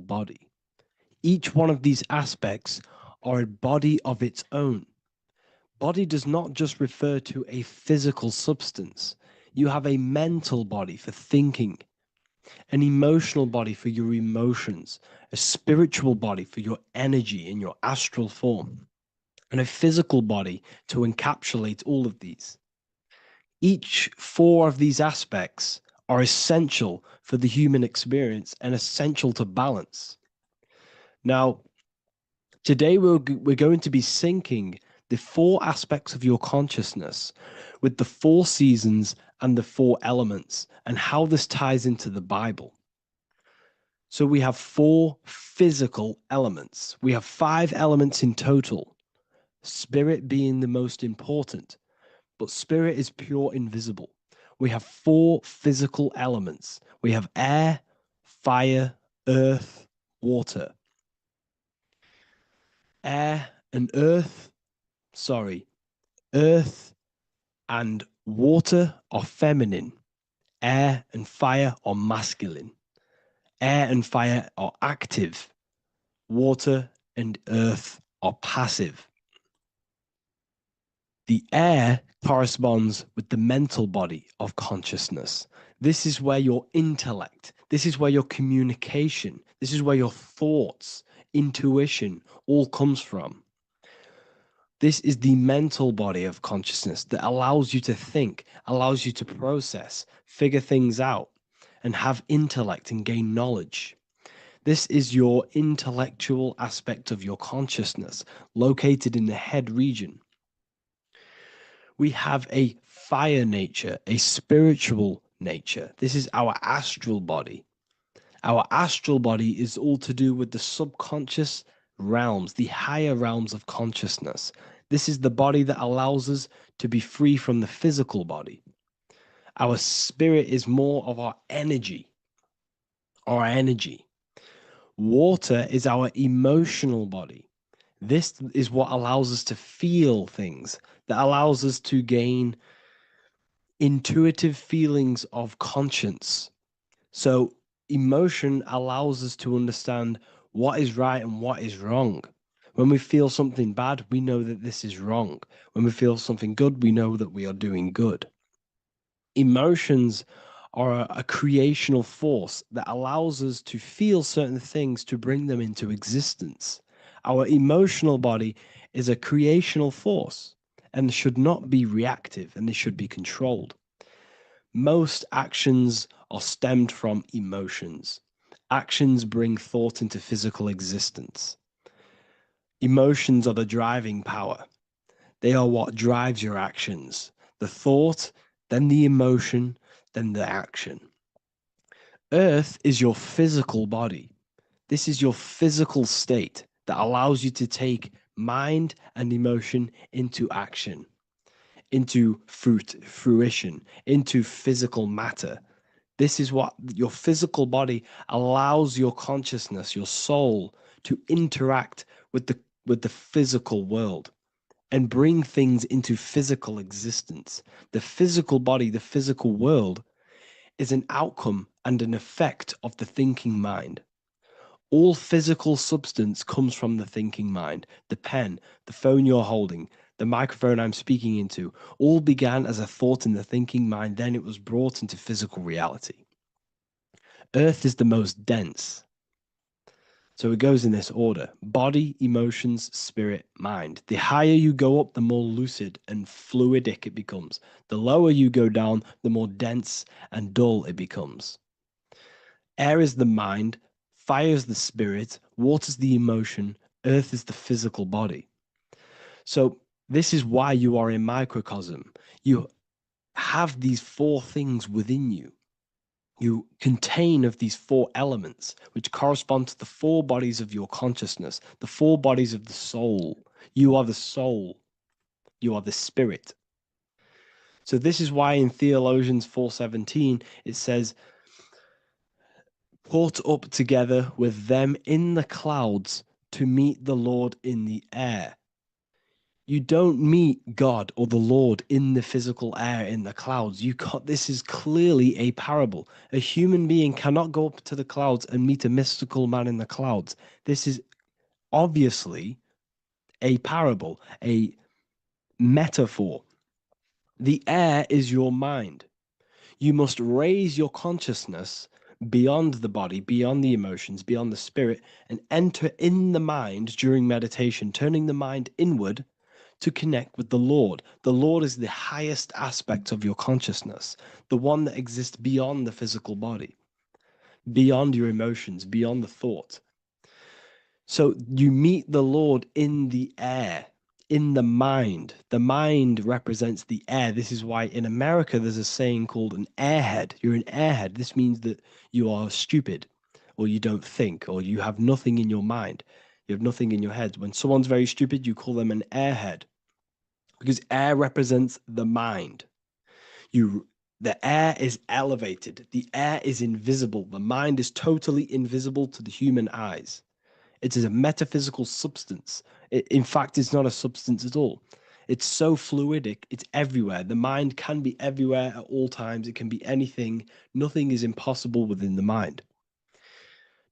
body. Each one of these aspects are a body of its own. Body does not just refer to a physical substance. You have a mental body for thinking, an emotional body for your emotions, a spiritual body for your energy in your astral form, and a physical body to encapsulate all of these. Each four of these aspects are essential for the human experience and essential to balance. Now, today we're going to be syncing the four aspects of your consciousness with the four seasons and the four elements and how this ties into the Bible. So we have four physical elements. We have five elements in total, spirit being the most important, but spirit is pure invisible. We have four physical elements. We have air, fire, earth, water. Air and earth, earth and water are feminine. Air and fire are masculine. Air and fire are active. Water and earth are passive. The air corresponds with the mental body of consciousness. This is where your intellect, this is where your communication, this is where your thoughts, intuition all comes from. This is the mental body of consciousness that allows you to think, allows you to process, figure things out, and have intellect and gain knowledge. This is your intellectual aspect of your consciousness, located in the head region. We have a fire nature, a spiritual nature. This is our astral body. Our astral body is all to do with the subconscious realms, the higher realms of consciousness. This is the body that allows us to be free from the physical body. Our spirit is more of our energy. Water is our emotional body. This is what allows us to feel things, that allows us to gain intuitive feelings of conscience. So emotion allows us to understand what is right and what is wrong. When we feel something bad, we know that this is wrong. When we feel something good, we know that we are doing good. Emotions are a creational force that allows us to feel certain things to bring them into existence. Our emotional body is a creational force and should not be reactive, and they should be controlled. Most actions are stemmed from emotions. Actions bring thought into physical existence. Emotions are the driving power. They are what drives your actions. The thought, then the emotion, then the action. Earth is your physical body. This is your physical state that allows you to take mind and emotion into action, into fruition, into physical matter. This is what your physical body allows your consciousness, your soul, to interact with the physical world and bring things into physical existence. The physical body, the physical world, is an outcome and an effect of the thinking mind. All physical substance comes from the thinking mind. The pen, the phone you're holding, the microphone I'm speaking into, all began as a thought in the thinking mind, then it was brought into physical reality. Earth is the most dense. So it goes in this order: body, emotions, spirit, mind. The higher you go up, the more lucid and fluidic it becomes. The lower you go down, the more dense and dull it becomes. Air is the mind, fire is the spirit, water is the emotion, earth is the physical body. So this is why you are a microcosm. You have these four things within you. You contain of these four elements, which correspond to the four bodies of your consciousness, the four bodies of the soul. You are the soul. You are the spirit. So this is why in Theologians 4:17 it says, "Caught up together with them in the clouds to meet the Lord in the air." You don't meet God or the Lord in the physical air, in the clouds. You can't, this is clearly a parable. A human being cannot go up to the clouds and meet a mystical man in the clouds. This is obviously a parable, a metaphor. The air is your mind. You must raise your consciousness beyond the body, beyond the emotions, beyond the spirit, and enter in the mind during meditation, turning the mind inward to connect with the Lord. The Lord is the highest aspect of your consciousness, the one that exists beyond the physical body, beyond your emotions, beyond the thought. So you meet the Lord in the air, in the mind. The mind represents the air. This is why in America there's a saying called an airhead. You're an airhead. This means that you are stupid, or you don't think, or you have nothing in your mind. You have nothing in your head. When someone's very stupid, you call them an airhead, because air represents the mind. The air is elevated. The air is invisible. The mind is totally invisible to the human eyes. It is a metaphysical substance. In fact, it's not a substance at all. It's so fluidic, it's everywhere. The mind can be everywhere at all times. It can be anything. Nothing is impossible within the mind.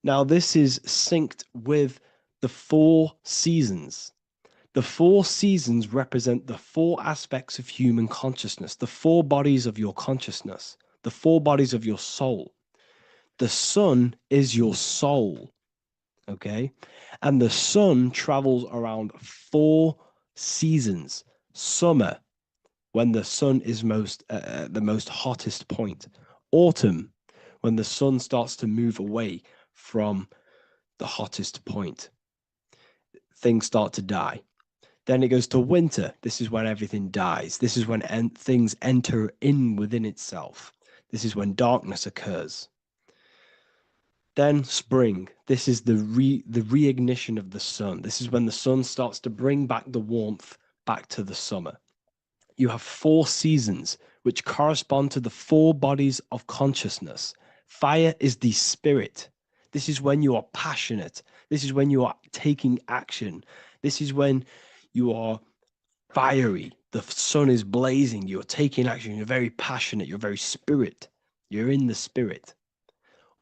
Now, this is synced with the 4 seasons. The 4 seasons represent the 4 aspects of human consciousness, the 4 bodies of your consciousness, the 4 bodies of your soul. The sun is your soul. Okay. And the sun travels around 4 seasons. Summer, when the sun is the most hottest point. Autumn, when the sun starts to move away from the hottest point. Things start to die. Then it goes to winter. This is when everything dies. This is when things enter in within itself. This is when darkness occurs. Then spring. This is the reignition of the sun. This is when the sun starts to bring back the warmth back to the summer. You have 4 seasons, which correspond to the 4 bodies of consciousness. Fire is the spirit. This is when you are passionate. This is when you are taking action. This is when you are fiery. The sun is blazing. You're taking action. You're very passionate. You're very spirit. You're in the spirit.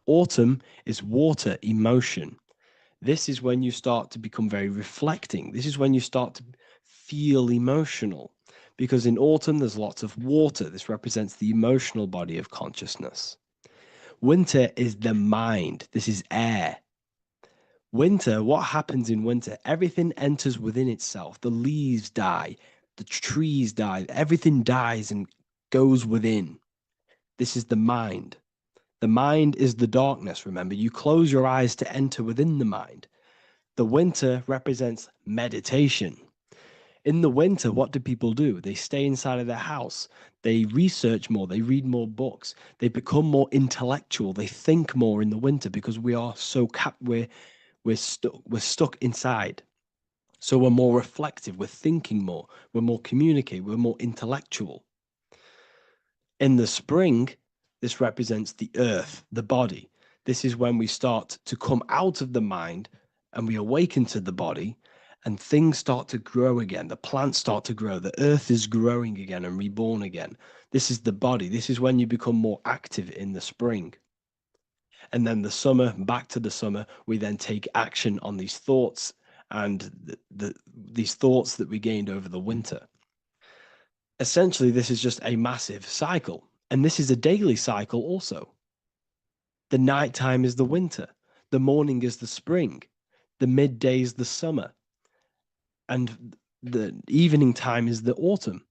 Autumn is water, emotion. This is when you start to become very reflecting. This is when you start to feel emotional, because in autumn there's lots of water. This represents the emotional body of consciousness. Winter is the mind. This is air. Winter, what happens in winter? Everything enters within itself. The leaves die, the trees die, everything dies and goes within. This is the mind. The mind is the darkness, remember. You close your eyes to enter within the mind. The winter represents meditation. In the winter, what do people do? They stay inside of their house. They research more. They read more books. They become more intellectual. They think more in the winter because we are so we're stuck inside. So we're more reflective. We're thinking more. We're more communicative. We're more intellectual. In the spring, this represents the earth, the body. This is when we start to come out of the mind and we awaken to the body, and things start to grow again. The plants start to grow. The earth is growing again and reborn again. This is the body. This is when you become more active in the spring. And then the summer, back to the summer, we then take action on these thoughts and these thoughts that we gained over the winter. Essentially, this is just a massive cycle. And this is a daily cycle also. The nighttime is the winter. The morning is the spring. The midday is the summer. And the evening time is the autumn.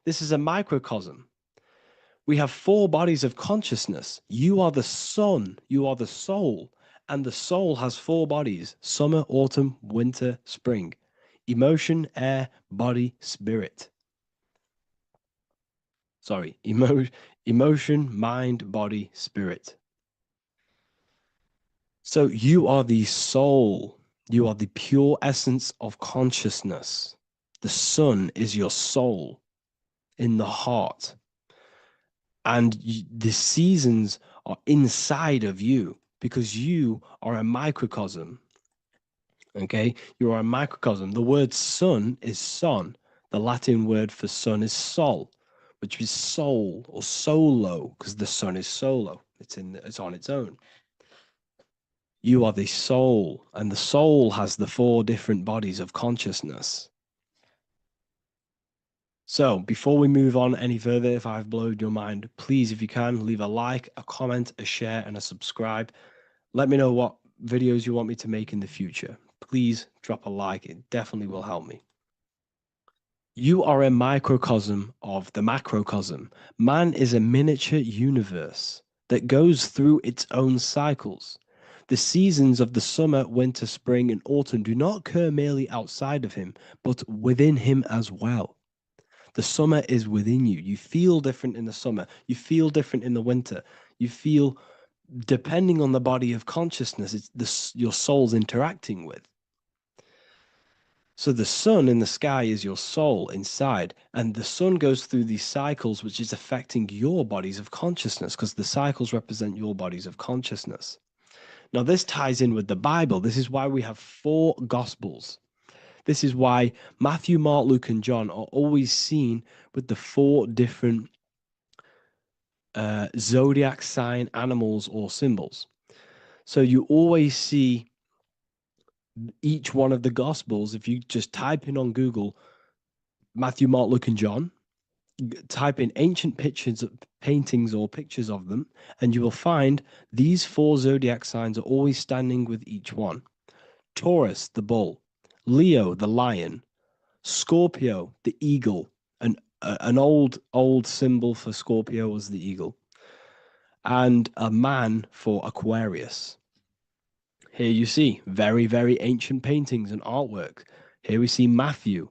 This is a microcosm. We have 4 bodies of consciousness. You are the sun. You are the soul. And the soul has 4 bodies: summer, autumn, winter, spring. Emotion, air, body, spirit. Sorry, emotion, mind, body, spirit. So you are the soul. You are the pure essence of consciousness. The sun is your soul in the heart. And the seasons are inside of you because you are a microcosm Okay, you are a microcosm. The word sun is son. The Latin word for sun is sol, which is soul or solo, because the sun is solo. It's on its own. You are the soul, and the soul has the 4 different bodies of consciousness. So before we move on any further, if I've blown your mind, please, if you can, leave a like, a comment, a share, and a subscribe. Let me know what videos you want me to make in the future. Please drop a like. It definitely will help me. You are a microcosm of the macrocosm. Man is a miniature universe that goes through its own cycles. The seasons of the summer, winter, spring, and autumn do not occur merely outside of him, but within him as well. The summer is within you. You feel different in the summer. You feel different in the winter. You feel, depending on the body of consciousness, your soul's interacting with. So the sun in the sky is your soul inside, and the sun goes through these cycles, which is affecting your bodies of consciousness, because the cycles represent your bodies of consciousness. Now, this ties in with the Bible. This is why we have 4 gospels. This is why Matthew, Mark, Luke, and John are always seen with the 4 different zodiac sign animals or symbols. So you always see each one of the gospels. If you just type in on Google Matthew, Mark, Luke, and John, type in ancient pictures, paintings, or pictures of them, and you will find these 4 zodiac signs are always standing with each one. Taurus, the bull; Leo, the lion; Scorpio, the eagle. An old symbol for Scorpio was the eagle, and a man for Aquarius. Here you see very, very ancient paintings and artwork. Here we see Matthew,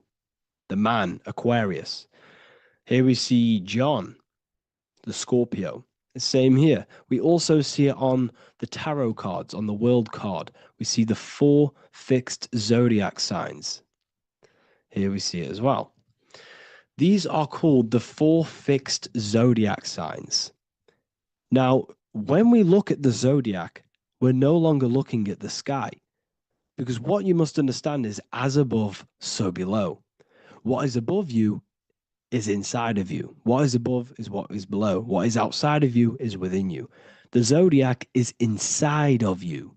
the man, Aquarius. Here we see John, the Scorpio. The same here. We also see it on the tarot cards, on the world card. We see the 4 fixed zodiac signs. Here we see it as well. These are called the 4 fixed zodiac signs. Now, when we look at the zodiac, we're no longer looking at the sky, because what you must understand is as above, so below. What is above you is inside of you. What is above is what is below. What is outside of you is within you. The zodiac is inside of you.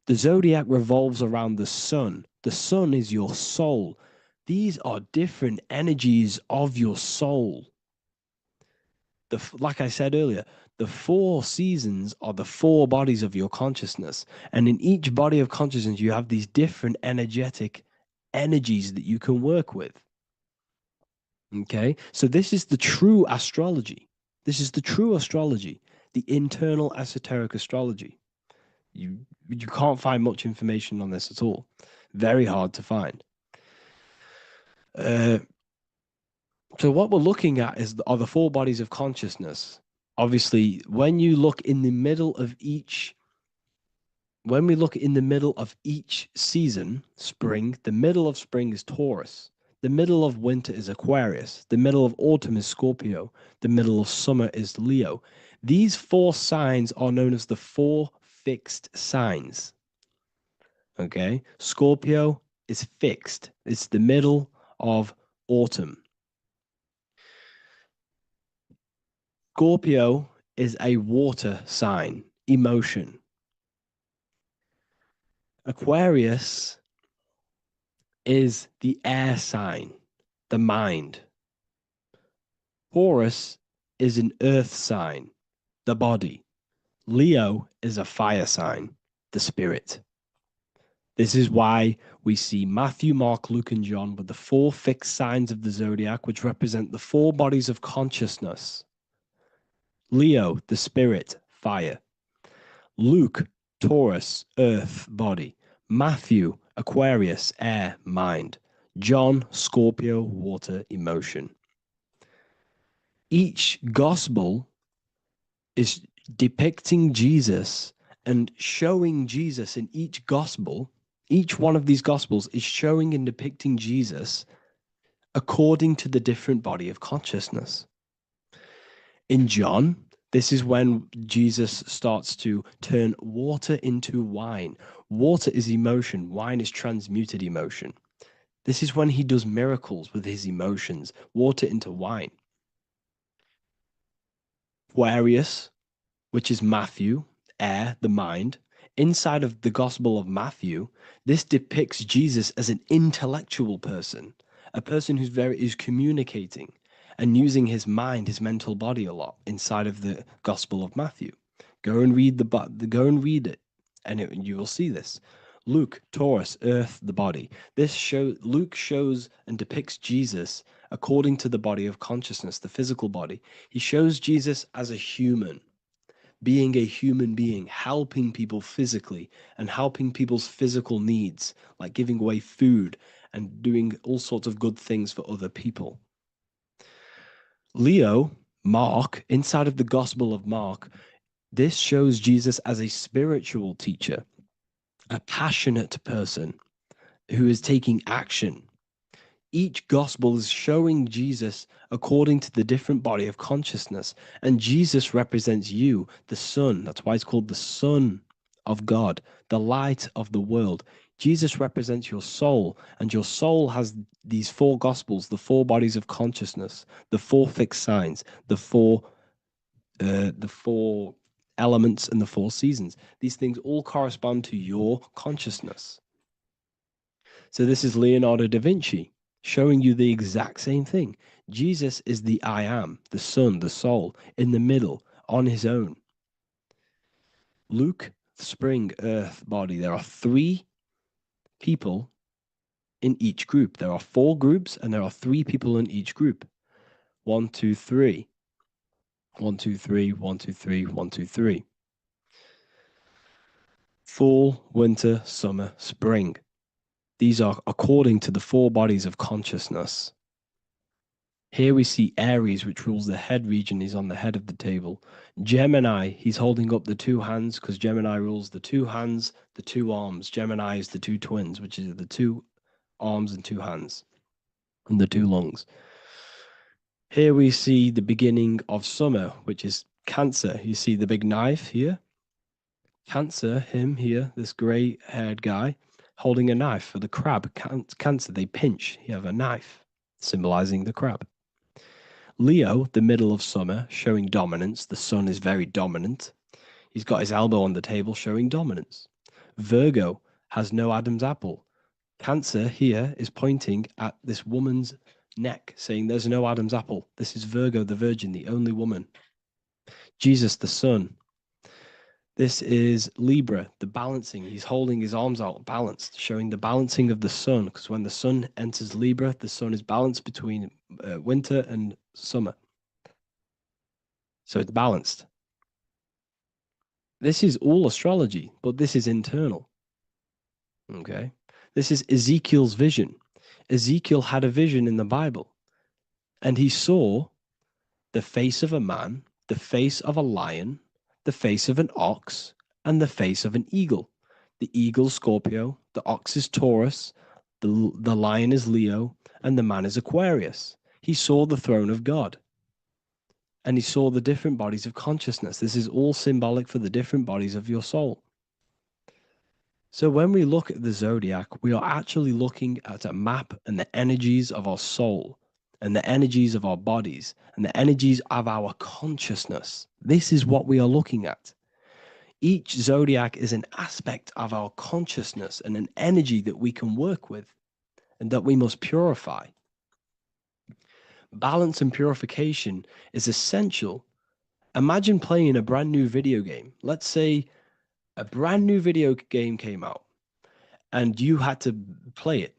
The zodiac revolves around the sun. The sun is your soul. These are different energies of your soul. Like I said earlier, the 4 seasons are the 4 bodies of your consciousness. And in each body of consciousness, you have these different energetic energies that you can work with. Okay, so this is the true astrology. This is the true astrology, the internal esoteric astrology. You can't find much information on this at all. Very hard to find. So what we're looking at are the 4 bodies of consciousness. Obviously, when we look in the middle of each season, spring, the middle of spring is Taurus. The middle of winter is Aquarius. The middle of autumn is Scorpio. The middle of summer is Leo. These 4 signs are known as the 4 fixed signs. Okay, Scorpio is fixed. It's the middle of autumn. Scorpio is a water sign, emotion. Aquarius is the air sign, the mind. Taurus is an earth sign, the body. Leo is a fire sign, the spirit. This is why we see Matthew, Mark, Luke, and John with the 4 fixed signs of the zodiac, which represent the 4 bodies of consciousness. Leo, the spirit, fire. Luke, Taurus, earth, body. Matthew, Aquarius, air, mind. John, Scorpio, water, emotion. Each gospel is depicting Jesus and showing Jesus in each gospel. Each one of these gospels is showing and depicting Jesus according to the different body of consciousness. In John, This is when Jesus starts to turn water into wine. Water is emotion, wine is transmuted emotion. This is when he does miracles with his emotions, water into wine. Aquarius, which is Matthew, air, the mind. Inside of the Gospel of Matthew, this depicts Jesus as an intellectual person, a person who's communicating and using his mind, his mental body a lot inside of the Gospel of Matthew. Go and read go and read it, and you will see this. Luke, Taurus, earth, the body. Luke shows and depicts Jesus according to the body of consciousness, the physical body. He shows Jesus as a human, being a human being, helping people physically and helping people's physical needs, like giving away food and doing all sorts of good things for other people. Leo, Mark, inside of the Gospel of Mark, this shows Jesus as a spiritual teacher, a passionate person who is taking action. Each gospel is showing Jesus according to the different body of consciousness. And Jesus represents you, the Son. That's why it's called the Son of God, the light of the world. Jesus represents your soul, and your soul has these four gospels, the four bodies of consciousness, the four fixed signs, the four elements, and the four seasons. These things all correspond to your consciousness. So this is Leonardo da Vinci showing you the exact same thing. Jesus is the I am, the Son, the soul, in the middle, on his own. Luke, spring, earth, body. There are three people in each group. There are four groups, and there are three people in each group. 1, 2, 3. 1, 2, 3, 1, 2, 3, 1, 2, 3. Fall, winter, summer, spring. These are according to the four bodies of consciousness. Here we see Aries, which rules the head region. He's on the head of the table. Gemini, he's holding up the two hands because Gemini rules the two hands, the two arms. Gemini is the two twins, which is the two arms and two hands, and the two lungs. Here we see the beginning of summer, which is Cancer. You see the big knife here. Cancer, him here, this gray-haired guy, holding a knife for the crab. Cancer, they pinch. You have a knife, symbolizing the crab. Leo, the middle of summer, showing dominance. The sun is very dominant. He's got his elbow on the table, showing dominance. Virgo has no Adam's apple. Cancer here is pointing at this woman's neck, saying there's no Adam's apple. This is Virgo, the virgin, the only woman. Jesus, the sun. This is Libra, the balancing. He's holding his arms out, balanced, showing the balancing of the sun. Because when the sun enters Libra, the sun is balanced between winter and summer. So it's balanced. This is all astrology, but this is internal. Okay. This is Ezekiel's vision. Ezekiel had a vision in the Bible, and he saw the face of a man, the face of a lion, the face of an ox, and the face of an eagle. The eagle, Scorpio, the ox is Taurus, the lion is Leo, and the man is Aquarius. He saw the throne of God, and he saw the different bodies of consciousness. This is all symbolic for the different bodies of your soul. So when we look at the zodiac, we are actually looking at a map and the energies of our soul, and the energies of our bodies, and the energies of our consciousness. This is what we are looking at. Each zodiac is an aspect of our consciousness and an energy that we can work with and that we must purify. Balance and purification is essential. Imagine playing a brand new video game. Let's say a brand new video game came out and you had to play it.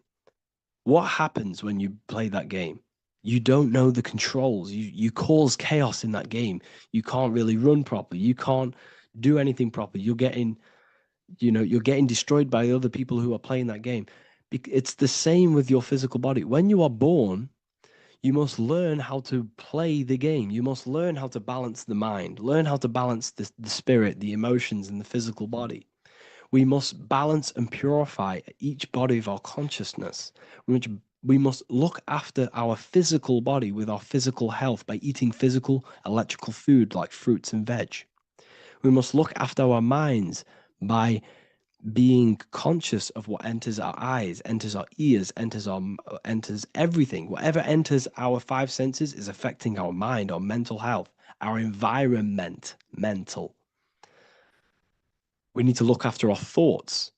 What happens when you play that game? You don't know the controls. You cause chaos in that game. You can't really run properly. You can't do anything properly. You're getting destroyed by other people who are playing that game. It's the same with your physical body. When you are born, you must learn how to play the game. You must learn how to balance the mind, learn how to balance the spirit, the emotions, and the physical body. We must balance and purify each body of our consciousness. We must look after our physical body with our physical health by eating physical, electrical food like fruits and veg. We must look after our minds by being conscious of what enters our eyes, enters our ears, enters everything. Whatever enters our five senses is affecting our mind, our mental health, our environment, mental. We need to look after our thoughts,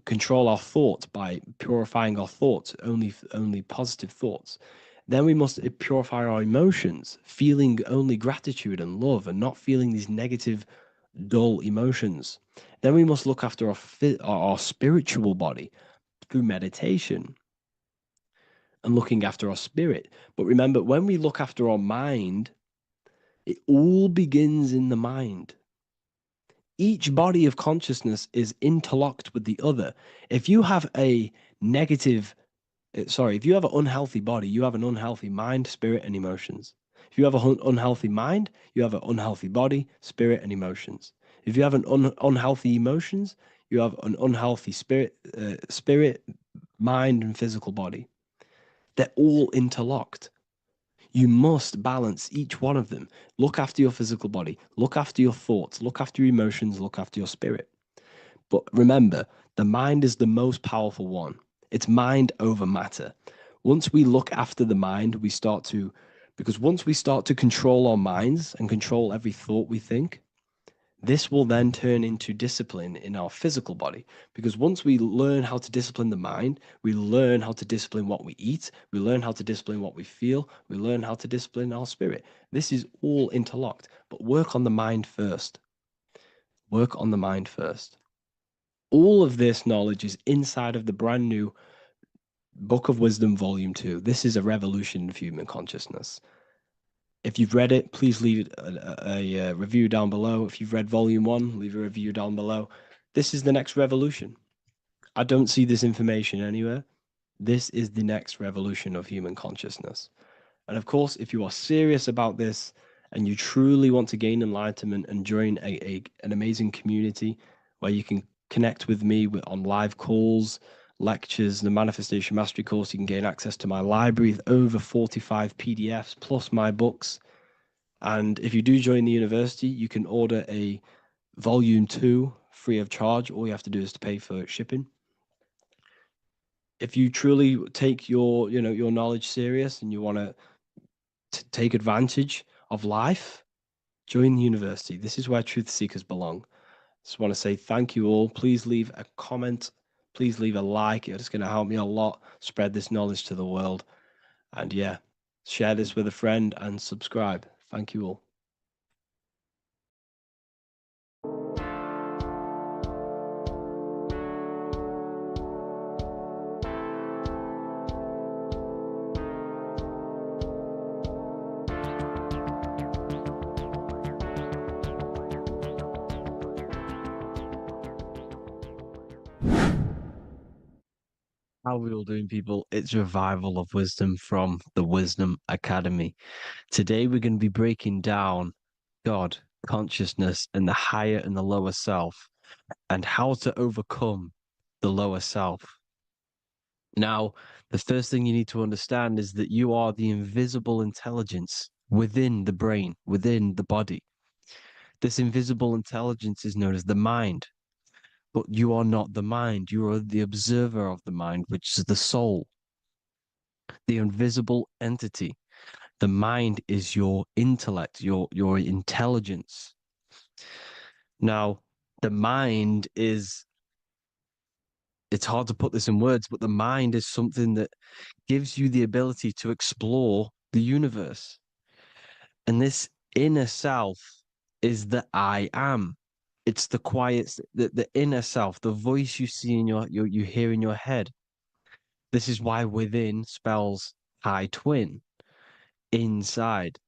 control our thoughts by purifying our thoughts, only positive thoughts. Then we must purify our emotions, feeling only gratitude and love and not feeling these negative, dull emotions. Then we must look after our spiritual body through meditation and looking after our spirit. But remember, when we look after our mind, it all begins in the mind. Each body of consciousness is interlocked with the other. If you have a negative, if you have an unhealthy body, you have an unhealthy mind, spirit, and emotions. If you have an unhealthy mind, you have an unhealthy body, spirit, and emotions. If you have an unhealthy emotions, you have an unhealthy spirit, mind, and physical body. They're all interlocked. You must balance each one of them. Look after your physical body, look after your thoughts, look after your emotions, look after your spirit. But remember, the mind is the most powerful one. It's mind over matter. Once we look after the mind, because once we start to control our minds and control every thought we think, this will then turn into discipline in our physical body. Because once we learn how to discipline the mind, we learn how to discipline what we eat, we learn how to discipline what we feel, we learn how to discipline our spirit. This is all interlocked, but work on the mind first. Work on the mind first. All of this knowledge is inside of the brand new Book of Wisdom, Volume 2. This is a revolution of human consciousness. If you've read it, please leave a review down below. If you've read Volume 1, leave a review down below. This is the next revolution. I don't see this information anywhere. This is the next revolution of human consciousness. And of course, if you are serious about this and you truly want to gain enlightenment and join an amazing community where you can connect with me on live calls, lectures, the Manifestation Mastery course, you can gain access to my library with over 45 PDFs plus my books. And if you do join the university, you can order a volume 2 free of charge. All you have to do is to pay for shipping. If you truly take your knowledge serious and you want to take advantage of life, join the university. This is where truth seekers belong. Just want to say thank you all. Please leave a comment. Please leave a like. It's going to help me a lot spread this knowledge to the world. And yeah, share this with a friend and subscribe. Thank you all. How are we all doing, people? It's Revival of Wisdom from the Wisdom Academy. Today, we're going to be breaking down God, consciousness, and the higher and the lower self, and how to overcome the lower self. Now, the first thing you need to understand is that you are the invisible intelligence within the brain, within the body. This invisible intelligence is known as the mind. But you are not the mind. You are the observer of the mind, which is the soul, the invisible entity. The mind is your intellect, your intelligence. Now, the mind is, it's hard to put this in words, but the mind is something that gives you the ability to explore the universe. And this inner self is the I am. It's the quiet, the inner self, the voice you see in you hear in your head. This is why within spells high twin, inside,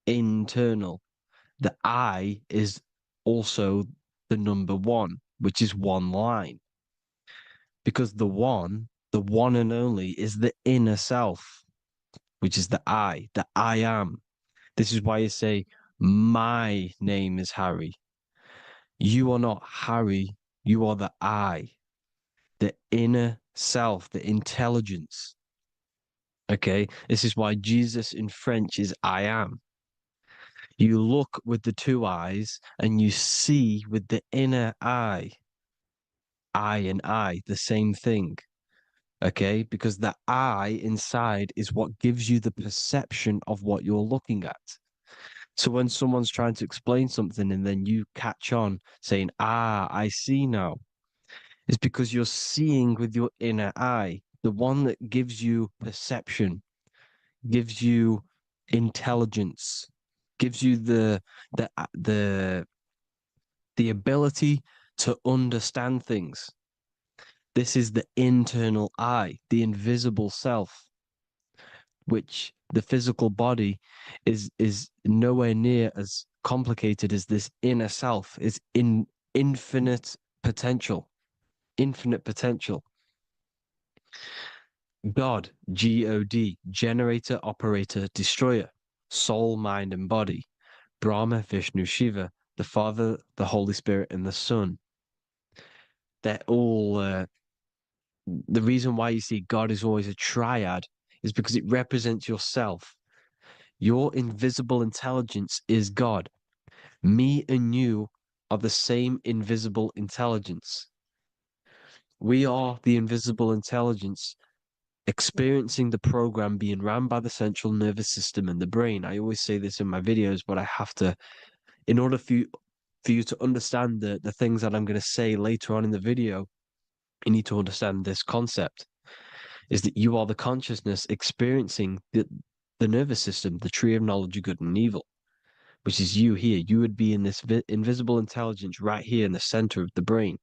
internal. The I is also the number one, which is one line. Because the one and only, is the inner self, which is the I am. This is why you say, my name is Harry. You are not Harry, you are the I, the inner self, the intelligence. Okay, this is why Jesus in French is I am. You look with the two eyes and you see with the inner eye. I and I, the same thing. Okay, because the I inside is what gives you the perception of what you're looking at. So when someone's trying to explain something and then you catch on saying, I see now, it's because you're seeing with your inner eye, the one that gives you perception, gives you intelligence, gives you the the ability to understand things. This is the internal eye, the invisible self, which the physical body is nowhere near as complicated as this inner self. Is in infinite potential, infinite potential. God, God, generator, operator, destroyer, soul, mind, and body. Brahma, Vishnu, Shiva, the Father, the Holy Spirit, and the Son. They're all the reason why you see God is always a triad is because it represents yourself. Your invisible intelligence is God. Me and you are the same invisible intelligence. We are the invisible intelligence experiencing the program being run by the central nervous system and the brain. I always say this in my videos, but I have to, in order for you to understand the things that I'm going to say later on in the video, you need to understand this concept is that you are the consciousness experiencing the nervous system, the tree of knowledge of good and evil, which is you here. You would be in this invisible intelligence right here in the center of the brain.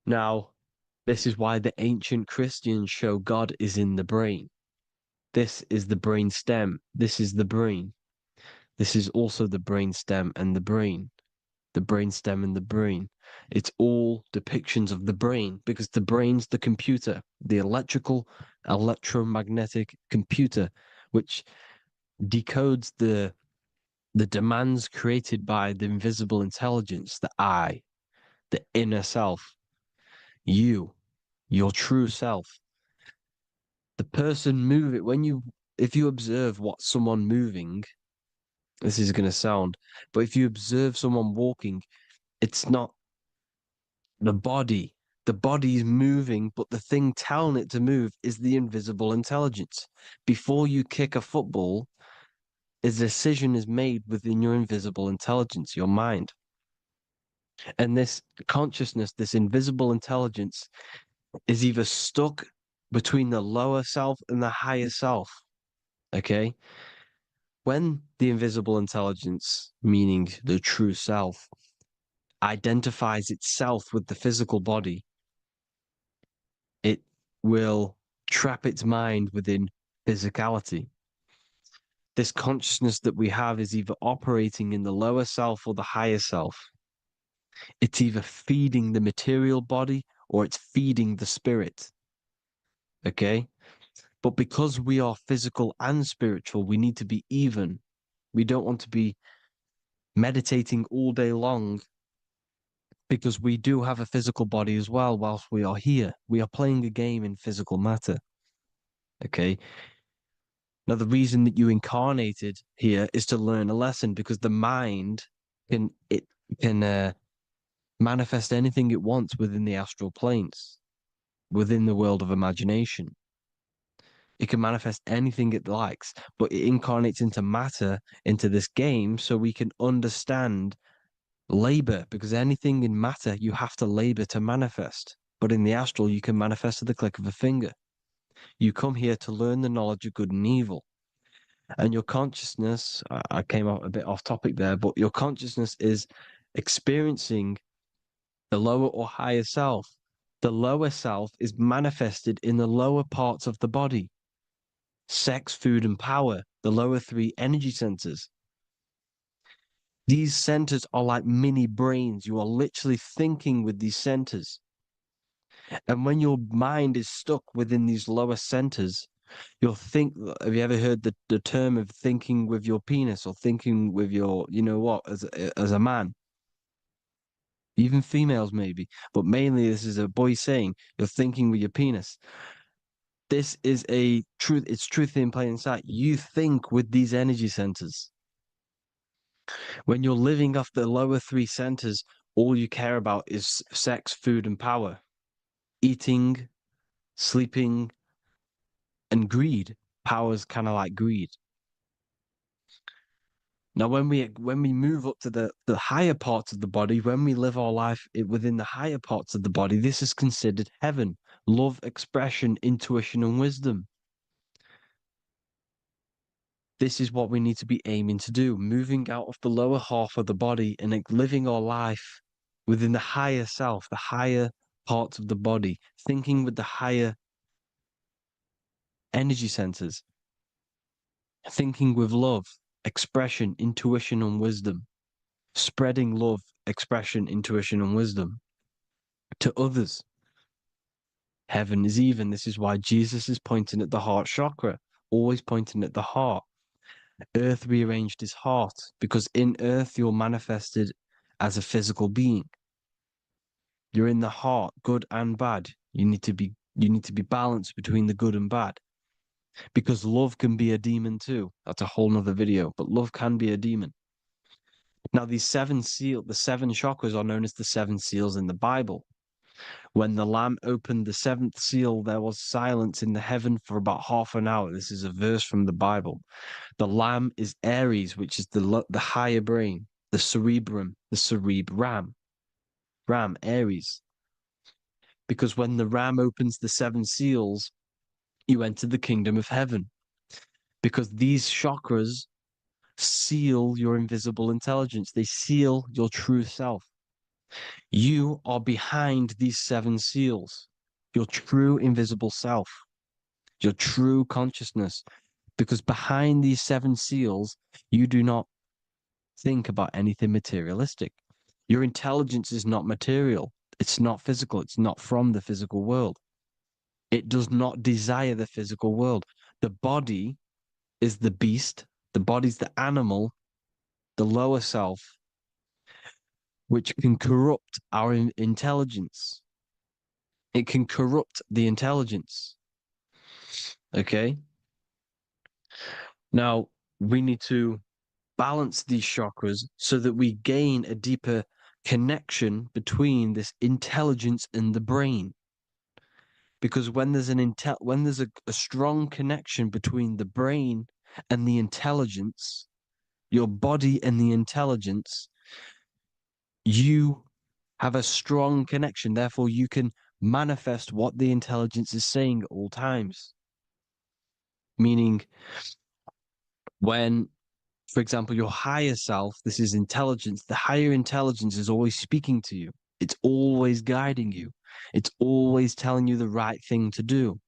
Now, this is why the ancient Christians show God is in the brain. This is the brain stem. This is the brain. This is also the brain stem and the brain. The brain stem and the brain. It's all depictions of the brain because the brain's the computer, the electromagnetic computer, which decodes the demands created by the invisible intelligence, the I, the inner self, you, your true self. The person moving, if you observe what someone moving, this is going to sound, but if you observe someone walking, it's not the body. The body is moving, but the thing telling it to move is the invisible intelligence. Before you kick a football, a decision is made within your invisible intelligence, your mind. And this consciousness, this invisible intelligence, is either stuck between the lower self and the higher self. Okay? When the invisible intelligence, meaning the true self, identifies itself with the physical body, it will trap its mind within physicality. This consciousness that we have is either operating in the lower self or the higher self. It's either feeding the material body or it's feeding the spirit. Okay? But because we are physical and spiritual, we need to be even. We don't want to be meditating all day long because we do have a physical body as well whilst we are here. We are playing a game in physical matter. Okay? Now, the reason that you incarnated here is to learn a lesson because the mind can manifest anything it wants within the astral planes, within the world of imagination. It can manifest anything it likes, but it incarnates into matter, into this game, so we can understand labor, because anything in matter you have to labor to manifest. But in the astral, you can manifest at the click of a finger. You come here to learn the knowledge of good and evil. And your consciousness, I came out a bit off topic there, but your consciousness is experiencing the lower or higher self. The lower self is manifested in the lower parts of the body. Sex, food, and power, the lower three energy centers. These centers are like mini brains. You are literally thinking with these centers. And when your mind is stuck within these lower centers, you'll think, have you ever heard the term of thinking with your penis or thinking with your, you know what, as a man? even females maybe, but mainly this is a boy saying you're thinking with your penis. This is a truth. It's truth in plain sight. You think with these energy centers. When you're living off the lower three centers, all you care about is sex, food, and power, eating, sleeping, and greed. Power's kind of like greed. Now, when we move up to the higher parts of the body, when we live our life within the higher parts of the body, this is considered heaven, love, expression, intuition, and wisdom. This is what we need to be aiming to do, moving out of the lower half of the body and living our life within the higher self, the higher parts of the body, thinking with the higher energy centers, thinking with love, expression, intuition, and wisdom, spreading love, expression, intuition, and wisdom to others. Heaven is even. This is why Jesus is pointing at the heart chakra, always pointing at the heart. Earth rearranged his heart because in earth you're manifested as a physical being. You're in the heart, good and bad. You need to be balanced between the good and bad. Because love can be a demon too. That's a whole nother video, but love can be a demon. Now, the seven chakras are known as the seven seals in the Bible. When the Lamb opened the seventh seal, there was silence in the heaven for about half an hour. This is a verse from the Bible. The Lamb is Aries, which is the higher brain, the cerebrum, the cerebram, Ram, Aries. Because when the Ram opens the seven seals, you enter the kingdom of heaven. Because these chakras seal your invisible intelligence, they seal your true self. You are behind these seven seals, your true invisible self, your true consciousness. Because behind these seven seals, you do not think about anything materialistic. Your intelligence is not material, it's not physical, it's not from the physical world. It does not desire the physical world. The body is the beast, the body's the animal, the lower self, which can corrupt our intelligence. It can corrupt the intelligence. Okay? Now, we need to balance these chakras so that we gain a deeper connection between this intelligence and the brain. Because when there's a strong connection between the brain and the intelligence, your body and the intelligence, you have a strong connection. Therefore, you can manifest what the intelligence is saying at all times. Meaning, when, for example, your higher self, this is intelligence, the higher intelligence is always speaking to you. It's always guiding you. It's always telling you the right thing to do.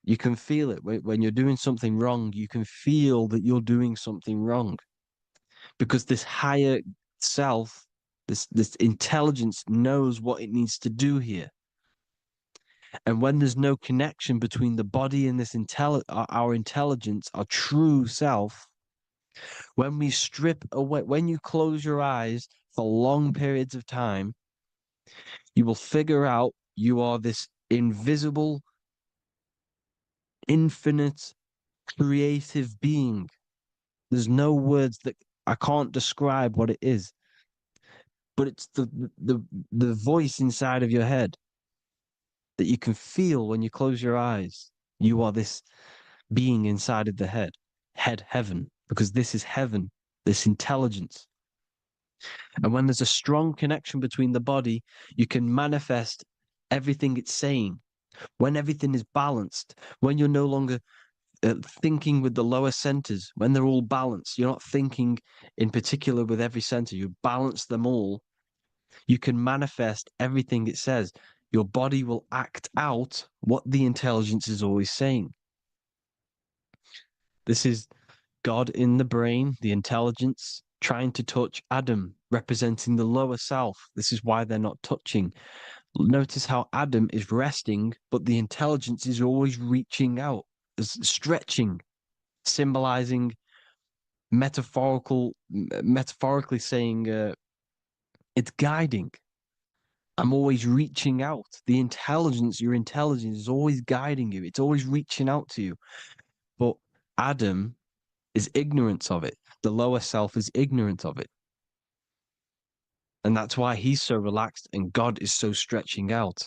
You can feel it when you're doing something wrong. You can feel that you're doing something wrong because this higher self, this intelligence knows what it needs to do here. And when there's no connection between the body and our intelligence, our true self, when we strip away, when you close your eyes for long periods of time, you will figure out you are this invisible, infinite, creative being. There's no words that I can't describe what it is, but it's the voice inside of your head that you can feel when you close your eyes. You are this being inside of the heaven, because this is heaven, this intelligence. And when there's a strong connection between the body, you can manifest everything it's saying. When everything is balanced, when you're no longer thinking with the lower centers, when they're all balanced, you're not thinking in particular with every center, you balance them all, you can manifest everything it says. Your body will act out what the intelligence is always saying. This is God in the brain, the intelligence, trying to touch Adam, representing the lower self. This is why they're not touching. Notice how Adam is resting, but the intelligence is always reaching out, stretching, symbolizing metaphorically saying It's guiding. I'm always reaching out. The intelligence, your intelligence is always guiding you. It's always reaching out to you. But Adam is ignorant of it. The lower self is ignorant of it. And that's why he's so relaxed and God is so stretching out.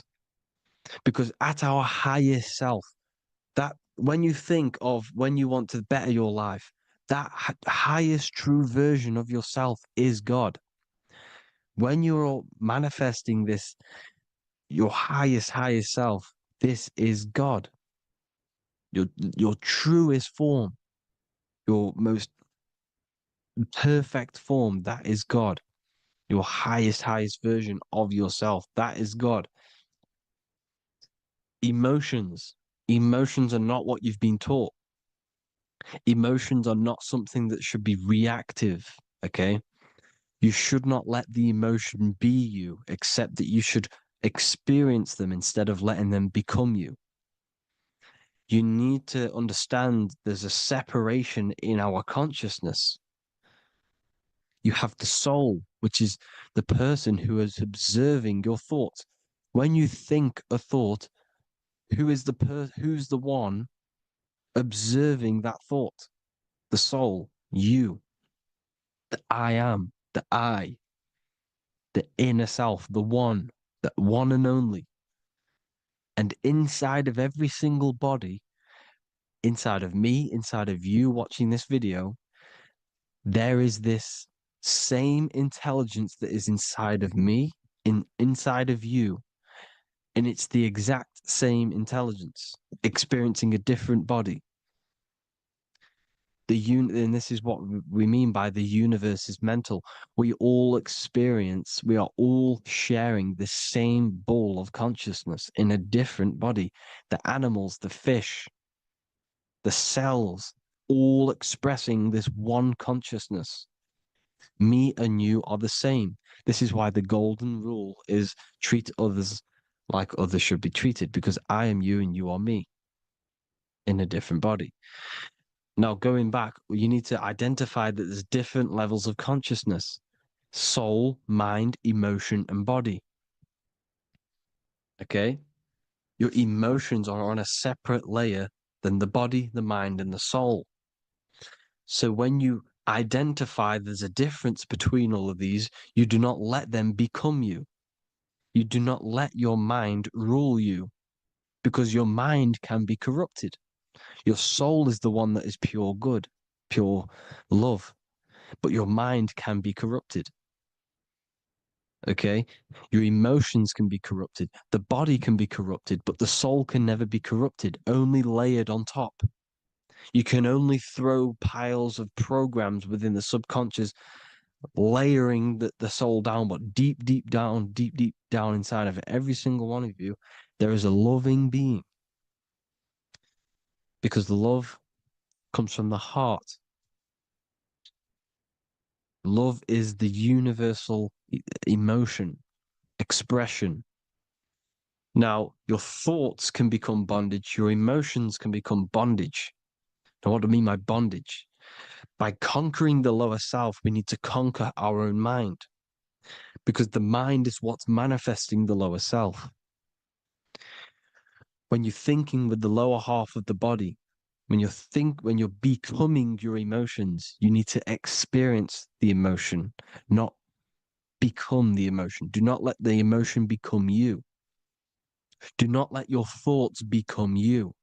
Because at our highest self, that when you think of when you want to better your life, that highest true version of yourself is God. When you're manifesting this, your highest self, this is God. Your truest form, your most perfect form, that is God. Your highest version of yourself, that is God. Emotions. Emotions are not what you've been taught. Emotions are not something that should be reactive, okay? You should not let the emotion be you, except that you should experience them instead of letting them become you. You need to understand there's a separation in our consciousness. You have the soul, which is the person who is observing your thoughts. When you think a thought, who's the one observing that thought? The soul, you, the I am, the I, the inner self, the one and only. And inside of every single body, inside of me, inside of you watching this video, there is this same intelligence that is inside of me, inside of you. And it's the exact same intelligence, experiencing a different body. And this is what we mean by the universe is mental. We all we are all sharing the same ball of consciousness in a different body. The animals, the fish, the cells, all expressing this one consciousness. Me and you are the same. This is why the golden rule is treat others like others should be treated, because I am you and you are me in a different body. Now, going back, you need to identify that there's different levels of consciousness: soul, mind, emotion, and body. Okay? Your emotions are on a separate layer than the body, the mind, and the soul. So when you identify there's a difference between all of these, you do not let them become you. You do not let your mind rule you, because your mind can be corrupted. Your soul is the one that is pure good, pure love, but your mind can be corrupted. Okay? Your emotions can be corrupted. The body can be corrupted, but the soul can never be corrupted, only layered on top. You can only throw piles of programs within the subconscious, layering the soul down, but deep down inside of it, every single one of you, there is a loving being. Because the love comes from the heart. Love is the universal emotion, expression. Now, your thoughts can become bondage, your emotions can become bondage. Now, what do I mean by bondage? By conquering the lower self, we need to conquer our own mind, because the mind is what's manifesting the lower self. When you're thinking with the lower half of the body, when you're becoming your emotions, you need to experience the emotion, not become the emotion. Do not let the emotion become you. Do not let your thoughts become you,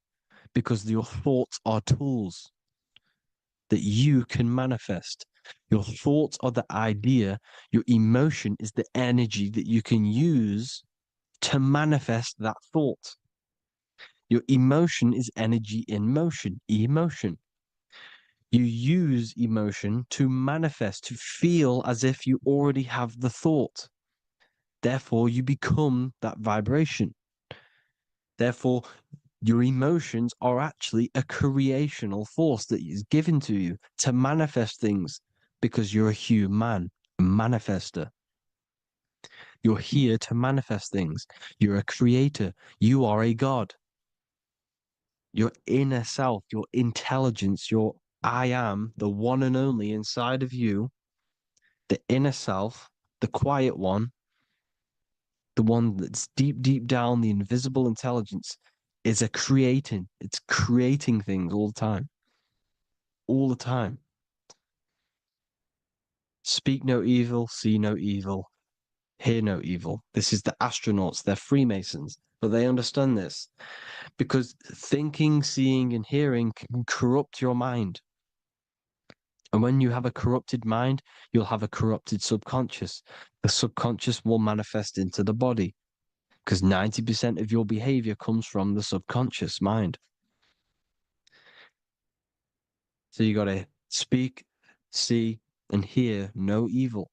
because your thoughts are tools that you can manifest. Your thoughts are the idea. Your emotion is the energy that you can use to manifest that thought. Your emotion is energy in motion, emotion. You use emotion to manifest, to feel as if you already have the thought. Therefore, you become that vibration. Therefore, your emotions are actually a creational force that is given to you to manifest things, because you're a human, a manifester. You're here to manifest things. You're a creator. You are a god. Your inner self, your intelligence, your I am, the one and only inside of you, the inner self, the quiet one, the one that's deep, deep down, the invisible intelligence, is a creating. It's creating things all the time. All the time. Speak no evil, see no evil, hear no evil. This is the astronauts. They're Freemasons, but they understand this because thinking, seeing, and hearing can corrupt your mind. And when you have a corrupted mind, you'll have a corrupted subconscious. The subconscious will manifest into the body because 90% of your behavior comes from the subconscious mind. So you got to speak, see, and hear no evil.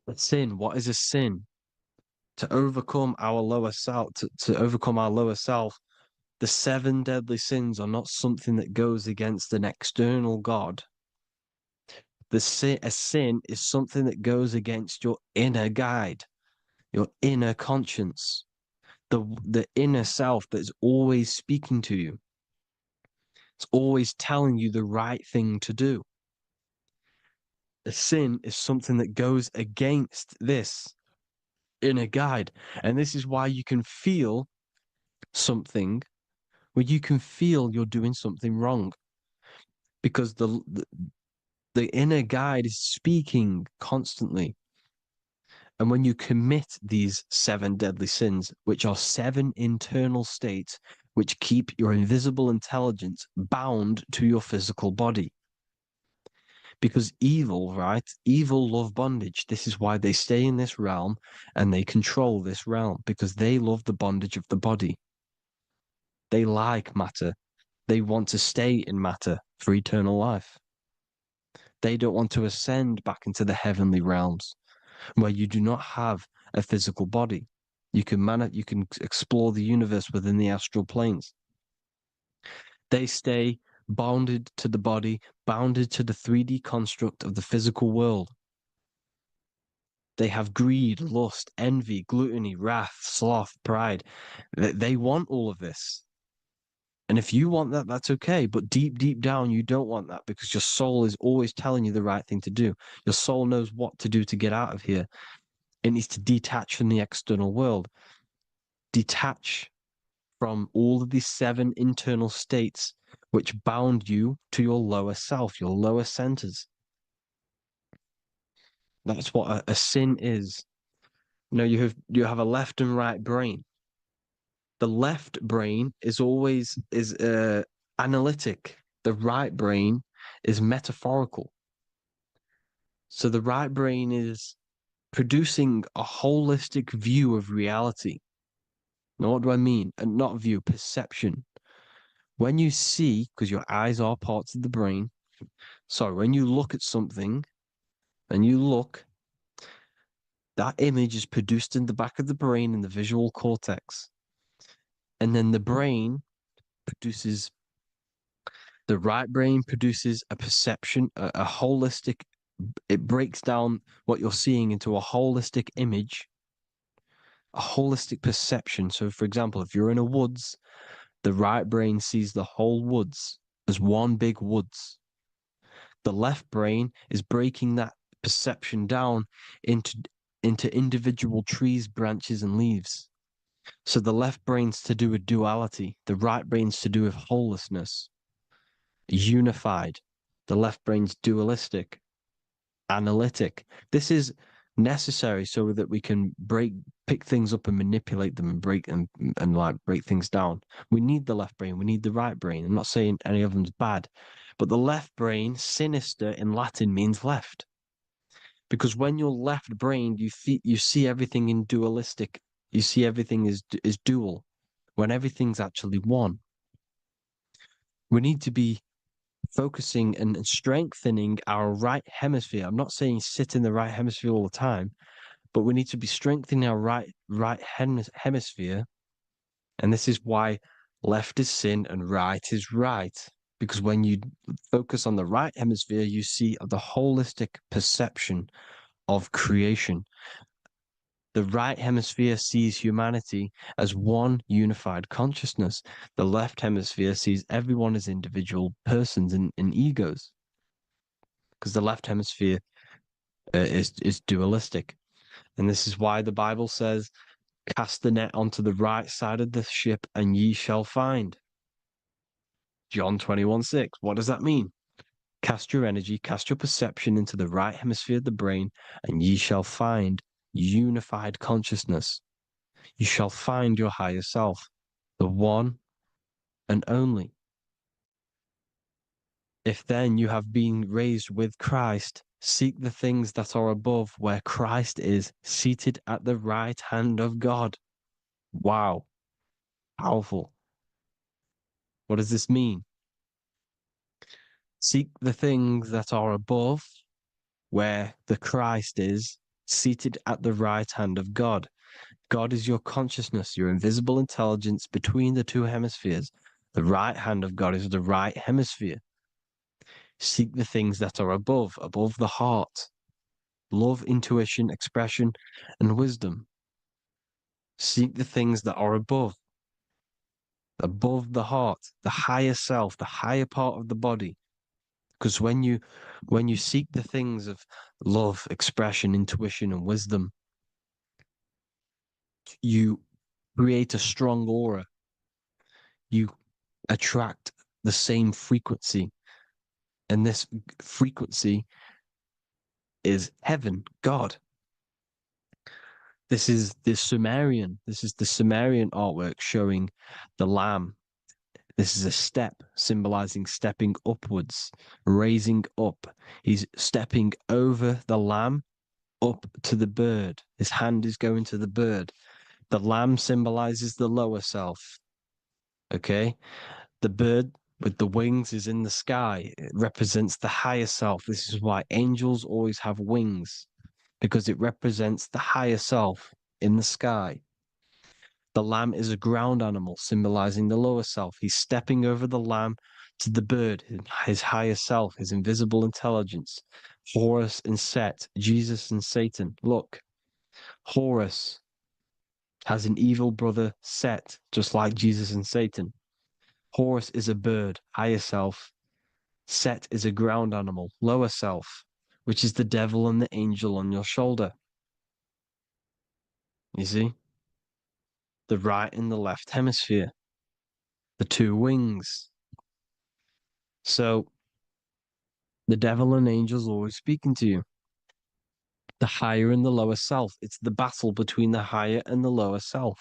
But sin, what is a sin? To overcome our lower self, to overcome our lower self, the seven deadly sins are not something that goes against an external God. A sin is something that goes against your inner guide, your inner conscience, the inner self that is always speaking to you. It's always telling you the right thing to do. A sin is something that goes against this inner guide. And this is why you can feel something where you can feel you're doing something wrong because the inner guide is speaking constantly. And when you commit these seven deadly sins, which are seven internal states which keep your invisible intelligence bound to your physical body. Because evil, right? Evil love bondage. This is why they stay in this realm and they control this realm because they love the bondage of the body. They like matter. They want to stay in matter for eternal life. They don't want to ascend back into the heavenly realms where you do not have a physical body. You can explore the universe within the astral planes. They stay bounded to the body, bounded to the 3D construct of the physical world. They have greed, lust, envy, gluttony, wrath, sloth, pride. They want all of this. And if you want that, that's okay. But deep, deep down, you don't want that because your soul is always telling you the right thing to do. Your soul knows what to do to get out of here. It needs to detach from the external world, detach from all of these seven internal states which bound you to your lower self, your lower centers. That's what a sin is. You have a left and right brain. The left brain is always analytic. The right brain is metaphorical. So the right brain is producing a holistic view of reality. Now, what do I mean? And not view, perception. When you see, because your eyes are parts of the brain, so when you look at something and you look, that image is produced in the back of the brain in the visual cortex. And then the right brain produces a perception, a holistic, it breaks down what you're seeing into a holistic image, a holistic perception. So, for example, if you're in a woods, the right brain sees the whole woods as one big woods. The left brain is breaking that perception down into individual trees, branches, and leaves. So the left brain's to do with duality, the right brain's to do with wholeness, unified. The left brain's dualistic, analytic. This is necessary so that we can pick things up and manipulate them and break things down. We need the left brain, we need the right brain. I'm not saying any of them's bad, but the left brain, sinister in Latin, means left. Because when you're left brained, you see everything in dualistic. You see everything is dual, when everything's actually one. We need to be focusing and strengthening our right hemisphere. I'm not saying sit in the right hemisphere all the time, but we need to be strengthening our hemisphere. And this is why left is sin and right is right. Because when you focus on the right hemisphere, you see the holistic perception of creation. The right hemisphere sees humanity as one unified consciousness. The left hemisphere sees everyone as individual persons and egos. Because the left hemisphere is dualistic. And this is why the Bible says, cast the net onto the right side of the ship and ye shall find. John 21:6. What does that mean? Cast your energy, cast your perception into the right hemisphere of the brain, and ye shall find unified consciousness. You shall find your higher self, the one and only. If then you have been raised with Christ, seek the things that are above, where Christ is seated at the right hand of God. Wow, powerful. What does this mean? Seek the things that are above, where the Christ is seated at the right hand of God. God is your consciousness, your invisible intelligence between the two hemispheres. The right hand of God is the right hemisphere. Seek the things that are above the heart. Love, intuition, expression, and wisdom. Seek the things that are above the heart, the higher self, the higher part of the body. Because when you seek the things of love, expression, intuition, and wisdom, you create a strong aura. You attract the same frequency. And this frequency is heaven, God. This is the Sumerian artwork showing the lamb. This is a step symbolizing stepping upwards, raising up. He's stepping over the lamb up to the bird. His hand is going to the bird. The lamb symbolizes the lower self. Okay? The bird with the wings is in the sky. It represents the higher self. This is why angels always have wings, because it represents the higher self in the sky. The lamb is a ground animal, symbolizing the lower self. He's stepping over the lamb to the bird, his higher self, his invisible intelligence. Horus and Set, Jesus and Satan. Look, Horus has an evil brother, Set, just like Jesus and Satan. Horus is a bird, higher self. Set is a ground animal, lower self, which is the devil and the angel on your shoulder. You see? The right and the left hemisphere, the two wings. So the devil and angels always speaking to you. The higher and the lower self. It's the battle between the higher and the lower self,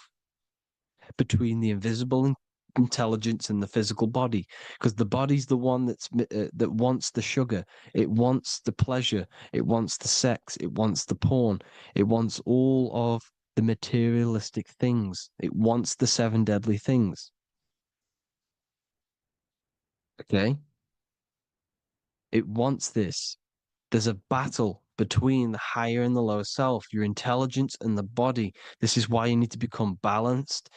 between the invisible intelligence and the physical body, because the body's the one that wants the sugar, it wants the pleasure, it wants the sex, it wants the porn, it wants all of the materialistic things, it wants the seven deadly things. Okay, it wants this. There's a battle between the higher and the lower self, your intelligence and the body. This is why you need to become balanced,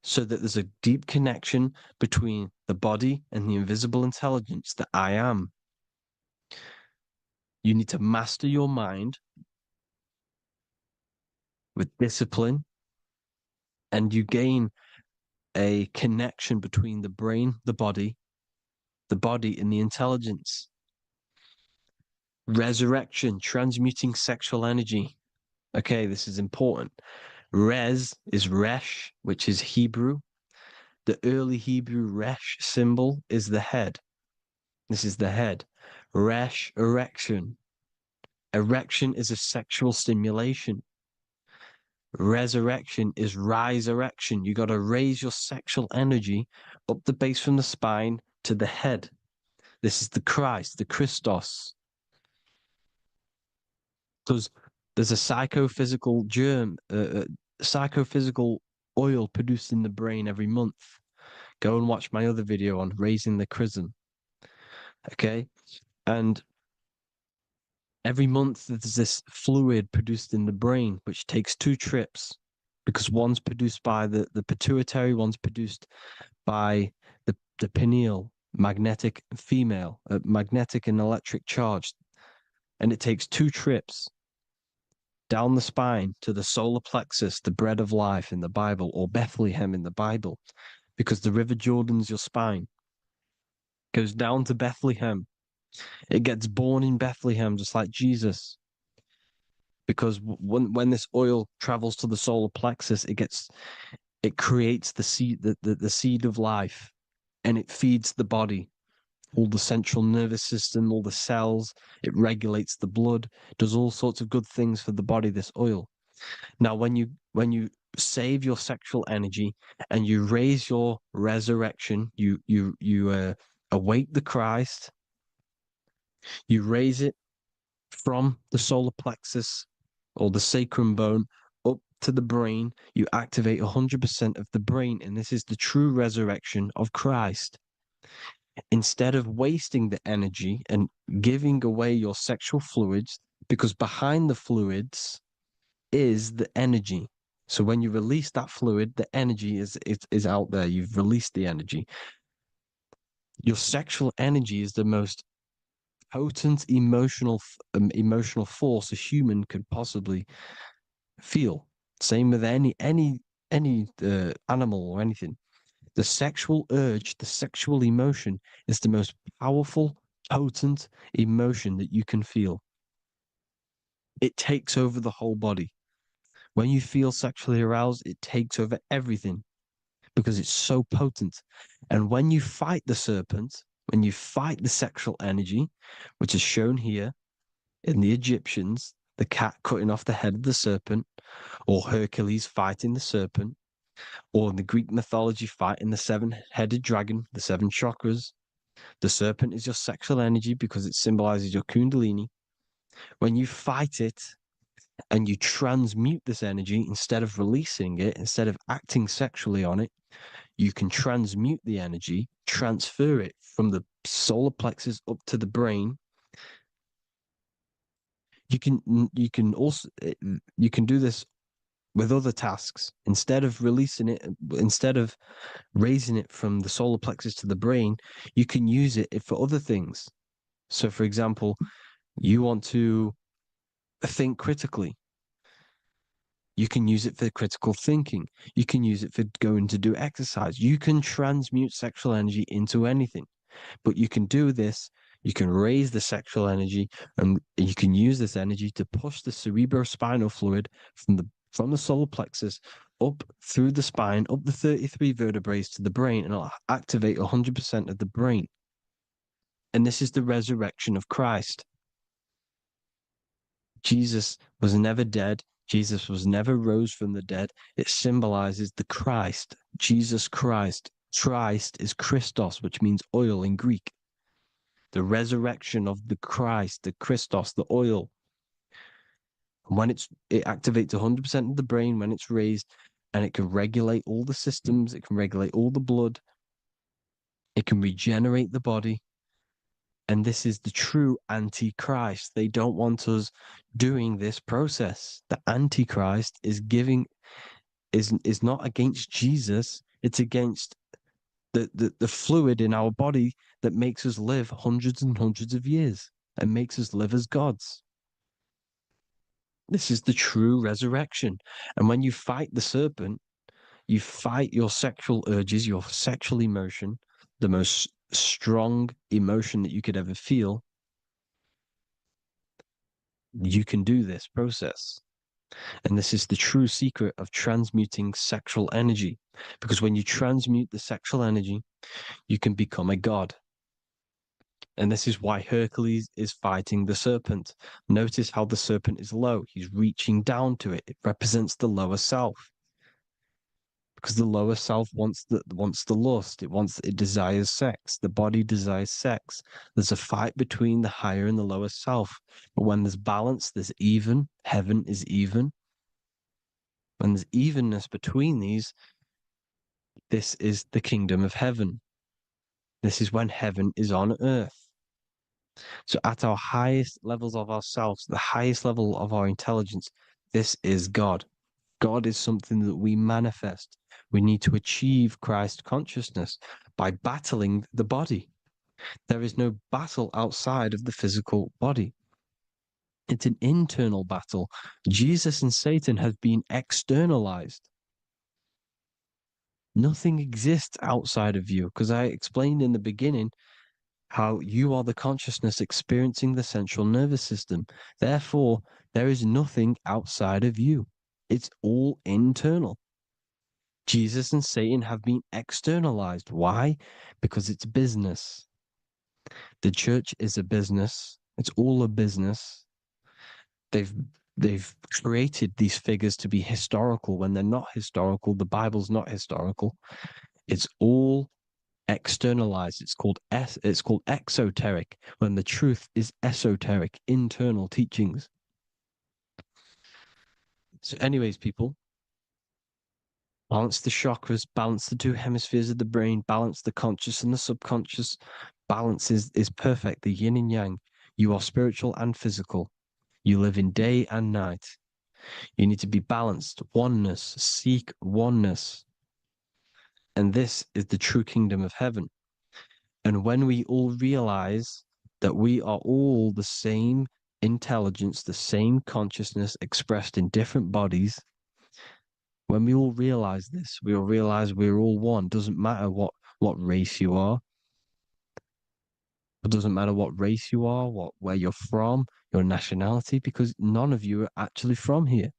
so that there's a deep connection between the body and the invisible intelligence that I am. You need to master your mind with discipline, and you gain a connection between the brain, the body and the intelligence. Resurrection, transmuting sexual energy. Okay, this is important. Res is resh, which is Hebrew. The early Hebrew resh symbol is the head. This is the head. Resh, erection. Erection is a sexual stimulation. Resurrection is rise-erection. You got to raise your sexual energy up the base from the spine to the head. This is the Christ, the Christos. Because there's a psychophysical psychophysical oil produced in the brain every month. Go and watch my other video on raising the chrism. Okay? And every month there's this fluid produced in the brain, which takes 2 trips, because one's produced by the pituitary, one's produced by the pineal, magnetic female, magnetic and electric charge. And it takes 2 trips down the spine to the solar plexus, the bread of life in the Bible, or Bethlehem in the Bible, because the River Jordan's your spine. Goes down to Bethlehem. It gets born in Bethlehem, just like Jesus. because when this oil travels to the solar plexus, it creates the seed, the seed of life, and it feeds the body, all the central nervous system, all the cells. It regulates the blood, does all sorts of good things for the body, this oil. Now, when you save your sexual energy and you raise your resurrection, you awake the Christ, you raise it from the solar plexus or the sacrum bone up to the brain, you activate 100% of the brain, and this is the true resurrection of Christ. Instead of wasting the energy and giving away your sexual fluids, because behind the fluids is the energy. So when you release that fluid, the energy is out there. You've released the energy. Your sexual energy is the most potent emotional force a human could possibly feel. Same with any animal or anything. The sexual urge, the sexual emotion is the most powerful, potent emotion that you can feel. It takes over the whole body. When you feel sexually aroused, it takes over everything because it's so potent. And when you fight the serpent, when you fight the sexual energy, which is shown here in the Egyptians, the cat cutting off the head of the serpent, or Hercules fighting the serpent, or in the Greek mythology fighting the seven-headed dragon, the seven chakras. The serpent is your sexual energy because it symbolizes your kundalini. When you fight it and you transmute this energy, instead of releasing it, instead of acting sexually on it, you can transmute the energy, transfer it from the solar plexus up to the brain. You can do this with other tasks. Instead of releasing it, instead of raising it from the solar plexus to the brain, you can use it for other things. So, for example, you want to think critically. You can use it for critical thinking. You can use it for going to do exercise. You can transmute sexual energy into anything, but you can do this. You can raise the sexual energy, and you can use this energy to push the cerebrospinal fluid from the solar plexus up through the spine, up the 33 vertebrae to the brain, and it'll activate 100% of the brain. And this is the resurrection of Christ. Jesus was never dead. Jesus was never rose from the dead. It symbolizes the Christ, Jesus Christ. Christ is Christos, which means oil in Greek. The resurrection of the Christ, the Christos, the oil. When it activates 100% of the brain when it's raised, and it can regulate all the systems, it can regulate all the blood, it can regenerate the body. And this is the true antichrist. They don't want us doing this process. The antichrist is not against Jesus, it's against the fluid in our body that makes us live hundreds and hundreds of years and makes us live as gods. This is the true resurrection. And when you fight the serpent, you fight your sexual urges, your sexual emotion, the most strong emotion that you could ever feel. You can do this process. And this is the true secret of transmuting sexual energy. Because when you transmute the sexual energy, you can become a god. And this is why Hercules is fighting the serpent. Notice how the serpent is low. He's reaching down to it. It represents the lower self. Because the lower self wants the lust. It desires sex. The body desires sex. There's a fight between the higher and the lower self. But when there's balance, there's even. Heaven is even. When there's evenness between these, this is the kingdom of heaven. This is when heaven is on earth. So at our highest levels of ourselves, the highest level of our intelligence, this is God. God is something that we manifest. We need to achieve Christ consciousness by battling the body. There is no battle outside of the physical body. It's an internal battle. Jesus and Satan have been externalized. Nothing exists outside of you, because I explained in the beginning how you are the consciousness experiencing the central nervous system. Therefore, There is nothing outside of you. It's all internal. Jesus and Satan have been externalized. Why? Because it's business. The church is a business. It's all a business. They've they've created these figures to be historical when they're not historical. The Bible's not historical. It's all externalized. It's called exoteric when the truth is esoteric, internal teachings. So, anyways, people, balance the chakras, balance the two hemispheres of the brain, balance the conscious and the subconscious. Balance is perfect, the yin and yang. You are spiritual and physical. You live in day and night. You need to be balanced, oneness, seek oneness. And this is the true kingdom of heaven. And when we all realize that we are all the same intelligence, the same consciousness expressed in different bodies, when we all realize this, we all realize we're all one. Doesn't matter what race you are. It doesn't matter what race you are, where you're from, your nationality, because none of you are actually from here.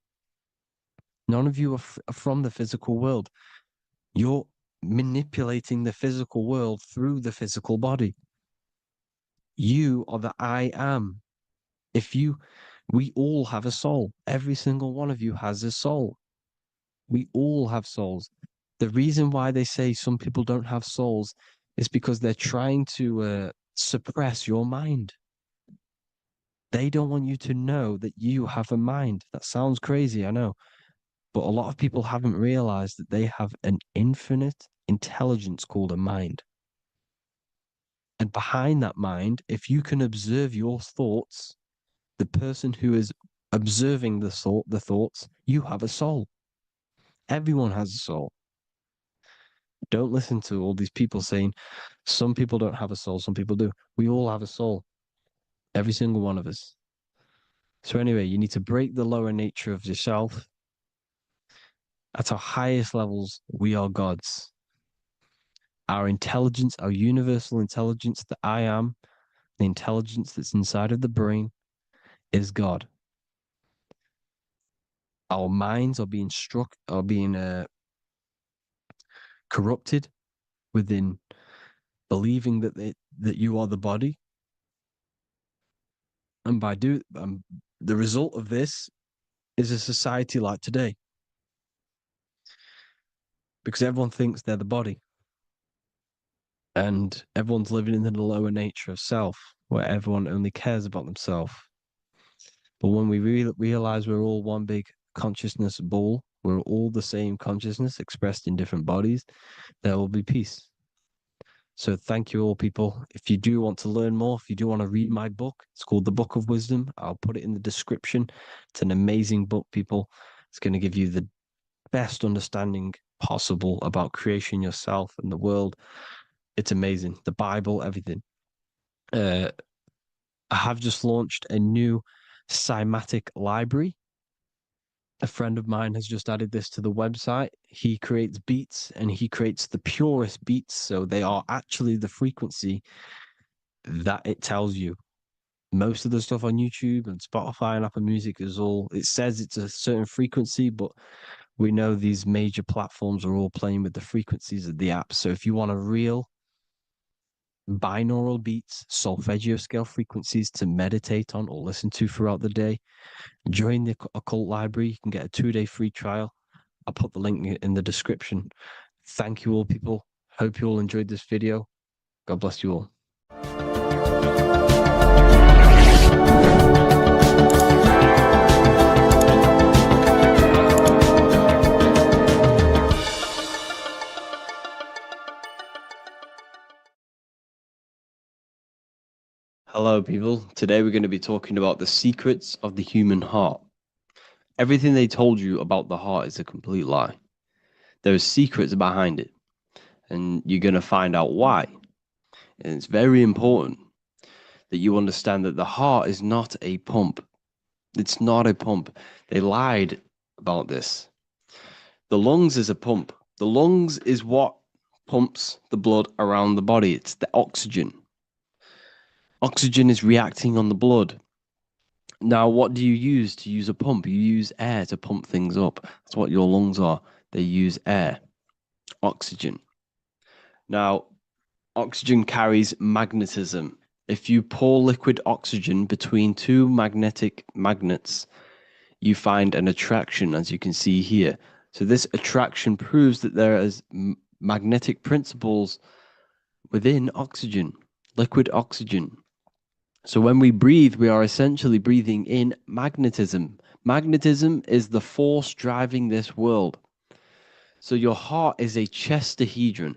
None of you are from the physical world. You're manipulating the physical world through the physical body. You are the I am. We all have a soul. Every single one of you has a soul. We all have souls. The reason why they say some people don't have souls is because they're trying to suppress your mind. They don't want you to know that you have a mind. That sounds crazy, I know. But a lot of people haven't realized that they have an infinite intelligence called a mind. And behind that mind, if you can observe your thoughts, the person who is observing the thoughts, you have a soul. Everyone has a soul. Don't listen to all these people saying some people don't have a soul, some people do. We all have a soul. Every single one of us. So anyway, you need to break the lower nature of yourself. At our highest levels, we are gods. Our intelligence, our universal intelligence, the I am, the intelligence that's inside of the brain, is God. Our minds are being corrupted within believing that you are the body, and the result of this is a society like today, because everyone thinks they're the body, and everyone's living in the lower nature of self, where everyone only cares about themselves. But when we realize we're all one big consciousness ball, we're all the same consciousness expressed in different bodies, there will be peace. So thank you all, people. If you do want to learn more, if you do want to read my book, it's called The Book of Wisdom. I'll put it in the description. It's an amazing book, people. It's going to give you the best understanding possible about creation, yourself, and the world. It's amazing. The Bible, everything. I have just launched a new cymatic library. A friend of mine has just added this to the website. He creates beats and he creates the purest beats. So they are actually the frequency that it tells you. Most of the stuff on YouTube and Spotify and Apple Music it says it's a certain frequency, but we know these major platforms are all playing with the frequencies of the apps. So if you want a real binaural beats, solfeggio scale frequencies to meditate on or listen to throughout the day, join the Occult Library. You can get a 2-day free trial. I'll put the link in the description. Thank you all, people. Hope you all enjoyed this video. God bless you all. Hello, people. Today we're going to be talking about the secrets of the human heart. Everything they told you about the heart is a complete lie. There's secrets behind it, and you're going to find out why. And it's very important that you understand that the heart is not a pump. It's not a pump. They lied about this. The lungs is a pump. The lungs is what pumps the blood around the body. It's the oxygen. Oxygen is reacting on the blood. Now, what do you use to use a pump? You use air to pump things up. That's what your lungs are. They use air, oxygen. Now, oxygen carries magnetism. If you pour liquid oxygen between two magnetic magnets, you find an attraction, as you can see here. So this attraction proves that there is magnetic principles within oxygen, liquid oxygen. So when we breathe, we are essentially breathing in magnetism. Magnetism is the force driving this world. So your heart is a chestahedron.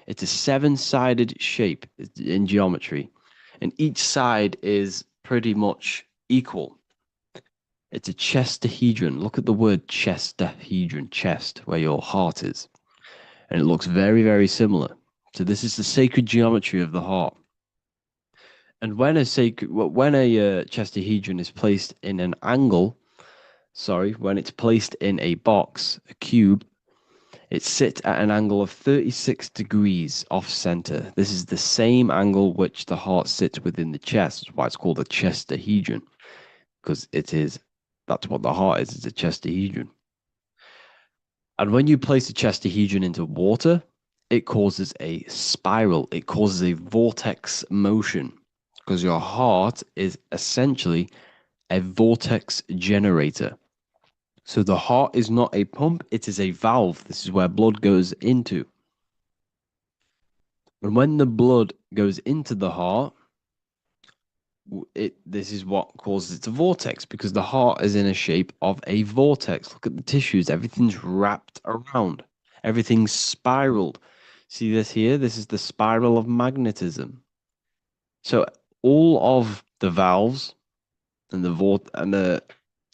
It's a seven-sided shape in geometry, and each side is pretty much equal. It's a chestahedron. Look at the word chestahedron, chest, where your heart is. And it looks very, very similar. So this is the sacred geometry of the heart. And when a chestahedron is placed in an angle, when it's placed in a box, a cube, it sits at an angle of 36 degrees off center. This is the same angle which the heart sits within the chest. That's why it's called a chestahedron, because that's what the heart is. It's a chestahedron. And when you place a chestahedron into water, it causes a spiral. It causes a vortex motion, because your heart is essentially a vortex generator. So the heart is not a pump, it is a valve. This is where blood goes into. And when the blood goes into the heart, this is what causes it to vortex, because the heart is in a shape of a vortex. Look at the tissues, everything's wrapped around, everything's spiraled. See this here? This is the spiral of magnetism. So all of the valves and the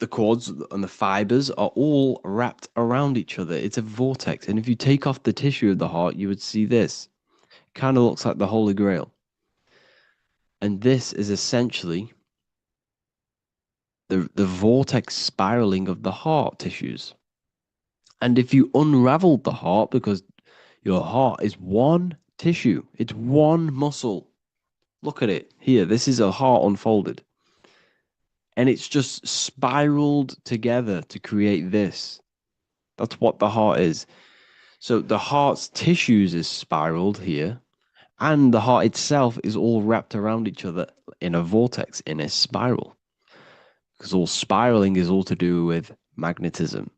cords and the fibers are all wrapped around each other. It's a vortex. And if you take off the tissue of the heart, you would see this. It kind of looks like the Holy Grail. And this is essentially the vortex spiraling of the heart tissues. And if you unraveled the heart, because your heart is one tissue, it's one muscle. Look at it here. This is a heart unfolded. And it's just spiraled together to create this. That's what the heart is. So the heart's tissues is spiraled here, and the heart itself is all wrapped around each other in a vortex, in a spiral. Because all spiraling is all to do with magnetism.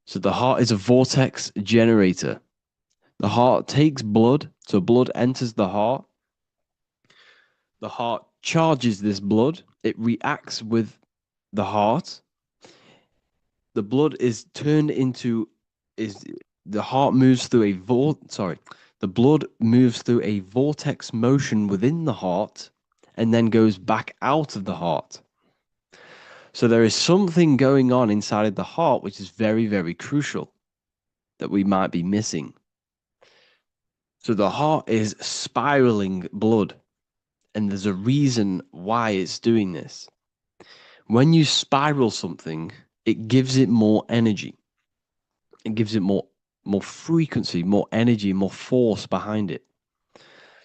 So the heart is a vortex generator. The heart takes blood, so blood enters the heart. The heart charges this blood. It reacts with the heart. The blood is turned into the heart moves through the blood moves through a vortex motion within the heart and then goes back out of the heart. So there is something going on inside of the heart which is very, very crucial that we might be missing. So the heart is spiraling blood, and there's a reason why it's doing this. When you spiral something, it gives it more energy. It gives it more frequency, more energy, more force behind it.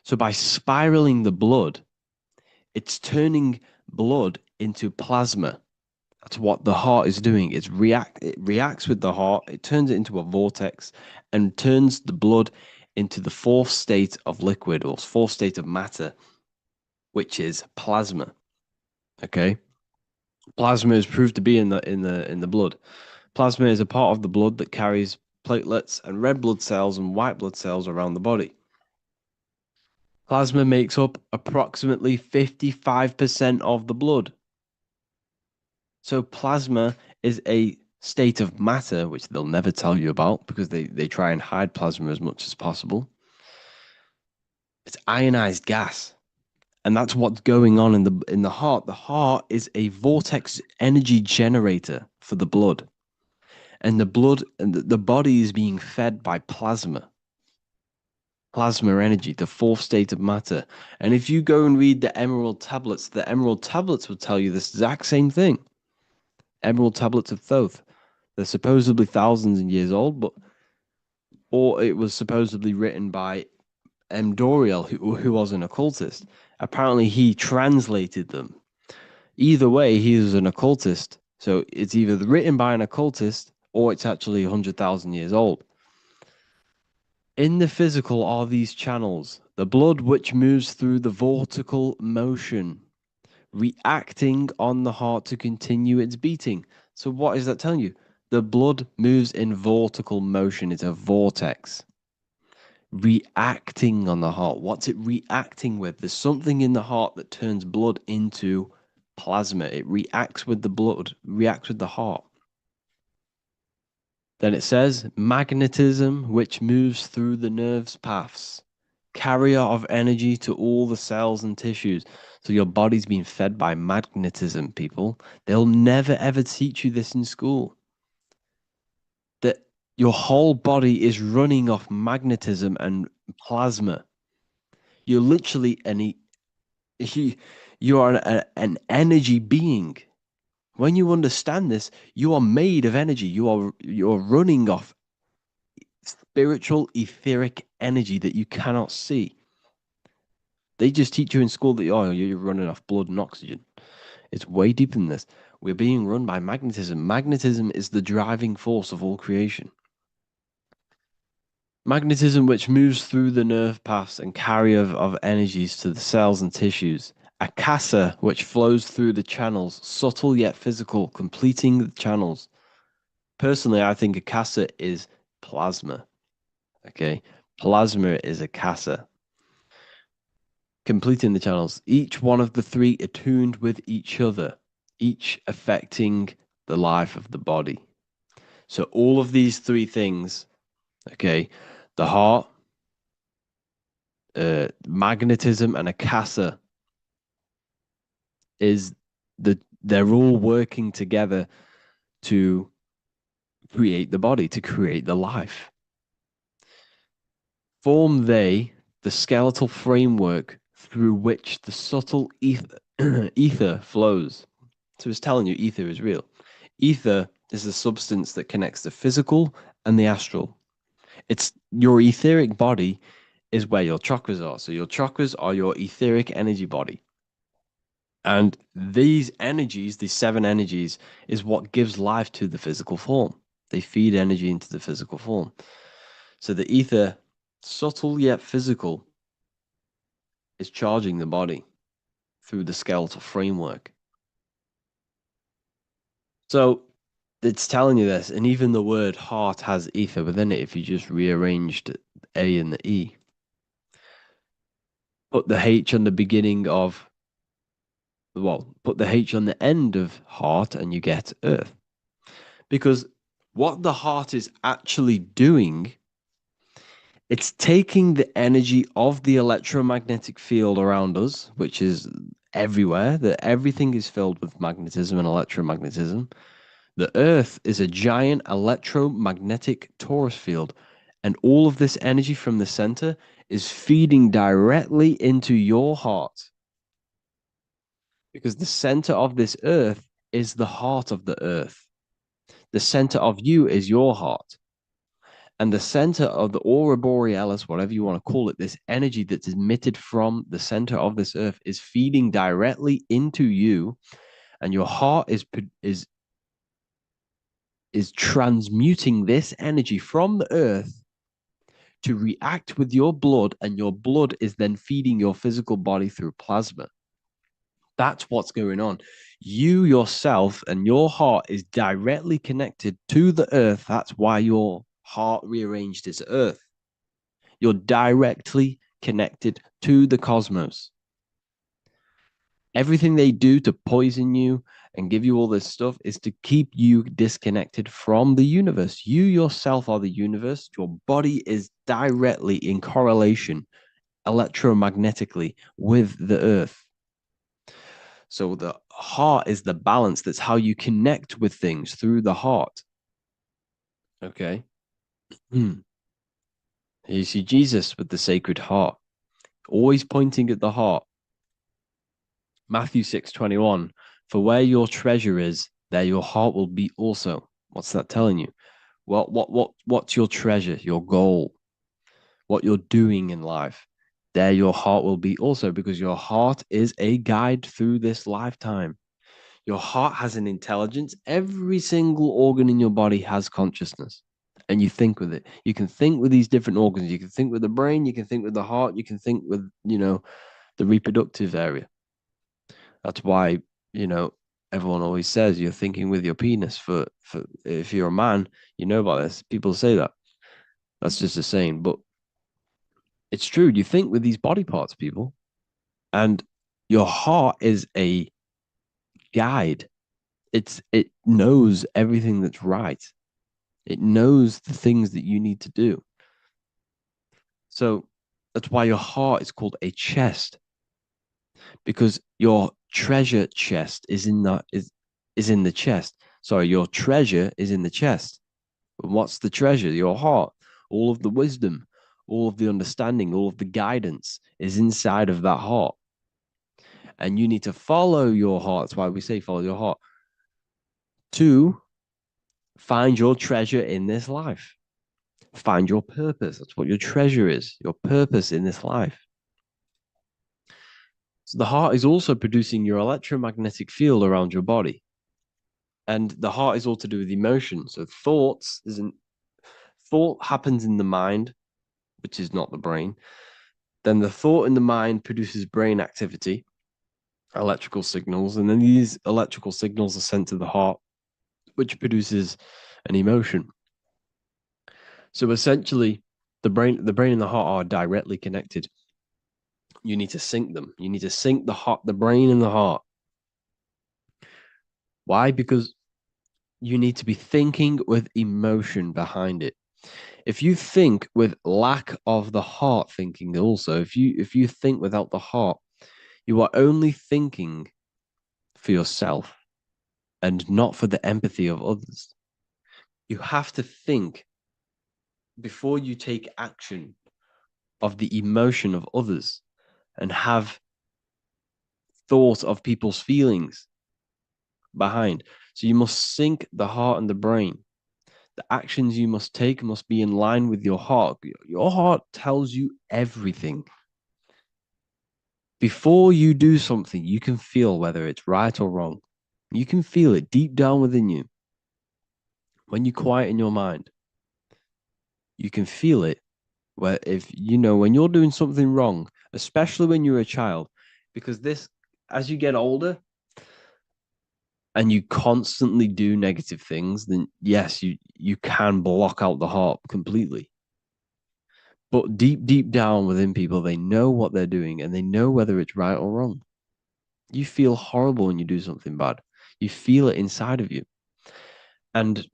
So by spiraling the blood, it's turning blood into plasma. That's what the heart is doing. It reacts with the heart, it turns it into a vortex and turns the blood into the fourth state of liquid, or fourth state of matter, which is plasma. Okay? Plasma is proved to be in the blood. Plasma is a part of the blood that carries platelets and red blood cells and white blood cells around the body. Plasma makes up approximately 55% of the blood. So plasma is a state of matter, which they'll never tell you about because they try and hide plasma as much as possible. It's ionized gas. And that's what's going on in the heart. The heart is a vortex energy generator for the blood. And the body is being fed by plasma. Plasma energy, the fourth state of matter. And if you go and read the Emerald Tablets will tell you this exact same thing. Emerald Tablets of Thoth. They're supposedly thousands of years old, or it was supposedly written by M. Doriel, who was an occultist. Apparently, he translated them. Either way, he is an occultist. So it's either written by an occultist or it's actually 100,000 years old. In the physical are these channels, the blood which moves through the vortical motion, reacting on the heart to continue its beating. So what is that telling you? The blood moves in vortical motion. It's a vortex. Reacting on the heart. What's it reacting with? There's something in the heart that turns blood into plasma. It reacts with the blood, reacts with the heart. Then it says magnetism, which moves through the nerves paths, carrier of energy to all the cells and tissues. So your body's being fed by magnetism, people. They'll never ever teach you this in school. That your whole body is running off magnetism and plasma. You're literally you are an energy being. When you understand this, you are made of energy. You're running off spiritual etheric energy that you cannot see. They just teach you in school that you're running off blood and oxygen. It's way deeper than this. We're being run by magnetism. Magnetism is the driving force of all creation. Magnetism, which moves through the nerve paths and carrier of energies to the cells and tissues. Akasa, which flows through the channels, subtle yet physical, completing the channels. Personally, I think Akasa is plasma. Okay, plasma is Akasa. Completing the channels, each one of the three attuned with each other, each affecting the life of the body. So all of these three things, okay, the heart, magnetism, and Akasa they're all working together to create the body, to create the life. Form they the skeletal framework through which the subtle ether flows. So it's telling you ether is real. Ether is the substance that connects the physical and the astral. It's your etheric body is where your chakras are. So your chakras are your etheric energy body. And these energies, these seven energies, is what gives life to the physical form. They feed energy into the physical form. So the ether, subtle yet physical, is charging the body through the skeletal framework. So it's telling you this, and even the word heart has ether within it if you just rearranged A and the E. Put the H on the beginning of, put the H on the end of heart and you get earth. Because what the heart is actually doing, it's taking the energy of the electromagnetic field around us, which is everywhere, that everything is filled with magnetism and electromagnetism. The Earth is a giant electromagnetic torus field, and all of this energy from the center is feeding directly into your heart. Because the center of this Earth is the heart of the Earth. The center of you is your heart. And the center of the aurora borealis, whatever you want to call it, this energy that's emitted from the center of this Earth is feeding directly into you, and your heart is transmuting this energy from the earth to react with your blood, and your blood is then feeding your physical body through plasma. That's what's going on. You yourself and your heart is directly connected to the earth. That's why your heart rearranged its earth. You're directly connected to the cosmos. Everything they do to poison you and give you all this stuff is to keep you disconnected from the universe. You yourself are the universe. Your body is directly in correlation electromagnetically with the earth. So the heart is the balance. That's how you connect with things, through the heart. Okay. Here you see Jesus with the Sacred Heart, always pointing at the heart. Matthew 6:21, for where your treasure is, there your heart will be also. What's that telling you? What's your treasure, your goal, what you're doing in life? There your heart will be also, because your heart is a guide through this lifetime. Your heart has an intelligence. Every single organ in your body has consciousness, and you think with it. You can think with these different organs. You can think with the brain. You can think with the heart. You can think with, the reproductive area. That's why, you know, everyone always says you're thinking with your penis. For if you're a man, you know about this. People say that. That's just a saying, but it's true. You think with these body parts, people, and your heart is a guide. It knows everything that's right. It knows the things that you need to do. So that's why your heart is called a chest, because your treasure chest is in the chest. Sorry, your treasure is in the chest. And what's the treasure? Your heart. All of the wisdom, all of the understanding, all of the guidance is inside of that heart. And you need to follow your heart. That's why we say follow your heart to find your treasure in this life. Find your purpose. That's what your treasure is, your purpose in this life. So the heart is also producing your electromagnetic field around your body. And the heart is all to do with emotion. So thought happens in the mind, which is not the brain. Then the thought in the mind produces brain activity, electrical signals, and then these electrical signals are sent to the heart, which produces an emotion. So essentially, the brain and the heart are directly connected. You need to sync them. You need to sync the brain and the heart. Why? Because you need to be thinking with emotion behind it. If you think with lack of the heart thinking, also, if you think without the heart, you are only thinking for yourself and not for the empathy of others. You have to think before you take action of the emotion of others and have thought of people's feelings behind. So you must sync the heart and the brain. The actions you must take must be in line with your heart. Your heart tells you everything. Before you do something, you can feel whether it's right or wrong. You can feel it deep down within you. When you quieten your mind, you can feel it. Where when you're doing something wrong, especially when you're a child, because as you get older and you constantly do negative things, then yes, you can block out the heart completely. But deep down within people, they know what they're doing and they know whether it's right or wrong. You feel horrible when you do something bad. You feel it inside of you. And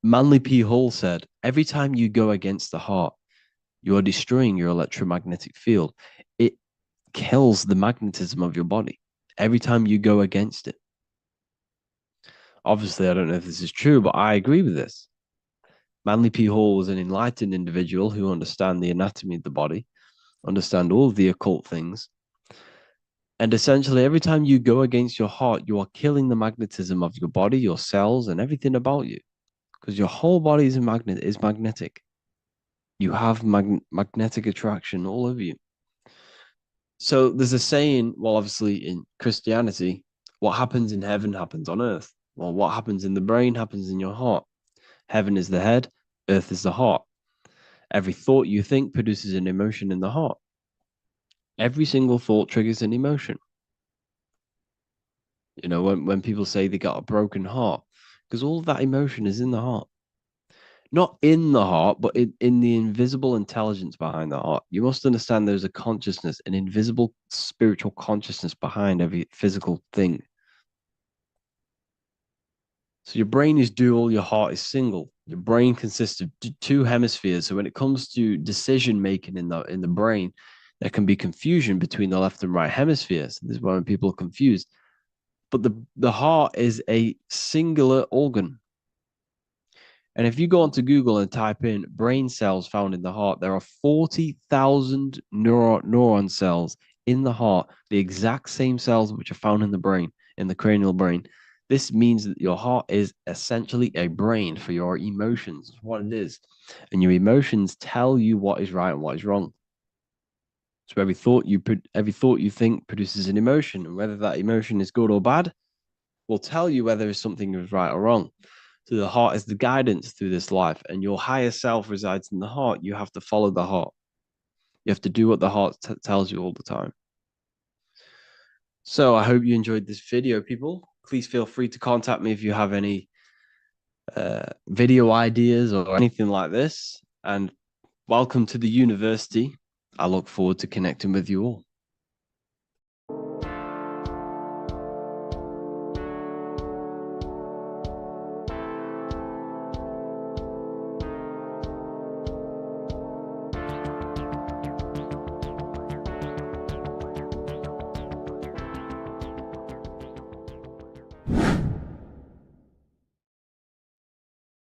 Manly P. Hall said, every time you go against the heart, you are destroying your electromagnetic field. It kills the magnetism of your body every time you go against it. Obviously, I don't know if this is true, but I agree with this. Manly P. Hall was an enlightened individual who understand the anatomy of the body, understand all of the occult things. And essentially, every time you go against your heart, you are killing the magnetism of your body, your cells, and everything about you. Because your whole body is magnetic. You have magnetic attraction all over you. So there's a saying, well, obviously in Christianity, what happens in heaven happens on earth. Well, what happens in the brain happens in your heart. Heaven is the head, earth is the heart. Every thought you think produces an emotion in the heart. Every single thought triggers an emotion. When people say they got a broken heart, because all of that emotion is in the heart. Not in the heart, but in the invisible intelligence behind the heart. You must understand there's a consciousness, an invisible spiritual consciousness behind every physical thing. So your brain is dual, your heart is single. Your brain consists of two hemispheres. So when it comes to decision making in the brain, there can be confusion between the left and right hemispheres. This is why when people are confused. But the heart is a singular organ. And if you go onto Google and type in brain cells found in the heart, there are 40,000 neuron cells in the heart, the exact same cells which are found in the brain, in the cranial brain. This means that your heart is essentially a brain for your emotions. That's what it is. And your emotions tell you what is right and what is wrong. So every thought you think produces an emotion, and whether that emotion is good or bad, will tell you whether something is right or wrong. So the heart is the guidance through this life, and your higher self resides in the heart. You have to follow the heart. You have to do what the heart tells you all the time. So I hope you enjoyed this video, people. Please feel free to contact me if you have any video ideas or anything like this. And welcome to the university. I look forward to connecting with you all.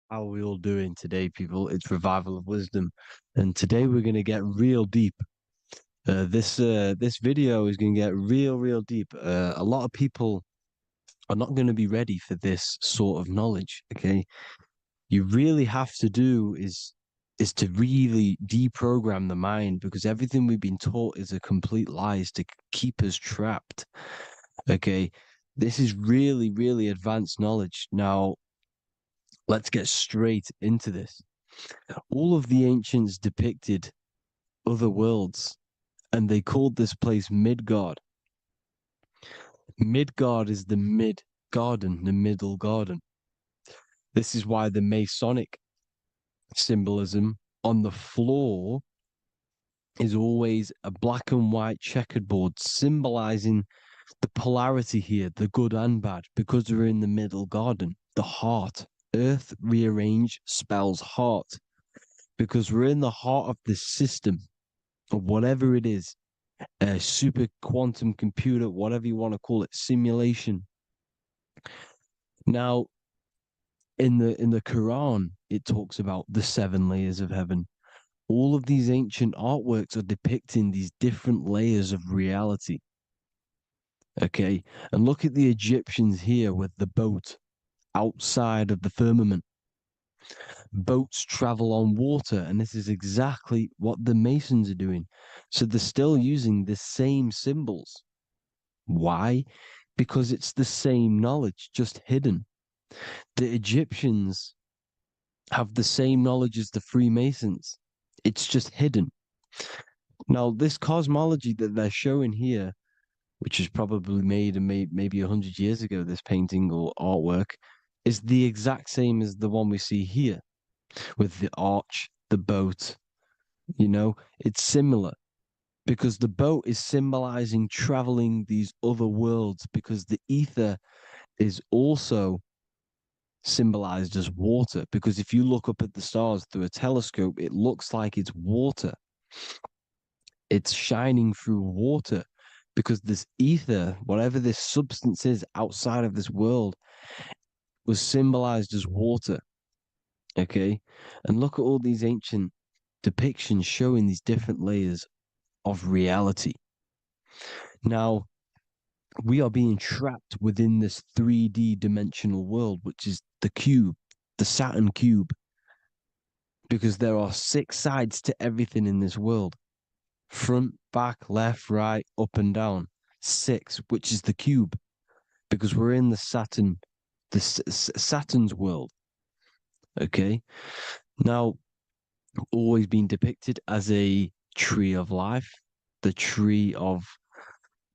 How are we all doing today, people? It's Revival of Wisdom, and today we're going to get real deep. This video is going to get real deep. A lot of people are not going to be ready for this sort of knowledge. Okay, you really have to do is to really deprogram the mind, because everything we've been taught is a complete lies to keep us trapped. Okay, this is really advanced knowledge. Now, let's get straight into this. All of the ancients depicted other worlds, and they called this place Midgard. Midgard is the mid garden, the middle garden. This is why the Masonic symbolism on the floor is always a black and white checkered board, symbolizing the polarity here, the good and bad, because we're in the middle garden, the heart. Earth rearranged spells heart, because we're in the heart of this system, or whatever it is, a super quantum computer, whatever you want to call it, simulation. Now, in the Quran, it talks about the 7 layers of heaven. All of these ancient artworks are depicting these different layers of reality. Okay, and look at the Egyptians here with the boat outside of the firmament. Boats travel on water, and this is exactly what the Masons are doing. So they're still using the same symbols. Why? Because it's the same knowledge, just hidden. The Egyptians have the same knowledge as the Freemasons. It's just hidden. Now, this cosmology that they're showing here, which is probably made maybe 100 years ago, this painting or artwork, is the exact same as the one we see here with the arch, the boat. You know, it's similar because the boat is symbolizing traveling these other worlds, because the ether is also symbolized as water. Because if you look up at the stars through a telescope, it looks like it's water. It's shining through water, because this ether, whatever this substance is outside of this world, was symbolized as water. Okay. And look at all these ancient depictions showing these different layers of reality. Now, we are being trapped within this 3D dimensional world, which is the cube, the Saturn cube, because there are 6 sides to everything in this world: front, back, left, right, up, and down. 6, which is the cube, because we're in the Saturn, Saturn's world. Okay. Now, always been depicted as a tree of life, the tree of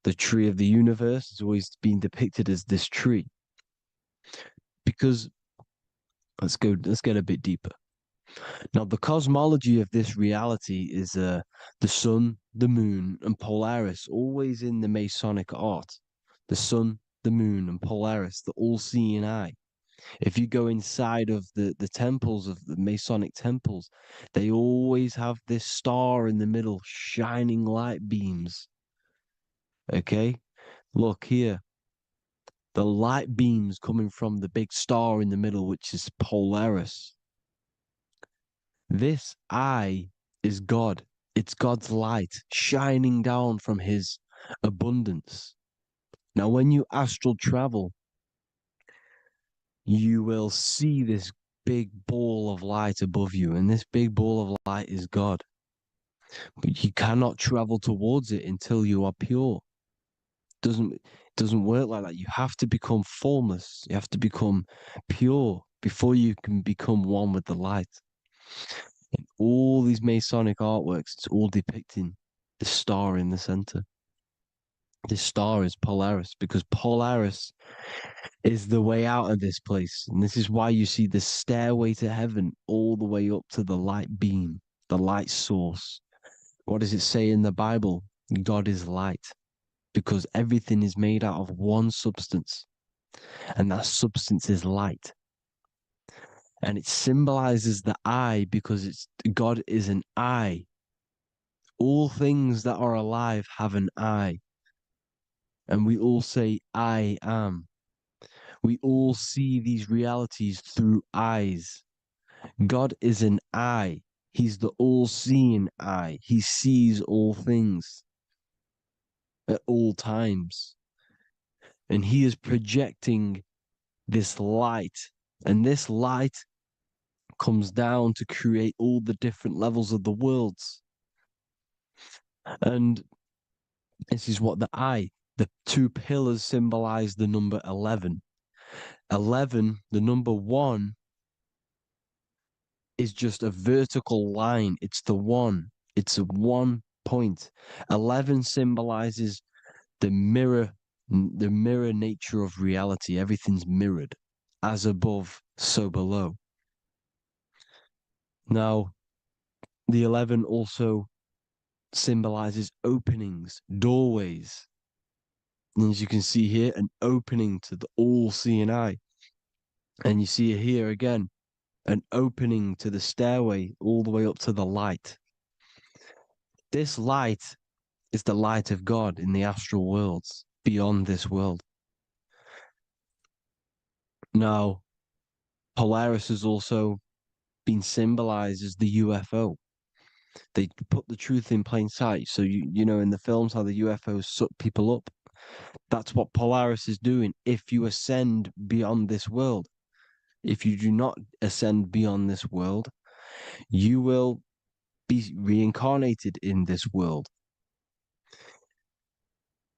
the universe has always been depicted as this tree. Because let's get a bit deeper. Now, the cosmology of this reality is the sun, the moon, and Polaris, always in the Masonic art. The sun, the moon, and Polaris, the all-seeing eye. If you go inside of the temples, of the Masonic temples, they always have this star in the middle, shining light beams. Okay? Look here. The light beams coming from the big star in the middle, which is Polaris. This eye is God. It's God's light shining down from his abundance. Now, when you astral travel, you will see this big ball of light above you, and this big ball of light is God. But you cannot travel towards it until you are pure. Doesn't work like that. You have to become formless. You have to become pure before you can become one with the light. In all these Masonic artworks, it's all depicting the star in the center. This star is Polaris because Polaris is the way out of this place. And this is why you see the stairway to heaven all the way up to the light beam, the light source. What does it say in the Bible? God is light because everything is made out of one substance, and that substance is light. And it symbolizes the eye because God is an eye. All things that are alive have an eye. And we all say, I am. We all see these realities through eyes. God is an eye. He's the all-seeing eye. He sees all things at all times. And he is projecting this light. And this light comes down to create all the different levels of the worlds. And this is what the two pillars symbolize the number 11. 11, the number 1, is just a vertical line. It's the one. It's a 1 point. 11 symbolizes the mirror nature of reality. Everything's mirrored, as above, so below. Now, the 11 also symbolizes openings, doorways. And as you can see here, an opening to the all-seeing eye. And you see it here again, an opening to the stairway all the way up to the light. This light is the light of God in the astral worlds, beyond this world. Now, Polaris has also been symbolized as the UFO. They put the truth in plain sight. So, you know, in the films, how the UFOs suck people up. That's what Polaris is doing. If you ascend beyond this world, if you do not ascend beyond this world, you will be reincarnated in this world.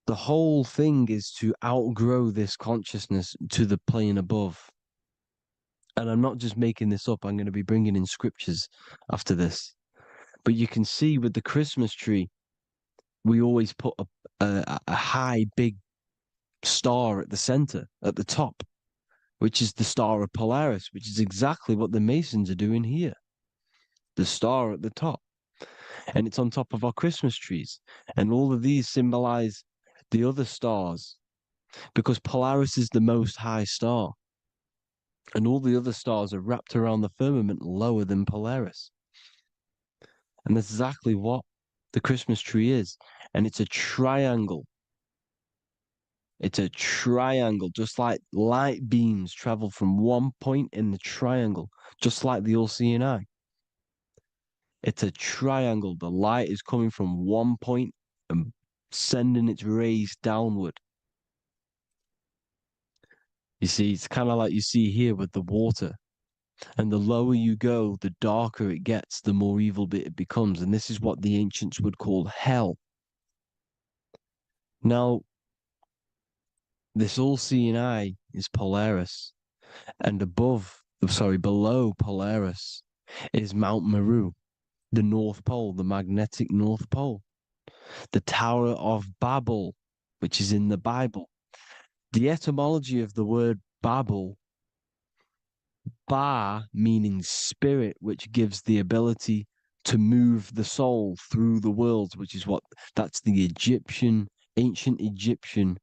The whole thing is to outgrow this consciousness to the plane above. And I'm not just making this up. I'm going to be bringing in scriptures after this. But you can see with the Christmas tree, we always put a high, big star at the center, at the top, which is the star of Polaris, which is exactly what the Masons are doing here. The star at the top. And it's on top of our Christmas trees. And all of these symbolize the other stars because Polaris is the most high star. And all the other stars are wrapped around the firmament lower than Polaris. And that's exactly what the Christmas tree is. And it's a triangle. It's a triangle, just like light beams travel from one point in the triangle, just like the all-seeing eye. It's a triangle. The light is coming from one point and sending its rays downward. You see, it's kind of like you see here with the water. And the lower you go, the darker it gets, the more evil it becomes. And this is what the ancients would call hell. Now, this all-seeing eye is Polaris. And below Polaris is Mount Meru, the North Pole, the magnetic North Pole. The Tower of Babel, which is in the Bible. The etymology of the word Babel, Ba meaning spirit, which gives the ability to move the soul through the worlds, which is that's the ancient Egyptian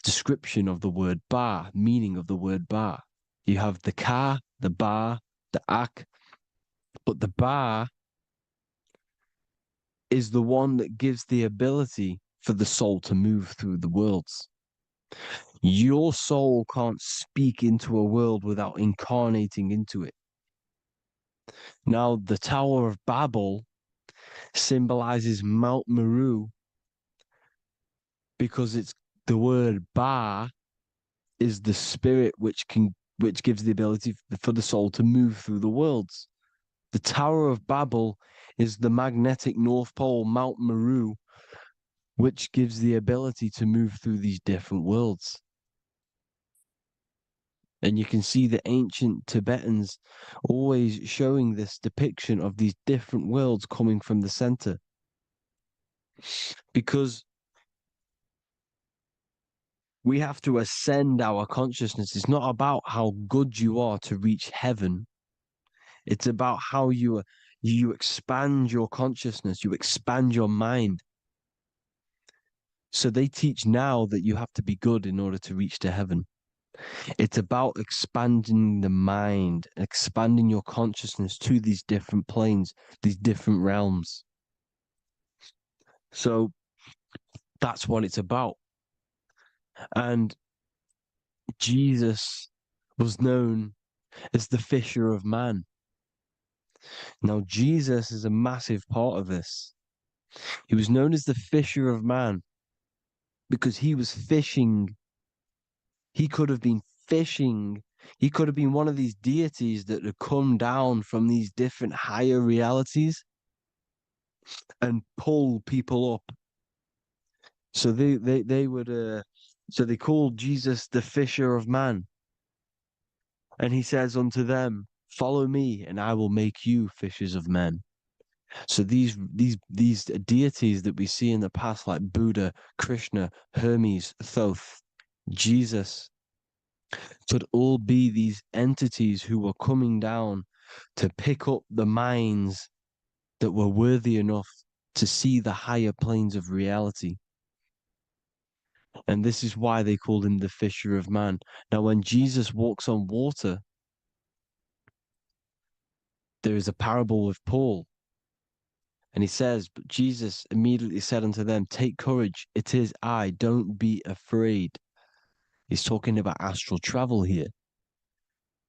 description of the word Ba, meaning of the word Ba. You have the Ka, the Ba, the Ak, but the Ba is the one that gives the ability for the soul to move through the worlds. Your soul can't speak into a world without incarnating into it. Now, the Tower of Babel symbolizes Mount Meru because it's the word Ba is the spirit which gives the ability for the soul to move through the worlds. The Tower of Babel is the magnetic North Pole, Mount Meru, which gives the ability to move through these different worlds. And you can see the ancient Tibetans always showing this depiction of these different worlds coming from the center. Because we have to ascend our consciousness. It's not about how good you are to reach heaven. It's about how you expand your consciousness, you expand your mind. So they teach now that you have to be good in order to reach to heaven. It's about expanding the mind, expanding your consciousness to these different planes, these different realms. So that's what it's about. And Jesus was known as the fisher of man. Now, Jesus is a massive part of this. He was known as the fisher of man because he was fishing. He could have been fishing. He could have been one of these deities that had come down from these different higher realities and pull people up. So they would so they called Jesus the fisher of man. And he says unto them, follow me, and I will make you fishers of men. So these deities that we see in the past, like Buddha, Krishna, Hermes, Thoth, Jesus, could all be these entities who were coming down to pick up the minds that were worthy enough to see the higher planes of reality. And this is why they called him the fisher of man. Now, when Jesus walks on water, there is a parable with Paul. And he says, but Jesus immediately said unto them, take courage, it is I, don't be afraid. He's talking about astral travel here.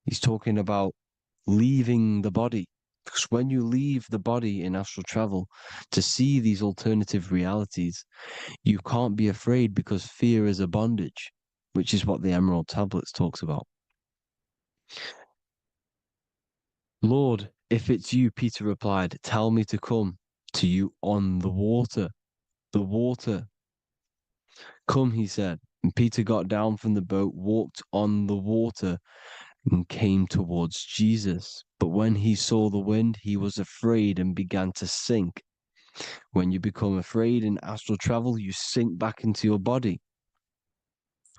He's talking about leaving the body. Because when you leave the body in astral travel to see these alternative realities, you can't be afraid because fear is a bondage, which is what the Emerald Tablets talks about. Lord, if it's you, Peter replied, tell me to come to you on the water. The water. Come, he said. And Peter got down from the boat, walked on the water, and came towards Jesus. But when he saw the wind, he was afraid and began to sink. When you become afraid in astral travel, you sink back into your body.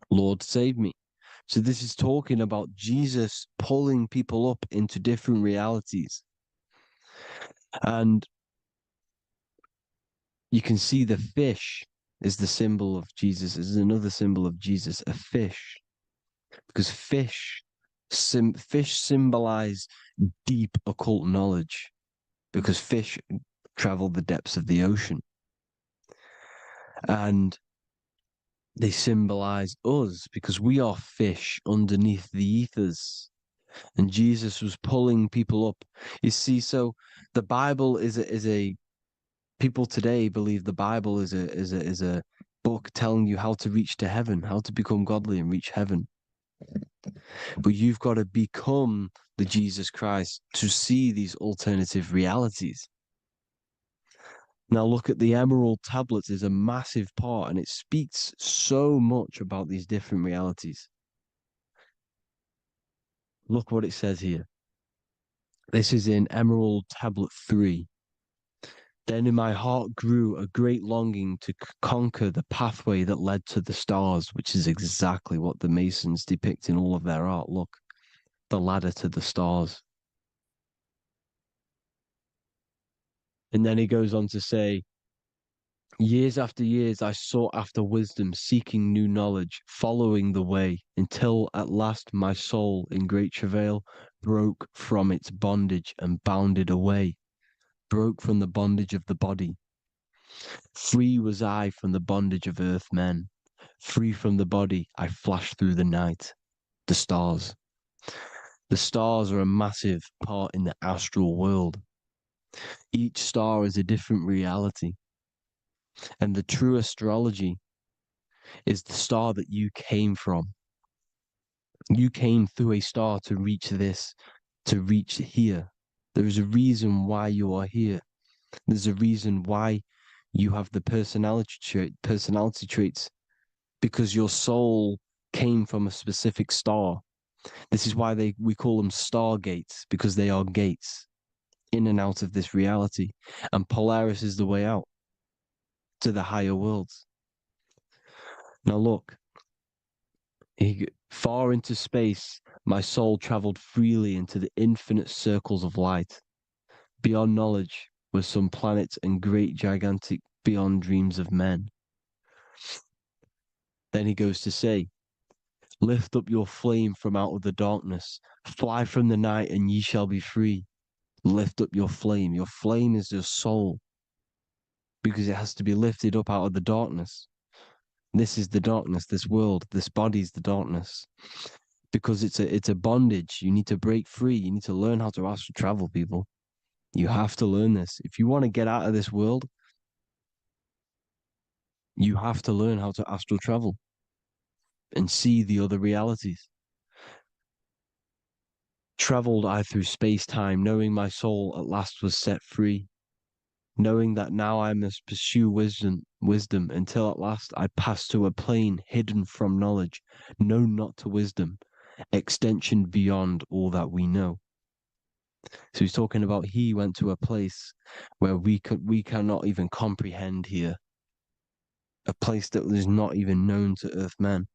Lord, save me. So this is talking about Jesus pulling people up into different realities. And you can see the fish is the symbol of Jesus, is another symbol of Jesus, a fish. Because fish symbolize deep occult knowledge, because fish travel the depths of the ocean. And they symbolize us because we are fish underneath the ethers. And Jesus was pulling people up. You see, so the Bible is a people today believe the Bible is a book telling you how to reach to heaven, how to become godly and reach heaven. But you've got to become the Jesus Christ to see these alternative realities. Now look at the Emerald Tablets is a massive part, and it speaks so much about these different realities. Look what it says here. This is in Emerald Tablet 3. Then in my heart grew a great longing to conquer the pathway that led to the stars, which is exactly what the Masons depict in all of their art. Look, the ladder to the stars. And then he goes on to say, years after years, I sought after wisdom, seeking new knowledge, following the way, until at last my soul, in great travail, broke from its bondage and bounded away, broke from the bondage of the body. Free was I from the bondage of earth men. Free from the body, I flashed through the night. The stars. The stars are a massive part in the astral world. Each star is a different reality. And the true astrology is the star that you came from. You came through a star to reach this, to reach here. There is a reason why you are here. There's a reason why You have the personality traits because your soul came from a specific star. This is why we call them stargates, because they are gates in and out of this reality. And Polaris is the way out to the higher worlds. Now look, far into space, my soul traveled freely into the infinite circles of light. Beyond knowledge were some planets and great gigantic beyond dreams of men. Then he goes to say, lift up your flame from out of the darkness, fly from the night and ye shall be free. Lift up your flame. Your flame is your soul because it has to be lifted up out of the darkness. This is the darkness, this world, this body is the darkness. Because it's a bondage. You need to break free. You need to learn how to astral travel, people. You have to learn this. If you want to get out of this world, you have to learn how to astral travel and see the other realities. Traveled I through space-time, knowing my soul at last was set free, knowing that now I must pursue wisdom until at last I pass to a plane hidden from knowledge, known not to wisdom, extension beyond all that we know. So he's talking about he went to a place where we cannot even comprehend here, a place that is not even known to Earthmen.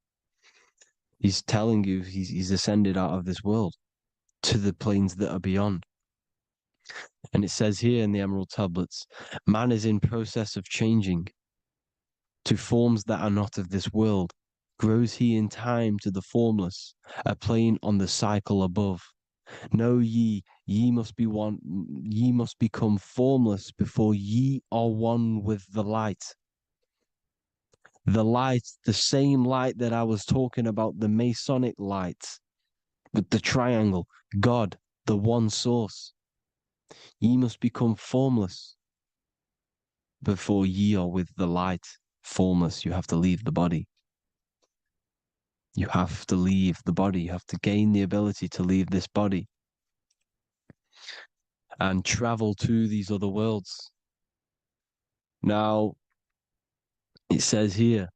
He's telling you he's ascended out of this world to the planes that are beyond. And it says here in the Emerald Tablets, man is in process of changing to forms that are not of this world. Grows he in time to the formless, a plane on the cycle above. Know ye, ye must become formless before ye are one with the light. The light, the same light that I was talking about, the Masonic light, with the triangle, God, the one source. Ye must become formless before ye are with the light. Formless, you have to leave the body. You have to leave the body. You have to gain the ability to leave this body and travel to these other worlds. Now, it says here,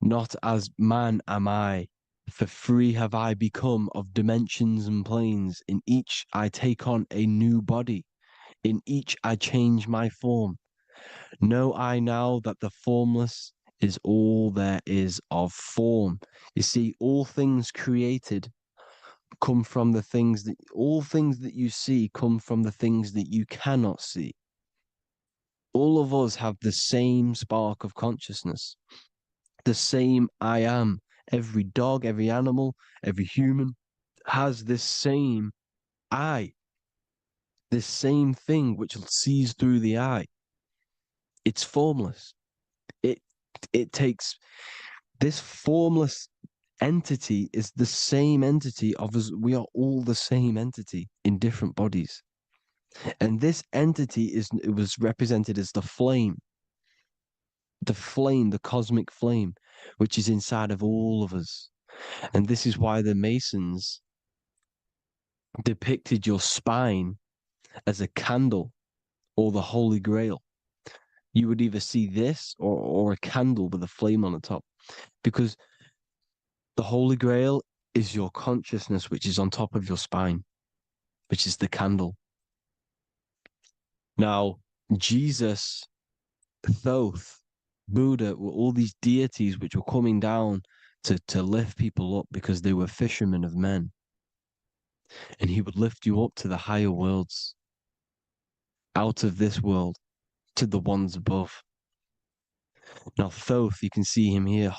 not as man am I, for free have I become of dimensions and planes. In each I take on a new body. In each I change my form. Know I now that the formless is all there is of form. You see, all things created come from the things that, all things that you see come from the things that you cannot see. All of us have the same spark of consciousness, the same I am. Every dog, every animal, every human has this same I, this same thing which sees through the eye. It's formless. It takes this formless entity is the same entity of us. We are all the same entity in different bodies. And this entity it was represented as the flame, the cosmic flame, which is inside of all of us. And this is why the Masons depicted your spine as a candle or the Holy Grail. You would either see this or a candle with a flame on the top, because the Holy Grail is your consciousness, which is on top of your spine, which is the candle. Now, Jesus, Thoth, Buddha were all these deities which were coming down to lift people up because they were fishermen of men. And he would lift you up to the higher worlds, out of this world, to the ones above. Now, Thoth, you can see him here,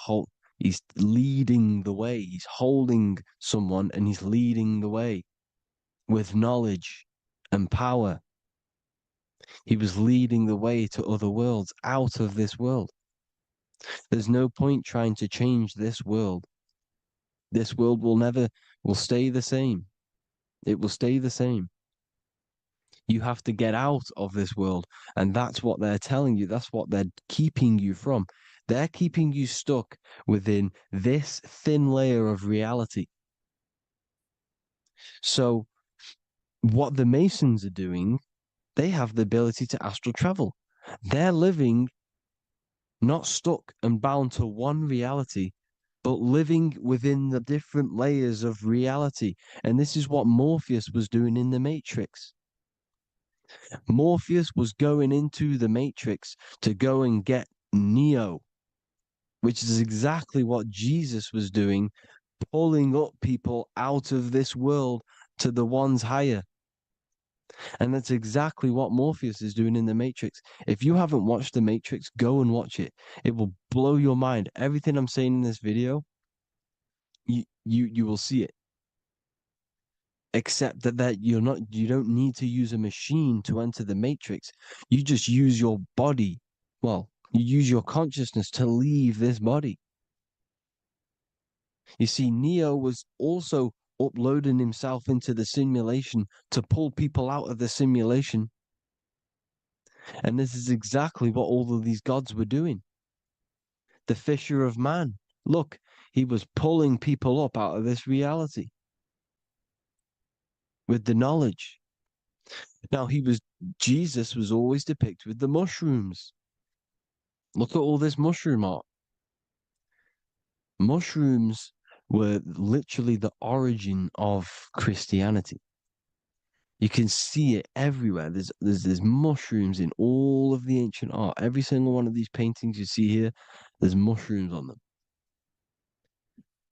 he's leading the way. He's holding someone and he's leading the way with knowledge and power. He was leading the way to other worlds, out of this world. There's no point trying to change this world. This world will stay the same. It will stay the same. You have to get out of this world. And that's what they're telling you. That's what they're keeping you from. They're keeping you stuck within this thin layer of reality. So what the Masons are doing, they have the ability to astral travel. They're living not stuck and bound to one reality, but living within the different layers of reality. And this is what Morpheus was doing in the Matrix. Morpheus was going into the Matrix to go and get Neo, which is exactly what Jesus was doing, pulling up people out of this world to the ones higher. And that's exactly what Morpheus is doing in the Matrix. If you haven't watched the Matrix, go and watch it. It will blow your mind. Everything I'm saying in this video, you will see it. Except that you don't need to use a machine to enter the Matrix. You just use your body. Well, you use your consciousness to leave this body. You see, Neo was also uploading himself into the simulation to pull people out of the simulation. And this is exactly what all of these gods were doing. The Fisher of Man, look, he was pulling people up out of this reality with the knowledge. Now, Jesus was always depicted with the mushrooms. Look at all this mushroom art. Mushrooms were literally the origin of Christianity. You can see it everywhere. There's mushrooms in all of the ancient art. Every single one of these paintings you see here, there's mushrooms on them.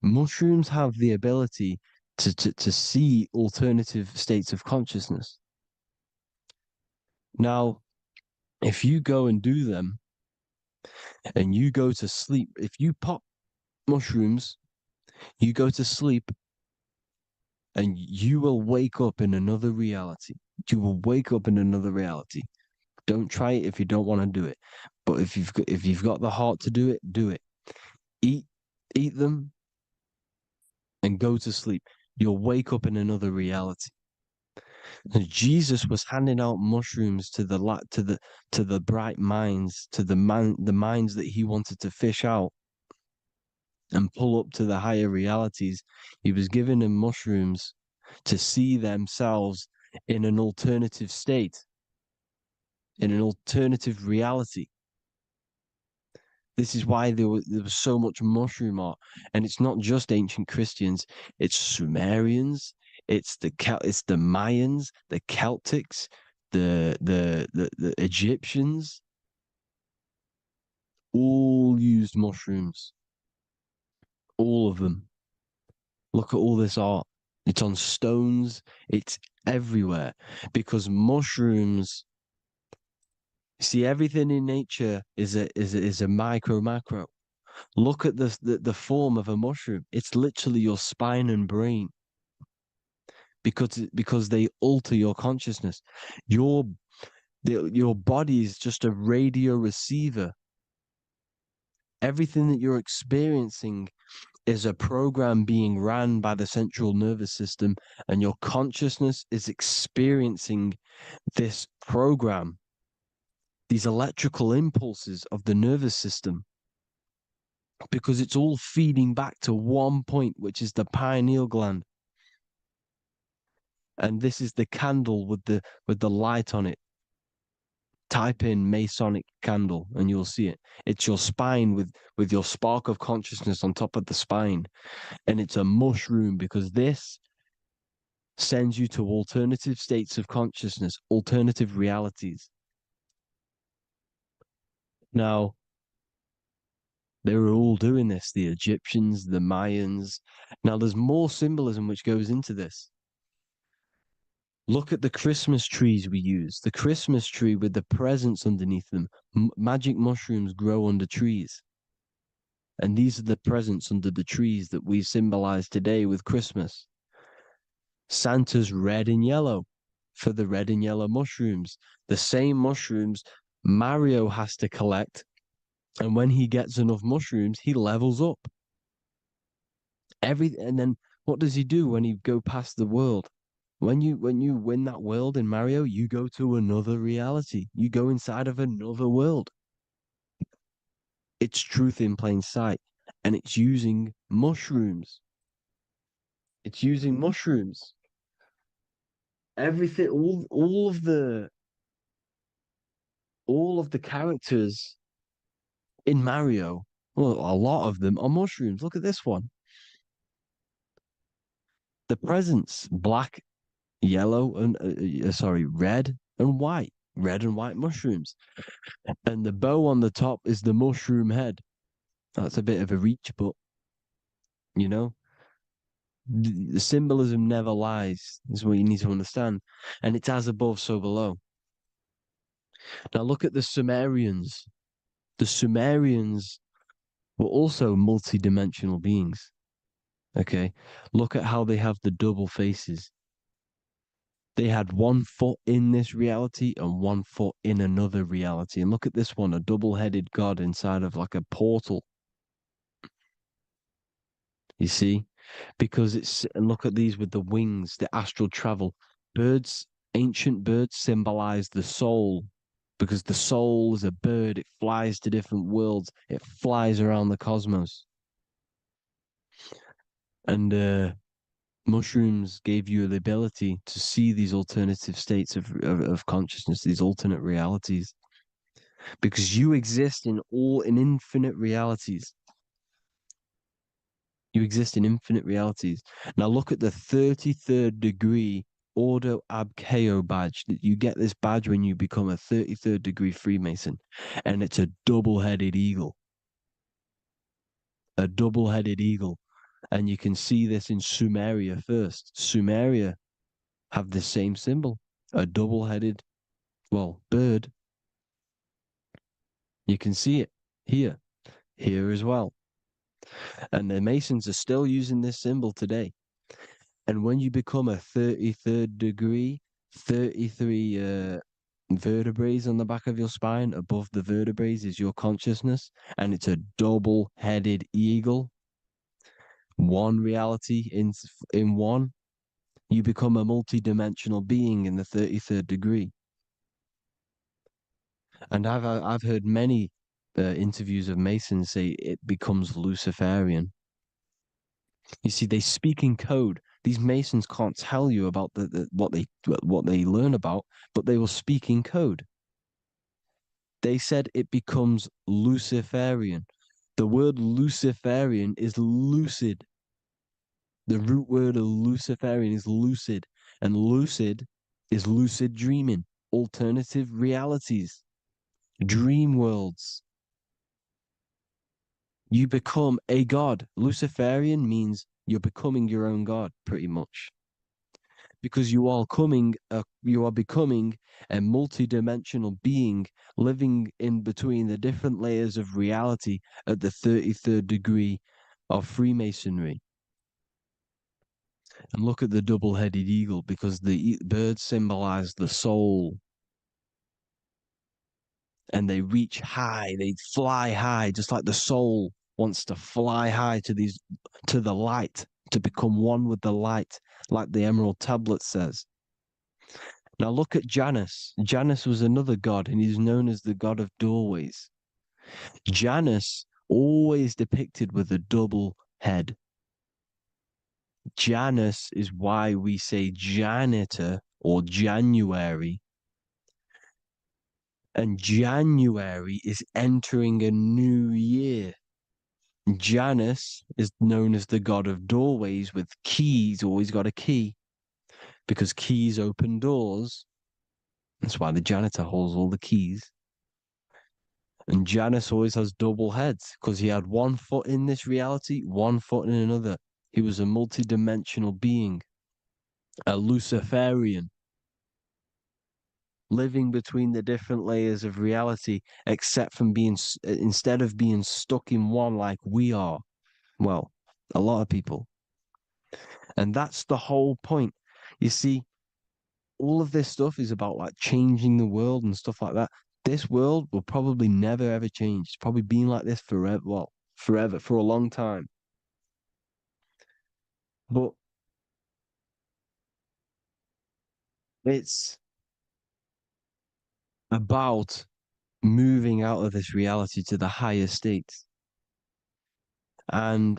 Mushrooms have the ability to see alternative states of consciousness. Now, if you go and do them and you go to sleep, if you pop mushrooms, you go to sleep and you will wake up in another reality. You will wake up in another reality. Don't try it if you don't want to do it. But if you've got the heart to do it, do it. Eat them and go to sleep. You'll wake up in another reality. And Jesus was handing out mushrooms to the bright minds, to the minds that he wanted to fish out and pull up to the higher realities. He was giving them mushrooms to see themselves in an alternative state, in an alternative reality. This is why there was so much mushroom art, and it's not just ancient Christians; it's Sumerians, it's the Mayans, the Celtics, the Egyptians, all used mushrooms, all of them. Look at all this art; it's on stones, it's everywhere, because mushrooms. See, everything in nature is a micro macro. Look at the form of a mushroom. It's literally your spine and brain because they alter your consciousness. Your body is just a radio receiver. Everything that you're experiencing is a program being ran by the central nervous system, and your consciousness is experiencing this program, these electrical impulses of the nervous system, because it's all feeding back to one point, which is the pineal gland. And this is the candle with the light on it. Type in Masonic candle and you'll see it. It's your spine with your spark of consciousness on top of the spine. And it's a mushroom because this sends you to alternative states of consciousness, alternative realities. Now, they were all doing this, the Egyptians, the Mayans. Now, there's more symbolism which goes into this. Look at the Christmas trees we use. The Christmas tree with the presents underneath them. Magic mushrooms grow under trees. And these are the presents under the trees that we symbolize today with Christmas. Santa's red and yellow for the red and yellow mushrooms. The same mushrooms Mario has to collect. And when he gets enough mushrooms, he levels up. And then what does he do when he go past the world? When you win that world in Mario, you go to another reality. You go inside of another world. It's truth in plain sight. And it's using mushrooms. It's using mushrooms. Everything, all of the all of the characters in Mario, well, a lot of them are mushrooms. Look at this one. The presents, black, yellow, and red and white. Red and white mushrooms. And the bow on the top is the mushroom head. That's a bit of a reach, but you know, the symbolism never lies, is what you need to understand. And it's as above, so below. Now look at the Sumerians. The Sumerians were also multi-dimensional beings. Okay. Look at how they have the double faces. They had 1 foot in this reality and 1 foot in another reality. And look at this one, a double-headed god inside of like a portal. You see? Because and look at these with the wings, the astral travel. Birds, ancient birds symbolize the soul because the soul is a bird. It flies to different worlds. It flies around the cosmos. And mushrooms gave you the ability to see these alternative states of consciousness, these alternate realities, because you exist in infinite realities. You exist in infinite realities. Now look at the 33rd degree Ordo Ab Chao badge. You get this badge when you become a 33rd degree Freemason, and it's a double-headed eagle. A double-headed eagle. And you can see this in Sumeria first. Sumeria have the same symbol, a double-headed, well, bird. You can see it here as well. And the Masons are still using this symbol today. And when you become a 33rd degree, 33 vertebrae on the back of your spine, above the vertebrae is your consciousness, and it's a double-headed eagle. One reality in one, you become a multi-dimensional being in the 33rd degree. And I've heard many interviews of Masons say it becomes Luciferian. You see, they speak in code. These Masons can't tell you about what they learn about, but they will speak in code. They said it becomes Luciferian. The word Luciferian is lucid. The root word of Luciferian is lucid, and lucid is lucid dreaming, alternative realities, dream worlds. You become a god. Luciferian means you're becoming your own god, pretty much. Because you are becoming a multi-dimensional being living in between the different layers of reality at the 33rd degree of Freemasonry. And look at the double-headed eagle, because the birds symbolize the soul. And they reach high, they fly high, just like the soul wants to fly high to the light, to become one with the light, like the Emerald Tablet says. Now look at Janus. Janus was another god, and he's known as the god of doorways. Janus always depicted with a double head. Janus is why we say janitor or January. And January is entering a new year. Janus is known as the god of doorways with keys, always got a key, because keys open doors. That's why the janitor holds all the keys. And Janus always has double heads, because he had 1 foot in this reality, 1 foot in another. He was a multi-dimensional being, a Luciferian, living between the different layers of reality, except from instead of being stuck in one like we are. Well, a lot of people. And that's the whole point. You see, all of this stuff is about like changing the world and stuff like that. This world will probably never ever change. It's probably been like this forever. Well, forever, for a long time. But it's about moving out of this reality to the higher states. And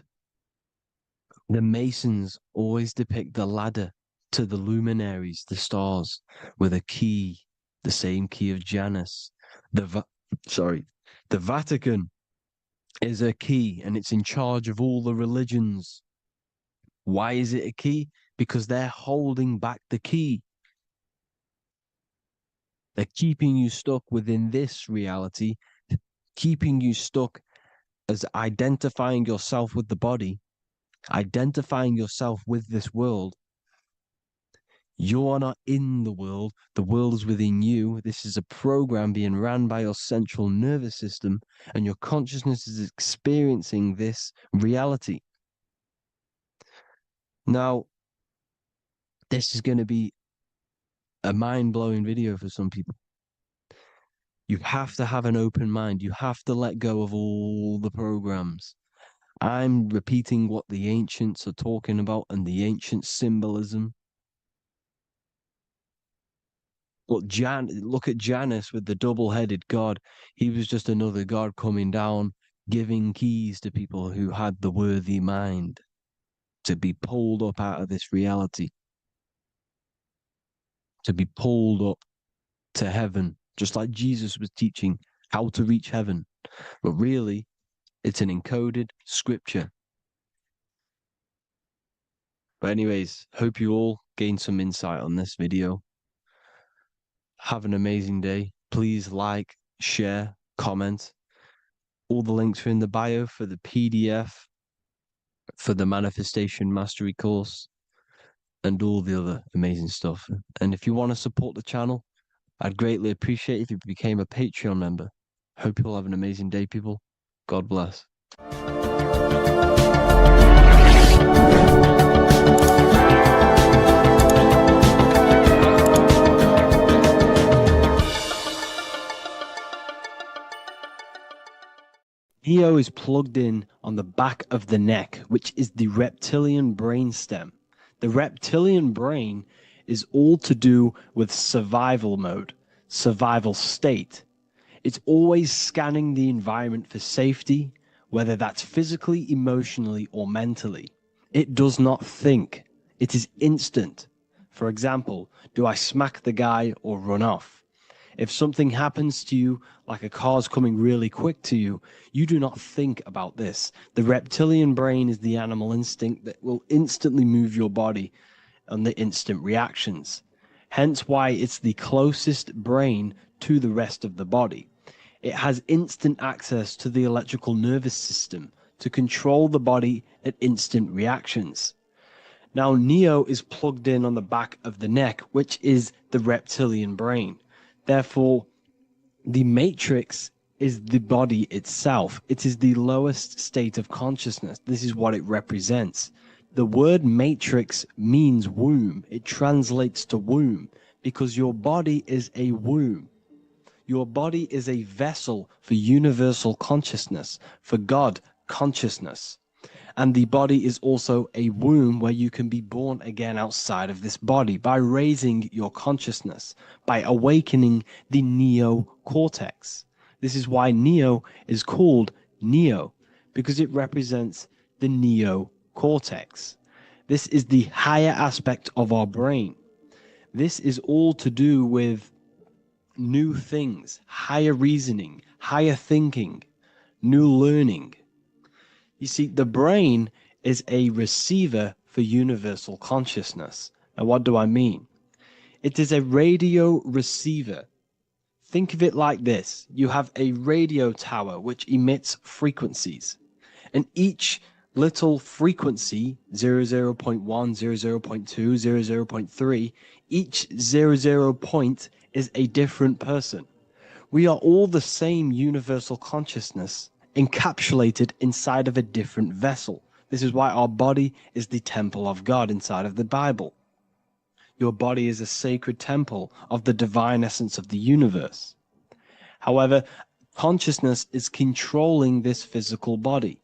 the Masons always depict the ladder to the luminaries, the stars, with a key, the same key of Janus. The Vatican is a key, and it's in charge of all the religions. Why is it a key? Because they're holding back the key. They're keeping you stuck within this reality, keeping you stuck as identifying yourself with the body, identifying yourself with this world. You are not in the world is within you. This is a program being ran by your central nervous system, and your consciousness is experiencing this reality. Now, this is going to be a mind-blowing video for some people. You have to have an open mind. You have to let go of all the programs. I'm repeating what the ancients are talking about and the ancient symbolism. Look at Janus with the double-headed god. He was just another god coming down, giving keys to people who had the worthy mind to be pulled up out of this reality, to be pulled up to heaven, just like Jesus was teaching how to reach heaven. But really, it's an encoded scripture. But anyways, hope you all gained some insight on this video. Have an amazing day. Please like, share, comment. All the links are in the bio for the PDF, for the Manifestation Mastery course, and all the other amazing stuff. And if you want to support the channel, I'd greatly appreciate if you became a Patreon member. Hope you all have an amazing day, people. God bless. Neo is plugged in on the back of the neck, which is the reptilian brainstem. The reptilian brain is all to do with survival mode, survival state. It's always scanning the environment for safety, whether that's physically, emotionally, or mentally. It does not think. It is instant. For example, do I smack the guy or run off? If something happens to you, like a car's coming really quick to you, you do not think about this. The reptilian brain is the animal instinct that will instantly move your body on the instant reactions. Hence why it's the closest brain to the rest of the body. It has instant access to the electrical nervous system to control the body at instant reactions. Now, Neo is plugged in on the back of the neck, which is the reptilian brain. Therefore, the matrix is the body itself. It is the lowest state of consciousness. This is what it represents. The word matrix means womb. It translates to womb because your body is a womb. Your body is a vessel for universal consciousness, for God consciousness. And the body is also a womb where you can be born again outside of this body by raising your consciousness, by awakening the neocortex. This is why Neo is called Neo, because it represents the neocortex. This is the higher aspect of our brain. This is all to do with new things, higher reasoning, higher thinking, new learning. You see, the brain is a receiver for universal consciousness. Now, what do I mean? It is a radio receiver. Think of it like this. You have a radio tower which emits frequencies, and each little frequency, 00.1, 00.2, 00.3, each 00 point is a different person. We are all the same universal consciousness, encapsulated inside of a different vessel. This is why our body is the temple of God inside of the Bible. Your body is a sacred temple of the divine essence of the universe. However, consciousness is controlling this physical body.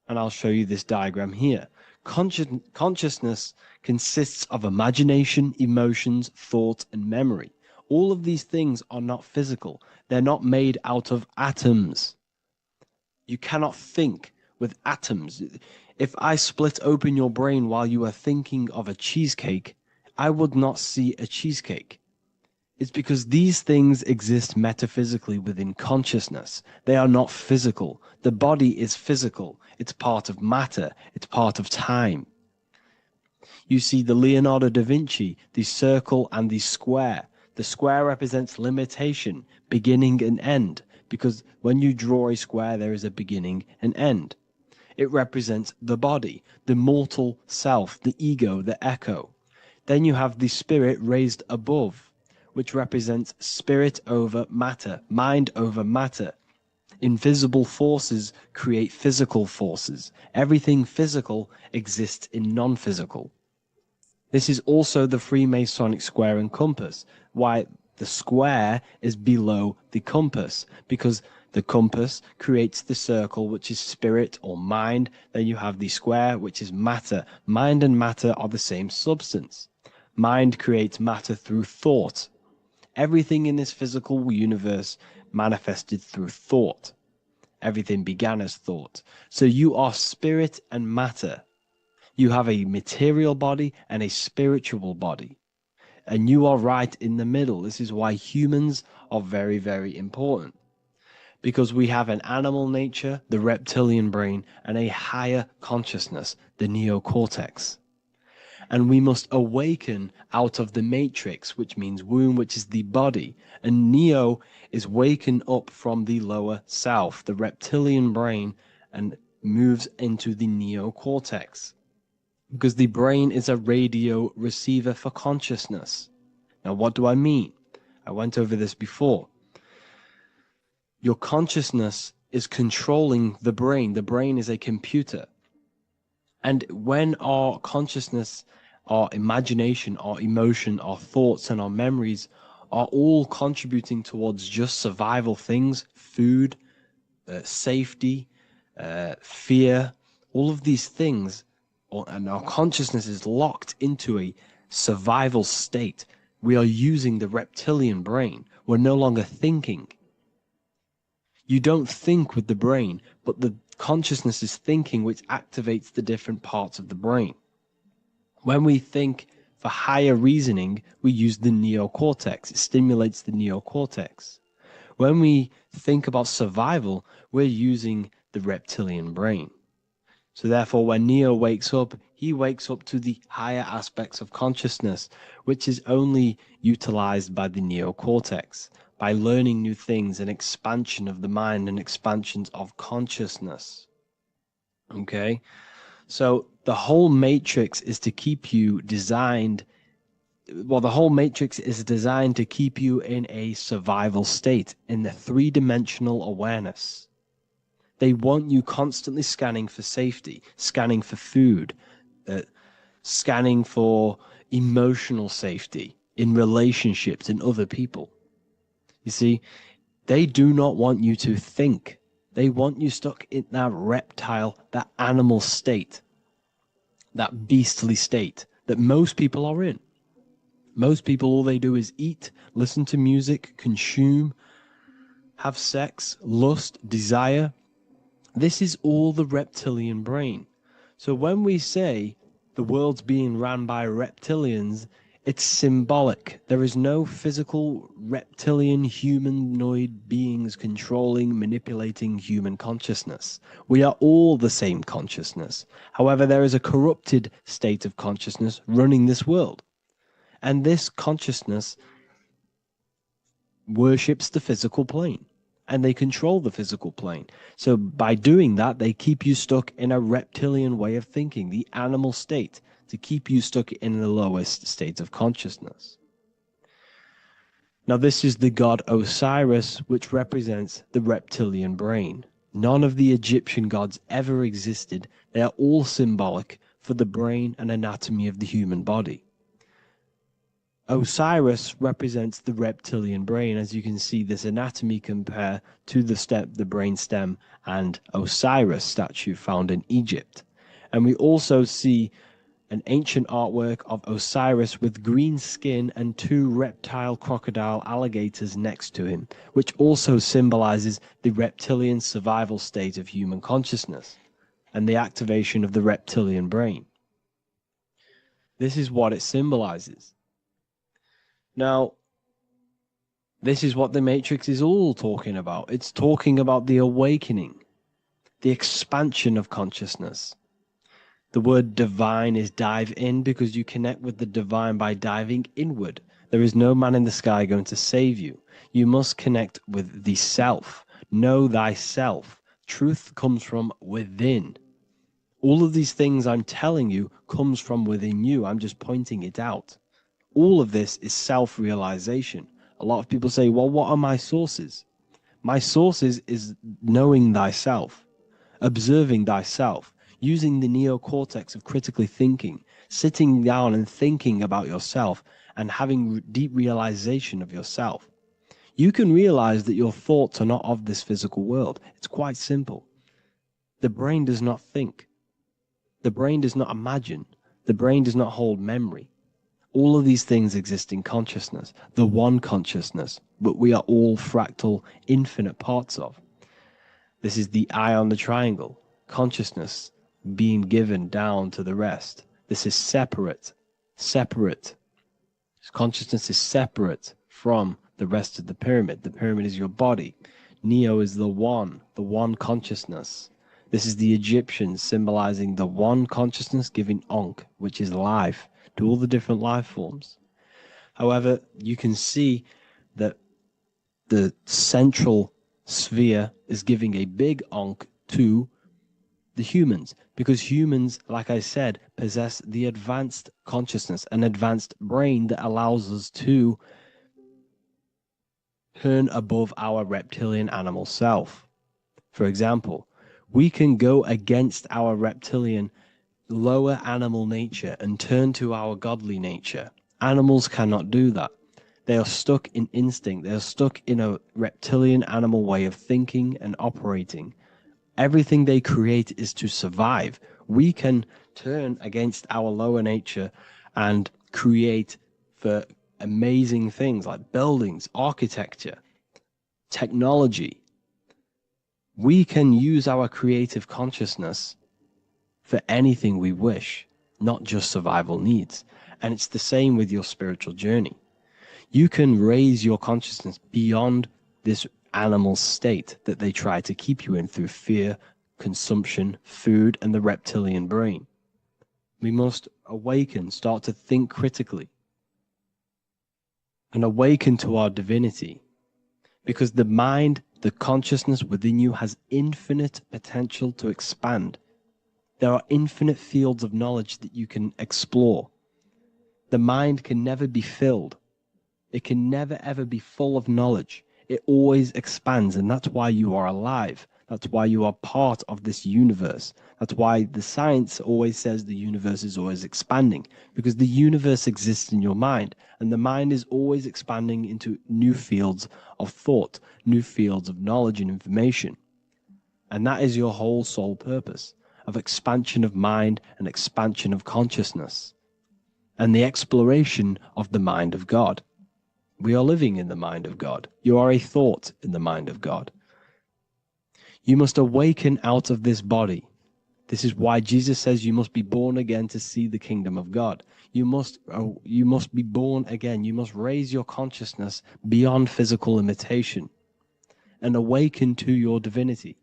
And I'll show you this diagram here. Consciousness consists of imagination, emotions, thought, and memory. All of these things are not physical. They're not made out of atoms. You cannot think with atoms. If I split open your brain while you are thinking of a cheesecake, I would not see a cheesecake. It's because these things exist metaphysically within consciousness. They are not physical. The body is physical. It's part of matter. It's part of time. You see the Leonardo da Vinci, the circle and the square. The square represents limitation, beginning and end, because when you draw a square, there is a beginning and end. It represents the body, the mortal self, the ego, the echo. Then you have the spirit raised above, which represents spirit over matter, mind over matter. Invisible forces create physical forces. Everything physical exists in non-physical. This is also the Freemasonic square and compass, why the square is below the compass, because the compass creates the circle, which is spirit or mind. Then you have the square, which is matter. Mind and matter are the same substance. Mind creates matter through thought. Everything in this physical universe manifested through thought. Everything began as thought. So you are spirit and matter. You have a material body and a spiritual body. And you are right in the middle. This is why humans are very, very important. Because we have an animal nature, the reptilian brain, and a higher consciousness, the neocortex. And we must awaken out of the matrix, which means womb, which is the body. And neo is waken up from the lower self, the reptilian brain, and moves into the neocortex. Because the brain is a radio receiver for consciousness. Now, what do I mean? I went over this before. Your consciousness is controlling the brain. The brain is a computer. And when our consciousness, our imagination, our emotion, our thoughts, and our memories are all contributing towards just survival things, food, safety, fear, all of these things, and our consciousness is locked into a survival state, we are using the reptilian brain. We're no longer thinking. You don't think with the brain, but the consciousness is thinking, which activates the different parts of the brain. When we think for higher reasoning, we use the neocortex. It stimulates the neocortex. When we think about survival, we're using the reptilian brain. So therefore, when Neo wakes up, he wakes up to the higher aspects of consciousness, which is only utilized by the neocortex, by learning new things and expansion of the mind and expansions of consciousness. Okay? So the whole matrix is to keep you designed, well, the whole matrix is designed to keep you in a survival state, in the three-dimensional awareness. They want you constantly scanning for safety, scanning for food, scanning for emotional safety in relationships and other people. You see, they do not want you to think. They want you stuck in that reptile, that animal state, that beastly state that most people are in. Most people, all they do is eat, listen to music, consume, have sex, lust, desire. This is all the reptilian brain. So when we say the world's being ran by reptilians, it's symbolic. There is no physical reptilian humanoid beings controlling, manipulating human consciousness. We are all the same consciousness. However, there is a corrupted state of consciousness running this world. And this consciousness worships the physical plane. And they control the physical plane. So by doing that, they keep you stuck in a reptilian way of thinking, the animal state, to keep you stuck in the lowest state of consciousness. Now, this is the god Osiris, which represents the reptilian brain. None of the Egyptian gods ever existed. They are all symbolic for the brain and anatomy of the human body. Osiris represents the reptilian brain, as you can see this anatomy compare to the brain stem and Osiris statue found in Egypt. And we also see an ancient artwork of Osiris with green skin and two reptile crocodile alligators next to him, which also symbolizes the reptilian survival state of human consciousness and the activation of the reptilian brain. This is what it symbolizes. Now, This is what the Matrix is all talking about. It's talking about the awakening, the expansion of consciousness. The word divine is dive in because you connect with the divine by diving inward. There is no man in the sky going to save you. You must connect with the self. Know thyself. Truth comes from within. All of these things I'm telling you comes from within you. I'm just pointing it out. All of this is self-realization. A lot of people say, well, what are my sources? My sources is knowing thyself, observing thyself, using the neocortex of critically thinking, sitting down and thinking about yourself and having deep realization of yourself. You can realize that your thoughts are not of this physical world. It's quite simple. The brain does not think. The brain does not imagine. The brain does not hold memory. All of these things exist in consciousness, the one consciousness, but we are all fractal, infinite parts of. This is the eye on the triangle, consciousness being given down to the rest. This is separate. Consciousness is separate from the rest of the pyramid. The pyramid is your body. Neo is the one consciousness. This is the Egyptians symbolizing the one consciousness giving Ankh, which is life, to all the different life forms. However, you can see that the central sphere is giving a big Ankh to the humans, because humans, like I said, possess the advanced consciousness, an advanced brain that allows us to turn above our reptilian animal self. For example, we can go against our reptilian lower animal nature and turn to our godly nature. Animals cannot do that. They are stuck in instinct. They are stuck in a reptilian animal way of thinking and operating. Everything they create is to survive. We can turn against our lower nature and create for amazing things like buildings, architecture, technology. We can use our creative consciousness for anything we wish, not just survival needs. And it's the same with your spiritual journey. You can raise your consciousness beyond this animal state that they try to keep you in through fear, consumption, food, and the reptilian brain. We must awaken, start to think critically, and awaken to our divinity. Because the mind, the consciousness within you has infinite potential to expand. There are infinite fields of knowledge that you can explore. The mind can never be filled. It can never ever be full of knowledge. It always expands, and that's why you are alive. That's why you are part of this universe. That's why the science always says the universe is always expanding, because the universe exists in your mind, and the mind is always expanding into new fields of thought, new fields of knowledge and information. And that is your whole sole purpose of expansion of mind and expansion of consciousness and the exploration of the mind of God. We are living in the mind of God. You are a thought in the mind of God. You must awaken out of this body. This is why Jesus says you must be born again to see the kingdom of God. You must be born again. You must raise your consciousness beyond physical limitation and awaken to your divinity.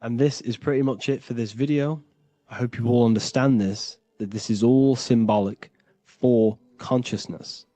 And this is pretty much it for this video. I hope you all understand this, that this is all symbolic for consciousness.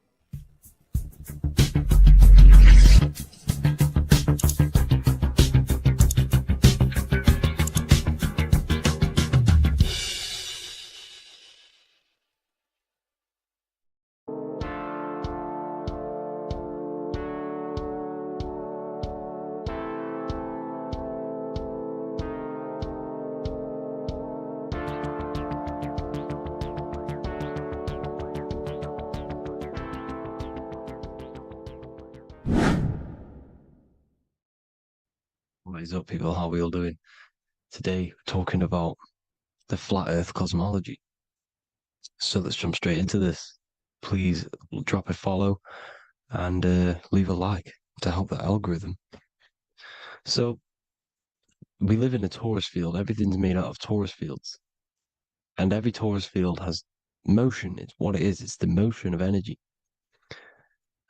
What is up, people? How are we all doing? Today, we're talking about the flat earth cosmology. So let's jump straight into this. Please drop a follow and leave a like to help the algorithm. So we live in a torus field. Everything's made out of torus fields. And every torus field has motion. It's what it is. It's the motion of energy.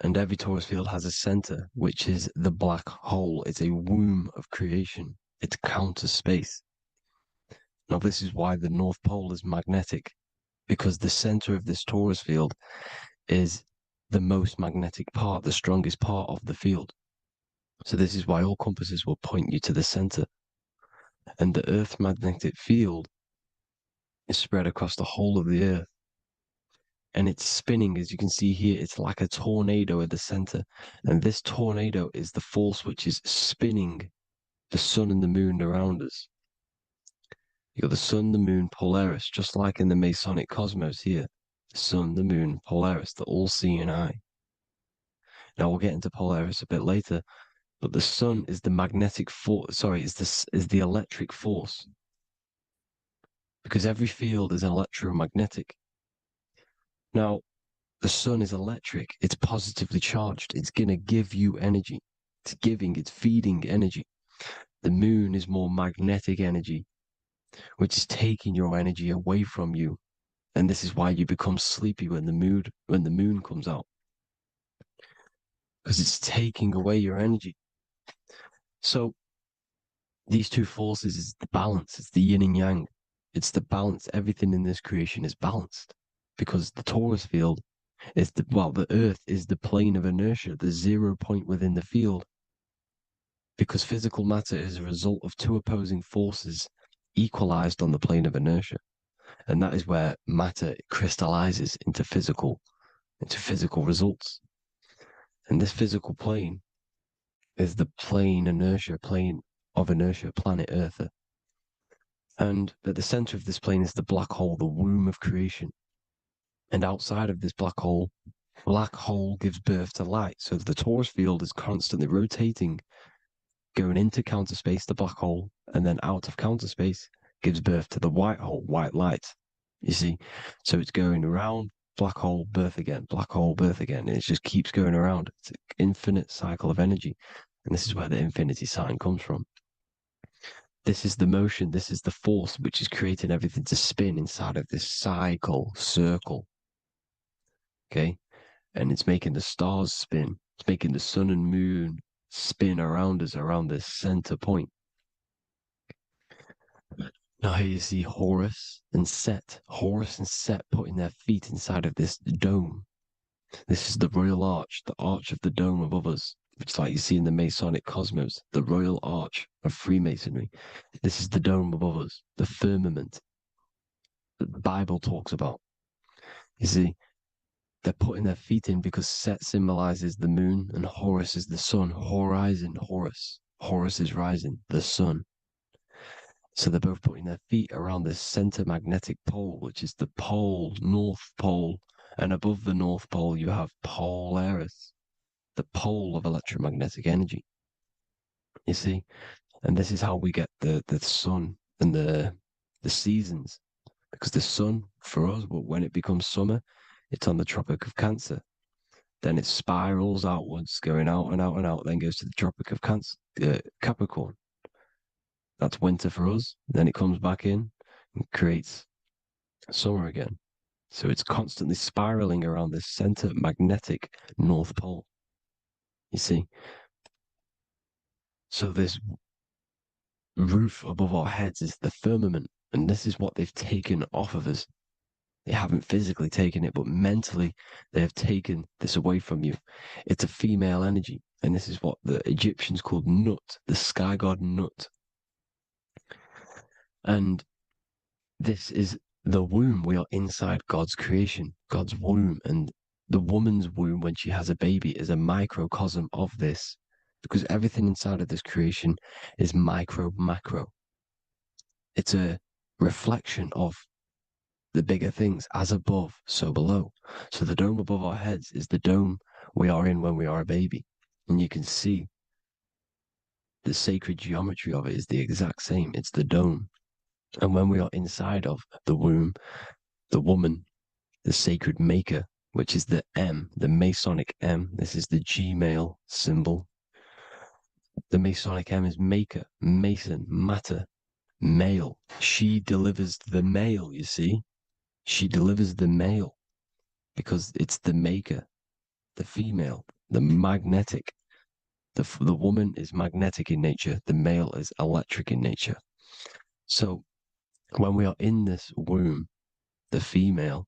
And every torus field has a center, which is the black hole. It's a womb of creation. It's counter space. Now, this is why the North Pole is magnetic, because the center of this torus field is the most magnetic part, the strongest part of the field. So this is why all compasses will point you to the center. And the Earth's magnetic field is spread across the whole of the Earth. And it's spinning, as you can see here, it's like a tornado at the center. And this tornado is the force which is spinning the sun and the moon around us. You got the sun, the moon, Polaris, just like in the Masonic cosmos here. The sun, the moon, Polaris, the all-seeing eye. Now we'll get into Polaris a bit later, but the sun is the magnetic force. Sorry, is the electric force, because every field is electromagnetic. Now, the sun is electric. It's positively charged. It's gonna give you energy. It's feeding energy. The moon is more magnetic energy, which is taking your energy away from you. And this is why you become sleepy when the moon comes out. Because it's taking away your energy. So these two forces is the balance, it's the yin and yang. It's the balance. Everything in this creation is balanced. Because the torus field is the Earth is the plane of inertia, the 0 point within the field. Because physical matter is a result of two opposing forces equalized on the plane of inertia. And that is where matter crystallizes into physical results. And this physical plane is the plane of inertia, planet Earth. And at the center of this plane is the black hole, the womb of creation. And outside of this black hole gives birth to light. So the torus field is constantly rotating, going into counter space, the black hole, and then out of counter space gives birth to the white hole, white light. You see? So it's going around, black hole, birth again, black hole, birth again. And it just keeps going around. It's an infinite cycle of energy. And this is where the infinity sign comes from. This is the motion, this is the force which is creating everything to spin inside of this circle. Okay? And it's making the stars spin. It's making the sun and moon spin around us, around this center point. Now here you see Horus and Set putting their feet inside of this dome. This is the royal arch, the arch of the dome above us, which is like you see in the Masonic cosmos, the royal arch of Freemasonry. This is the dome above us, the firmament that the Bible talks about. You see, they're putting their feet in because Set symbolizes the moon and Horus is the sun. Horizon, Horus. Horus is rising, the sun. So they're both putting their feet around this center magnetic pole, which is the pole, North Pole. And above the North Pole, you have Polaris, the pole of electromagnetic energy. You see? And this is how we get the sun and the seasons. Because the sun, for us, when it becomes summer, it's on the Tropic of Cancer. Then it spirals outwards, going out and out and out, then goes to the Tropic of Capricorn. That's winter for us. Then it comes back in and creates summer again. So it's constantly spiraling around this center magnetic North Pole. You see? So this roof above our heads is the firmament. And this is what they've taken off of us. They haven't physically taken it, but mentally they have taken this away from you. It's a female energy. And this is what the Egyptians called Nut, the sky god Nut. And this is the womb. We are inside God's creation, God's womb. And the woman's womb, when she has a baby, is a microcosm of this, because everything inside of this creation is macro. It's a reflection of the bigger things, as above, so below. So the dome above our heads is the dome we are in when we are a baby. And you can see the sacred geometry of it is the exact same. It's the dome. And when we are inside of the womb, the woman, the sacred maker, which is the M, the Masonic M, this is the Gmail symbol. The Masonic M is maker, mason, matter, male. She delivers the male, you see. She delivers the male because it's the maker. the female, the magnetic. The woman is magnetic in nature, the male is electric in nature. So when we are in this womb, the female,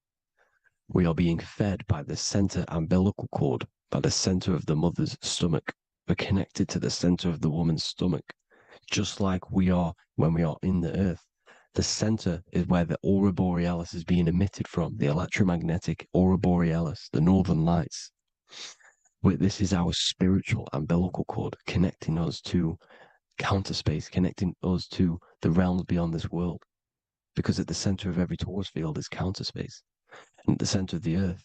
we are being fed by the center umbilical cord, by the center of the mother's stomach. We're connected to the center of the woman's stomach, just like we are when we are in the earth. The center is where the aurora borealis is being emitted from, the electromagnetic aurora borealis, the northern lights. This is our spiritual umbilical cord, connecting us to counter space, connecting us to the realms beyond this world. Because at the center of every torus field is counter space. And at the center of the earth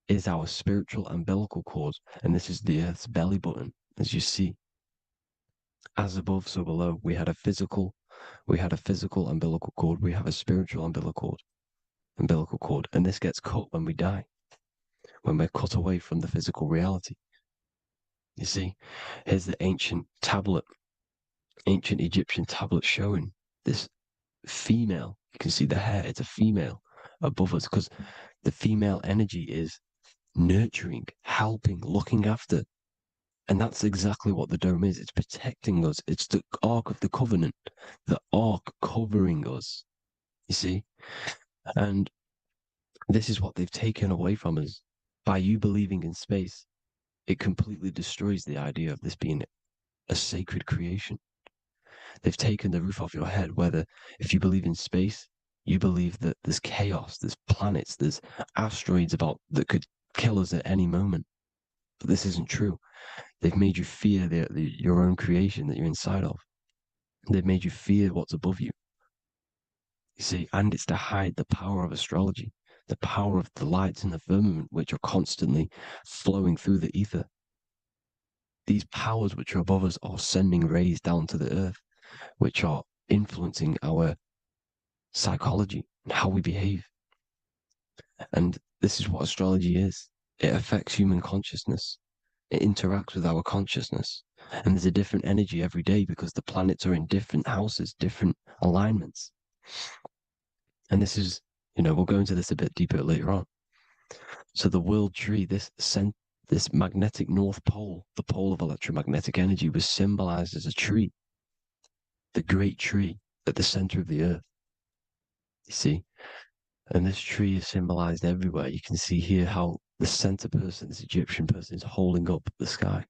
is our spiritual umbilical cord. And this is the earth's belly button, as you see. As above, so below. We had a physical umbilical cord. We have a spiritual umbilical cord. And this gets cut when we die, when we're cut away from the physical reality. You see, here's the ancient Egyptian tablet showing this female. You can see the hair, it's a female above us, because the female energy is nurturing, helping, looking after. And that's exactly what the dome is. It's protecting us. It's the Ark of the Covenant, the Ark covering us, you see? And this is what they've taken away from us. By you believing in space, it completely destroys the idea of this being a sacred creation. They've taken the roof off your head, whether if you believe in space, you believe that there's chaos, there's planets, there's asteroids about that could kill us at any moment. But this isn't true. They've made you fear your own creation that you're inside of. They've made you fear what's above you. You see, and it's to hide the power of astrology, the power of the lights in the firmament, which are constantly flowing through the ether. These powers which are above us are sending rays down to the earth, which are influencing our psychology and how we behave. And this is what astrology is. It affects human consciousness. It interacts with our consciousness. And there's a different energy every day because the planets are in different houses, different alignments. And this is, we'll go into this a bit deeper later on. So the world tree, this magnetic north pole, the pole of electromagnetic energy, was symbolized as a tree, the great tree at the center of the earth. You see? And this tree is symbolized everywhere. You can see here how the center person, this Egyptian person, is holding up the sky.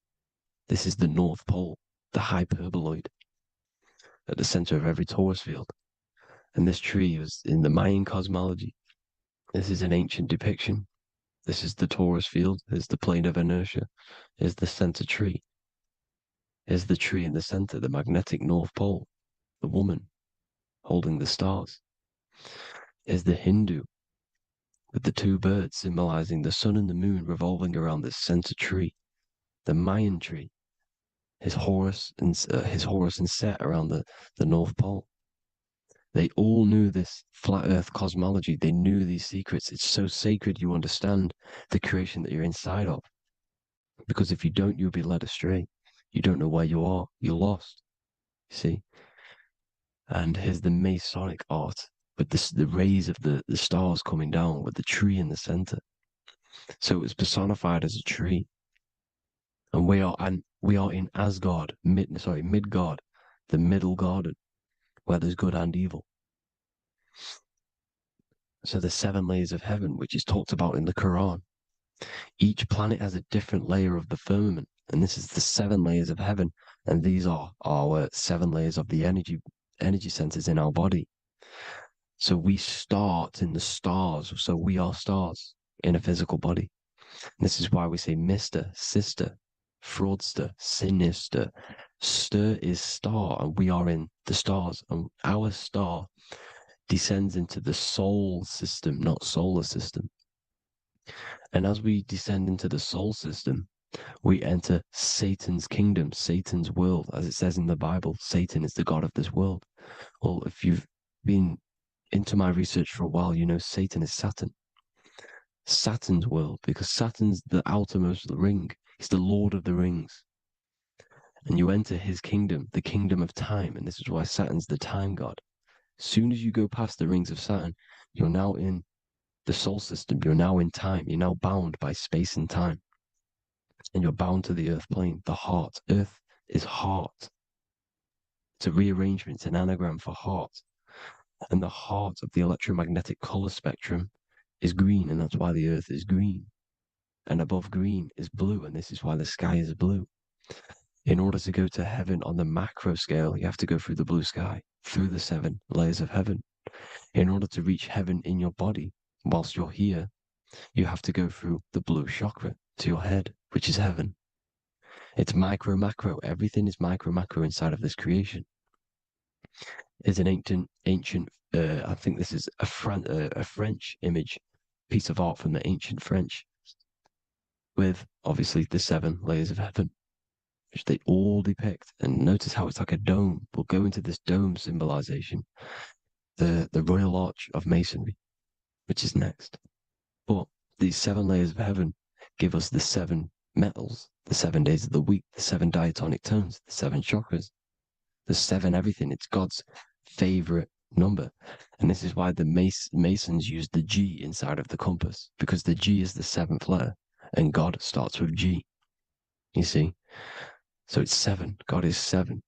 This is the North Pole, the hyperboloid, at the center of every torus field. And this tree was in the Mayan cosmology. This is an ancient depiction. This is the torus field. There's the plane of inertia. Here's the center tree. Here's the tree in the center, the magnetic North Pole, the woman holding the stars. Here's the Hindu with the two birds symbolizing the sun and the moon revolving around this center tree. The Mayan tree, his Horus and Set around the North Pole. They all knew this flat Earth cosmology. They knew these secrets. It's so sacred you understand the creation that you're inside of. Because if you don't, you'll be led astray. You don't know where you are. You're lost. See? And here's the Masonic art with the rays of the stars coming down with the tree in the center. So it was personified as a tree. And we are in Asgard, Midgard, the middle garden, where there's good and evil. So the 7 layers of heaven, which is talked about in the Quran. Each planet has a different layer of the firmament, and this is the 7 layers of heaven, and these are our 7 layers of the energy centers in our body. So we start in the stars, so we are stars in a physical body. And this is why we say Mr., Sister, Fraudster, Sinister. Stir is star, and we are in the stars, and our star descends into the soul system, not solar system. And as we descend into the soul system, we enter Satan's kingdom, Satan's world. As it says in the Bible, Satan is the god of this world. Well, if you've been into my research for a while, you know Satan is Saturn. Saturn's world, because Saturn's the outermost ring. He's the Lord of the Rings. And you enter his kingdom, the kingdom of time. And this is why Saturn's the time god. As soon as you go past the rings of Saturn, you're now in the soul system. You're now in time. You're now bound by space and time. and you're bound to the earth plane, the heart. Earth is heart. It's a rearrangement, it's an anagram for heart. And the heart of the electromagnetic color spectrum is green, and that's why the earth is green. And above green is blue, and this is why the sky is blue. In order to go to heaven on the macro scale, you have to go through the blue sky, through the 7 layers of heaven. In order to reach heaven in your body, whilst you're here, you have to go through the blue chakra to your head, which is heaven. It's micro, macro. Everything is micro, macro inside of this creation. It's an ancient. I think this is a French image, piece of art from the ancient French, with obviously the 7 layers of heaven, which they all depict. And notice how it's like a dome. We'll go into this dome symbolization, the Royal Arch of Masonry, which is next. But these 7 layers of heaven give us the 7 metals, the 7 days of the week, the 7 diatonic tones, the 7 chakras, the 7 everything. It's God's favorite number. And this is why the Masons use the G inside of the compass, because the G is the 7th letter, and God starts with G. You see? So it's 7. God is 7.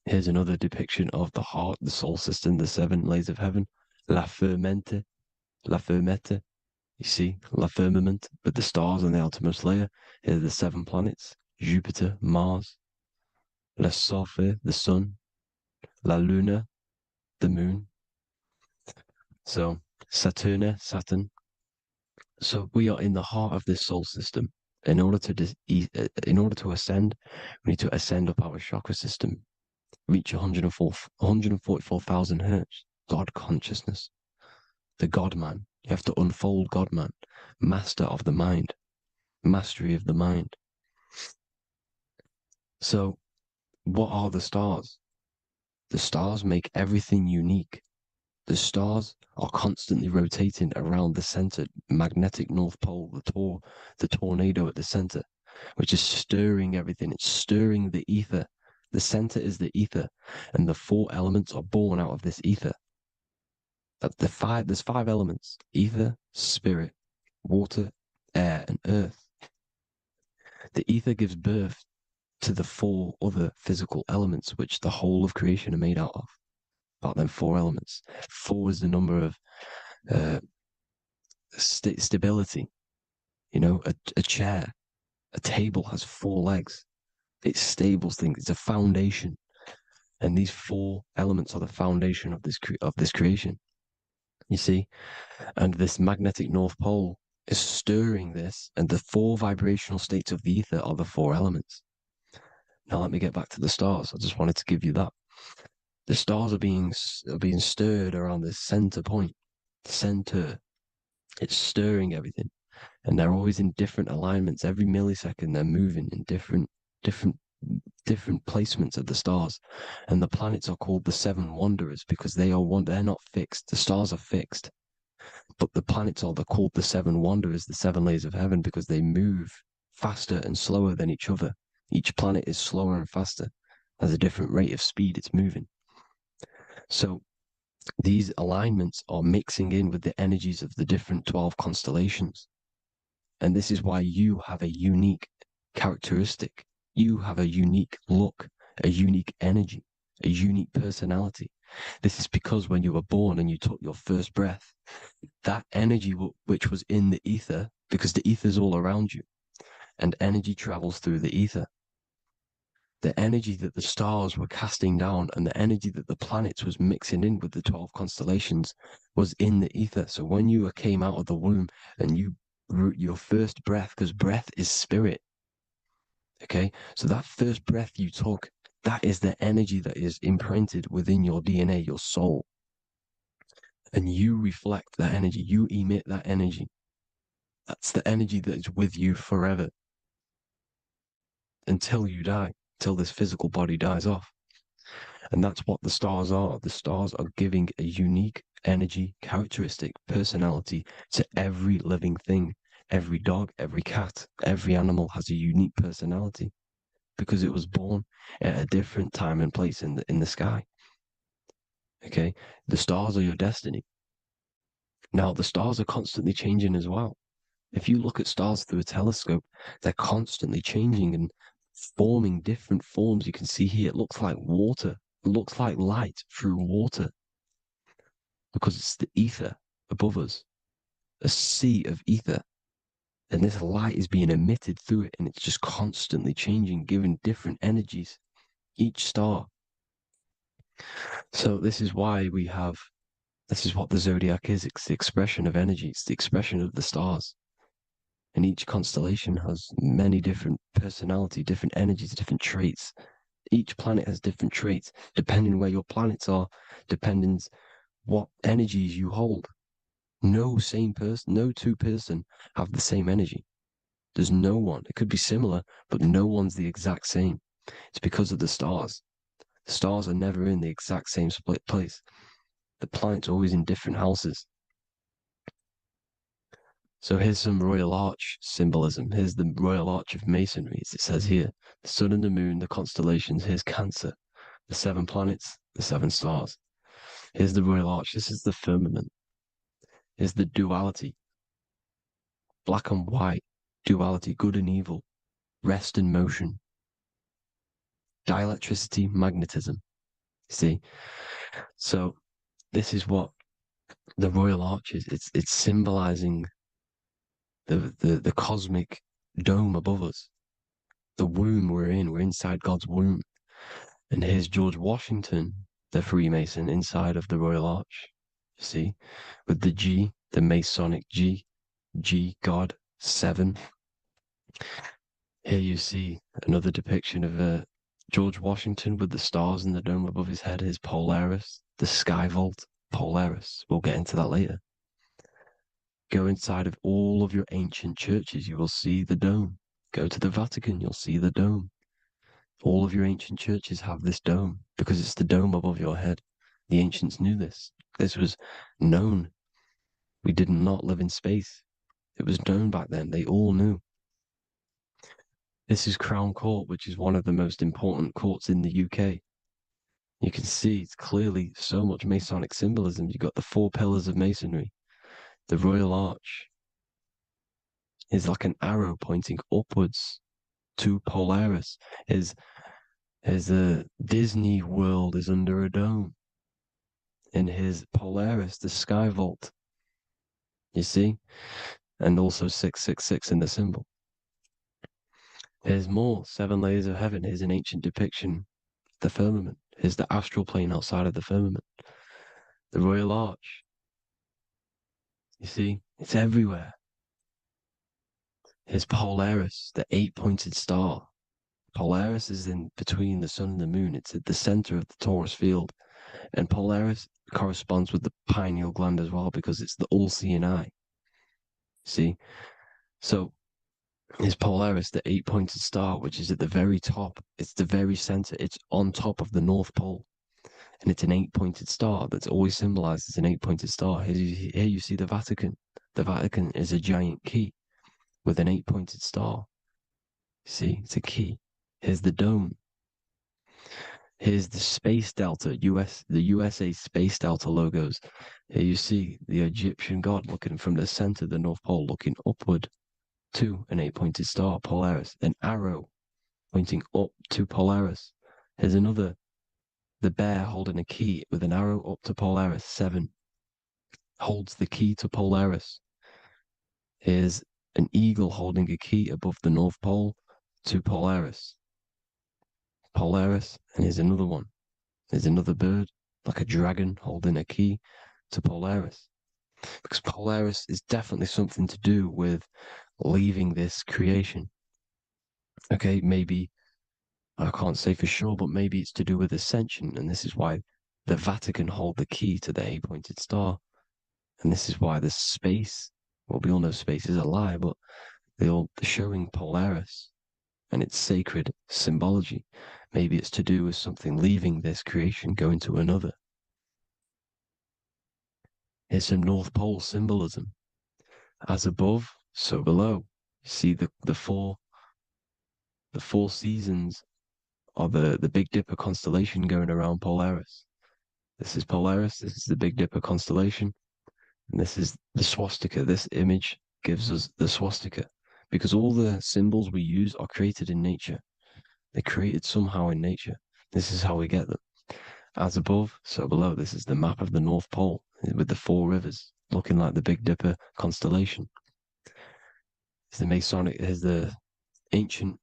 Here's another depiction of the heart, the soul system, the 7 layers of heaven. La fermente, la fermette. You see, la firmament, with the stars on the outermost layer. Here are the 7 planets: Jupiter, Mars, la Sophie, the sun, la luna, the moon. So Saturn. So we are in the heart of this soul system. In order to ascend, we need to ascend up our chakra system, reach 144,000 hertz, God consciousness, the God man. You have to unfold God man, master of the mind, mastery of the mind. So what are the stars? The stars make everything unique. The stars are constantly rotating around the center, magnetic North Pole, the tornado at the center, which is stirring everything. It's stirring the ether. The center is the ether, and the 4 elements are born out of this ether. There's 5 elements: ether, spirit, water, air, and earth. The ether gives birth to the 4 other physical elements, which the whole of creation are made out of. About them 4 elements. 4 is the number of stability. You know, a chair, a table has 4 legs. It's stable things. It's a foundation, and these 4 elements are the foundation of this creation. You see, and this magnetic North Pole is stirring this, and the 4 vibrational states of the ether are the 4 elements. Now let me get back to the stars. I just wanted to give you that. The stars are being stirred around this center point. Center. It's stirring everything. And they're always in different alignments. Every millisecond they're moving in different placements of the stars. And the planets are called the 7 wanderers because they're not fixed. The stars are fixed. But the planets are called the 7 wanderers, the 7 layers of heaven, because they move faster and slower than each other. Each planet is slower and faster. Has a different rate of speed it's moving. So these alignments are mixing in with the energies of the different 12 constellations. And this is why you have a unique characteristic. You have a unique look, a unique energy, a unique personality. This is because when you were born and you took your first breath, that energy which was in the ether, because the ether is all around you, and energy travels through the ether. The energy that the stars were casting down and the energy that the planets was mixing in with the 12 constellations was in the ether. So when you came out of the womb and your first breath, because breath is spirit, okay? So that first breath you took, that is the energy that is imprinted within your DNA, your soul. And you reflect that energy, you emit that energy. That's the energy that is with you forever until you die, till this physical body dies off. And that's what the stars are. The stars are giving a unique energy, characteristic, personality to every living thing. Every dog, every cat, every animal has a unique personality because it was born at a different time and place in the sky. Okay, the stars are your destiny. Now, the stars are constantly changing as well. If you look at stars through a telescope, they're constantly changing and forming different forms. You can see here, it looks like water. It looks like light through water because it's the ether above us, a sea of ether. And this light is being emitted through it, and it's just constantly changing, giving different energies, each star. So this is why this is what the zodiac is. It's the expression of energy. It's the expression of the stars. And each constellation has many different personality, different energies, different traits. Each planet has different traits, depending where your planets are, depending what energies you hold. No same person, no two person have the same energy. There's no one. It could be similar, but no one's the exact same. It's because of the stars. The stars are never in the exact same split place. The planets are always in different houses. So here's some Royal Arch symbolism. Here's the Royal Arch of Masonry, as it says here. The sun and the moon, the constellations. Here's Cancer, the 7 planets, the 7 stars. Here's the Royal Arch. This is the firmament. Here's the duality. Black and white, duality, good and evil, rest and motion, dielectricity, magnetism. See? So this is what the Royal Arch is. It's symbolizing the cosmic dome above us, the womb we're in. We're inside God's womb. And here's George Washington, the Freemason, inside of the Royal Arch. You see, with the G, the Masonic G, God, 7. Here you see another depiction of George Washington with the stars in the dome above his head, his Polaris, the sky vault, Polaris. We'll get into that later. Go inside of all of your ancient churches, you will see the dome. Go to the Vatican, you'll see the dome. All of your ancient churches have this dome because it's the dome above your head. The ancients knew this. This was known. We did not live in space. It was known back then. They all knew. This is Crown Court, which is one of the most important courts in the UK. You can see it's clearly so much Masonic symbolism. You've got the 4 pillars of Masonry. The Royal Arch is like an arrow pointing upwards to Polaris. His Disney World is under a dome. And his Polaris, the sky vault. You see? And also 666 in the symbol. Here's more 7 layers of heaven. Here's an ancient depiction. The firmament. Here's the astral plane outside of the firmament. The Royal Arch. You see? It's everywhere. Here's Polaris, the 8-pointed star. Polaris is in between the sun and the moon. It's at the center of the Taurus field. And Polaris corresponds with the pineal gland as well because it's the all-seeing eye. See? So is Polaris, the 8-pointed star, which is at the very top. It's the very center. It's on top of the North Pole. And it's an 8-pointed star that's always symbolized as an 8-pointed star. Here you see the Vatican. The Vatican is a giant key with an 8-pointed star. See, it's a key. Here's the dome. Here's the Space Delta, the USA Space Delta logos. Here you see the Egyptian god looking from the center of the North Pole, looking upward to an 8-pointed star, Polaris. An arrow pointing up to Polaris. Here's another, the bear holding a key with an arrow up to Polaris. 7 holds the key to Polaris. Here's an eagle holding a key above the North Pole to Polaris. Polaris, and here's another one. There's another bird, like a dragon, holding a key to Polaris. Because Polaris is definitely something to do with leaving this creation. Okay, maybe, I can't say for sure, but maybe it's to do with ascension, and this is why the Vatican hold the key to the 8-pointed star. And this is why the space, well, we all know space is a lie, but they're showing Polaris and its sacred symbology. Maybe it's to do with something leaving this creation, going to another. Here's some North Pole symbolism. As above, so below. You see the four seasons of the Big Dipper constellation going around Polaris. This is Polaris, this is the Big Dipper constellation, and this is the swastika, this image gives us the swastika, because all the symbols we use are created in nature. They're created somehow in nature. This is how we get them. As above, so below. This is the map of the North Pole with the 4 rivers looking like the Big Dipper constellation. It's the Masonic, there's the ancient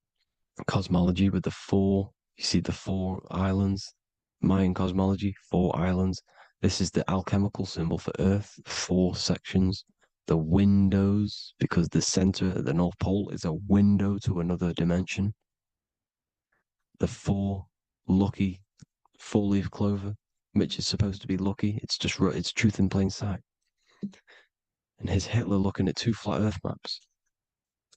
cosmology with the 4, you see the 4 islands, Mayan cosmology, 4 islands. This is the alchemical symbol for Earth, 4 sections. The windows, because the center at the North Pole is a window to another dimension. The 4 lucky 4-leaf clover, which is supposed to be lucky. It's truth in plain sight. And here's Hitler looking at 2 flat Earth maps.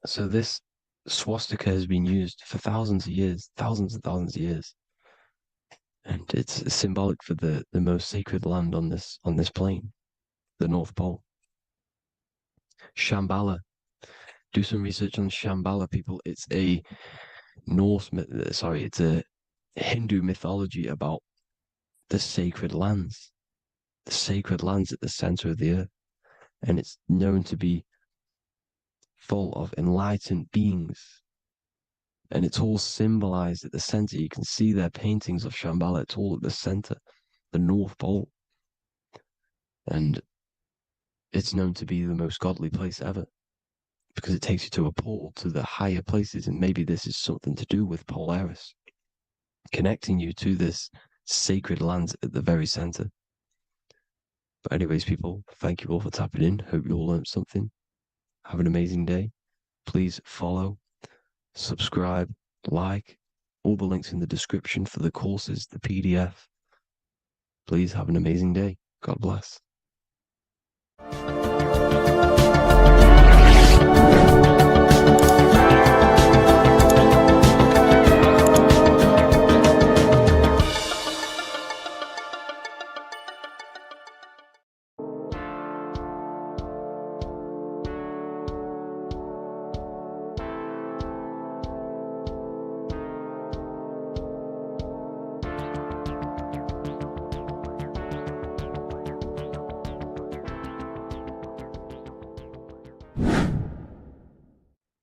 So this swastika has been used for thousands of years, thousands and thousands of years. And it's symbolic for the most sacred land on this plane, the North Pole. Shambhala. Do some research on Shambhala, people. It's a it's a Hindu mythology about the sacred lands at the center of the earth. And it's known to be full of enlightened beings. And it's all symbolized at the center. You can see their paintings of Shambhala. It's all at the center, the North Pole. And it's known to be the most godly place ever because it takes you to a portal to the higher places. And maybe this is something to do with Polaris, connecting you to this sacred land at the very center. But anyways, people, thank you all for tapping in. Hope you all learned something. Have an amazing day. Please follow, subscribe, like, all the links in the description for the courses, the PDF. Please have an amazing day. God bless.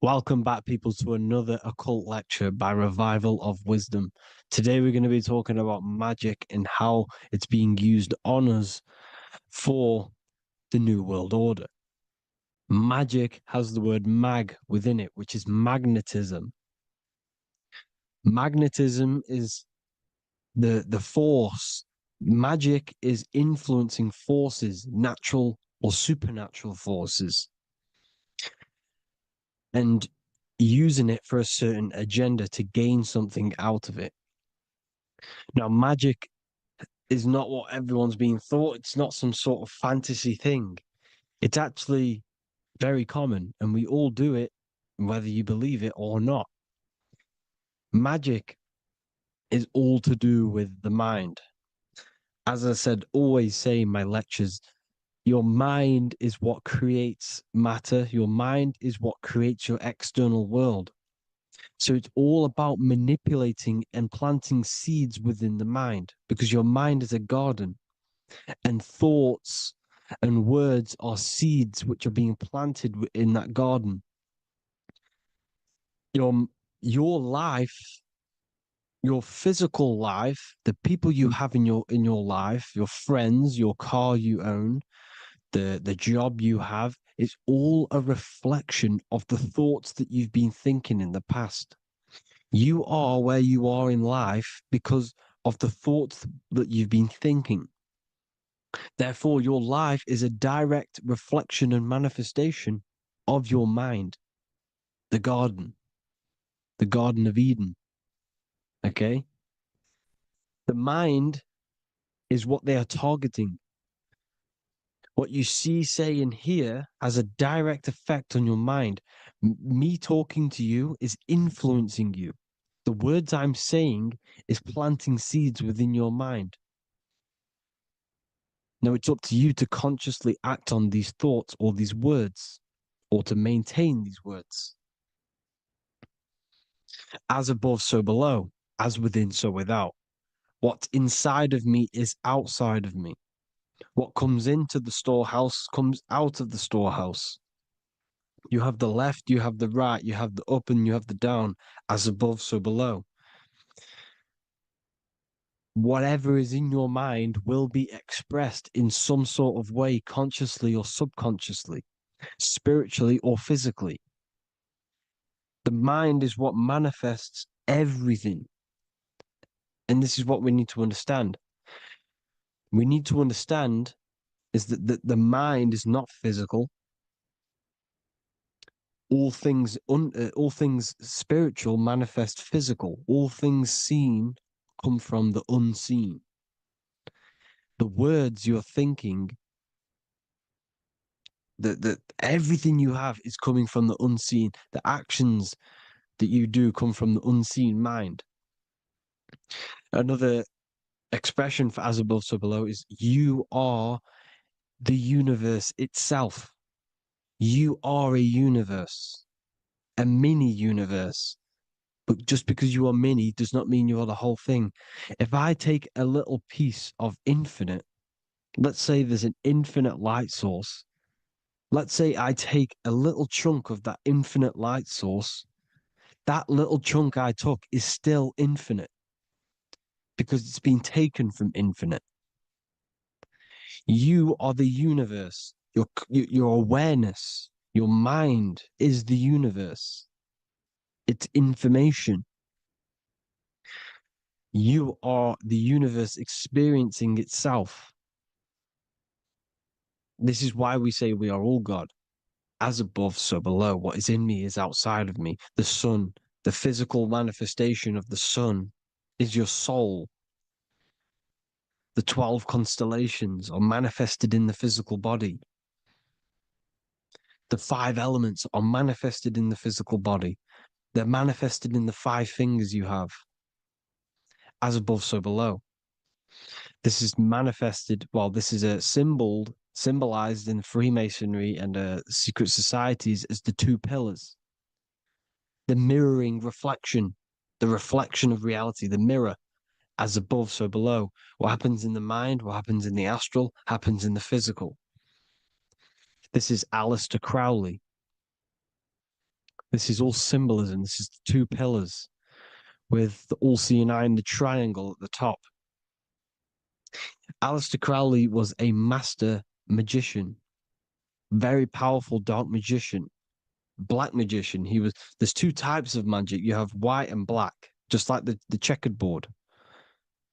Welcome back, people, to another occult lecture by Revival of Wisdom. Today, we're going to be talking about magic and how it's being used on us for the New World Order. Magic has the word mag within it, which is magnetism. Magnetism is the force. Magic is influencing forces, natural or supernatural forces, and using it for a certain agenda to gain something out of it. Now, magic is not what everyone's being thought. It's not some sort of fantasy thing. It's actually very common, and we all do it, whether you believe it or not. Magic is all to do with the mind. As I said, always say in my lectures, your mind is what creates matter. Your mind is what creates your external world. So it's all about manipulating and planting seeds within the mind, because your mind is a garden, and thoughts and words are seeds which are being planted in that garden. Your life, your physical life, the people you have in your life, your friends, your car you own, the job you have, is all a reflection of the thoughts that you've been thinking in the past. You are where you are in life because of the thoughts that you've been thinking. Therefore, your life is a direct reflection and manifestation of your mind, the Garden of Eden. Okay? The mind is what they are targeting. What you see, say, and hear has a direct effect on your mind. Me talking to you is influencing you. The words I'm saying is planting seeds within your mind. Now it's up to you to consciously act on these thoughts or these words, or to maintain these words. As above, so below. As within, so without. What's inside of me is outside of me. What comes into the storehouse comes out of the storehouse. You have the left, you have the right, you have the up and you have the down, as above, so below. Whatever is in your mind will be expressed in some sort of way, consciously or subconsciously, spiritually or physically. The mind is what manifests everything. And this is what we need to understand. We need to understand is that the mind is not physical. All things spiritual manifest physical. All things seen come from the unseen. The words you're thinking, that everything you have is coming from the unseen. The actions that you do come from the unseen mind. Another expression for as above, so below is you are the universe itself. You are a universe, a mini universe. But just because you are mini does not mean you are the whole thing. If I take a little piece of infinite, let's say there's an infinite light source. Let's say I take a little chunk of that infinite light source. That little chunk I took is still infinite because it's been taken from infinite. You are the universe. Your awareness, your mind is the universe. It's information. You are the universe experiencing itself. This is why we say we are all God. As above, so below. What is in me is outside of me. The sun, the physical manifestation of the sun is your soul. The 12 constellations are manifested in the physical body. The 5 elements are manifested in the physical body. They're manifested in the 5 fingers you have. As above, so below. This is manifested, well, this is a symbolized in Freemasonry and secret societies as the 2 pillars. The mirroring reflection, the reflection of reality, the mirror, as above, so below. What happens in the mind, what happens in the astral, happens in the physical. This is Aleister Crowley. This is all symbolism. This is the 2 pillars with the all-seeing eye and the triangle at the top. Aleister Crowley was a master magician, very powerful dark magician, black magician. There's 2 types of magic. You have white and black, just like the checkered board,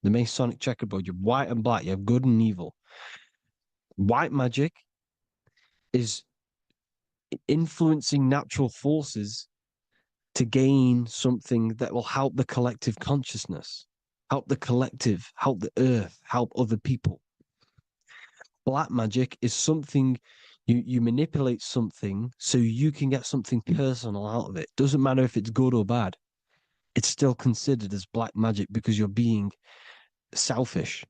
the Masonic checkerboard. You have white and black, you have good and evil. White magic is influencing natural forces to gain something that will help the collective consciousness, help the collective, help the earth, help other people. Black magic is something you manipulate something so you can get something personal out of it. Doesn't matter if it's good or bad. It's still considered as black magic because you're being selfish.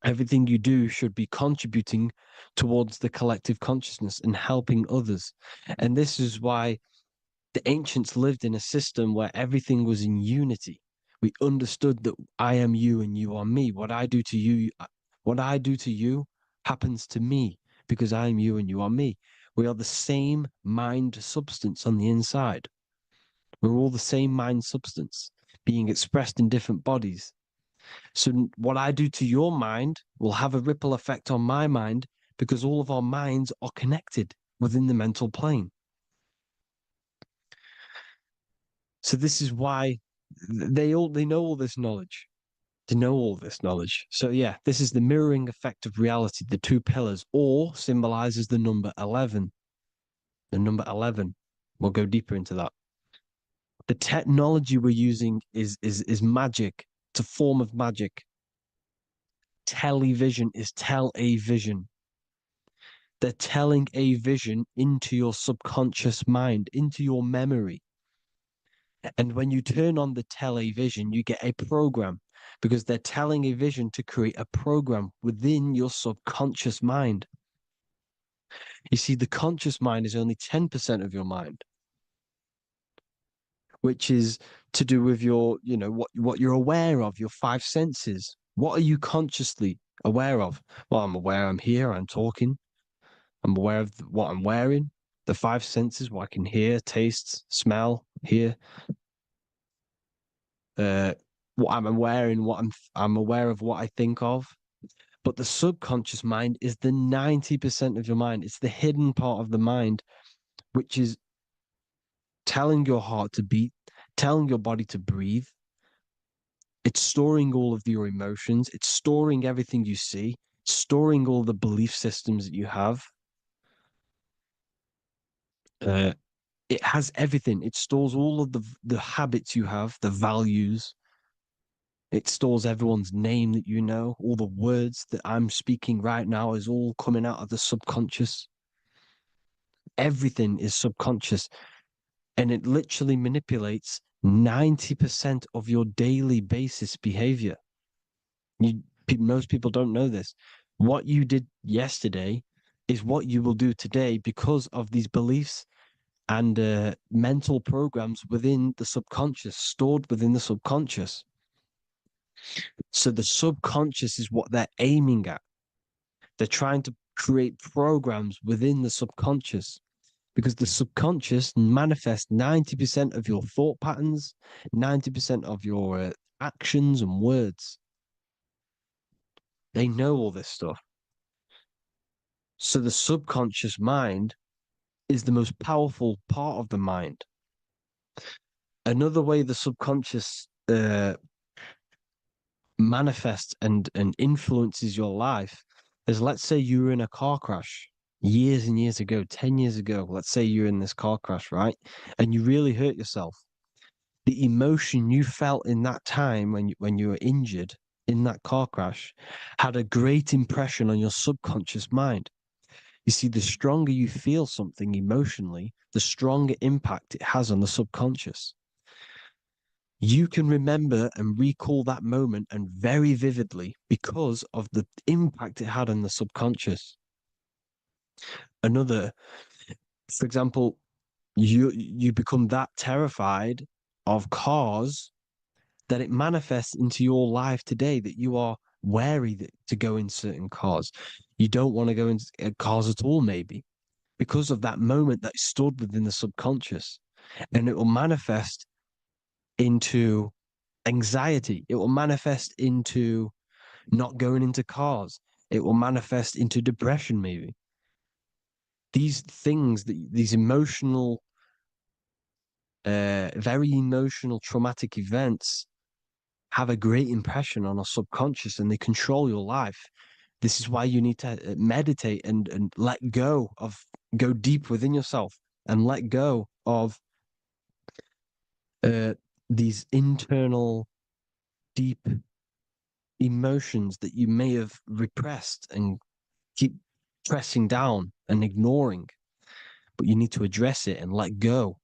Everything you do should be contributing towards the collective consciousness and helping others. And this is why the ancients lived in a system where everything was in unity. We understood that I am you and you are me. What I do to you happens to me because I am you and you are me. We are the same mind substance on the inside. We're all the same mind substance being expressed in different bodies. So what I do to your mind will have a ripple effect on my mind because all of our minds are connected within the mental plane. So this is why they know all this knowledge. They know all this knowledge. So yeah, this is the mirroring effect of reality, the 2 pillars, or symbolizes the number 11. The number 11. We'll go deeper into that. The technology we're using is magic. It's a form of magic. Television is tell a vision. They're telling a vision into your subconscious mind, into your memory. And when you turn on the television, you get a program because they're telling a vision to create a program within your subconscious mind. You see, the conscious mind is only 10% of your mind, which is to do with your, what you're aware of, your 5 senses. What are you consciously aware of? Well, I'm aware I'm here, I'm talking, I'm aware of what I'm wearing. the five senses, what I can hear, taste, smell, hear, what I'm aware in, I'm aware of what I think of. But the subconscious mind is the 90% of your mind. It's the hidden part of the mind, which is telling your heart to beat, telling your body to breathe. It's storing all of your emotions. It's storing everything you see, storing all the belief systems that you have. It has everything. It stores all of the habits you have, the values. It stores everyone's name that you know. All the words that I'm speaking right now is all coming out of the subconscious. Everything is subconscious, and it literally manipulates 90% of your daily basis behavior. Most people don't know this. What you did yesterday is what you will do today because of these beliefs and mental programs within the subconscious, stored within the subconscious. So the subconscious is what they're aiming at. They're trying to create programs within the subconscious because the subconscious manifests 90% of your thought patterns, 90% of your actions and words. They know all this stuff. So the subconscious mind is the most powerful part of the mind. Another way the subconscious manifests and influences your life is, let's say you were in a car crash years and years ago, 10 years ago. Let's say you're in this car crash, right? And you really hurt yourself. The emotion you felt in that time when you were injured in that car crash had a great impression on your subconscious mind. You see, the stronger you feel something emotionally, the stronger impact it has on the subconscious. You can remember and recall that moment and very vividly because of the impact it had on the subconscious. Another, for example, you become that terrified of cars that it manifests into your life today, that you are wary to go in certain cars. You don't want to go in cars at all, maybe, because of that moment that stored within the subconscious. And it will manifest into anxiety. It will manifest into not going into cars. It will manifest into depression, maybe. These things, these emotional, very emotional, traumatic events have a great impression on our subconscious and they control your life. This is why you need to meditate and let go deep within yourself and let go of these internal, deep emotions that you may have repressed and keep pressing down and ignoring. But you need to address it and let go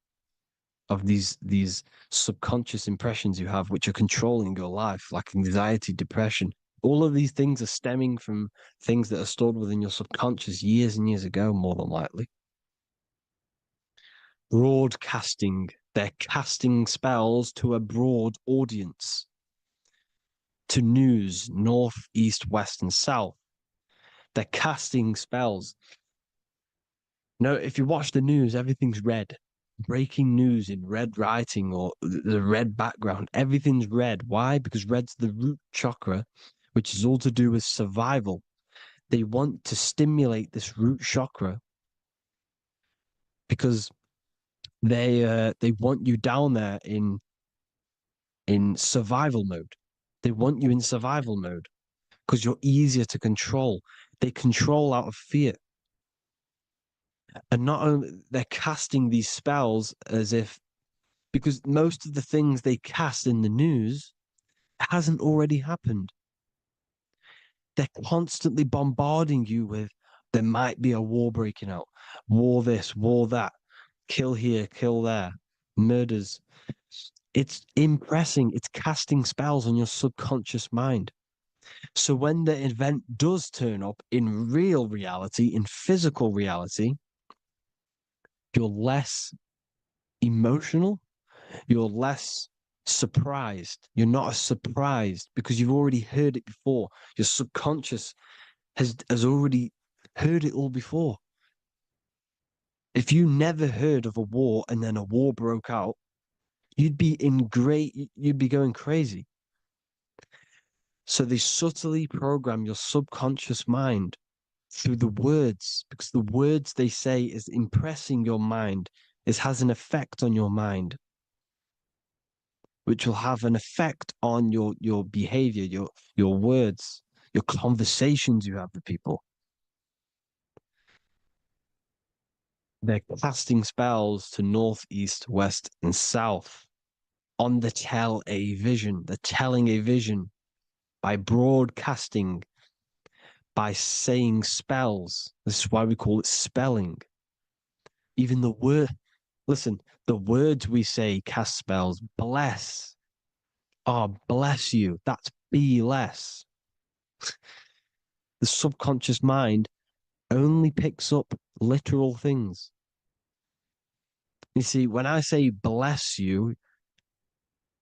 of these subconscious impressions you have, which are controlling your life, like anxiety, depression. All of these things are stemming from things that are stored within your subconscious years and years ago, more than likely. Broadcasting. They're casting spells to a broad audience, to news, north, east, west, and south. They're casting spells. No, if you watch the news, everything's red. Breaking news in red writing or the red background, everything's red. Why? Because red's the root chakra, which is all to do with survival. They want to stimulate this root chakra because they want you down there in survival mode. They want you in survival mode because you're easier to control. They control out of fear. And not only they're casting these spells as if, because most of the things they cast in the news hasn't already happened. They're constantly bombarding you with there might be a war breaking out, war this, war that, kill here, kill there, murders. It's impressing, it's casting spells on your subconscious mind. So when the event does turn up in real reality, in physical reality, you're less emotional, you're less surprised. You're not as surprised because you've already heard it before. Your subconscious has already heard it all before. If you never heard of a war and then a war broke out, you'd be going crazy. So they subtly program your subconscious mind through the words, because the words they say is impressing your mind. It has an effect on your mind, which will have an effect on your behavior, your words, your conversations you have with people. They're casting spells to north, east, west, and south on the tell a vision. They're telling a vision by broadcasting, by saying spells. This is why we call it spelling. Even the word, listen, the words we say cast spells. Bless. Oh, bless you. That's be less. The subconscious mind only picks up literal things. You see, when I say bless you,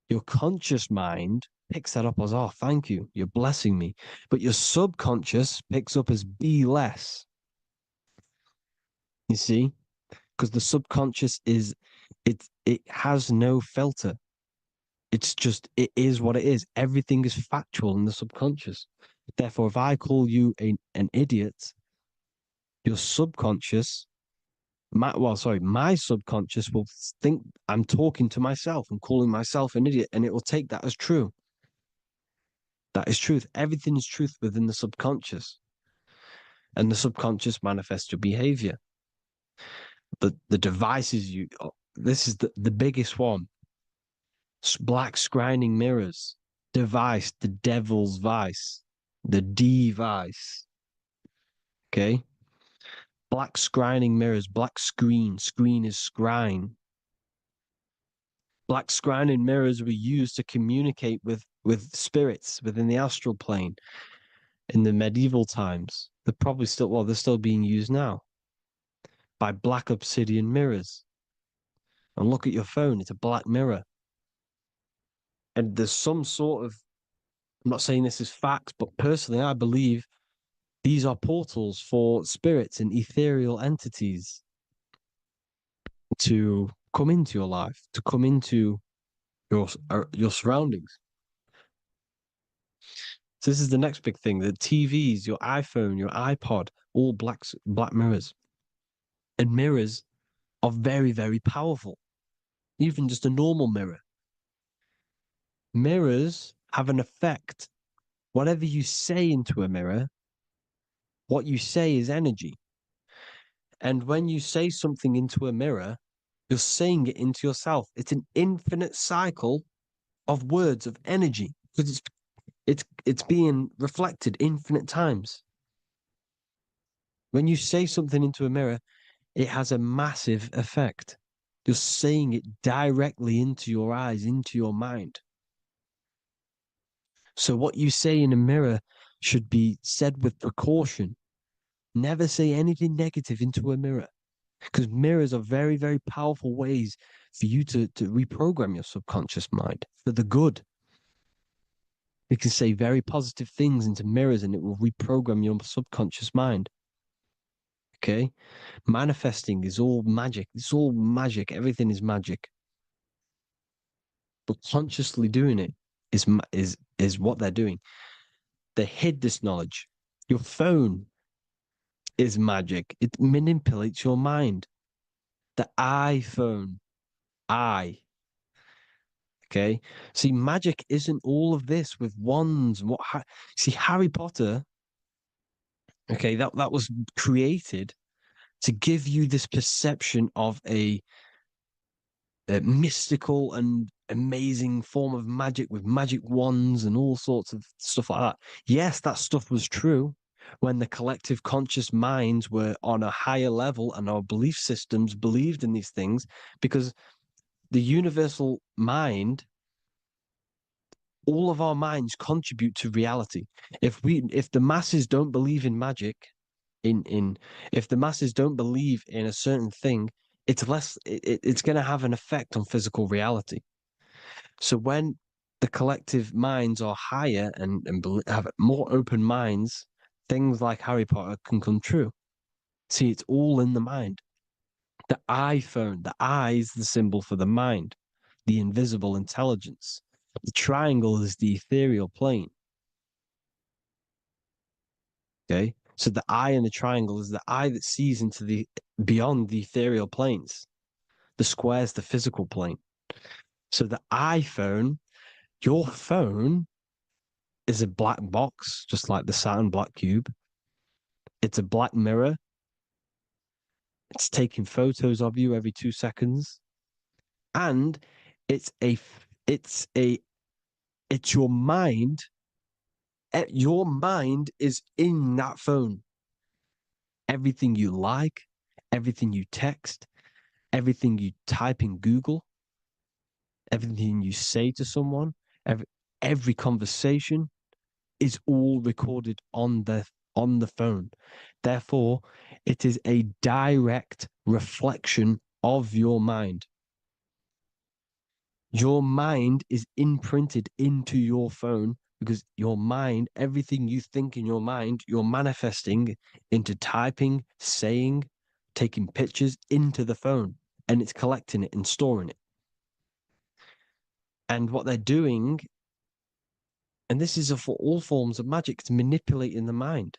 your conscious mind picks that up as, oh, thank you, you're blessing me. But your subconscious picks up as be less. You see? Because the subconscious it has no filter. It's just, it is what it is. Everything is factual in the subconscious. Therefore, if I call you an idiot, your subconscious, my subconscious will think I'm talking to myself and calling myself an idiot, and it will take that as true. That is truth. Everything is truth within the subconscious. And the subconscious manifests your behavior. The devices this is the biggest one. Black scrying mirrors, device, the devil's vice, the device. Okay. Black scrying mirrors, black screen is scrying. Black scrying mirrors were used to communicate with spirits within the astral plane in the medieval times. They're still being used now by black obsidian mirrors. And look at your phone, it's a black mirror. And there's some sort of, I'm not saying this is fact, but personally, I believe these are portals for spirits and ethereal entities to come into your life, to come into your surroundings. So this is the next big thing: the TVs, your iPhone, your iPod, all black mirrors. And mirrors are very, very powerful. Even just a normal mirror. Mirrors have an effect. Whatever you say into a mirror, what you say is energy. And when you say something into a mirror, you're saying it into yourself. It's an infinite cycle of words of energy because it's being reflected infinite times. When you say something into a mirror, it has a massive effect. You're saying it directly into your eyes, into your mind. So what you say in a mirror should be said with precaution. Never say anything negative into a mirror, because mirrors are very, very powerful ways for you to reprogram your subconscious mind for the good. You can say very positive things into mirrors and it will reprogram your subconscious mind. Okay? Manifesting is all magic. It's all magic. Everything is magic. But consciously doing it is what they're doing. They hid this knowledge. Your phone is magic. It manipulates your mind. The iPhone, okay. See, magic isn't all of this with wands and see, Harry Potter, okay, that was created to give you this perception of a mystical and amazing form of magic with magic wands and all sorts of stuff like that. Yes, that stuff was true when the collective conscious minds were on a higher level and our belief systems believed in these things, because the universal mind, all of our minds contribute to reality. If the masses don't believe in magic, if the masses don't believe in a certain thing, it's going to have an effect on physical reality. So when the collective minds are higher and have more open minds, things like Harry Potter can come true. See, it's all in the mind. The iPhone, the I is the symbol for the mind, the invisible intelligence. The triangle is the ethereal plane. Okay. So the eye in the triangle is the eye that sees into the beyond the ethereal planes. The square is the physical plane. So the iPhone, your phone is a black box, just like the Saturn black cube. It's a black mirror. It's taking photos of you every 2 seconds. And it's a it's a it's your mind. Your mind is in that phone. Everything you like, everything you text, everything you type in Google, everything you say to someone, every conversation is all recorded on the phone. Therefore, it is a direct reflection of your mind. Your mind is imprinted into your phone because your mind, everything you think in your mind, you're manifesting into typing, saying, taking pictures into the phone, and it's collecting it and storing it. And what they're doing, and this is for all forms of magic, it's manipulating the mind.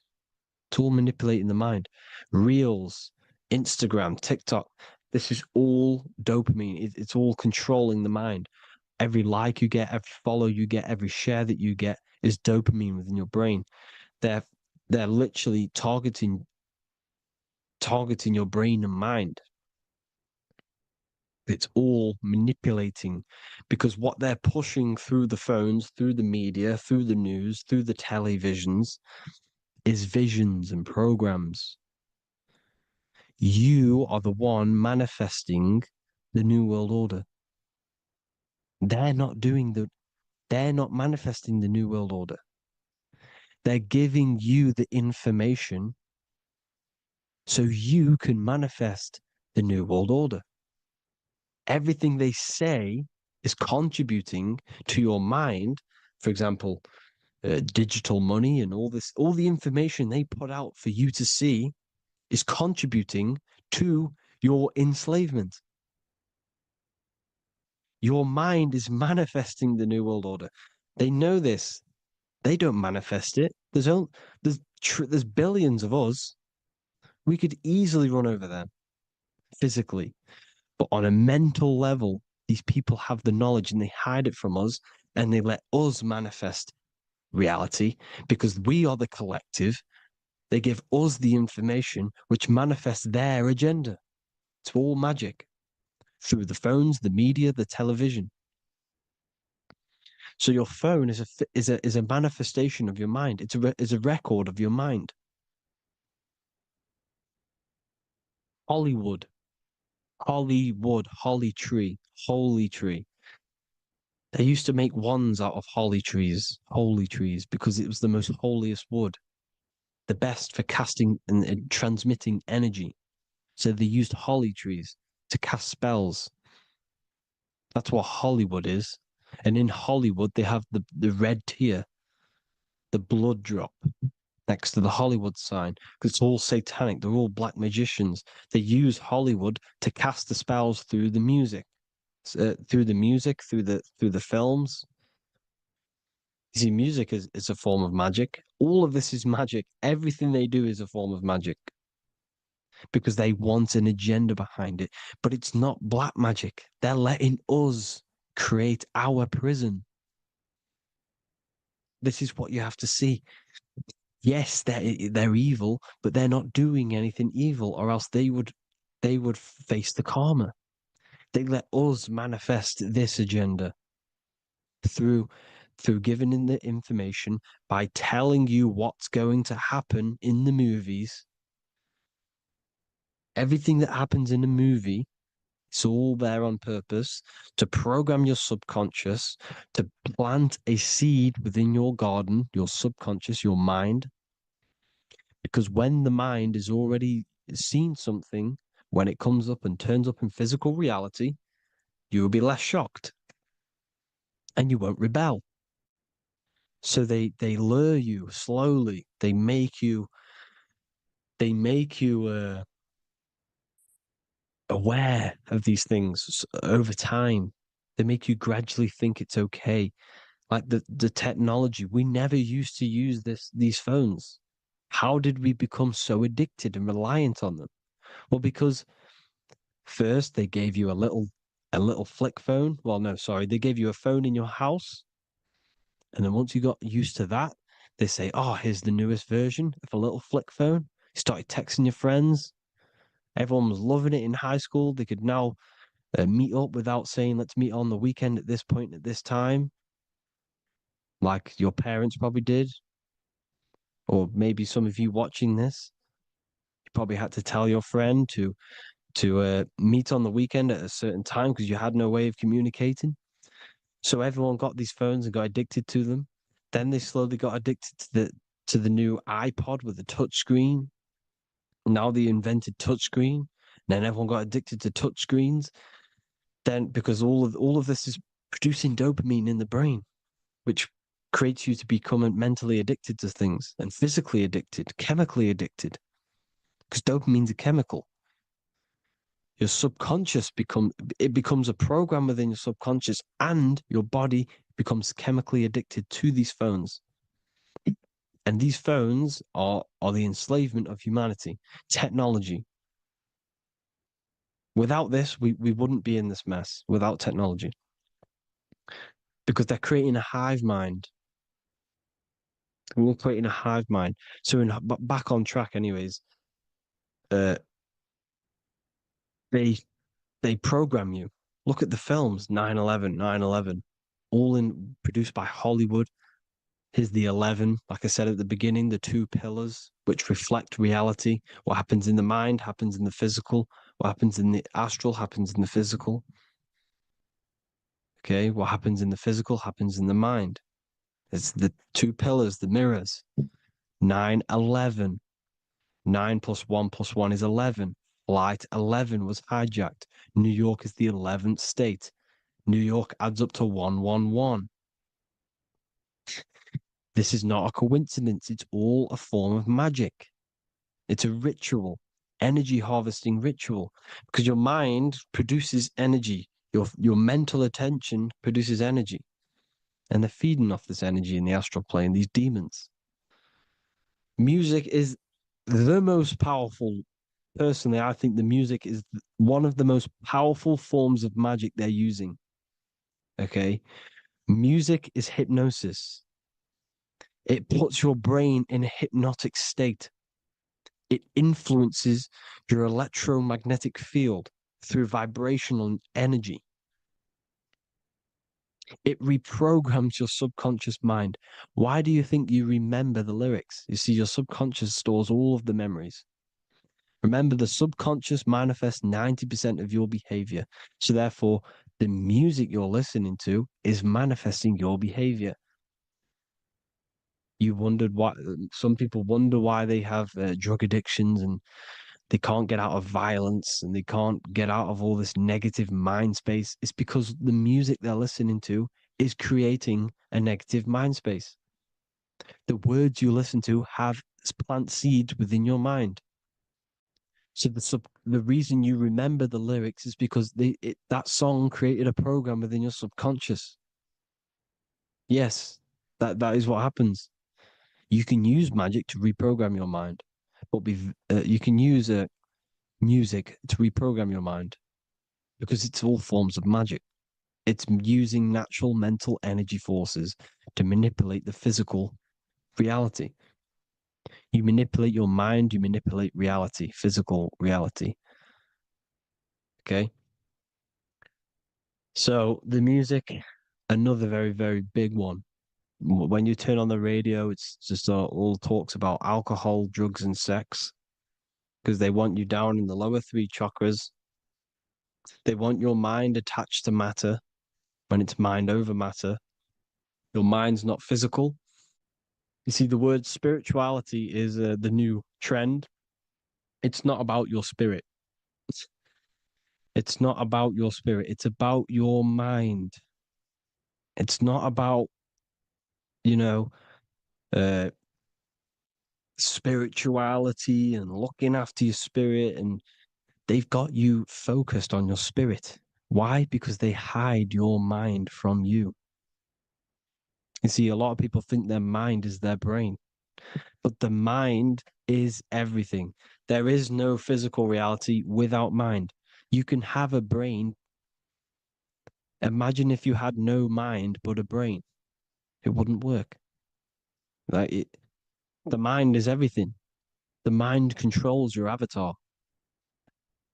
It's all manipulating the mind. Reels, Instagram, TikTok, this is all dopamine. It's all controlling the mind. Every like you get, every follow you get, every share that you get is dopamine within your brain. They're literally targeting your brain and mind. It's all manipulating because what they're pushing through the phones, through the media, through the news, through the televisions is visions and programs. You are the one manifesting the New World Order. They're not manifesting the New World Order. They're giving you the information so you can manifest the New World Order. Everything they say is contributing to your mind. For example, digital money and all the information they put out for you to see is contributing to your enslavement. Your mind is manifesting the New World Order. They know this. They don't manifest it. There's billions of us. We could easily run over them physically. But on a mental level, these people have the knowledge and they hide it from us and they let us manifest reality because we are the collective. They give us the information which manifests their agenda. It's all magic through the phones, the media, the television. So your phone is a manifestation of your mind. It's a record of your mind. Hollywood, Hollywood, holly tree, holy tree. They used to make wands out of holy trees, because it was the most holiest wood, the best for casting and transmitting energy. So they used holly trees to cast spells. That's what Hollywood is. And in Hollywood, they have the red tear, the blood drop next to the Hollywood sign, because it's all satanic. They're all black magicians. They use Hollywood to cast the spells through the music, through the films. You see, music is a form of magic. All of this is magic. Everything they do is a form of magic because they want an agenda behind it. But it's not black magic. They're letting us create our prison. This is what you have to see. Yes, they're evil, but they're not doing anything evil, or else they would face the karma. They let us manifest this agenda through giving in the information, by telling you what's going to happen in the movies. Everything that happens in a movie, it's all there on purpose to program your subconscious, to plant a seed within your garden, your subconscious, your mind. Because when the mind is already seen something, when it comes up and turns up in physical reality, you will be less shocked and you won't rebel. So they lure you slowly. They make you aware of these things over time. They make you gradually think it's okay. Like the technology, we never used to use these phones. How did we become so addicted and reliant on them? Well, because first they gave you a little flick phone. Well, no, sorry, they gave you a phone in your house, and then once you got used to that, they say, "Oh, here's the newest version of a little flick phone." You started texting your friends. Everyone was loving it in high school. They could now meet up without saying, "Let's meet on the weekend at this point at this time," like your parents probably did, or maybe some of you watching this, you probably had to tell your friend to meet on the weekend at a certain time because you had no way of communicating. So everyone got these phones and got addicted to them. Then they slowly got addicted to the new iPod with the touch screen. Now they invented touchscreen. Then everyone got addicted to touchscreens. Then because all of this is producing dopamine in the brain, which creates you to become mentally addicted to things and physically addicted, chemically addicted. Because dopamine's a chemical. Your subconscious becomes a program within your subconscious, and your body becomes chemically addicted to these phones. And these phones are the enslavement of humanity, technology. Without this, we wouldn't be in this mess without technology. Because they're creating a hive mind. We're creating a hive mind. So back on track anyways, uh they they program you. Look at the films, 9/11, 9/11, all in produced by Hollywood. Here's the 11, like I said at the beginning, the two pillars which reflect reality. What happens in the mind happens in the physical. What happens in the astral happens in the physical. Okay, what happens in the physical happens in the mind. It's the two pillars, the mirrors. 9/11. 9 plus 1 plus 1 is 11. Flight 11 was hijacked. New York is the 11th state. New York adds up to 111. This is not a coincidence. It's all a form of magic. It's a ritual, energy harvesting ritual, because your mind produces energy. Your mental attention produces energy, and they're feeding off this energy in the astral plane, these demons. Music is the most powerful. Personally, I think the music is one of the most powerful forms of magic they're using. Okay. Music is hypnosis. It puts your brain in a hypnotic state. It influences your electromagnetic field through vibrational energy. It reprograms your subconscious mind. Why do you think you remember the lyrics? You see, your subconscious stores all of the memories. Remember, the subconscious manifests 90% of your behavior. So, therefore, the music you're listening to is manifesting your behavior. You wondered why some people wonder why they have drug addictions and they can't get out of violence and they can't get out of all this negative mind space. It's because the music they're listening to is creating a negative mind space. The words you listen to have plant seeds within your mind. So the reason you remember the lyrics is because that song created a program within your subconscious. Yes, that is what happens. You can use magic to reprogram your mind, but you can use music to reprogram your mind because it's all forms of magic. It's using natural mental energy forces to manipulate the physical reality. You manipulate your mind, you manipulate reality, physical reality. Okay. So the music, another very, very big one. When you turn on the radio, it's just all talks about alcohol, drugs, and sex because they want you down in the lower three chakras. They want your mind attached to matter when it's mind over matter. Your mind's not physical. You see, the word spirituality is the new trend. It's not about your spirit. It's not about your spirit. It's about your mind. It's not about, you know, uh, spirituality and looking after your spirit and they've got you focused on your spirit. Why? Because they hide your mind from you. You see, a lot of people think their mind is their brain, but the mind is everything. There is no physical reality without mind. You can have a brain. Imagine if you had no mind but a brain. It wouldn't work. The mind is everything. The mind controls your avatar.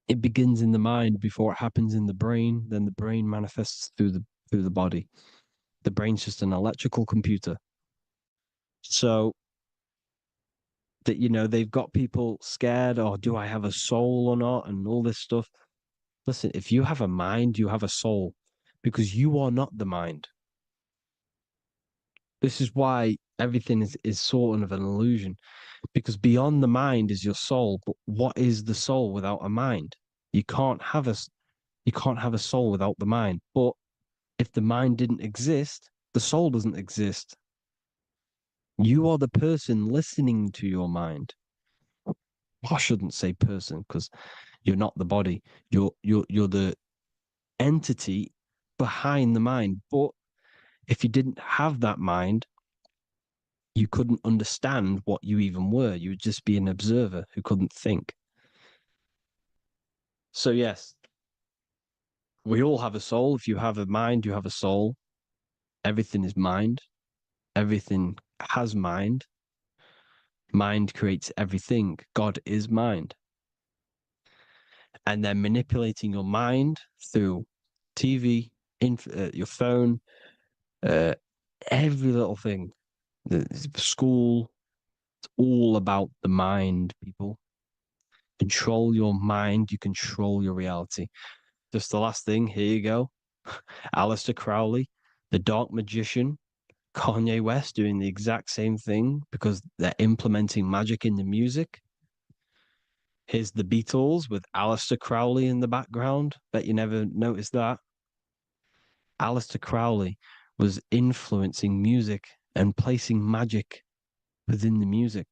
It begins in the mind before it happens in the brain. Then the brain manifests through the body. The brain's just an electrical computer. So that, they've got people scared, or do I have a soul or not, and all this stuff. Listen, if you have a mind, you have a soul, because you are not the mind. This is why everything is sort of an illusion, because beyond the mind is your soul. But what is the soul without a mind? You can't have a soul without the mind. But if the mind didn't exist, the soul doesn't exist. You are the person listening to your mind. I shouldn't say person, because you're not the body. You're the entity behind the mind. But if you didn't have that mind, you couldn't understand what you even were. You would just be an observer who couldn't think. So yes, we all have a soul. If you have a mind, you have a soul. Everything is mind. Everything has mind. Mind creates everything. God is mind. And then manipulating your mind through TV, your phone, every little thing, the school, it's all about the mind, people. Control your mind, you control your reality. Just the last thing, here you go. Aleister Crowley, the dark magician, Kanye West doing the exact same thing because they're implementing magic in the music. Here's the Beatles with Aleister Crowley in the background. Bet you never noticed that. Aleister Crowley was influencing music and placing magic within the music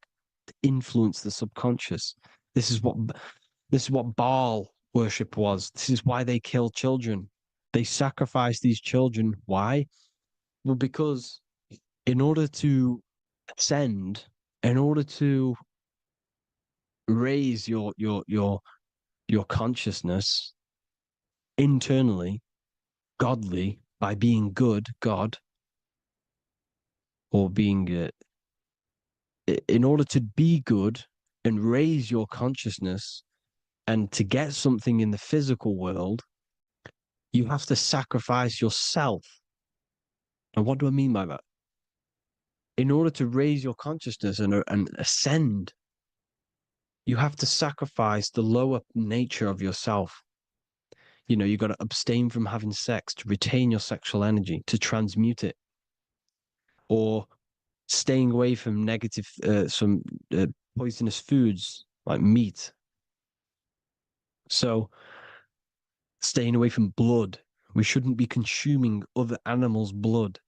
to influence the subconscious. This is what Baal worship was. This is why they kill children. They sacrifice these children. Why? Well, because in order to ascend, in order to raise your consciousness internally, godly, by being good, God, or being in order to be good and raise your consciousness and to get something in the physical world, you have to sacrifice yourself. And what do I mean by that? In order to raise your consciousness and ascend, you have to sacrifice the lower nature of yourself. You got to abstain from having sex to retain your sexual energy, to transmute it, or staying away from some poisonous foods like meat. So staying away from blood. We shouldn't be consuming other animals' blood.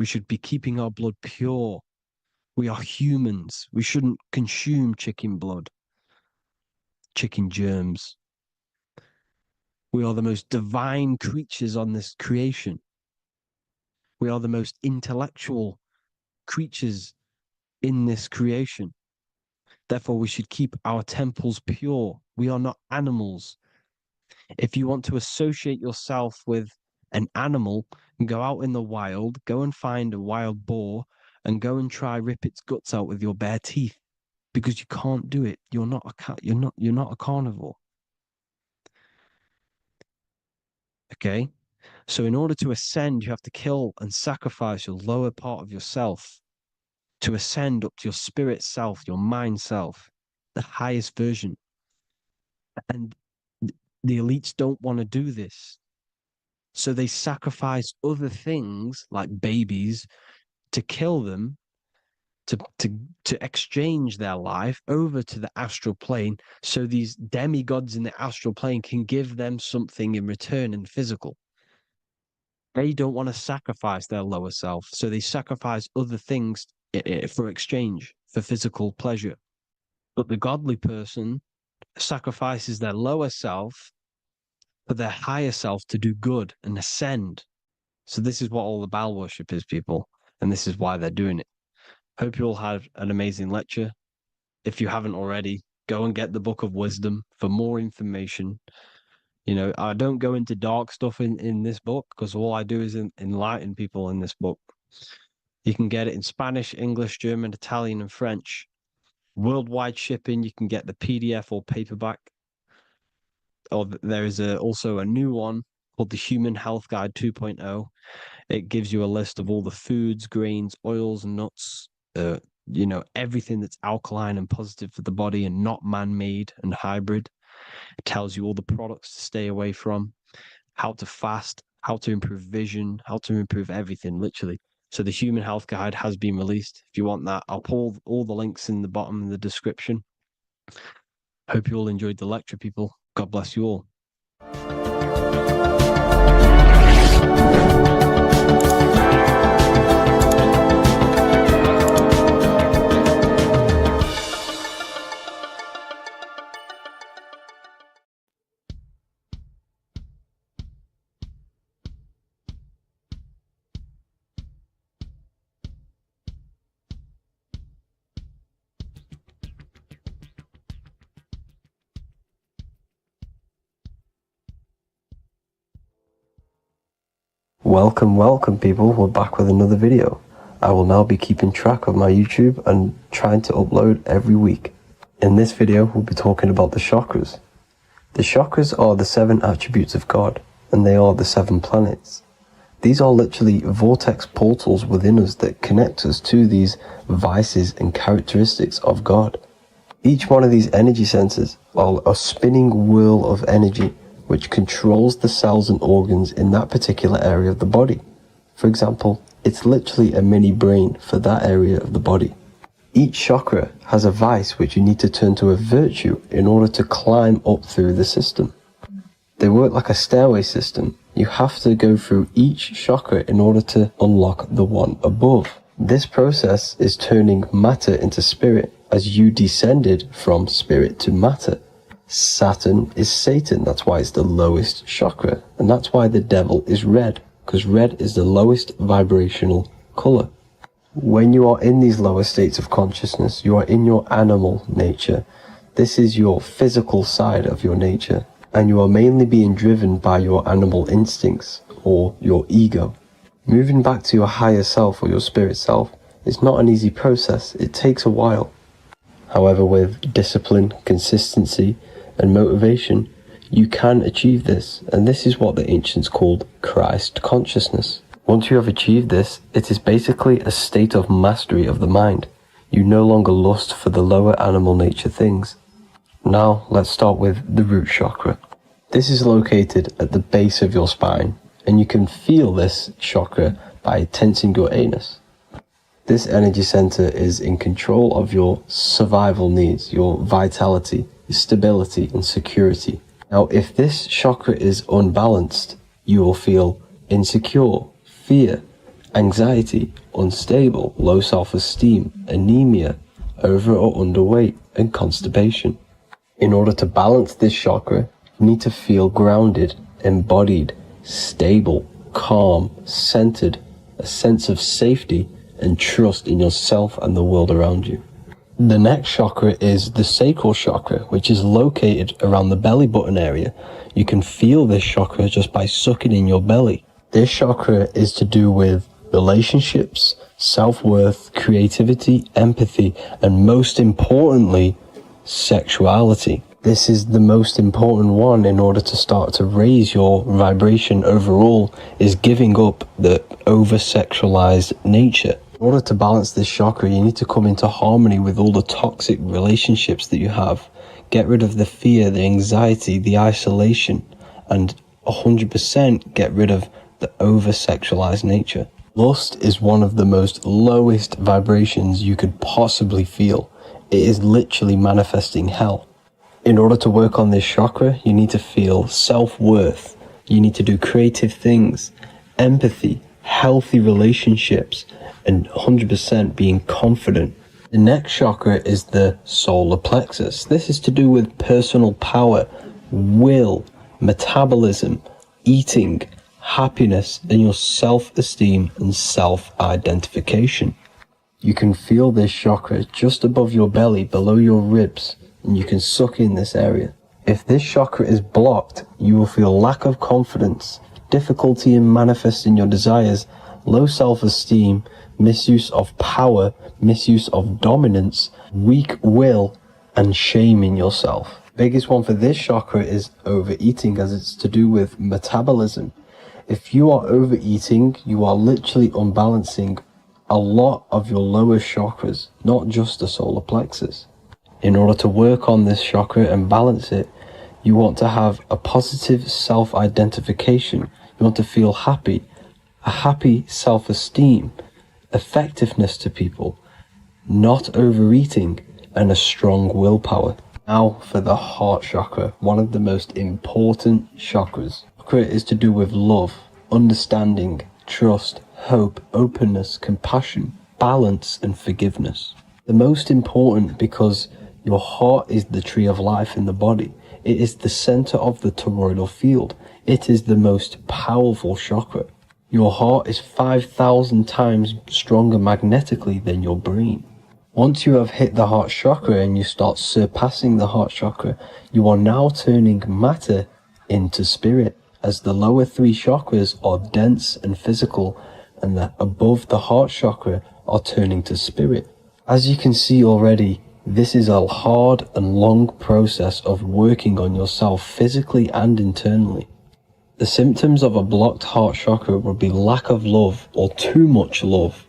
We should be keeping our blood pure. We are humans. We shouldn't consume chicken blood, chicken germs. We are the most divine creatures on this creation. We are the most intellectual creatures in this creation. Therefore, we should keep our temples pure. We are not animals. If you want to associate yourself with an animal and go out in the wild, go and find a wild boar and go and try rip its guts out with your bare teeth, because you can't do it. You're not a cat. You're not a carnivore. Okay? So in order to ascend, you have to kill and sacrifice your lower part of yourself to ascend up to your spirit self, your mind self, the highest version. And the elites don't want to do this. So they sacrifice other things like babies to kill them, to exchange their life over to the astral plane, so these demigods in the astral plane can give them something in return in physical. They don't want to sacrifice their lower self, so they sacrifice other things for exchange, for physical pleasure. But the godly person sacrifices their lower self for their higher self to do good and ascend. So this is what all the Baal worship is, people, and this is why they're doing it. Hope you all had an amazing lecture. If you haven't already, go and get the Book of Wisdom for more information. You know, I don't go into dark stuff in this book because all I do is enlighten people in this book. You can get it in Spanish, English, German, Italian, and French. Worldwide shipping, you can get the PDF or paperback. Or there is also a new one called the Human Health Guide 2.0. It gives you a list of all the foods, grains, oils, nuts, you know, everything that's alkaline and positive for the body and not man-made and hybrid. It tells you all the products to stay away from, how to fast, how to improve vision, how to improve everything, literally. So the Human Health Guide has been released. If you want that, I'll put all the links in the bottom of the description. Hope you all enjoyed the lecture, people. God bless you all. Welcome people, we're back with another video. I will now be keeping track of my YouTube and trying to upload every week. In this video, we'll be talking about the chakras. The chakras are the 7 attributes of God, and they are the 7 planets. These are literally vortex portals within us that connect us to these vices and characteristics of God. Each one of these energy centers are a spinning wheel of energy which controls the cells and organs in that particular area of the body. For example, it's literally a mini brain for that area of the body. Each chakra has a vice which you need to turn to a virtue in order to climb up through the system. They work like a stairway system. You have to go through each chakra in order to unlock the one above. This process is turning matter into spirit as you descended from spirit to matter. Saturn is Satan, that's why it's the lowest chakra, and that's why the devil is red, because red is the lowest vibrational color. When you are in these lower states of consciousness, you are in your animal nature. This is your physical side of your nature, and you are mainly being driven by your animal instincts, or your ego. Moving back to your higher self or your spirit self is not an easy process, it takes a while. However, with discipline, consistency, and motivation, you can achieve this, and this is what the ancients called Christ consciousness. Once you have achieved this, it is basically a state of mastery of the mind. You no longer lust for the lower animal nature things. Now, let's start with the root chakra. This is located at the base of your spine, and you can feel this chakra by tensing your anus. This energy center is in control of your survival needs, your vitality, stability and security. Now, if this chakra is unbalanced, you will feel insecure, fear, anxiety, unstable, low self-esteem, anemia, over or underweight, and constipation. In order to balance this chakra, you need to feel grounded, embodied, stable, calm, centered, a sense of safety and trust in yourself and the world around you. The next chakra is the sacral chakra, which is located around the belly button area. You can feel this chakra just by sucking in your belly. This chakra is to do with relationships, self-worth, creativity, empathy, and most importantly, sexuality. This is the most important one in order to start to raise your vibration overall, is giving up the over-sexualized nature. In order to balance this chakra, you need to come into harmony with all the toxic relationships that you have. Get rid of the fear, the anxiety, the isolation, and 100% get rid of the over-sexualized nature. Lust is one of the most lowest vibrations you could possibly feel. It is literally manifesting hell. In order to work on this chakra, you need to feel self-worth. You need to do creative things, empathy, healthy relationships, and 100% being confident. The next chakra is the solar plexus. This is to do with personal power, will, metabolism, eating, happiness, and your self-esteem and self-identification. You can feel this chakra just above your belly, below your ribs, and you can suck in this area. If this chakra is blocked, you will feel lack of confidence, difficulty in manifesting your desires, low self-esteem, misuse of power, misuse of dominance, weak will, and shame in yourself. Biggest one for this chakra is overeating, as it's to do with metabolism. If you are overeating, you are literally unbalancing a lot of your lower chakras, not just the solar plexus. In order to work on this chakra and balance it, you want to have a positive self-identification. You want to feel happy, a happy self-esteem, effectiveness to people, not overeating, and a strong willpower. Now for the heart chakra, one of the most important chakras. Chakra is to do with love, understanding, trust, hope, openness, compassion, balance, and forgiveness. The most important because your heart is the tree of life in the body. It is the center of the toroidal field. It is the most powerful chakra. Your heart is 5,000 times stronger magnetically than your brain. Once you have hit the heart chakra and you start surpassing the heart chakra, you are now turning matter into spirit, as the lower three chakras are dense and physical, and the above the heart chakra are turning to spirit. As you can see already, this is a hard and long process of working on yourself physically and internally. The symptoms of a blocked heart chakra would be lack of love or too much love,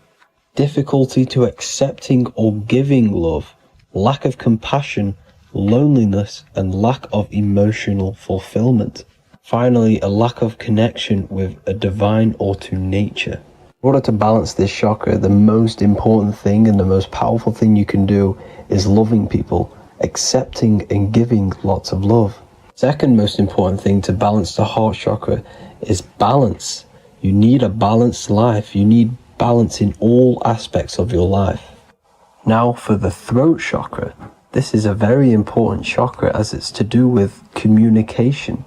difficulty to accepting or giving love, lack of compassion, loneliness, and lack of emotional fulfillment. Finally, a lack of connection with a divine or to nature. In order to balance this chakra, the most important thing and the most powerful thing you can do is loving people, accepting and giving lots of love. Second most important thing to balance the heart chakra is balance. You need a balanced life. You need balance in all aspects of your life. Now for the throat chakra. This is a very important chakra as it's to do with communication.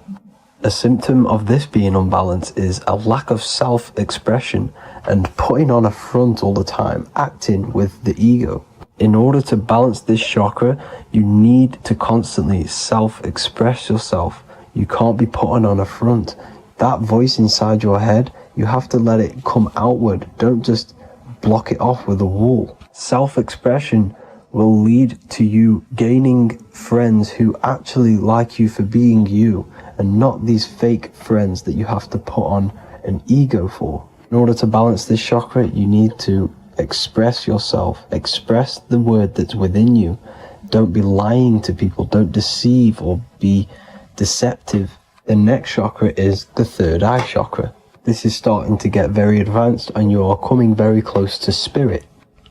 A symptom of this being unbalanced is a lack of self-expression and putting on a front all the time, acting with the ego. In order to balance this chakra, you need to constantly self-express yourself. You can't be putting on a front. That voice inside your head, you have to let it come outward. Don't just block it off with a wall. Self-expression will lead to you gaining friends who actually like you for being you, and not these fake friends that you have to put on an ego for. In order to balance this chakra, you need to express yourself, express the word that's within you. Don't be lying to people, don't deceive or be deceptive. The next chakra is the third eye chakra. This is starting to get very advanced and you are coming very close to spirit.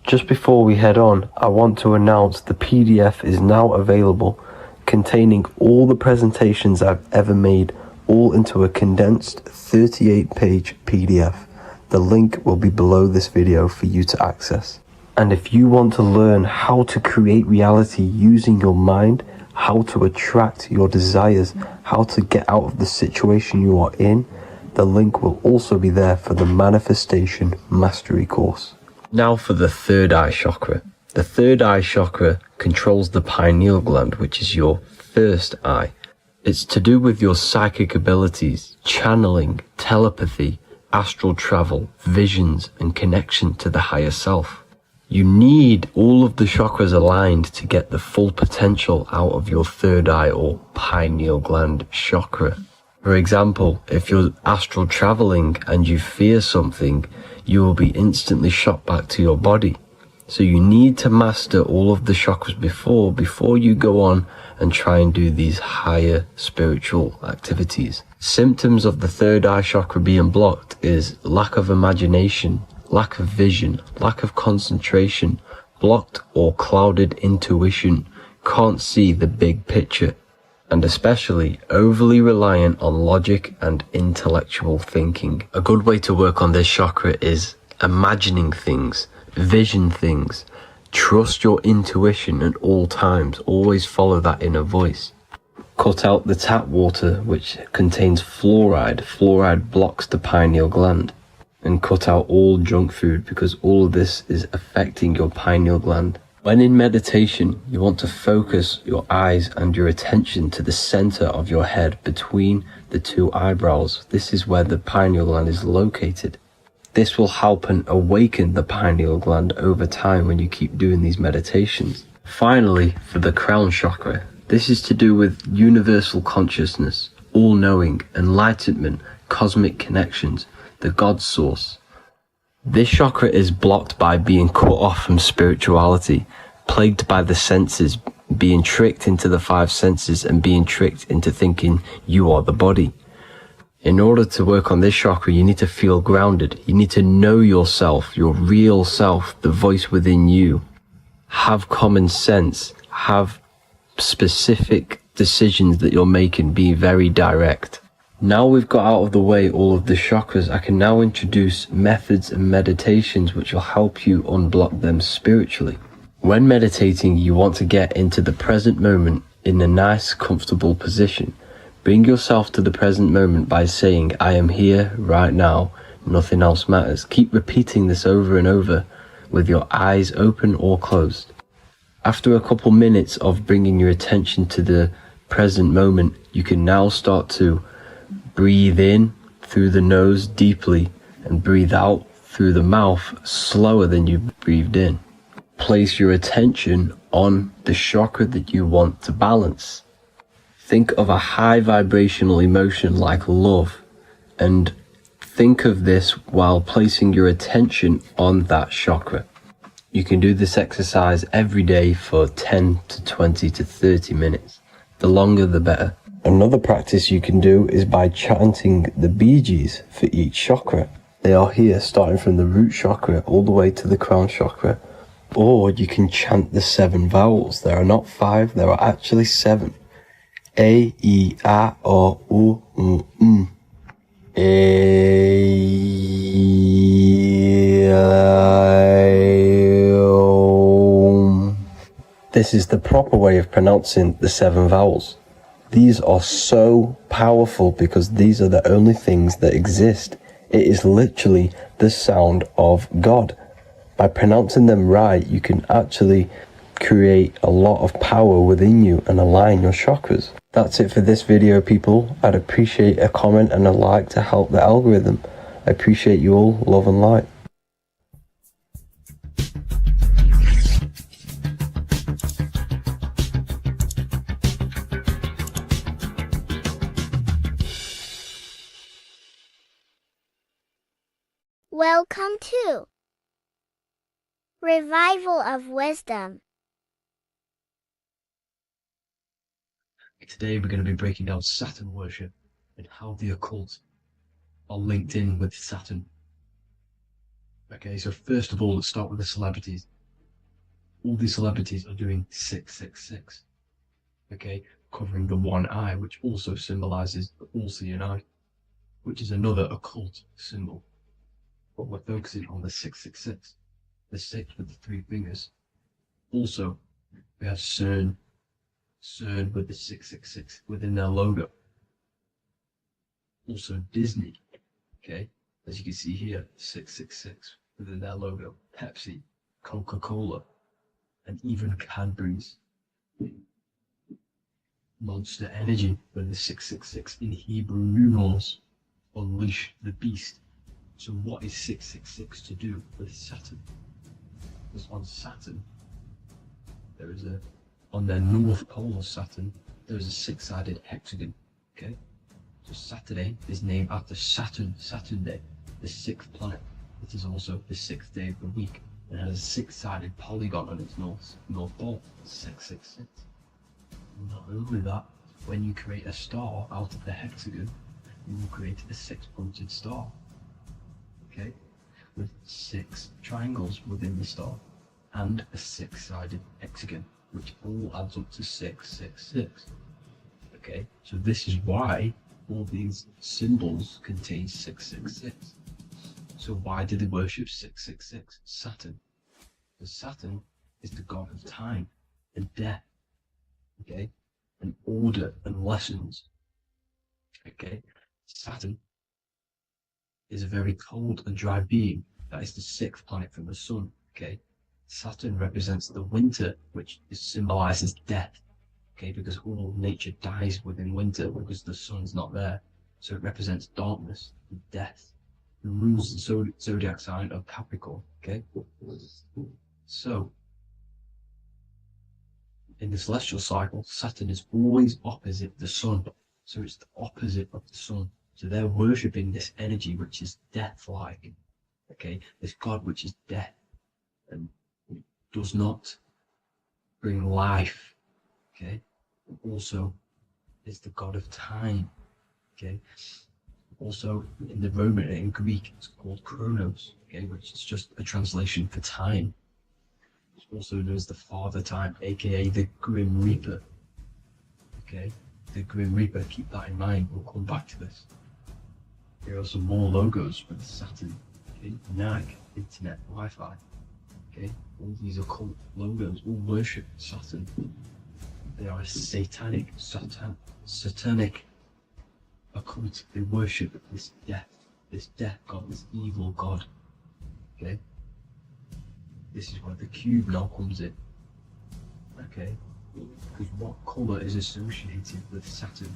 Just before we head on, I want to announce the PDF is now available, containing all the presentations I've ever made, all into a condensed 38-page PDF. The link will be below this video for you to access. And if you want to learn how to create reality using your mind, how to attract your desires, how to get out of the situation you are in, the link will also be there for the Manifestation Mastery course. Now for the third eye chakra. The third eye chakra controls the pineal gland, which is your first eye. It's to do with your psychic abilities, channeling, telepathy, astral travel, visions, and connection to the higher self. You need all of the chakras aligned to get the full potential out of your third eye or pineal gland chakra. For example, if you're astral traveling and you fear something, you will be instantly shot back to your body. So you need to master all of the chakras before you go on and try and do these higher spiritual activities. Symptoms of the third eye chakra being blocked is lack of imagination, lack of vision, lack of concentration, blocked or clouded intuition, can't see the big picture, and especially overly reliant on logic and intellectual thinking. A good way to work on this chakra is imagining things, vision things, Trust your intuition at all times. Always follow that inner voice. Cut out the tap water which contains fluoride. Fluoride blocks the pineal gland. And cut out all junk food, because all of this is affecting your pineal gland. When in meditation, you want to focus your eyes and your attention to the center of your head between the two eyebrows. This is where the pineal gland is located. This will help and awaken the pineal gland over time when you keep doing these meditations. Finally, for the crown chakra, this is to do with universal consciousness, all-knowing, enlightenment, cosmic connections, the God source. This chakra is blocked by being cut off from spirituality, plagued by the senses, being tricked into the five senses and being tricked into thinking you are the body. In order to work on this chakra, you need to feel grounded. You need to know yourself, your real self, the voice within you. Have common sense, have specific decisions that you're making, be very direct. Now we've got out of the way all of the chakras, I can now introduce methods and meditations which will help you unblock them spiritually. When meditating, you want to get into the present moment in a nice, comfortable position. Bring yourself to the present moment by saying, I am here right now, nothing else matters. Keep repeating this over and over with your eyes open or closed. After a couple minutes of bringing your attention to the present moment, you can now start to breathe in through the nose deeply and breathe out through the mouth slower than you breathed in. Place your attention on the chakra that you want to balance. Think of a high vibrational emotion like love, and think of this while placing your attention on that chakra. You can do this exercise every day for 10 to 20 to 30 minutes. The longer the better. Another practice you can do is by chanting the Bee Gees for each chakra. They are here starting from the root chakra all the way to the crown chakra. Or you can chant the 7 vowels. There are not 5, there are actually 7. A, E, A, O, U, M. A, O. This is the proper way of pronouncing the 7 vowels. These are so powerful because these are the only things that exist. It is literally the sound of God. By pronouncing them right, you can actually create a lot of power within you and align your chakras. That's it for this video, people. I'd appreciate a comment and a like to help the algorithm. I appreciate you all. Love and light. Welcome to Revival of Wisdom. Today we're going to be breaking down Saturn worship and how the occult are linked in with Saturn. Okay, so first of all, let's start with the celebrities. All these celebrities are doing 666. Okay, covering the one eye, which also symbolizes the all-seeing eye, which is another occult symbol. But we're focusing on the 666, the 6 with the 3 fingers. Also, we have CERN with the 666 within their logo. Also Disney, okay, as you can see here, 666 within their logo. Pepsi, Coca-Cola, and even Cadbury's. Monster Energy with the 666 in Hebrew numerals. Unleash the beast. So what is 666 to do with Saturn? Because on Saturn, there is on their north pole of Saturn, there is a 6-sided hexagon, okay? So Saturday is named after Saturn Day, the 6th planet. It is also the 6th day of the week, and has a 6-sided polygon on its north pole, 666. Not only that, when you create a star out of the hexagon, you will create a 6-pointed star, okay? With 6 triangles within the star, and a 6-sided hexagon, which all adds up to 666. Okay, so this is why all these symbols contain 666. So why do they worship 666? Saturn. Because Saturn is the god of time and death, okay, and order and lessons, okay. Saturn is a very cold and dry being. That is the 6th planet from the sun, okay. Saturn represents the winter, which symbolizes death, okay, because all nature dies within winter because the sun's not there. So it represents darkness and death. It rules the zodiac sign of Capricorn, okay. So in the celestial cycle, Saturn is always opposite the sun. So it's the opposite of the sun. So they're worshipping this energy which is death-like, okay, this god which is death and does not bring life, okay. And also is the god of time, okay. Also in the Roman and in Greek it's called Chronos, okay, which is just a translation for time. It's also known as the Father Time, aka the Grim Reaper, okay. The Grim Reaper, keep that in mind, we'll come back to this. Here are some more logos with Saturn, okay, NAG, Internet, Wi-Fi, okay, all these occult logos all worship Saturn. They are a satanic occult. They worship this death god, this evil god, okay. This is where the cube now comes in, okay, because what colour is associated with Saturn?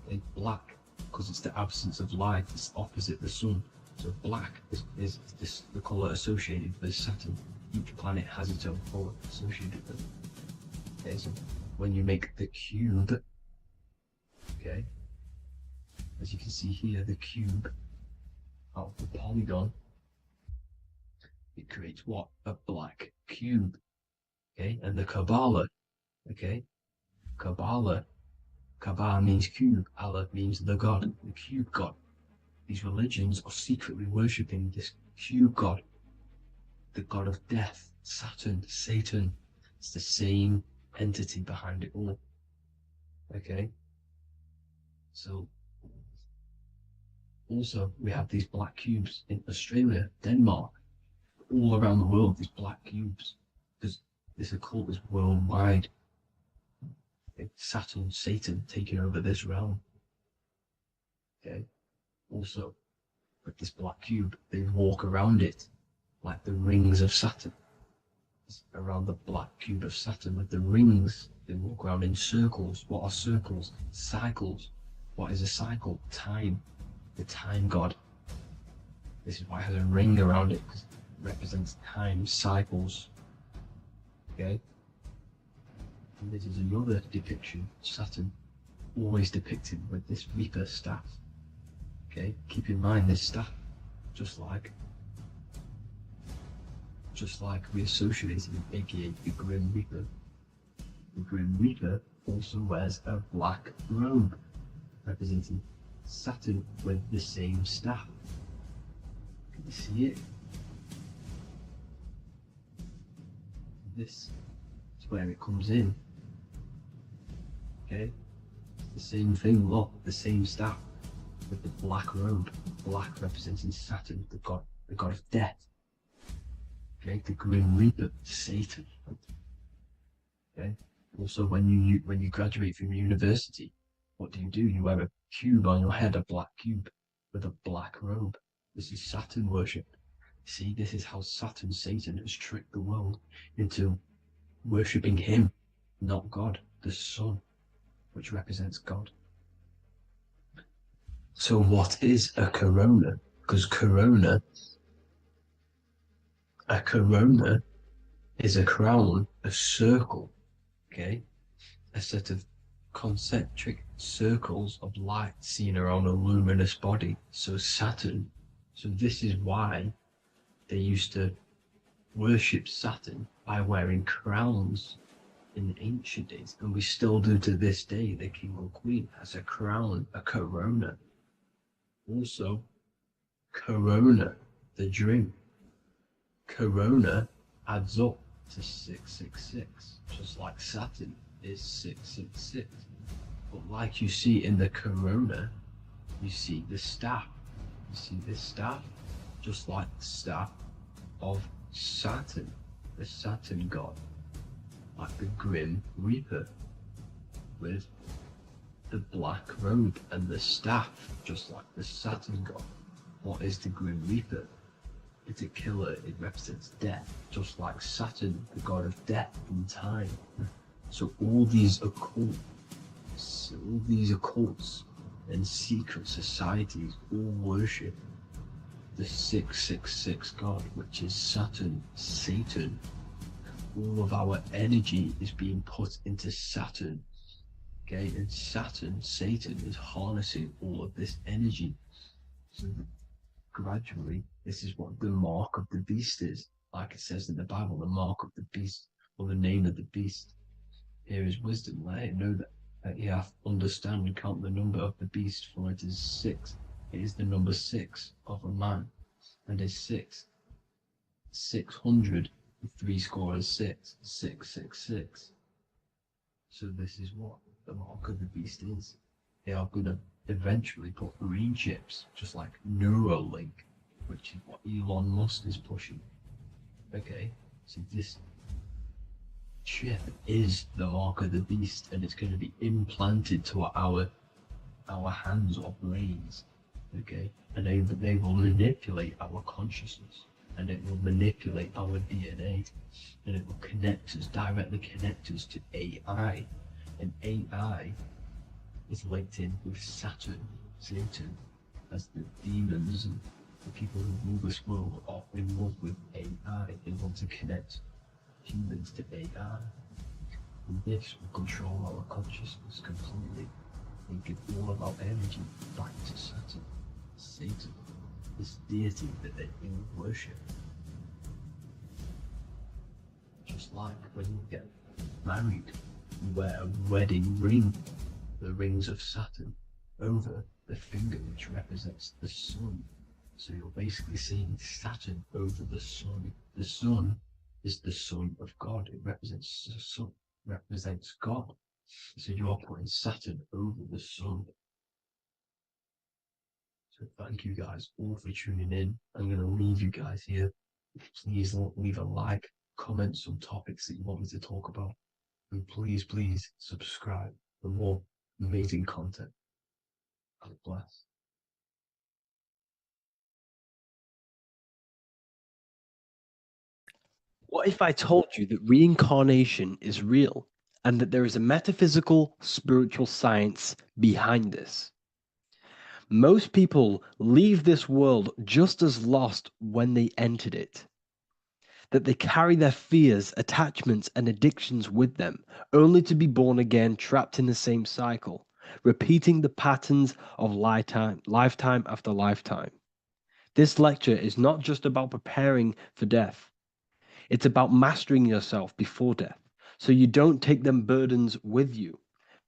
It's black, because it's the absence of light, it's opposite the sun. So black is the colour associated with Saturn. Each planet has its own colour associated with it. Okay, so when you make the cube, okay, as you can see here, the cube out of the polygon, it creates what? A black cube, okay, and the Kabbalah, okay, Kabbalah means cube, Allah means the god, the cube god. These religions are secretly worshipping this cube god, the god of death, Saturn, Satan. It's the same entity behind it all, okay. So also we have these black cubes in Australia, Denmark, all around the world, these black cubes, because this occult is worldwide. It's Saturn, Satan taking over this realm, okay. Also with this black cube, they walk around it like the rings of Saturn. It's around the black cube of Saturn with the rings, they walk around in circles. What are circles? Cycles. What is a cycle? Time, the time god. This is why it has a ring around it, because it represents time, cycles, okay. And this is another depiction of Saturn, always depicted with this Reaper staff, okay. Keep in mind this staff, just like we associated with aka the Grim Reaper. The Grim Reaper also wears a black robe, representing Saturn with the same staff. Can you see it? This is where it comes in, okay. It's the same thing, look, the same staff with the black robe, black representing Saturn, the god of death, okay, the Grim Reaper, Satan, okay. Also when you graduate from university, what do? You wear a cube on your head, a black cube with a black robe. This is Saturn worship. See, this is how Saturn, Satan, has tricked the world into worshipping him, not God, the sun, which represents God. So what is a corona? Because a corona is a crown, a circle, okay? A set of concentric circles of light seen around a luminous body. So Saturn, so this is why they used to worship Saturn by wearing crowns in ancient days, and we still do to this day. The king or queen has a crown, a corona. Also, corona, the drink. Corona adds up to 666, just like Saturn is 666. But like you see in the corona, you see the staff. You see this staff, just like the staff of Saturn, the Saturn god, like the Grim Reaper, with the black robe and the staff, just like the Saturn god. What is the Grim Reaper? It's a killer, it represents death, just like Saturn, the god of death and time. So all these occults and secret societies all worship the 666 god, which is Saturn, Satan. All of our energy is being put into Saturn. Okay, and Saturn, Satan, is harnessing all of this energy. So gradually, this is what the mark of the beast is. Like it says in the Bible, the mark of the beast, or the name of the beast. Here is wisdom. Let it know that you have to understand and count the number of the beast, for it is 6. It is the number 6 of a man, and is 6. 600, 6, 666. So this is what the mark of the beast is. They are going to eventually put green chips, just like Neuralink, which is what Elon Musk is pushing. Okay, so this chip is the mark of the beast, and it's going to be implanted to our hands or brains. Okay, and they will manipulate our consciousness, and it will manipulate our DNA, and it will directly connect us to AI, and AI is linked in with Saturn, Satan, as the demons and the people who rule this world are in love with AI. They want to connect humans to AI. And this will control our consciousness completely and give all of our energy back to Saturn, Satan, this deity that they all worship. Just like when you get married, you wear a wedding ring, the rings of Saturn, over the finger, which represents the sun. So you're basically seeing Saturn over the sun. The sun is the son of God. It represents the sun, represents God. So you are putting Saturn over the sun. So thank you guys all for tuning in. I'm going to leave you guys here. Please leave a like, comment some topics that you want me to talk about. And please subscribe for more amazing content. God bless. What if I told you that reincarnation is real and that there is a metaphysical, spiritual science behind this? Most people leave this world just as lost when they entered it. That they carry their fears, attachments, and addictions with them, only to be born again, trapped in the same cycle, repeating the patterns of lifetime after lifetime. This lecture is not just about preparing for death. It's about mastering yourself before death, so you don't take them burdens with you.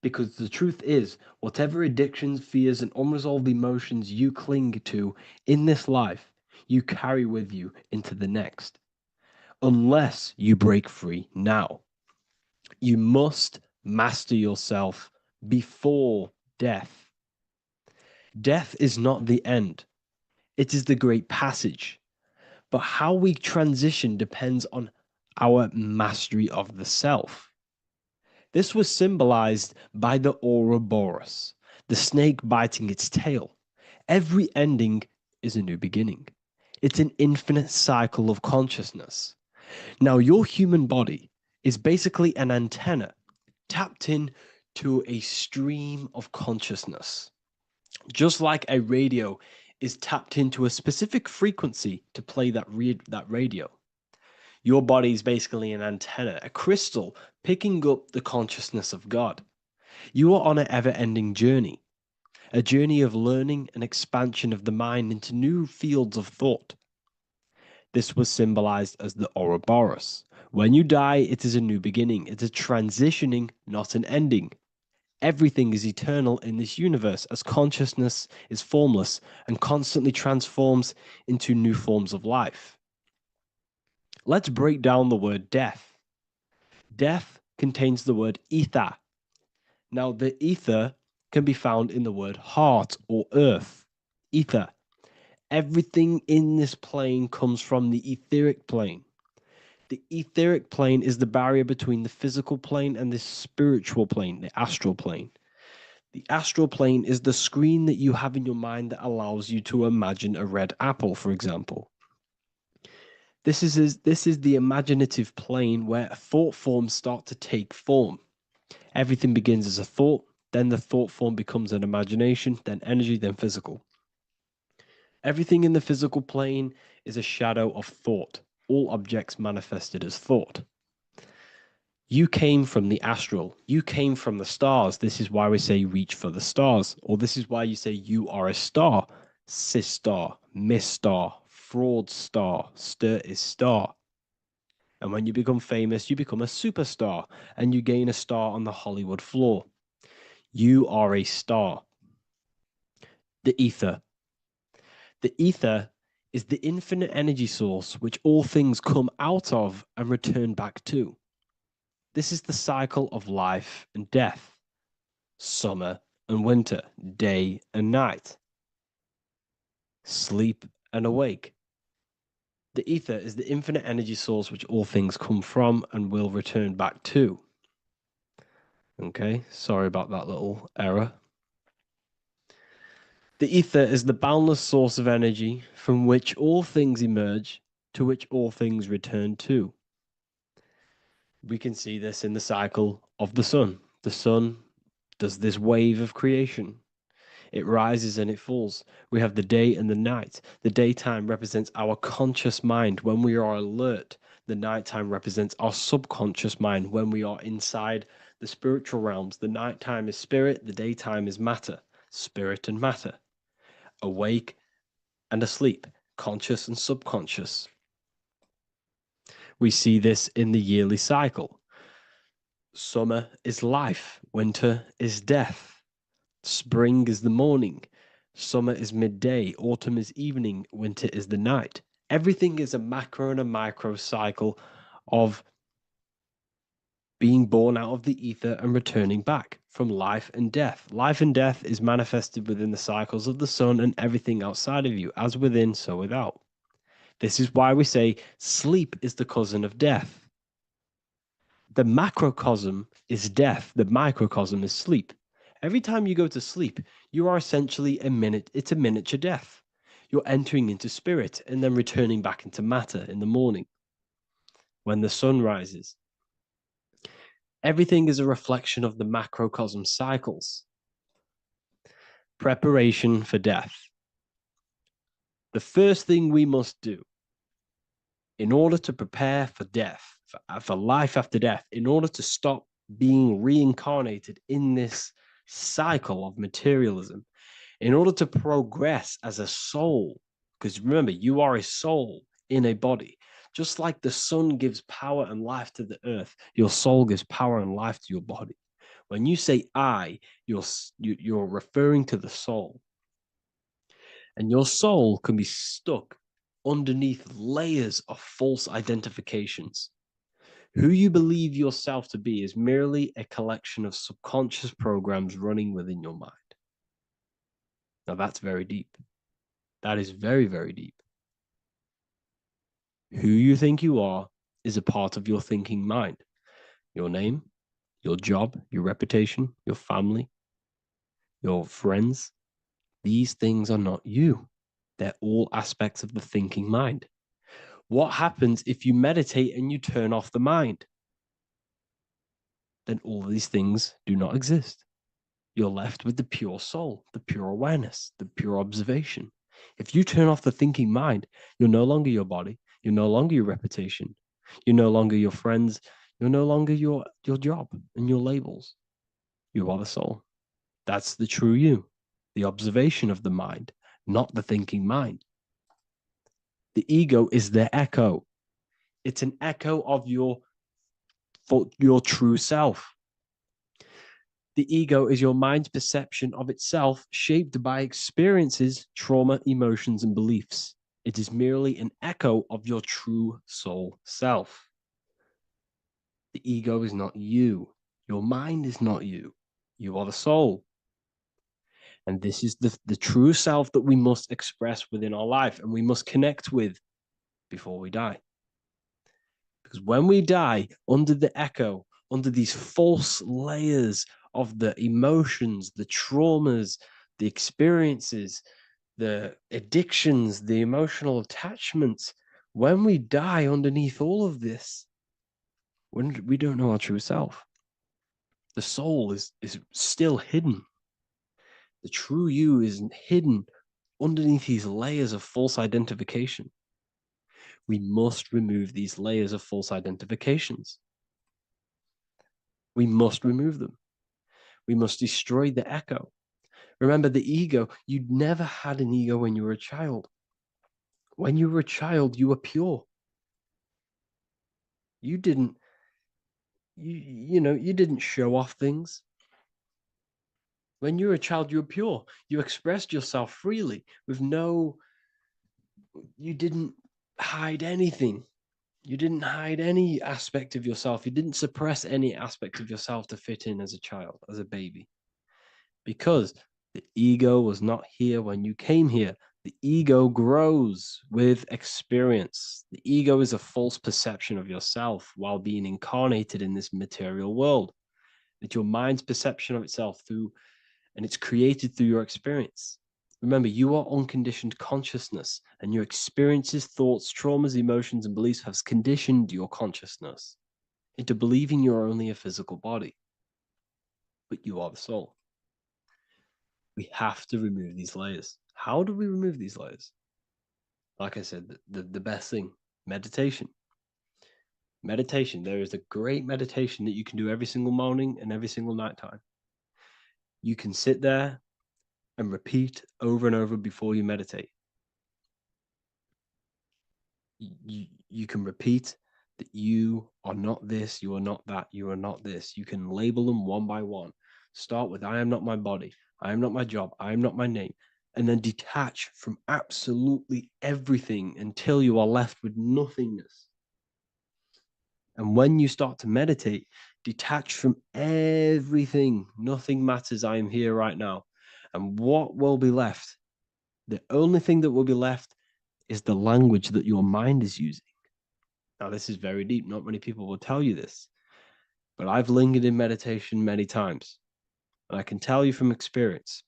Because the truth is, whatever addictions, fears, and unresolved emotions you cling to in this life, you carry with you into the next. Unless you break free now. You must master yourself before death. Death is not the end, it is the great passage. But how we transition depends on our mastery of the self. This was symbolized by the Ouroboros, the snake biting its tail. Every ending is a new beginning. It's an infinite cycle of consciousness. Now, your human body is basically an antenna tapped in to a stream of consciousness. Just like a radio is tapped into a specific frequency to play that radio. Your body is basically an antenna, a crystal picking up the consciousness of God. You are on an ever-ending journey, a journey of learning and expansion of the mind into new fields of thought. This was symbolized as the Ouroboros. When you die, it is a new beginning. It's a transitioning, not an ending. Everything is eternal in this universe, as consciousness is formless and constantly transforms into new forms of life. Let's break down the word death. Death contains the word ether. Now, the ether can be found in the word heart or earth. Ether. Everything in this plane comes from the etheric plane. The etheric plane is the barrier between the physical plane and the spiritual plane, the astral plane. The astral plane is the screen that you have in your mind that allows you to imagine a red apple, for example. This is the imaginative plane where thought forms start to take form. Everything begins as a thought, then the thought form becomes an imagination, then energy, then physical. Everything in the physical plane is a shadow of thought, all objects manifested as thought. You came from the astral. You came from the stars. This is why we say reach for the stars. Or this is why you say you are a star. Cis star, miss star, fraud star, stir is star. And when you become famous, you become a superstar and you gain a star on the Hollywood floor. You are a star. The ether. The ether is the infinite energy source which all things come out of and return back to. This is the cycle of life and death, summer and winter, day and night, sleep and awake. The ether is the infinite energy source which all things come from and will return back to. Okay, sorry about that little error. The ether is the boundless source of energy from which all things emerge, to which all things return to. We can see this in the cycle of the sun. The sun does this wave of creation. It rises and it falls. We have the day and the night. The daytime represents our conscious mind when we are alert. The nighttime represents our subconscious mind when we are inside the spiritual realms. The nighttime is spirit, the daytime is matter, spirit and matter, awake and asleep, conscious and subconscious. We see this in the yearly cycle. Summer is life, winter is death. Spring is the morning, summer is midday, autumn is evening, winter is the night. Everything is a macro and a micro cycle of being born out of the ether and returning back from life and death. Life and death is manifested within the cycles of the sun and everything outside of you, as within, so without. This is why we say sleep is the cousin of death. The macrocosm is death, the microcosm is sleep. Every time you go to sleep, you are essentially it's a miniature death. You're entering into spirit and then returning back into matter in the morning when the sun rises. Everything is a reflection of the macrocosm cycles. Preparation for death. The first thing we must do in order to prepare for death, for life after death, in order to stop being reincarnated in this cycle of materialism, in order to progress as a soul, because remember, you are a soul in a body. Just like the sun gives power and life to the earth, your soul gives power and life to your body. When you say I, you're referring to the soul. And your soul can be stuck underneath layers of false identifications. Who you believe yourself to be is merely a collection of subconscious programs running within your mind. Now that's very deep. That is very, very deep. Who you think you are is a part of your thinking mind. Your name, your job, your reputation, your family, your friends. These things are not you. They're all aspects of the thinking mind. What happens if you meditate and you turn off the mind? Then all these things do not exist. You're left with the pure soul, the pure awareness, the pure observation. If you turn off the thinking mind, you're no longer your body, you're no longer your reputation, you're no longer your friends, you're no longer your job and your labels. You are the soul. That's the true you, the observation of the mind, not the thinking mind. The ego is the echo. It's an echo of your true self. The ego is your mind's perception of itself shaped by experiences, trauma, emotions, and beliefs. It is merely an echo of your true soul self. The ego is not you. Your mind is not you. You are the soul. And this is the true self that we must express within our life and we must connect with before we die. Because when we die under the echo, under these false layers of the emotions, the traumas, the experiences, the addictions, the emotional attachments, when we die underneath all of this, when we don't know our true self, the soul is still hidden. The true you is hidden underneath these layers of false identification. We must remove these layers of false identifications. We must remove them. We must destroy the echo. Remember the ego. You never had an ego when you were a child. When you were a child, you were pure. You didn't, you didn't show off things. When you were a child, you were pure. You expressed yourself freely with you didn't hide anything. You didn't hide any aspect of yourself. You didn't suppress any aspect of yourself to fit in as a child, as a baby. Because the ego was not here when you came here. The ego grows with experience. The ego is a false perception of yourself while being incarnated in this material world. It's your mind's perception of itself and it's created through your experience. Remember, you are unconditioned consciousness, and your experiences, thoughts, traumas, emotions, and beliefs have conditioned your consciousness into believing you're only a physical body, but you are the soul. We have to remove these layers. How do we remove these layers? Like I said, the best thing, meditation. Meditation. There is a great meditation that you can do every single morning and every single nighttime. You can sit there and repeat over and over before you meditate. You can repeat that you are not this, you are not that, you are not this. You can label them one by one. Start with, I am not my body, I am not my job, I am not my name, and then detach from absolutely everything until you are left with nothingness. And when you start to meditate, detach from everything. Nothing matters. I am here right now. And what will be left? The only thing that will be left is the language that your mind is using. Now, this is very deep. Not many people will tell you this, but I've lingered in meditation many times. And I can tell you from experience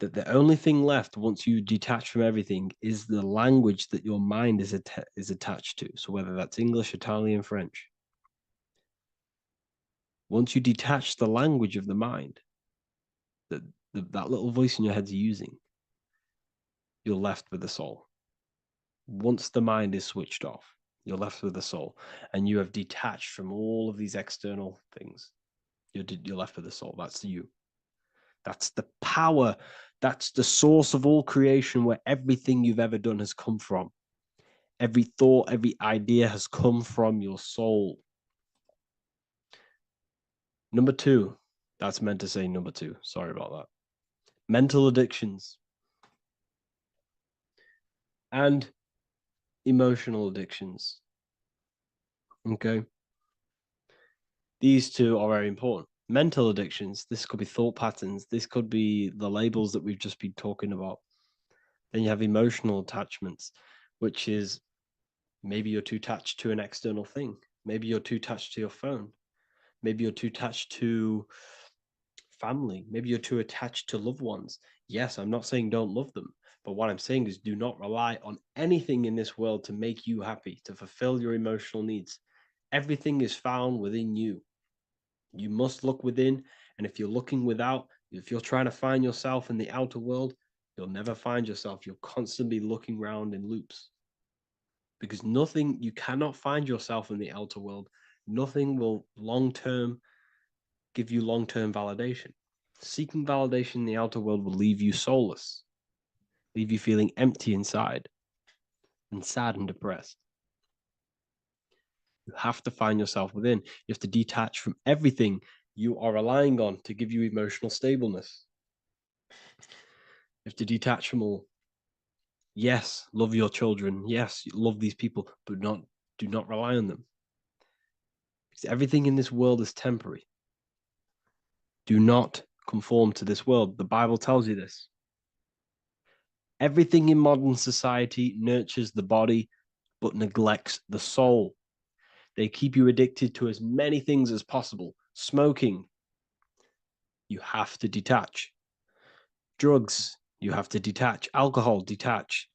that the only thing left once you detach from everything is the language that your mind is attached to. So whether that's English, Italian, French. Once you detach the language of the mind that that little voice in your head's using, you're left with the soul. Once the mind is switched off, you're left with the soul, and you have detached from all of these external things. You're left with the soul. That's you. That's the power. That's the source of all creation, where everything you've ever done has come from. Every thought, every idea has come from your soul. Number two, that's meant to say number two. Sorry about that. Mental addictions and emotional addictions. Okay. These two are very important. Mental addictions, this could be thought patterns. This could be the labels that we've just been talking about. Then you have emotional attachments, which is maybe you're too attached to an external thing. Maybe you're too attached to your phone. Maybe you're too attached to family. Maybe you're too attached to loved ones. Yes, I'm not saying don't love them, but what I'm saying is do not rely on anything in this world to make you happy, to fulfill your emotional needs. Everything is found within you. You must look within, and if you're looking without, if you're trying to find yourself in the outer world, you'll never find yourself. You'll constantly be looking around in loops. Because you cannot find yourself in the outer world. Nothing will give you long-term validation. Seeking validation in the outer world will leave you soulless, leave you feeling empty inside and sad and depressed. You have to find yourself within. You have to detach from everything you are relying on to give you emotional stableness. You have to detach from all. Yes, love your children. Yes, love these people, but do not rely on them. Because everything in this world is temporary. Do not conform to this world. The Bible tells you this. Everything in modern society nurtures the body but neglects the soul. They keep you addicted to as many things as possible. Smoking, you have to detach. Drugs, you have to detach. Alcohol, detach.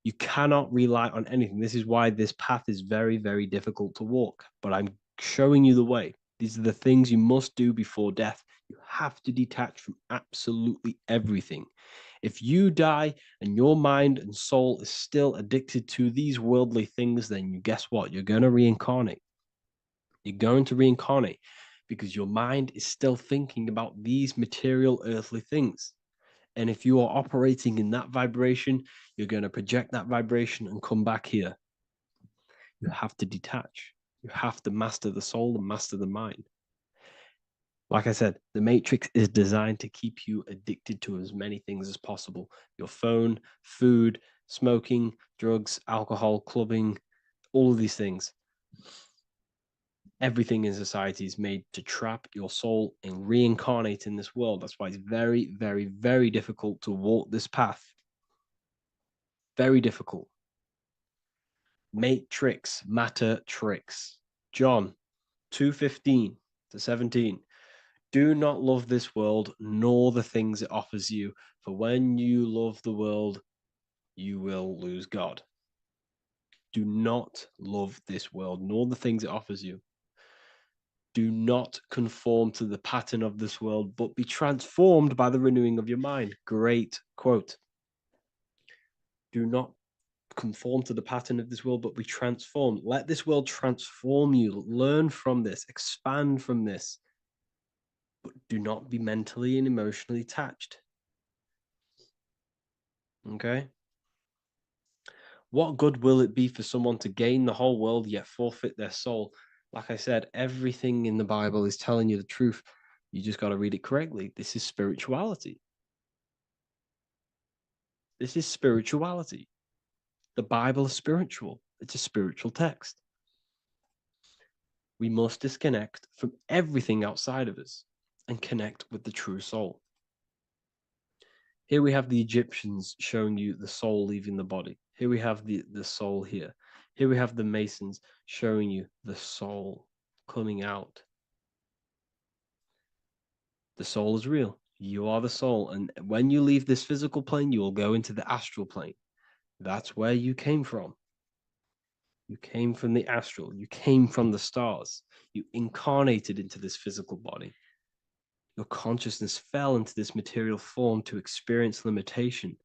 You cannot rely on anything. This is why this path is very, very difficult to walk. But I'm showing you the way. These are the things you must do before death. You have to detach from absolutely everything. If you die and your mind and soul is still addicted to these worldly things, then you guess what? You're going to reincarnate. You're going to reincarnate because your mind is still thinking about these material earthly things. And if you are operating in that vibration, you're going to project that vibration and come back here. You have to detach. You have to master the soul and master the mind. Like I said, the matrix is designed to keep you addicted to as many things as possible. Your phone, food, smoking, drugs, alcohol, clubbing, all of these things. Everything in society is made to trap your soul and reincarnate in this world. That's why it's very, very, very difficult to walk this path. Very difficult. Matrix, matter tricks. John 2:15 to 17. Do not love this world, nor the things it offers you. For when you love the world, you will lose God. Do not love this world, nor the things it offers you. Do not conform to the pattern of this world, but be transformed by the renewing of your mind. Great quote. Do not conform to the pattern of this world, but be transformed. Let this world transform you. Learn from this, expand from this, but do not be mentally and emotionally attached. Okay? What good will it be for someone to gain the whole world yet forfeit their soul? Like I said, everything in the Bible is telling you the truth. You just got to read it correctly. This is spirituality. This is spirituality. The Bible is spiritual. It's a spiritual text. We must disconnect from everything outside of us and connect with the true soul. Here we have the Egyptians showing you the soul leaving the body. Here we have the soul here. Here we have the Masons showing you the soul coming out. The soul is real. You are the soul. And when you leave this physical plane, you will go into the astral plane. That's where you came from. You came from the astral. You came from the stars. You incarnated into this physical body. Your consciousness fell into this material form to experience limitation,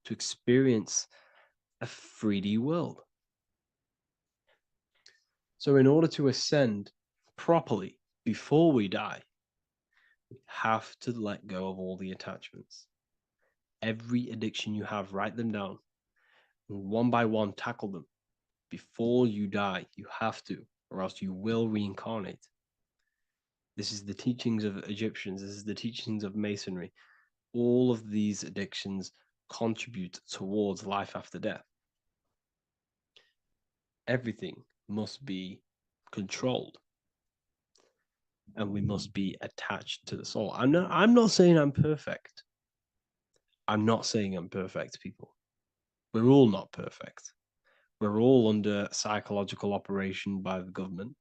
to experience a 3D world. So in order to ascend properly before we die, we have to let go of all the attachments. Every addiction you have, write them down. And one by one, tackle them. Before you die, you have to, or else you will reincarnate. This is the teachings of Egyptians. This is the teachings of Masonry. All of these addictions contribute towards life after death. Everything must be controlled, and we must be attached to the soul. I'm not saying I'm perfect. I'm not saying I'm perfect, people. We're all not perfect. We're all under psychological operation by the government.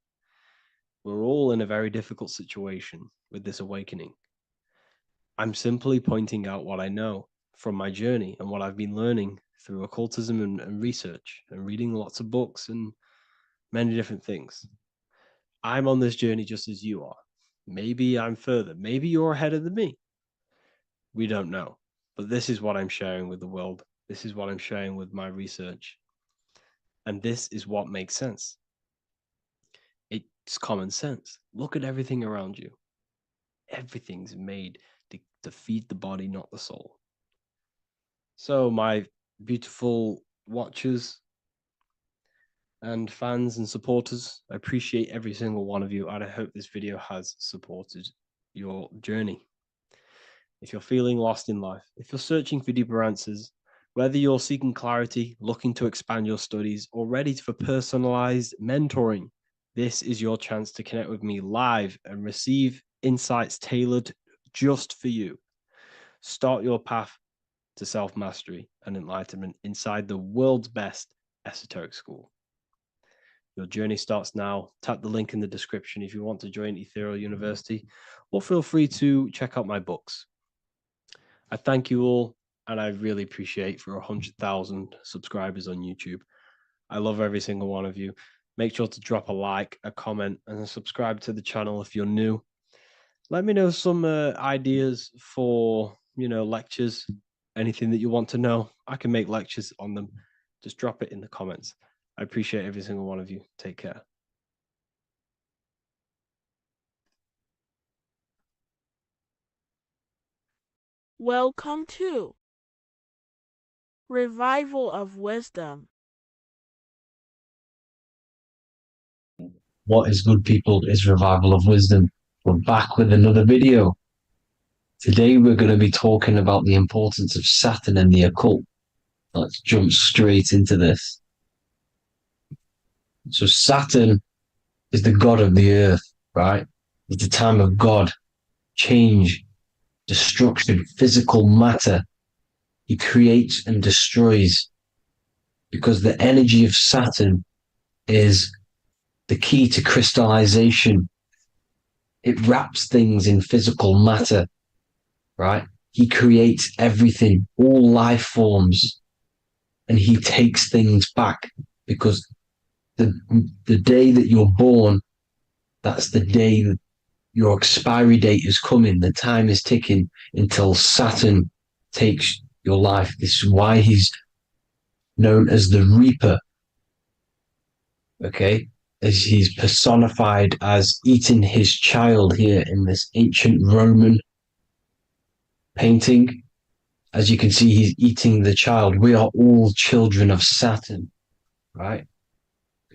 We're all in a very difficult situation with this awakening. I'm simply pointing out what I know from my journey and what I've been learning through occultism and research and reading lots of books and many different things. I'm on this journey just as you are. Maybe I'm further. Maybe you're ahead of me. We don't know. But this is what I'm sharing with the world. This is what I'm sharing with my research. And this is what makes sense. It's common sense. Look at everything around you. Everything's made to feed the body, not the soul. So my beautiful watchers and fans and supporters, I appreciate every single one of you, and I hope this video has supported your journey. If you're feeling lost in life, if you're searching for deeper answers, whether you're seeking clarity, looking to expand your studies, or ready for personalized mentoring, this is your chance to connect with me live and receive insights tailored just for you. Start your path to self-mastery and enlightenment inside the world's best esoteric school. Your journey starts now. Tap the link in the description if you want to join Ethereal University, or feel free to check out my books. I thank you all, and I really appreciate for 100,000 subscribers on YouTube. I love every single one of you. Make sure to drop a like, a comment, and subscribe to the channel if you're new. Let me know some ideas for, lectures, anything that you want to know. I can make lectures on them. Just drop it in the comments. I appreciate every single one of you. Take care. Welcome to Revival of Wisdom. What is good, people? Is Revival of Wisdom. We're back with another video. Today we're going to be talking about the importance of Saturn and the occult. Let's jump straight into this. So Saturn is the god of the earth, right? It's the time of God, change, destruction, physical matter. He creates and destroys, because the energy of Saturn is the key to crystallization. It wraps things in physical matter, right? He creates everything, all life forms, and he takes things back, because the day that you're born, that's the day that your expiry date is coming. The time is ticking until Saturn takes your life. This is why he's known as the Reaper. Okay? As he's personified as eating his child here in this ancient Roman painting. As you can see, he's eating the child. We are all children of Saturn, right?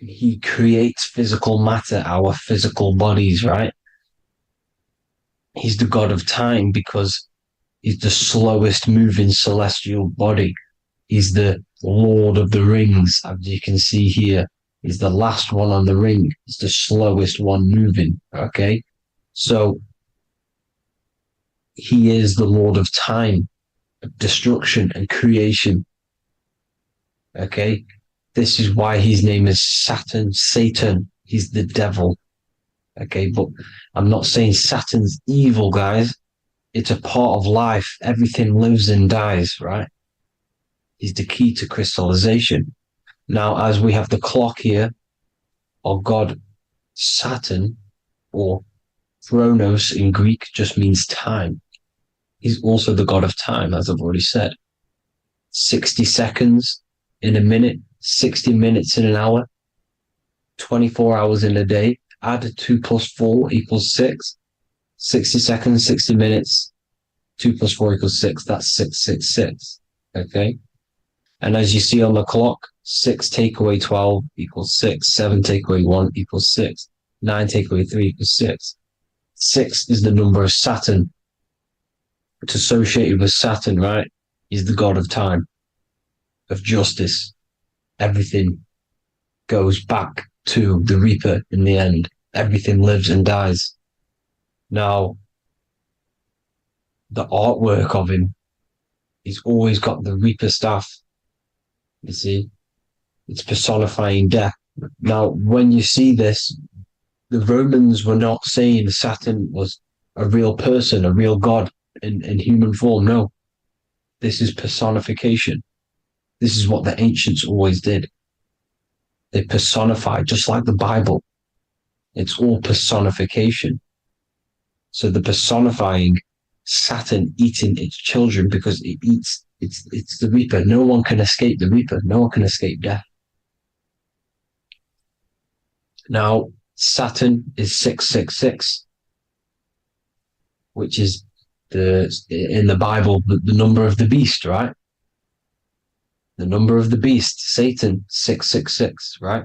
He creates physical matter, our physical bodies, right? He's the god of time because he's the slowest moving celestial body. He's the Lord of the Rings, as you can see here. He's the last one on the ring. He's the slowest one moving, okay? So he is the Lord of time, destruction and creation, okay? This is why his name is Saturn, Satan. He's the devil, okay? But I'm not saying Saturn's evil, guys. It's a part of life. Everything lives and dies, right? He's the key to crystallization. Now, as we have the clock here, our god Saturn, or Chronos in Greek, just means time. He's also the god of time, as I've already said. 60 seconds in a minute, 60 minutes in an hour, 24 hours in a day. Add 2 plus 4 equals 6. 60 seconds, 60 minutes, 2 plus 4 equals 6. That's 666. Okay? And as you see on the clock, 6 take away 12 equals 6. 7 take away 1 equals 6. 9 take away 3 equals 6. 6 is the number of Saturn. It's associated with Saturn, right? He's the god of time, of justice. Everything goes back to the Reaper in the end. Everything lives and dies. Now, the artwork of him, he's always got the Reaper staff. You see, it's personifying death. Now, when you see this, the Romans were not saying Saturn was a real person, a real god in human form. No, this is personification. This is what the ancients always did. They personified, just like the Bible. It's all personification. So the personifying Saturn eating its children because it eats, it's the Reaper. No one can escape the Reaper. No one can escape death. Now, Saturn is 666, which is in the Bible, the number of the beast, right? The number of the beast, Satan, 666, right?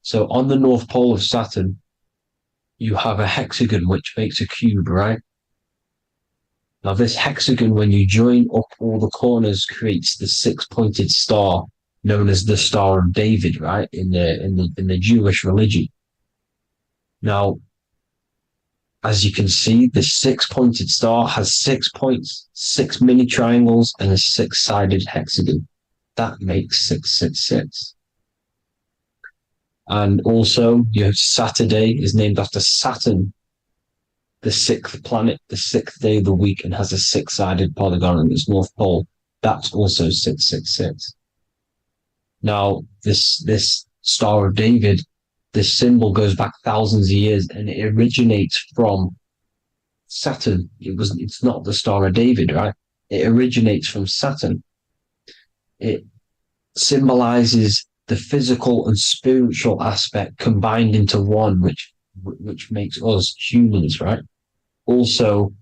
So on the North Pole of Saturn, you have a hexagon which makes a cube, right? Now this hexagon, when you join up all the corners, creates the 6-pointed star known as the Star of David, right? In the Jewish religion. Now, as you can see, the 6-pointed star has 6 points, 6 mini triangles, and a 6-sided hexagon. That makes 666. And also, Saturday is named after Saturn, the sixth planet, the sixth day of the week, and has a six-sided polygon in its north pole. That's also 666. Now, this Star of David, this symbol goes back thousands of years, and it originates from Saturn. It's not the Star of David, right? It originates from Saturn. It symbolizes the physical and spiritual aspect combined into one, which makes us humans, right? Also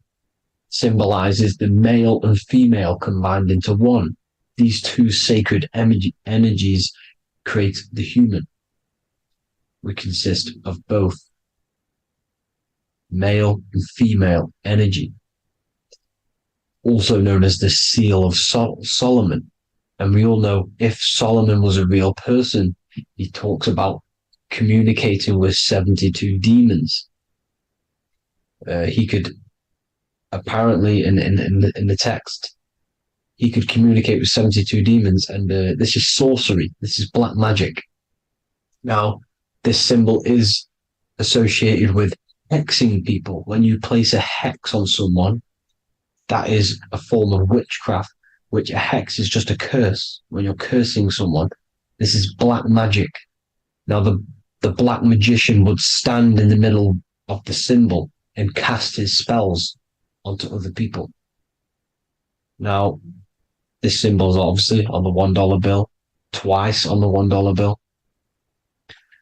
symbolizes the male and female combined into one. These two sacred energies create the human. We consist of both male and female energy, also known as the Seal of Solomon. And we all know if Solomon was a real person, he talks about communicating with 72 demons. He could apparently, in the text, he could communicate with 72 demons, and this is sorcery. This is black magic. Now, this symbol is associated with hexing people. When you place a hex on someone, that is a form of witchcraft, which a hex is just a curse. When you're cursing someone, this is black magic. Now, the black magician would stand in the middle of the symbol and cast his spells onto other people. Now, this symbol is obviously on the $1 bill, twice on the $1 bill.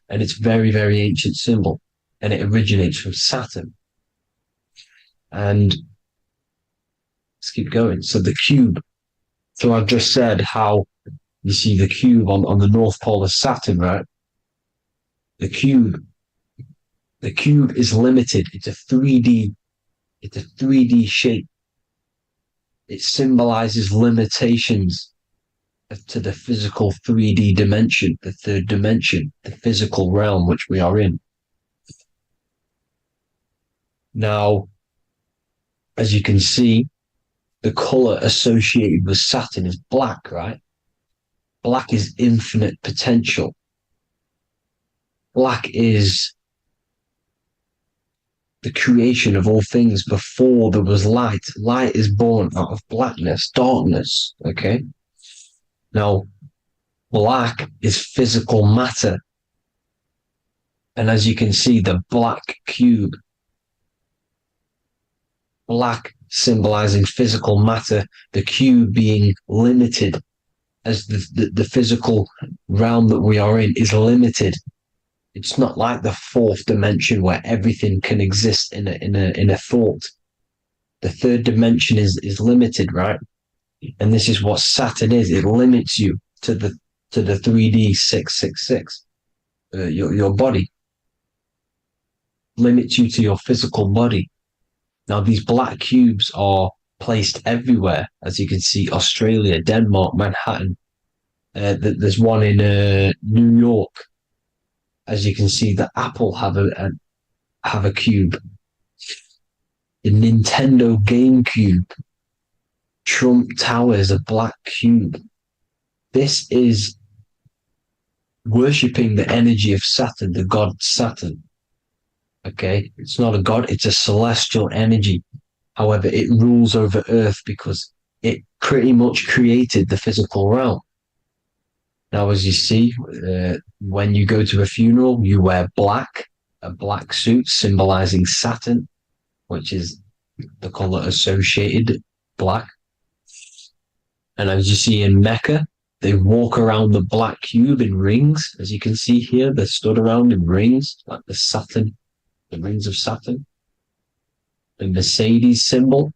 And it's very, very ancient symbol. And it originates from Saturn. And let's keep going. So the cube. So I've just said how you see the cube on the North Pole of Saturn, right? The cube is limited. It's a 3D shape. It symbolizes limitations to the physical 3D dimension, the third dimension, the physical realm which we are in. Now, as you can see, the color associated with Saturn is black, right? Black is infinite potential. Black is the creation of all things before there was light. Light is born out of blackness, darkness, okay? Now, black is physical matter. And as you can see, the black cube, black symbolizing physical matter, the cube being limited, as the physical realm that we are in is limited. It's not like the fourth dimension where everything can exist in a thought. The third dimension is limited, right? And this is what Saturn is. It limits you to the 3D 666. Your body limits you to your physical body. Now, these black cubes are placed everywhere. As you can see, Australia, Denmark, Manhattan. There's one in New York. As you can see, the Apple have a cube. The Nintendo GameCube. Trump Tower is a black cube. This is worshipping the energy of Saturn, the god Saturn. Okay, it's not a god, it's a celestial energy. However, it rules over Earth because it pretty much created the physical realm. Now, as you see, when you go to a funeral, you wear black, a black suit symbolizing Saturn, which is the color associated, black. And as you see in Mecca, they walk around the black cube in rings. As you can see here, they're stood around in rings, like the Saturn, the rings of Saturn. The Mercedes symbol.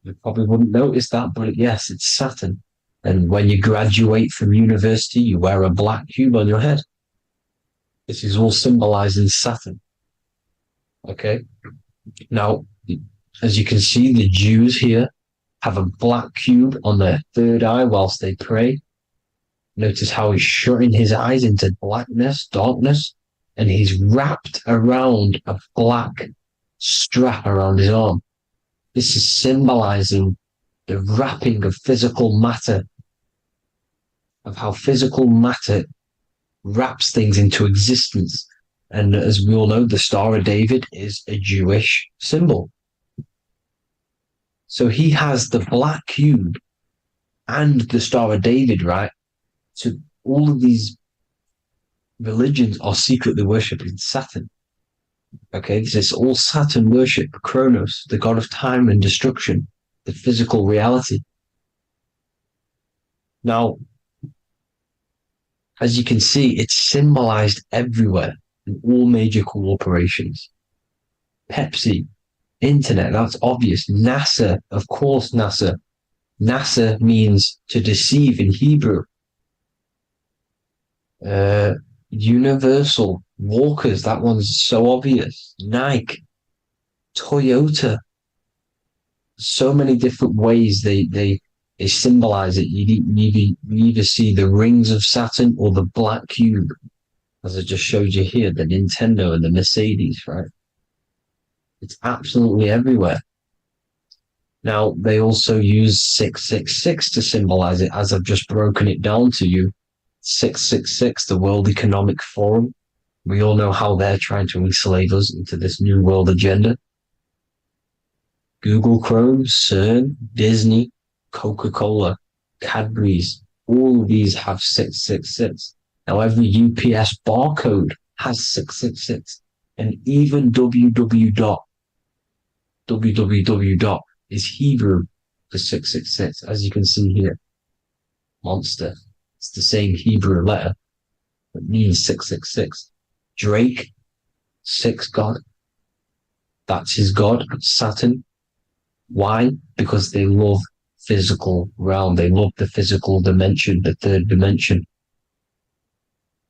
You probably wouldn't notice that, but yes, it's Saturn. And when you graduate from university, you wear a black cube on your head. This is all symbolizing Saturn. Okay. Now, as you can see, the Jews here have a black cube on their third eye whilst they pray. Notice how he's shutting his eyes into blackness, darkness, and he's wrapped around a black strap around his arm. This is symbolizing the wrapping of physical matter, of how physical matter wraps things into existence. And as we all know, the Star of David is a Jewish symbol. So he has the black cube and the Star of David, right? So all of these religions are secretly worshipping Saturn. Okay, this is all Saturn worship, Kronos, the god of time and destruction, the physical reality. Now, as you can see, it's symbolized everywhere in all major corporations. Pepsi, internet, that's obvious. NASA, of course, NASA. NASA means to deceive in Hebrew. Universal, Walkers, that one's so obvious. Nike, Toyota. So many different ways they symbolize it. You either see the rings of Saturn or the black cube, as I just showed you here, the Nintendo and the Mercedes, right? It's absolutely everywhere. Now, they also use 666 to symbolize it, as I've just broken it down to you. 666, the World Economic Forum. We all know how they're trying to enslave us into this new world agenda. Google Chrome, CERN, Disney, Coca-Cola, Cadbury's, all of these have 666. Now, every UPS barcode has 666. And even www. Is Hebrew for 666, as you can see here. Monster. It's the same Hebrew letter that means 666. Drake, 6 God. That's his God, Saturn. Why? Because they love physical realm. They love the physical dimension, the third dimension.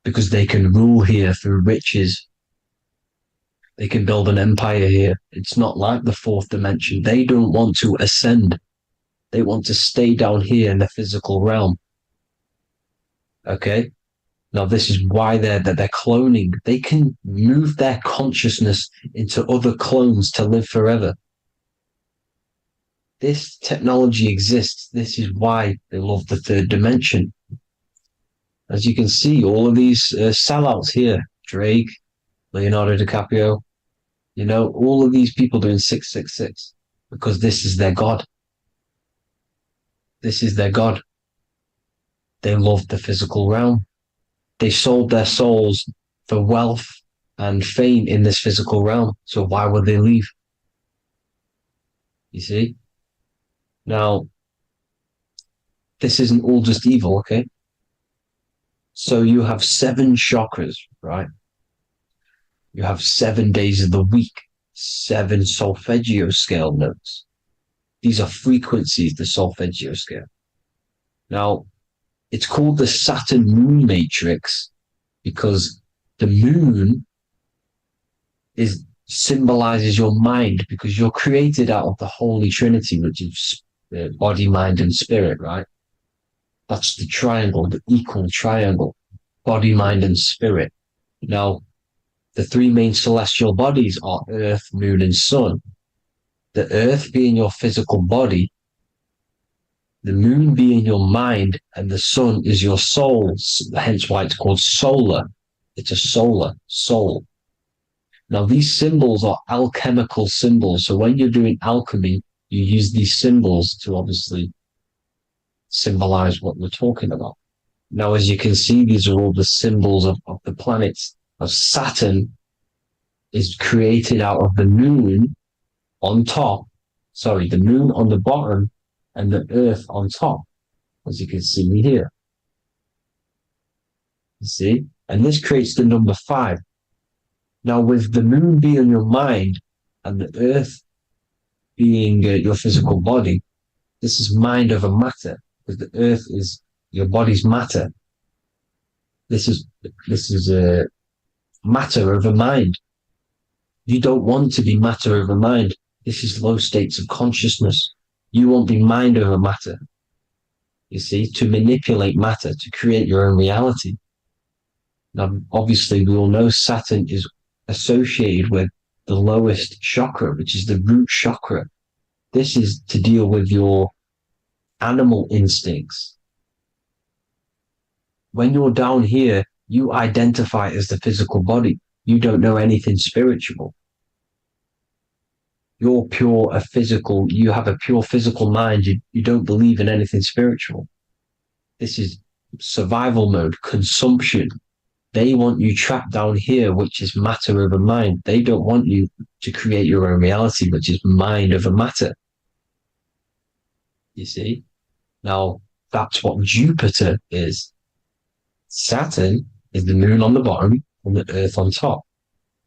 Because they can rule here through riches. They can build an empire here. It's not like the fourth dimension. They don't want to ascend. They want to stay down here in the physical realm. Okay? Now, this is why they're cloning. They can move their consciousness into other clones to live forever. This technology exists. This is why they love the third dimension. As you can see, all of these sellouts here, Drake, Leonardo DiCaprio, you know, all of these people doing 666 because this is their God. This is their God. They love the physical realm. They sold their souls for wealth and fame in this physical realm. So why would they leave? You see? Now, this isn't all just evil, okay? So you have 7 chakras, right? You have 7 days of the week, 7 solfeggio scale notes. These are frequencies, the solfeggio scale. Now, it's called the Saturn moon matrix because the moon symbolizes your mind, because you're created out of the Holy Trinity, which is body, mind, and spirit, right? That's the triangle, the equal triangle, body, mind, and spirit. Now, the 3 main celestial bodies are Earth, Moon, and Sun. The Earth being your physical body, the Moon being your mind, and the Sun is your soul, hence why it's called solar. It's a solar soul. Now, these symbols are alchemical symbols. So when you're doing alchemy, you use these symbols to obviously symbolize what we're talking about. Now, as you can see, these are all the symbols of the planets. Of Saturn is created out of the moon on top, the moon on the bottom and the earth on top, as you can see here. You see? And this creates the number 5. Now, with the moon being your mind and the earth being your physical body, this is mind over matter, because the earth is your body's matter. This is a matter over mind. You don't want to be matter over mind. This is low states of consciousness. You won't be mind over matter. You see, to manipulate matter, to create your own reality. Now, obviously, we all know Saturn is associated with the lowest chakra, which is the root chakra. This is to deal with your animal instincts. When you're down here, You identify as the physical body. You don't know anything spiritual. You're pure a physical, you have a pure physical mind. You don't believe in anything spiritual. This is survival mode, consumption. They want you trapped down here, which is matter over mind. They don't want you to create your own reality, which is mind over matter. You see? Now, that's what Jupiter is. Saturn is the moon on the bottom and the earth on top.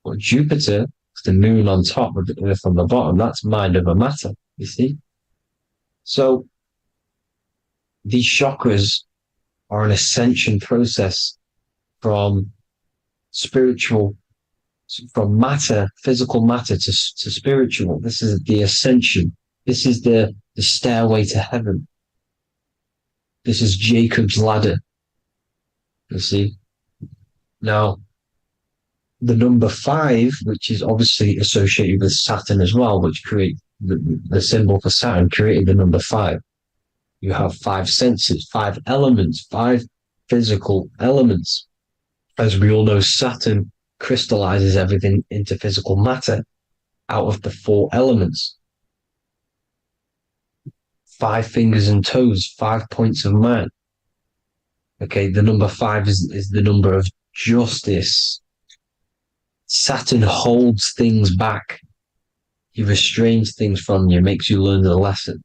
But Jupiter is the moon on top with the earth on the bottom. That's mind over matter, you see? So, these chakras are an ascension process from spiritual, from matter, physical matter to spiritual. This is the ascension. This is the stairway to heaven. This is Jacob's ladder. You see? Now, the number 5, which is obviously associated with Saturn as well, which create the symbol for Saturn, created the number 5. You have 5 senses, 5 elements, 5 physical elements. As we all know, Saturn crystallizes everything into physical matter out of the 4 elements. 5 fingers and toes, 5 points of man. Okay, the number 5 is the number of justice. Saturn holds things back. He restrains things from you, makes you learn the lesson.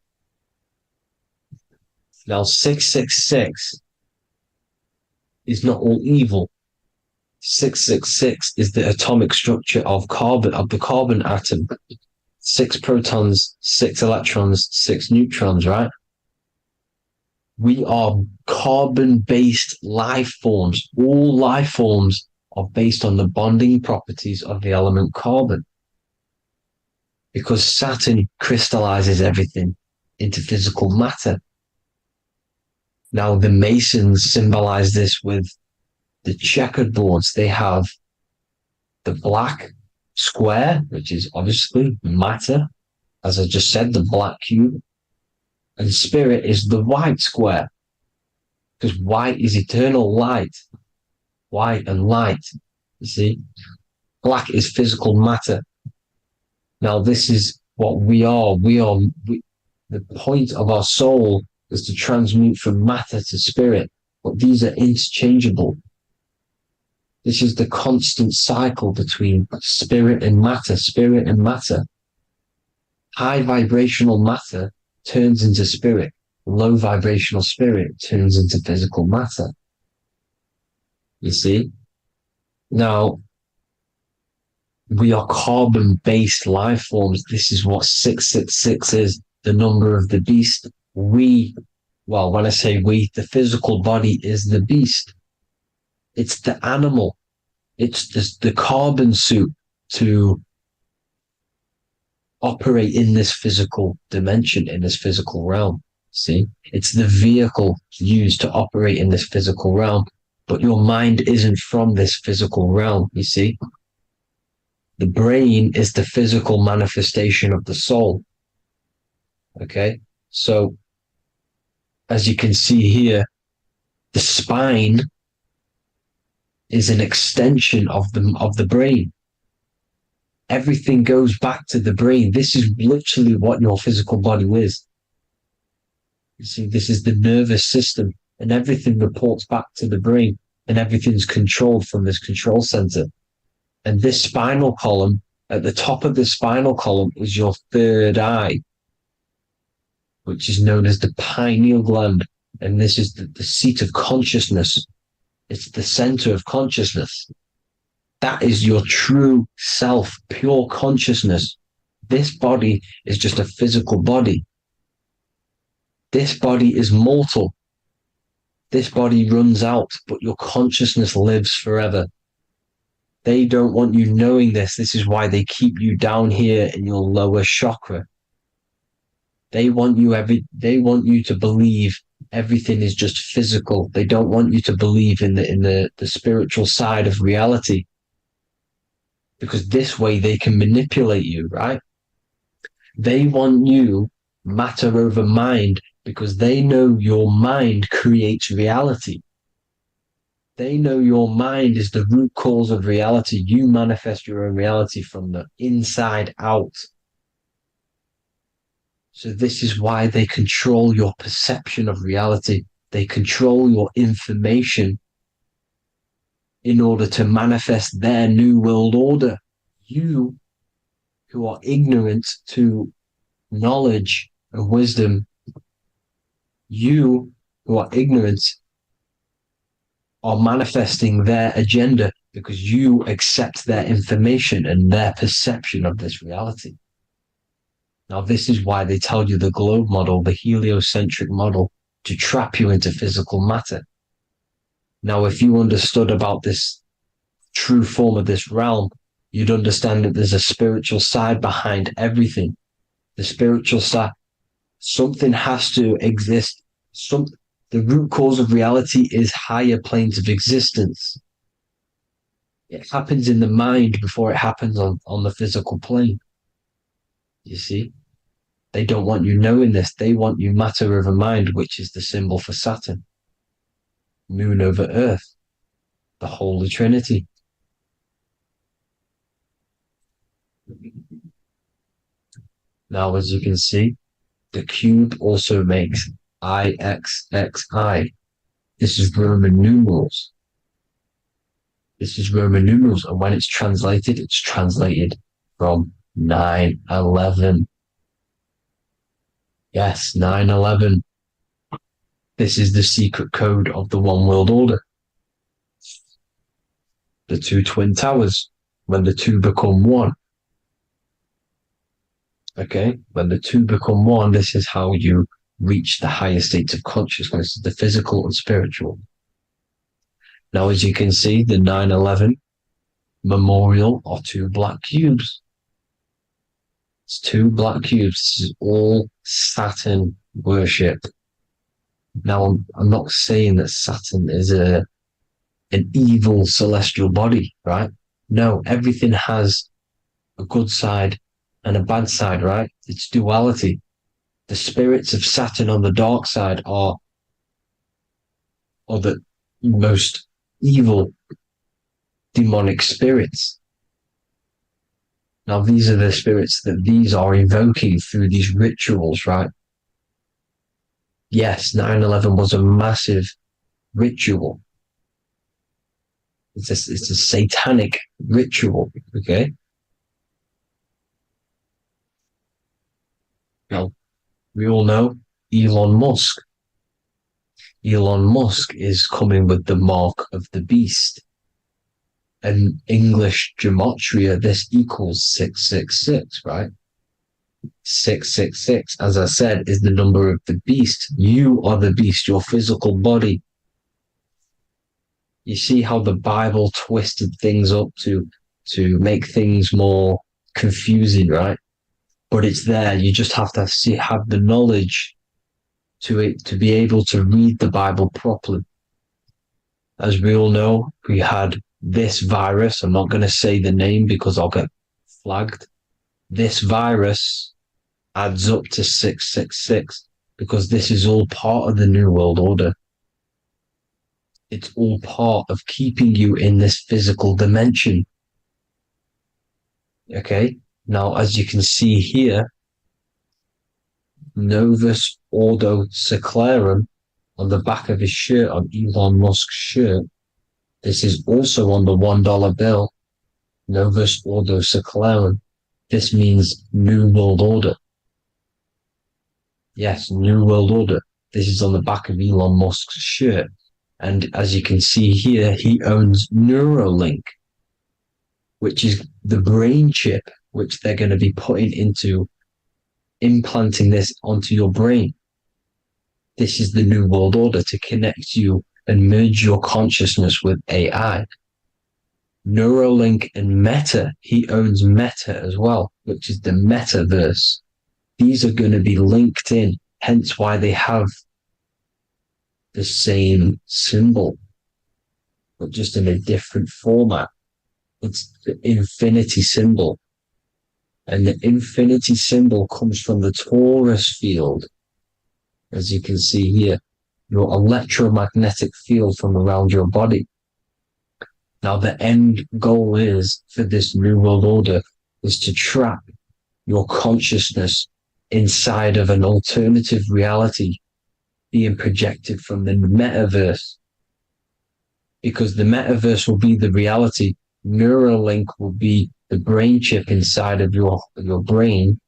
Now, 666 is not all evil. 666 is the atomic structure of the carbon atom. 6 protons, 6 electrons, 6 neutrons, right? We are carbon-based life forms. All life forms are based on the bonding properties of the element carbon. Because Saturn crystallizes everything into physical matter. Now, the Masons symbolize this with the checkered boards. They have the black square, which is obviously matter, as I just said, the black cube. And spirit is the white square, because white is eternal light. White and light, you see? Black is physical matter. Now, this is what we are. The point of our soul is to transmute from matter to spirit, but these are interchangeable. This is the constant cycle between spirit and matter, spirit and matter. High vibrational matter turns into spirit. Low vibrational spirit turns into physical matter. You see? Now, we are carbon-based life forms. This is what 666 is, the number of the beast. When I say we, the physical body is the beast. It's the animal. It's the carbon suit to operate in this physical dimension, in this physical realm. See? It's the vehicle used to operate in this physical realm. But your mind isn't from this physical realm, you see? The brain is the physical manifestation of the soul. Okay? So, as you can see here, the spine is an extension of the brain. Everything goes back to the brain. This is literally what your physical body is. You see, this is the nervous system, and everything reports back to the brain, and everything's controlled from this control center. And this spinal column, at the top of the spinal column, is your third eye, which is known as the pineal gland. And this is the seat of consciousness. It's the center of consciousness. That is your true self, pure consciousness. This body is just a physical body. This body is mortal. This body runs out, but your consciousness lives forever. They don't want you knowing this. This is why they keep you down here in your lower chakra. They want you to believe everything is just physical. They don't want you to believe in the spiritual side of reality. Because this way they can manipulate you, right? They want you matter over mind because they know your mind creates reality. They know your mind is the root cause of reality. You manifest your own reality from the inside out. So this is why they control your perception of reality. They control your information in order to manifest their new world order. You, who are ignorant to knowledge and wisdom, you who are ignorant are manifesting their agenda because you accept their information and their perception of this reality. Now, this is why they tell you the globe model, the heliocentric model, to trap you into physical matter. Now, if you understood about this true form of this realm, you'd understand that there's a spiritual side behind everything. The spiritual side, something has to exist. The root cause of reality is higher planes of existence. It happens in the mind before it happens on the physical plane. You see? They don't want you knowing this. They want you matter over mind, which is the symbol for Saturn. Moon over Earth. The Holy Trinity. Now, as you can see, the cube also makes IXXI. This is Roman numerals. This is Roman numerals, and when it's translated from 9/11. Yes, 9/11. This is the secret code of the one world order. The two twin towers, when the two become one. Okay, when the two become one, this is how you reach the higher states of consciousness, the physical and spiritual. Now, as you can see, the 9/11 memorial are two black cubes. It's two black cubes. This is all Saturn worship. Now, I'm not saying that Saturn is an evil celestial body, right? No, everything has a good side and a bad side, right? It's duality. The spirits of Saturn on the dark side are the most evil demonic spirits. Now, these are the spirits that these are invoking through these rituals, right? Yes, 9/11 was a massive ritual. It's a satanic ritual, okay? Now, we all know Elon Musk. Elon Musk is coming with the mark of the beast. And English gematria, this equals 666, right? 666, as I said, is the number of the beast. You are the beast, your physical body. You see how the Bible twisted things up to make things more confusing, right? But it's there. You just have to have the knowledge to be able to read the Bible properly. As we all know, we had this virus. I'm not going to say the name because I'll get flagged. This virus adds up to 666 because this is all part of the New World Order. It's all part of keeping you in this physical dimension. Okay? Now, as you can see here, Novus Ordo Seclorum on the back of his shirt, on Elon Musk's shirt, this is also on the $1 bill, Novus Ordo Seclorum. This means New World Order. Yes, New World Order. This is on the back of Elon Musk's shirt. And as you can see here, he owns Neuralink, which is the brain chip, which they're going to be putting into implanting this onto your brain. This is the New World Order to connect you and merge your consciousness with AI. Neuralink and Meta, he owns Meta as well, which is the metaverse. These are going to be linked in, hence why they have the same symbol, but just in a different format. It's the infinity symbol. And the infinity symbol comes from the torus field, as you can see here, your electromagnetic field from around your body. Now, the end goal is for this new world order is to trap your consciousness inside of an alternative reality being projected from the metaverse. Because the metaverse will be the reality. Neuralink will be the brain chip inside of your brain,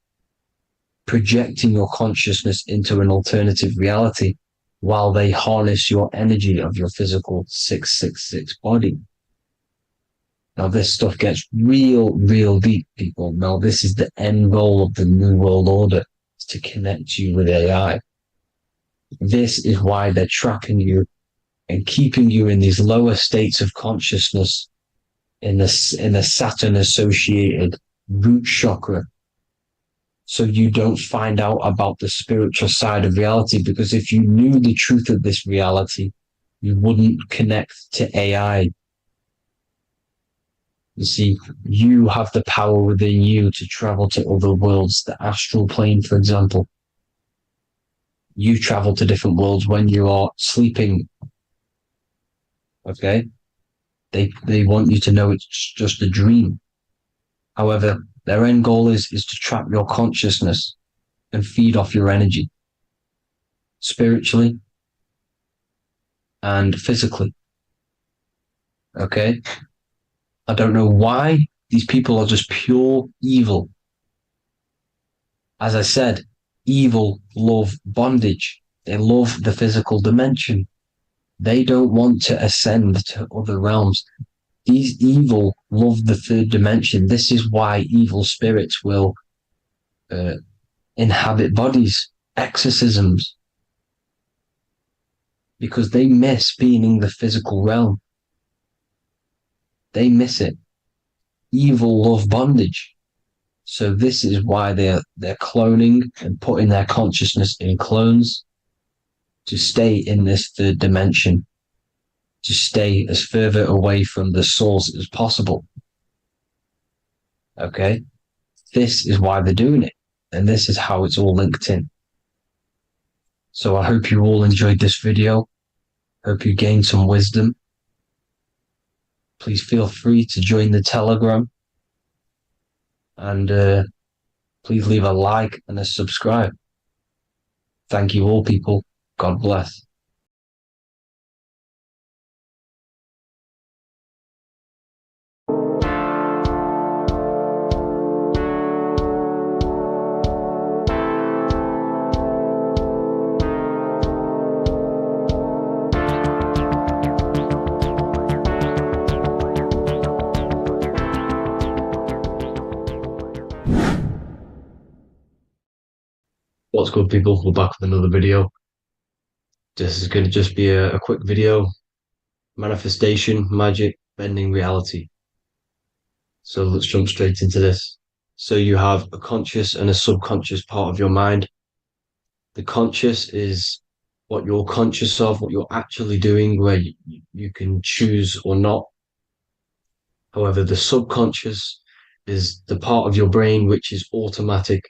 projecting your consciousness into an alternative reality while they harness your energy of your physical 666 body. Now, this stuff gets real deep, people. Now, this is the end goal of the New World Order, is to connect you with AI. This is why they're trapping you and keeping you in these lower states of consciousness in the Saturn-associated root chakra, so you don't find out about the spiritual side of reality. Because if you knew the truth of this reality, you wouldn't connect to AI. You see, you have the power within you to travel to other worlds, the astral plane, for example. You travel to different worlds when you are sleeping. Okay? They want you to know it's just a dream. However, their end goal is to trap your consciousness and feed off your energy, spiritually and physically. Okay? I don't know why these people are just pure evil. As I said, evil love bondage. They love the physical dimension. They don't want to ascend to other realms. These evil love the third dimension. This is why evil spirits will inhabit bodies, exorcisms, because they miss being in the physical realm. They miss it. Evil love bondage. So this is why they're cloning and putting their consciousness in clones to stay in this third dimension, to stay as further away from the source as possible. Okay? This is why they're doing it. And this is how it's all linked in. So I hope you all enjoyed this video. Hope you gained some wisdom. Please feel free to join the Telegram. And please leave a like and a subscribe. Thank you all, people. God bless. What's good, people? We're back with another video. This is going to just be a quick video. Manifestation, magic, bending reality. So let's jump straight into this. So you have a conscious and a subconscious part of your mind. The conscious is what you're conscious of, what you're actually doing, where you can choose or not. However, the subconscious is the part of your brain which is automatic.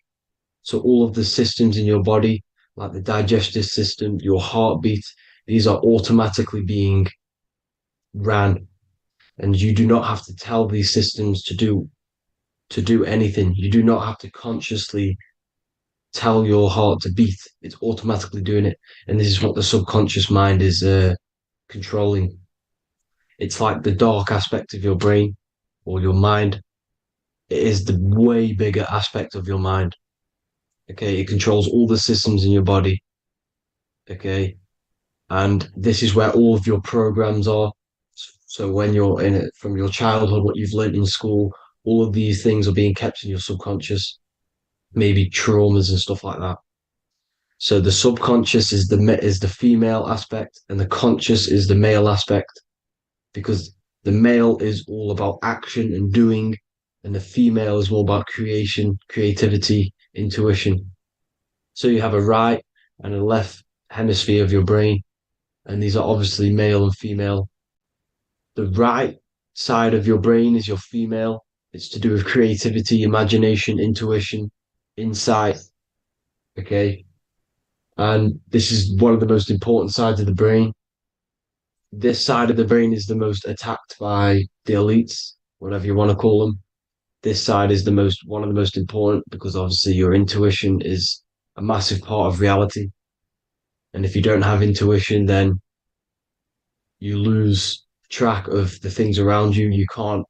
So all of the systems in your body, like the digestive system, your heartbeat, these are automatically being ran. And you do not have to tell these systems to do anything. You do not have to consciously tell your heart to beat. It's automatically doing it. And this is what the subconscious mind is controlling. It's like the dark aspect of your brain or your mind. It is the way bigger aspect of your mind. Okay, it controls all the systems in your body. Okay, and this is where all of your programs are. So when you're in it from your childhood, what you've learned in school, all of these things are being kept in your subconscious, maybe traumas and stuff like that. So the subconscious is the female aspect, and the conscious is the male aspect, because the male is all about action and doing, and the female is all about creation, creativity, intuition. So you have a right and a left hemisphere of your brain, and these are obviously male and female. The right side of your brain is your female. It's to do with creativity, imagination, intuition, insight. Okay. And this is one of the most important sides of the brain. this side of the brain is the most attacked by the elites, whatever you want to call them. This side is the most one of the most important because obviously your intuition is a massive part of reality. And if you don't have intuition, then you lose track of the things around you. You can't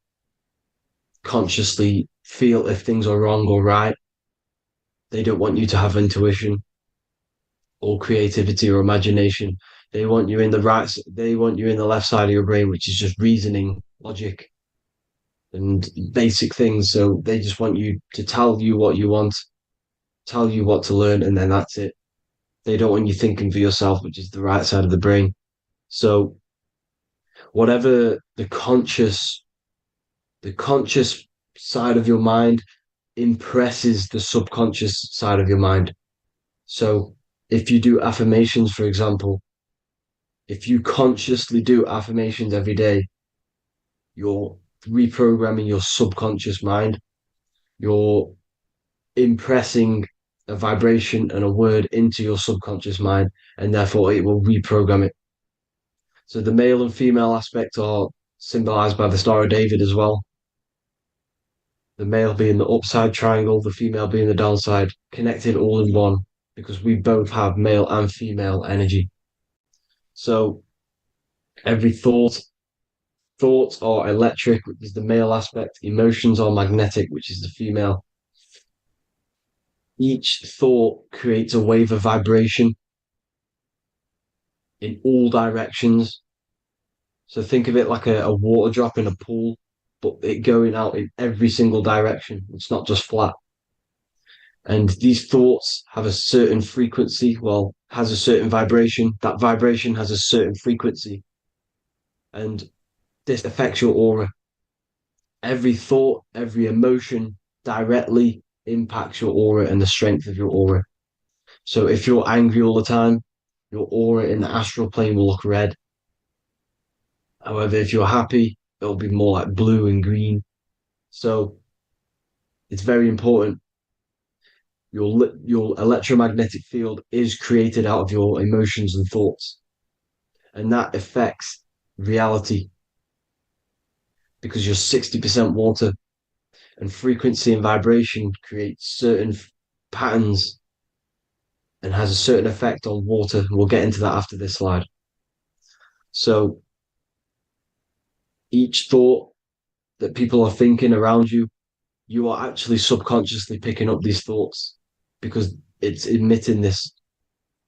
consciously feel if things are wrong or right. They don't want you to have intuition or creativity or imagination. They want you in the right, they want you in the left side of your brain, which is just reasoning, logic, and basic things. So they just want you to tell you what you want, tell you what to learn, and then that's it. They don't want you thinking for yourself, which is the right side of the brain. So whatever the conscious side of your mind impresses the subconscious side of your mind. So if you do affirmations, for example, if you consciously do affirmations every day, you're reprogramming your subconscious mind. You're impressing a vibration and a word into your subconscious mind, and therefore it will reprogram it. So the male and female aspect are symbolized by the Star of David as well. The male being the upside triangle, the female being the downside, connected all in one, because we both have male and female energy. So every thoughts are electric, which is the male aspect, emotions are magnetic, which is the female. Each thought creates a wave of vibration in all directions. So think of it like a water drop in a pool, but it going out in every single direction. It's not just flat. And these thoughts have a certain frequency, well, has a certain vibration. That vibration has a certain frequency. And this affects your aura. Every thought, every emotion directly impacts your aura and the strength of your aura. So if you're angry all the time, your aura in the astral plane will look red. However, if you're happy, it'll be more like blue and green. So it's very important. Your electromagnetic field is created out of your emotions and thoughts, and that affects reality because you're 60% water, and frequency and vibration create certain patterns and has a certain effect on water. We'll get into that after this slide. So each thought that people are thinking around you, you are actually subconsciously picking up these thoughts because it's emitting this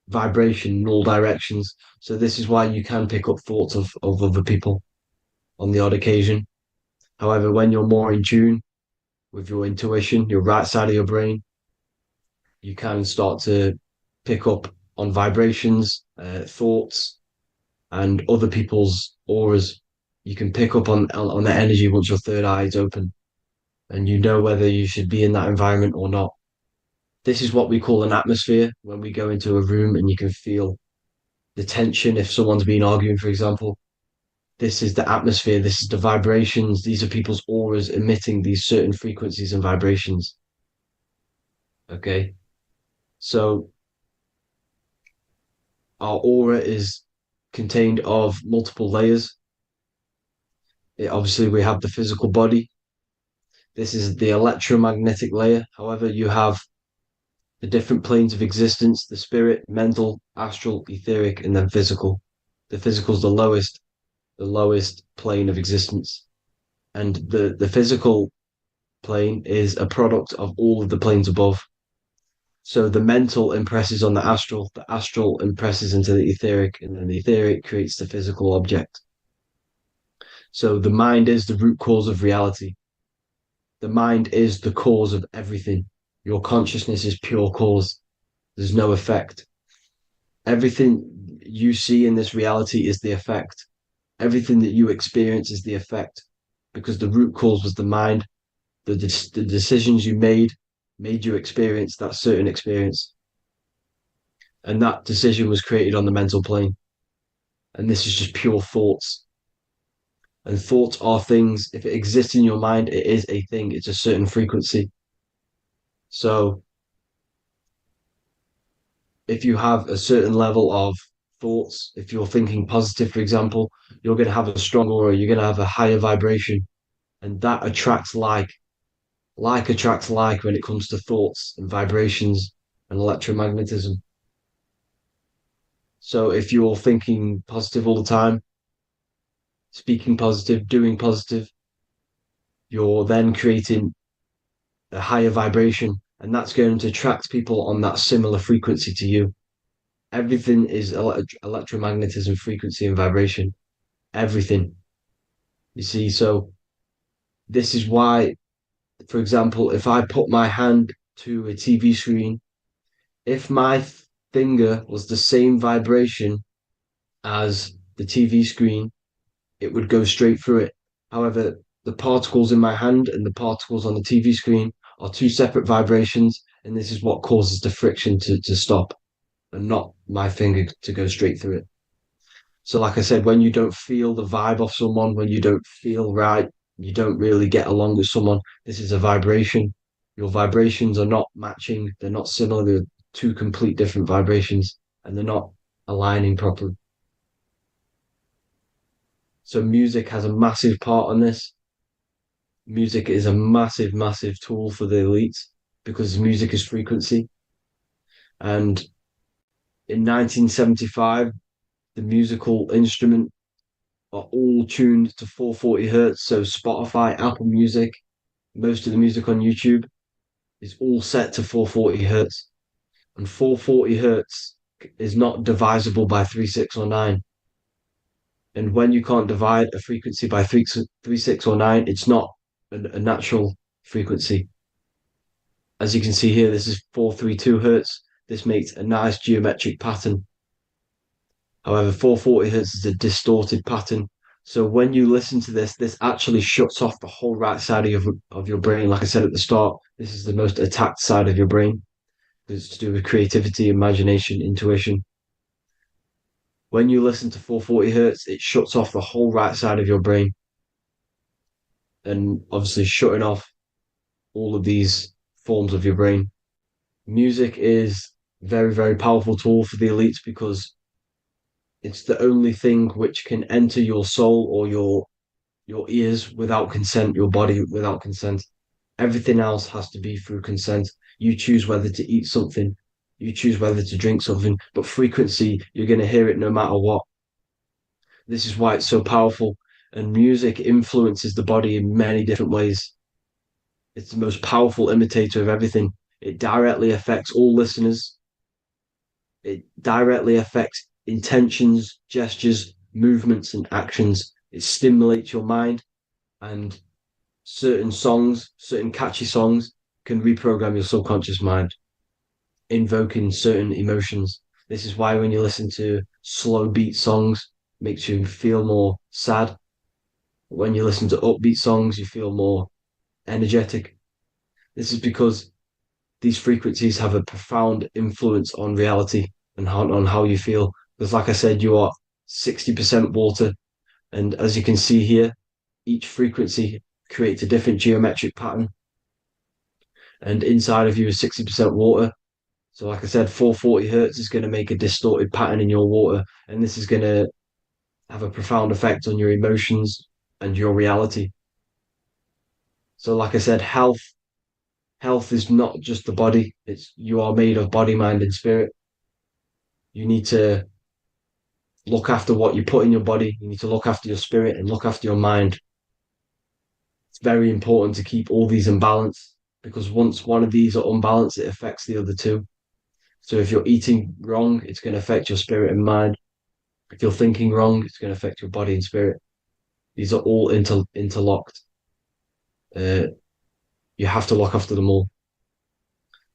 vibration in all directions. So this is why you can pick up thoughts of other people on the odd occasion. However, when you're more in tune with your intuition, your right side of your brain, you can start to pick up on vibrations, thoughts, and other people's auras. You can pick up on the energy once your third eye is open, and you know whether you should be in that environment or not. This is what we call an atmosphere when we go into a room and you can feel the tension if someone's been arguing, for example. This is the atmosphere, this is the vibrations, these are people's auras emitting these certain frequencies and vibrations. Okay. So our aura is contained of multiple layers. Obviously, we have the physical body. This is the electromagnetic layer. However, you have the different planes of existence, the spirit, mental, astral, etheric, and then physical. The physical is the lowest plane of existence. And the physical plane is a product of all of the planes above. So the mental impresses on the astral impresses into the etheric, and then the etheric creates the physical object. So the mind is the root cause of reality. The mind is the cause of everything. Your consciousness is pure cause. There's no effect. Everything you see in this reality is the effect. Everything that you experience is the effect, because the root cause was the mind. The decisions you made you experience that certain experience. And that decision was created on the mental plane. And this is just pure thoughts. And thoughts are things. If it exists in your mind, it is a thing. It's a certain frequency. So if you have a certain level of thoughts. If you're thinking positive, for example, you're going to have a strong aura, you're going to have a higher vibration, and that attracts like. Like attracts like when it comes to thoughts and vibrations and electromagnetism. So if you're thinking positive all the time, speaking positive, doing positive, you're then creating a higher vibration, and that's going to attract people on that similar frequency to you. Everything is electromagnetism, frequency, and vibration. Everything. You see, so this is why, for example, if I put my hand to a TV screen, if my finger was the same vibration as the TV screen, it would go straight through it. However, the particles in my hand and the particles on the TV screen are two separate vibrations, and this is what causes the friction to stop and not my finger to go straight through it. So, like I said, when you don't feel the vibe of someone, when you don't feel right, you don't really get along with someone, this is a vibration. Your vibrations are not matching, they're not similar, they're two complete different vibrations, and they're not aligning properly. So music has a massive part on this. Music is a massive, massive tool for the elites because music is frequency. And in 1975, the musical instrument are all tuned to 440 hertz. So Spotify, Apple Music, most of the music on YouTube is all set to 440 hertz. And 440 hertz is not divisible by 3, 6, or 9. And when you can't divide a frequency by 3, 6, or 9, it's not a natural frequency. As you can see here, this is 432 hertz. This makes a nice geometric pattern. However, 440 hertz is a distorted pattern. So when you listen to this, this actually shuts off the whole right side of your brain. Like I said at the start, this is the most attacked side of your brain. It's to do with creativity, imagination, intuition. When you listen to 440 hertz, it shuts off the whole right side of your brain. And obviously shutting off all of these forms of your brain. Music is a very, very powerful tool for the elites because it's the only thing which can enter your soul or your ears without consent, your body without consent. Everything else has to be through consent. You choose whether to eat something, you choose whether to drink something, but frequency, you're going to hear it no matter what. This is why it's so powerful. And music influences the body in many different ways. It's the most powerful imitator of everything. It directly affects all listeners. It directly affects intentions, gestures, movements, and actions. It stimulates your mind, and certain songs, certain catchy songs, can reprogram your subconscious mind, invoking certain emotions. This is why when you listen to slow beat songs, it makes you feel more sad. When you listen to upbeat songs, you feel more energetic. This is because these frequencies have a profound influence on reality and on how you feel. Because, like I said, you are 60% water. And as you can see here, each frequency creates a different geometric pattern. And inside of you is 60% water. So, like I said, 440 hertz is going to make a distorted pattern in your water. And this is going to have a profound effect on your emotions and your reality. So, like I said, health is not just the body. You are made of body, mind, and spirit. You need to look after what you put in your body. You need to look after your spirit and look after your mind. It's very important to keep all these in balance because once one of these are unbalanced, it affects the other two. So if you're eating wrong, it's going to affect your spirit and mind. If you're thinking wrong, it's going to affect your body and spirit. These are all interlocked. You have to look after them all.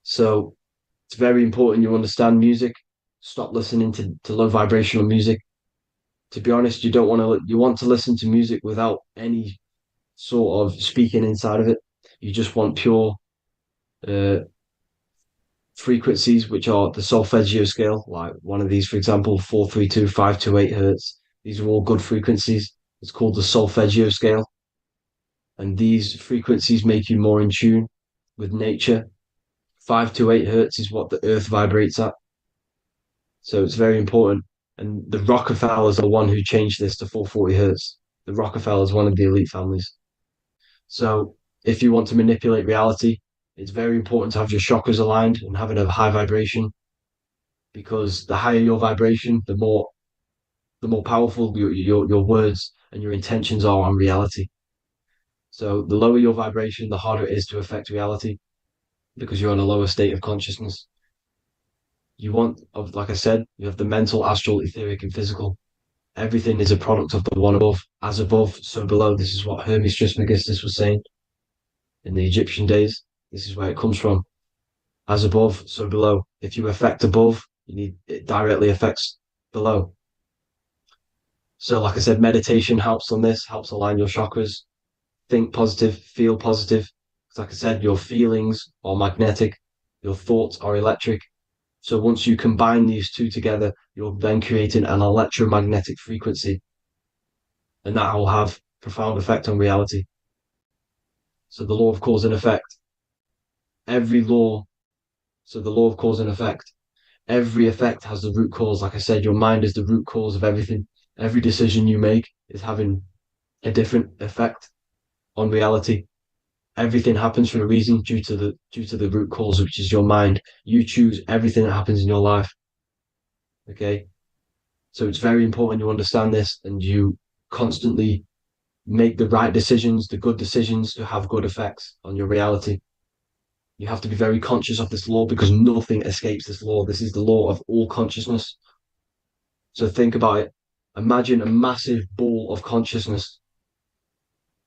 So it's very important you understand music. Stop listening to low vibrational music. To be honest, you want to listen to music without any sort of speaking inside of it. You just want pure frequencies, which are the solfeggio scale, like one of these, for example, 432, 528 hertz. These are all good frequencies. It's called the solfeggio scale. And these frequencies make you more in tune with nature. 5 to 8 hertz is what the earth vibrates at. So it's very important. And the Rockefellers are the one who changed this to 440 hertz. The Rockefellers, one of the elite families. So if you want to manipulate reality, it's very important to have your chakras aligned and having a high vibration, because the higher your vibration, the more powerful your words and your intentions are on reality. So the lower your vibration, the harder it is to affect reality, because you're in a lower state of consciousness. Like I said, you have the mental, astral, etheric, and physical. Everything is a product of the one above. As above, so below. This is what Hermes Trismegistus was saying in the Egyptian days. This is where it comes from. As above, so below. If you affect above, it directly affects below. So, like I said, meditation helps on this, helps align your chakras. Think positive, feel positive. Like I said, your feelings are magnetic, your thoughts are electric. So once you combine these two together, you're then creating an electromagnetic frequency, and that will have profound effect on reality. So the law of cause and effect. Every law, so the law of cause and effect. Every effect has the root cause. Like I said, your mind is the root cause of everything. Every decision you make is having a different effect on reality. Everything happens for a reason due to the root cause, which is your mind. You choose everything that happens in your life. Okay. So it's very important you understand this and you constantly make the right decisions, the good decisions to have good effects on your reality. You have to be very conscious of this law, because nothing escapes this law. This is the law of all consciousness. So think about it. Imagine a massive ball of consciousness.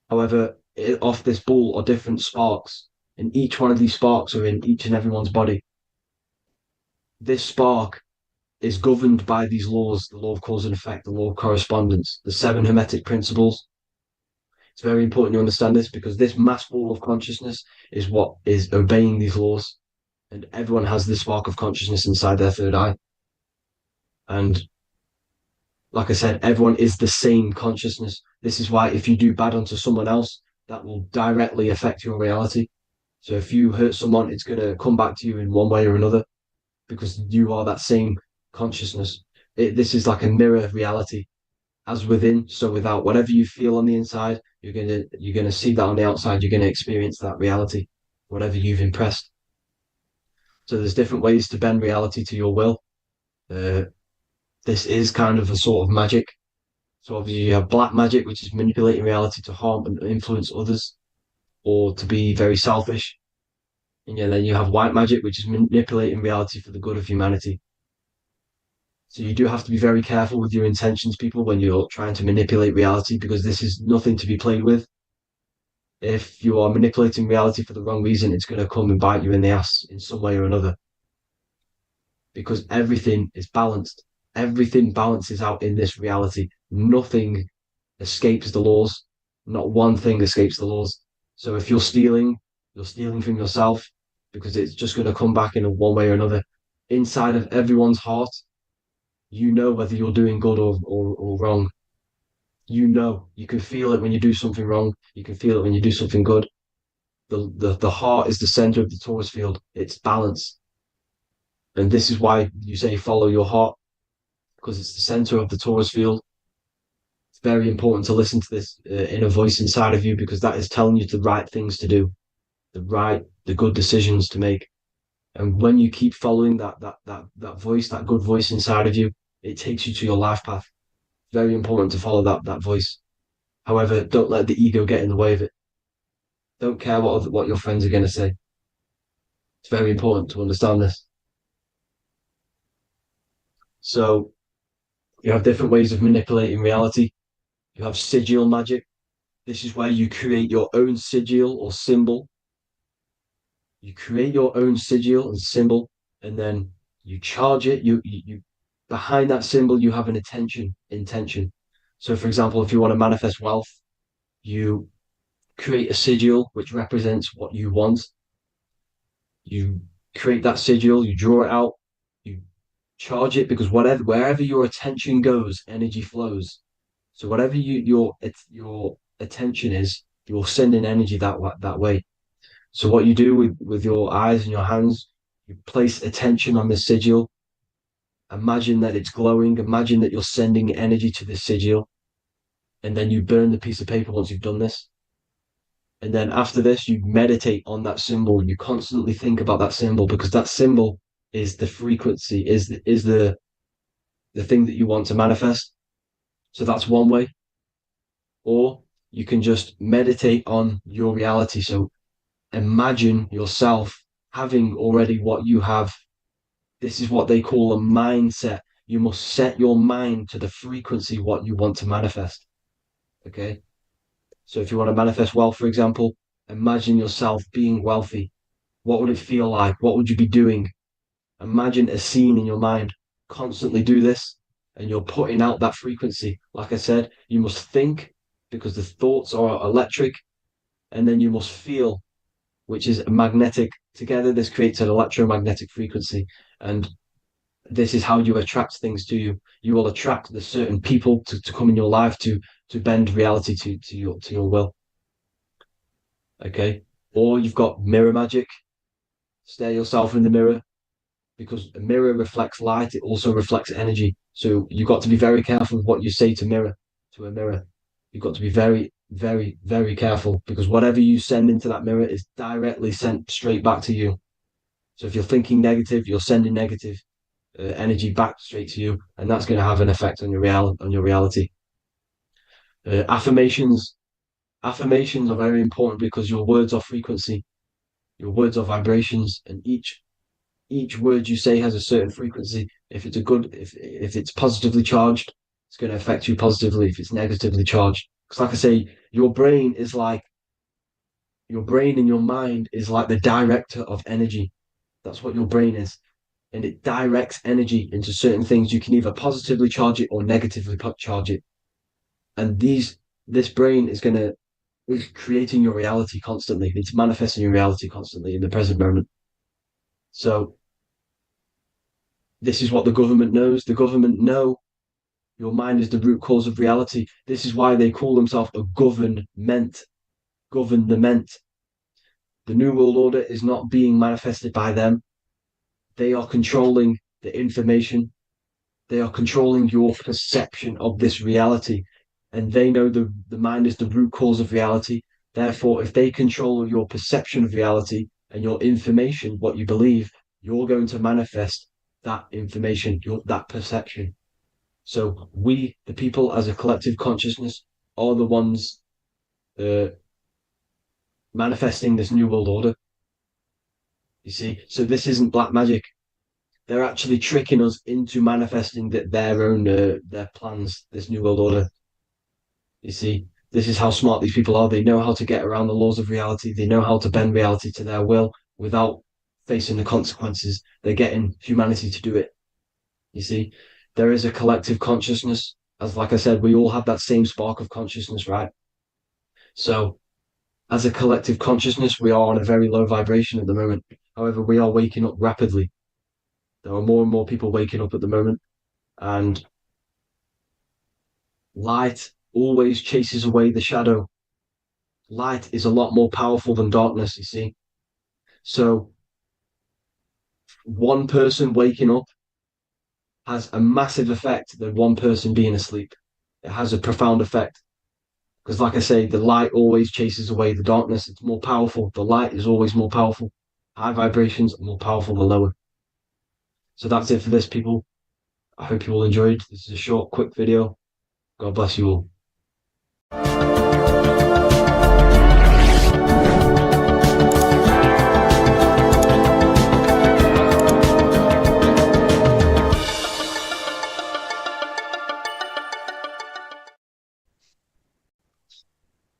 However, off this ball are different sparks, and each one of these sparks are in each and everyone's body. This spark is governed by these laws: the law of cause and effect, the law of correspondence, the seven hermetic principles. It's very important you understand this, because this mass ball of consciousness is what is obeying these laws, and everyone has this spark of consciousness inside their third eye. And like I said, everyone is the same consciousness. This is why if you do bad onto someone else, that will directly affect your reality. So if you hurt someone, it's going to come back to you in one way or another, because you are that same consciousness. This is like a mirror reality. As within, so without. Whatever you feel on the inside, you're gonna see that on the outside. You're gonna experience that reality, whatever you've impressed. So there's different ways to bend reality to your will. This is kind of a sort of magic. So obviously you have black magic, which is manipulating reality to harm and influence others, or to be very selfish. And yeah, then you have white magic, which is manipulating reality for the good of humanity. So you do have to be very careful with your intentions, people, when you're trying to manipulate reality, because this is nothing to be played with. If you are manipulating reality for the wrong reason, it's going to come and bite you in the ass in some way or another. Because everything is balanced. Everything balances out in this reality. Nothing escapes the laws. Not one thing escapes the laws. So if you're stealing from yourself, because it's just going to come back in one way or another. Inside of everyone's heart, you know whether you're doing good or wrong. You can feel it when you do something wrong. You can feel it when you do something good. The heart is the center of the torus field. It's balance. And this is why you say follow your heart, because it's the center of the torus field. It's very important to listen to this inner voice inside of you, because that is telling you the right things to do, the good decisions to make. And when you keep following that voice, that good voice inside of you, it takes you to your life path. Very important to follow that voice. However, don't let the ego get in the way of it. Don't care what your friends are going to say. It's very important to understand this. So you have different ways of manipulating reality. You have sigil magic. This is where you create your own sigil or symbol. You create your own sigil and symbol, and then you charge it. You behind that symbol, you have an intention. So, for example, if you want to manifest wealth, you create a sigil which represents what you want. You create that sigil, you draw it out, you charge it, because wherever your attention goes, energy flows. So whatever your attention is, you're sending energy that way. So what you do with your eyes and your hands, you place attention on the sigil, Imagine that it's glowing. Imagine that you're sending energy to the sigil. And then you burn the piece of paper once you've done this. And then after this, you meditate on that symbol. You constantly think about that symbol, because that symbol is the frequency, is the thing that you want to manifest. So that's one way. Or you can just meditate on your reality. So imagine yourself having already what you have. This is what they call a mindset. You must set your mind to the frequency what you want to manifest. Okay. So if you want to manifest wealth, for example, imagine yourself being wealthy. What would it feel like? What would you be doing? Imagine a scene in your mind. Constantly do this, and you're putting out that frequency. Like I said, you must think, because the thoughts are electric, and then you must feel, which is magnetic. Together, this creates an electromagnetic frequency. And this is how you attract things to you. You will attract the certain people to come in your life to bend reality to your will. Okay. Or you've got mirror magic. Stare yourself in the mirror, because a mirror reflects light. It also reflects energy. So you've got to be very careful with what you say to a mirror. You've got to be very, very, very careful, because whatever you send into that mirror is directly sent straight back to you. So if you're thinking negative, you're sending negative energy back straight to you, and that's going to have an effect on your reality. Affirmations are very important, because your words are frequency, your words are vibrations, and each word you say has a certain frequency. If it's if it's positively charged, it's going to affect you positively. If it's negatively charged, because like I say, your brain and your mind is like the director of energy. That's what your brain is. And it directs energy into certain things. You can either positively charge it or negatively charge it. And this brain is creating your reality constantly. It's manifesting your reality constantly in the present moment. So this is what the government knows. The government know your mind is the root cause of reality. This is why they call themselves a government. Government. The New World Order is not being manifested by them. They are controlling the information. They are controlling your perception of this reality. And they know the mind is the root cause of reality. Therefore, if they control your perception of reality and your information, what you believe, you're going to manifest that information, that perception. So we, the people as a collective consciousness, are the ones manifesting this New World Order. You see, so this isn't black magic. They're actually tricking us into manifesting their own their plans, this New World Order. You see, this is how smart these people are. They know how to get around the laws of reality. They know how to bend reality to their will without facing the consequences. They're getting humanity to do it. You see, there is a collective consciousness. As like I said, we all have that same spark of consciousness, right? So as a collective consciousness, we are on a very low vibration at the moment. However, we are waking up rapidly. There are more and more people waking up at the moment, and light always chases away the shadow. Light is a lot more powerful than darkness, you see. So one person waking up has a massive effect than one person being asleep. It has a profound effect. Because like I say, the light always chases away the darkness. It's more powerful. The light is always more powerful. High vibrations are more powerful than lower. So that's it for this, people. I hope you all enjoyed. This is a short, quick video. God bless you all.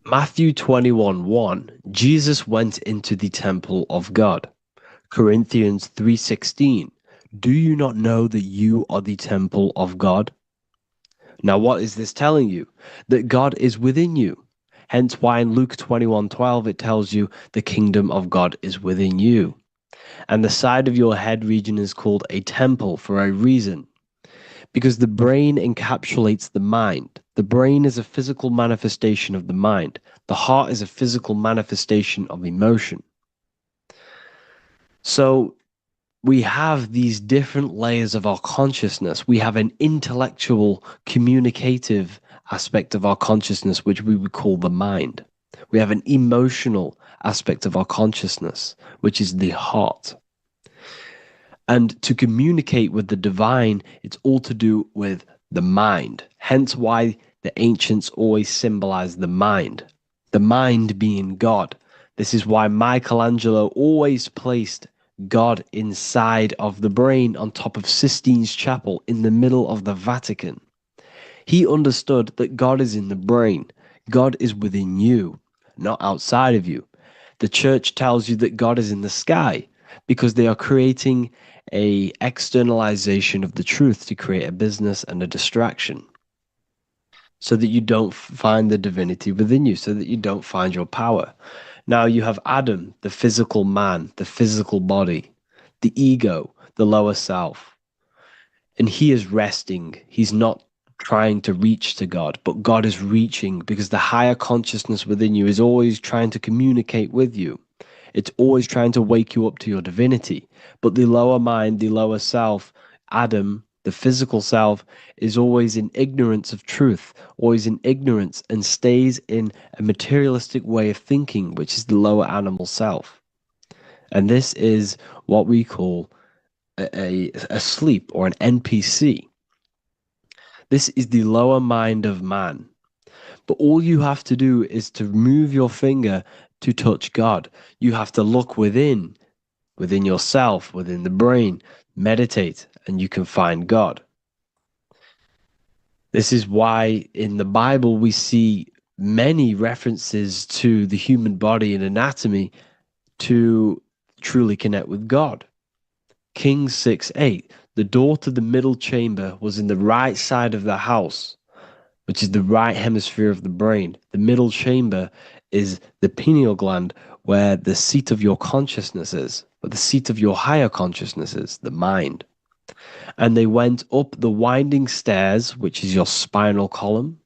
Matthew 21:1, Jesus went into the temple of God. Corinthians 3:16, do you not know that you are the temple of God? Now what is this telling you? That God is within you. Hence why in Luke 21:12 it tells you the kingdom of God is within you. And the side of your head region is called a temple for a reason. Because the brain encapsulates the mind. The brain is a physical manifestation of the mind. The heart is a physical manifestation of emotion. So we have these different layers of our consciousness. We have an intellectual, communicative aspect of our consciousness, which we would call the mind. We have an emotional aspect of our consciousness, which is the heart. And to communicate with the divine, it's all to do with the mind. Hence why the ancients always symbolize the mind being God. This is why Michelangelo always placed God inside of the brain on top of Sistine Chapel in the middle of the Vatican. He understood that God is in the brain. God is within you, not outside of you. The church tells you that God is in the sky because they are creating a externalization of the truth to create a business and a distraction so that you don't find the divinity within you, so that you don't find your power. Now you have Adam, the physical man, the physical body, the ego, the lower self. And he is resting. He's not trying to reach to God, but God is reaching because the higher consciousness within you is always trying to communicate with you. It's always trying to wake you up to your divinity. But the lower mind, the lower self, Adam, the physical self, is always in ignorance of truth, always in ignorance, and stays in a materialistic way of thinking, which is the lower animal self. And this is what we call a sleep or an NPC. This is the lower mind of man. But all you have to do is to move your finger to touch God. You have to look within yourself, within the brain, meditate, and you can find God. This is why in the Bible we see many references to the human body and anatomy to truly connect with God. Kings 6:8, the door to the middle chamber was in the right side of the house, which is the right hemisphere of the brain. The middle chamber is the pineal gland, where the seat of your consciousness is, where the seat of your higher consciousness is, the mind. And they went up the winding stairs, which is your spinal column,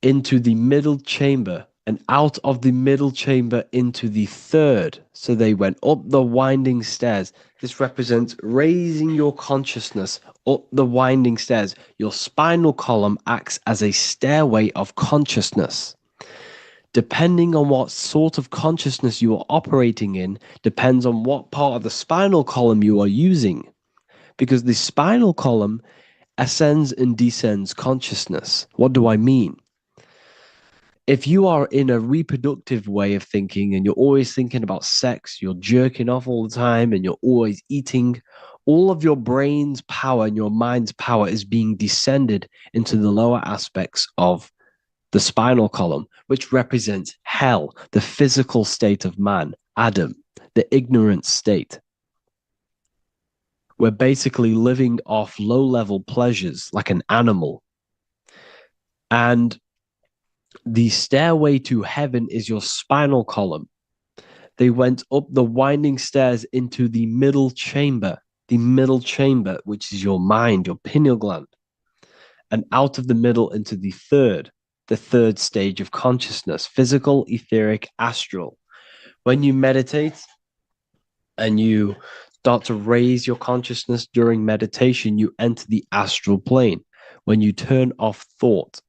into the middle chamber, and out of the middle chamber into the third. So they went up the winding stairs. This represents raising your consciousness up the winding stairs. Your spinal column acts as a stairway of consciousness. Depending on what sort of consciousness you are operating in, depends on what part of the spinal column you are using. Because the spinal column ascends and descends consciousness. What do I mean? If you are in a reproductive way of thinking and you're always thinking about sex, you're jerking off all the time and you're always eating, all of your brain's power and your mind's power is being descended into the lower aspects of the spinal column, which represents hell, the physical state of man, Adam, the ignorant state. We're basically living off low-level pleasures like an animal. And the stairway to heaven is your spinal column. They went up the winding stairs into the middle chamber, which is your mind, your pineal gland, and out of the middle into the third stage of consciousness, physical, etheric, astral. When you meditate and you start to raise your consciousness during meditation, you enter the astral plane when you turn off thought.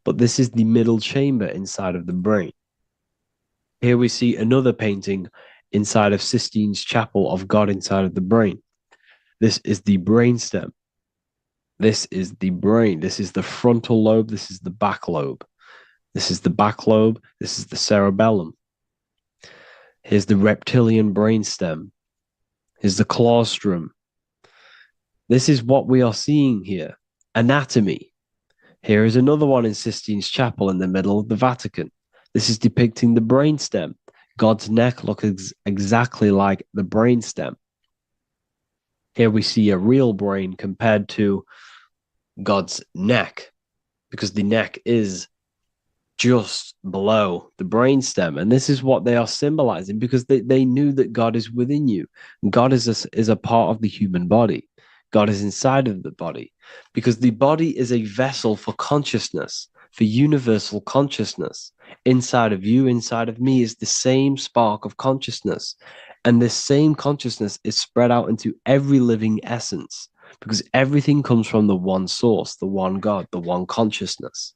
But this is the middle chamber inside of the brain. Here we see another painting inside of Sistine's Chapel of God inside of the brain. This is the brainstem. This is the brain. This is the frontal lobe. This is the back lobe. This is the back lobe. This is the cerebellum. Here's the reptilian brainstem. Here's the claustrum. This is what we are seeing here. Anatomy. Here is another one in Sistine's Chapel in the middle of the Vatican. This is depicting the brainstem. God's neck looks exactly like the brainstem. Here we see a real brain compared to God's neck, because the neck is just below the brainstem. And this is what they are symbolizing, because they knew that God is within you. God is a part of the human body. God is inside of the body, because the body is a vessel for consciousness, for universal consciousness. Inside of you, inside of me is the same spark of consciousness. And this same consciousness is spread out into every living essence, because everything comes from the one source, the one God, the one consciousness.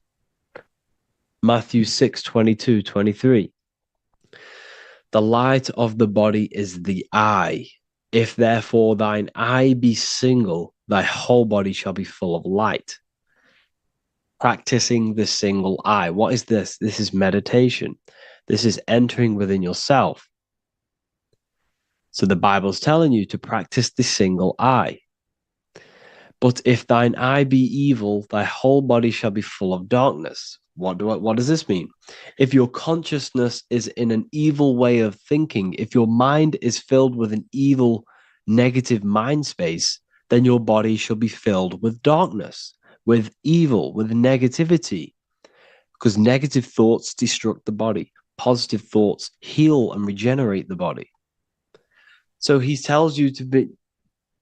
Matthew 6:22-23. The light of the body is the eye. If therefore thine eye be single, thy whole body shall be full of light. Practicing the single eye. What is this? This is meditation. This is entering within yourself. So the Bible's telling you to practice the single eye. But if thine eye be evil, thy whole body shall be full of darkness. What does this mean? If your consciousness is in an evil way of thinking, if your mind is filled with an evil, negative mind space, then your body shall be filled with darkness, with evil, with negativity. Because negative thoughts destruct the body. Positive thoughts heal and regenerate the body. So he tells you to be,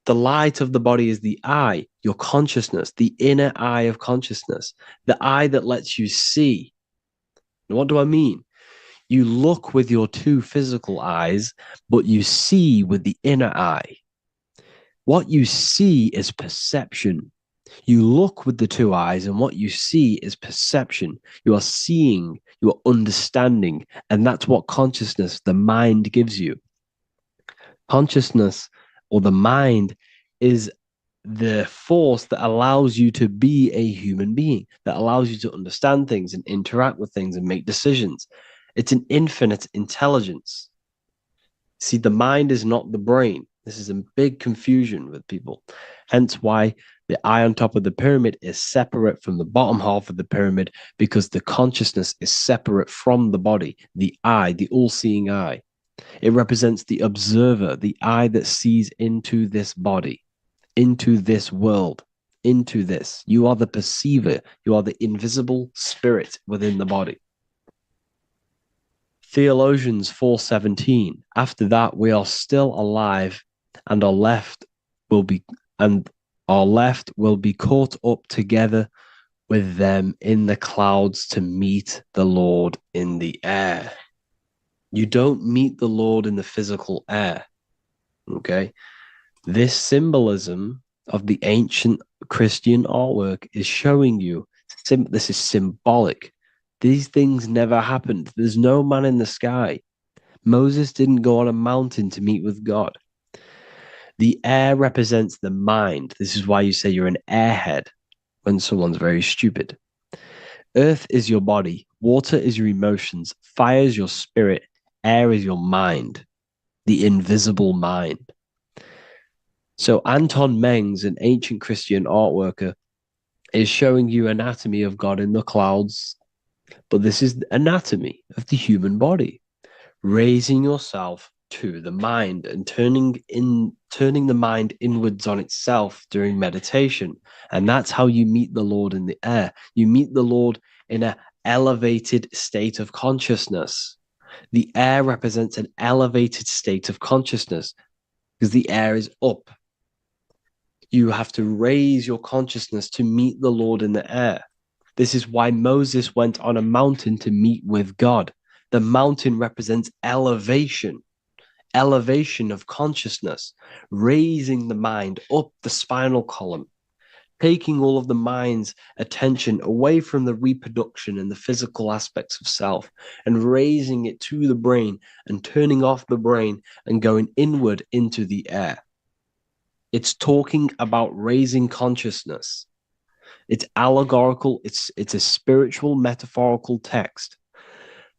the light of the body is the eye, your consciousness, the inner eye of consciousness, the eye that lets you see. And what do I mean? You look with your two physical eyes, but you see with the inner eye. What you see is perception. You look with the two eyes, and what you see is perception. You are seeing, you are understanding, and that's what consciousness, the mind, gives you. Consciousness, or the mind, is the force that allows you to be a human being, that allows you to understand things and interact with things and make decisions. It's an infinite intelligence. See, the mind is not the brain. This is a big confusion with people. Hence why the eye on top of the pyramid is separate from the bottom half of the pyramid, because the consciousness is separate from the body, the eye, the all-seeing eye. It represents the observer, the eye that sees into this body, into this world, into this. You are the perceiver. You are the invisible spirit within the body. Theologians 4:17. After that, we are still alive, and our left will be caught up together with them in the clouds to meet the Lord in the air. You don't meet the Lord in the physical air. Okay? This symbolism of the ancient Christian artwork is showing you this is symbolic. These things never happened. There's no man in the sky. Moses didn't go on a mountain to meet with God. The air represents the mind. This is why you say you're an airhead when someone's very stupid. Earth is your body. Water is your emotions. Fire is your spirit. Air is your mind, the invisible mind. So Anton Mengs, an ancient Christian art worker, is showing you anatomy of God in the clouds. But this is the anatomy of the human body, raising yourself to the mind and turning the mind inwards on itself during meditation. And that's how you meet the Lord in the air. You meet the Lord in an elevated state of consciousness. The air represents an elevated state of consciousness because the air is up. You have to raise your consciousness to meet the Lord in the air. This is why Moses went on a mountain to meet with God. The mountain represents elevation of consciousness, raising the mind up the spinal column, taking all of the mind's attention away from the reproduction and the physical aspects of self and raising it to the brain and turning off the brain and going inward into the air. It's talking about raising consciousness. It's allegorical. It's a spiritual, metaphorical text.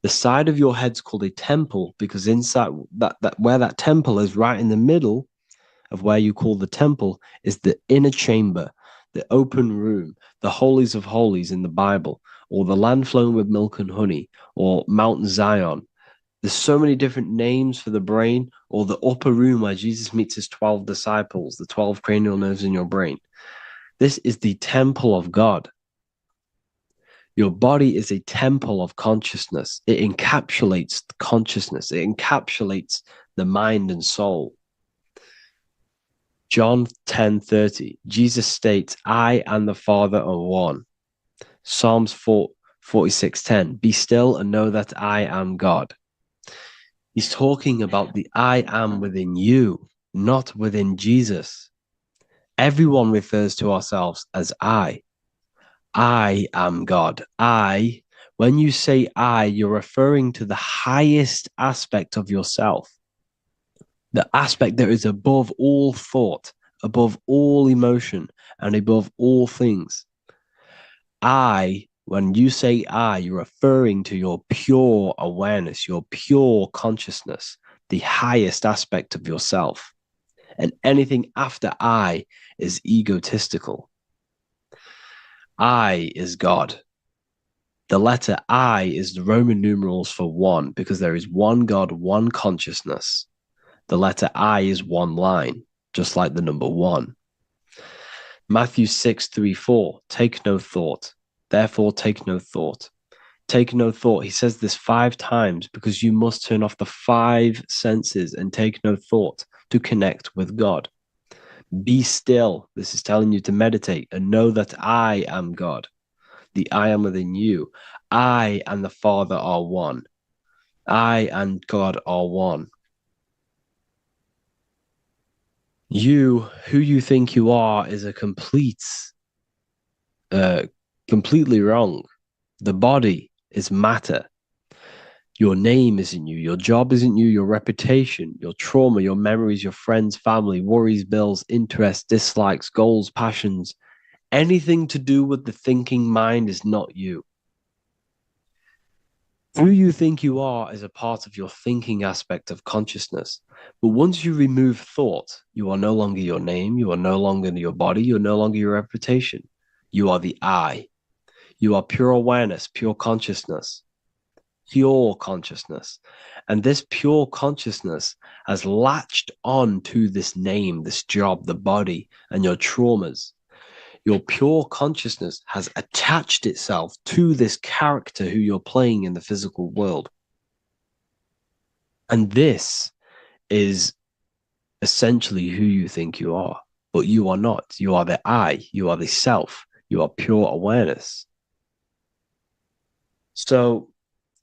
The side of your head's called a temple because inside that where that temple is, right in the middle of where you call the temple, is the inner chamber, the open room, the holies of holies in the Bible, or the land flowing with milk and honey, or Mount Zion. There's so many different names for the brain, or the upper room where Jesus meets his 12 disciples, the 12 cranial nerves in your brain. This is the temple of God. Your body is a temple of consciousness. It encapsulates the consciousness. It encapsulates the mind and soul. John 10:30, Jesus states, I and the Father are one. Psalms 46:10, be still and know that I am God. He's talking about the I am within you, not within Jesus. Everyone refers to ourselves as I. I am God. When you say I, you're referring to the highest aspect of yourself, the aspect that is above all thought, above all emotion, and above all things. When you say I, you're referring to your pure awareness, your pure consciousness, the highest aspect of yourself. And anything after I is egotistical. I is God. The letter I is the Roman numerals for one, because there is one God, one consciousness. The letter I is one line, just like the number one. Matthew 6:3-4, take no thought. Therefore, take no thought. Take no thought. He says this 5 times because you must turn off the 5 senses and take no thought to connect with God. Be still. This is telling you to meditate and know that I am God. The I am within you. I and the Father are one. I and God are one. You, who you think you are, is a completely wrong. The body is matter. Your name isn't you. Your job isn't you. Your reputation, your trauma, your memories, your friends, family, worries, bills, interests, dislikes, goals, passions, anything to do with the thinking mind is not you. Who you think you are is a part of your thinking aspect of consciousness. But once you remove thought, you are no longer your name. You are no longer your body. You're no longer your reputation. You are the I. You are pure awareness, pure consciousness. Pure consciousness. And this pure consciousness has latched on to this name, this job, the body, and your traumas. Your pure consciousness has attached itself to this character who you're playing in the physical world. And this is essentially who you think you are, but you are not. You are the I, you are the self, you are pure awareness. So,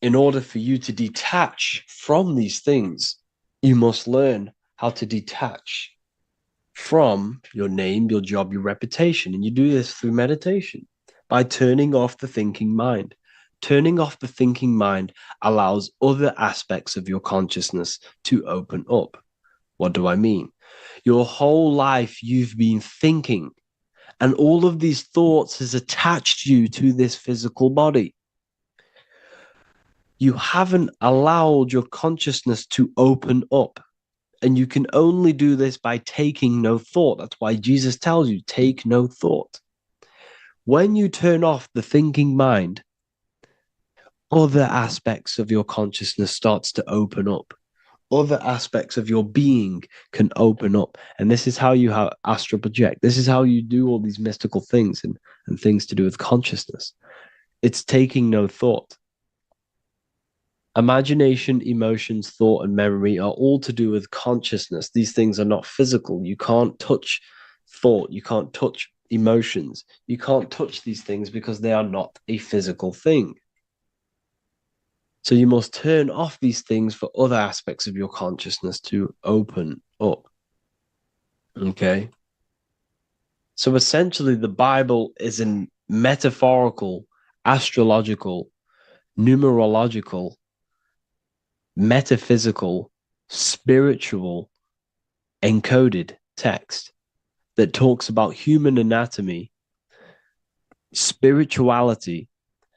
in order for you to detach from these things, you must learn how to detach from your name, your job, your reputation. And you do this through meditation by turning off the thinking mind. Turning off the thinking mind allows other aspects of your consciousness to open up. What do I mean? Your whole life you've been thinking, and all of these thoughts has attached you to this physical body. You haven't allowed your consciousness to open up. And you can only do this by taking no thought. That's why Jesus tells you, take no thought. When you turn off the thinking mind, other aspects of your consciousness starts to open up. Other aspects of your being can open up. And this is how you have astral project. This is how you do all these mystical things and things to do with consciousness. It's taking no thought. Imagination, emotions, thought, and memory are all to do with consciousness. These things are not physical. You can't touch thought. You can't touch emotions. You can't touch these things because they are not a physical thing. So you must turn off these things for other aspects of your consciousness to open up. Okay? So essentially, the Bible is a metaphorical, astrological, numerological, metaphysical, spiritual, encoded text that talks about human anatomy, spirituality,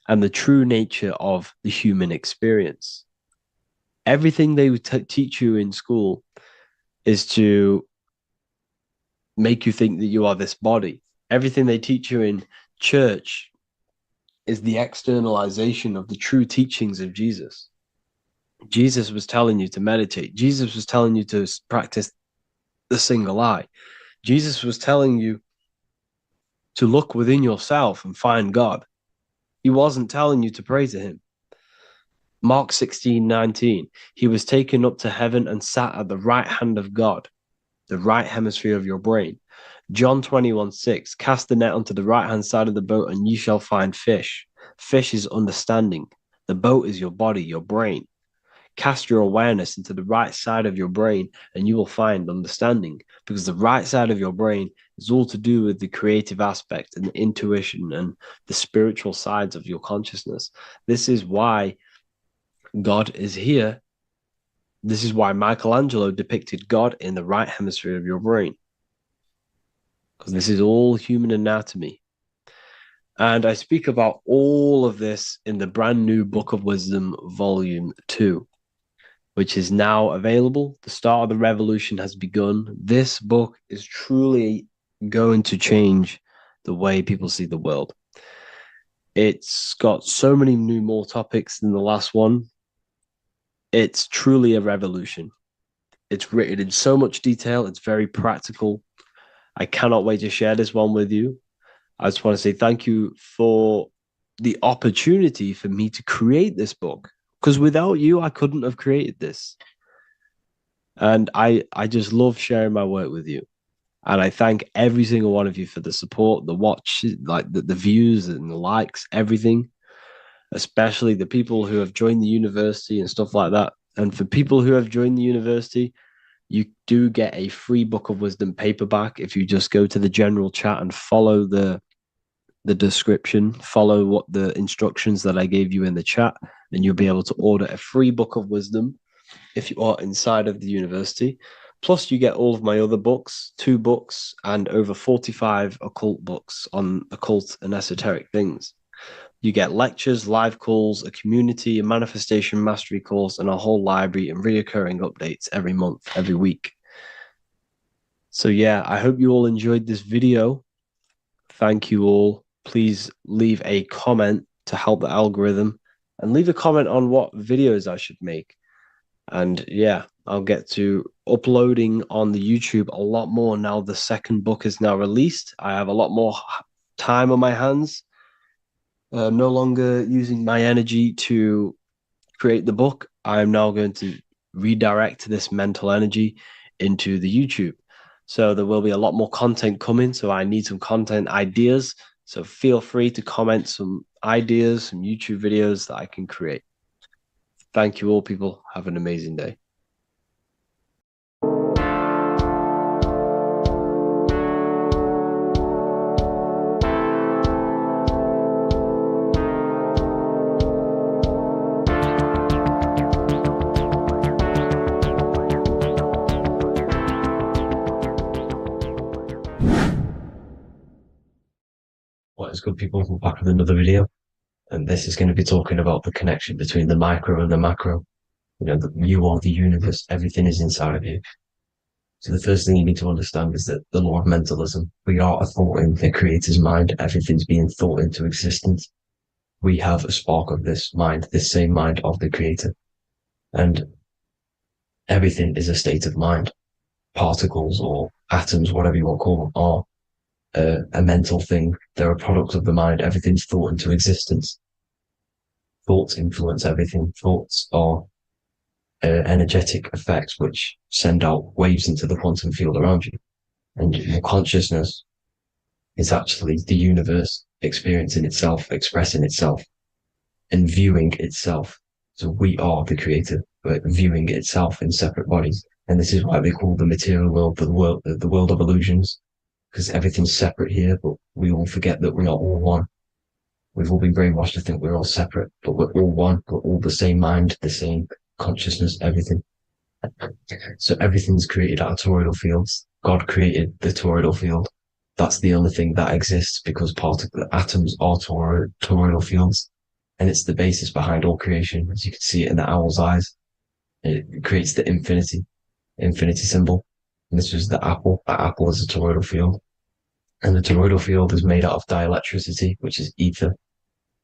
and the true nature of the human experience. Everything they teach you in school is to make you think that you are this body. Everything they teach you in church is the externalization of the true teachings of Jesus. Jesus was telling you to meditate. Jesus was telling you to practice the single eye. Jesus was telling you to look within yourself and find God. He wasn't telling you to pray to him. Mark 16:19, he was taken up to heaven and sat at the right hand of God, the right hemisphere of your brain. John 21:6, cast the net onto the right hand side of the boat and ye shall find fish. Fish is understanding. The boat is your body, your brain. Cast your awareness into the right side of your brain and you will find understanding, because the right side of your brain is all to do with the creative aspect and the intuition and the spiritual sides of your consciousness. This is why God is here. This is why Michelangelo depicted God in the right hemisphere of your brain, because this is all human anatomy. And I speak about all of this in the brand new Book of Wisdom, Volume 2, which is now available. The start of the revolution has begun. This book is truly going to change the way people see the world. It's got so many more topics than the last one. It's truly a revolution. It's written in so much detail. It's very practical. I cannot wait to share this one with you. I just want to say thank you for the opportunity for me to create this book, because without you, I couldn't have created this. And I just love sharing my work with you. And I thank every single one of you for the support, the watch, like the views and the likes, everything, especially the people who have joined the university and stuff like that. And for people who have joined the university, you do get a free Book of Wisdom paperback if you just go to the general chat and follow the description, follow what the instructions that I gave you in the chat, and you'll be able to order a free Book of Wisdom if you are inside of the university. Plus, you get all of my other books, 2 books, and over 45 occult books on occult and esoteric things. You get lectures, live calls, a community, a manifestation mastery course, and a whole library and reoccurring updates every month, every week. So yeah, I hope you all enjoyed this video. Thank you all. Please leave a comment to help the algorithm, and leave a comment on what videos I should make. And yeah, I'll get to uploading on the YouTube a lot more now the second book is now released. I have a lot more time on my hands. No longer using my energy to create the book. I'm now going to redirect this mental energy into the YouTube. So there will be a lot more content coming. So I need some content ideas. So feel free to comment some ideas, some YouTube videos that I can create. Thank you all, people. Have an amazing day. What is good, people? We're back with another video, and this is going to be talking about the connection between the micro and the macro. You know, you are the universe. Everything is inside of you. So the first thing you need to understand is that the law of mentalism, we are a thought in the creator's mind. Everything's being thought into existence. We have a spark of this mind, this same mind of the creator. And everything is a state of mind. Particles or atoms, whatever you want to call them, are a mental thing. They're a product of the mind. Everything's thought into existence. Thoughts influence everything. Thoughts are energetic effects which send out waves into the quantum field around you. And your consciousness is actually the universe experiencing itself, expressing itself, and viewing itself. So we are the creator, but viewing itself in separate bodies. And this is why they call the material world the world of illusions, because everything's separate here, but we all forget that we are all one. We've all been brainwashed to think we're all separate, but we're all one. We're all the same mind, the same consciousness, everything. So everything's created out of toroidal fields. God created the toroidal field. That's the only thing that exists, because the atoms are toroidal fields, and it's the basis behind all creation. As you can see it in the owl's eyes, it creates the infinity symbol. And this was the apple. That apple is a toroidal field. And the toroidal field is made out of dielectricity, which is ether.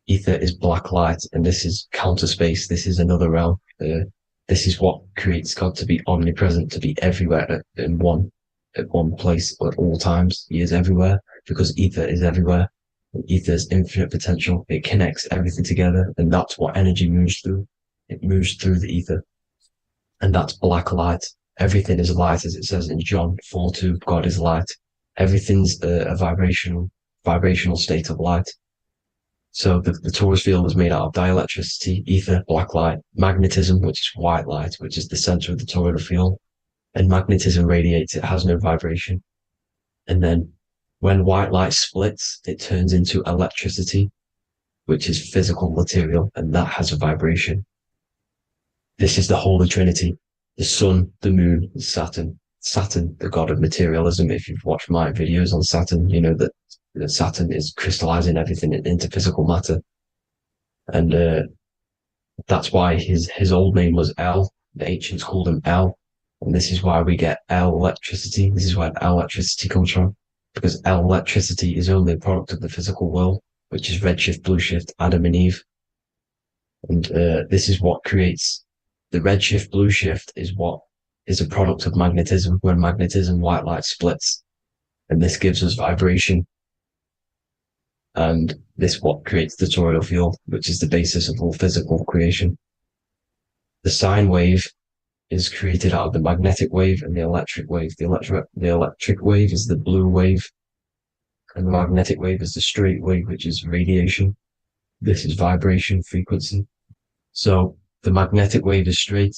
Ether is black light, and this is counter space. This is another realm. This is what creates God to be omnipresent, to be everywhere at one place at all times. He is everywhere because ether is everywhere. And ether is infinite potential. It connects everything together, and that's what energy moves through. It moves through the ether, and that's black light. Everything is light, as it says in John 4:2. God is light. Everything's a vibrational state of light. So the torus field is made out of dielectricity, ether, black light, magnetism, which is white light, which is the center of the toroidal field. And magnetism radiates, it has no vibration. And then when white light splits, it turns into electricity, which is physical material, and that has a vibration. This is the Holy Trinity, the sun, the moon, Saturn. Saturn, the god of materialism. If you've watched my videos on Saturn, you know that Saturn is crystallizing everything into physical matter. And that's why his old name was El. The ancients called him El. And this is why we get L electricity. This is where L electricity comes from. Because L electricity is only a product of the physical world, which is redshift, blueshift, Adam and Eve. And this is what creates the redshift, blueshift is what is a product of magnetism. When magnetism, white light splits. And this gives us vibration. And this what creates the toroidal field, which is the basis of all physical creation. The sine wave is created out of the magnetic wave and the electric wave. The electric wave is the blue wave, and the magnetic wave is the straight wave, which is radiation. This is vibration frequency. So the magnetic wave is straight,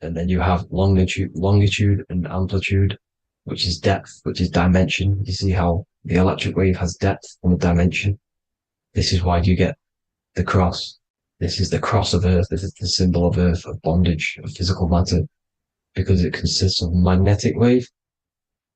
and then you have longitude and amplitude, which is depth, which is dimension. You see how the electric wave has depth and dimension. This is why you get the cross. This is the cross of Earth. This is the symbol of Earth, of bondage, of physical matter, because it consists of magnetic wave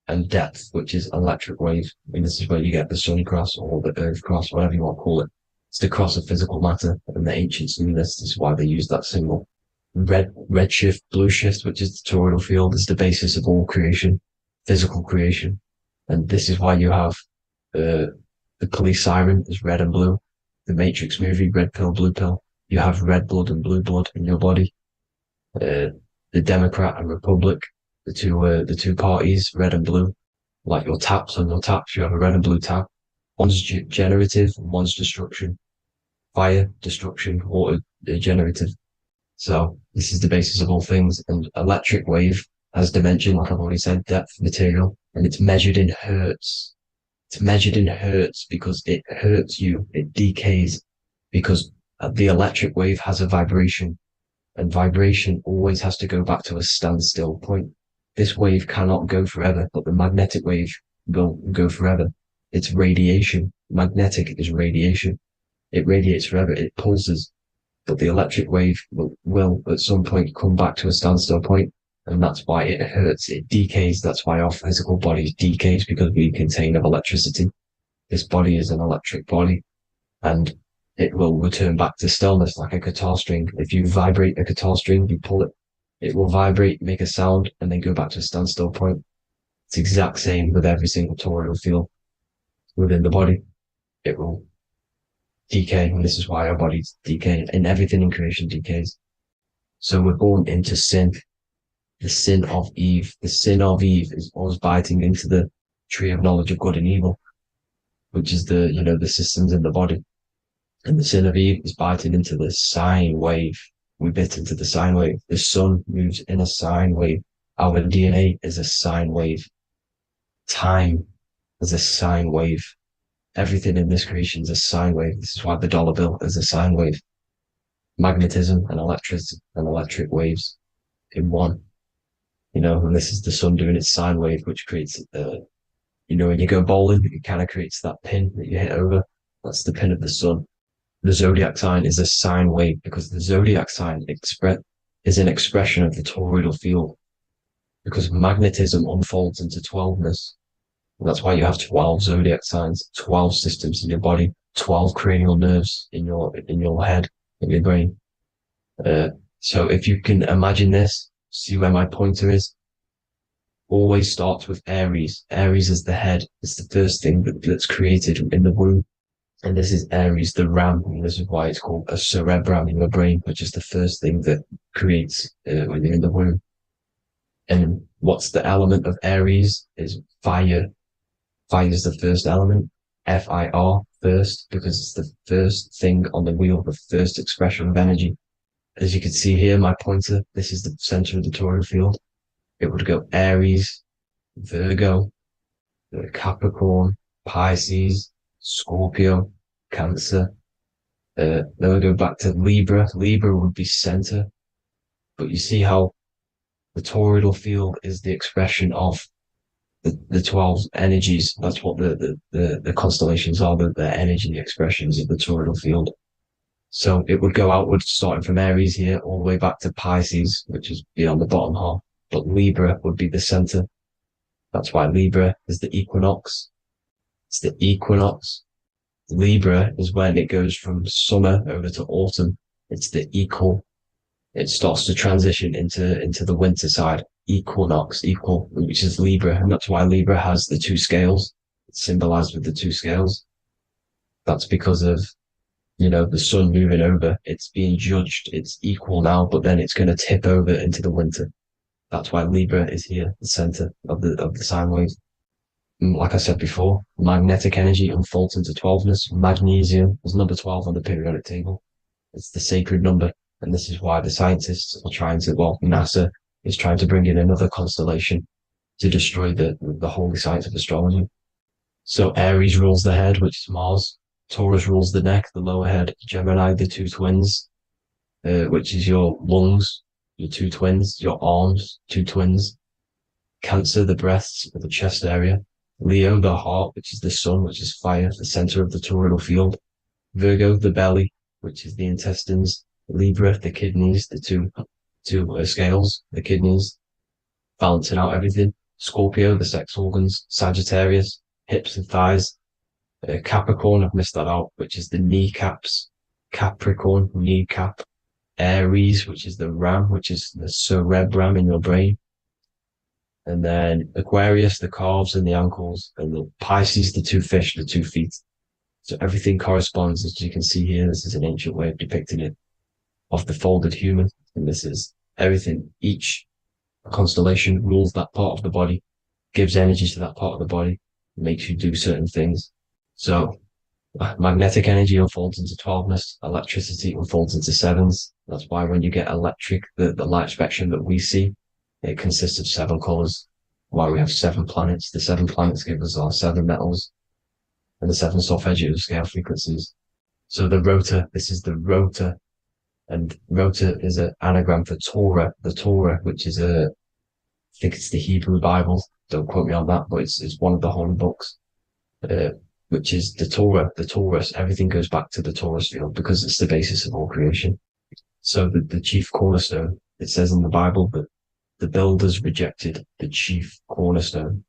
and depth, which is electric wave. And this is where you get the sun cross or the earth cross, whatever you want to call it. It's the cross of physical matter. And the ancients knew this. This is why they used that symbol. Redshift, blueshift, which is the toroidal field, is the basis of all creation, physical creation. And this is why you have the police siren is red and blue. The Matrix movie, red pill, blue pill. You have red blood and blue blood in your body. The Democrat and Republic, the two parties, red and blue. Like your taps on your taps, you have a red and blue tap. One's generative, one's destruction. Fire, destruction, water, generative. So this is the basis of all things. And electric wave has dimension, like I've already said, depth, material, and it's measured in hertz. It's measured in hertz because it hurts you. It decays because the electric wave has a vibration, and vibration always has to go back to a standstill point. This wave cannot go forever, but the magnetic wave will go forever. It's radiation. Magnetic is radiation. It radiates forever. It pulses, but the electric wave will at some point come back to a standstill point, and that's why it hurts. It decays. That's why our physical body decays, because we contain of electricity. This body is an electric body, and it will return back to stillness like a guitar string. If you vibrate a guitar string, you pull it, it will vibrate, make a sound, and then go back to a standstill point. It's the exact same with every single toroidal field within the body. It will decay, and this is why our bodies decay, and everything in creation decays. So we're born into sin. The sin of Eve. The sin of Eve is us biting into the tree of knowledge of good and evil, which is the systems in the body. And the sin of Eve is biting into the sine wave. We bit into the sine wave. The sun moves in a sine wave. Our DNA is a sine wave. Time is a sine wave. Everything in this creation is a sine wave. This is why the dollar bill is a sine wave. Magnetism and electric waves in one. And this is the sun doing its sine wave, which creates, when you go bowling, it kind of creates that pin that you hit over. That's the pin of the sun. The zodiac sign is a sine wave because the zodiac sign is an expression of the toroidal field, because magnetism unfolds into 12ness. And that's why you have 12 zodiac signs, 12 systems in your body, 12 cranial nerves in your head, in your brain. So if you can imagine this, see where my pointer is, always starts with Aries. Aries is the head. It's the first thing that's created in the womb. And this is Aries, the ram. And this is why it's called a cerebrum in your brain, which is the first thing that creates when you're in the womb. And what's the element of Aries is fire. Fire is the first element. F-I-R, first, because it's the first thing on the wheel, the first expression of energy. As you can see here, my pointer, this is the center of the toroidal field. It would go Aries, Virgo, Capricorn, Pisces, Scorpio, Cancer, Then we go back to Libra. Libra would be center, but you see how the toroidal field is the expression of the 12 energies. That's what the constellations are, the energy expressions of the toroidal field. So it would go outward, starting from Aries here, all the way back to Pisces, which is beyond the bottom half. But Libra would be the center. That's why Libra is the equinox. It's the equinox. Libra is when it goes from summer over to autumn. It's the equal. It starts to transition into the winter side. Equinox, equal, which is Libra. And that's why Libra has the two scales. It's symbolized with the two scales. That's because of, the sun moving over. It's being judged. It's equal now, but then it's going to tip over into the winter. That's why Libra is here, the center of the sine wave. Like I said before, magnetic energy unfolds into 12ness. Magnesium is number 12 on the periodic table. It's the sacred number. And this is why the scientists are trying to, NASA is trying to bring in another constellation to destroy the holy science of astrology. So Aries rules the head, which is Mars. Taurus rules the neck, the lower head. Gemini, the two twins, which is your lungs, your two twins, your arms, two twins. Cancer, the breasts, the chest area. Leo, the heart, which is the sun, which is fire, the center of the toroidal field. Virgo, the belly, which is the intestines. Libra, the kidneys, the two scales, the kidneys, balancing out everything. Scorpio, the sex organs. Sagittarius, hips and thighs. Capricorn, I've missed that out, which is the kneecaps. Capricorn, kneecap. Aries, which is the ram, which is the cerebrum in your brain. And then Aquarius, the calves and the ankles. And the Pisces, the two fish, the 2 feet. So everything corresponds, as you can see here. This is an ancient way of depicting it, of the folded human. And this is everything. Each constellation rules that part of the body, gives energy to that part of the body, makes you do certain things. So magnetic energy unfolds into 12ness, electricity unfolds into 7s. That's why when you get electric, the light spectrum that we see, it consists of 7 colors. Why we have 7 planets. The 7 planets give us our 7 metals and the 7 solfeggio scale frequencies. So the rotor, this is the rotor. And rotor is an anagram for Torah, the Torah, which is I think it's the Hebrew Bible. Don't quote me on that, but it's one of the holy books, which is the Torah, the Taurus. Everything goes back to the Taurus field because it's the basis of all creation. So the chief cornerstone, it says in the Bible that the builders rejected the chief cornerstone.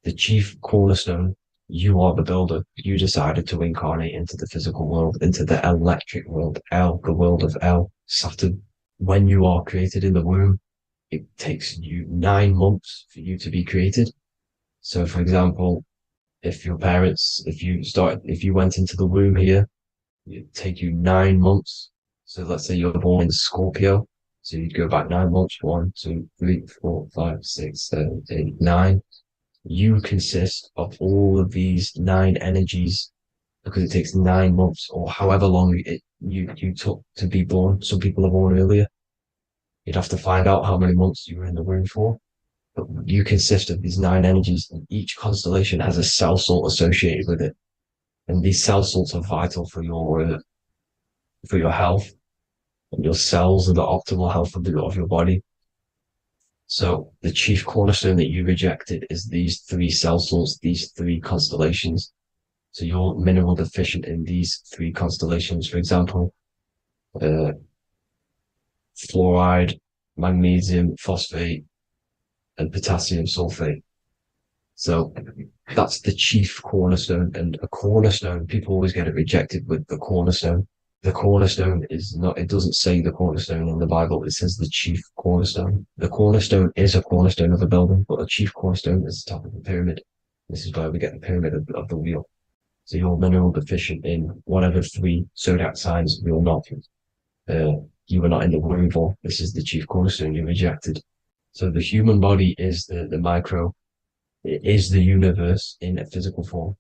The chief cornerstone, you are the builder. You decided to incarnate into the physical world, into the electric world, the world of Saturn. When you are created in the womb, it takes you 9 months for you to be created. So, for example, if you went into the womb here, it'd take you 9 months. So let's say you're born in Scorpio. So you'd go back 9 months, 1, 2, 3, 4, 5, 6, 7, 8, 9. You consist of all of these 9 energies because it takes 9 months or however long you took to be born. Some people are born earlier. You'd have to find out how many months you were in the womb for. But you consist of these 9 energies, and each constellation has a cell salt associated with it. And these cell salts are vital for your health and your cells and the optimal health of your body. So the chief cornerstone that you rejected is these 3 cell salts, these 3 constellations. So you're mineral deficient in these 3 constellations. For example, fluoride, magnesium, phosphate, and potassium sulfate. So that's the chief cornerstone. And a cornerstone, people always get it rejected with the cornerstone. The cornerstone is not, it doesn't say the cornerstone in the Bible. It says the chief cornerstone. The cornerstone is a cornerstone of a building, but a chief cornerstone is the top of the pyramid. This is where we get the pyramid of the wheel. So you're mineral deficient in whatever 3 zodiac signs you're not. You were not in the womb for. This is the chief cornerstone you rejected. So the human body is the micro. It is the universe in a physical form.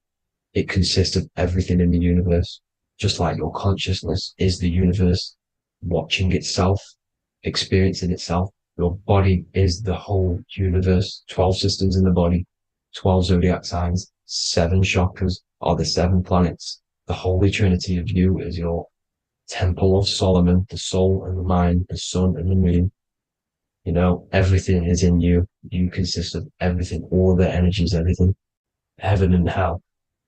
It consists of everything in the universe. Just like your consciousness is the universe, watching itself, experiencing itself. Your body is the whole universe. 12 systems in the body, 12 zodiac signs, 7 chakras are the 7 planets. The Holy Trinity of you is your temple of Solomon, the soul and the mind, the sun and the moon. You know, everything is in you. You consist of everything, all the energies, everything. Heaven and hell.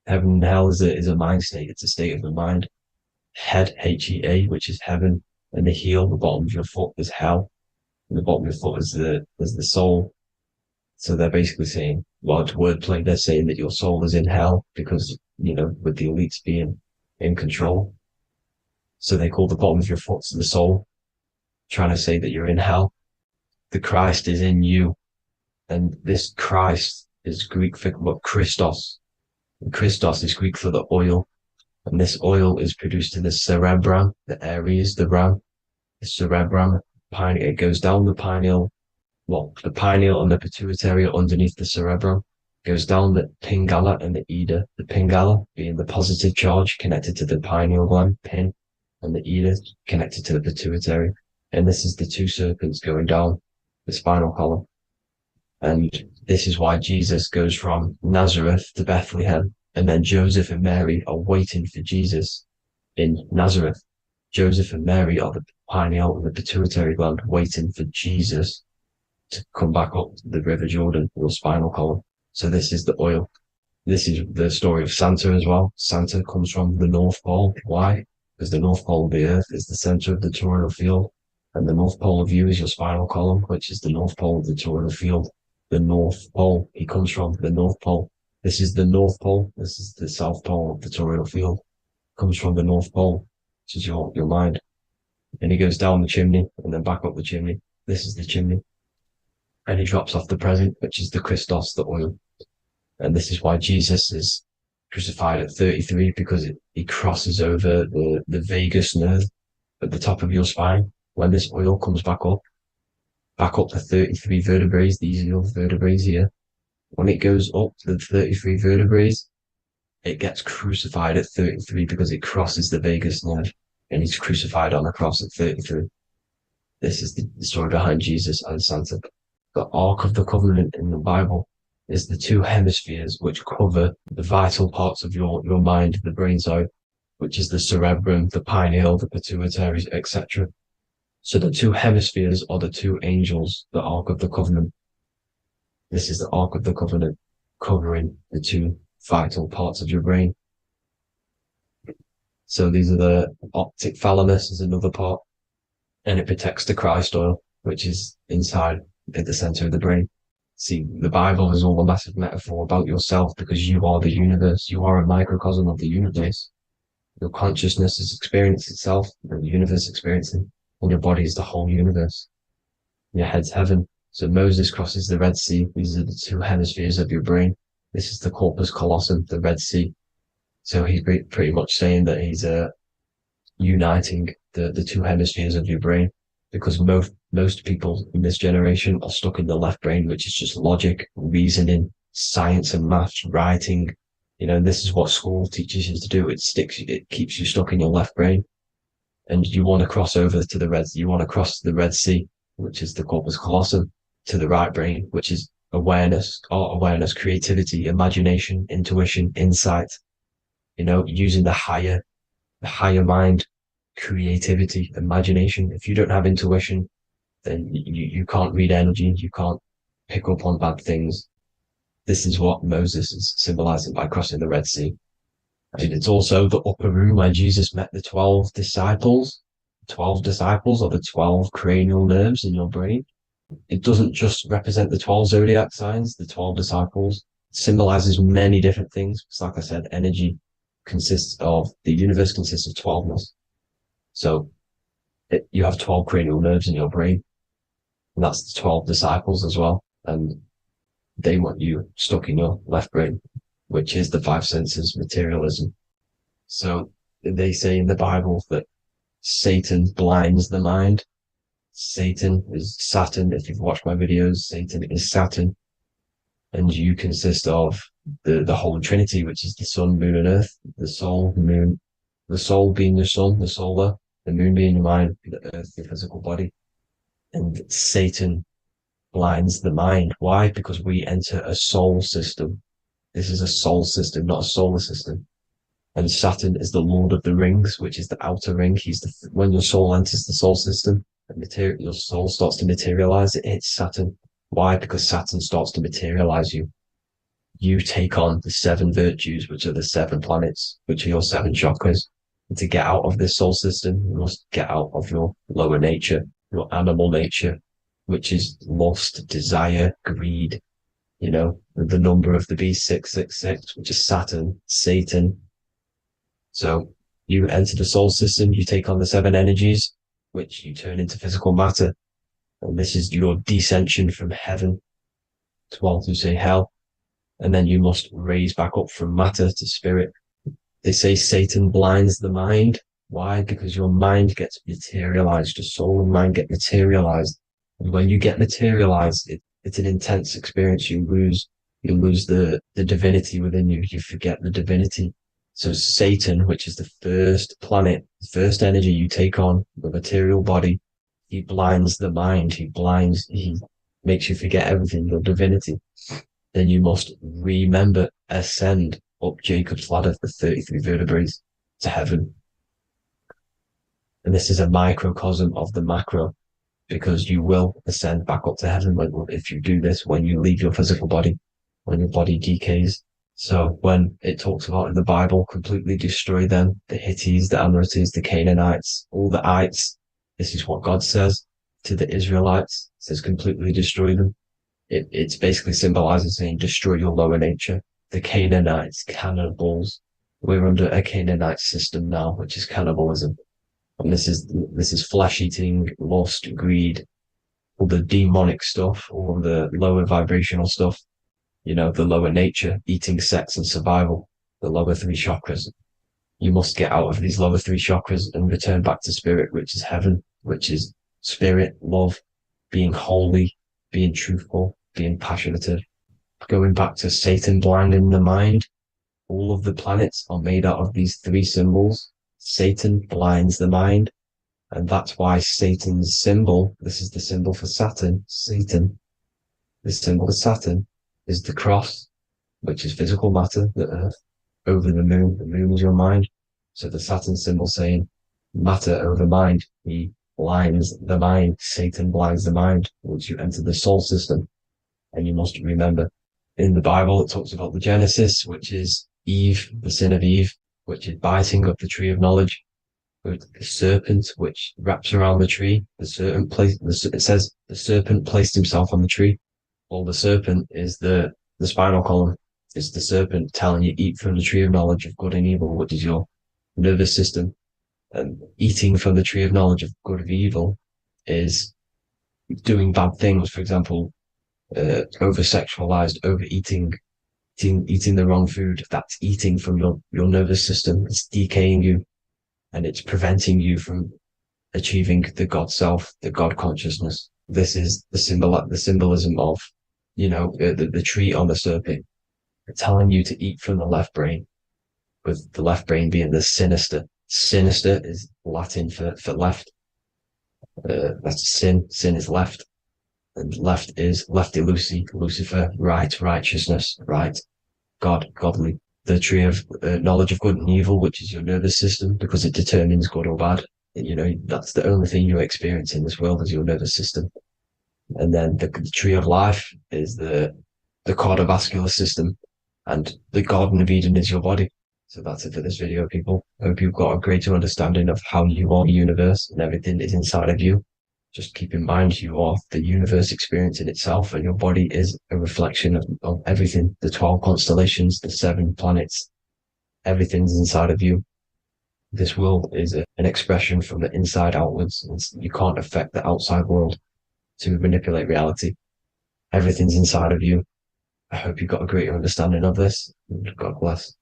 Heaven and hell is a mind state. It's a state of the mind. Head, H-E-A, which is heaven, and the heel, the bottom of your foot, is hell. And the bottom of your foot is the soul. So they're basically saying, well, it's wordplay. They're saying that your soul is in hell because, you know, with the elites being in control. So they call the bottom of your foot the soul, trying to say that you're in hell. The Christ is in you. And this Christ is Greek for what Christos. And Christos is Greek for the oil. And this oil is produced in the cerebrum, the Aries, the ram, the cerebrum. It goes down the pineal. Well, the pineal and the pituitary are underneath the cerebrum. Goes down the pingala and the ida. The pingala being the positive charge connected to the pineal gland, pin, and the ida connected to the pituitary. And this is the two serpents going down the spinal column. And this is why Jesus goes from Nazareth to Bethlehem, and then Joseph and Mary are waiting for Jesus in Nazareth. Joseph and Mary are the pineal and the pituitary gland waiting for Jesus to come back up the River Jordan, or spinal column. So this is the oil. This is the story of Santa as well. Santa comes from the North Pole. Why? Because the North Pole of the Earth is the center of the toroidal field, and the North Pole of you is your spinal column, which is the North Pole of the toroidal field. The North Pole, he comes from the North Pole. This is the North Pole. This is the South Pole of the toroidal field. Comes from the North Pole, which is your mind. And he goes down the chimney and then back up the chimney. This is the chimney. And he drops off the present, which is the Christos, the oil. And this is why Jesus is crucified at 33, because he crosses over the vagus nerve at the top of your spine. When this oil comes back up the 33 vertebrae, these are your vertebrae here. When it goes up the 33 vertebrae, it gets crucified at 33 because it crosses the vagus nerve, and he's crucified on a cross at 33. This is the story behind Jesus and Santa. The Ark of the Covenant in the Bible is the two hemispheres which cover the vital parts of your mind, the brain side, which is the cerebrum, the pineal, the pituitary, etc. So the two hemispheres are the two angels, the Ark of the Covenant. This is the Ark of the Covenant covering the two vital parts of your brain. So these are the optic thalamus is another part, and it protects the Christ oil, which is inside at the center of the brain. See, the Bible is all a massive metaphor about yourself because you are the universe. You are a microcosm of the universe. Your consciousness has experienced itself, and the universe experiencing, and your body is the whole universe. Your head's heaven. So Moses crosses the Red Sea. These are the two hemispheres of your brain. This is the corpus callosum, the Red Sea. So he's pretty much saying that he's uniting the two hemispheres of your brain, because most people in this generation are stuck in the left brain, which is just logic, reasoning, science and maths, writing. You know, this is what school teaches you to do. It keeps you stuck in your left brain. And you want to cross over to you want to cross the Red Sea, which is the corpus callosum, to the right brain, which is awareness, art awareness, creativity, imagination, intuition, insight, you know, using the higher mind, creativity, imagination. If you don't have intuition, then you can't read energy, you can't pick up on bad things. This is what Moses is symbolizing by crossing the Red Sea. And it's also the upper room where Jesus met the 12 disciples. 12 disciples are the 12 cranial nerves in your brain. It doesn't just represent the 12 zodiac signs. The 12 disciples symbolizes many different things. It's like I said, energy the universe consists of 12ness. So you have 12 cranial nerves in your brain, and that's the 12 disciples as well. And they want you stuck in your left brain, which is the five senses, materialism. So they say in the Bible that Satan blinds the mind. Satan is Saturn. If you've watched my videos, Satan is Saturn. And you consist of the whole Trinity, which is the sun, moon, and earth, the soul, the moon, the soul being your sun, the solar, the moon being your mind, the earth, your physical body. And Satan blinds the mind. Why? Because we enter a soul system. This is a soul system, not a solar system. And Saturn is the Lord of the Rings, which is the outer ring. When your soul enters the soul system, your soul starts to materialize. It hits Saturn. Why? Because Saturn starts to materialize you. You take on the 7 virtues, which are the 7 planets, which are your 7 chakras. And to get out of this soul system, you must get out of your lower nature, your animal nature, which is lust, desire, greed. The number of the beast 666, which is Saturn, Satan. So you enter the soul system, you take on the 7 energies, which you turn into physical matter. And this is your descension from heaven to, well, to say hell. And then you must raise back up from matter to spirit. They say Satan blinds the mind. Why? Because your mind gets materialized. Your soul and mind get materialized. And when you get materialized, it's an intense experience. You lose the divinity within you. You forget the divinity. So Satan, which is the first planet, the first energy you take on, the material body, he blinds the mind. He makes you forget everything, your divinity. Then you must remember, ascend up Jacob's ladder, the 33 vertebrae, to heaven. And this is a microcosm of the macro, because you will ascend back up to heaven if you do this, when you leave your physical body, when your body decays. So when it talks about in the Bible, completely destroy them, the Hittites, the Amorites, the Canaanites, all the ites, this is what God says to the Israelites. It says completely destroy them. It's basically symbolizing saying destroy your lower nature. The Canaanites, cannibals. We're under a Canaanite system now, which is cannibalism. And this is flesh eating, lust, greed, all the demonic stuff, all the lower vibrational stuff, the lower nature, eating, sex, and survival, the lower 3 chakras. You must get out of these lower 3 chakras and return back to spirit, which is heaven, which is spirit, love, being holy, being truthful, being passionate. Going back to Satan blinding the mind, all of the planets are made out of these 3 symbols. Satan blinds the mind, and that's why Satan's symbol, this is the symbol for Saturn, Satan, this symbol for Saturn is the cross, which is physical matter, the earth, over the moon. The moon is your mind. So the Saturn symbol saying matter over mind. He blinds the mind. Satan blinds the mind once you enter the soul system. And you must remember, in the Bible, it talks about the Genesis, which is Eve, the sin of Eve, which is biting of the tree of knowledge, with the serpent, which wraps around the tree. It says the serpent placed himself on the tree. Well, the serpent is the spinal column. It's the serpent telling you eat from the tree of knowledge of good and evil, which is your nervous system. And eating from the tree of knowledge of good and evil is doing bad things. For example, over-sexualized, overeating, eating the wrong food. That's eating from your nervous system. It's decaying you, and it's preventing you from achieving the God self, the God consciousness. This is the symbolism of, the tree on the serpent, telling you to eat from the left brain, with the left brain being the sinister. Sinister is Latin for left. That's sin. Sin is left. And left is lefty Lucy, Lucifer, right, righteousness, right, God, godly. The tree of knowledge of good and evil, which is your nervous system, because it determines good or bad. That's the only thing you experience in this world is your nervous system. And then the tree of life is the cardiovascular system, and the Garden of Eden is your body. So that's it for this video, people. I hope you've got a greater understanding of how you are the universe and everything is inside of you. Just keep in mind you are the universe experience in itself, and your body is a reflection of everything. The 12 constellations, the 7 planets, everything's inside of you. This world is an expression from the inside outwards. You can't affect the outside world to manipulate reality. Everything's inside of you. I hope you got a greater understanding of this. God bless.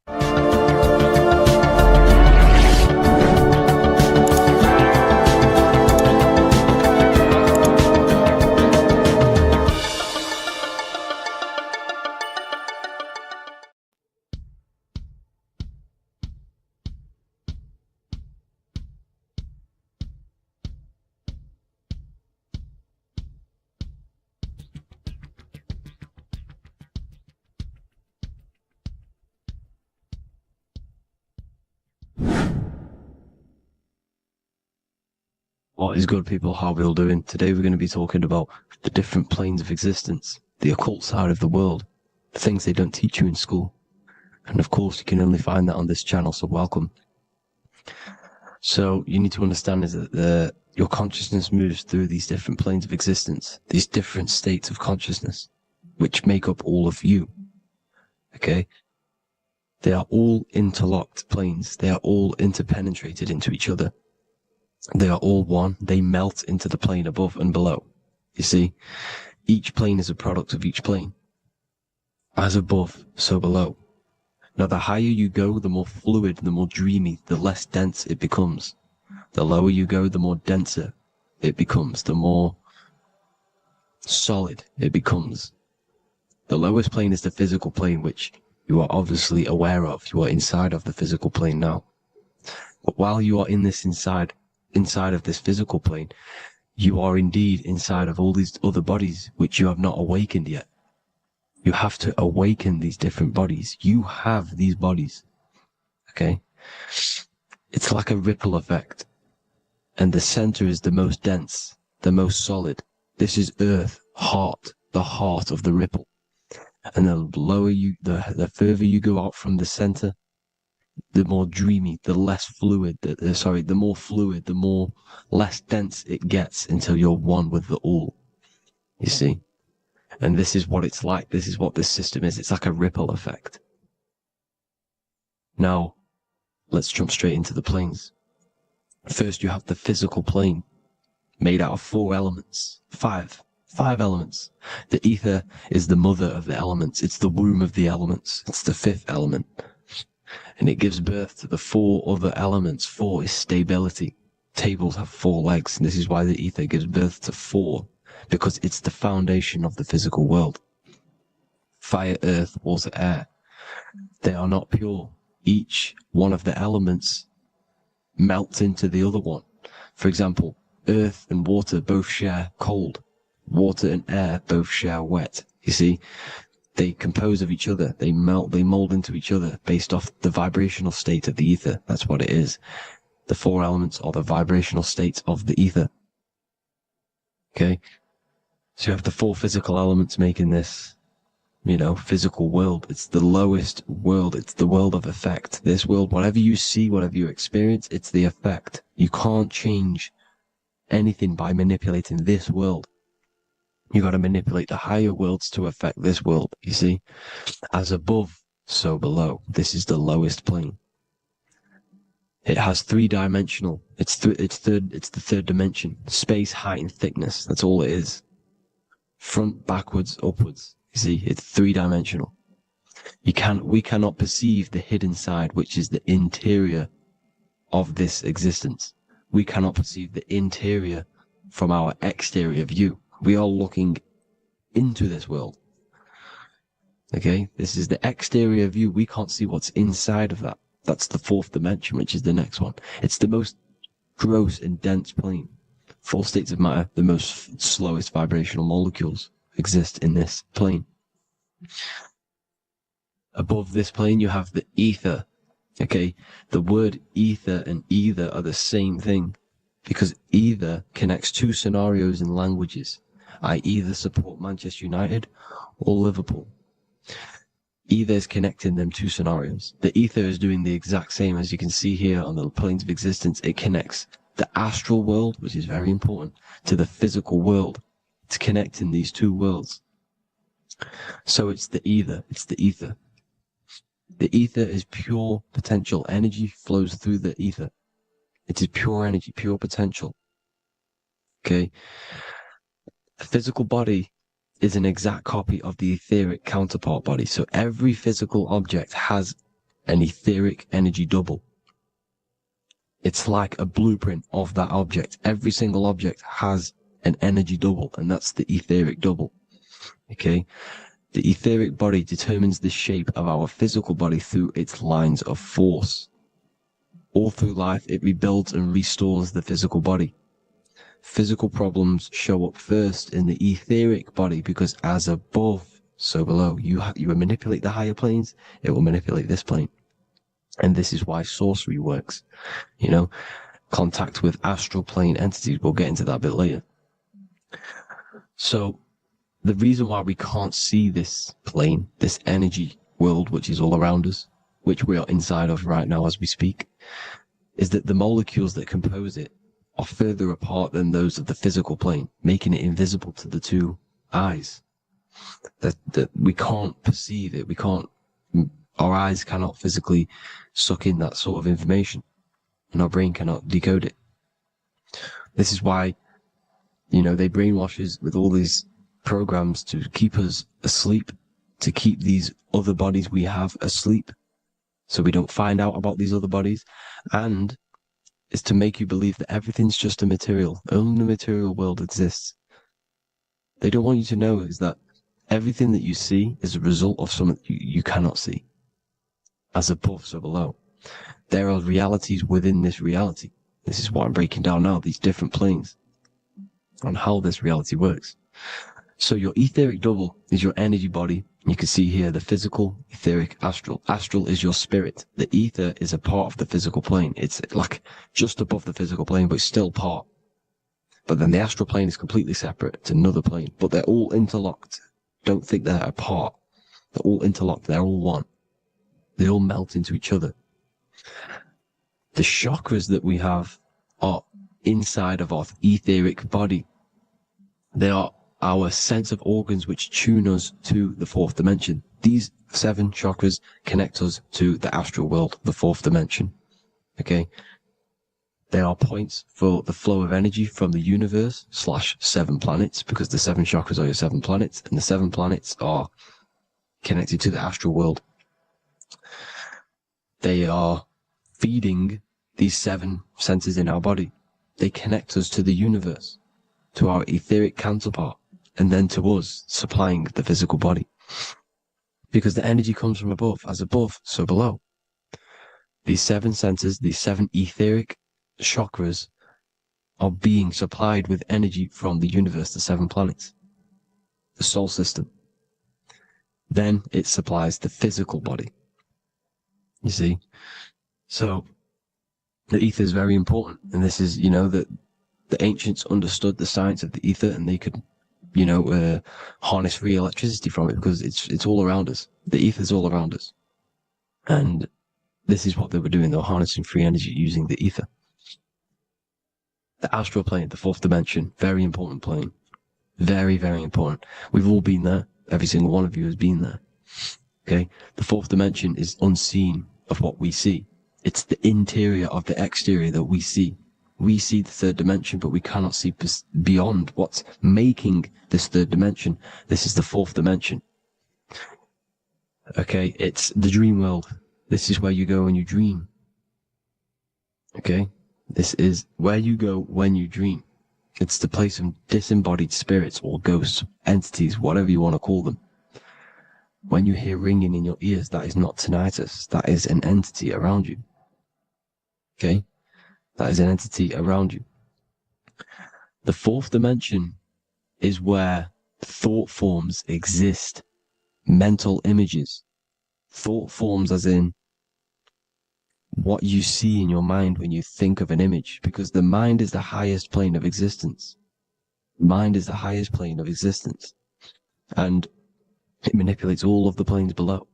What is good, people? How are we all doing? Today we're going to be talking about the different planes of existence, the occult side of the world, the things they don't teach you in school. And of course, you can only find that on this channel, so welcome. So you need to understand is that your consciousness moves through these different planes of existence, these different states of consciousness, which make up all of you. Okay? They are all interlocked planes. They are all interpenetrated into each other. They are all one. They melt into the plane above and below. You see, each plane is a product of each plane. As above, so below. Now, the higher you go, the more fluid, the more dreamy, the less dense it becomes. The lower you go, the more denser it becomes, the more solid it becomes. The lowest plane is the physical plane, which you are obviously aware of. You are inside of the physical plane now. But while you are in this inside of this physical plane, you are indeed inside of all these other bodies which you have not awakened yet. You have to awaken these different bodies. You have these bodies. Okay? It's like a ripple effect. And the center is the most dense, the most solid. This is earth, heart, the heart of the ripple. And the further you go out from the center, the more dreamy, the less fluid, the more fluid, the more less dense it gets until you're one with the all. You see? And this is what it's like. This is what this system is. It's like a ripple effect. Now, let's jump straight into the planes. First, you have the physical plane, made out of 4 elements. 5 elements. The ether is the mother of the elements. It's the womb of the elements. It's the 5th element. And it gives birth to the 4 other elements. 4 is stability. Tables have 4 legs, and this is why the ether gives birth to 4, because it's the foundation of the physical world. Fire, earth, water, air. They are not pure. Each one of the elements melts into the other one. For example, earth and water both share cold. Water and air both share wet. You see, they compose of each other. They melt, they mold into each other based off the vibrational state of the ether. That's what it is. The 4 elements are the vibrational states of the ether. Okay? So you have the 4 physical elements making this, physical world. It's the lowest world. It's the world of effect. This world, whatever you see, whatever you experience, it's the effect. You can't change anything by manipulating this world. You got to manipulate the higher worlds to affect this world, you see? As above, so below. This is the lowest plane. It has 3-dimensional. It's the 3rd dimension. Space, height, and thickness. That's all it is. Front, backwards, upwards. You see, it's 3-dimensional. We cannot perceive the hidden side, which is the interior of this existence. We cannot perceive the interior from our exterior view. We are looking into this world. Okay? This is the exterior view. We can't see what's inside of that. That's the 4th dimension, which is the next one. It's the most gross and dense plane. 4 states of matter, the most slowest vibrational molecules exist in this plane. Above this plane, you have the ether. Okay? The word ether and either are the same thing, because either connects 2 scenarios in languages. I either support Manchester United or Liverpool. Either is connecting them 2 scenarios. The ether is doing the exact same, as you can see here on the planes of existence. It connects the astral world, which is very important, to the physical world. It's connecting these 2 worlds. So it's the ether. It's the ether. The ether is pure potential. Energy flows through the ether. It is pure energy, pure potential. Okay? The physical body is an exact copy of the etheric counterpart body. So every physical object has an etheric energy double. It's like a blueprint of that object. Every single object has an energy double, and that's the etheric double. Okay? The etheric body determines the shape of our physical body through its lines of force. All through life, it rebuilds and restores the physical body. Physical problems show up first in the etheric body, because as above, so below. You manipulate the higher planes, it will manipulate this plane. And this is why sorcery works. contact with astral plane entities. We'll get into that a bit later. So the reason why we can't see this plane, this energy world, which is all around us, which we are inside of right now as we speak, is that the molecules that compose it are further apart than those of the physical plane, making it invisible to the two eyes. That we can't perceive it. Our eyes cannot physically suck in that sort of information, and our brain cannot decode it. This is why, they brainwash us with all these programs to keep us asleep, to keep these other bodies we have asleep, so we don't find out about these other bodies, and is to make you believe that everything's just a material. Only the material world exists. They don't want you to know is that everything that you see is a result of something you cannot see. As above, so below. There are realities within this reality. This is what I'm breaking down now, these different planes, on how this reality works. So your etheric double is your energy body. You can see here the physical, etheric, astral. Astral is your spirit. The ether is a part of the physical plane. It's like just above the physical plane, but it's still part. But then the astral plane is completely separate. It's another plane, but they're all interlocked. Don't think they're apart. They're all interlocked. They're all one. They all melt into each other. The chakras that we have are inside of our etheric body. They are our sense of organs which tune us to the fourth dimension. These 7 chakras connect us to the astral world, the fourth dimension. Okay? They are points for the flow of energy from the universe / 7 planets, because the 7 chakras are your 7 planets, and the 7 planets are connected to the astral world. They are feeding these 7 senses in our body. They connect us to the universe, to our etheric counterpart, and then to us, supplying the physical body. Because the energy comes from above. As above, so below. These 7 senses, these 7 etheric chakras, are being supplied with energy from the universe, the 7 planets, the solar system. Then it supplies the physical body. You see? So the ether is very important. And this is, that the ancients understood the science of the ether, and they could, harness free electricity from it, because it's all around us. The ether is all around us. And this is what they were doing. They were harnessing free energy using the ether. The astral plane, the fourth dimension, very important plane. Very, very important. We've all been there. Every single one of you has been there. Okay? The fourth dimension is unseen of what we see. It's the interior of the exterior that we see. We see the third dimension, but we cannot see beyond what's making this third dimension. This is the fourth dimension. Okay? It's the dream world. This is where you go when you dream. Okay? This is where you go when you dream. It's the place of disembodied spirits or ghosts, entities, whatever you want to call them. When you hear ringing in your ears, that is not tinnitus. That is an entity around you. Okay? That is an entity around you. The fourth dimension is where thought forms exist. Mental images. Thought forms as in what you see in your mind when you think of an image, because the mind is the highest plane of existence. Mind is the highest plane of existence. And it manipulates all of the planes below.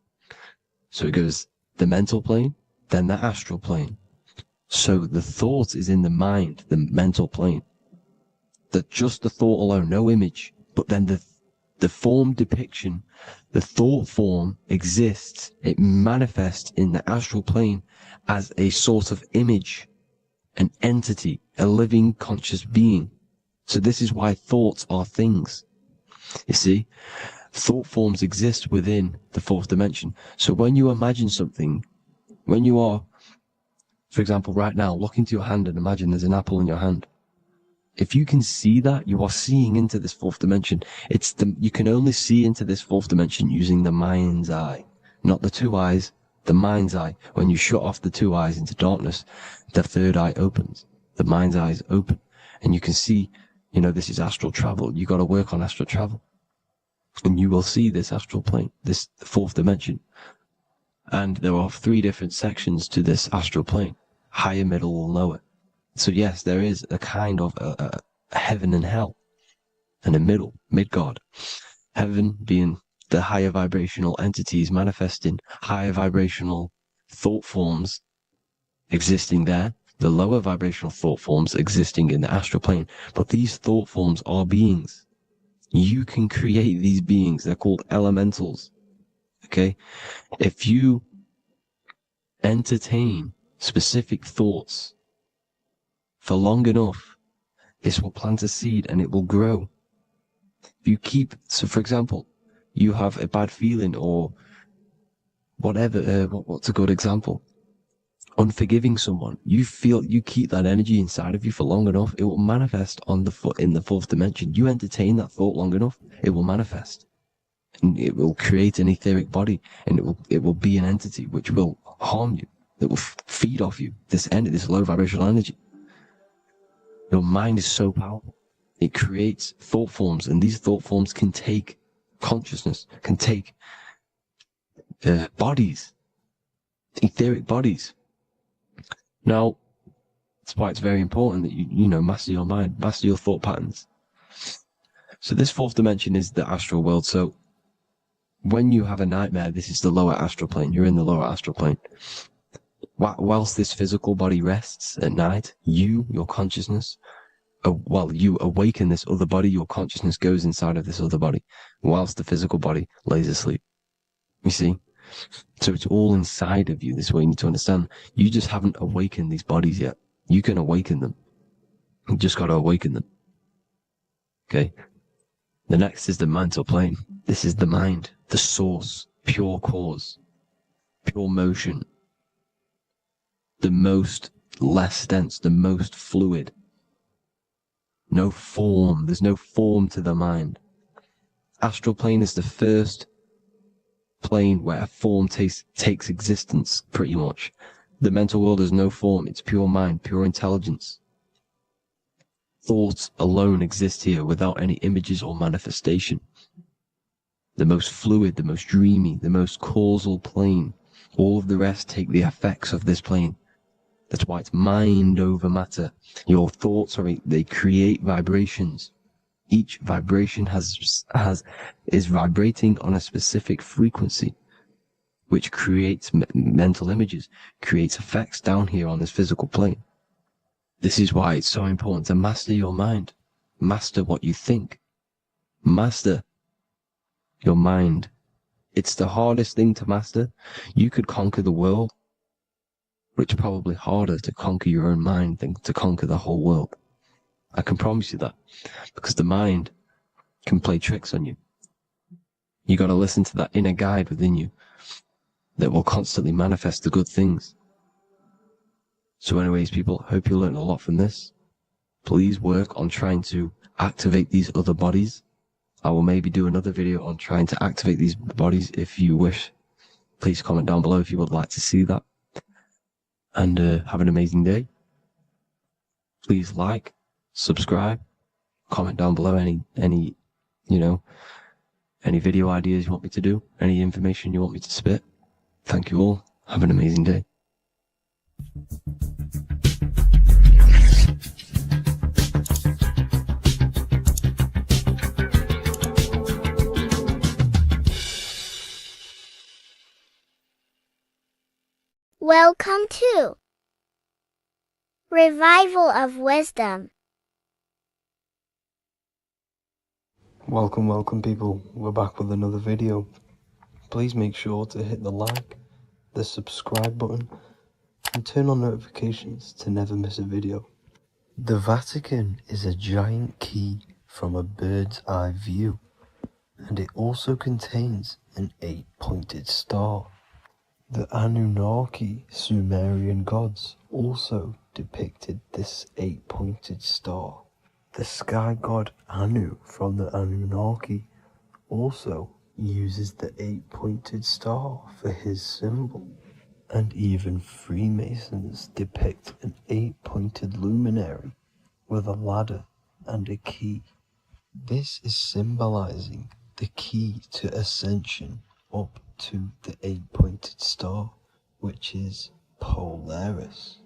So it goes the mental plane, then the astral plane. So the thought is in the mind, the mental plane. That just the thought alone, no image, but then the form depiction, the thought form exists. It manifests in the astral plane as a sort of image, an entity, a living conscious being. So this is why thoughts are things. You see, thought forms exist within the fourth dimension. So when you imagine something, when you are, for example, right now, look into your hand and imagine there's an apple in your hand. If you can see that, you are seeing into this fourth dimension. You can only see into this fourth dimension using the mind's eye, not the 2 eyes, the mind's eye. When you shut off the 2 eyes into darkness, the third eye opens. The mind's eye is open. And you can see, this is astral travel. You got to work on astral travel. And you will see this astral plane, this fourth dimension. And there are 3 different sections to this astral plane. Higher, middle, or lower. So yes, there is a kind of a heaven and hell, and a mid-God. Heaven being the higher vibrational entities manifesting higher vibrational thought forms existing there, the lower vibrational thought forms existing in the astral plane. But these thought forms are beings. You can create these beings. They're called elementals. Okay? If you entertain specific thoughts for long enough, this will plant a seed and it will grow. If you keep, so for example, you have a bad feeling or whatever, what's a good example? Unforgiving someone. You keep that energy inside of you for long enough, it will manifest on in the fourth dimension. You entertain that thought long enough, it will manifest. And it will create an etheric body, and it will be an entity which will harm you, that will feed off you, this low vibrational energy. Your mind is so powerful. It creates thought forms, and these thought forms can take consciousness, can take bodies, etheric bodies. Now, that's why it's very important that you master your mind, master your thought patterns. So this fourth dimension is the astral world. So when you have a nightmare, this is the lower astral plane. You're in the lower astral plane. Whilst this physical body rests at night, your consciousness, you awaken this other body, your consciousness goes inside of this other body, whilst the physical body lays asleep. You see? So it's all inside of you. This is what you need to understand. You just haven't awakened these bodies yet. You can awaken them. You just got to awaken them. Okay? The next is the mental plane. This is the mind, the source, pure cause, pure motion, the most less dense, the most fluid. No form. There's no form to the mind. Astral plane is the first plane where a form takes existence, pretty much. The mental world has no form. It's pure mind, pure intelligence. Thoughts alone exist here without any images or manifestation. The most fluid, the most dreamy, the most causal plane. All of the rest take the effects of this plane. That's why it's mind over matter. Your thoughts they create vibrations. Each vibration is vibrating on a specific frequency, which creates mental images, creates effects down here on this physical plane. This is why it's so important to master your mind. Master what you think. Master your mind. It's the hardest thing to master. You could conquer the world, but it's probably harder to conquer your own mind than to conquer the whole world. I can promise you that, because the mind can play tricks on you. You got to listen to that inner guide within you that will constantly manifest the good things. So anyways, people, hope you learned a lot from this. Please work on trying to activate these other bodies. I will maybe do another video on trying to activate these bodies if you wish. Please comment down below if you would like to see that. And have an amazing day. Please like, subscribe, comment down below any video ideas you want me to do, any information you want me to spit. Thank you all. Have an amazing day. Welcome to Revival of Wisdom. Welcome people, we're back with another video. Please make sure to hit the like, the subscribe button, and turn on notifications to never miss a video. The Vatican is a giant key from a bird's eye view, and it also contains an 8-pointed star. The Anunnaki Sumerian gods also depicted this 8-pointed star. The sky god Anu from the Anunnaki also uses the 8-pointed star for his symbol. And even Freemasons depict an 8-pointed luminary with a ladder and a key. This is symbolizing the key to ascension up to the 8-pointed star, which is Polaris.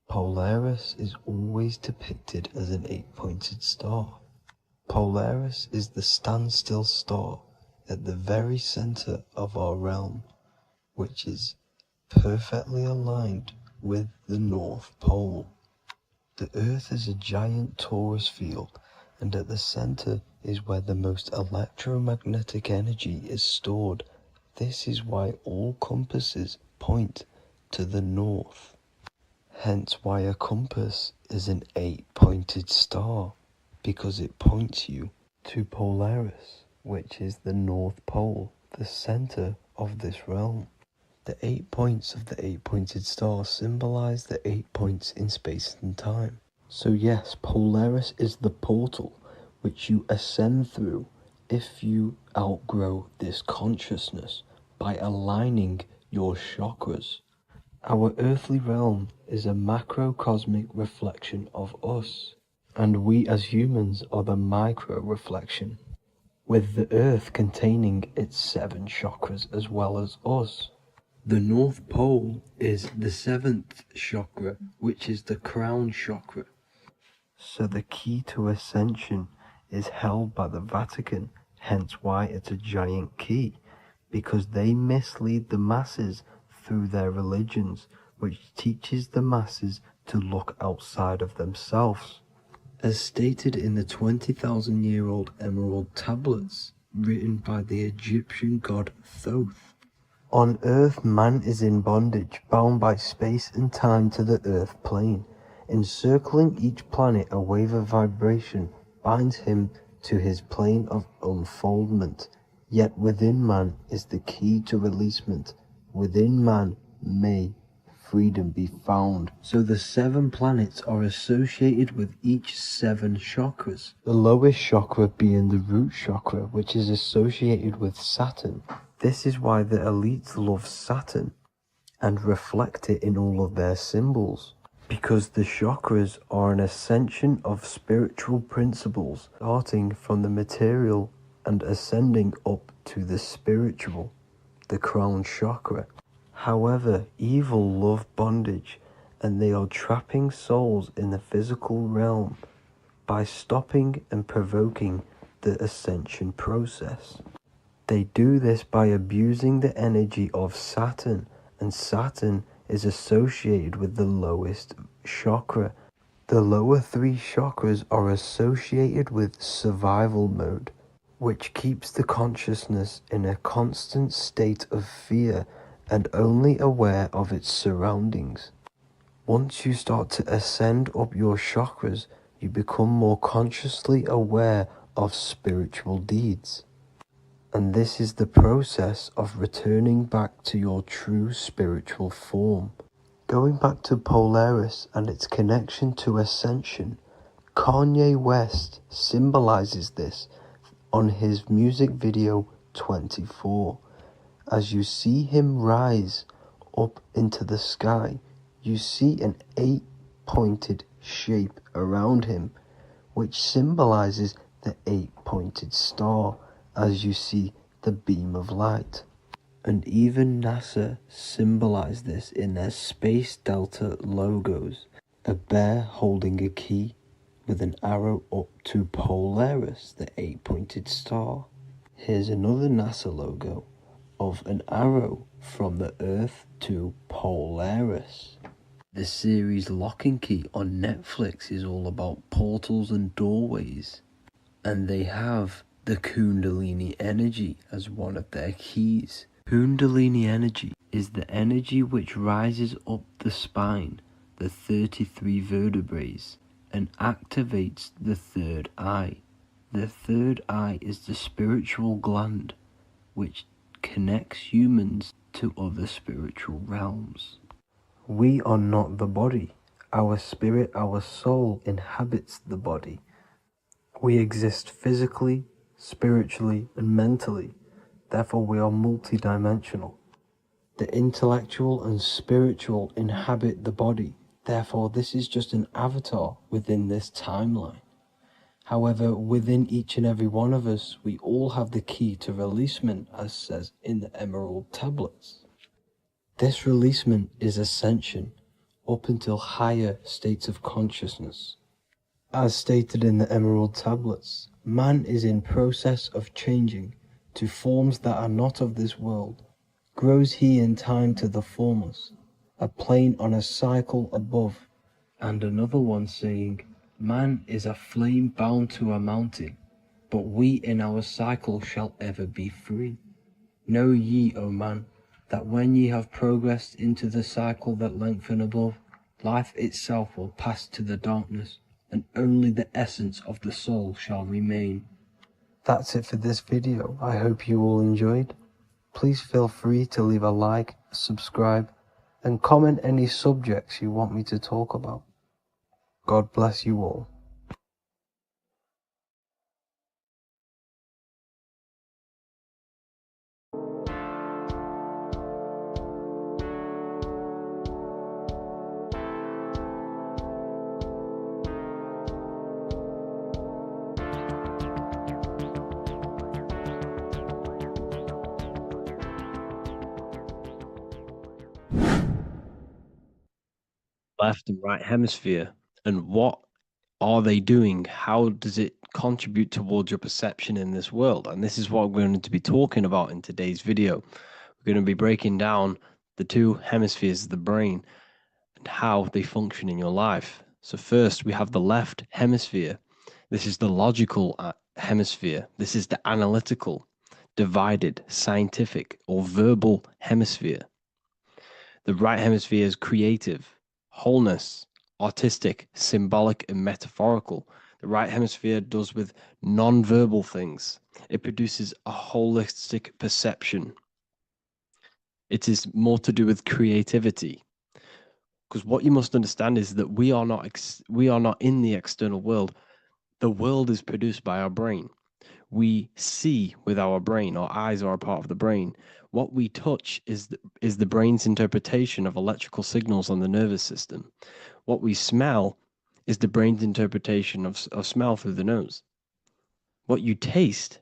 Polaris is always depicted as an 8-pointed star. Polaris is the standstill star at the very center of our realm, which is perfectly aligned with the North Pole. The Earth is a giant torus field, and at the center is where the most electromagnetic energy is stored. This is why all compasses point to the north. Hence why a compass is an 8-pointed star, because it points you to Polaris, which is the North Pole, the center of this realm. The 8 points of the 8-pointed star symbolize the 8 points in space and time. So yes, Polaris is the portal which you ascend through if you outgrow this consciousness by aligning your chakras. Our earthly realm is a macrocosmic reflection of us, and we as humans are the micro reflection, with the earth containing its 7 chakras as well as us. The North Pole is the 7th chakra, which is the crown chakra. So the key to ascension is held by the Vatican, hence why it's a giant key, because they mislead the masses through their religions, which teaches the masses to look outside of themselves. As stated in the 20,000-year-old emerald tablets, written by the Egyptian god Thoth. On Earth, man is in bondage, bound by space and time to the Earth plane. Encircling each planet, a wave of vibration binds him to his plane of unfoldment. Yet within man is the key to releasement. Within man may freedom be found. So the 7 planets are associated with each 7 chakras. The lowest chakra being the root chakra, which is associated with Saturn. This is why the elites love Saturn and reflect it in all of their symbols. Because the chakras are an ascension of spiritual principles, starting from the material and ascending up to the spiritual, the crown chakra. However, evil love bondage, and they are trapping souls in the physical realm by stopping and provoking the ascension process. They do this by abusing the energy of Saturn, and Saturn is associated with the lowest chakra. The lower 3 chakras are associated with survival mode, which keeps the consciousness in a constant state of fear and only aware of its surroundings. Once you start to ascend up your chakras, you become more consciously aware of spiritual deeds. And this is the process of returning back to your true spiritual form. Going back to Polaris and its connection to ascension, Kanye West symbolizes this on his music video 24. As you see him rise up into the sky, you see an 8-pointed shape around him, which symbolizes the 8-pointed star, as you see the beam of light. And even NASA symbolize this in their Space Delta logos, a bear holding a key with an arrow up to Polaris, the 8-pointed star. Here's another NASA logo of an arrow from the Earth to Polaris. The series Lock and Key on Netflix is all about portals and doorways, and they have the Kundalini energy as one of their keys. Kundalini energy is the energy which rises up the spine, the 33 vertebrae, and activates the third eye. The third eye is the spiritual gland which connects humans to other spiritual realms. We are not the body. Our spirit, our soul inhabits the body. We exist physically, spiritually, and mentally. Therefore, we are multidimensional. The intellectual and spiritual inhabit the body. Therefore, this is just an avatar within this timeline. However, within each and every one of us, we all have the key to releasement, as says in the Emerald Tablets. This releasement is ascension. up until higher states of consciousness. As stated in the Emerald Tablets, man is in process of changing to forms that are not of this world. Grows he in time to the formless, a plane on a cycle above, and another one saying, man is a flame bound to a mountain, but we in our cycle shall ever be free. Know ye, O man, that when ye have progressed into the cycle that lengthen above, life itself will pass to the darkness, and only the essence of the soul shall remain. That's it for this video. I hope you all enjoyed. Please feel free to leave a like, subscribe, and comment any subjects you want me to talk about. God bless you all. Left and right hemisphere, and what are they doing? How does it contribute towards your perception in this world? And this is what we're going to be talking about in today's video. We're going to be breaking down the two hemispheres of the brain and how they function in your life. So first, we have the left hemisphere. This is the logical hemisphere. This is the analytical, divided, scientific, or verbal hemisphere. The right hemisphere is creative, wholeness, artistic, symbolic, and metaphorical. The right hemisphere does with non-verbal things. It produces a holistic perception. It is more to do with creativity. Because what you must understand is that we are not in the external world. The world is produced by our brain. We see with our brain. Our eyes are a part of the brain. What we touch is the brain's interpretation of electrical signals on the nervous system. What we smell is the brain's interpretation of smell through the nose. What you taste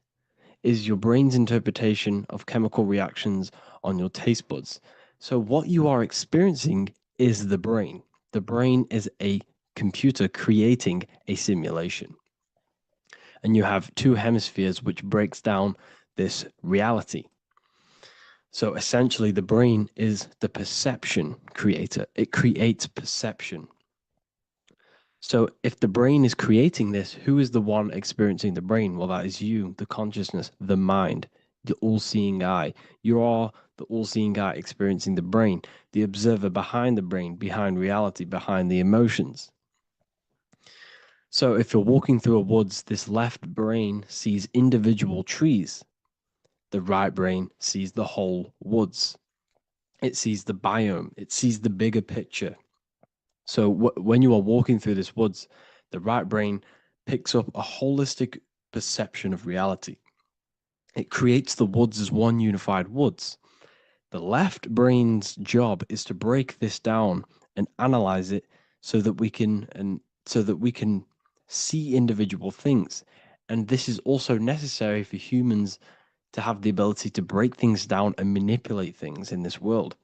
is your brain's interpretation of chemical reactions on your taste buds. So what you are experiencing is the brain. The brain is a computer creating a simulation. And you have two hemispheres which breaks down this reality. So essentially the brain is the perception creator. It creates perception. So if the brain is creating this, who is the one experiencing the brain? Well, that is you, the consciousness, the mind, the all-seeing eye. You are the all-seeing eye experiencing the brain, the observer behind the brain, behind reality, behind the emotions. So if you're walking through a woods, this left brain sees individual trees. The right brain sees the whole woods. It sees the biome. It sees the bigger picture. So when you are walking through this woods, the right brain picks up a holistic perception of reality. It creates the woods as one unified woods. The left brain's job is to break this down and analyze it so that we can see individual things. And this is also necessary for humans to have the ability to break things down and manipulate things in this world.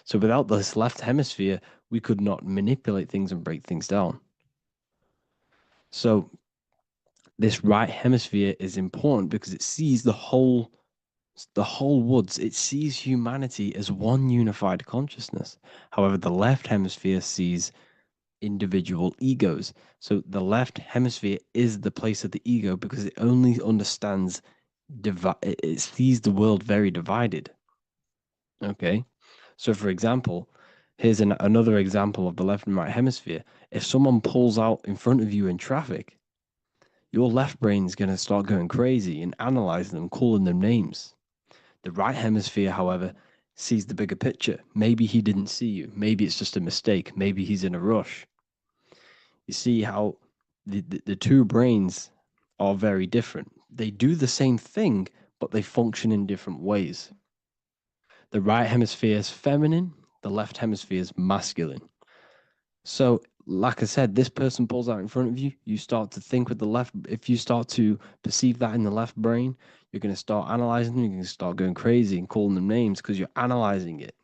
So without this left hemisphere, we could not manipulate things and break things down. So this right hemisphere is important because it sees the whole woods. It sees humanity as one unified consciousness. However, the left hemisphere sees individual egos. So the left hemisphere is the place of the ego because it only understands it sees the world very divided. Okay. So, for example, here's another example of the left and right hemisphere. If someone pulls out in front of you in traffic, your left brain's going to start going crazy and analyzing them, calling them names. The right hemisphere, however, sees the bigger picture. Maybe he didn't see you. Maybe it's just a mistake. Maybe he's in a rush. You see how the two brains are very different. They do the same thing, but they function in different ways. The right hemisphere is feminine, the left hemisphere is masculine. So, like I said, this person pulls out in front of you, you start to think with the left. If you start to perceive that in the left brain, you're going to start analyzing them, you're going to start going crazy and calling them names because you're analyzing it.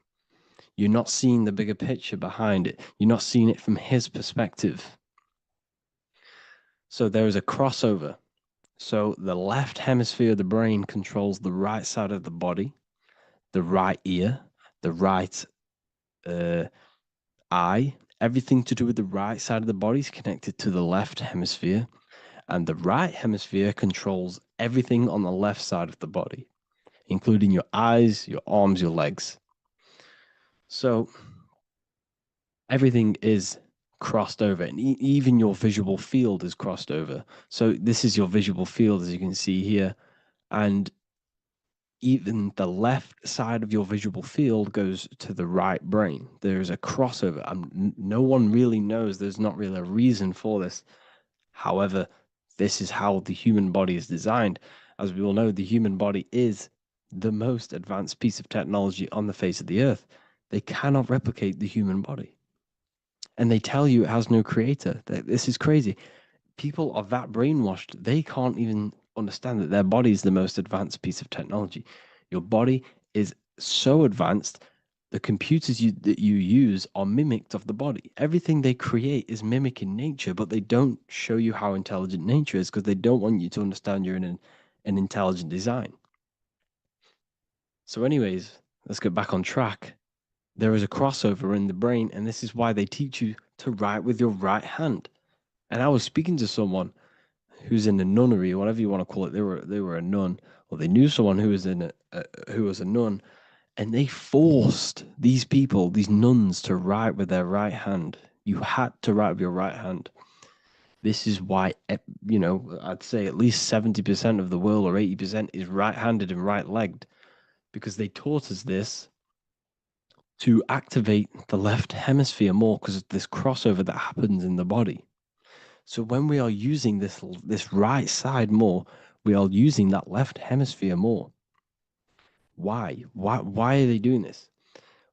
You're not seeing the bigger picture behind it. You're not seeing it from his perspective. So there is a crossover. So the left hemisphere of the brain controls the right side of the body, the right ear, the right eye. Everything to do with the right side of the body is connected to the left hemisphere, and the right hemisphere controls everything on the left side of the body, including your eyes, your arms, your legs. So everything is crossed over, and even your visual field is crossed over. So this is your visual field, as you can see here, and even the left side of your visual field goes to the right brain. There's a crossover. No one really knows. There's not really a reason for this. However, this is how the human body is designed. As we all know, the human body is the most advanced piece of technology on the face of the earth. They cannot replicate the human body. And they tell you it has no creator. This is crazy. People are that brainwashed, they can't even understand that their body is the most advanced piece of technology. Your body is so advanced, the computers that you use are mimicked of the body. Everything they create is mimicking nature, but they don't show you how intelligent nature is because they don't want you to understand you're in an intelligent design. So anyways, let's get back on track. There is a crossover in the brain, and this is why they teach you to write with your right hand. And I was speaking to someone who's in a nunnery, or whatever you want to call it. They were a nun, or they knew someone who was who was a nun, and they forced these people, these nuns, to write with their right hand. You had to write with your right hand. This is why, I'd say at least 70% of the world, or 80%, is right-handed and right-legged, because they taught us this to activate the left hemisphere more because of this crossover that happens in the body. So when we are using this right side more, we are using that left hemisphere more. Why? Why are they doing this?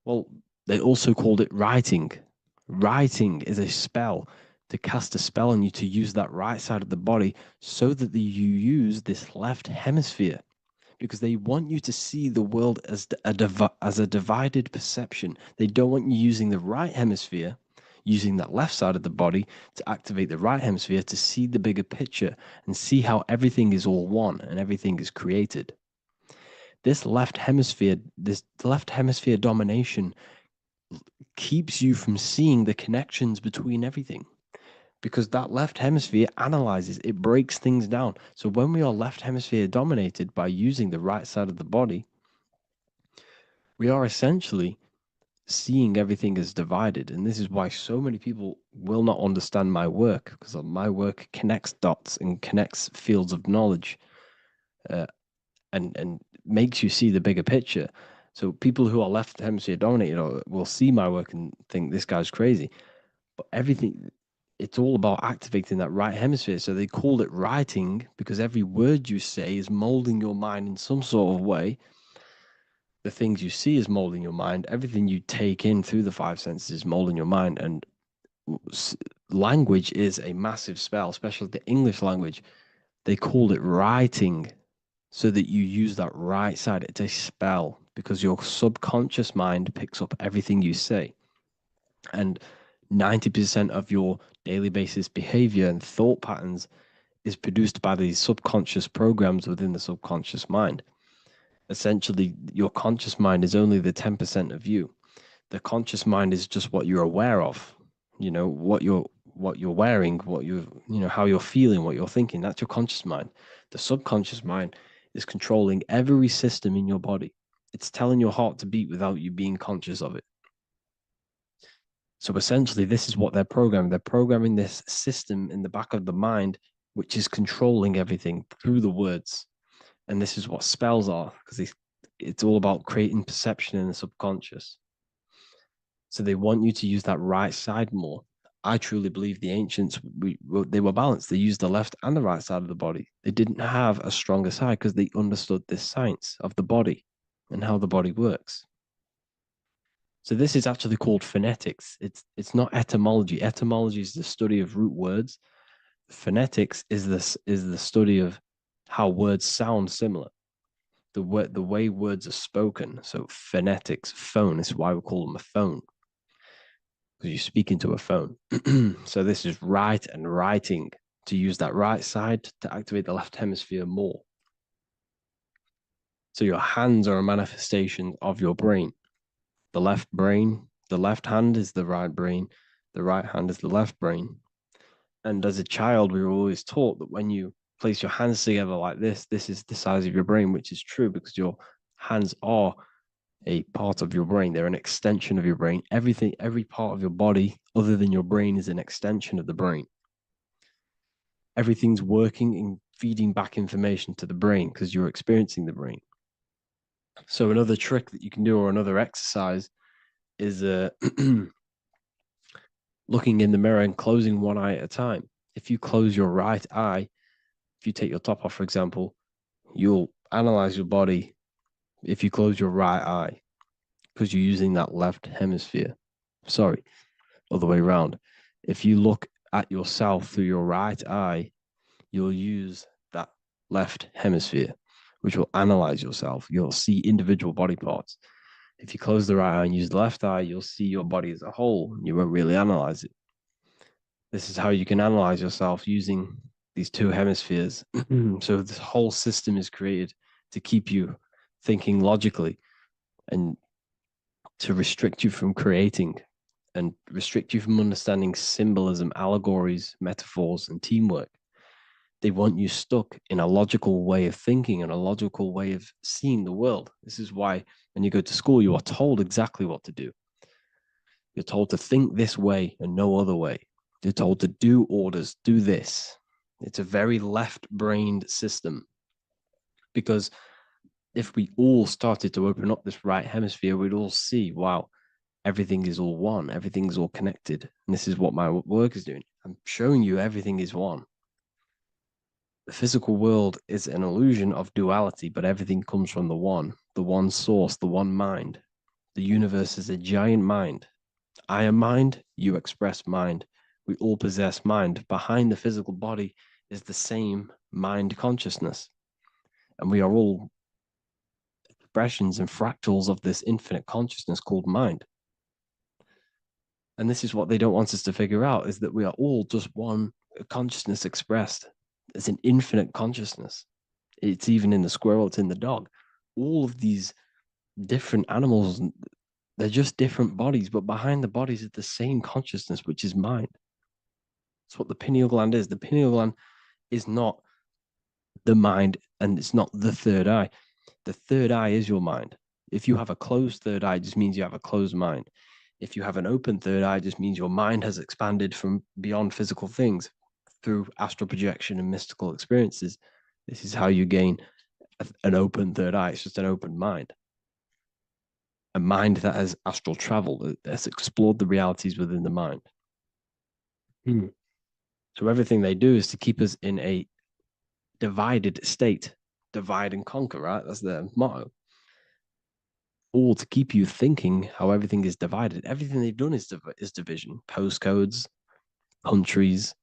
Well, they also called it writing. Writing is a spell, to cast a spell on you, to use that right side of the body so that you use this left hemisphere, because they want you to see the world as a divided perception. They don't want you using the right hemisphere, using that left side of the body to activate the right hemisphere to see the bigger picture and see how everything is all one and everything is created. This left hemisphere domination keeps you from seeing the connections between everything, because that left hemisphere analyzes, it breaks things down. So when we are left hemisphere dominated by using the right side of the body, we are essentially seeing everything as divided. And this is why so many people will not understand my work, because my work connects dots and connects fields of knowledge, and makes you see the bigger picture. So people who are left hemisphere dominated will see my work and think this guy's crazy. But everything, it's all about activating that right hemisphere. So they called it writing because every word you say is molding your mind in some sort of way. The things you see is molding your mind. Everything you take in through the five senses is molding your mind. And language is a massive spell, especially the English language. They called it writing so that you use that right side. It's a spell because your subconscious mind picks up everything you say. And 90% of your daily basis behavior and thought patterns is produced by these subconscious programs within the subconscious mind. Essentially, your conscious mind is only the 10% of you. The conscious mind is just what you're aware of, what you're wearing, how you're feeling, what you're thinking. That's your conscious mind. The subconscious mind is controlling every system in your body. It's telling your heart to beat without you being conscious of it. So essentially, this is what they're programming. They're programming this system in the back of the mind, which is controlling everything through the words. And this is what spells are, because it's all about creating perception in the subconscious. So they want you to use that right side more. I truly believe the ancients, they were balanced. They used the left and the right side of the body. They didn't have a stronger side because they understood this science of the body and how the body works. So this is actually called phonetics. It's not etymology. Etymology is the study of root words. Phonetics is the study of how words sound similar. the way words are spoken. So phonetics, phone. This is why we call them a phone, because you speak into a phone. So this is write and writing, to use that right side to activate the left hemisphere more. So your hands are a manifestation of your brain. The left hand is the right brain. The right hand is the left brain. And as a child, we were always taught that when you place your hands together like this is the size of your brain, which is true because your hands are a part of your brain. They're an extension of your brain. Every part of your body other than your brain is an extension of the brain. Everything's working and feeding back information to the brain because you're experiencing the brain. So another trick that you can do, or another exercise, is looking in the mirror and closing one eye at a time. If you close your right eye, if you take your top off, for example, you'll analyze your body if you close your right eye, because you're using that left hemisphere. Sorry, other way around. If you look at yourself through your right eye, you'll use that left hemisphere, which will analyze yourself. You'll see individual body parts. If you close the right eye and use the left eye, you'll see your body as a whole. You won't really analyze it. This is how you can analyze yourself using these two hemispheres. So this whole system is created to keep you thinking logically and to restrict you from creating and restrict you from understanding symbolism, allegories, metaphors, and teamwork. They want you stuck in a logical way of thinking and a logical way of seeing the world. This is why when you go to school, you are told exactly what to do. You're told to think this way and no other way. You're told to do orders, do this. It's a very left-brained system, because if we all started to open up this right hemisphere, we'd all see, wow, everything is all one, everything's all connected. And this is what my work is doing. I'm showing you everything is one. The physical world is an illusion of duality, but everything comes from the one source, the one mind. The universe is a giant mind. I am mind, you express mind. We all possess mind. Behind the physical body is the same mind consciousness. And we are all expressions and fractals of this infinite consciousness called mind. And this is what they don't want us to figure out, is that we are all just one consciousness expressed. It's an infinite consciousness. It's even in the squirrel, it's in the dog. All of these different animals, they're just different bodies, but behind the bodies is the same consciousness, which is mind. That's what the pineal gland is. The pineal gland is not the mind, and it's not the third eye. The third eye is your mind. If you have a closed third eye, it just means you have a closed mind. If you have an open third eye, it just means your mind has expanded from beyond physical things through astral projection and mystical experiences. This is how you gain an open third eye. It's just an open mind. A mind that has astral traveled, that's explored the realities within the mind. So everything they do is to keep us in a divided state. Divide and conquer, right? That's their motto. All to keep you thinking how everything is divided. Everything they've done is division. Postcodes, countries,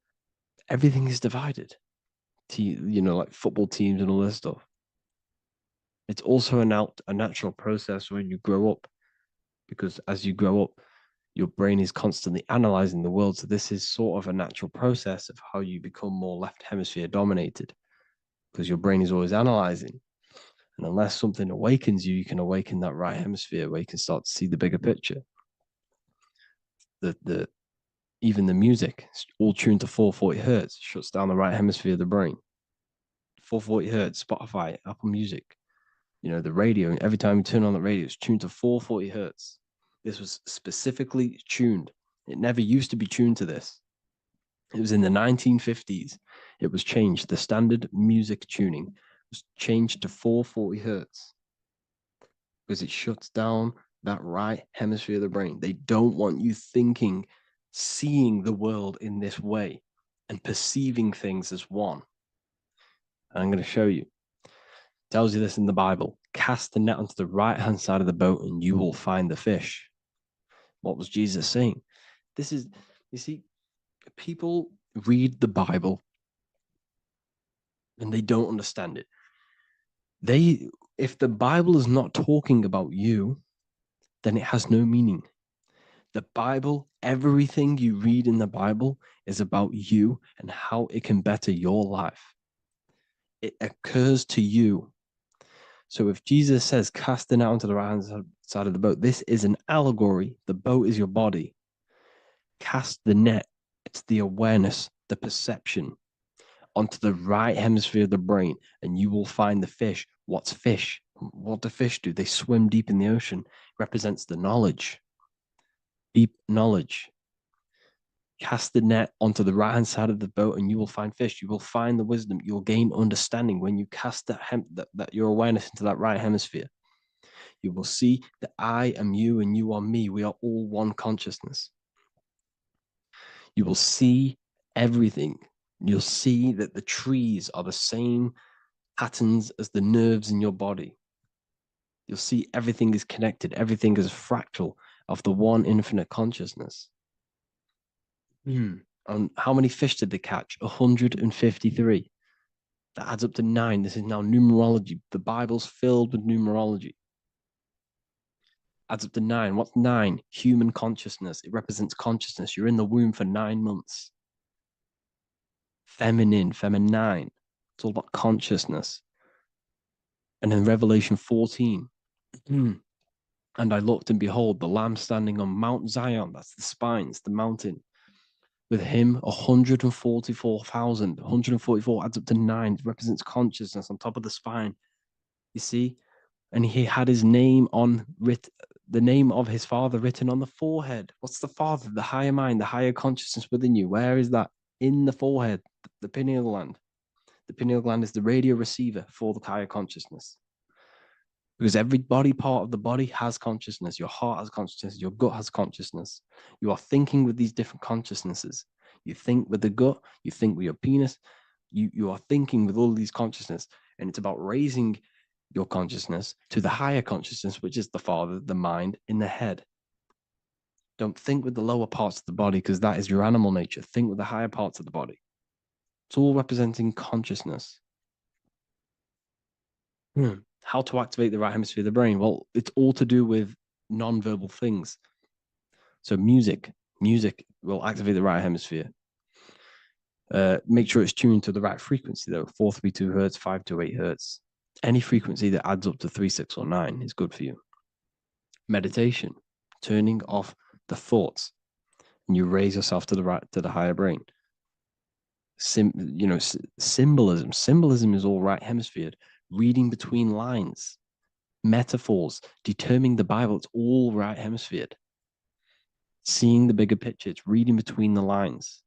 everything is divided. Like football teams and all this stuff. It's also a natural process when you grow up, because as you grow up, your brain is constantly analyzing the world. So this is sort of a natural process of how you become more left hemisphere dominated, because your brain is always analyzing. And unless something awakens you, you can awaken that right hemisphere where you can start to see the bigger picture. Even the music, it's all tuned to 440 hertz, shuts down the right hemisphere of the brain. 440 hertz, Spotify, Apple Music, the radio. Every time you turn on the radio, it's tuned to 440 hertz. This was specifically tuned. It never used to be tuned to this. It was in the 1950s. It was changed. The standard music tuning was changed to 440 hertz because it shuts down that right hemisphere of the brain. They don't want you thinking, seeing the world in this way and perceiving things as one. And I'm going to show you. It tells you this in the Bible. Cast the net onto the right-hand side of the boat and you will find the fish. What was Jesus saying? You see, people read the Bible and they don't understand it. If the Bible is not talking about you, then it has no meaning. The Bible, everything you read in the Bible is about you and how it can better your life. It occurs to you. So if Jesus says, cast the net onto the right hand side of the boat, this is an allegory. The boat is your body. Cast the net. It's the awareness, the perception onto the right hemisphere of the brain, and you will find the fish. What's fish? What do fish do? They swim deep in the ocean. It represents the knowledge, deep knowledge. Cast the net onto the right hand side of the boat, and you will find fish. You will find the wisdom. You'll gain understanding when you cast that your awareness into that right hemisphere. You will see that I am you and you are me. We are all one consciousness. You will see everything. You'll see that the trees are the same patterns as the nerves in your body. You'll see everything is connected. Everything is a fractal of the one infinite consciousness. And how many fish did they catch? 153. That adds up to 9. This is now numerology. The Bible's filled with numerology. Adds up to 9. What's 9? Human consciousness. It represents consciousness. You're in the womb for 9 months. Feminine. It's all about consciousness. And then Revelation 14. And I looked, and behold, the Lamb standing on Mount Zion. That's the spines, the mountain. With him, 144,000. 144 adds up to 9. It represents consciousness on top of the spine. You see? And he had his name the name of his Father written on the forehead. What's the Father? The higher mind, the higher consciousness within you. Where is that? In the forehead, the pineal gland. The pineal gland is the radio receiver for the higher consciousness. Because every body part of the body has consciousness. Your heart has consciousness. Your gut has consciousness. You are thinking with these different consciousnesses. You think with the gut. You think with your penis. You are thinking with all these consciousness. And it's about raising your consciousness to the higher consciousness, which is the Father, the mind in the head. Don't think with the lower parts of the body, because that is your animal nature. Think with the higher parts of the body. It's all representing consciousness. How to activate the right hemisphere of the brain? Well, it's all to do with non-verbal things. So music will activate the right hemisphere. Make sure it's tuned to the right frequency though. 432 hertz, 528 hertz. Any frequency that adds up to 3, 6, or 9 is good for you. Meditation, turning off the thoughts, and you raise yourself to the higher brain. Symbolism. Symbolism is all right hemisphere. Reading between lines, metaphors, determining the Bible, it's all right hemisphered. Seeing the bigger picture, it's reading between the lines.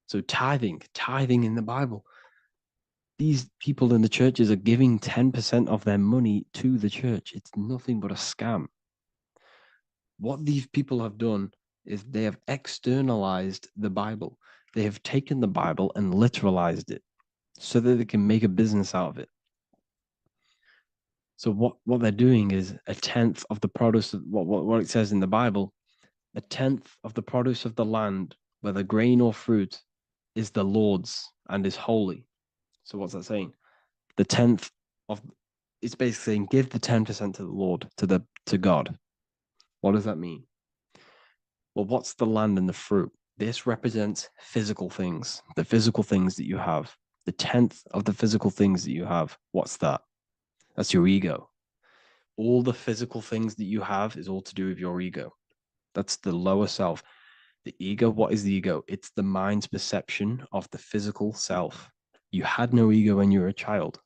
So tithing in the Bible. These people in the churches are giving 10% of their money to the church. It's nothing but a scam. What these people have done is they have externalized the Bible. They have taken the Bible and literalized it, so that they can make a business out of it. So what they're doing is 1/10 of the produce of what it says in the Bible, 1/10 of the produce of the land, whether grain or fruit, is the Lord's and is holy. So what's that saying? The 10th of it's basically saying give the 10% to the Lord, to God. What does that mean? Well, what's the land and the fruit? This represents physical things, the physical things that you have. The 10th of the physical things that you have, what's that? That's your ego. All the physical things that you have is all to do with your ego. That's the lower self. The ego, what is the ego? It's the mind's perception of the physical self. You had no ego when you were a child.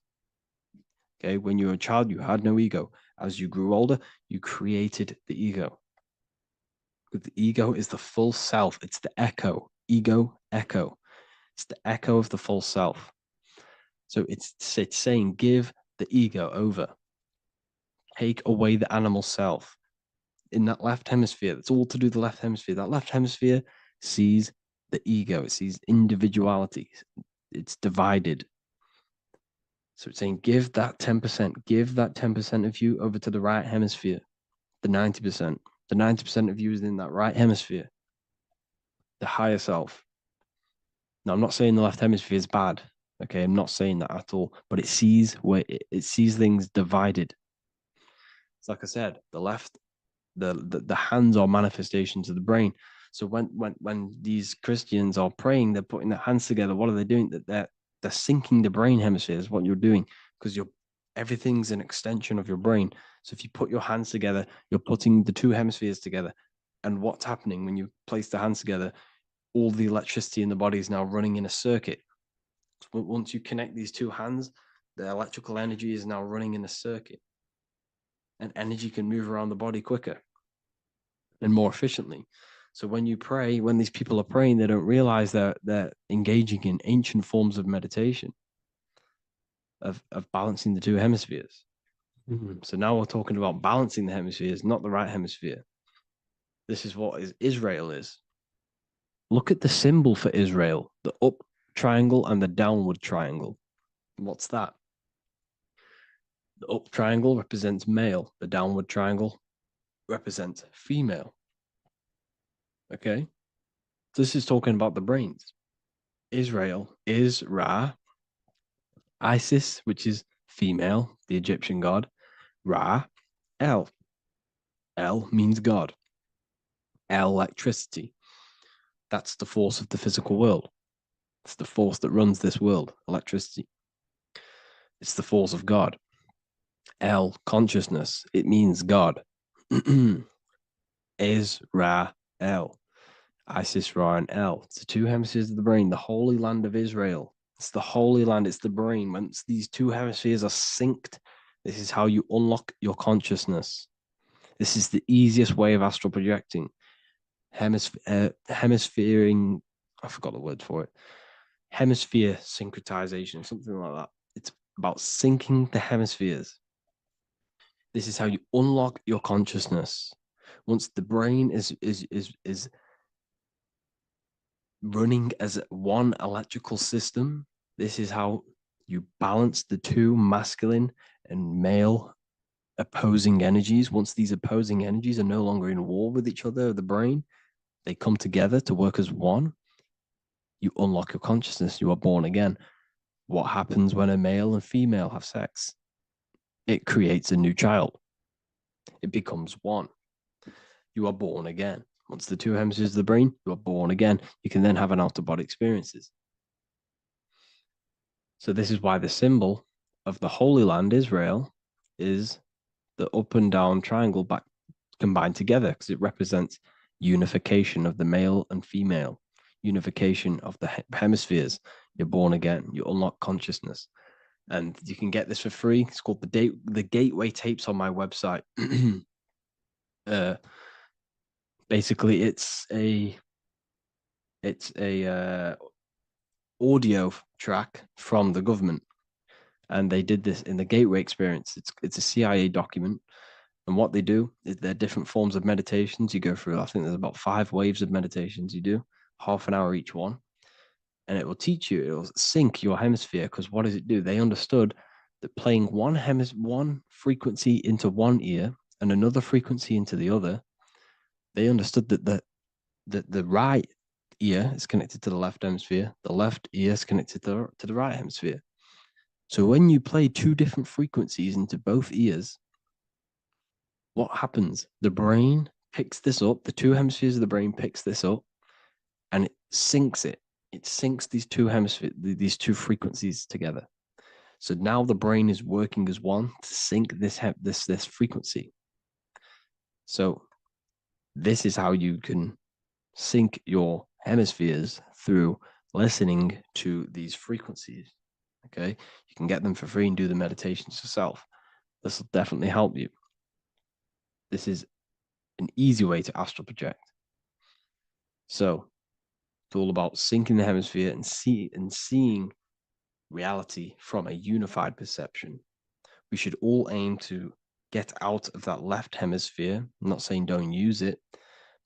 Okay, when you were a child, you had no ego. As you grew older, you created the ego. But the ego is the full self. It's the echo. Ego, echo. It's the echo of the full self. So it's saying, give the ego over. Take away the animal self. In that left hemisphere, that's all to do with the left hemisphere. That left hemisphere sees the ego. It sees individuality. It's divided. So it's saying, give that 10%. Give that 10% of you over to the right hemisphere. The 90%. The 90% of you is in that right hemisphere. The higher self. Now, I'm not saying the left hemisphere is bad. Okay, I'm not saying that at all, but it sees where it sees things divided. It's like I said, the left, the hands are manifestations of the brain. So when these Christians are praying, they're putting their hands together. What are they doing? That they're syncing the brain hemispheres. What you're doing, because everything's an extension of your brain. So if you put your hands together, you're putting the two hemispheres together. And what's happening when you place the hands together? All the electricity in the body is now running in a circuit. Once you connect these two hands, the electrical energy is now running in a circuit, and energy can move around the body quicker and more efficiently. So when you pray, when these people are praying, they don't realize that they're engaging in ancient forms of meditation, of balancing the two hemispheres. So now we're talking about balancing the hemispheres, not the right hemisphere. This is what Israel is. Look at the symbol for Israel, the up triangle and the downward triangle. What's that? The up triangle represents male. The downward triangle represents female. Okay? This is talking about the brains. Israel is Ra. Isis, which is female, the Egyptian god. Ra, El. El means God. Electricity. That's the force of the physical world. It's the force that runs this world, electricity. It's the force of God. El, consciousness. It means God. Is Ra, El. Isis, Ra, and El. It's the two hemispheres of the brain, the holy land of Israel. It's the holy land, it's the brain. Once these two hemispheres are synced, this is how you unlock your consciousness. This is the easiest way of astral projecting. Hemisphering, I forgot the word for it. Hemisphere syncretization, something like that. It's about syncing the hemispheres. This is how you unlock your consciousness. Once the brain is running as one electrical system, this is how you balance the two masculine and male opposing energies. Once these opposing energies are no longer in war with each other, the brain, they come together to work as one. You unlock your consciousness. You are born again. What happens when a male and female have sex? It creates a new child. It becomes one. You are born again. Once the two hemispheres of the brain, you are born again. You can then have an out-of-body experiences. So this is why the symbol of the Holy Land, Israel, is the up and down triangle back combined together, because it represents unification of the male and female, unification of the hemispheres. You're born again. You unlock consciousness. And you can get this for free. It's called the Gateway Tapes on my website. Basically, it's a audio track from the government, and they did this in the Gateway Experience. It's a CIA document, and what they do is there are different forms of meditations you go through. I think there's about 5 waves of meditations you do, half an hour each one, and it will teach you. It will sync your hemisphere, because what does it do? They understood that playing one frequency into one ear and another frequency into the other, they understood that the right ear is connected to the left hemisphere, the left ear is connected to the right hemisphere. So when you play 2 different frequencies into both ears, what happens? The brain picks this up, the 2 hemispheres of the brain picks this up, and it syncs it. It syncs these 2 hemispheres, these 2 frequencies together. So now the brain is working as one to sync this frequency. So this is how you can sync your hemispheres, through listening to these frequencies. Okay, you can get them for free and do the meditations yourself. This will definitely help you. This is an easy way to astral project. So it's all about syncing the hemisphere and seeing reality from a unified perception. We should all aim to get out of that left hemisphere. I'm not saying don't use it,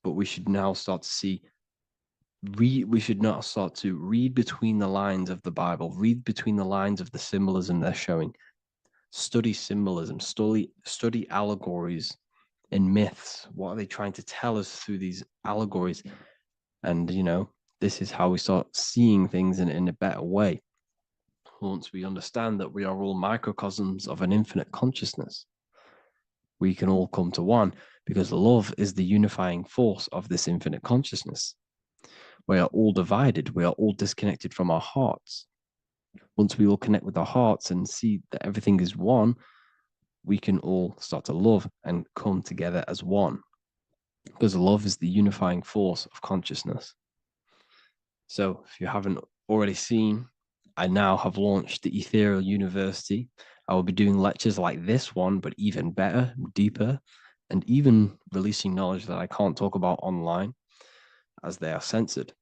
but we should now start to see. We should not start to read between the lines of the Bible, read between the lines of the symbolism they're showing. Study symbolism, study allegories and myths. What are they trying to tell us through these allegories? And, this is how we start seeing things in a better way. once we understand that we are all microcosms of an infinite consciousness, we can all come to one, because love is the unifying force of this infinite consciousness. We are all divided. We are all disconnected from our hearts. Once we all connect with our hearts and see that everything is one, we can all start to love and come together as one, because love is the unifying force of consciousness. So if you haven't already seen, I now have launched the Ethereal University. I will be doing lectures like this one, but even better, deeper, and even releasing knowledge that I can't talk about online as they are censored.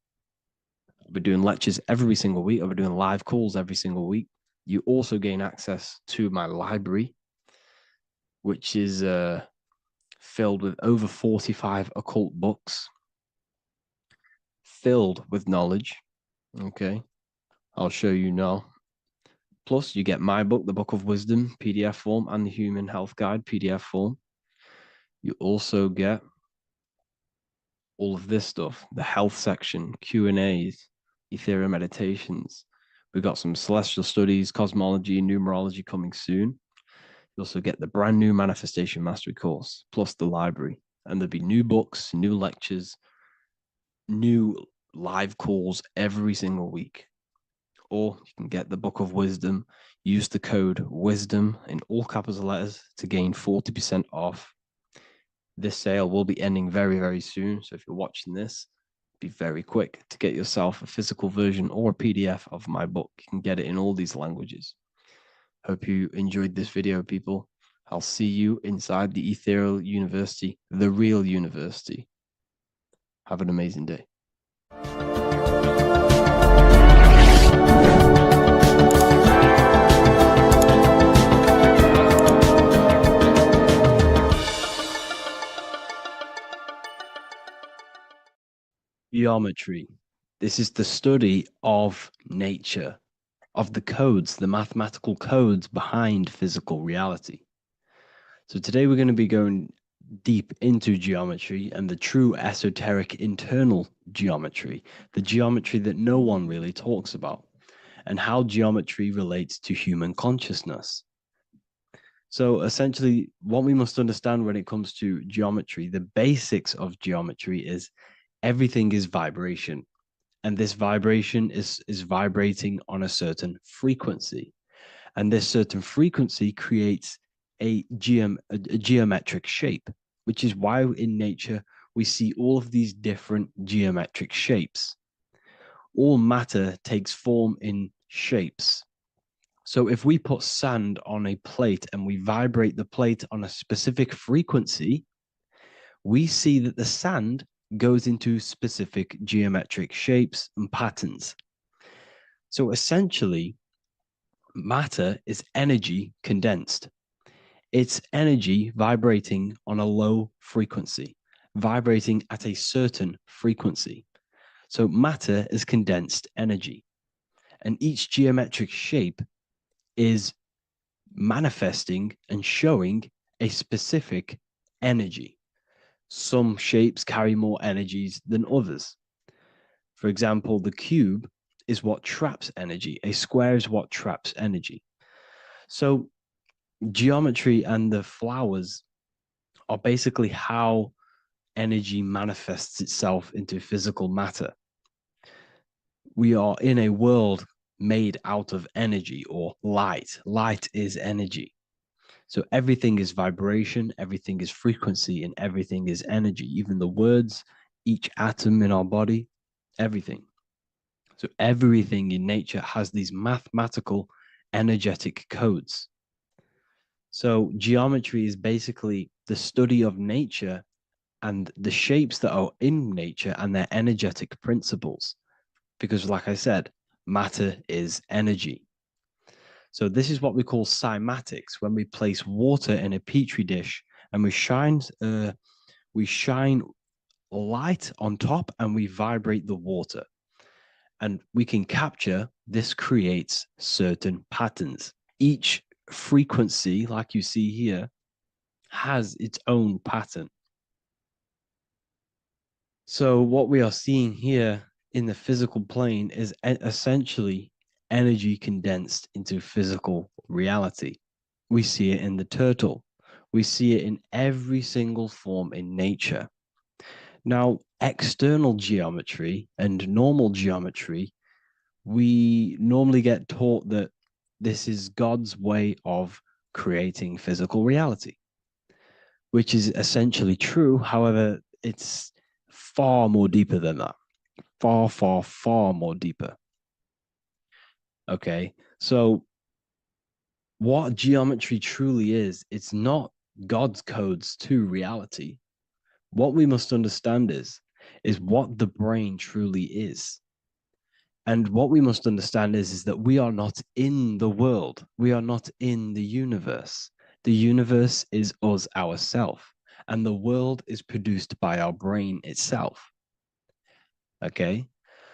I'll be doing lectures every single week. I'll be doing live calls every single week. You also gain access to my library, which is filled with over 45 occult books, filled with knowledge. Okay, I'll show you now. Plus, you get my book, The Book of Wisdom, PDF form, and the Human Health Guide, PDF form. You also get all of this stuff, the health section, Q&As, Ethereum meditations. We've got some celestial studies, cosmology, and numerology coming soon. You also get the brand new Manifestation Mastery course, plus the library. And there'll be new books, new lectures, new live calls every single week. Or you can get the Book of Wisdom, use the code WISDOM in all capital letters to gain 40% off. This sale will be ending very, very soon. So if you're watching this, be very quick to get yourself a physical version or a PDF of my book. You can get it in all these languages. Hope you enjoyed this video, people. I'll see you inside the Ethereal University, the real university. Have an amazing day. Geometry. This is the study of nature, of the codes, the mathematical codes behind physical reality. So today we're going to be going deep into geometry and the true esoteric internal geometry, the geometry that no one really talks about, and how geometry relates to human consciousness. So essentially, what we must understand when it comes to geometry, the basics of geometry is everything is vibration. And this vibration is vibrating on a certain frequency. And this certain frequency creates a geometric shape, which is why in nature we see all of these different geometric shapes. All matter takes form in shapes. So if we put sand on a plate and we vibrate the plate on a specific frequency, we see that the sand goes into specific geometric shapes and patterns. So essentially, matter is energy condensed. It's energy vibrating on a low frequency, vibrating at a certain frequency. So matter is condensed energy. And each geometric shape is manifesting and showing a specific energy. Some shapes carry more energies than others. For example, the cube is what traps energy. A square is what traps energy. So geometry and the flowers are basically how energy manifests itself into physical matter. We are in a world made out of energy or light. Light is energy. So everything is vibration, everything is frequency, and everything is energy. Even the words, each atom in our body, everything. So everything in nature has these mathematical energetic codes. So geometry is basically the study of nature and the shapes that are in nature and their energetic principles. Because like I said, matter is energy. So this is what we call cymatics, when we place water in a petri dish and we shine light on top and we vibrate the water. And we can capture, this creates certain patterns. Each frequency, like you see here, has its own pattern. So what we are seeing here in the physical plane is essentially energy condensed into physical reality. We see it in the turtle. We see it in every single form in nature. Now, external geometry and normal geometry, we normally get taught that this is God's way of creating physical reality, which is essentially true. However, it's far more deeper than that. Far, far, far more deeper. Okay, so what geometry truly is, it's not God's codes to reality. What we must understand is what the brain truly is. And what we must understand is that we are not in the world. We are not in the universe. The universe is us ourselves, and the world is produced by our brain itself. Okay?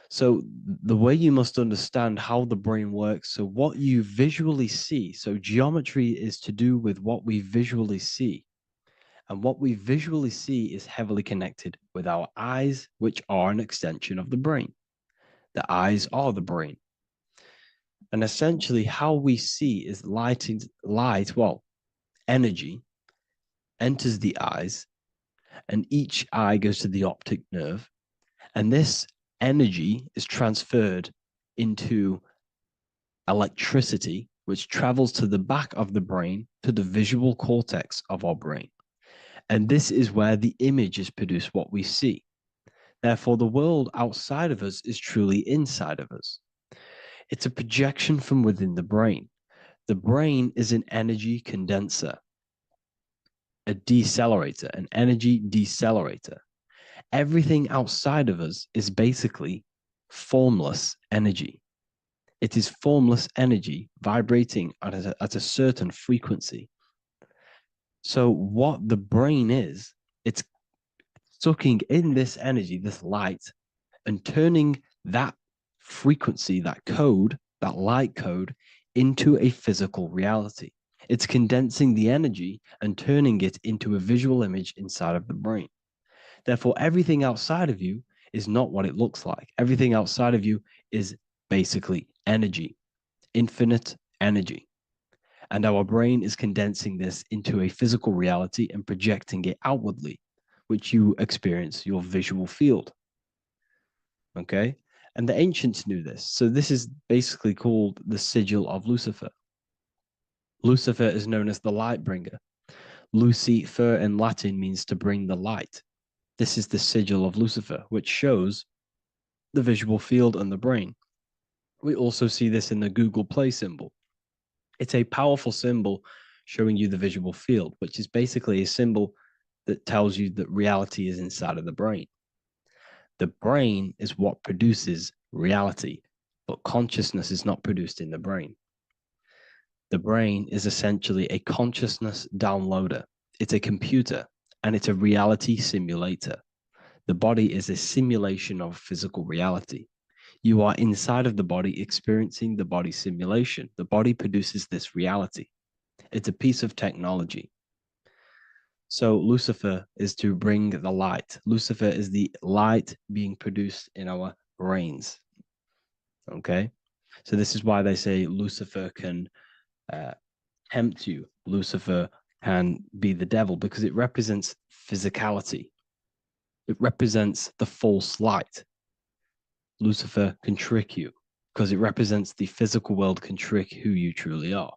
So the way you must understand how the brain works, so what you visually see, so geometry is to do with what we visually see. And what we visually see is heavily connected with our eyes, which are an extension of the brain. The eyes are the brain. And essentially how we see is energy enters the eyes, and each eye goes to the optic nerve. And this energy is transferred into electricity, which travels to the back of the brain, to the visual cortex of our brain. And this is where the image is produced, what we see. Therefore, the world outside of us is truly inside of us. It's a projection from within the brain. The brain is an energy condenser, a decelerator, an energy decelerator. Everything outside of us is basically formless energy. It is formless energy vibrating at a certain frequency. So what the brain is, it's sucking in this energy, this light, and turning that frequency, that code, that light code, into a physical reality. It's condensing the energy and turning it into a visual image inside of the brain. Therefore, everything outside of you is not what it looks like. Everything outside of you is basically energy, infinite energy. And our brain is condensing this into a physical reality and projecting it outwardly, which you experience your visual field. Okay? And the ancients knew this. So this is basically called the sigil of Lucifer. Lucifer is known as the light bringer. Lucifer in Latin means to bring the light. This is the sigil of Lucifer, which shows the visual field and the brain. We also see this in the Google Play symbol. It's a powerful symbol showing you the visual field, which is basically a symbol that tells you that reality is inside of the brain. The brain is what produces reality, but consciousness is not produced in the brain. The brain is essentially a consciousness downloader. It's a computer, and it's a reality simulator. The body is a simulation of physical reality. You are inside of the body experiencing the body simulation. The body produces this reality. It's a piece of technology. So Lucifer is to bring the light. Lucifer is the light being produced in our brains. Okay? So this is why they say Lucifer can tempt you. Lucifer can be the devil because it represents physicality. It represents the false light. Lucifer can trick you because it represents the physical world can trick who you truly are.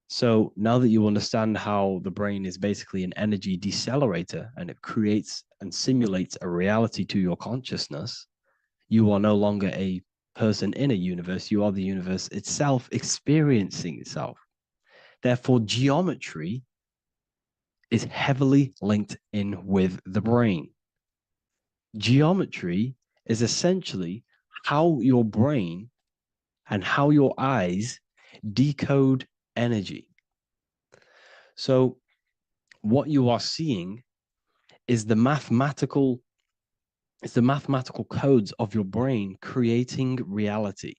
So now that you understand how the brain is basically an energy decelerator and it creates and simulates a reality to your consciousness, you are no longer a person in a universe. You are the universe itself experiencing itself. Therefore, geometry is heavily linked in with the brain. Geometry is essentially how your brain and how your eyes decode energy. So what you are seeing is the mathematical codes of your brain creating reality.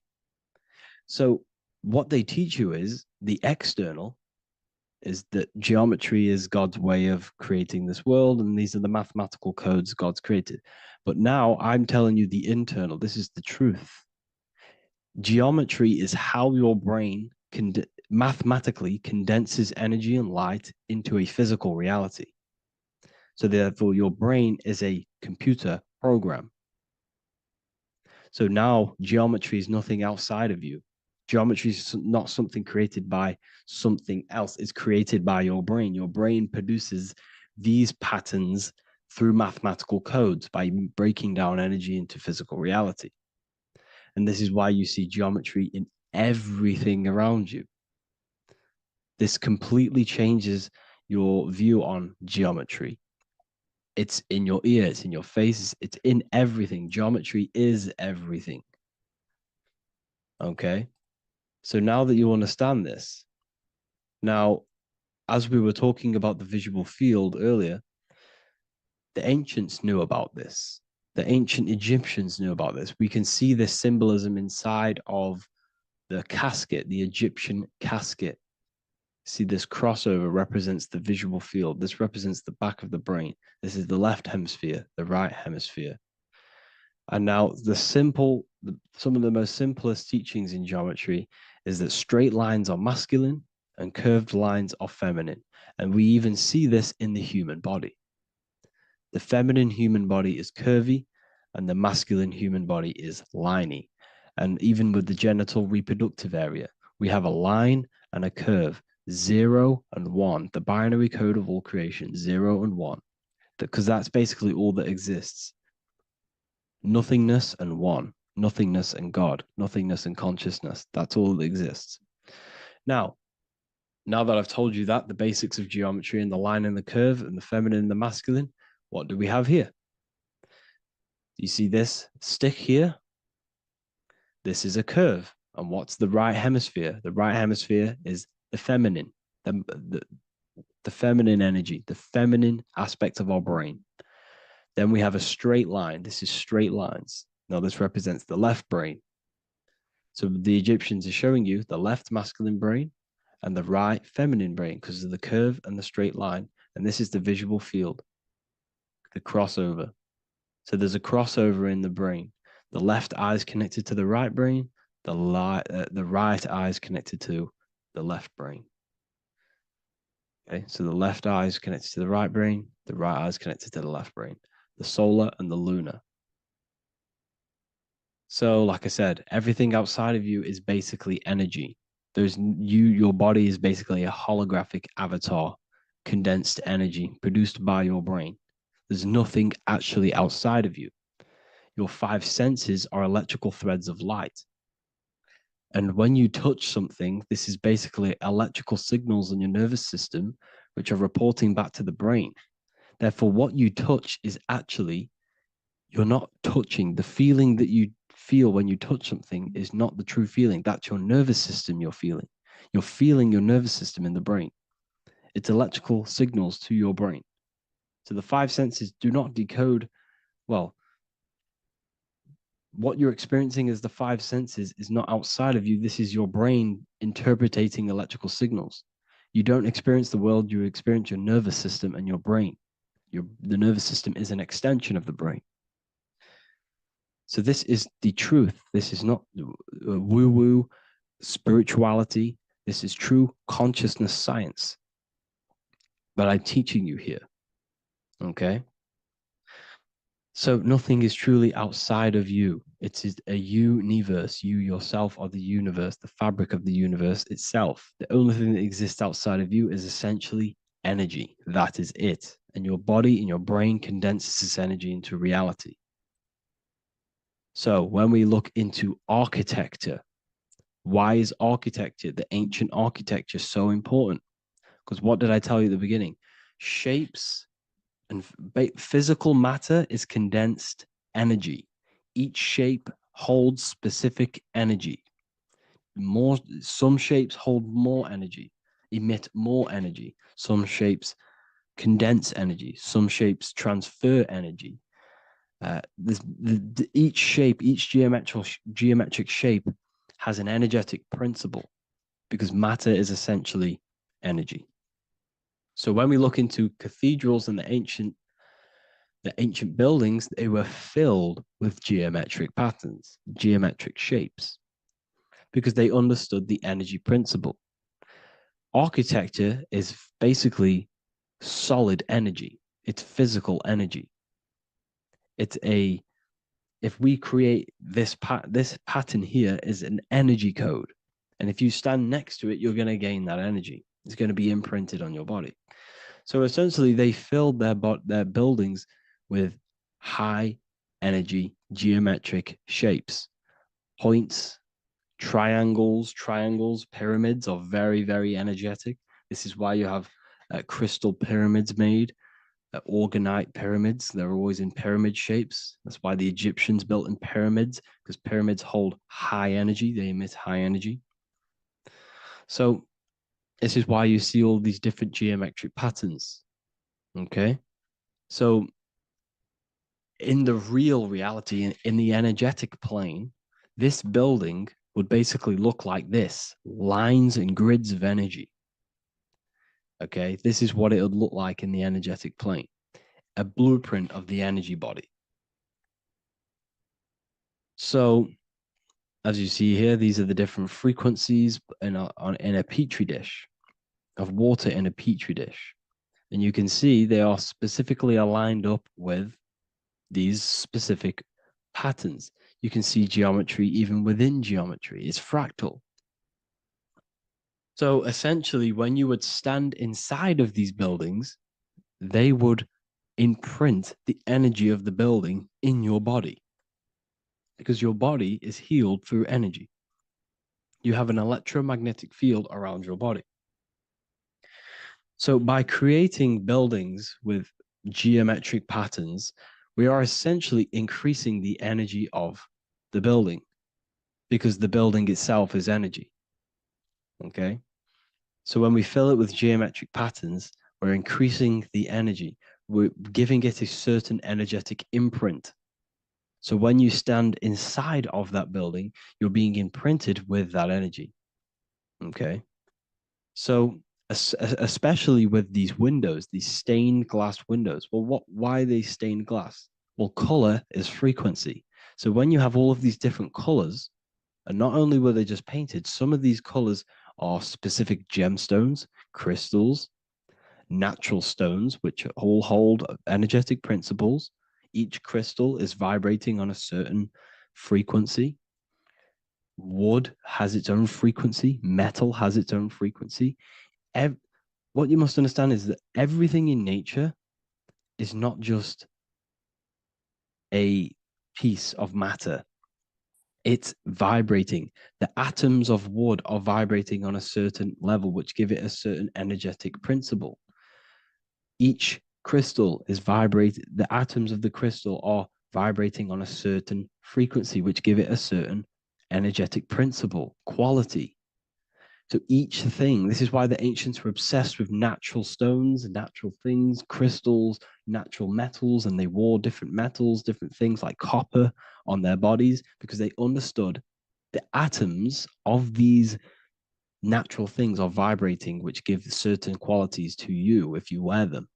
So what they teach you is the external is that geometry is God's way of creating this world, and these are the mathematical codes God's created. But now I'm telling you the internal, this is the truth. Geometry is how your brain mathematically condenses energy and light into a physical reality. So therefore, your brain is a computer program. So now geometry is nothing outside of you. Geometry is not something created by something else. It's created by your brain. Your brain produces these patterns through mathematical codes by breaking down energy into physical reality. And this is why you see geometry in everything around you. This completely changes your view on geometry. It's in your ear, it's in your face, it's in everything. Geometry is everything. Okay? So now that you understand this, now, as we were talking about the visual field earlier, the ancients knew about this. The ancient Egyptians knew about this. We can see this symbolism inside of the casket, the Egyptian casket. See, this crossover represents the visual field. This represents the back of the brain. This is the left hemisphere, the right hemisphere. And now some of the most simplest teachings in geometry is that straight lines are masculine and curved lines are feminine. And we even see this in the human body. The feminine human body is curvy and the masculine human body is liney. And even with the genital reproductive area, we have a line and a curve, 0 and 1, the binary code of all creation, 0 and 1, because that's basically all that exists. Nothingness and one, nothingness and God, nothingness and consciousness. That's all that exists. Now that I've told you that, the basics of geometry and the line and the curve and the feminine and the masculine, what do we have here? You see this stick here? This is a curve. And what's the right hemisphere? The right hemisphere is the feminine, the feminine energy, the feminine aspect of our brain. Then we have a straight line. This is straight lines. Now this represents the left brain. So the Egyptians are showing you the left masculine brain and the right feminine brain because of the curve and the straight line. And this is the visual field, the crossover. So there's a crossover in the brain. The left eye is connected to the right brain. The right eye is connected to the left brain. Okay, so the left eye is connected to the right brain. The right eye is connected to the left brain. The solar and the lunar. So, like I said, everything outside of you is basically energy. Your body is basically a holographic avatar, condensed energy produced by your brain. There's nothing actually outside of you. Your 5 senses are electrical threads of light. And when you touch something, this is basically electrical signals in your nervous system, which are reporting back to the brain. Therefore, what you touch is actually, you're not touching. The feeling that you feel when you touch something is not the true feeling. That's your nervous system you're feeling. You're feeling your nervous system in the brain. It's electrical signals to your brain. So the 5 senses do not decode, well, what you're experiencing as the 5 senses is not outside of you. This is your brain interpreting electrical signals. You don't experience the world, you experience your nervous system and your brain. The nervous system is an extension of the brain. So this is the truth. This is not woo-woo spirituality. This is true consciousness science that I'm teaching you here. Okay? So nothing is truly outside of you. It is a universe. You yourself are the universe, the fabric of the universe itself. The only thing that exists outside of you is essentially energy. That is it. And your body and your brain condenses this energy into reality. So when we look into architecture, why is architecture, the ancient architecture, so important? Because what did I tell you at the beginning? Shapes and physical matter is condensed energy. Each shape holds specific energy. Some shapes hold more energy, emit more energy. Some shapes condense energy. Some shapes transfer energy. Each shape, each geometric shape has an energetic principle because matter is essentially energy. So when we look into cathedrals and the ancient buildings, they were filled with geometric patterns, geometric shapes. because they understood the energy principle. Architecture is basically solid energy. It's physical energy. If we create this pattern here is an energy code. And if you stand next to it, you're going to gain that energy. It's going to be imprinted on your body. So essentially, they filled their buildings with high energy geometric shapes, points, triangles, pyramids are very, very energetic. This is why you have crystal pyramids made, organite pyramids. They're always in pyramid shapes. That's why the Egyptians built in pyramids, because pyramids hold high energy. They emit high energy. So this is why you see all these different geometric patterns. Okay. So in the real reality, in the energetic plane, this building would basically look like this: lines and grids of energy. Okay, this is what it would look like in the energetic plane, a blueprint of the energy body. So as you see here, these are the different frequencies in a petri dish, of water in a petri dish. And you can see they are specifically aligned up with these specific patterns. You can see geometry even within geometry. It's fractal. So essentially, when you would stand inside of these buildings, they would imprint the energy of the building in your body, because your body is healed through energy. You have an electromagnetic field around your body. So by creating buildings with geometric patterns, we are essentially increasing the energy of the building, because the building itself is energy. Okay. So when we fill it with geometric patterns, we're increasing the energy. We're giving it a certain energetic imprint. So when you stand inside of that building, you're being imprinted with that energy. Okay. So especially with these windows, these stained glass windows. Well, why are they stained glass? Well, color is frequency. So when you have all of these different colors, and not only were they just painted, some of these colors are specific gemstones, crystals, natural stones, which all hold energetic principles. Each crystal is vibrating on a certain frequency. Wood has its own frequency. Metal has its own frequency. What you must understand is that everything in nature is not just a piece of matter. It's vibrating. The atoms of wood are vibrating on a certain level, which give it a certain energetic principle. Each crystal is vibrating. The atoms of the crystal are vibrating on a certain frequency, which give it a certain energetic principle, quality. So each thing, this is why the ancients were obsessed with natural stones, natural things, crystals, natural metals, and they wore different metals, different things like copper on their bodies, because they understood the atoms of these natural things are vibrating, which give certain qualities to you if you wear them.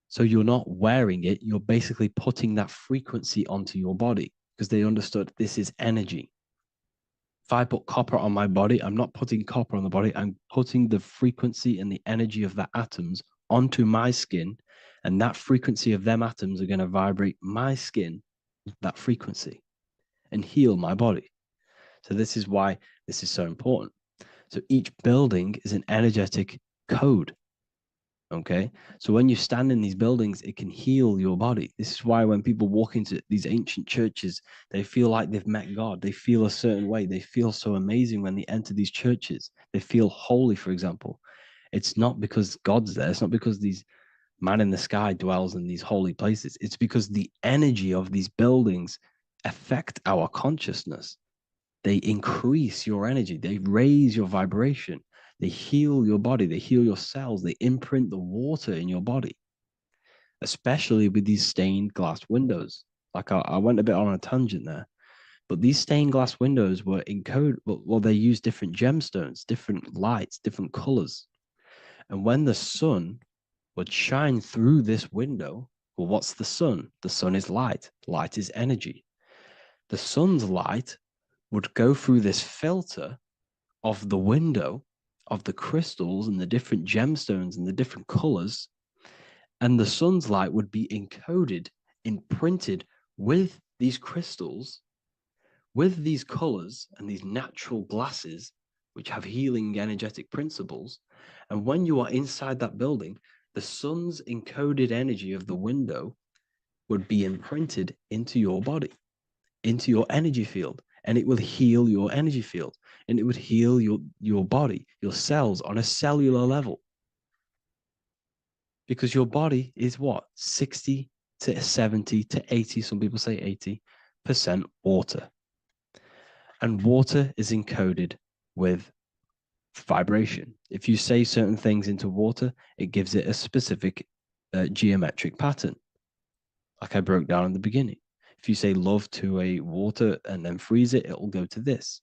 So you're not wearing it, you're basically putting that frequency onto your body, because they understood this is energy. If I put copper on my body, I'm not putting copper on the body. I'm putting the frequency and the energy of the atoms onto my skin. And that frequency of them atoms are going to vibrate my skin, that frequency, and heal my body. So this is why this is so important. So each building is an energetic code. Okay. So when you stand in these buildings, it can heal your body. This is why when people walk into these ancient churches, they feel like they've met God. They feel a certain way. They feel so amazing when they enter these churches. They feel holy, for example. It's not because God's there. It's not because these man in the sky dwells in these holy places. It's because the energy of these buildings affect our consciousness. They increase your energy. They raise your vibration. They heal your body. They heal your cells. They imprint the water in your body, especially with these stained glass windows. Like I went a bit on a tangent there, but these stained glass windows were encoded. Well, they use different gemstones, different lights, different colors. And when the sun would shine through this window, well, what's the sun? The sun is light. Light is energy. The sun's light would go through this filter of the window, of the crystals and the different gemstones and the different colors, and the sun's light would be encoded, imprinted with these crystals, with these colors and these natural glasses, which have healing energetic principles. And when you are inside that building, the sun's encoded energy of the window would be imprinted into your body, into your energy field, and it will heal your energy field, and it would heal your body, your cells on a cellular level. Because your body is what? 60 to 70 to 80, some people say 80% water. And water is encoded with vibration. If you say certain things into water, it gives it a specific geometric pattern, like I broke down in the beginning. If you say love to a water and then freeze it, it will go to this.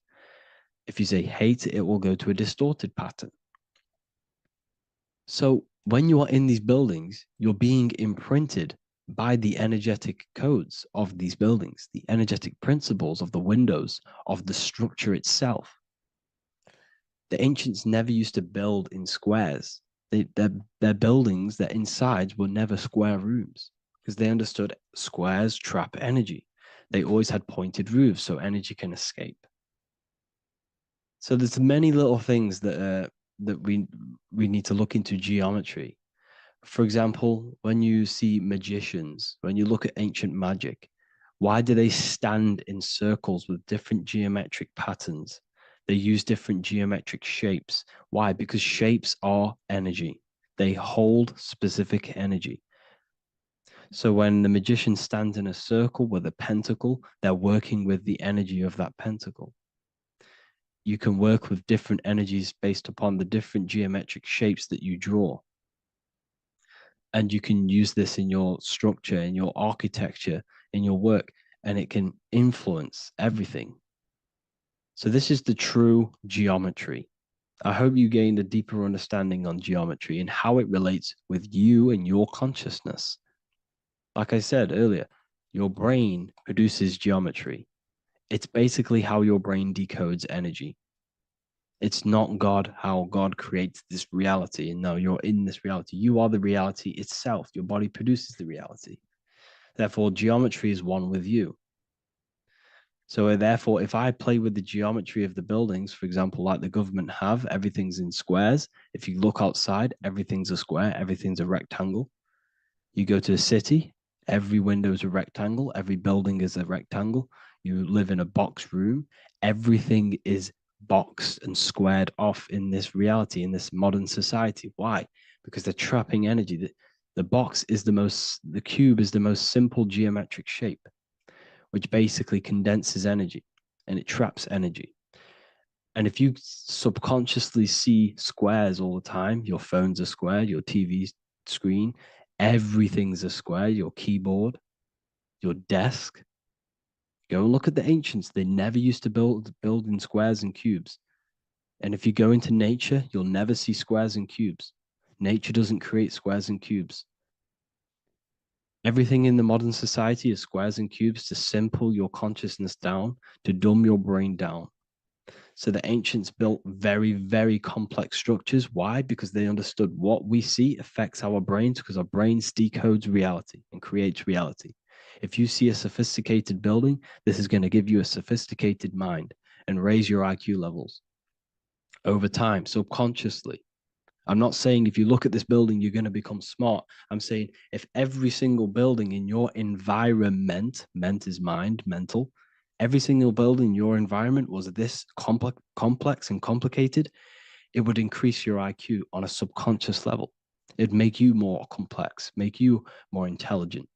If you say hate, it will go to a distorted pattern. So when you are in these buildings, you're being imprinted by the energetic codes of these buildings, the energetic principles of the windows, of the structure itself. The ancients never used to build in squares. Their buildings, their insides were never square rooms because they understood squares trap energy. They always had pointed roofs so energy can escape. So there's many little things that we need to look into geometry. For example, when you see magicians, when you look at ancient magic, why do they stand in circles with different geometric patterns? They use different geometric shapes. Why? Because shapes are energy. They hold specific energy. So when the magician stands in a circle with a pentacle, they're working with the energy of that pentacle. You can work with different energies based upon the different geometric shapes that you draw. And you can use this in your structure, in your architecture, in your work, and it can influence everything. So this is the true geometry. I hope you gained a deeper understanding on geometry and how it relates with you and your consciousness. Like I said earlier, your brain produces geometry. It's basically how your brain decodes energy. It's not God, how God creates this reality. And no, you're in this reality. You are the reality itself. Your body produces the reality. Therefore, geometry is one with you. So therefore, if I play with the geometry of the buildings, for example, like the government have, everything's in squares. If you look outside, everything's a square, everything's a rectangle. You go to a city, every window is a rectangle, every building is a rectangle. You live in a box room, everything is boxed and squared off in this reality, in this modern society. Why? Because they're trapping energy. The box is the cube is the most simple geometric shape, which basically condenses energy and it traps energy. And if you subconsciously see squares all the time, your phone's a square, your TV screen, everything's a square, your keyboard, your desk. Go and look at the ancients. They never used to build in squares and cubes. And if you go into nature, you'll never see squares and cubes. Nature doesn't create squares and cubes. Everything in the modern society is squares and cubes to simple your consciousness down, to dumb your brain down. So the ancients built very, very complex structures. Why? Because they understood what we see affects our brains, because our brains decodes reality and creates reality. If you see a sophisticated building, this is going to give you a sophisticated mind and raise your IQ levels over time, subconsciously. I'm not saying if you look at this building, you're going to become smart. I'm saying if every single building in your environment, ment is mind, mental, every single building in your environment was this complex and complicated, it would increase your IQ on a subconscious level. It'd make you more complex, make you more intelligent.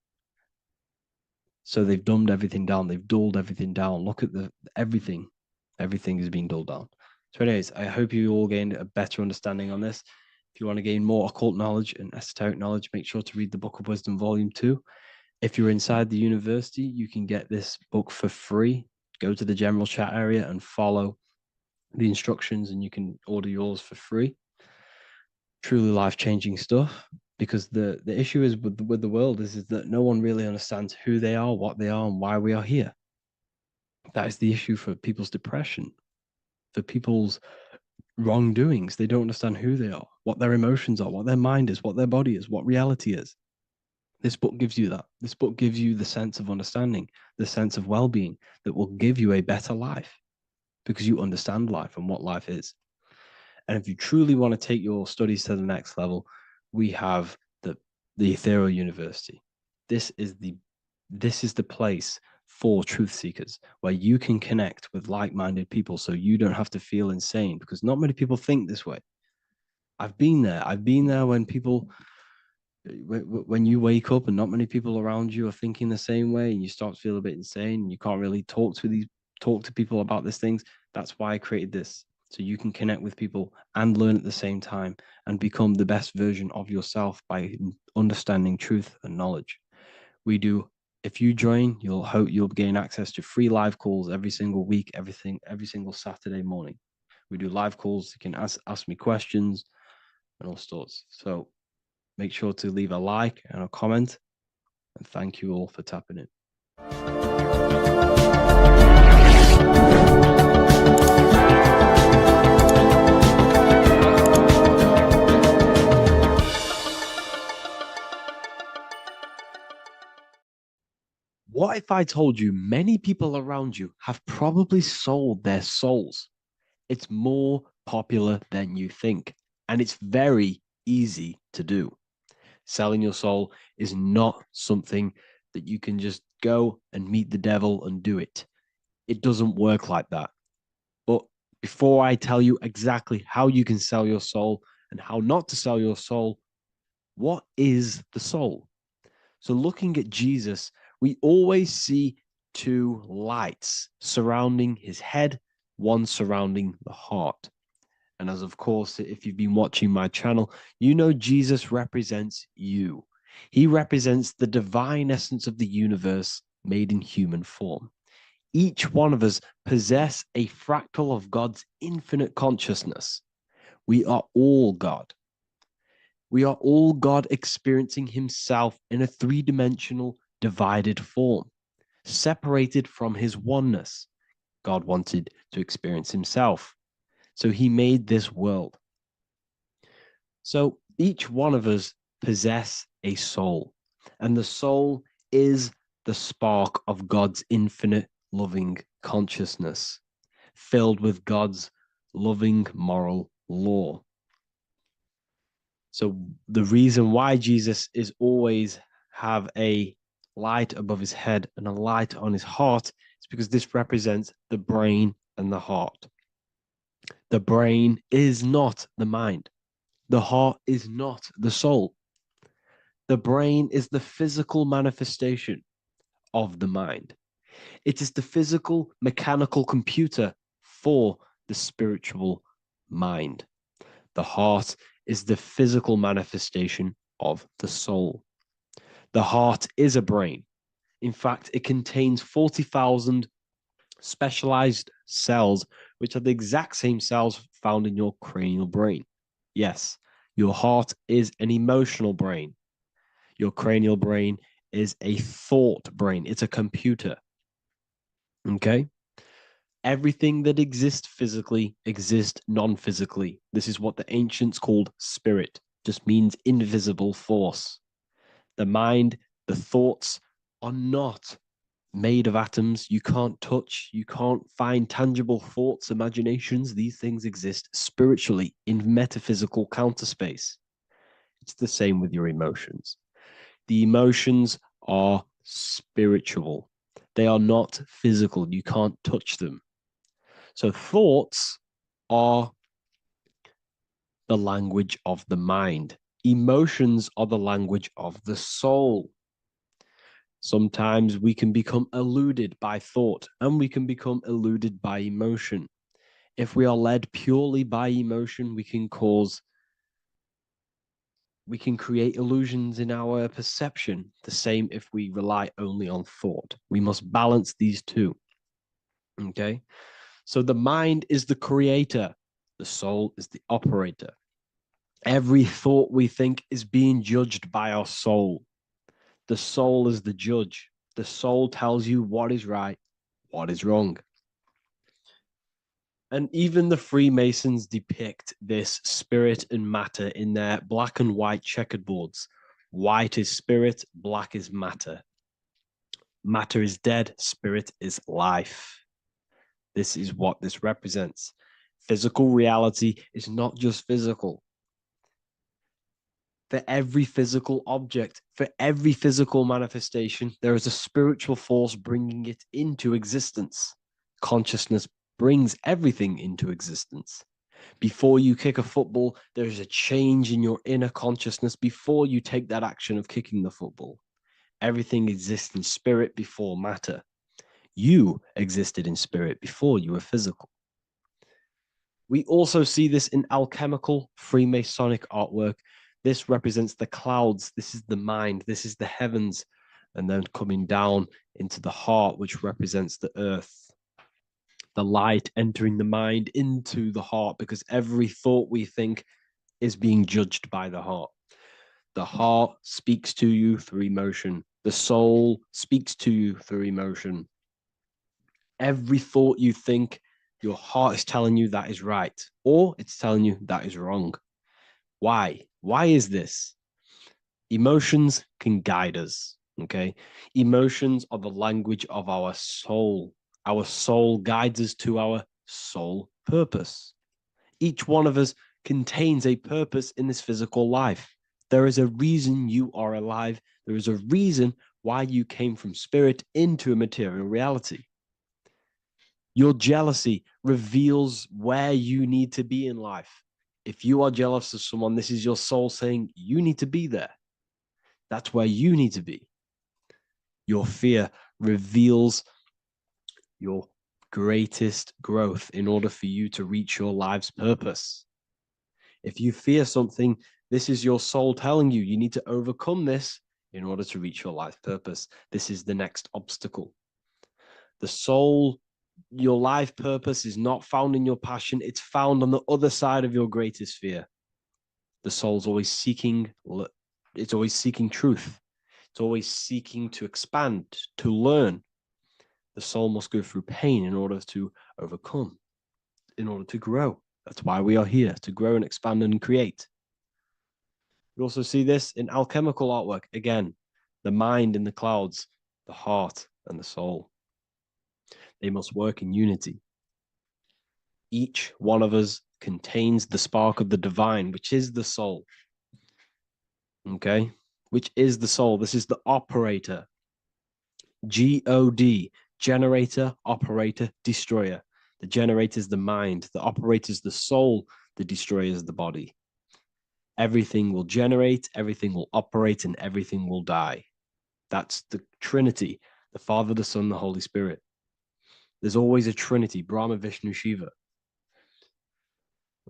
So they've dumbed everything down. They've dulled everything down. Look at everything. Everything is being dulled down. So anyways, I hope you all gained a better understanding on this. If you want to gain more occult knowledge and esoteric knowledge, make sure to read the Book of Wisdom, Volume 2. If you're inside the university, you can get this book for free. Go to the general chat area and follow the instructions and you can order yours for free. Truly life-changing stuff, because the issue is with the world is that no one really understands who they are, what they are, and why we are here. That is the issue for people's depression, for people's wrongdoings. They don't understand who they are, what their emotions are, what their mind is, what their body is, what reality is. This book gives you that. This book gives you the sense of understanding, the sense of well-being that will give you a better life because you understand life and what life is. And if you truly want to take your studies to the next level, we have the Ethereal University. This is the place for truth seekers where you can connect with like-minded people so you don't have to feel insane, because not many people think this way. I've been there. I've been there when you wake up and not many people around you are thinking the same way, and you start to feel a bit insane and you can't really talk to people about these things. That's why I created this, so you can connect with people and learn at the same time and become the best version of yourself by understanding truth and knowledge. If you join, you'll gain access to free live calls every single week, every single Saturday morning. We do live calls. You can ask me questions and all sorts. So make sure to leave a like and a comment, and thank you all for tapping in. What if I told you many people around you have probably sold their souls? It's more popular than you think, and it's very easy to do. Selling your soul is not something that you can just go and meet the devil and do it. It doesn't work like that. But before I tell you exactly how you can sell your soul and how not to sell your soul, what is the soul? So looking at Jesus, we always see two lights surrounding his head, one surrounding the heart. And as of course, if you've been watching my channel, you know Jesus represents you. He represents the divine essence of the universe made in human form. Each one of us possess a fractal of God's infinite consciousness. We are all God. We are all God experiencing himself in a three-dimensional divided form, separated from his oneness. God wanted to experience himself, so he made this world. So each one of us possess a soul, and the soul is the spark of God's infinite loving consciousness, filled with God's loving moral law. So the reason why Jesus is always have a light above his head and a light on his heart is because this represents the brain and the heart. The brain is not the mind. The heart is not the soul. The brain is the physical manifestation of the mind. It is the physical mechanical computer for the spiritual mind. The heart is the physical manifestation of the soul. The heart is a brain. In fact, it contains 40,000 specialized cells, which are the exact same cells found in your cranial brain. Yes, your heart is an emotional brain. Your cranial brain is a thought brain. It's a computer. Okay? Everything that exists physically exists non-physically. This is what the ancients called spirit. Just means invisible force. The mind, the thoughts are not made of atoms. You can't touch, you can't find tangible thoughts, imaginations. These things exist spiritually in metaphysical counterspace. It's the same with your emotions. The emotions are spiritual. They are not physical. You can't touch them. So thoughts are the language of the mind. Emotions are the language of the soul. Sometimes we can become eluded by thought, and we can become eluded by emotion. If we are led purely by emotion, we can create illusions in our perception. The same if we rely only on thought. We must balance these two. Okay? So the mind is the creator. The soul is the operator. Every thought we think is being judged by our soul. The soul is the judge. The soul tells you what is right what is wrong. And even the Freemasons depict this spirit and matter in their black and white checkerboards. White is spirit, black is matter. Matter is dead, spirit is life. This is what this represents. Physical reality is not just physical. For every physical object, for every physical manifestation, there is a spiritual force bringing it into existence. Consciousness brings everything into existence. Before you kick a football, there is a change in your inner consciousness before you take that action of kicking the football. Everything exists in spirit before matter. You existed in spirit before you were physical. We also see this in alchemical Freemasonic artwork. This represents the clouds. This is the mind. This is the heavens. And then coming down into the heart, which represents the earth. The light entering the mind into the heart, because every thought we think is being judged by the heart. The heart speaks to you through emotion. The soul speaks to you through emotion. Every thought you think, your heart is telling you that is right, or it's telling you that is wrong. Why? Why is this? Emotions can guide us, okay? Emotions are the language of our soul. Our soul guides us to our soul purpose. Each one of us contains a purpose in this physical life. There is a reason you are alive. There is a reason why you came from spirit into a material reality. Your jealousy reveals where you need to be in life. If you are jealous of someone, this is your soul saying you need to be there. That's where you need to be. Your fear reveals your greatest growth in order for you to reach your life's purpose. If you fear something, this is your soul telling you you need to overcome this in order to reach your life purpose. This is the next obstacle. The soul, your life purpose is not found in your passion. It's found on the other side of your greatest fear. The soul's always seeking, it's always seeking truth. It's always seeking to expand, to learn. The soul must go through pain in order to overcome, in order to grow. That's why we are here, to grow and expand and create. We also see this in alchemical artwork. Again, the mind in the clouds, the heart and the soul. They must work in unity. Each one of us contains the spark of the divine, which is the soul. Okay? Which is the soul. This is the operator. G-O-D, generator, operator, destroyer. The generator is the mind. The operator is the soul. The destroyer is the body. Everything will generate, everything will operate, and everything will die. That's the Trinity, the Father, the Son, the Holy Spirit. There's always a Trinity, Brahma, Vishnu, Shiva.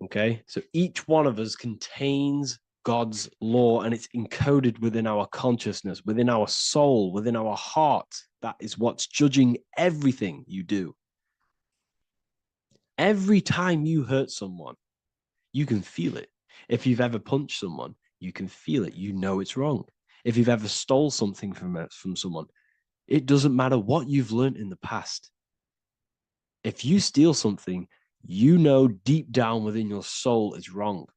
Okay, so each one of us contains God's law, and it's encoded within our consciousness, within our soul, within our heart. That is what's judging everything you do. Every time you hurt someone, you can feel it. If you've ever punched someone, you can feel it. You know it's wrong. If you've ever stole something from someone, it doesn't matter what you've learned in the past. If you steal something, you know deep down within your soul it's wrong.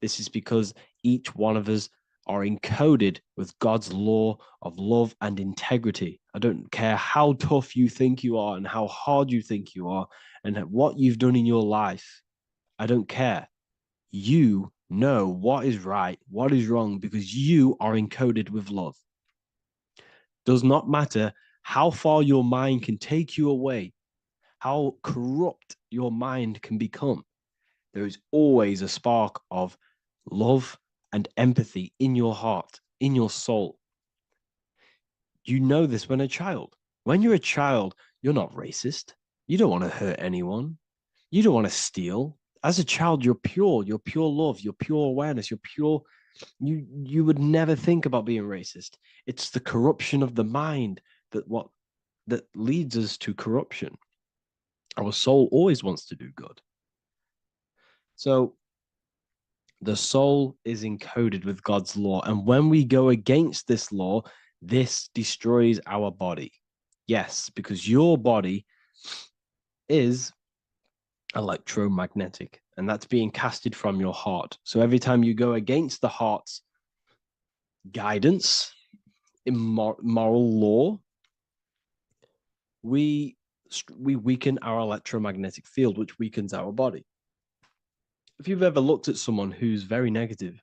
This is because each one of us are encoded with God's law of love and integrity. I don't care how tough you think you are and how hard you think you are and what you've done in your life. I don't care. You know what is right, what is wrong, because you are encoded with love. Does not matter how far your mind can take you away, how corrupt your mind can become. There is always a spark of love and empathy in your heart, in your soul. You know this when a child. When you're a child, you're not racist. You don't want to hurt anyone. You don't want to steal. As a child, you're pure love, you're pure awareness, you're pure. You would never think about being racist. It's the corruption of the mind that leads us to corruption. Our soul always wants to do good. So the soul is encoded with God's law. And when we go against this law, this destroys our body. Yes, because your body is electromagnetic, and that's being casted from your heart. So every time you go against the heart's guidance in moral law, we weaken our electromagnetic field, which weakens our body. If you've ever looked at someone who's very negative,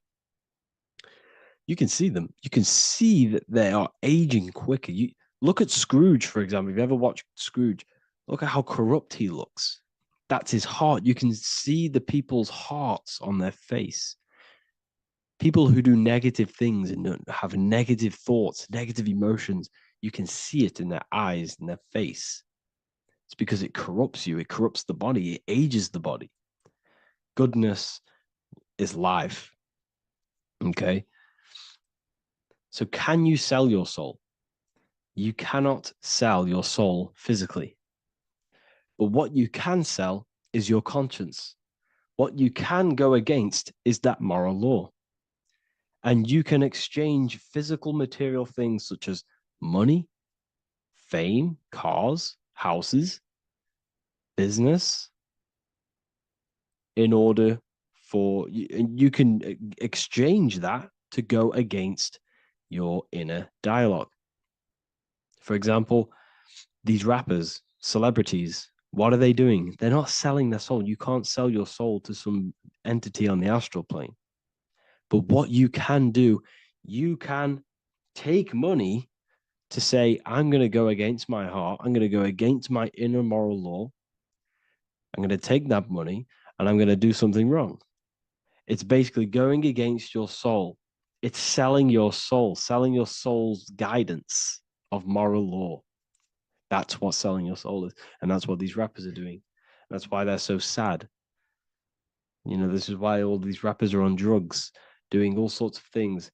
you can see them. You can see that they are aging quicker. You look at Scrooge, for example. If you ever watched Scrooge, look at how corrupt he looks. That's his heart. You can see the people's hearts on their face. People who do negative things and have negative thoughts, negative emotions, you can see it in their eyes and their face. It's because it corrupts you. It corrupts the body. It ages the body. Goodness is life. Okay. So can you sell your soul? You cannot sell your soul physically. But what you can sell is your conscience. What you can go against is that moral law. And you can exchange physical material things such as money, fame, cars, houses, business, in order for you can exchange that to go against your inner dialogue. For example, these rappers, celebrities, what are they doing? They're not selling their soul. You can't sell your soul to some entity on the astral plane. But what you can do, you can take money to say, I'm going to go against my heart. I'm going to go against my inner moral law. I'm going to take that money and I'm going to do something wrong. It's basically going against your soul. It's selling your soul's guidance of moral law. That's what selling your soul is. And that's what these rappers are doing. That's why they're so sad. You know, this is why all these rappers are on drugs, doing all sorts of things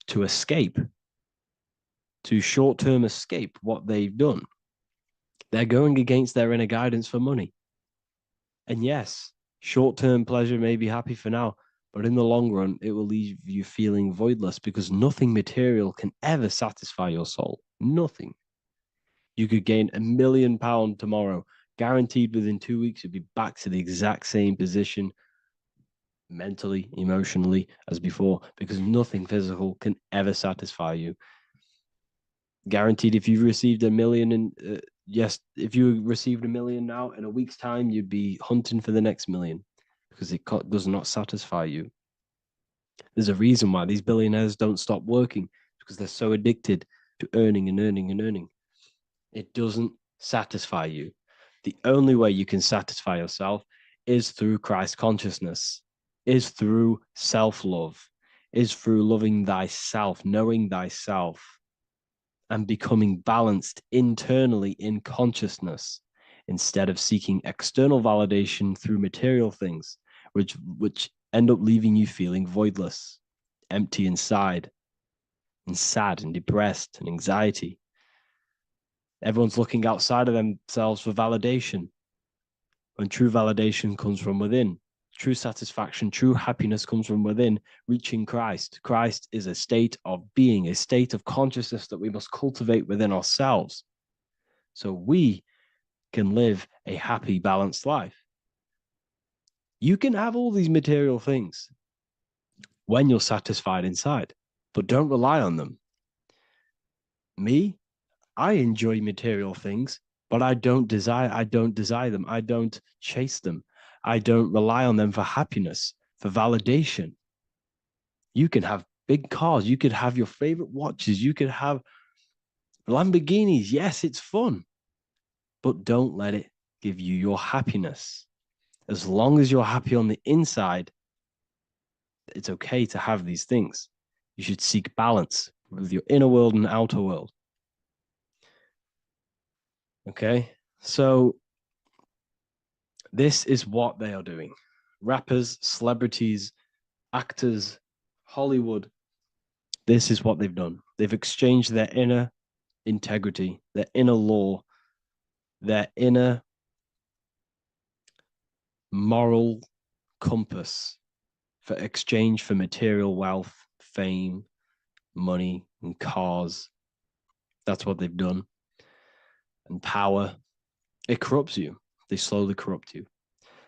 to escape, to short-term escape what they've done. They're going against their inner guidance for money. And yes, short-term pleasure may be happy for now, but in the long run, it will leave you feeling voidless because nothing material can ever satisfy your soul. Nothing. You could gain £1 million tomorrow, guaranteed within 2 weeks, you'd be back to the exact same position mentally, emotionally as before, because nothing physical can ever satisfy you. Guaranteed, if you received $1 million yes, if you received $1 million now, in a week's time, you'd be hunting for the next million because it does not satisfy you. There's a reason why these billionaires don't stop working, because they're so addicted to earning and earning and earning. It doesn't satisfy you. The only way you can satisfy yourself is through Christ consciousness, is through self-love, is through loving thyself, knowing thyself, and becoming balanced internally in consciousness instead of seeking external validation through material things, which end up leaving you feeling voidless, empty inside, and sad and depressed and anxiety. Everyone's looking outside of themselves for validation, when true validation comes from within. True satisfaction, true happiness comes from within, reaching Christ. Christ is a state of being, a state of consciousness that we must cultivate within ourselves so we can live a happy, balanced life. You can have all these material things when you're satisfied inside, but don't rely on them. Me, I enjoy material things, but I don't desire them. I don't chase them. I don't rely on them for happiness, for validation. You can have big cars. You could have your favorite watches. You could have Lamborghinis. Yes, it's fun, but don't let it give you your happiness. As long as you're happy on the inside, it's okay to have these things. You should seek balance with your inner world and outer world. Okay, so this is what they are doing. Rappers, celebrities, actors, Hollywood, this is what they've done. They've exchanged their inner integrity, their inner law, their inner moral compass for exchange for material wealth, fame, money, and cars. That's what they've done. And power, it corrupts you. they slowly corrupt you.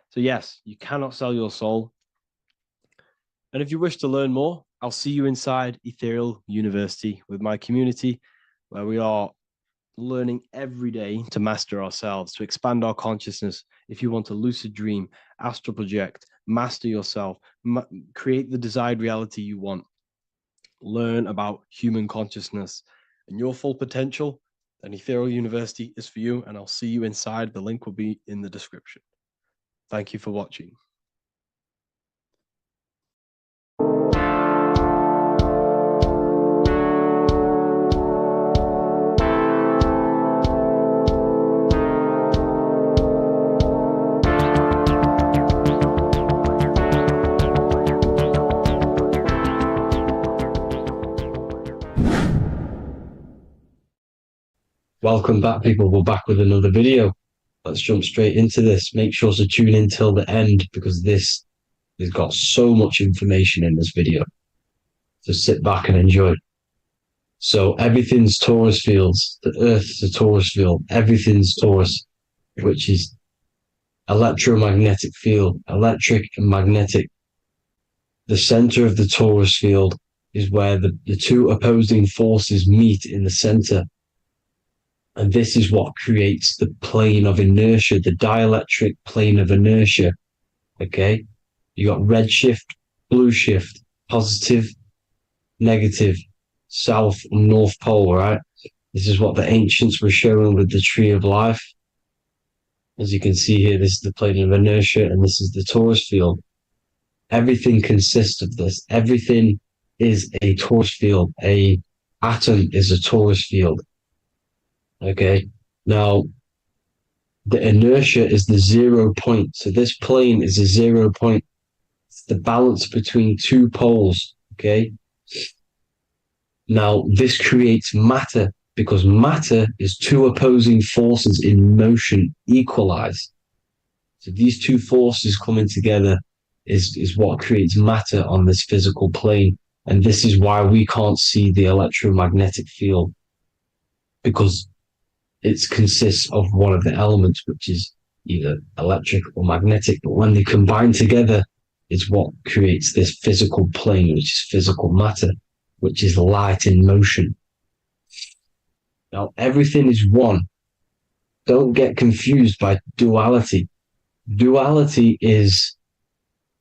So yes, you cannot sell your soul. And if you wish to learn more, I'll see you inside Ethereal University with my community, where we are learning every day to master ourselves, to expand our consciousness. If you want to lucid dream, astral project, master yourself, create the desired reality you want, learn about human consciousness and your full potential, then Ethereal University is for you, and I'll see you inside. The link will be in the description. Thank you for watching. Welcome back, people. We're back with another video. Let's jump straight into this. Make sure to tune in till the end, because this has got so much information in this video. So sit back and enjoy. So everything's torus fields. The Earth's a torus field. Everything's torus, which is electromagnetic field, electric and magnetic. The center of the torus field is where the two opposing forces meet in the center. And this is what creates the plane of inertia, the dielectric plane of inertia. Okay? You got red shift, blue shift, positive, negative, south and north pole, right? This is what the ancients were showing with the tree of life. As you can see here, this is the plane of inertia, and this is the torus field. Everything consists of this. Everything is a torus field. A atom is a torus field. Okay, now the inertia is the 0 point. So this plane is a 0 point. It's the balance between two poles. Okay, now this creates matter, because matter is two opposing forces in motion equalized. So these two forces coming together is what creates matter on this physical plane. And this is why we can't see the electromagnetic field, because it consists of one of the elements, which is either electric or magnetic. But when they combine together, it's what creates this physical plane, which is physical matter, which is light in motion. Now, everything is one. Don't get confused by duality. Duality is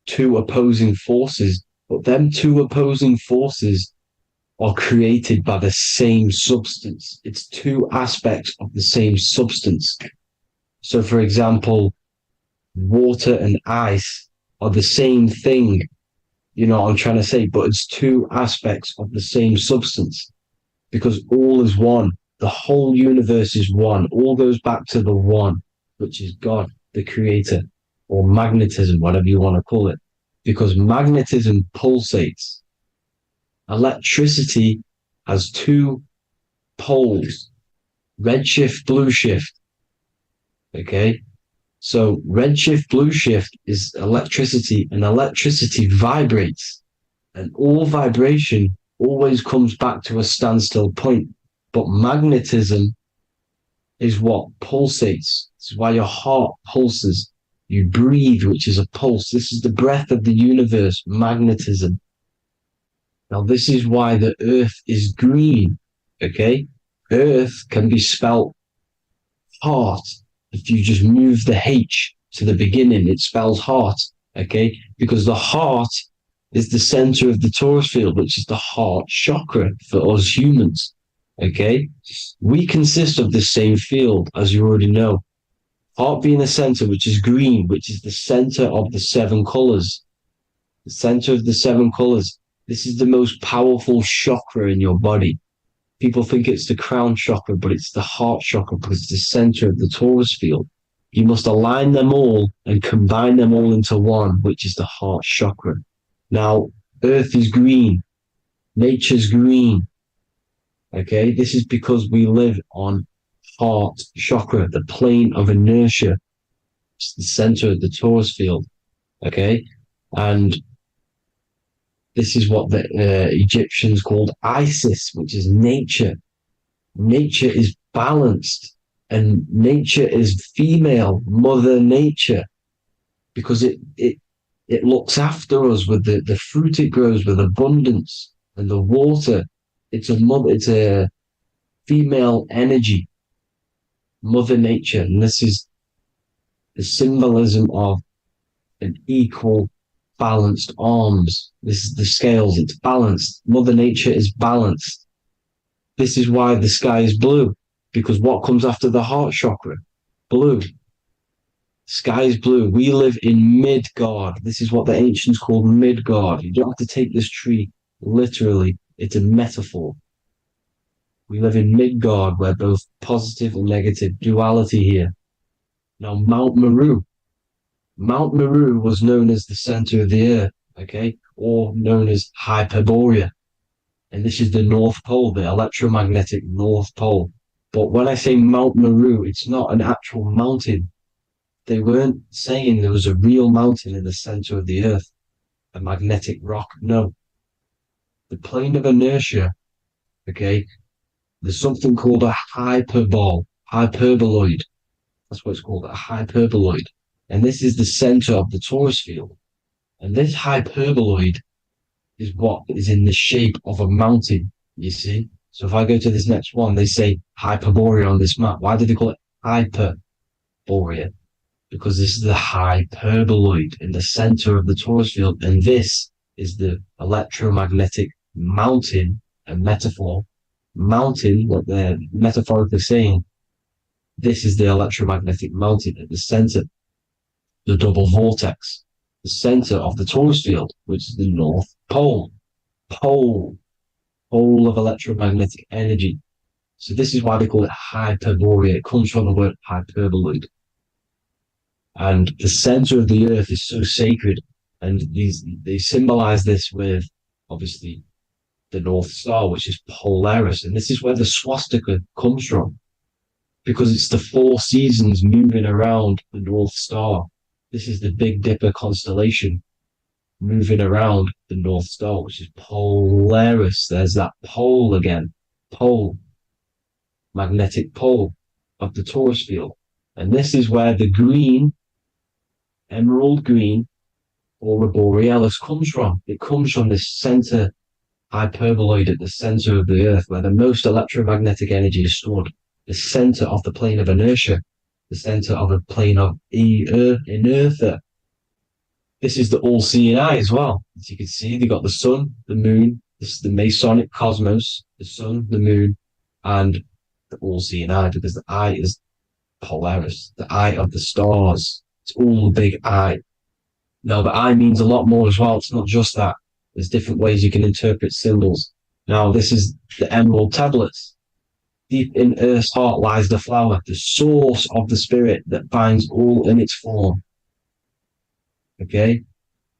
two opposing forces, but them two opposing forces are created by the same substance. It's two aspects of the same substance. So, for example, water and ice are the same thing, you know what I'm trying to say, but it's two aspects of the same substance, because all is one. The whole universe is one. All goes back to the one, which is God, the creator, or magnetism, whatever you want to call it, because magnetism pulsates. Electricity has two poles, red shift, blue shift. Okay, so red shift, blue shift is electricity, and electricity vibrates, and all vibration always comes back to a standstill point. But magnetism is what pulsates. This is why your heart pulses. You breathe, which is a pulse. This is the breath of the universe, magnetism. Now, this is why the earth is green, okay? Earth can be spelt heart. If you just move the H to the beginning, it spells heart, okay? Because the heart is the center of the torus field, which is the heart chakra for us humans, okay? We consist of the same field, as you already know. Heart being the center, which is green, which is the center of the seven colors. The center of the seven colors. This is the most powerful chakra in your body. People think it's the crown chakra, but it's the heart chakra, because it's the center of the torus field. You must align them all and combine them all into one, which is the heart chakra. Now, earth is green. Nature's green. Okay, this is because we live on heart chakra, the plane of inertia. It's the center of the torus field. Okay, and this is what the Egyptians called Isis, which is nature. Nature is balanced. And nature is female, Mother Nature, because it looks after us with the fruit it grows with abundance, and the water. It's a female energy, Mother Nature. And this is the symbolism of an equal, balanced arms. This is the scales, it's balanced. Mother Nature is balanced. This is why the sky is blue, because what comes after the heart chakra? Blue. Sky is blue. We live in Midgard. This is what the ancients called Midgard. You don't have to take this tree literally. It's a metaphor. We live in Midgard, where both positive and negative duality here. Now, Mount Meru. Mount Meru was known as the center of the earth, okay, or known as Hyperborea. And this is the North Pole, the electromagnetic North Pole. But when I say Mount Meru, it's not an actual mountain. They weren't saying there was a real mountain in the center of the earth, a magnetic rock. No. The plane of inertia, okay, there's something called a hyperboloid. That's what it's called, a hyperboloid. And this is the center of the torus field. And this hyperboloid is what is in the shape of a mountain, you see? So if I go to this next one, they say Hyperborea on this map. Why do they call it Hyperborea? Because this is the hyperboloid in the center of the torus field. And this is the electromagnetic mountain, a metaphor. Mountain, what they're metaphorically saying, this is the electromagnetic mountain at the center, the double vortex, the center of the torus field, which is the North Pole. Pole of electromagnetic energy. So this is why they call it Hyperborea. It comes from the word hyperboloid. And the center of the earth is so sacred. And they symbolize this with, obviously, the North Star, which is Polaris. And this is where the swastika comes from, because it's the 4 seasons moving around the North Star. This is the Big Dipper constellation moving around the North Star, which is Polaris. There's that pole again. Pole. Magnetic pole of the torus field. And this is where the green, emerald green, aurora borealis comes from. It comes from this center hyperboloid at the center of the earth, where the most electromagnetic energy is stored. The center of the plane of inertia, the center of the plane of inertia. This is the all-seeing eye as well. As you can see, they got the sun, the moon. This is the Masonic cosmos, the sun, the moon, and the all-seeing eye, because the eye is Polaris, the eye of the stars. It's all the big eye. Now, the eye means a lot more as well. It's not just that. There's different ways you can interpret symbols. Now, this is the emerald tablets. Deep in Earth's heart lies the flower, the source of the spirit that binds all in its form. Okay?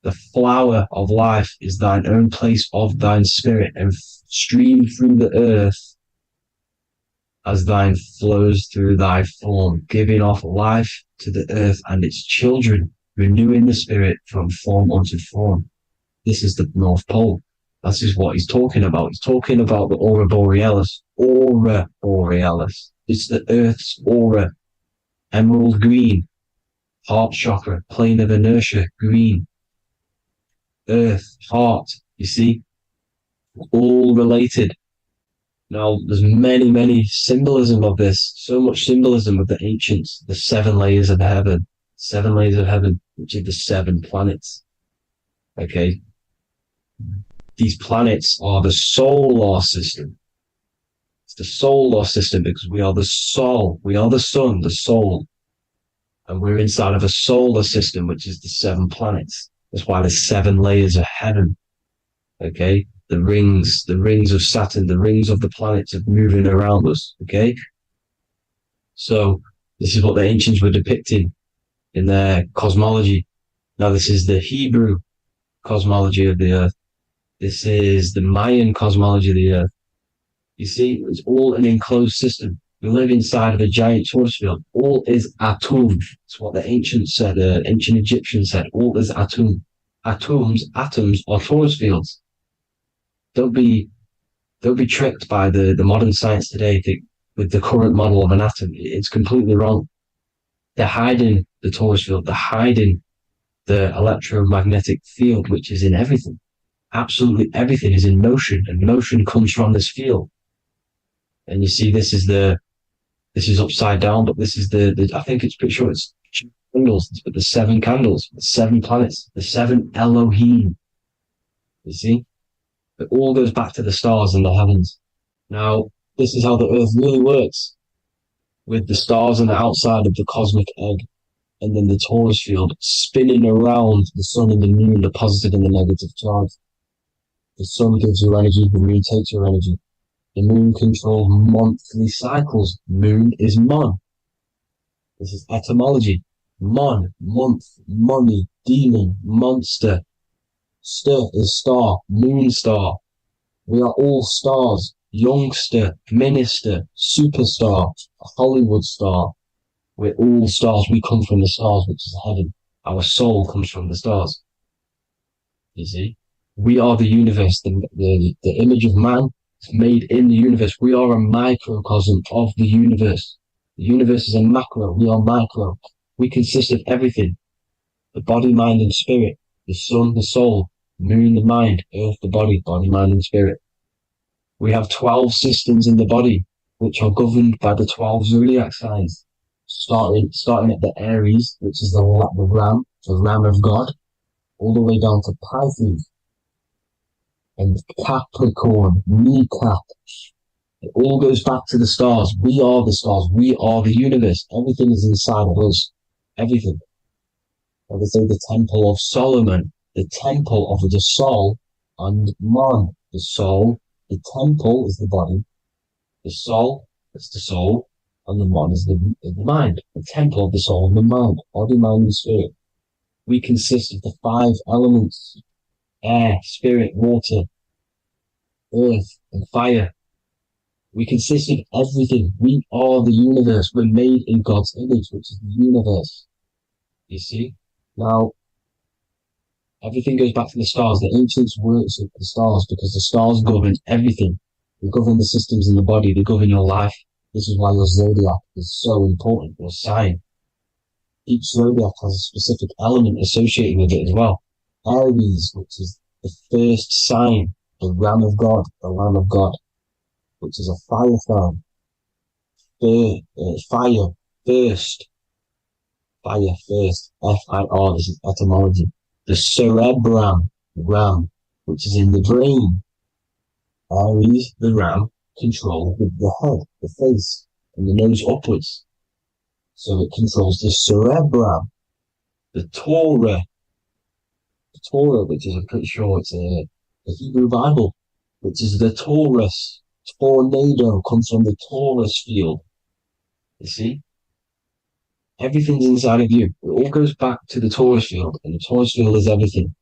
The flower of life is thine own place of thine spirit, and stream through the earth as thine flows through thy form, giving off life to the earth and its children, renewing the spirit from form unto form. This is the North Pole. This is what he's talking about. He's talking about the aurora borealis. Aurora borealis. It's the earth's aura. Emerald green. Heart chakra. Plane of inertia. Green. Earth. Heart. You see? All related. Now, there's many symbolism of this. So much symbolism of the ancients. The 7 layers of heaven. 7 layers of heaven, which are the 7 planets. Okay? These planets are the solar system. It's the solar system because we are the soul. We are the sun, the soul. And we're inside of a solar system, which is the 7 planets. That's why there's 7 layers of heaven. Okay? The rings of Saturn, the rings of the planets are moving around us. Okay? So this is what the ancients were depicting in their cosmology. Now this is the Hebrew cosmology of the earth. This is the Mayan cosmology of the earth. You see, it's all an enclosed system. We live inside of a giant torus field. All is atum. It's what the ancients said, ancient Egyptians said. All is atum. Atoms are torus fields. Don't be tricked by the modern science today. Think with the current model of an atom. It's completely wrong. They're hiding the torus field. They're hiding the electromagnetic field, which is in everything. Absolutely everything is in motion, and motion comes from this field. And you see, this is upside down, but this is the I think it's pretty sure it's candles, but the 7 candles, the 7 planets, the 7 Elohim. You see, it all goes back to the stars and the heavens. Now, this is how the Earth really works, with the stars on the outside of the cosmic egg, and then the torus field spinning around the sun and the moon, the positive and the negative charge. The sun gives you energy, the moon takes your energy. The moon controls monthly cycles. Moon is mon. This is etymology. Mon, month, money, demon, monster. Stir is star, moon star. We are all stars. Youngster, minister, superstar, Hollywood star. We're all stars. We come from the stars, which is heaven. Our soul comes from the stars. You see? We are the universe, the image of man made in the universe. We are a microcosm of the universe. The universe is a macro. We are micro. We consist of everything. The body, mind, and spirit. The sun, the soul. Moon, the mind. Earth, the body. Body, mind, and spirit. We have 12 systems in the body, which are governed by the 12 zodiac signs. Starting at the Aries, which is the ram of God, all the way down to Pisces and Capricorn, kneecap. It all goes back to the stars. We are the stars. We are the universe. Everything is inside of us. Everything. Like I say, the Temple of Solomon, the Temple of the Soul, and Mon, the soul. The temple is the body. The soul is the soul, and the Mon is the mind. The temple of the soul and the mind. Body, mind, and spirit. We consist of the 5 elements: air, spirit, water, earth, and fire. We consist of everything. We are the universe. We're made in God's image, which is the universe. You see? Now, everything goes back to the stars. The ancients worship the stars because the stars govern everything. They govern the systems in the body. They govern your life. This is why your zodiac is so important, your sign. Each zodiac has a specific element associated with it as well. Aries, which is the first sign, the Ram of God, the Lamb of God, which is a fire sign. Fire, first. Fire, first. F-I-R, this is etymology. The cerebrum, ram, which is in the brain. Aries, the ram, controls the head, the face, and the nose upwards. So it controls the cerebrum. The Torah, which is, I'm pretty sure it's the Hebrew Bible, which is the Taurus. Tornado comes from the Taurus field. You see? Everything's inside of you. It all goes back to the Taurus field, and the Taurus field is everything.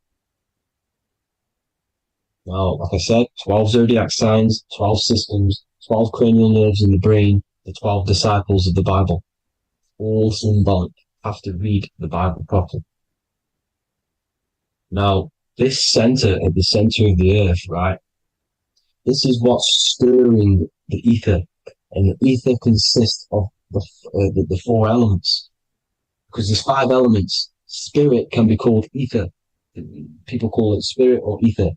Now, like I said, 12 zodiac signs, 12 systems, 12 cranial nerves in the brain, the 12 disciples of the Bible. All symbolic. Have to read the Bible properly. Now, this center, at the center of the earth, right? This is what's stirring the ether. And the ether consists of the 4 elements. Because there's 5 elements. Spirit can be called ether. People call it spirit or ether.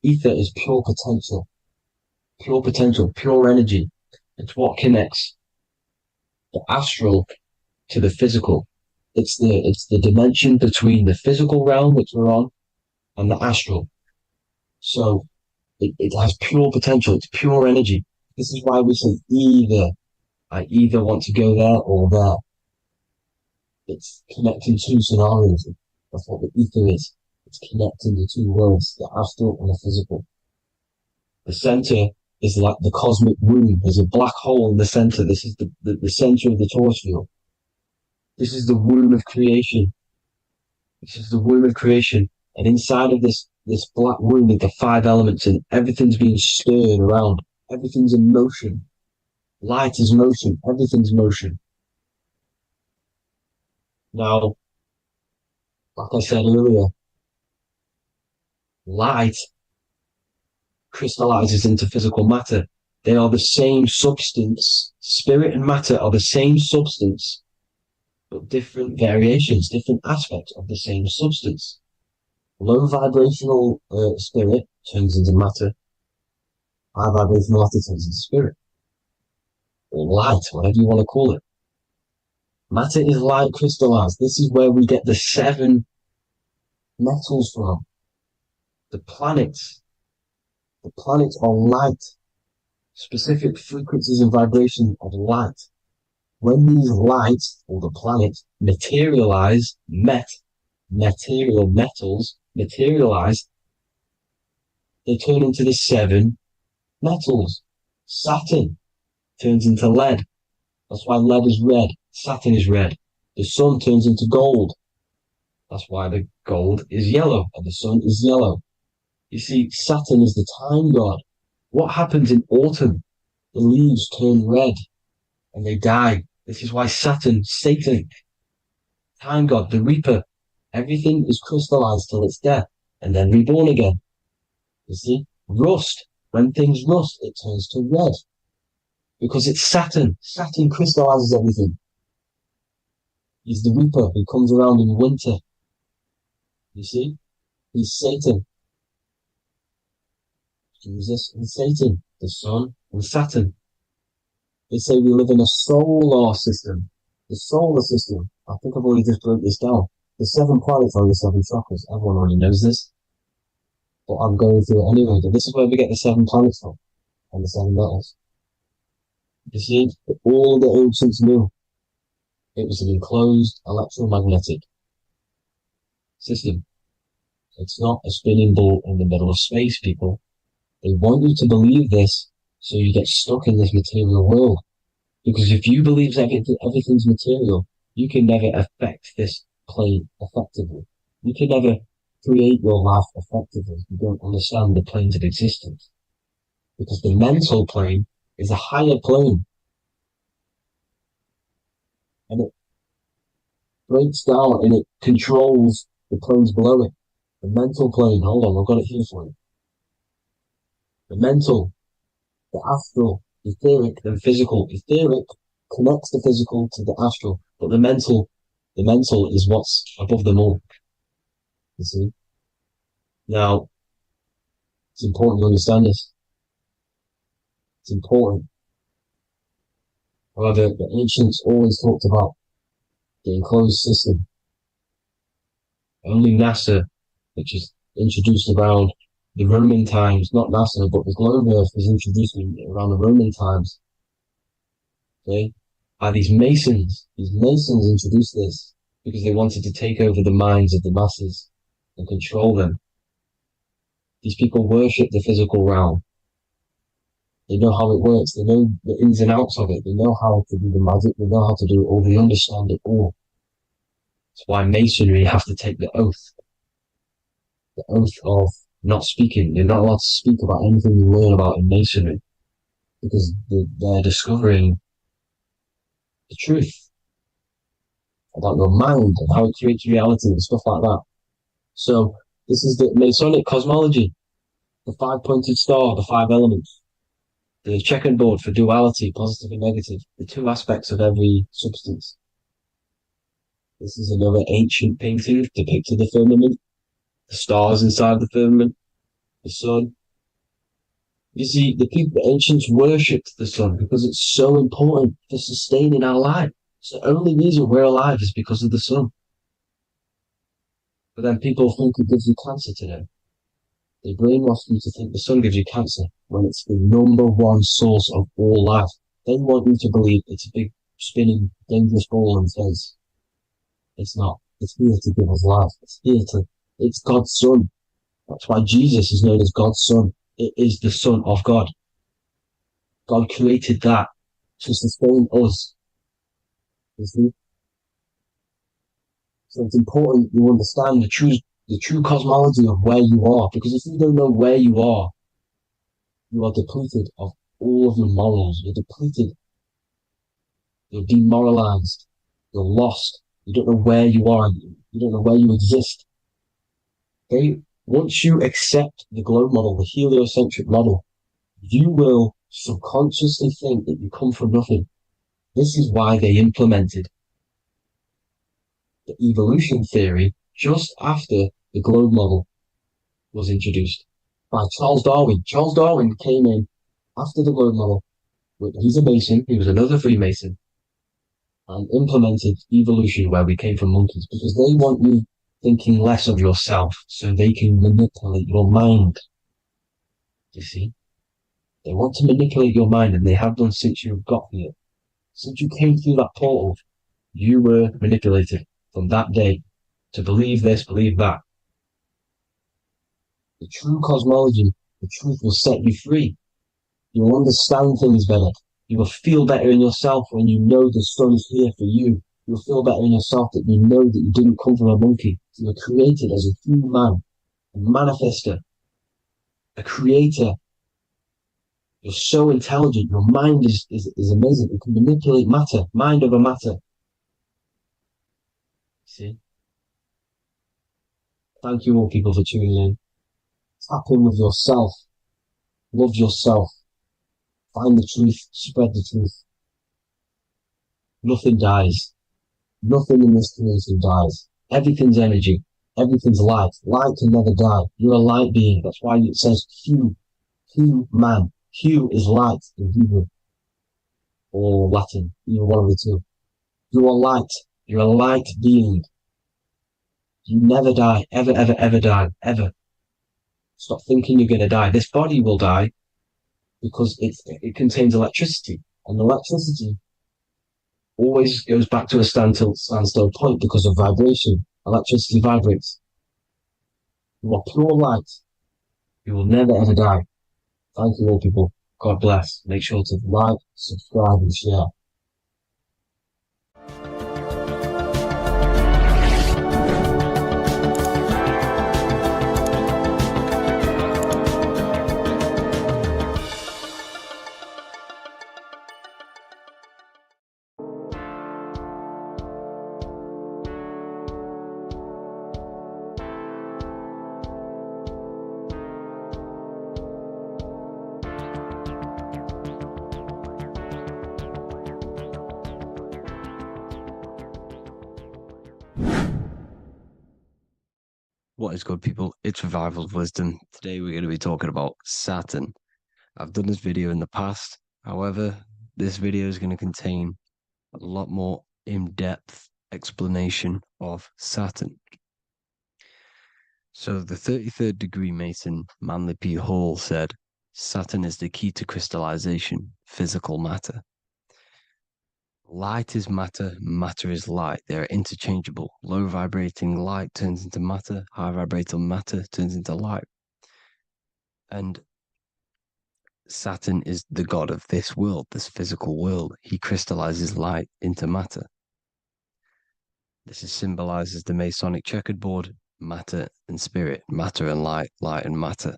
Ether is pure potential, pure energy. It's what connects the astral to the physical. It's the dimension between the physical realm, which we're on, and the astral. So it has pure potential. It's pure energy. This is why we say either. I either want to go there or there. It's connecting 2 scenarios. That's what the ether is. It's connecting the 2 worlds, the astral and the physical. The center is like the cosmic womb. There's a black hole in the center. This is the center of the Taurus field. This is the womb of creation. This is the womb of creation. And inside of this black womb are the 5 elements, and everything's being stirred around. Everything's in motion. Light is motion. Everything's motion. Now, like I said earlier, light crystallizes into physical matter, They are the same substance. Spirit and matter are the same substance, but different variations, different aspects of the same substance. Low vibrational spirit turns into matter. High vibrational matter turns into spirit. Or light, whatever you want to call it. Matter is light crystallized. This is where we get the 7 metals from. The planets. The planets are light. Specific frequencies and vibrations of light. When these lights, or the planets, materialize, material metals, materialize, they turn into the 7 metals. Saturn turns into lead. That's why lead is red. Saturn is red. The sun turns into gold. That's why the gold is yellow and the sun is yellow. You see, Saturn is the time god. What happens in autumn? The leaves turn red and they die. This is why Satan, time god, the reaper, everything is crystallized till it's death and then reborn again. You see, rust. When things rust, it turns to red. Because it's Saturn. Saturn crystallizes everything. He's the reaper who comes around in winter. You see? He's Satan. Jesus and Satan, the sun and Saturn. They say we live in a solar system. The solar system. I think I've already just broke this down. The 7 planets are the 7 chakras. Everyone already knows this. But I'm going through it anyway. But this is where we get the 7 planets from. And the 7 metals. You see, all the ancients knew it was an enclosed electromagnetic system. It's not a spinning ball in the middle of space, people. They want you to believe this so you get stuck in this material world. Because if you believe everything's material, you can never affect this plane effectively. You can never create your life effectively if you don't understand the planes of existence. Because the mental plane is a higher plane. And it breaks down and it controls the planes below it. The mental plane, hold on, I've got it here for you. The mental, the astral, etheric, and physical. Etheric connects the physical to the astral, but the mental is what's above them all. You see? Now, it's important to understand this. It's important. However, the ancients always talked about the enclosed system. Only NASA, which is introduced around the Roman times, not NASA, but the globe Earth was introduced around the Roman times. Okay? By these Masons. These Masons introduced this because they wanted to take over the minds of the masses and control them. These people worship the physical realm. They know how it works. They know the ins and outs of it. They know how to do the magic. They know how to do it all. They understand it all. That's why Masonry have to take the oath. The oath of not speaking. You're not allowed to speak about anything you learn about in Masonry. Because they're discovering the truth about your mind and how it creates reality and stuff like that. So, this is the Masonic cosmology. The 5-pointed star, the 5 elements. The checkerboard for duality, positive and negative. The 2 aspects of every substance. This is another ancient painting depicting the firmament. The stars inside the firmament. The sun. You see, the ancients worshipped the sun because it's so important for sustaining our life. It's the only reason we're alive is because of the sun. But then people think it gives you cancer today. They brainwash you to think the sun gives you cancer when it's the #1 source of all life. They want you to believe it's a big, spinning, dangerous ball in space. It's not. It's here to give us life. It's God's son. That's why Jesus is known as God's son. It is the Son of God. God created that to sustain us. You see? So it's important you understand the true cosmology of where you are, because if you don't know where you are depleted of all of your morals. You're depleted. You're demoralized. You're lost. You don't know where you are. You don't know where you exist. Okay? Once you accept the globe model, the heliocentric model, you will subconsciously think that you come from nothing. This is why they implemented the evolution theory just after the globe model was introduced by Charles Darwin. Charles Darwin came in after the globe model. He's a Mason, he was another Freemason, and implemented evolution where we came from monkeys because they want you thinking less of yourself so they can manipulate your mind. You see? They want to manipulate your mind, and they have done since you got here. Since you came through that portal, you were manipulated from that day to believe this, believe that. The true cosmology, the truth will set you free. You'll understand things better. You will feel better in yourself when you know the sun is here for you. You'll feel better in yourself that you know that you didn't come from a monkey. You were created as a human, a manifester, a creator. You're so intelligent. Your mind is amazing. You can manipulate matter, mind over matter. See? Thank you all people for tuning in. Tap in with yourself. Love yourself. Find the truth. Spread the truth. Nothing dies. Nothing in this creation dies. Everything's energy. Everything's light. Light can never die. You're a light being. That's why it says Q. Q man. Q is light in Hebrew. Or Latin. Either one of the two. You are light. You're a light being. You never die. Ever, ever, ever die. Ever. Stop thinking you're going to die. This body will die because it contains electricity. And electricity always goes back to a standstill point because of vibration. Electricity vibrates. You are pure light. You will never ever die. Thank you all people. God bless. Make sure to like, subscribe and share. What is good, people? It's Revival of Wisdom. Today we're going to be talking about Saturn. I've done this video in the past. However, this video is going to contain a lot more in-depth explanation of Saturn. So the 33rd degree Mason, Manly P. Hall, said, Saturn is the key to crystallization, physical matter. Light is matter, matter is light. They are interchangeable. Low vibrating light turns into matter, high vibrating matter turns into light. And Saturn is the god of this world, this physical world. He crystallizes light into matter. This is symbolized as the Masonic checkerboard, matter and spirit, matter and light, light and matter.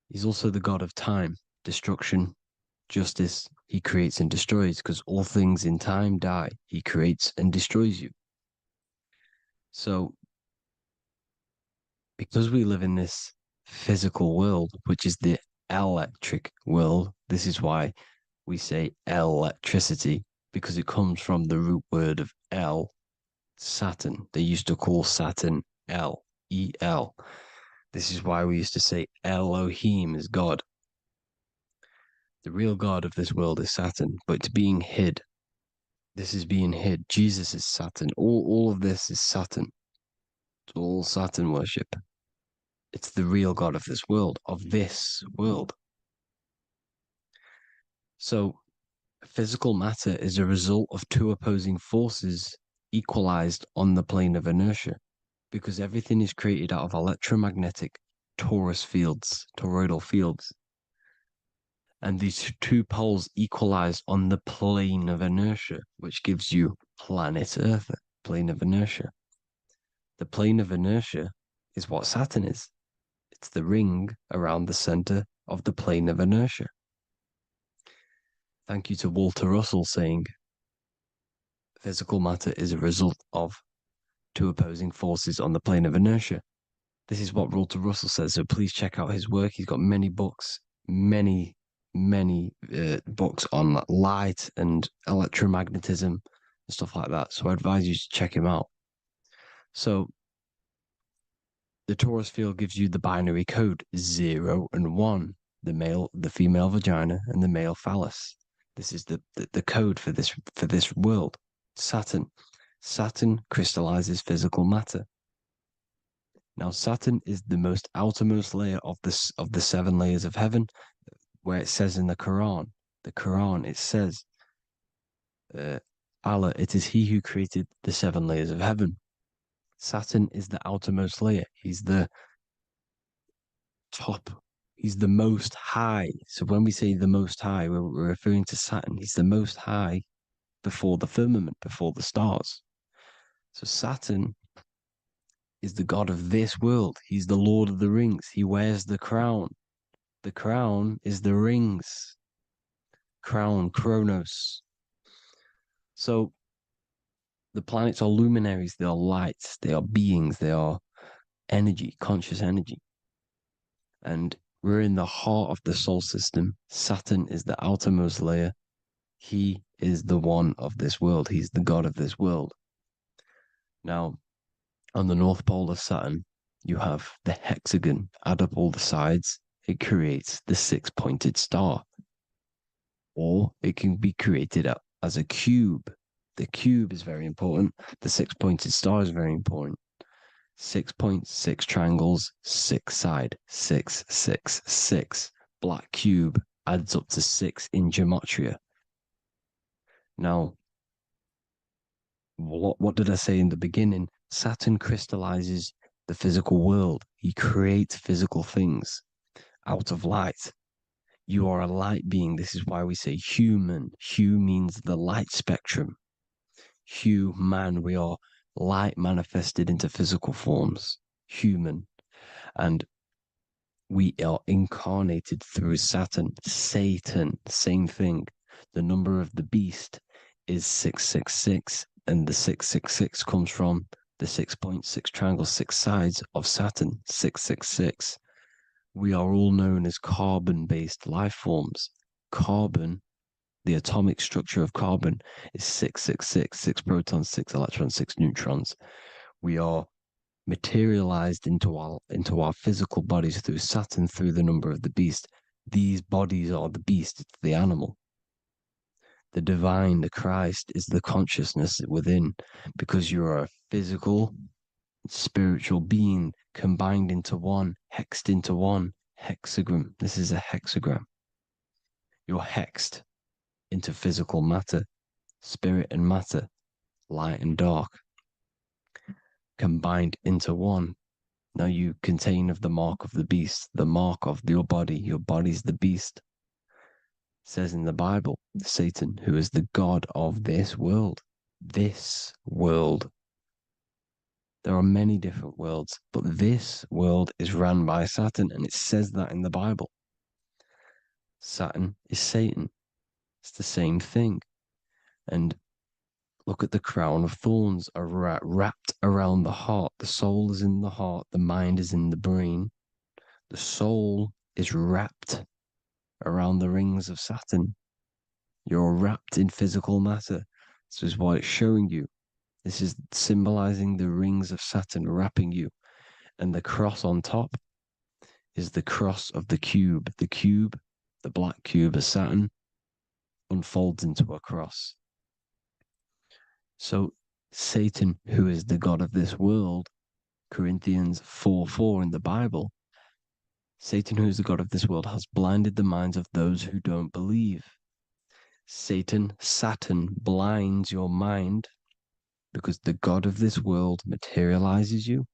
He's also the god of time, destruction, justice. He creates and destroys because all things in time die. He creates and destroys you. So, because we live in this physical world, which is the electric world, this is why we say electricity, because it comes from the root word of El, Saturn. They used to call Saturn El, E-L. This is why we used to say Elohim is God. The real God of this world is Saturn, but it's being hid. This is being hid. Jesus is Saturn. All of this is Saturn. It's all Saturn worship. It's the real God of this world, So, physical matter is a result of two opposing forces equalized on the plane of inertia, because everything is created out of electromagnetic toroidal fields. And these two poles equalize on the plane of inertia, which gives you planet Earth, plane of inertia. The plane of inertia is what Saturn is. It's the ring around the center of the plane of inertia. Thank you to Walter Russell saying, physical matter is a result of two opposing forces on the plane of inertia. This is what Walter Russell says, so please check out his work. He's got many books, many many books on light and electromagnetism and stuff like that. So I advise you to check him out. So the torus field gives you the binary code 0 and 1, the female vagina, and the male phallus. This is the code for this world. Saturn crystallizes physical matter. Now Saturn is the most outermost layer of the 7 layers of heaven, where it says in the Quran, it says, Allah, it is He who created the 7 layers of heaven. Saturn is the outermost layer. He's the top. He's the most high. So when we say the most high, we're referring to Saturn. He's the most high before the firmament, before the stars. So Saturn is the god of this world. He's the Lord of the Rings. He wears the crown. The crown is the rings. Crown, Kronos. So the planets are luminaries. They are lights. They are beings. They are energy, conscious energy. And we're in the heart of the solar system. Saturn is the outermost layer. He is the one of this world. He's the god of this world. Now, on the North Pole of Saturn, you have the hexagon. Add up all the sides. It creates the 6-pointed star. Or it can be created as a cube. The cube is very important. The 6-pointed star is very important. 6 points, 6 triangles, 6 side, 6, 6, 6. Black cube adds up to 6 in gematria. Now, what did I say in the beginning? Saturn crystallizes the physical world. He creates physical things out of light. You are a light being. This is why we say human. Hue means the light spectrum. Hue, man, we are light manifested into physical forms. Human. And we are incarnated through Saturn. Satan, same thing. The number of the beast is 666, and the 666 comes from the 6.6 triangle, 6 sides of Saturn, 666. We are all known as carbon-based life forms. Carbon, the atomic structure of carbon, is 666, 6 protons, 6 electrons, 6 neutrons. We are materialized into our physical bodies through Saturn, through the number of the beast. These bodies are the beast, it's the animal. The divine, the Christ, is the consciousness within, because you are a physical, spiritual being combined into one, hexed into one. Hexagram. This is a hexagram. You're hexed into physical matter, spirit and matter, light and dark, combined into one. Now you contain of the mark of the beast, the mark of your body. Your body's the beast. It says in the Bible, Satan, who is the god of this world. This world. There are many different worlds, but this world is run by Saturn, and it says that in the Bible. Saturn is Satan. It's the same thing. And look at the crown of thorns wrapped around the heart. The soul is in the heart. The mind is in the brain. The soul is wrapped around the rings of Saturn. You're wrapped in physical matter. This is what it's showing you. This is symbolizing the rings of Saturn wrapping you. And the cross on top is the cross of the cube. The cube, the black cube of Saturn, unfolds into a cross. So Satan, who is the god of this world, Corinthians 4:4 in the Bible, Satan, who is the god of this world, has blinded the minds of those who don't believe. Saturn blinds your mind because the god of this world materializes you,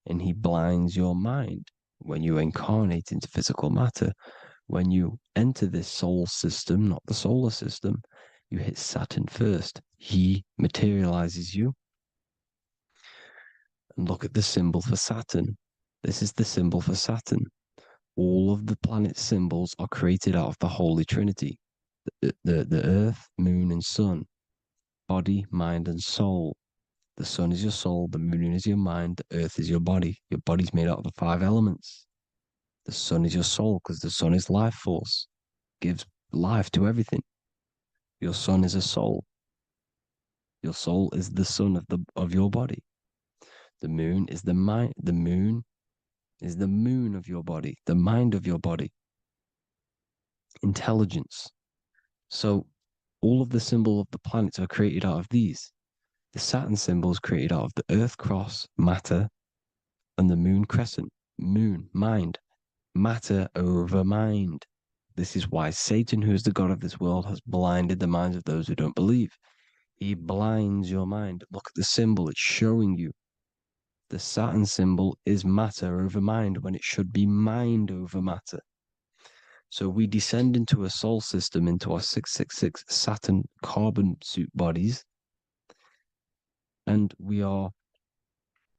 and he blinds your mind when you incarnate into physical matter. When you enter this soul system, not the solar system, you hit Saturn first. He materializes you. And look at the symbol for Saturn. This is the symbol for Saturn. All of the planet symbols are created out of the Holy Trinity. The earth, moon, and sun. Body, mind, and soul. The sun is your soul, the moon is your mind, the earth is your body. Your body's made out of the 5 elements. The sun is your soul because the sun is life force. gives life to everything. Your sun is a soul. Your soul is the sun of your body. The moon is the mind. The moon is the moon of your body, the mind of your body. Intelligence. So all of the symbol of the planets are created out of these. The Saturn symbol is created out of the Earth cross, matter, and the moon crescent, moon, mind, matter over mind. This is why Satan, who is the god of this world, has blinded the minds of those who don't believe. He blinds your mind. Look at the symbol, it's showing you. The Saturn symbol is matter over mind when it should be mind over matter. So we descend into a soul system, into our 666 Saturn carbon suit bodies, and we are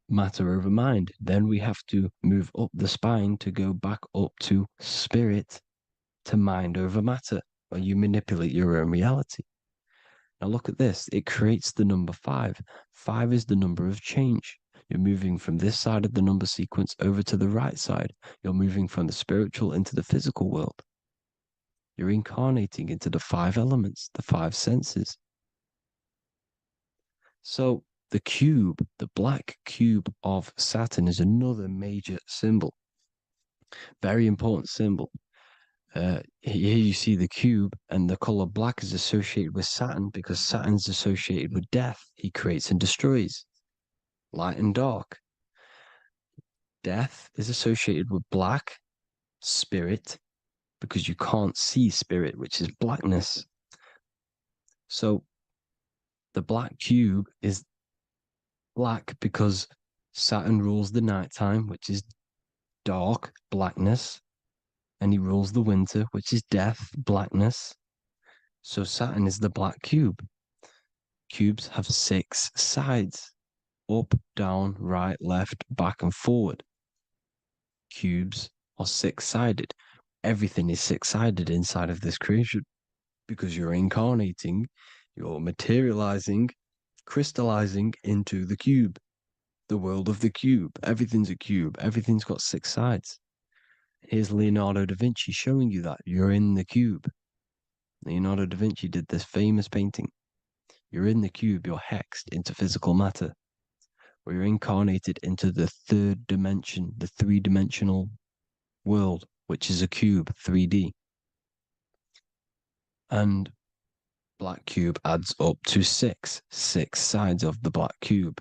matter over mind. Then we have to move up the spine to go back up to spirit, to mind over matter, where you manipulate your own reality. Now look at this. It creates the number 5. 5 is the number of change. You're moving from this side of the number sequence over to the right side. You're moving from the spiritual into the physical world. You're incarnating into the 5 elements, the 5 senses. So the cube, the black cube of Saturn, is another major symbol. Very important symbol. Here you see the cube, and the color black is associated with Saturn because Saturn's associated with death. He creates and destroys, light and dark. Death is associated with black, spirit, because you can't see spirit, which is blackness. So the black cube is black because Saturn rules the nighttime, which is dark, blackness, and he rules the winter, which is death, blackness. So Saturn is the black cube. Cubes have 6 sides: up, down, right, left, back, and forward. Cubes are 6-sided. Everything is 6-sided inside of this creation because you're incarnating, you're materializing, crystallizing into the cube, the world of the cube. Everything's a cube. Everything's got 6 sides. Here's Leonardo da Vinci showing you that you're in the cube. Leonardo da Vinci did this famous painting. You're in the cube, you're hexed into physical matter, where you're incarnated into the 3rd dimension, the 3-dimensional world, which is a cube, 3D. And black cube adds up to 6 sides of the black cube.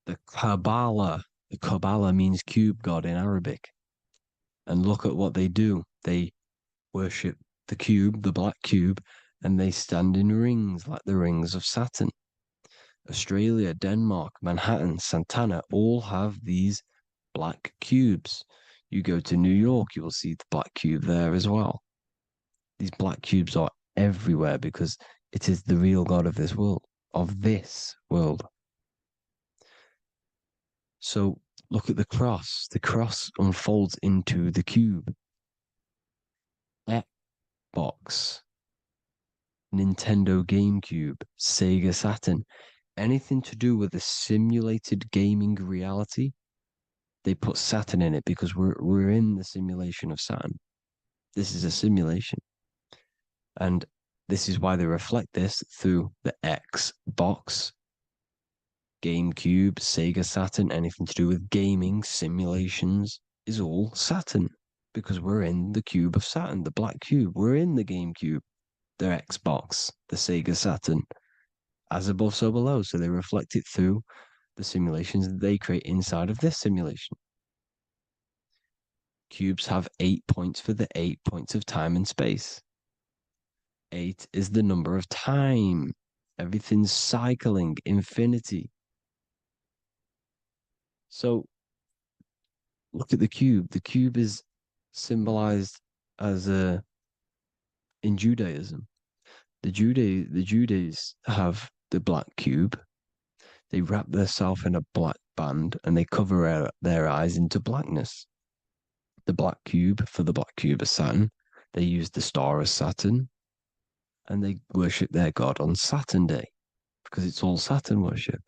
The Kabbalah means cube god in Arabic. And look at what they do. They worship the cube, the black cube, and they stand in rings like the rings of Saturn. Australia, Denmark, Manhattan, Santana all have these black cubes. You go to New York, you will see the black cube there as well. These black cubes are everywhere because it is the real God of this world, So look at the cross. The cross unfolds into the cube. Xbox, Nintendo GameCube, Sega Saturn, anything to do with a simulated gaming reality, they put Saturn in it because we're in the simulation of Saturn. This is a simulation. And this is why they reflect this through the Xbox, GameCube, Sega Saturn, anything to do with gaming, simulations, is all Saturn. Because we're in the cube of Saturn, the black cube. We're in the GameCube, the Xbox, the Sega Saturn. As above, so below. So they reflect it through the simulations that they create inside of this simulation. Cubes have 8 points for the 8 points of time and space. 8 is the number of time. Everything's cycling, infinity. So look at the cube. The cube is symbolized as in Judaism. The Judays have the black cube. They wrap themselves in a black band and they cover their eyes into blackness. The black cube, for the black cube of Saturn, they use the star of Saturn and they worship their god on Saturn Day because it's all Saturn worship.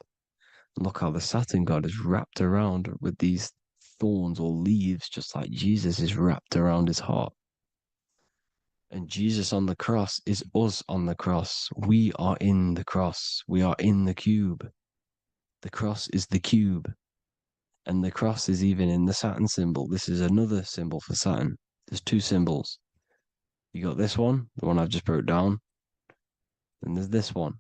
And look how the Saturn god is wrapped around with these thorns or leaves, just like Jesus is wrapped around his heart. And Jesus on the cross is us on the cross. We are in the cross. We are in the cube. The cross is the cube. And the cross is even in the Saturn symbol. This is another symbol for Saturn. There's two symbols. You got this one, the one I've just broke down. And there's this one.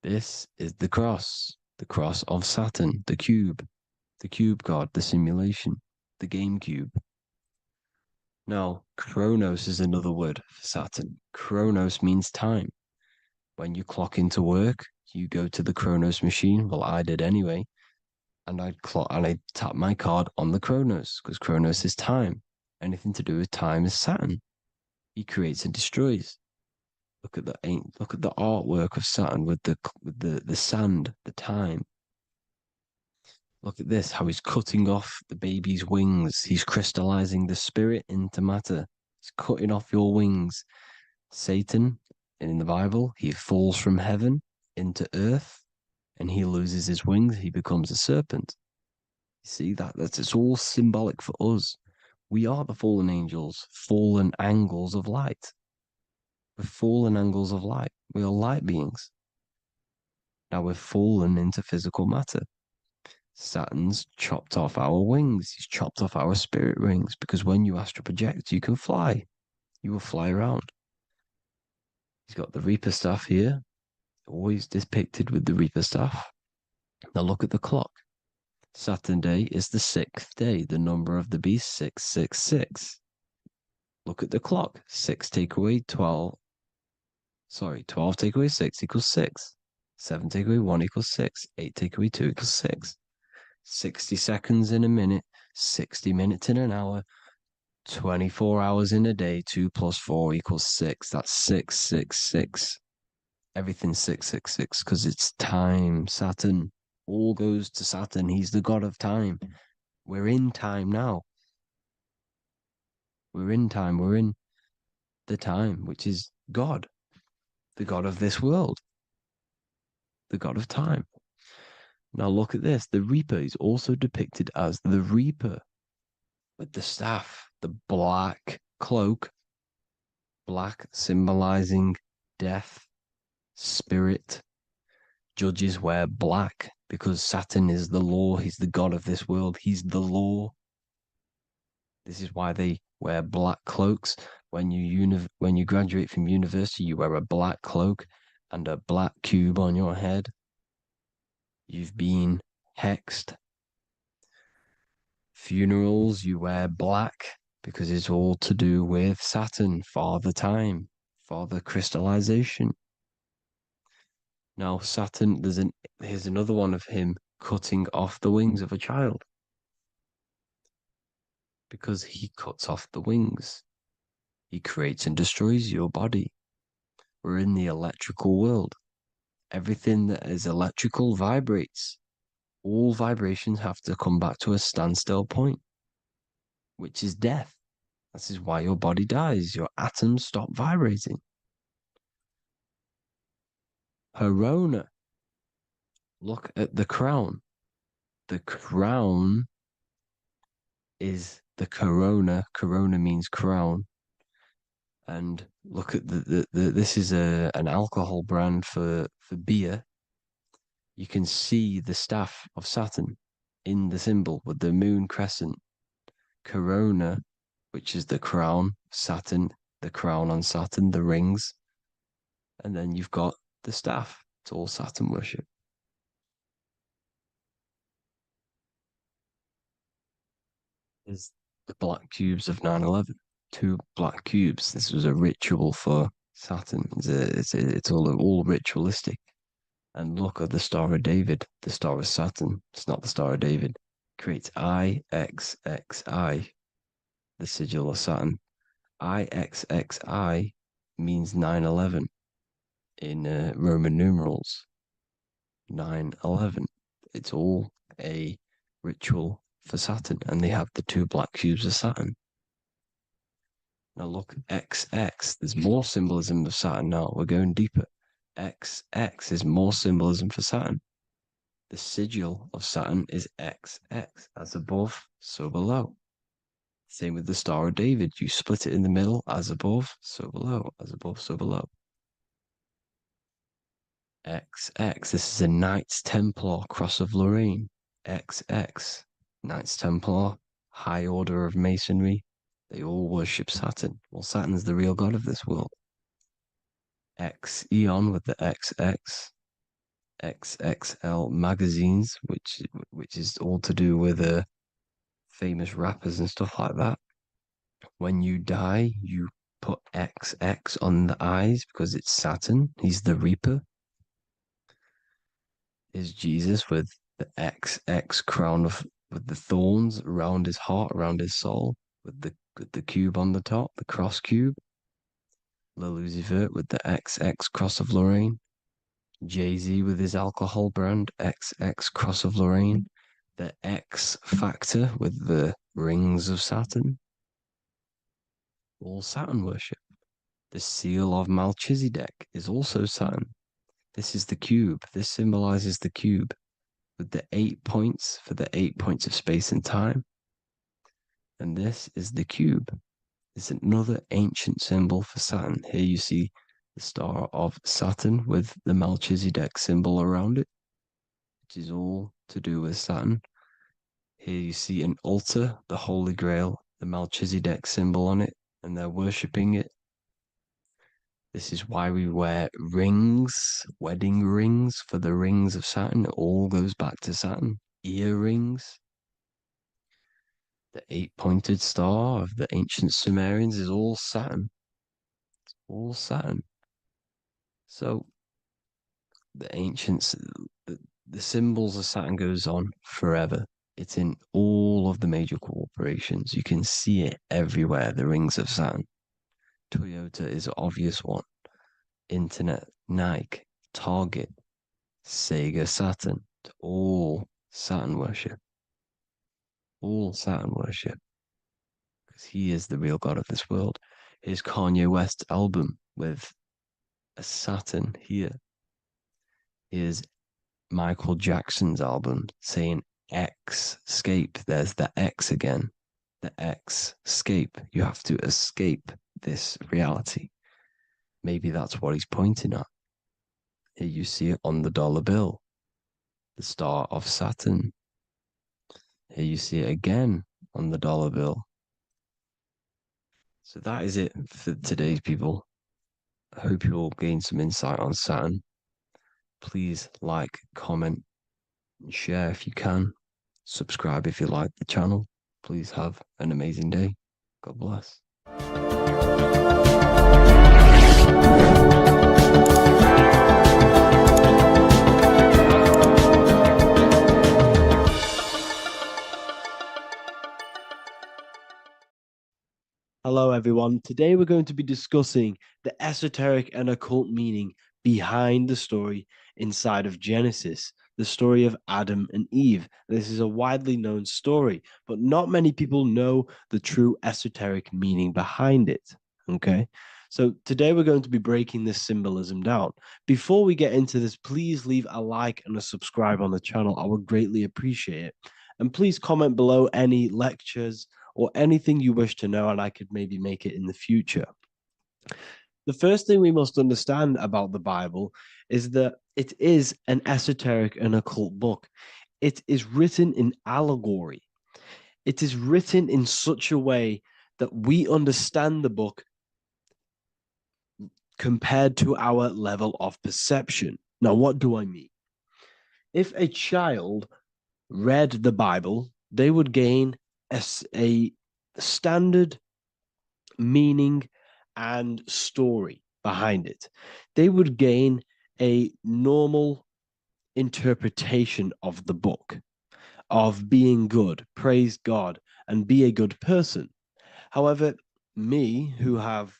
This is the cross of Saturn, the cube god, the simulation, the game cube. Now, Chronos is another word for Saturn. Chronos means time. When you clock into work, you go to the Chronos machine. Well, I did anyway. And I tap my card on the Chronos because Chronos is time. Anything to do with time is Saturn. He creates and destroys. Look at the artwork of Saturn with the sand, the time. Look at this, how he's cutting off the baby's wings. He's crystallizing the spirit into matter. He's cutting off your wings. Satan, in the Bible, he falls from heaven into earth and he loses his wings. He becomes a serpent. You see that's it's all symbolic for us. We are the fallen angels, fallen angles of light. We're fallen angles of light. We are light beings. Now we're fallen into physical matter. Saturn's chopped off our wings. He's chopped off our spirit wings because when you astral project, you can fly. You will fly around. He's got the Reaper staff here, always depicted with the Reaper staff. Now look at the clock. Saturn day is the 6th day, the number of the beast, 666. Look at the clock. 6 take away 12. Sorry, 12 take away 6 equals 6. 7 take away 1 equals 6. 8 take away 2 equals 6. 60 seconds in a minute, 60 minutes in an hour, 24 hours in a day, 2 plus 4 equals 6. That's 666. Everything's 666 because it's time. Saturn. All goes to Saturn. He's the god of time. We're in time now. We're in time. We're in the time, which is God, the god of this world, the god of time. Now look at this. The Reaper is also depicted as the Reaper with the staff, the black cloak, black symbolizing death, spirit. Judges wear black because Saturn is the law. He's the god of this world. He's the law. This is why they wear black cloaks. When you graduate from university, you wear a black cloak and a black cube on your head. You've been hexed. Funerals, you wear black because it's all to do with Saturn, Father Time, Father Crystallization. Now, Saturn, here's another one of him cutting off the wings of a child. Because he cuts off the wings. He creates and destroys your body. We're in the electrical world. Everything that is electrical vibrates. All vibrations have to come back to a standstill point, which is death. This is why your body dies. Your atoms stop vibrating. Herona. Look at the crown. The crown is the corona. Corona means crown. And look at this is an alcohol brand for beer. You can see the staff of Saturn in the symbol with the moon crescent. Corona, which is the crown, Saturn, the crown on Saturn, the rings. And then you've got the staff. It's all Saturn worship. Is the black cubes of 9/11. 2 black cubes. This was a ritual for Saturn. It's all ritualistic. And look at the Star of David, the Star of Saturn. It's not the Star of David. It creates IXXI, the sigil of Saturn. IXXI means 9/11 in Roman numerals. 9/11. It's all a ritual for Saturn, and they have the 2 black cubes of Saturn. Now look, XX. There's more symbolism of Saturn now. We're going deeper. XX is more symbolism for Saturn. The sigil of Saturn is XX. As above, so below. Same with the Star of David. You split it in the middle, as above, so below, as above, so below. XX, this is a Knights Templar cross of Lorraine. XX, Knights Templar, high order of masonry. They all worship Saturn. Well, Saturn's the real god of this world. X Eon with the XX. XXL magazines, which is all to do with famous rappers and stuff like that. When you die, you put XX on the eyes because it's Saturn. He's the Reaper. Is Jesus with the XX crown with the thorns around his heart, around his soul, with the cube on the top, the cross cube. Lucifer with the XX cross of Lorraine. Jay-Z with his alcohol brand, XX cross of Lorraine. The X Factor with the rings of Saturn. All Saturn worship. The seal of Melchizedek is also Saturn. This is the cube. This symbolizes the cube with the 8 points for the 8 points of space and time. And this is the cube. It's another ancient symbol for Saturn. Here you see the star of Saturn with the Melchizedek symbol around it, which is all to do with Saturn. Here you see an altar, the Holy Grail, the Melchizedek symbol on it, and they're worshipping it. This is why we wear rings, wedding rings for the rings of Saturn. It all goes back to Saturn. Earrings. The 8-pointed star of the ancient Sumerians is all Saturn. It's all Saturn. So the ancients, the symbols of Saturn goes on forever. It's in all of the major corporations. You can see it everywhere, the rings of Saturn. Toyota is an obvious one. Internet, Nike, Target, Sega, Saturn. It's all Saturn worship. All Saturn worship. Because he is the real god of this world. Here's Kanye West's album with a Saturn here. Here's Michael Jackson's album saying X, escape. There's the X again. The X, escape. You have to escape this reality. Maybe that's what he's pointing at. Here you see it on the dollar bill. The star of Saturn. Here you see it again on the dollar bill. So that is it for today's people. I hope you all gain some insight on Saturn. Please like, comment, and share if you can. Subscribe if you like the channel. Please have an amazing day. God bless. Hello, everyone. Today we're going to be discussing the esoteric and occult meaning behind the story inside of Genesis, the story of Adam and Eve. This is a widely known story, but not many people know the true esoteric meaning behind it. Okay, so today we're going to be breaking this symbolism down. Before we get into this, please leave a like and a subscribe on the channel. I would greatly appreciate it. And please comment below any lectures or anything you wish to know, and I could maybe make it in the future. The first thing we must understand about the Bible is that it is an esoteric and occult book. It is written in allegory. It is written in such a way that we understand the book compared to our level of perception. Now, what do I mean? If a child read the Bible, they would gain a standard meaning and story behind it. They would gain a normal interpretation of the book, of being good, praise God, and be a good person. However, me, who have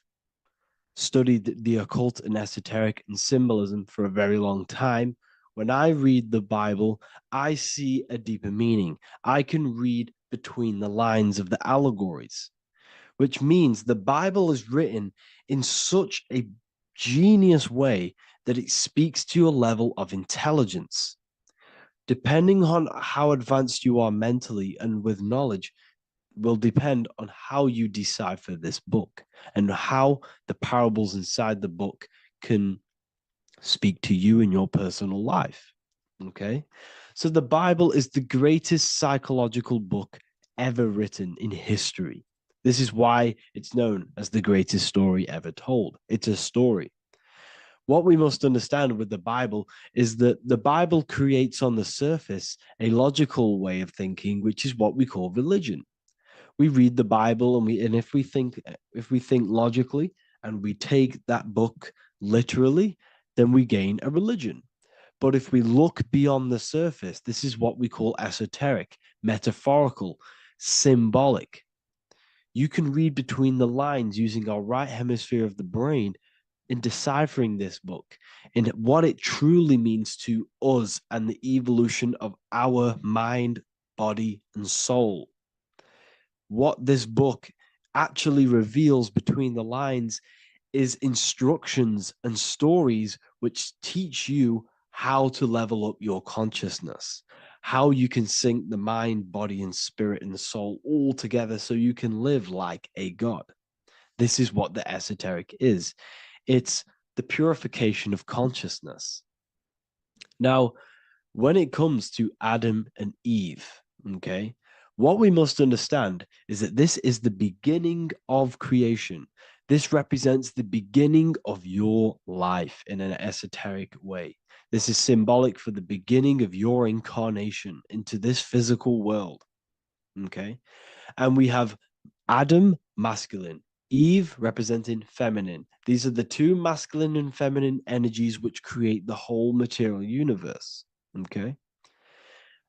studied the occult and esoteric and symbolism for a very long time, when I read the Bible, I see a deeper meaning. I can read between the lines of the allegories, which means the Bible is written in such a genius way that it speaks to your level of intelligence. Depending on how advanced you are mentally and with knowledge, will depend on how you decipher this book and how the parables inside the book can speak to you in your personal life. Okay? So the Bible is the greatest psychological book ever written in history. This is why it's known as the greatest story ever told. It's a story. What we must understand with the Bible is that the Bible creates on the surface a logical way of thinking, which is what we call religion. We read the Bible and if we think logically and we take that book literally, then we gain a religion. But if we look beyond the surface, this is what we call esoteric, metaphorical, symbolic. You can read between the lines using our right hemisphere of the brain in deciphering this book and what it truly means to us and the evolution of our mind, body, and soul. What this book actually reveals between the lines is instructions and stories which teach you how to level up your consciousness, how you can sync the mind, body, and spirit and the soul all together so you can live like a god. This is what the esoteric is. It's the purification of consciousness. Now, when it comes to Adam and Eve, okay, what we must understand is that this is the beginning of creation. This represents the beginning of your life in an esoteric way. This is symbolic for the beginning of your incarnation into this physical world. Okay. And we have Adam, masculine, Eve representing feminine. These are the two masculine and feminine energies which create the whole material universe. Okay.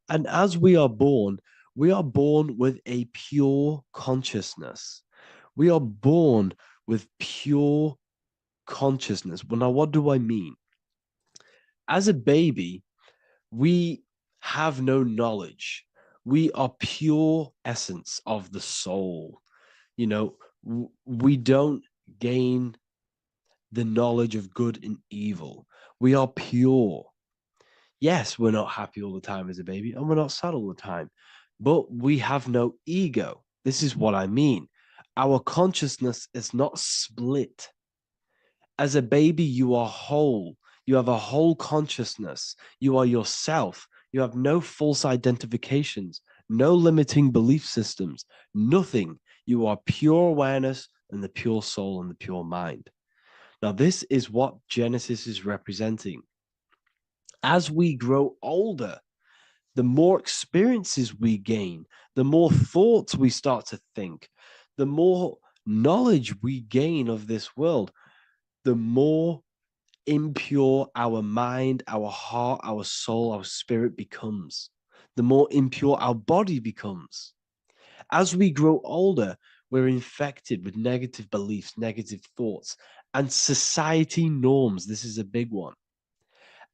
And as we are born with a pure consciousness. We are born with pure consciousness. Well, now, what do I mean? As a baby, we have no knowledge. We are pure essence of the soul. You know, we don't gain the knowledge of good and evil. We are pure. Yes, we're not happy all the time as a baby, and we're not sad all the time, but we have no ego. This is what I mean. Our consciousness is not split. As a baby, you are whole. You have a whole consciousness. You are yourself. You have no false identifications, no limiting belief systems, nothing. You are pure awareness and the pure soul and the pure mind. Now, this is what Genesis is representing. As we grow older, the more experiences we gain, the more thoughts we start to think, the more knowledge we gain of this world, the more impure our mind, our heart, our soul, our spirit becomes, the more impure our body becomes. As we grow older, we're infected with negative beliefs, negative thoughts, and society norms. This is a big one.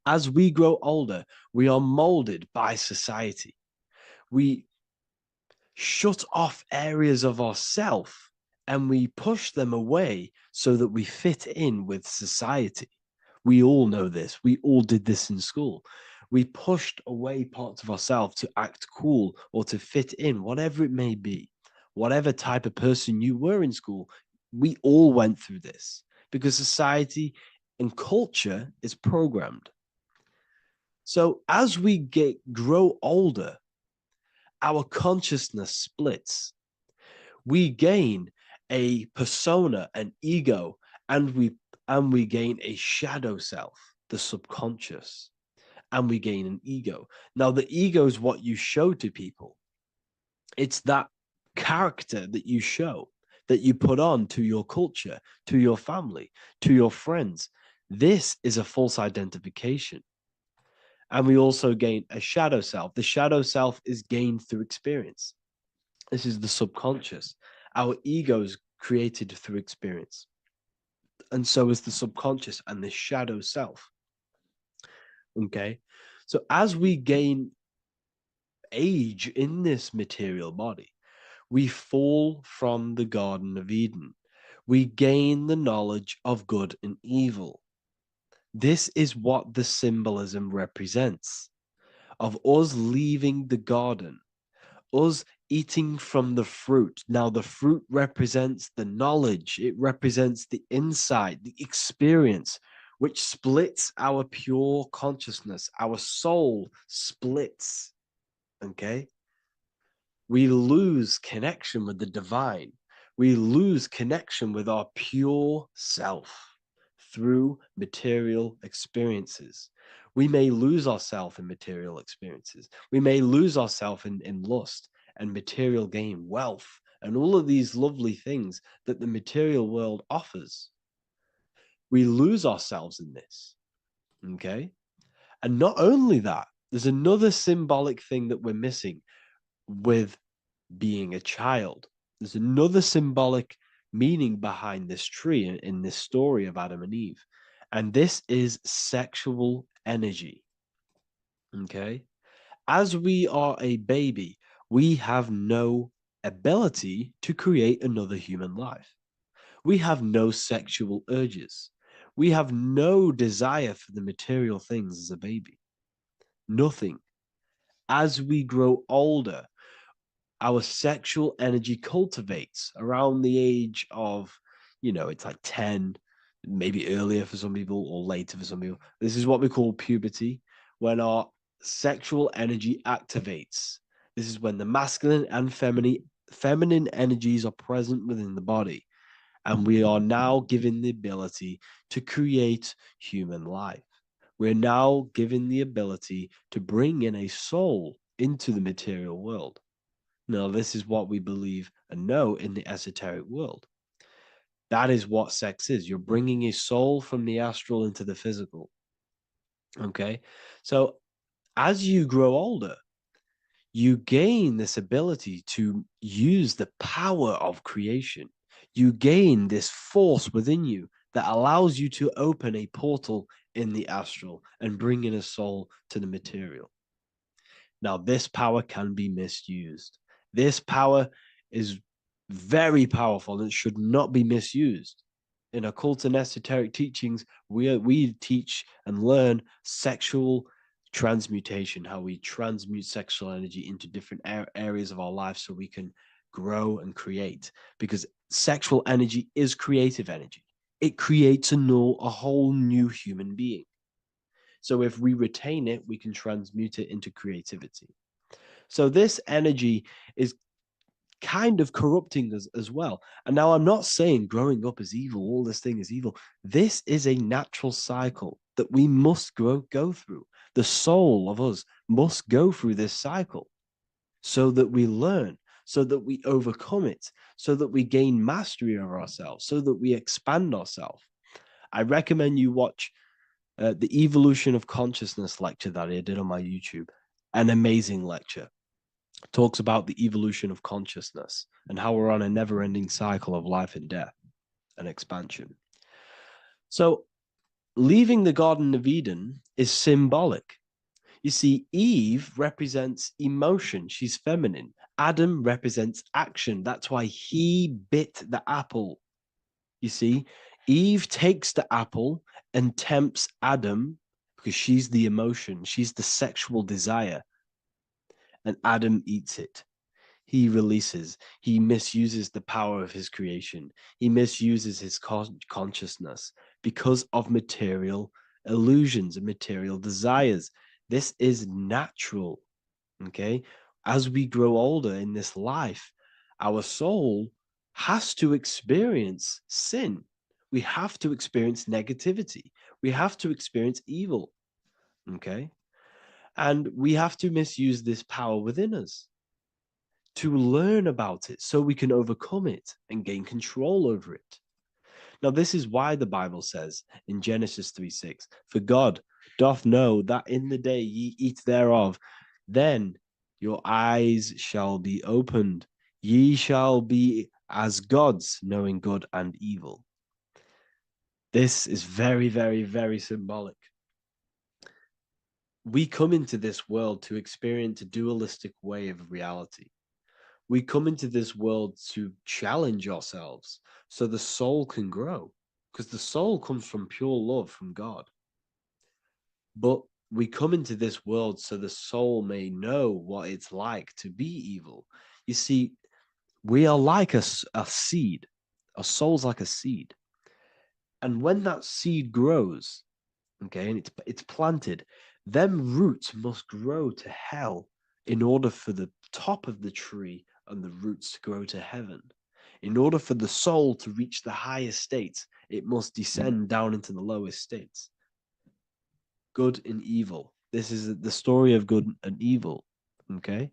As we grow older, we are molded by society. We shut off areas of ourself and we push them away so that we fit in with society. We all know this. We all did this in school. We pushed away parts of ourselves to act cool or to fit in, whatever it may be. Whatever type of person you were in school, we all went through this because society and culture is programmed. So as we grow older, our consciousness splits. We gain a persona, an ego, and we gain a shadow self, the subconscious, and we gain an ego. Now, the ego is what you show to people. It's that character that you show, that you put on to your culture, to your family, to your friends. This is a false identification. And we also gain a shadow self. The shadow self is gained through experience. This is the subconscious. Our ego is created through experience. And so is the subconscious and the shadow self. Okay. So as we gain age in this material body, we fall from the Garden of Eden. We gain the knowledge of good and evil. This is what the symbolism represents of us leaving the garden, us eating from the fruit. Now, the fruit represents the knowledge, it represents the insight, the experience, which splits our pure consciousness. Our soul splits. Okay? We lose connection with the divine. We lose connection with our pure self through material experiences. We may lose ourselves in material experiences. We may lose ourselves in lust and material gain, wealth, and all of these lovely things that the material world offers. We lose ourselves in this. Okay? And not only that, there's another symbolic thing that we're missing with being a child. There's another symbolic meaning behind this tree in this story of Adam and Eve. And this is sexual energy. Okay? As we are a baby, we have no ability to create another human life. We have no sexual urges. We have no desire for the material things as a baby. Nothing. As we grow older, our sexual energy cultivates around the age of, it's like 10, maybe earlier for some people or later for some people. This is what we call puberty, when our sexual energy activates. This is when the masculine and feminine energies are present within the body. And we are now given the ability to create human life. We're now given the ability to bring in a soul into the material world. Now, this is what we believe and know in the esoteric world. That is what sex is. You're bringing a soul from the astral into the physical. Okay? So as you grow older, you gain this ability to use the power of creation. You gain this force within you that allows you to open a portal in the astral and bring in a soul to the material. Now, this power can be misused. This power is very powerful and should not be misused. In occult and esoteric teachings, we teach and learn sexual transmutation, how we transmute sexual energy into different areas of our life so we can grow and create. Because sexual energy is creative energy. It creates a whole new human being. So if we retain it, we can transmute it into creativity. So this energy is kind of corrupting us as well. And now I'm not saying growing up is evil, all this thing is evil. This is a natural cycle that we must go through. The soul of us must go through this cycle so that we learn, so that we overcome it, so that we gain mastery over ourselves, so that we expand ourselves. I recommend you watch the Evolution of Consciousness lecture that I did on my YouTube. An amazing lecture. Talks about the evolution of consciousness and how we're on a never-ending cycle of life and death and expansion. So leaving the Garden of Eden is symbolic. You see, Eve represents emotion. She's feminine. Adam represents action. That's why he bit the apple. You see, Eve takes the apple and tempts Adam because she's the emotion. She's the sexual desire. And Adam eats it. He releases. He misuses the power of his creation. He misuses his consciousness because of material illusions and material desires. This is natural. Okay. As we grow older in this life, our soul has to experience sin. We have to experience negativity. We have to experience evil. Okay. And we have to misuse this power within us to learn about it so we can overcome it and gain control over it. Now, this is why the Bible says in Genesis 3:6, for God doth know that in the day ye eat thereof, then your eyes shall be opened. Ye shall be as gods, knowing good and evil. This is very, very, very symbolic. We come into this world to experience a dualistic way of reality. We come into this world to challenge ourselves so the soul can grow, because the soul comes from pure love from God. But we come into this world so the soul may know what it's like to be evil. You see, we are like a seed. Our soul's like a seed. And when that seed grows, okay, and it's planted, them roots must grow to hell in order for the top of the tree and the roots to grow to heaven. In order for the soul to reach the highest states, it must descend down into the lowest states. Good and evil. This is the story of good and evil, okay?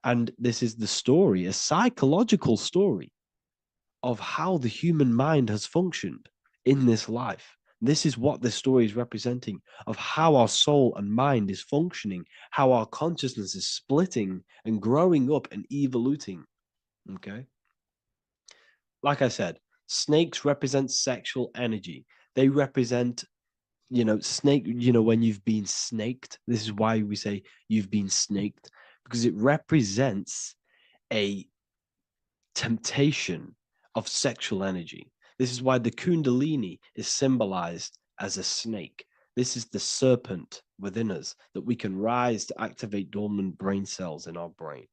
And this is the story, a psychological story of how the human mind has functioned in this life. This is what this story is representing of how our soul and mind is functioning, how our consciousness is splitting and growing up and evoluting. Okay. Like I said, snakes represent sexual energy. They represent, snake, when you've been snaked. This is why we say you've been snaked, because it represents a temptation of sexual energy. This is why the Kundalini is symbolized as a snake. This is the serpent within us that we can rise to activate dormant brain cells in our brain.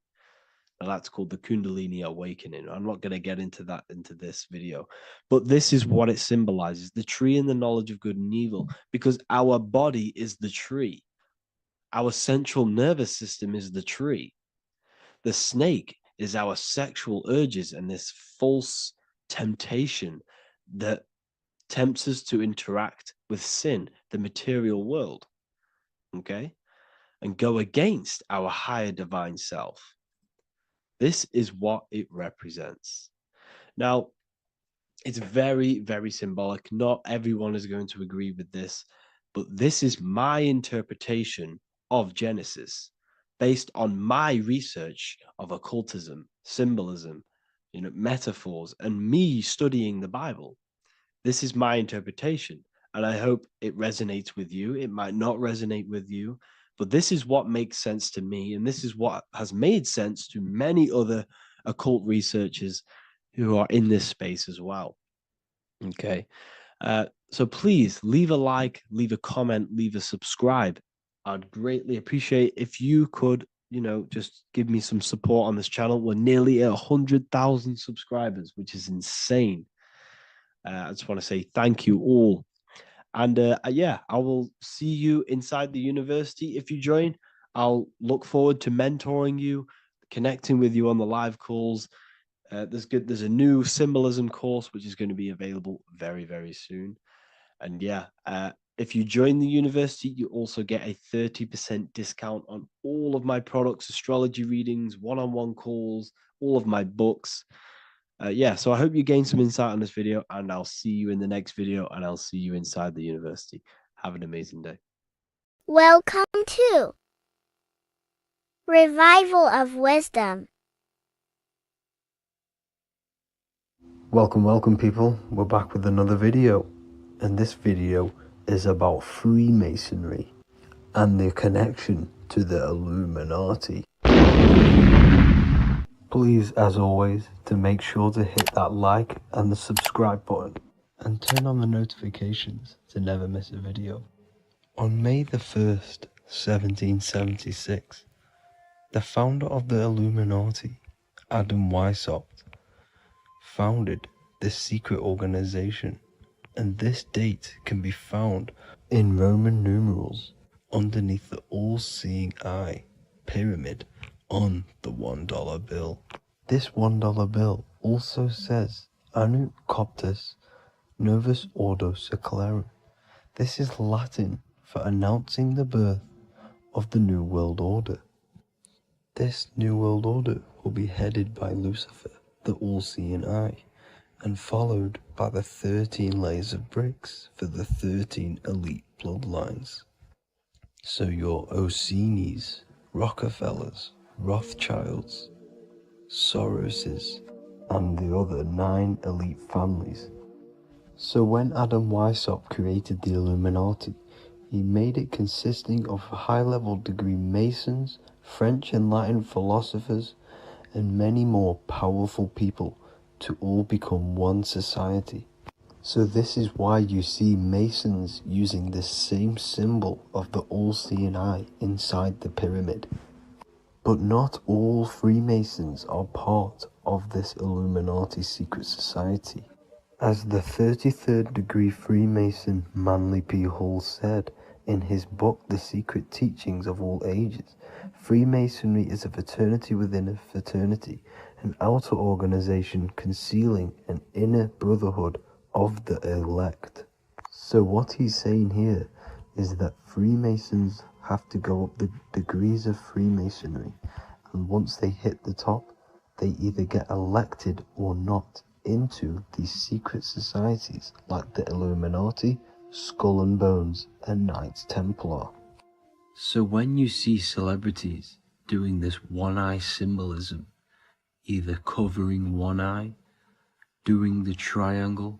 Now that's called the Kundalini awakening. I'm not going to get into that into this video, but this is what it symbolizes, the tree and the knowledge of good and evil, because our body is the tree. Our central nervous system is the tree. The snake is our sexual urges and this false temptation that tempts us to interact with sin, the material world, okay, and go against our higher divine self. This is what it represents. Now, it's very, very symbolic. Not everyone is going to agree with this, but this is my interpretation of Genesis based on my research of occultism, symbolism, metaphors, and me studying the Bible. This is my interpretation, and I hope it resonates with you. It might not resonate with you, but this is what makes sense to me, and this is what has made sense to many other occult researchers who are in this space as well. Okay. So please leave a like, leave a comment, leave a subscribe. I'd greatly appreciate if you could, just give me some support on this channel. We're nearly at 100,000 subscribers, which is insane. I just want to say thank you all. And yeah, I will see you inside the university. If you join, I'll look forward to mentoring you, connecting with you on the live calls. There's a new symbolism course which is going to be available very, very soon. And yeah, if you join the university, you also get a 30% discount on all of my products, astrology readings, one-on-one calls, all of my books. Yeah, so I hope you gain some insight on this video, and I'll see you in the next video, and I'll see you inside the university. Have an amazing day. Welcome to Revival of Wisdom. Welcome people, we're back with another video, and this video is about Freemasonry and their connection to the Illuminati. Please, as always, to make sure to hit that like and the subscribe button and turn on the notifications to never miss a video. On May the 1st, 1776, the founder of the Illuminati, Adam Weishaupt, founded this secret organization, and this date can be found in Roman numerals underneath the all-seeing eye pyramid on the $1 bill. This $1 bill also says Anut Coptus Novus Ordo Secularum. This is Latin for announcing the birth of the New World Order. This New World Order will be headed by Lucifer, the all-seeing eye, and followed by the 13 layers of bricks for the 13 elite bloodlines. So your Orsini's, Rockefellers, Rothschilds, Soroses, and the other 9 elite families. So when Adam Weishaupt created the Illuminati, he made it consisting of high-level degree Masons, French and Latin philosophers, and many more powerful people to all become one society. So this is why you see Masons using this same symbol of the all-seeing eye inside the pyramid. But not all Freemasons are part of this Illuminati secret society. As the 33rd degree Freemason Manly P. Hall said in his book The Secret Teachings of All Ages, Freemasonry is a fraternity within a fraternity, an outer organization concealing an inner brotherhood of the elect. So what he's saying here is that Freemasons have to go up the degrees of Freemasonry, and once they hit the top, they either get elected or not into these secret societies like the Illuminati, Skull and Bones, and Knights Templar. So when you see celebrities doing this one-eye symbolism, either covering one eye, doing the triangle,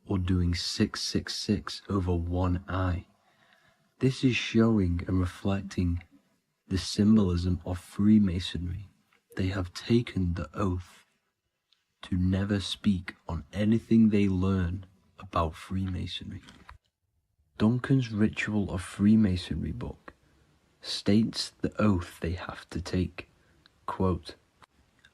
or doing 666 over one eye, this is showing and reflecting the symbolism of Freemasonry. They have taken the oath to never speak on anything they learn about Freemasonry. Duncan's Ritual of Freemasonry book states the oath they have to take. Quote,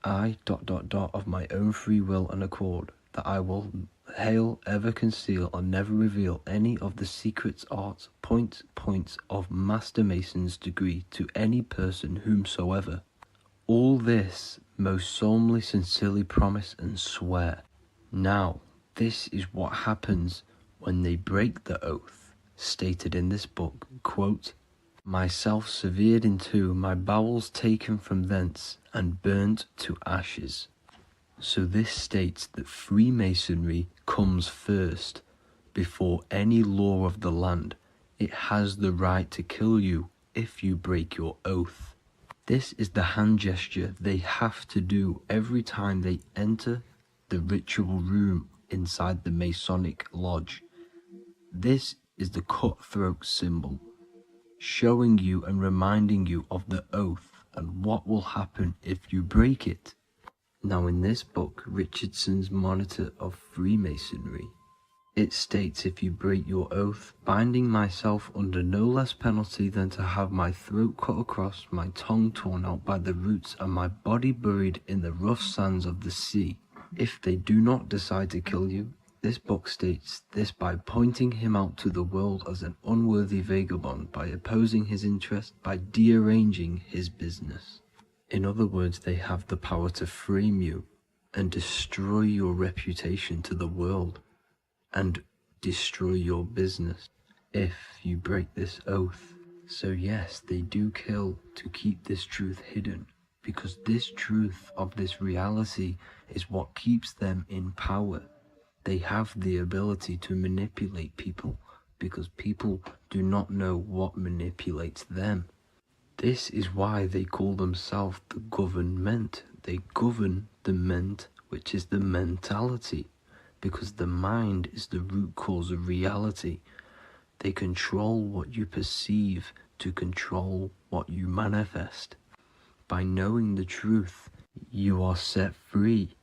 I ... of my own free will and accord, that I will hail, ever conceal, and never reveal any of the secrets, arts, points of Master Mason's degree to any person whomsoever. All this most solemnly, sincerely promise and swear. Now, this is what happens when they break the oath, stated in this book, quote, myself severed in two, my bowels taken from thence, and burnt to ashes. So this states that Freemasonry comes first, before any law of the land. It has the right to kill you if you break your oath. This is the hand gesture they have to do every time they enter the ritual room inside the Masonic lodge. This is the cutthroat symbol, showing you and reminding you of the oath and what will happen if you break it. Now in this book, Richardson's Monitor of Freemasonry, it states, if you break your oath, binding myself under no less penalty than to have my throat cut across, my tongue torn out by the roots, and my body buried in the rough sands of the sea. If they do not decide to kill you, this book states this by pointing him out to the world as an unworthy vagabond, by opposing his interest, by dearranging his business. In other words, they have the power to frame you and destroy your reputation to the world, and destroy your business if you break this oath. So yes, they do kill to keep this truth hidden, because this truth of this reality is what keeps them in power. They have the ability to manipulate people, because people do not know what manipulates them. This is why they call themselves the government. They govern the ment, which is the mentality, because the mind is the root cause of reality. They control what you perceive to control what you manifest. By knowing the truth, you are set free,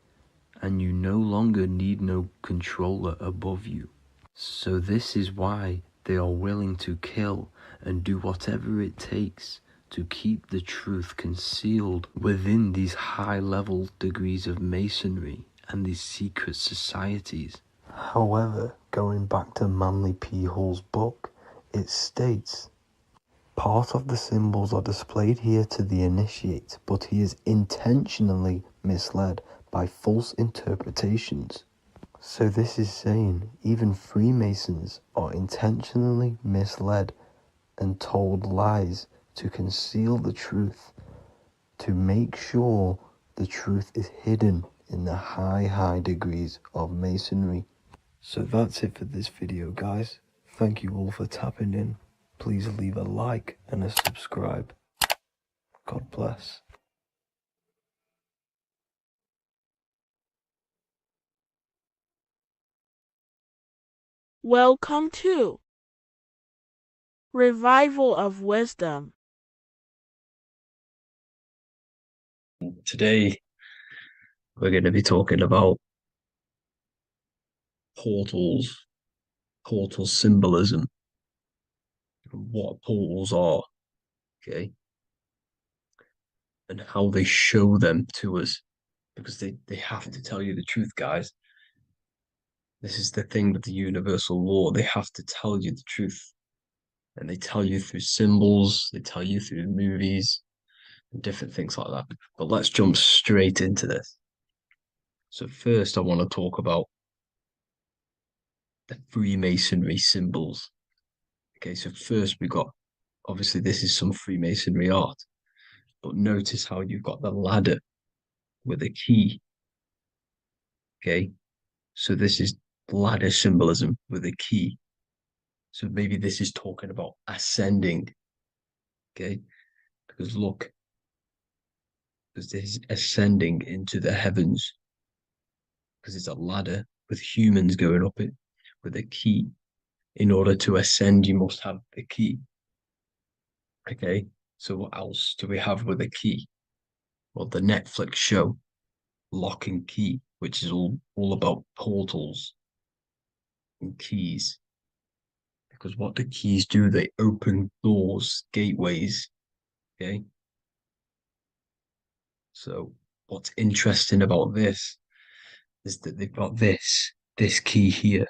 and you no longer need no controller above you. So this is why they are willing to kill and do whatever it takes to keep the truth concealed within these high-level degrees of masonry and these secret societies. However, going back to Manly P. Hall's book, it states, part of the symbols are displayed here to the initiate, but he is intentionally misled by false interpretations. So this is saying even Freemasons are intentionally misled and told lies to conceal the truth, to make sure the truth is hidden in the high degrees of masonry. So that's it for this video, guys. Thank you all for tapping in. Please leave a like and a subscribe. God bless. Welcome to Revival of Wisdom. Today, we're going to be talking about portals, portal symbolism, and what portals are, okay, and how they show them to us, because they have to tell you the truth, guys. This is the thing with the universal law. They have to tell you the truth. And they tell you through symbols, they tell you through movies, and different things like that. But let's jump straight into this. So first I want to talk about the Freemasonry symbols. Okay, so first we got, obviously this is some Freemasonry art, but notice how you've got the ladder with a key. Okay, so this is ladder symbolism with a key. So maybe this is talking about ascending. Okay, because look, because this is ascending into the heavens, because it's a ladder with humans going up it with a key. In order to ascend, you must have the key. Okay, so what else do we have with a key? Well, the Netflix show Lock and Key, which is all about portals and keys. Because what do keys do? They open doors, gateways. Okay. So what's interesting about this is that they've got this key here,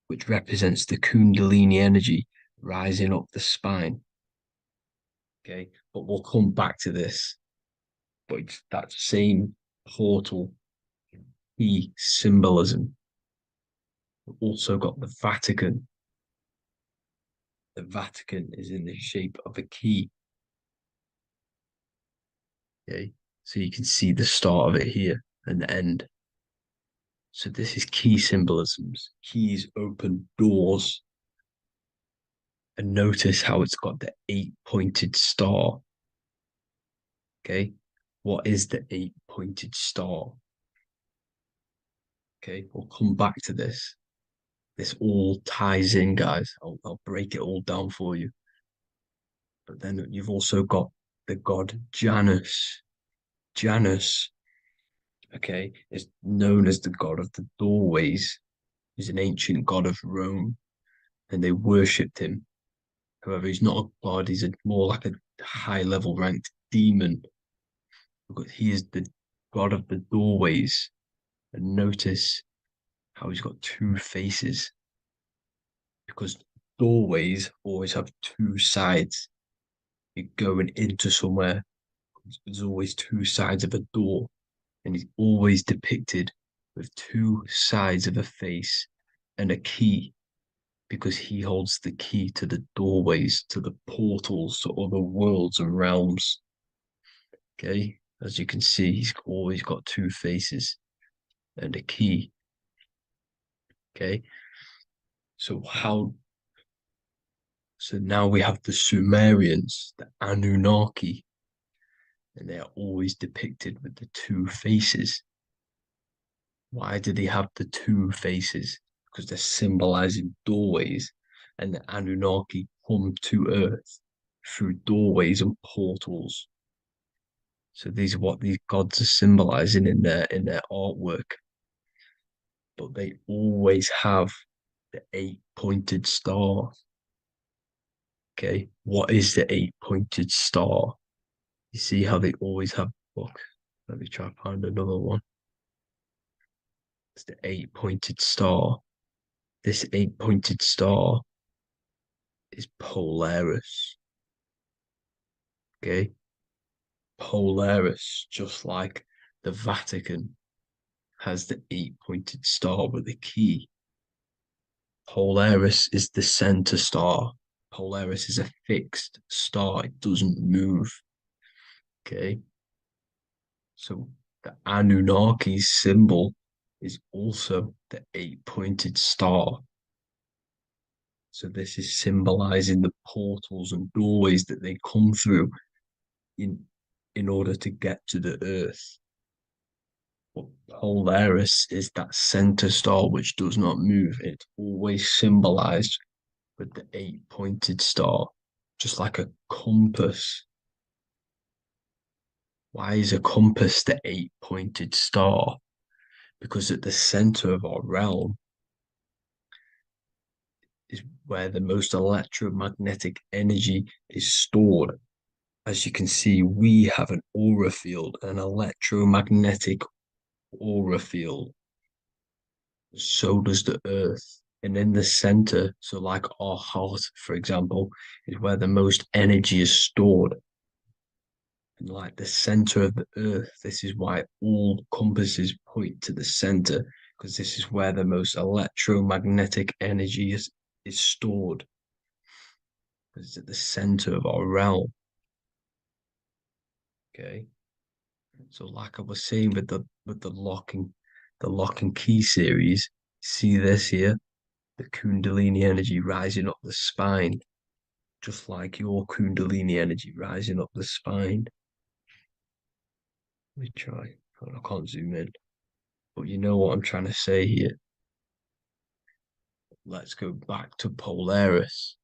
which represents the Kundalini energy rising up the spine. Okay, but we'll come back to this. But it's that same portal key symbolism. We've also got the Vatican. The Vatican is in the shape of a key. Okay, so you can see the start of it here and the end. So this is key symbolisms. Keys open doors. And notice how it's got the 8-pointed star. Okay, what is the 8-pointed star? Okay, we'll come back to this. This all ties in, guys. I'll break it all down for you. But then you've also got the god Janus. Janus, okay, is known as the god of the doorways. He's an ancient god of Rome, and they worshipped him. However, he's not a god, he's more like a high-level ranked demon. Because he is the god of the doorways. And notice how he's got two faces. Because doorways always have two sides. You're going into somewhere, there's always two sides of a door. And he's always depicted with two sides of a face and a key, because he holds the key to the doorways, to the portals, to other worlds and realms. Okay, as you can see, he's always got two faces and a key. Okay, so now we have the Sumerians, the Anunnaki, and they are always depicted with the two faces. Why do they have the two faces? Because they're symbolizing doorways, and the Anunnaki come to Earth through doorways and portals. So these are what these gods are symbolizing in their artwork. But they always have the 8-pointed star. Okay, what is the 8-pointed star? You see how they always have, look, let me try to find another one. It's the 8-pointed star. This 8-pointed star is Polaris. Okay, Polaris, just like the Vatican has the 8-pointed star with a key. Polaris is the center star. Polaris is a fixed star, it doesn't move. Okay, so the Anunnaki symbol is also the 8-pointed star. So this is symbolizing the portals and doorways that they come through in order to get to the earth. But Polaris is that center star which does not move. It's always symbolized with the 8-pointed star, just like a compass. Why is a compass the 8-pointed star? Because at the center of our realm where the most electromagnetic energy is stored. As you can see, we have an aura field, an electromagnetic aura field. So does the Earth. And in the center, so like our heart, for example, is where the most energy is stored. And like the center of the Earth, this is why all compasses point to the center, because this is where the most electromagnetic energy is stored. It's at the center of our realm. Okay. So like I was saying with the lock and key series, see this here? The Kundalini energy rising up the spine, just like your Kundalini energy rising up the spine. Let me try. I can't zoom in, but you know what I'm trying to say here. Let's go back to Polaris,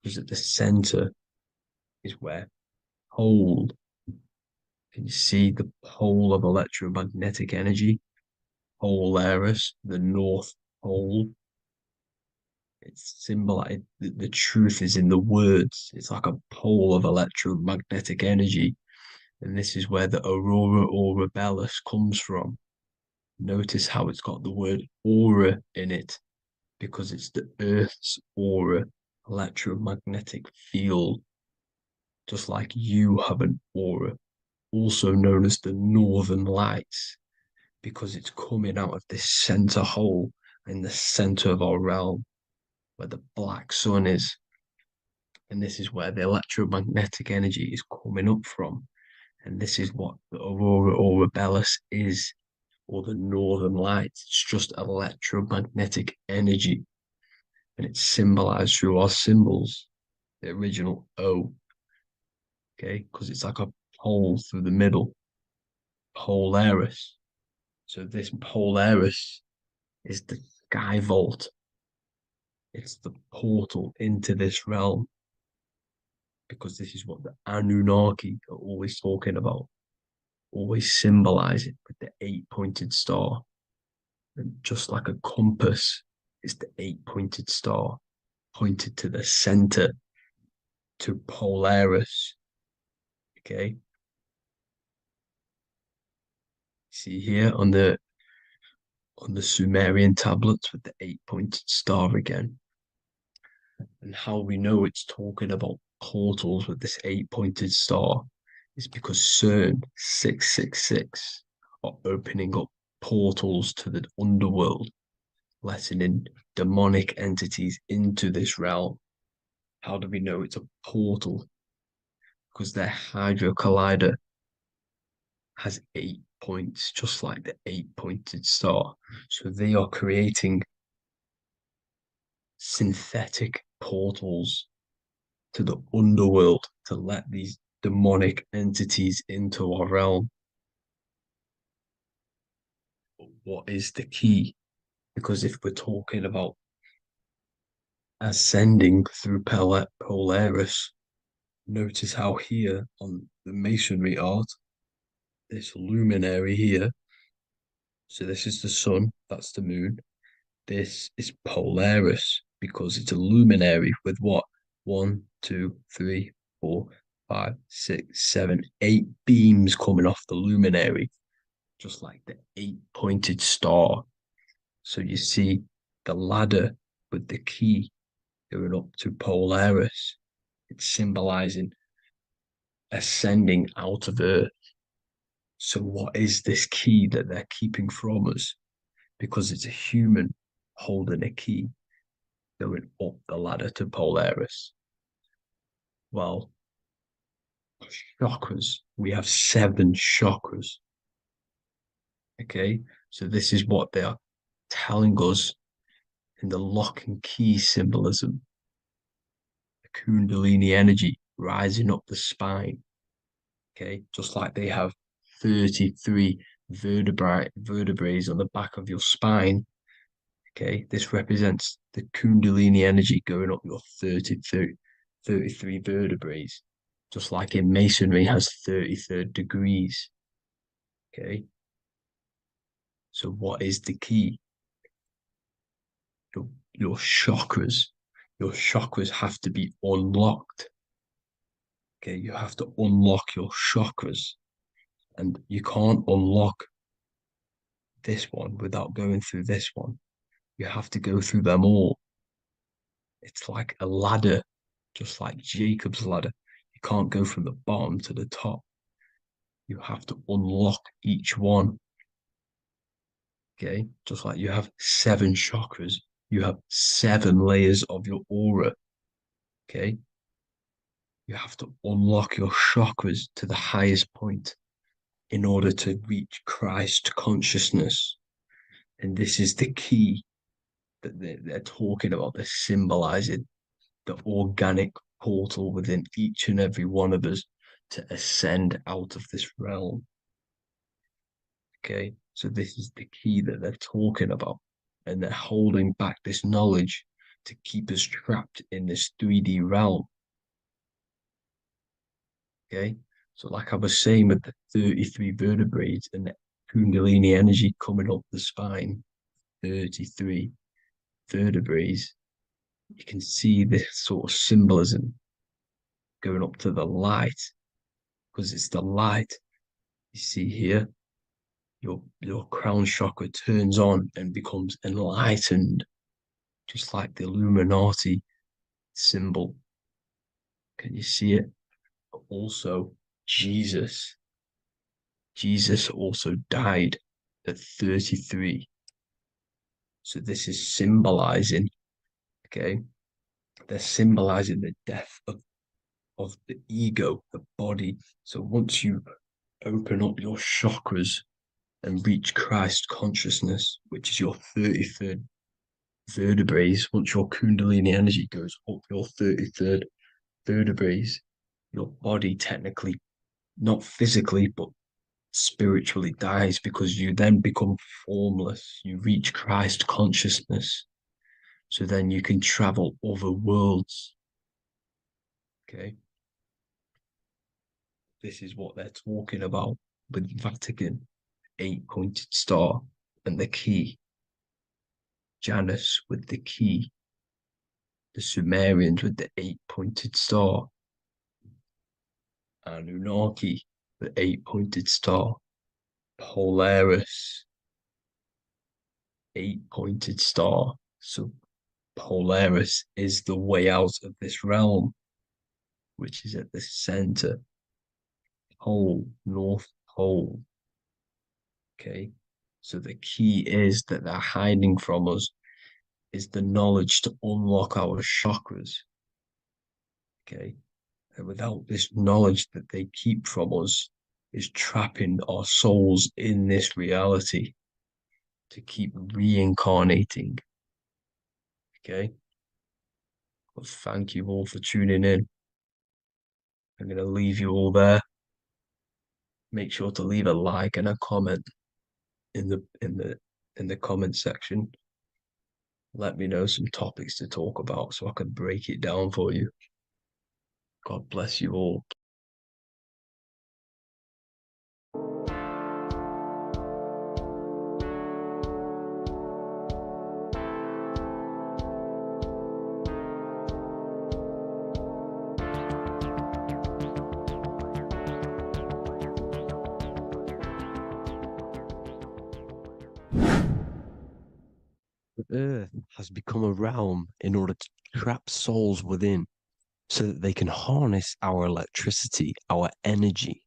because at the center is where pole. Can you see the pole of electromagnetic energy? Polaris, the North Pole. It's symbolized. The truth is in the words. It's like a pole of electromagnetic energy. And this is where the aurora borealis comes from. Notice how it's got the word aura in it, because it's the Earth's aura, electromagnetic field. Just like you have an aura, also known as the northern lights, because it's coming out of this center hole in the center of our realm, where the black sun is. And this is where the electromagnetic energy is coming up from. And this is what the aurora borealis is, or the northern lights. It's just electromagnetic energy. And it's symbolized through our symbols, the original O. Okay, because it's like a hole through the middle. Polaris. So this Polaris is the sky vault. It's the portal into this realm, because this is what the Anunnaki are always talking about, always symbolize it with the 8-pointed star. And just like a compass, it's the 8-pointed star pointed to the center, to Polaris. Okay. See here on the Sumerian tablets with the 8-pointed star again. And how we know it's talking about portals with this 8-pointed star is because CERN 666 are opening up portals to the underworld, letting in demonic entities into this realm. How do we know it's a portal? Because their Hydra Collider has 8 points, just like the 8-pointed star. So they are creating synthetic portals to the underworld to let these demonic entities into our realm. But what is the key? Because if we're talking about ascending through Polaris, notice how here on the masonry art, this luminary here, so this is the sun, that's the moon, this is Polaris, because it's a luminary with what? 1, 2, 3, 4, 5, 6, 7, 8 beams coming off the luminary, just like the 8-pointed star. So you see the ladder with the key going up to Polaris. It's symbolizing ascending out of Earth. So what is this key that they're keeping from us? Because it's a human holding a key going up the ladder to Polaris. Well, chakras. We have 7 chakras. Okay, so this is what they are telling us in the lock and key symbolism. The Kundalini energy rising up the spine. Okay, just like they have 33 vertebrae on the back of your spine. Okay, this represents the Kundalini energy going up your 33 vertebrae, just like in masonry has 33rd degrees. Okay, so what is the key? your chakras. Your chakras have to be unlocked. Okay, you have to unlock your chakras, and you can't unlock this one without going through this one. You have to go through them all. It's like a ladder, just like Jacob's ladder. You can't go from the bottom to the top. You have to unlock each one. Okay, just like you have 7 chakras, you have 7 layers of your aura. Okay, you have to unlock your chakras to the highest point in order to reach Christ consciousness. And this is the key that they're talking about. They're symbolizing the organic portal within each and every one of us to ascend out of this realm. Okay, so this is the key that they're talking about, and they're holding back this knowledge to keep us trapped in this 3D realm. Okay, so like I was saying with the 33 vertebrae and the Kundalini energy coming up the spine, 33 vertebrae, you can see this sort of symbolism going up to the light, because it's the light. You see here, your crown chakra turns on and becomes enlightened, just like the Illuminati symbol. Can you see it? But also, Jesus also died at 33. So this is symbolizing, okay? They're symbolizing the death of the ego, the body. So once you open up your chakras and reach Christ consciousness, which is your 33rd vertebrae, once your Kundalini energy goes up your 33rd vertebrae, your body technically, not physically, but spiritually dies, because you then become formless. You reach Christ consciousness. So then you can travel other worlds. Okay. This is what they're talking about with Vatican, 8-pointed star, and the key. Janus with the key. The Sumerians with the 8-pointed star. Anunnaki, the 8-pointed star. Polaris, 8-pointed star. So Polaris is the way out of this realm, which is at the center. Pole, North Pole. Okay. So the key is that they're hiding from us is the knowledge to unlock our chakras. Okay. And without this knowledge that they keep from us, is trapping our souls in this reality to keep reincarnating. Okay. Well, thank you all for tuning in. I'm going to leave you all there. Make sure to leave a like and a comment in the comment section. Let me know some topics to talk about so I can break it down for you. God bless you all. The earth has become a realm in order to trap souls within so that they can harness our electricity, our energy.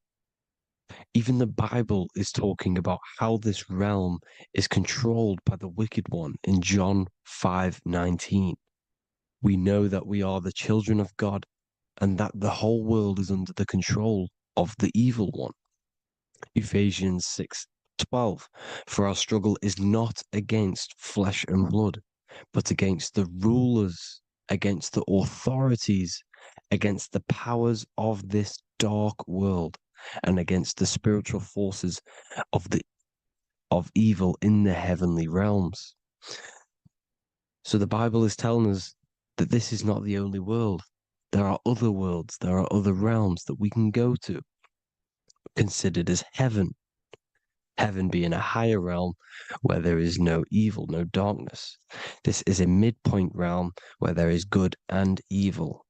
Even the Bible is talking about how this realm is controlled by the wicked one in John 5:19. We know that we are the children of God and that the whole world is under the control of the evil one. Ephesians 6:12. For our struggle is not against flesh and blood, but against the rulers, against the authorities, against the powers of this dark world, and against the spiritual forces of evil in the heavenly realms. So the Bible is telling us that this is not the only world. There are other worlds, there are other realms that we can go to, considered as heaven. Heaven being a higher realm where there is no evil, no darkness. This is a midpoint realm where there is good and evil.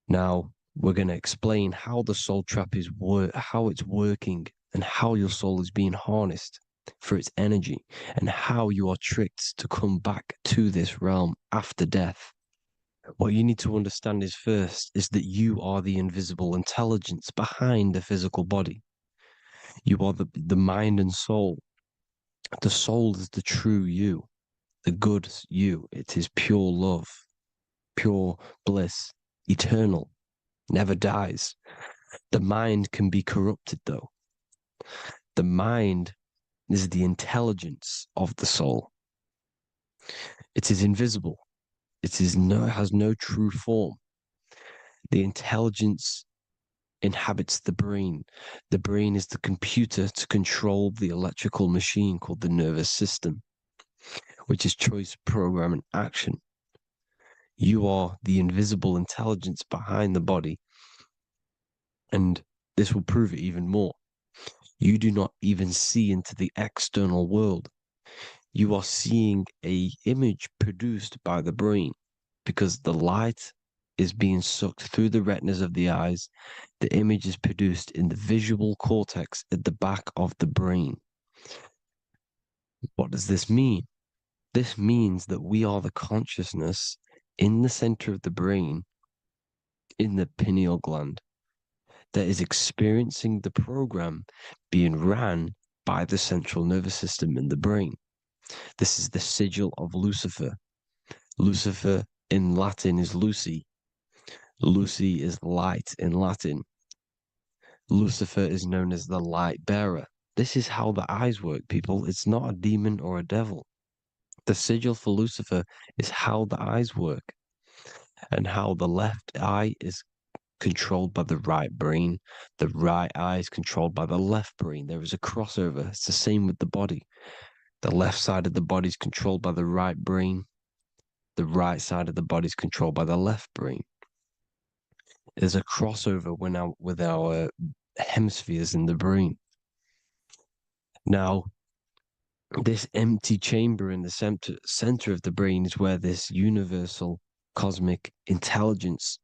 Now, we're going to explain how the soul trap is how it's working and how your soul is being harnessed for its energy and how you are tricked to come back to this realm after death. What you need to understand is first is that you are the invisible intelligence behind the physical body. You are the mind and soul. The soul is the true you, the good you. It is pure love, pure bliss, eternal, never dies. The mind can be corrupted though. The mind is the intelligence of the soul. It is invisible. It has no true form. The intelligence inhabits the brain. The brain is the computer to control the electrical machine called the nervous system, which is choice, program, and action. You are the invisible intelligence behind the body, and this will prove it even more. You do not even see into the external world. You are seeing an image produced by the brain because the light is being sucked through the retinas of the eyes. The image is produced in the visual cortex at the back of the brain. What does this mean? This means that we are the consciousness in the center of the brain, in the pineal gland, that is experiencing the program being ran by the central nervous system in the brain. This is the sigil of Lucifer. Lucifer in Latin is Lucy. Lucy is light in Latin. Lucifer is known as the light bearer. This is how the eyes work, people. It's not a demon or a devil. The sigil for Lucifer is how the eyes work and how the left eye is controlled by the right brain. The right eye is controlled by the left brain. There is a crossover. It's the same with the body. The left side of the body is controlled by the right brain. The right side of the body is controlled by the left brain. There's a crossover with our hemispheres in the brain. Now, this empty chamber in the center of the brain is where this universal cosmic intelligence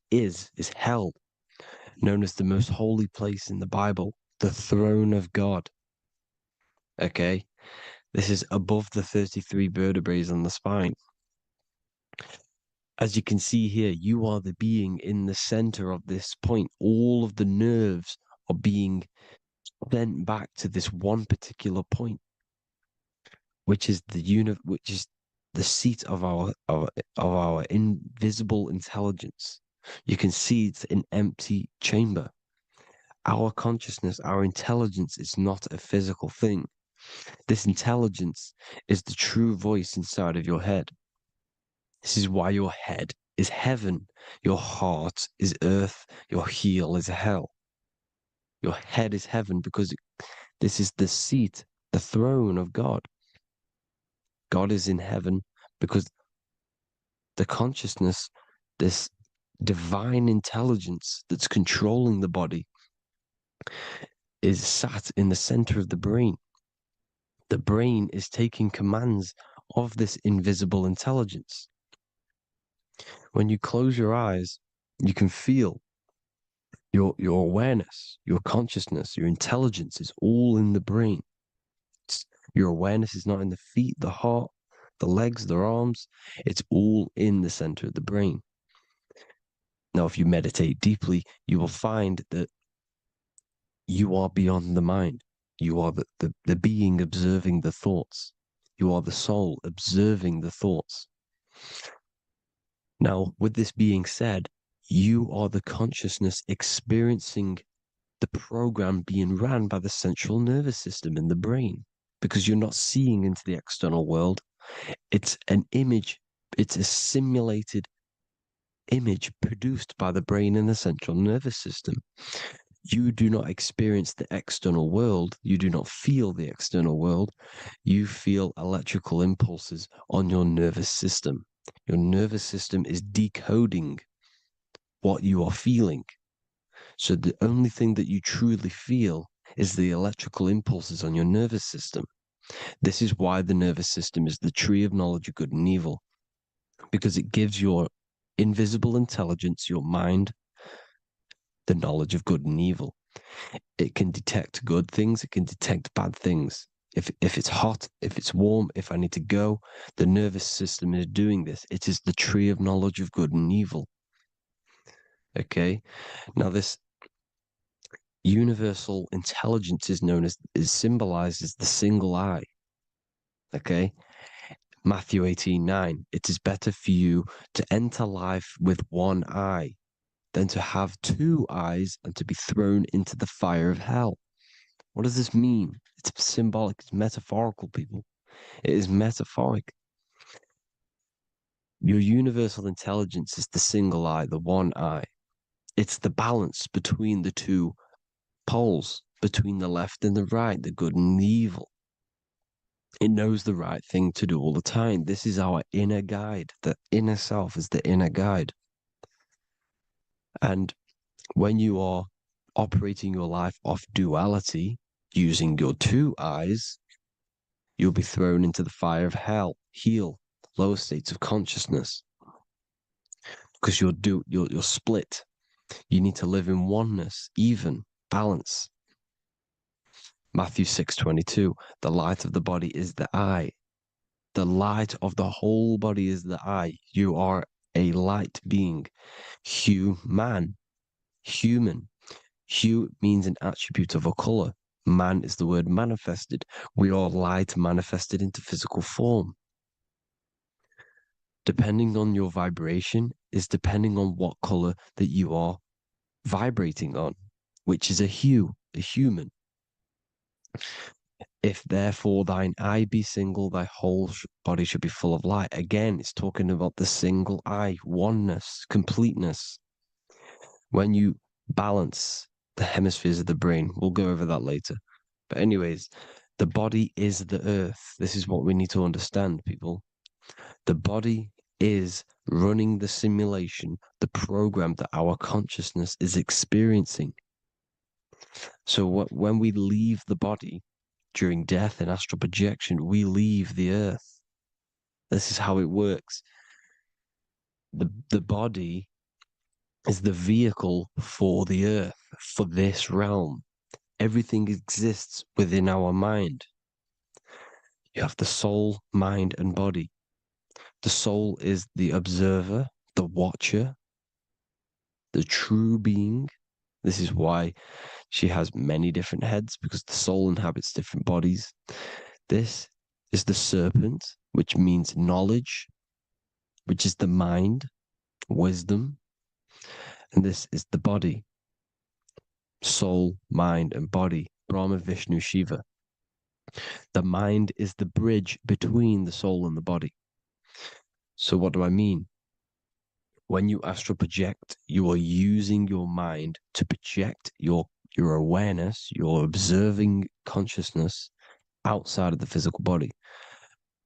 is held, known as the most holy place in the Bible, the throne of God. Okay? This is above the 33 vertebrae on the spine. As you can see here, you are the being in the center of this point. All of the nerves are being sent back to this one particular point, which is the seat of our invisible intelligence. You can see it's an empty chamber. Our consciousness, our intelligence is not a physical thing. This intelligence is the true voice inside of your head. This is why your head is heaven, your heart is earth, your heel is hell. Your head is heaven because this is the seat, the throne of God. God is in heaven because the consciousness, this divine intelligence that's controlling the body, is sat in the center of the brain. The brain is taking commands of this invisible intelligence. When you close your eyes, you can feel your awareness, your consciousness, your intelligence is all in the brain. Your awareness is not in the feet, the heart, the legs, the arms. It's all in the center of the brain. Now, if you meditate deeply, you will find that you are beyond the mind. You are the being observing the thoughts. You are the soul observing the thoughts. Now, with this being said, you are the consciousness experiencing the program being ran by the central nervous system in the brain, because you're not seeing into the external world. It's an image, it's a simulated image produced by the brain and the central nervous system. You do not experience the external world. You do not feel the external world. You feel electrical impulses on your nervous system. Your nervous system is decoding what you are feeling. So the only thing that you truly feel is the electrical impulses on your nervous system. This is why the nervous system is the tree of knowledge of good and evil, because it gives your invisible intelligence, your mind, the knowledge of good and evil. It can detect good things, it can detect bad things. If it's hot, if it's warm, if I need to go, the nervous system is doing this. It is the tree of knowledge of good and evil. Okay? Now this universal intelligence is symbolized as the single eye. Okay? Matthew 18:9. It is better for you to enter life with one eye than to have two eyes and to be thrown into the fire of hell. What does this mean? It's symbolic, it's metaphorical, people. It is metaphoric. Your universal intelligence is the single eye, the one eye. It's the balance between the two poles, between the left and the right, the good and the evil. It knows the right thing to do all the time. This is our inner guide. The inner self is the inner guide. And when you are operating your life off duality, using your two eyes, you'll be thrown into the fire of hell, lower states of consciousness. Because you're split. You need to live in oneness, even, balance. Matthew 6:22, the light of the body is the eye. The light of the whole body is the eye. You are a light being. Human. Hue means an attribute of a color. Man is the word manifested. We are light manifested into physical form. Depending on your vibration is depending on what color that you are vibrating on, which is a hue, a human. If therefore thine eye be single, thy whole body should be full of light. Again, it's talking about the single eye, oneness, completeness. When you balance the hemispheres of the brain, we'll go over that later. But anyways, the body is the earth. This is what we need to understand, people. The body is running the simulation, the program that our consciousness is experiencing. So when we leave the body during death and astral projection, we leave the earth. This is how it works. The body is the vehicle for the earth, for this realm. Everything exists within our mind. You have the soul, mind, and body. The soul is the observer, the watcher, the true being. This is why she has many different heads, because the soul inhabits different bodies. This is the serpent, which means knowledge, which is the mind, wisdom. And this is the body, soul, mind, and body, Brahma, Vishnu, Shiva. The mind is the bridge between the soul and the body. So what do I mean? When you astral project, you are using your mind to project your awareness, your observing consciousness outside of the physical body.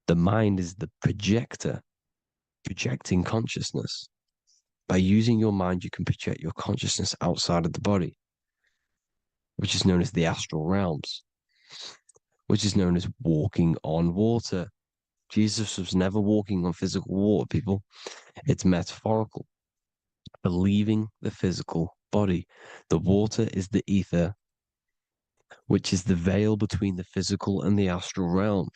The mind is the projector, projecting consciousness. By using your mind, you can project your consciousness outside of the body, which is known as the astral realms, which is known as walking on water. Jesus was never walking on physical water, people. It's metaphorical. Believing the physical body. The water is the ether, which is the veil between the physical and the astral realm.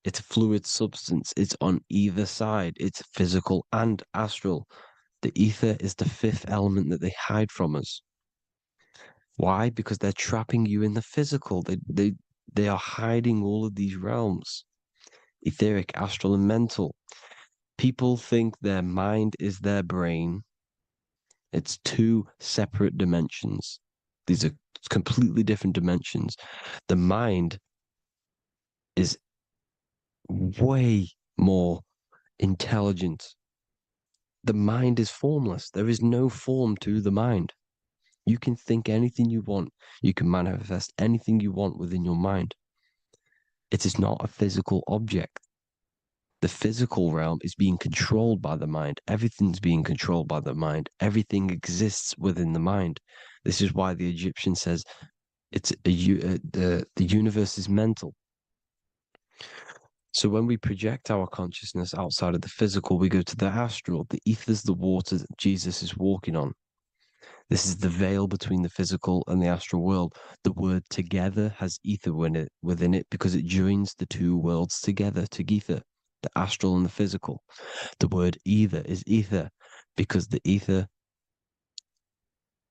It's a fluid substance. It's on either side. It's physical and astral. The ether is the fifth element that they hide from us. Why? Because they're trapping you in the physical. They are hiding all of these realms. Etheric, astral, and mental. People think their mind is their brain. It's two separate dimensions. These are completely different dimensions. The mind is way more intelligent. The mind is formless. There is no form to the mind. You can think anything you want. You can manifest anything you want within your mind. It is not a physical object. The physical realm is being controlled by the mind. Everything's being controlled by the mind. Everything exists within the mind. This is why the Egyptian says, the universe is mental. So when we project our consciousness outside of the physical, we go to the astral. The ether's the water that Jesus is walking on. This is the veil between the physical and the astral world. The word together has ether within it because it joins the two worlds together, the astral and the physical. The word either is ether because the ether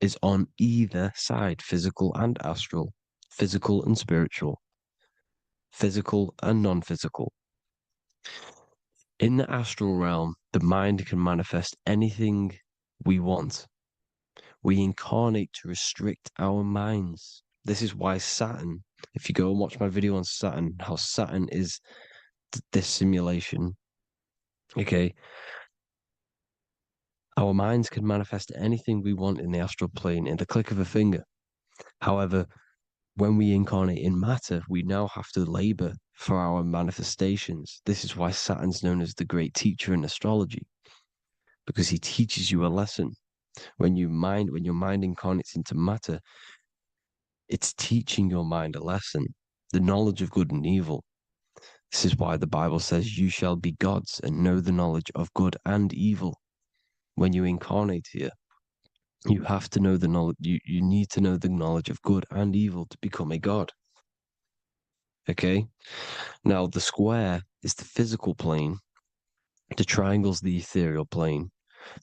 is on either side, physical and astral, physical and spiritual, physical and non-physical. In the astral realm, the mind can manifest anything we want. We incarnate to restrict our minds. This is why Saturn, if you go and watch my video on Saturn, how Saturn is this simulation, okay? Our minds can manifest anything we want in the astral plane in the click of a finger. However, when we incarnate in matter, we now have to labor for our manifestations. This is why Saturn's known as the great teacher in astrology, because he teaches you a lesson. When your mind incarnates into matter, it's teaching your mind a lesson, the knowledge of good and evil. This is why the Bible says, you shall be gods and know the knowledge of good and evil. When you incarnate here, you have to know the knowledge, you need to know the knowledge of good and evil to become a god. Okay? Now, the square is the physical plane, the triangle's the ethereal plane,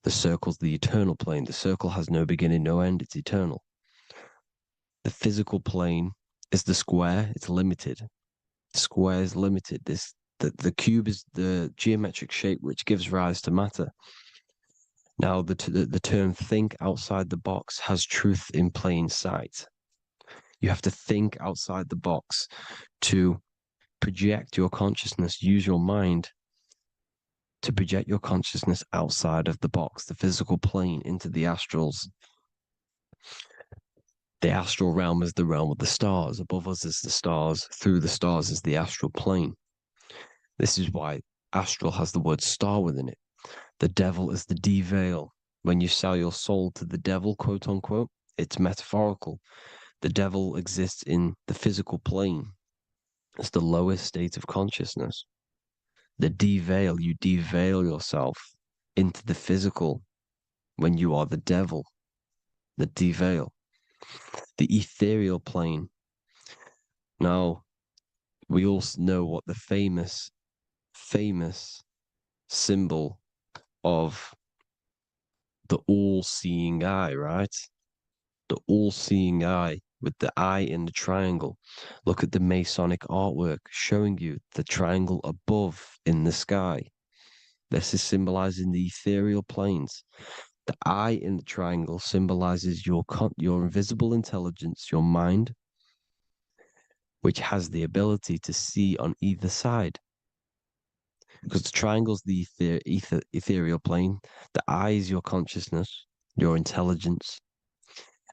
the circle's the eternal plane. The circle has no beginning, no end, it's eternal. The physical plane is the square, it's limited. The square is limited. The cube is the geometric shape which gives rise to matter. Now, the term think outside the box has truth in plain sight. You have to think outside the box to project your consciousness, use your mind to project your consciousness outside of the box, the physical plane, into the astrals. The astral realm is the realm of the stars. Above us is the stars. Through the stars is the astral plane. This is why astral has the word star within it. The devil is the deveil. When you sell your soul to the devil, quote unquote, it's metaphorical. The devil exists in the physical plane. It's the lowest state of consciousness. The deveil, you deveil yourself into the physical when you are the devil. The deveil. The ethereal plane. Now, we also know what the famous symbol of the all-seeing eye, right? The all-seeing eye with the eye in the triangle. Look at the Masonic artwork showing you the triangle above in the sky. This is symbolizing the ethereal planes. The eye in the triangle symbolizes your invisible intelligence, your mind, which has the ability to see on either side. Because the triangle's the ethereal plane. The eye is your consciousness, your intelligence.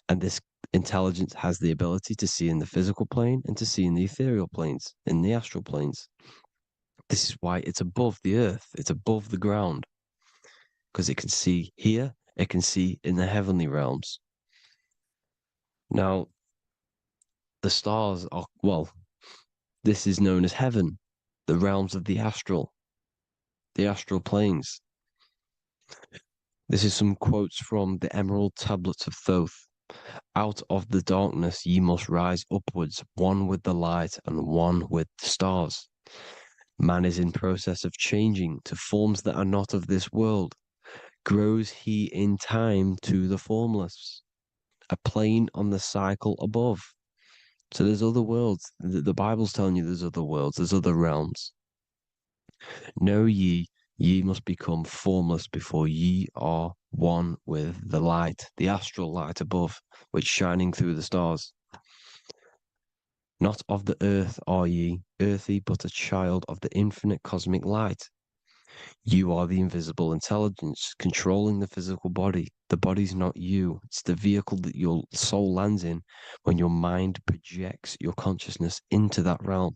And this intelligence has the ability to see in the physical plane and to see in the ethereal planes, in the astral planes. This is why it's above the earth. It's above the ground. Because it can see here, it can see in the heavenly realms. Now, the stars are, well, this is known as heaven, the realms of the astral planes. This is some quotes from the Emerald Tablets of Thoth. Out of the darkness ye must rise upwards, one with the light and one with the stars. Man is in process of changing to forms that are not of this world. Grows he in time to the formless, a plane on the cycle above. So there's other worlds. The Bible's telling you there's other worlds, there's other realms. Know ye must become formless before ye are one with the light, the astral light above, which shining through the stars. Not of the earth are ye, earthy, but a child of the infinite cosmic light. You are the invisible intelligence controlling the physical body. The body's not you. It's the vehicle that your soul lands in when your mind projects your consciousness into that realm.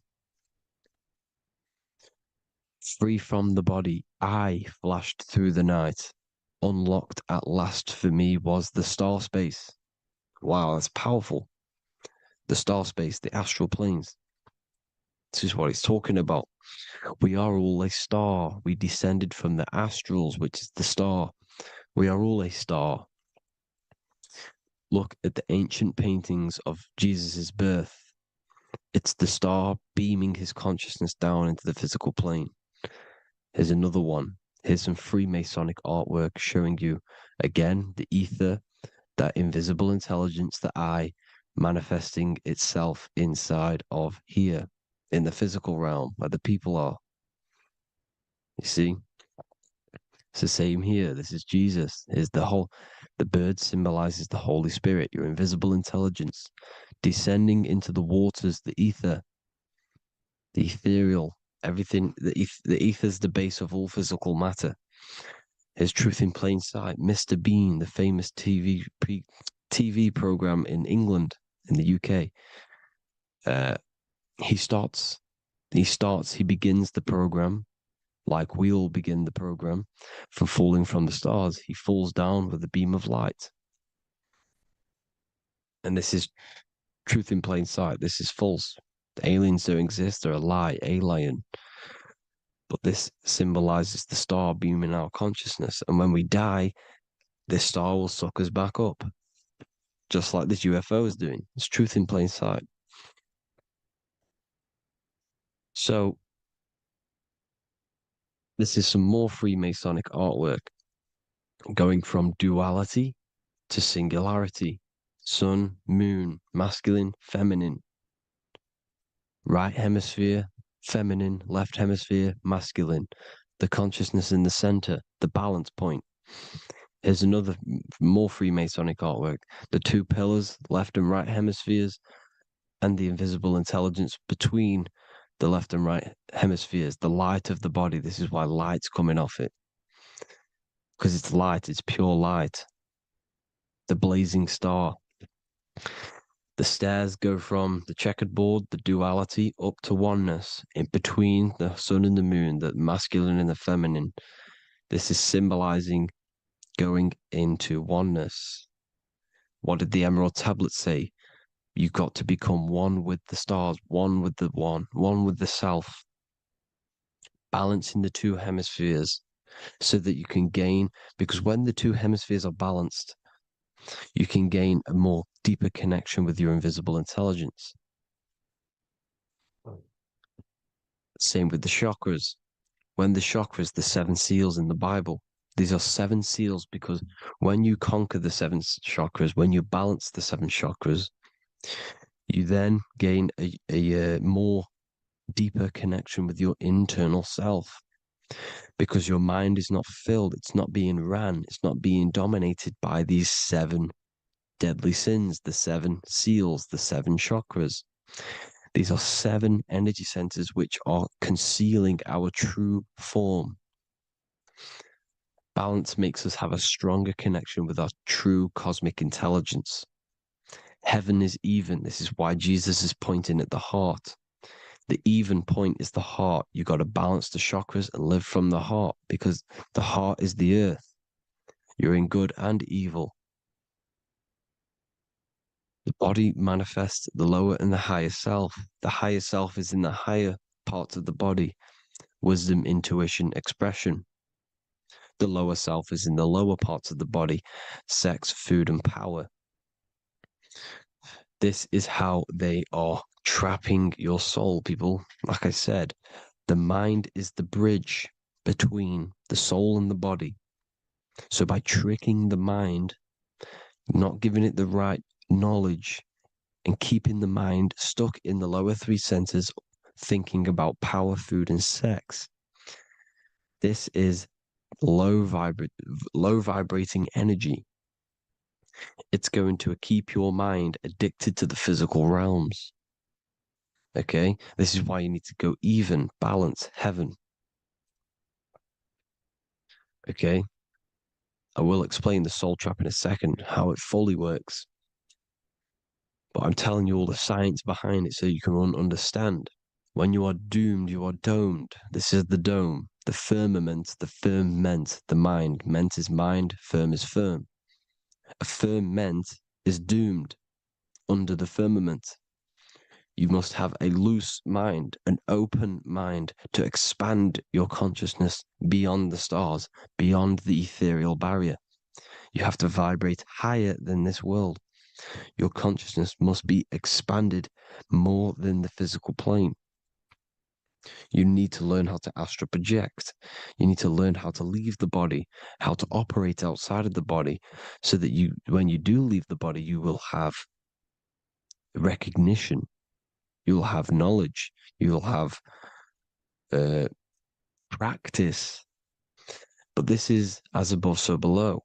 Free from the body, I flashed through the night. Unlocked at last for me was the star space. Wow, that's powerful. the star space, the astral planes. This is what it's talking about. We are all a star. We descended from the astrals, which is the star. We are all a star. Look at the ancient paintings of Jesus' birth. It's the star beaming his consciousness down into the physical plane. Here's another one. Here's some Freemasonic artwork showing you, again, the ether, that invisible intelligence, the I, manifesting itself inside of here, in the physical realm, where the people are. You see? It's the same here. This is Jesus. Here's the bird symbolizes the Holy Spirit, your invisible intelligence, descending into the waters, the ether, the ethereal, everything. The ether is the base of all physical matter. Here's Truth in Plain Sight. Mr. Bean, the famous TV program in England, in the UK. He begins the program like we all begin the program from falling from the stars. He falls down with a beam of light. And this is truth in plain sight. This is false. The aliens don't exist. They're a lie, alien. But this symbolizes the star beaming our consciousness. And when we die, this star will suck us back up. Just like this UFO is doing. It's truth in plain sight. So, this is some more Freemasonic artwork going from duality to singularity. Sun, moon, masculine, feminine. Right hemisphere, feminine, left hemisphere, masculine. The consciousness in the center, the balance point. Here's another more Freemasonic artwork. The two pillars, left and right hemispheres, and the invisible intelligence between the left and right hemispheres, the light of the body. This is why light's coming off it. Because it's light, it's pure light. The blazing star. The stairs go from the checkered board, the duality, up to oneness, in between the sun and the moon, the masculine and the feminine. This is symbolizing going into oneness. What did the Emerald Tablet say? You've got to become one with the stars, one with the one with the self. Balancing the two hemispheres so that you can gain, because when the two hemispheres are balanced, you can gain a more deeper connection with your invisible intelligence. Same with the chakras. When the chakras, the seven seals in the Bible, these are seven seals because when you conquer the seven chakras, when you balance the seven chakras, you then gain a more deeper connection with your internal self because your mind is not filled, it's not being ran, it's not being dominated by these seven deadly sins, the seven seals, the seven chakras. These are seven energy centers which are concealing our true form. Balance makes us have a stronger connection with our true cosmic intelligence. Heaven is even. This is why Jesus is pointing at the heart. The even point is the heart. You got to balance the chakras and live from the heart because the heart is the earth. You're in good and evil. The body manifests the lower and the higher self. The higher self is in the higher parts of the body. Wisdom, intuition, expression. The lower self is in the lower parts of the body. Sex, food, and power. This is how they are trapping your soul, people. Like I said, the mind is the bridge between the soul and the body. So by tricking the mind, not giving it the right knowledge, and keeping the mind stuck in the lower three centers, thinking about power, food, and sex, this is low vibrating energy. It's going to keep your mind addicted to the physical realms. Okay, this is why you need to go even, balance, heaven. Okay, I will explain the soul trap in a second, how it fully works. But I'm telling you all the science behind it so you can understand. When you are doomed, you are domed. This is the dome, the firmament, the firmament, the mind. Ment is mind, firm is firm. A firm ment is doomed under the firmament. You must have a loose mind, an open mind to expand your consciousness beyond the stars, beyond the ethereal barrier. You have to vibrate higher than this world. Your consciousness must be expanded more than the physical plane. You need to learn how to astral project. You need to learn how to leave the body, how to operate outside of the body, so that you, when you do leave the body, you will have recognition, you'll have knowledge, you'll have practice. But this is as above, so below.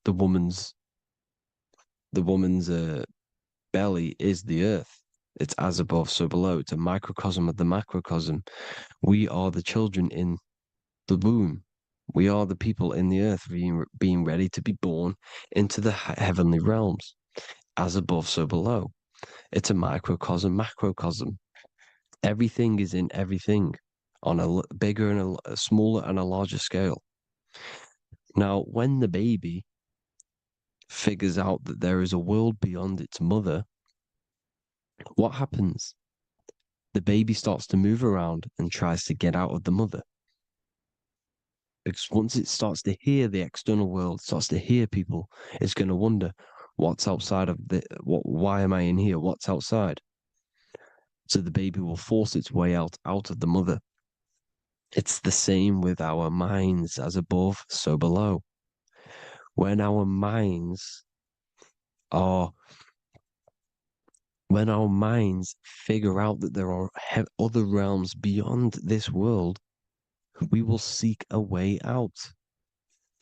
The woman's belly is the earth. It's as above, so below. It's a microcosm of the macrocosm. We are the children in the womb. We are the people in the earth being ready to be born into the heavenly realms. As above, so below. It's a microcosm, macrocosm. Everything is in everything on a bigger and a smaller and a larger scale. Now, when the baby figures out that there is a world beyond its mother, what happens? The baby starts to move around and tries to get out of the mother. Because once it starts to hear the external world, starts to hear people, it's going to wonder, what's outside of why am I in here? What's outside? So the baby will force its way out of the mother. It's the same with our minds, as above, so below. When our minds figure out that there are other realms beyond this world, we will seek a way out.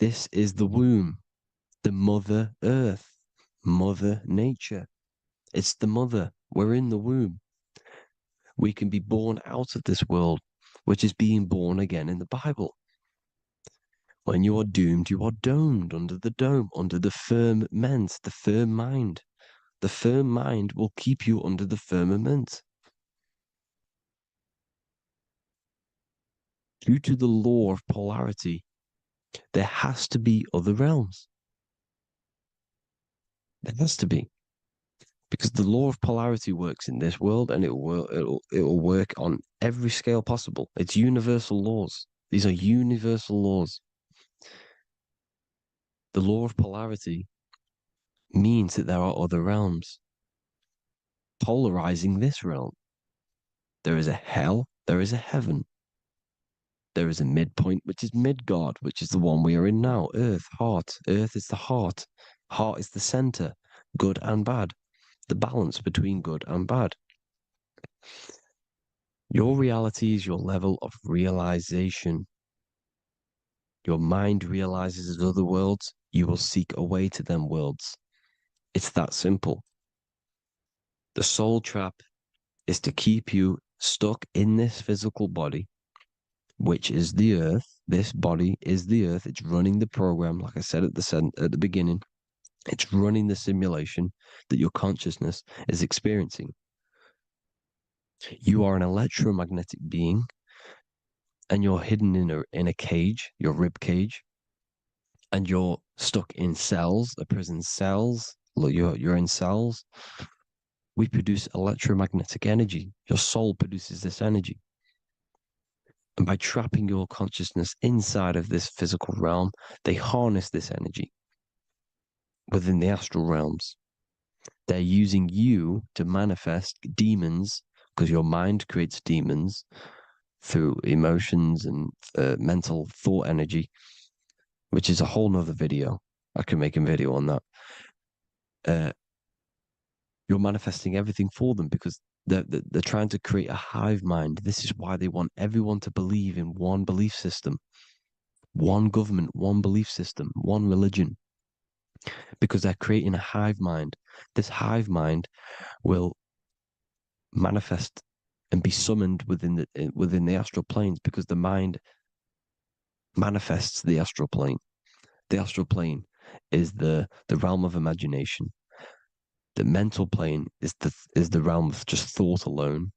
This is the womb, the mother earth, mother nature. It's the mother. We're in the womb. We can be born out of this world, which is being born again in the Bible. When you are doomed, you are domed under the dome, under the firmament, the firm mind. The firm mind will keep you under the firmament. Due to the law of polarity, there has to be other realms. There has to be. Because the law of polarity works in this world, and it will work on every scale possible. It's universal laws. These are universal laws. The law of polarity means that there are other realms polarizing this realm. There is a hell, there is a heaven. There is a midpoint, which is Midgard, which is the one we are in now. Earth, heart. Earth is the heart. Heart is the center, good and bad. The balance between good and bad. Your reality is your level of realization. Your mind realizes other worlds, you will seek a way to them worlds. It's that simple. The soul trap is to keep you stuck in this physical body, which is the earth. This body is the earth. It's running the program, like I said at the beginning. It's running the simulation that your consciousness is experiencing. You are an electromagnetic being, and you're hidden in a cage, your rib cage, and you're stuck in cells, a prison cells. Look, you're in cells. We produce electromagnetic energy. Your soul produces this energy. And by trapping your consciousness inside of this physical realm, they harness this energy within the astral realms. They're using you to manifest demons, because your mind creates demons through emotions and mental thought energy, which is a whole nother video. I can make a video on that. You're manifesting everything for them because they're trying to create a hive mind. This is why they want everyone to believe in one belief system, one government, one belief system, one religion, because they're creating a hive mind. This hive mind will manifest and be summoned within the astral planes, because the mind manifests the astral plane. The astral plane is the realm of imagination. The mental plane is the realm of just thought alone.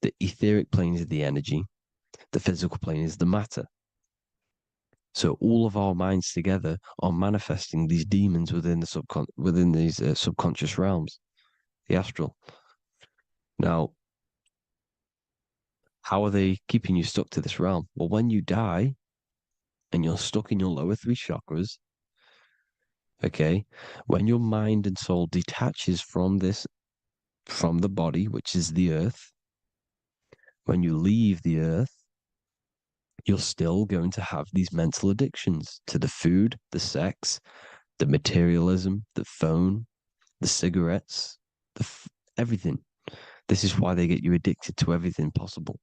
The etheric plane is the energy. The physical plane is the matter. So all of our minds together are manifesting these demons within these subconscious realms, the astral. Now, how are they keeping you stuck to this realm? Well, when you die and you're stuck in your lower three chakras, okay, when your mind and soul detaches from the body, which is the earth, when you leave the earth, you're still going to have these mental addictions to the food, the sex, the materialism, the phone, the cigarettes, everything. This is why they get you addicted to everything possible.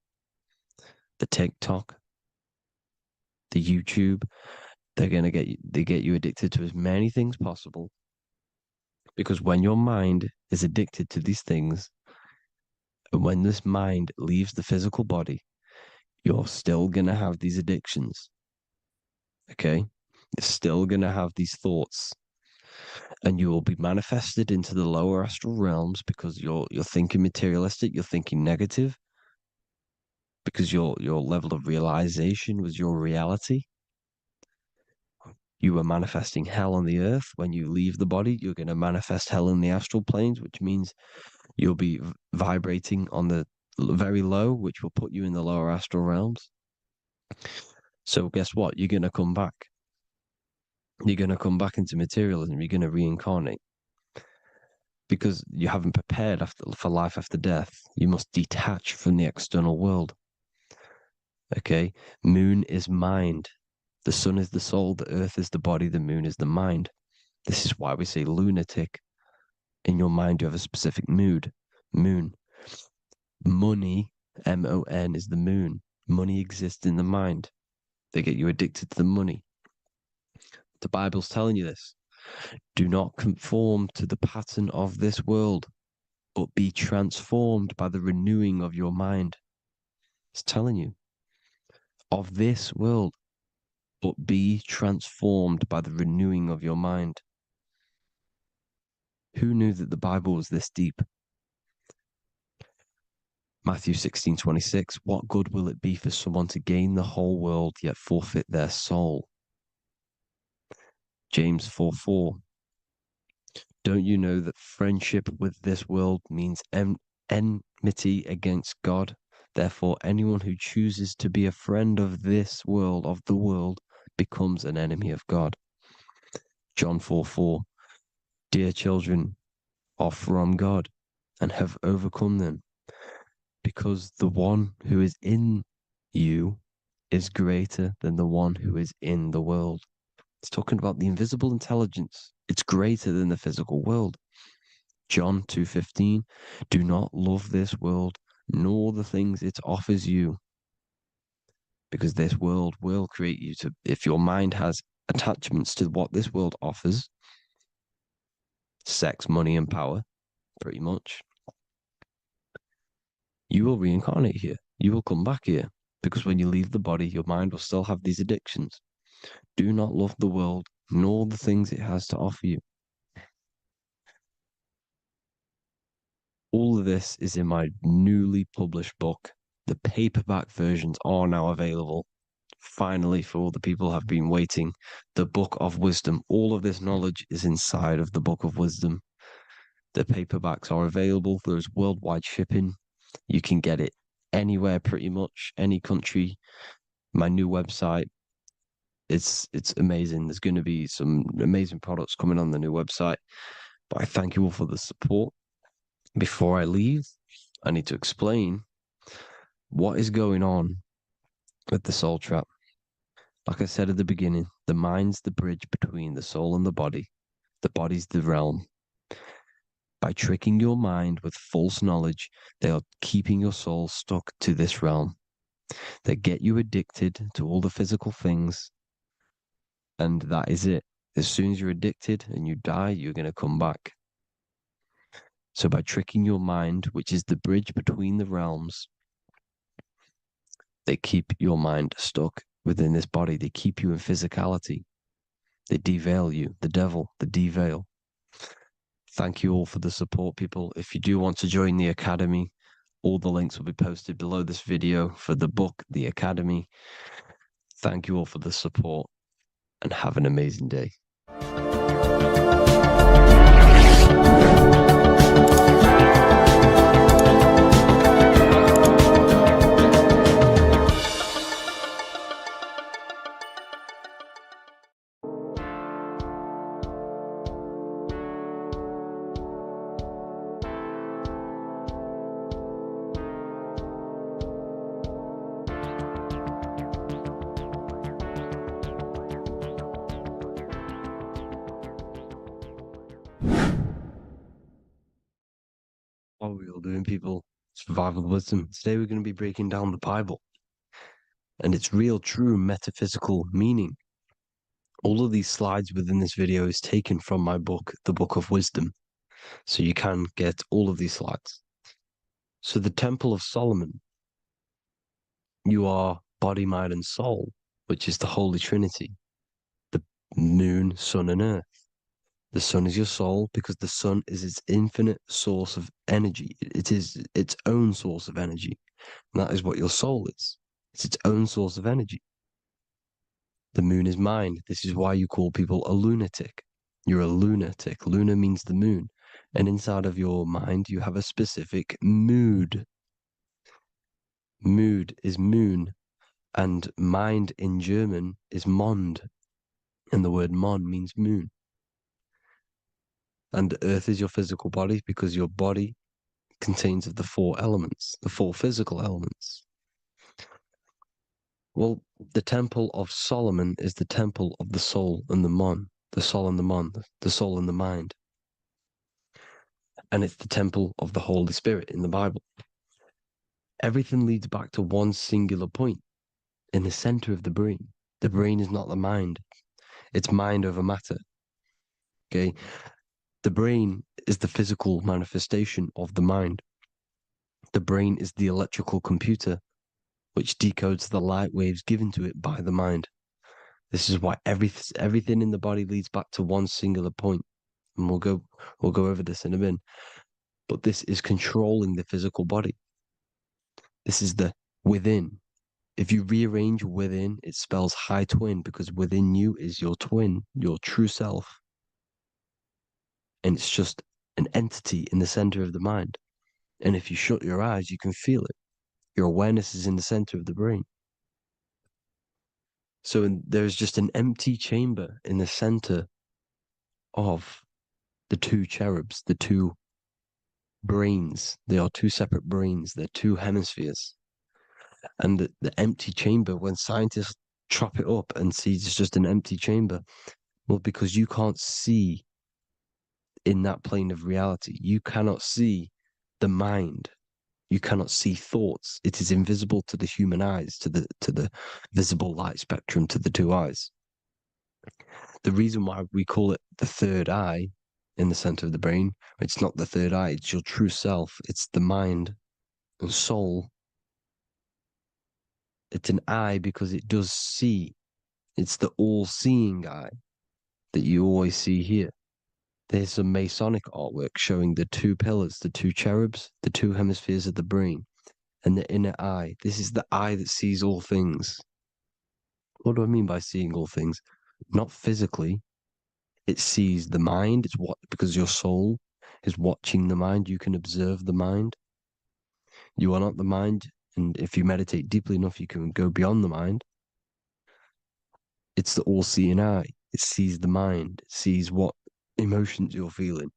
The TikTok, the YouTube, they get you addicted to as many things possible. Because when your mind is addicted to these things, and when this mind leaves the physical body, you're still going to have these addictions. Okay? You're still going to have these thoughts. And you will be manifested into the lower astral realms because you're thinking materialistic, you're thinking negative, because your level of realization was your reality. You were manifesting hell on the earth. When you leave the body, you're going to manifest hell in the astral planes, which means you'll be vibrating on the very low, which will put you in the lower astral realms. So guess what? You're going to come back. You're going to come back into materialism. You're going to reincarnate. Because you haven't prepared for life after death. You must detach from the external world. Okay? Moon is mind. The sun is the soul. The earth is the body. The moon is the mind. This is why we say lunatic. In your mind, you have a specific mood. Moon. Money, M-O-N, is the moon. Money exists in the mind. They get you addicted to the money. The Bible's telling you this. Do not conform to the pattern of this world, but be transformed by the renewing of your mind. It's telling you. Of this world, but be transformed by the renewing of your mind. Who knew that the Bible was this deep? Matthew 16:26, what good will it be for someone to gain the whole world yet forfeit their soul? James 4:4, don't you know that friendship with this world means enmity against God? Therefore, anyone who chooses to be a friend of this world, of the world, becomes an enemy of God. John 4:4, dear children, are from God and have overcome them, because the one who is in you is greater than the one who is in the world. It's talking about the invisible intelligence. It's greater than the physical world. John 2:15, do not love this world, nor the things it offers you, because this world will create you to, if your mind has attachments to what this world offers, sex, money, and power, pretty much, you will reincarnate here. You will come back here, because when you leave the body, your mind will still have these addictions. Do not love the world, nor the things it has to offer you. All of this is in my newly published book. The paperback versions are now available. Finally, for all the people who have been waiting, the Book of Wisdom. All of this knowledge is inside of the Book of Wisdom. The paperbacks are available. There's worldwide shipping. You can get it anywhere, pretty much, any country. My new website, it's amazing. There's going to be some amazing products coming on the new website. But I thank you all for the support. Before I leave, I need to explain what is going on with the soul trap. Like I said at the beginning, the mind's the bridge between the soul and the body. The body's the realm. By tricking your mind with false knowledge, they are keeping your soul stuck to this realm. They get you addicted to all the physical things, and that is it. As soon as you're addicted and you die, you're going to come back. So by tricking your mind, which is the bridge between the realms, they keep your mind stuck within this body. They keep you in physicality. They deveil you, the devil, the deveil. Thank you all for the support, people. If you do want to join the Academy, all the links will be posted below this video for the book, The Academy. Thank you all for the support and have an amazing day. How are we all doing, people? Survival wisdom. Today we're going to be breaking down the Bible and its real, true metaphysical meaning. All of these slides within this video is taken from my book, The Book of Wisdom. So you can get all of these slides. So the Temple of Solomon, you are body, mind, and soul, which is the Holy Trinity. The moon, sun, and earth. The sun is your soul because the sun is its infinite source of energy. It is its own source of energy. And that is what your soul is. It's its own source of energy. The moon is mind. This is why you call people a lunatic. You're a lunatic. Luna means the moon. And inside of your mind, you have a specific mood. Mood is moon. And mind in German is Mond. And the word Mon means moon. And earth is your physical body because your body contains of the four elements, the four physical elements. Well, the Temple of Solomon is the temple of the soul and the mon, the soul and the mon, the soul and the mind. And it's the temple of the Holy Spirit in the Bible. Everything leads back to one singular point in the center of the brain. The brain is not the mind. It's mind over matter. Okay? The brain is the physical manifestation of the mind. The brain is the electrical computer which decodes the light waves given to it by the mind. This is why everything in the body leads back to one singular point. And we'll go over this in a minute. But this is controlling the physical body. This is the within. If you rearrange within, it spells high twin because within you is your twin, your true self. And it's just an entity in the center of the mind. And if you shut your eyes, you can feel it. Your awareness is in the center of the brain. So there's just an empty chamber in the center of the two cherubs, the two brains. They are two separate brains. They're two hemispheres. And the empty chamber, when scientists chop it up and see it's just an empty chamber, well, because you can't see in that plane of reality. You cannot see the mind. You cannot see thoughts. It is invisible to the human eyes, to the visible light spectrum, to the two eyes. The reason why we call it the third eye in the center of the brain, it's not the third eye, it's your true self. It's the mind and soul. It's an eye because it does see. It's the all-seeing eye that you always see here. There's some Masonic artwork showing the two pillars, the two cherubs, the two hemispheres of the brain, and the inner eye. This is the eye that sees all things. What do I mean by seeing all things? Not physically. It sees the mind. It's what, because your soul is watching the mind. You can observe the mind. You are not the mind. And if you meditate deeply enough, you can go beyond the mind. It's the all-seeing eye. It sees the mind. It sees what emotions you're feeling.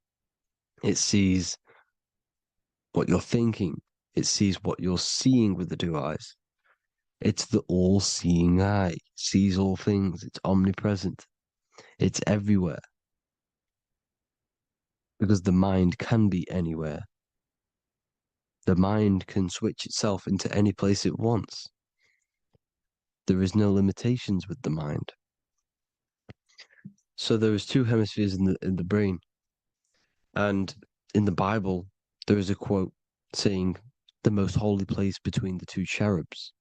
It sees what you're thinking. It sees what you're seeing with the two eyes. It's the all-seeing eye. It sees all things. It's omnipresent. It's everywhere. Because the mind can be anywhere. The mind can switch itself into any place it wants. There is no limitations with the mind. So there is two hemispheres in the brain. And in the Bible, there is a quote saying, the most holy place between the two cherubs.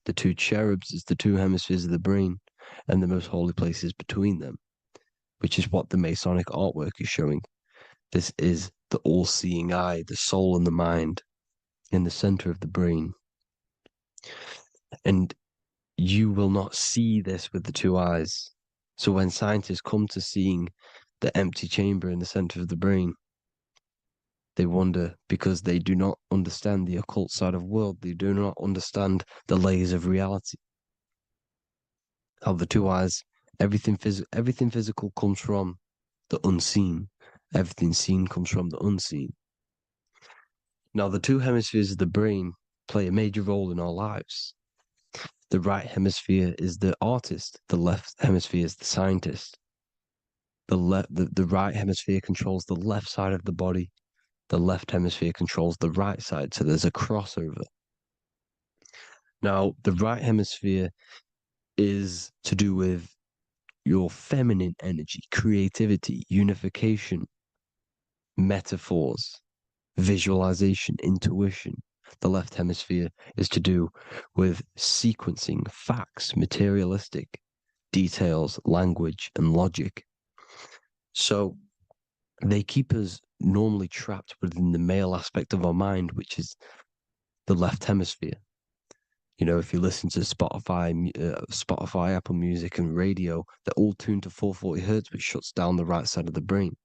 The two cherubs is the two hemispheres of the brain, and the most holy place is between them, which is what the Masonic artwork is showing. This is the all-seeing eye, the soul and the mind in the center of the brain. And you will not see this with the two eyes. So when scientists come to seeing the empty chamber in the center of the brain, they wonder because they do not understand the occult side of the world. They do not understand the layers of reality. How the two eyes, everything physical comes from the unseen. Everything seen comes from the unseen. Now, the two hemispheres of the brain play a major role in our lives. The right hemisphere is the artist. The left hemisphere is the scientist. The right hemisphere controls the left side of the body. the left hemisphere controls the right side, so there's a crossover. Now, the right hemisphere is to do with your feminine energy, creativity, unification, metaphors, visualization, intuition. The left hemisphere is to do with sequencing, facts, materialistic details, language, and logic. So they keep us normally trapped within the male aspect of our mind, which is the left hemisphere. You know, if you listen to Spotify, Apple Music, and radio, they're all tuned to 440 hertz, which shuts down the right side of the brain,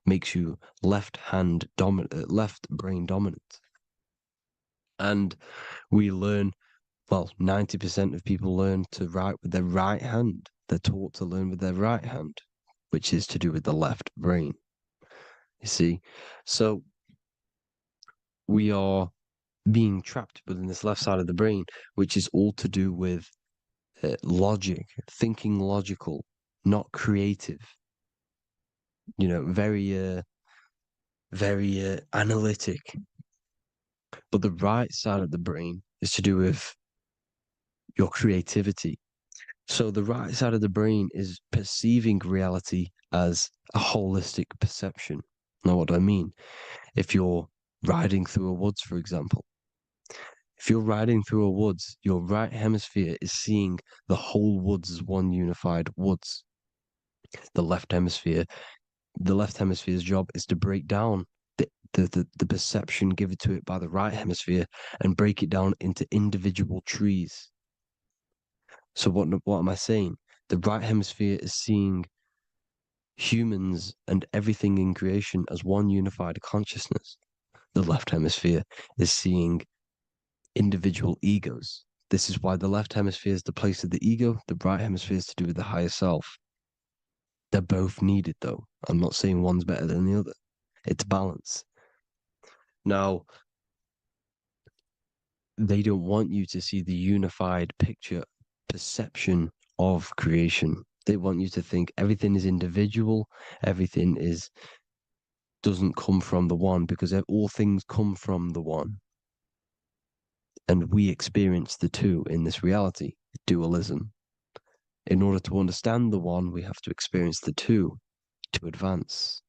makes you left brain dominant. And we learn, well, 90% of people learn to write with their right hand. They're taught to learn with their right hand, which is to do with the left brain. You see, so we are being trapped within this left side of the brain, which is all to do with logic, thinking logical, not creative. You know, very analytic. But the right side of the brain is to do with your creativity. So the right side of the brain is perceiving reality as a holistic perception. Now, what do I mean? If you're riding through a woods, for example, if you're riding through a woods, your right hemisphere is seeing the whole woods as one unified woods. The left hemisphere's job is to break down the perception given to it by the right hemisphere and break it down into individual trees. So what am I saying? The right hemisphere is seeing humans and everything in creation as one unified consciousness. The left hemisphere is seeing individual egos. This is why the left hemisphere is the place of the ego, the right hemisphere is to do with the higher self. They're both needed, though. I'm not saying one's better than the other. It's balance. Now, they don't want you to see the unified picture, perception of creation. They want you to think everything is individual, everything doesn't come from the one, because all things come from the one. And we experience the two in this reality, dualism. In order to understand the one, we have to experience the two to advance.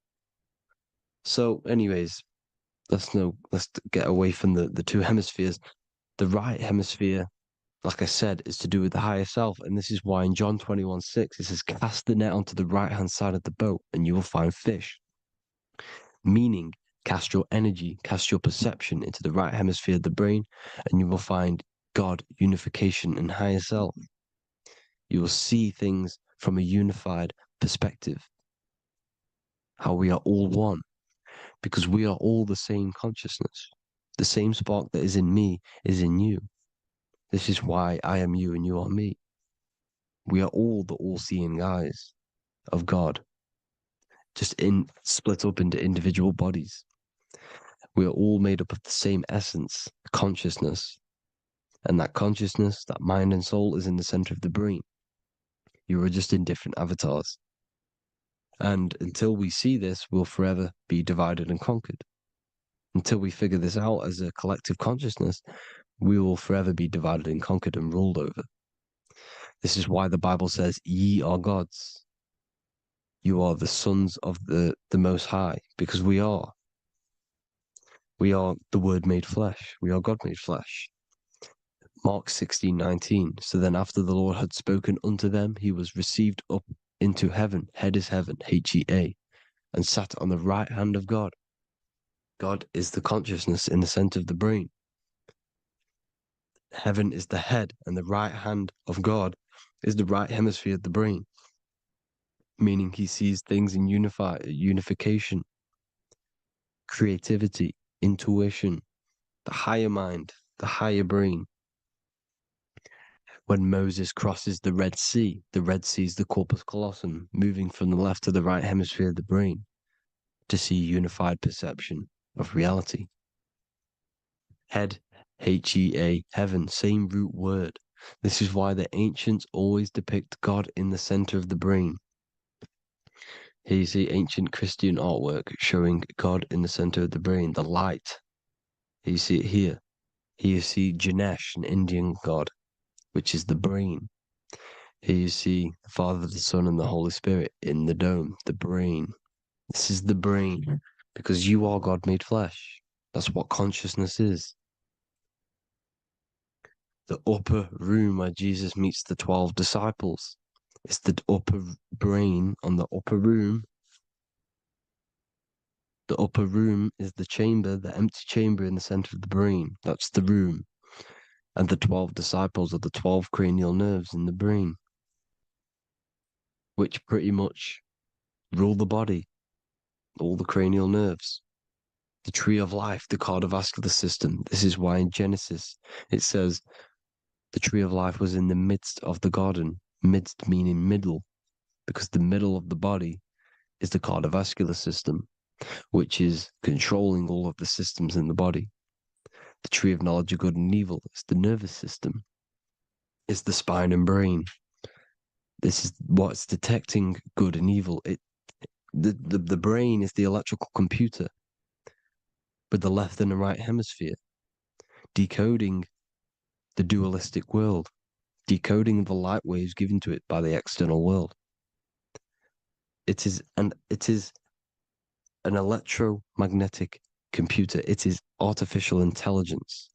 So, anyways, let's get away from the two hemispheres. The right hemisphere, like I said, is to do with the higher self. And this is why in John 21:6, it says, cast the net onto the right-hand side of the boat and you will find fish. Meaning, cast your energy, cast your perception into the right hemisphere of the brain, and you will find God, unification, and higher self. You will see things from a unified perspective. How we are all one, because we are all the same consciousness. The same spark that is in me is in you. This is why I am you and you are me. We are all the all-seeing eyes of God, just split up into individual bodies. We are all made up of the same essence, consciousness. And that consciousness, that mind and soul, is in the center of the brain. You are just in different avatars. And until we see this, we'll forever be divided and conquered. Until we figure this out as a collective consciousness, we will forever be divided and conquered and ruled over. This is why the Bible says, ye are gods. You are the sons of the Most High, because we are. We are the Word made flesh. We are God made flesh. Mark 16:19. So then after the Lord had spoken unto them, he was received up into heaven, head is heaven, H-E-A, and sat on the right hand of God. God is the consciousness in the center of the brain. Heaven is the head, and the right hand of God is the right hemisphere of the brain, meaning he sees things in unification, creativity, intuition, the higher mind, the higher brain. When Moses crosses the Red Sea is the corpus callosum, moving from the left to the right hemisphere of the brain to see unified perception of reality. Head, H-E-A, heaven, same root word. This is why the ancients always depict God in the center of the brain. Here you see ancient Christian artwork showing God in the center of the brain, the light. Here you see it here. Here you see Ganesh, an Indian god, which is the brain. Here you see the Father, the Son, and the Holy Spirit in the dome, the brain. This is the brain, because you are God made flesh. That's what consciousness is. The upper room where Jesus meets the 12 disciples. It's the upper brain on the upper room. The upper room is the chamber, the empty chamber in the center of the brain. That's the room. And the 12 disciples are the 12 cranial nerves in the brain, which pretty much rule the body, all the cranial nerves. The tree of life, the cardiovascular system. This is why in Genesis it says the tree of life was in the midst of the garden. Midst meaning middle, because the middle of the body is the cardiovascular system, which is controlling all of the systems in the body. The tree of knowledge of good and evil is the nervous system, is the spine and brain. This is what's detecting good and evil. The brain is the electrical computer with the left and the right hemisphere, decoding the dualistic world, decoding the light waves given to it by the external world. It is an electromagnetic computer. It is artificial intelligence.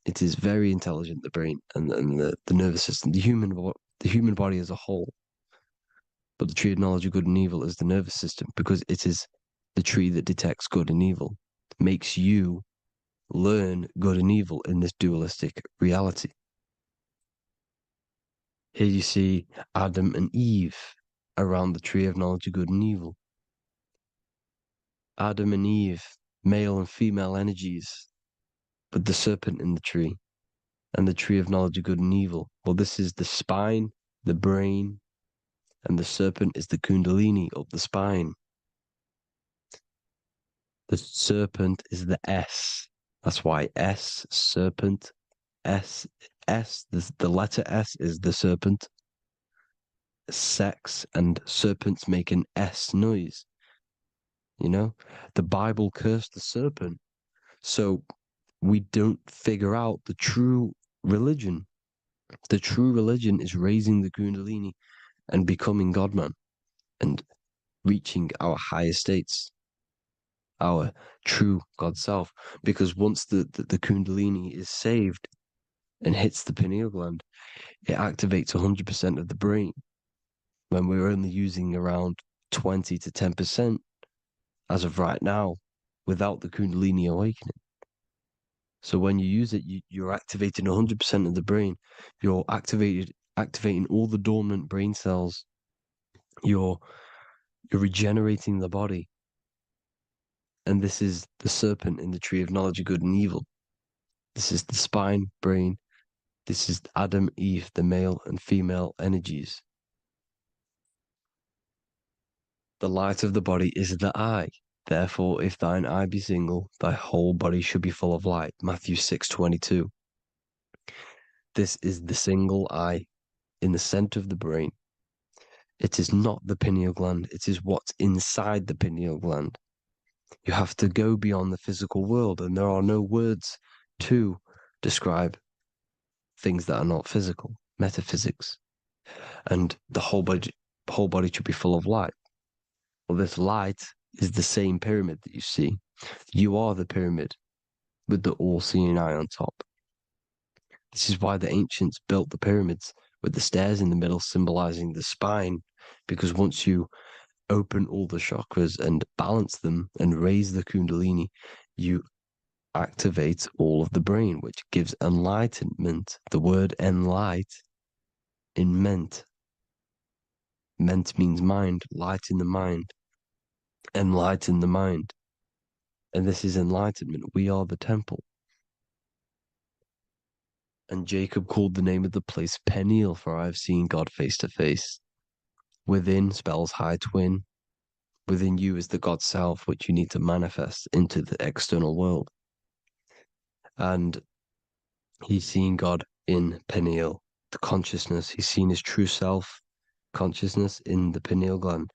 It is very intelligent, the brain and the nervous system, the human body as a whole. But the tree of knowledge of good and evil is the nervous system, because it is the tree that detects good and evil, makes you learn good and evil in this dualistic reality. Here you see Adam and Eve around the tree of knowledge of good and evil. Adam and Eve, male and female energies, but the serpent in the tree, and the tree of knowledge of good and evil. Well, this is the spine, the brain, and the serpent is the kundalini of the spine. The serpent is the S. That's why S, serpent, the letter S is the serpent. Sex and serpents make an S noise. You know, the Bible cursed the serpent. So we don't figure out the true religion. The true religion is raising the kundalini and becoming God-man and reaching our higher states, our true God self. Because once the kundalini is saved and hits the pineal gland, it activates 100% of the brain, when we're only using around 20 to 10% as of right now without the kundalini awakening. So when you use it, you're activating 100% of the brain. You're activating all the dormant brain cells. You're regenerating the body. And this is the serpent in the tree of knowledge of good and evil. This is the spine, brain. This is Adam, Eve, the male and female energies. The light of the body is the eye. Therefore, if thine eye be single, thy whole body should be full of light. Matthew 6:22. This is the single eye in the center of the brain. It is not the pineal gland. It is what's inside the pineal gland. You have to go beyond the physical world, and there are no words to describe things that are not physical, metaphysics. And the whole body should be full of light. Well, this light is the same pyramid that you see. You are the pyramid with the all-seeing eye on top. This is why the ancients built the pyramids with the stairs in the middle symbolizing the spine, because once you open all the chakras and balance them and raise the kundalini, you activate all of the brain, which gives enlightenment. The word enlight in ment. Ment means mind, light in the mind. Enlighten the mind. And this is enlightenment. We are the temple. And Jacob called the name of the place Peniel, for I have seen God face to face. Within spells high twin. Within you is the God self, which you need to manifest into the external world. And he's seen God in Peniel, the consciousness. He's seen his true self, consciousness in the pineal gland.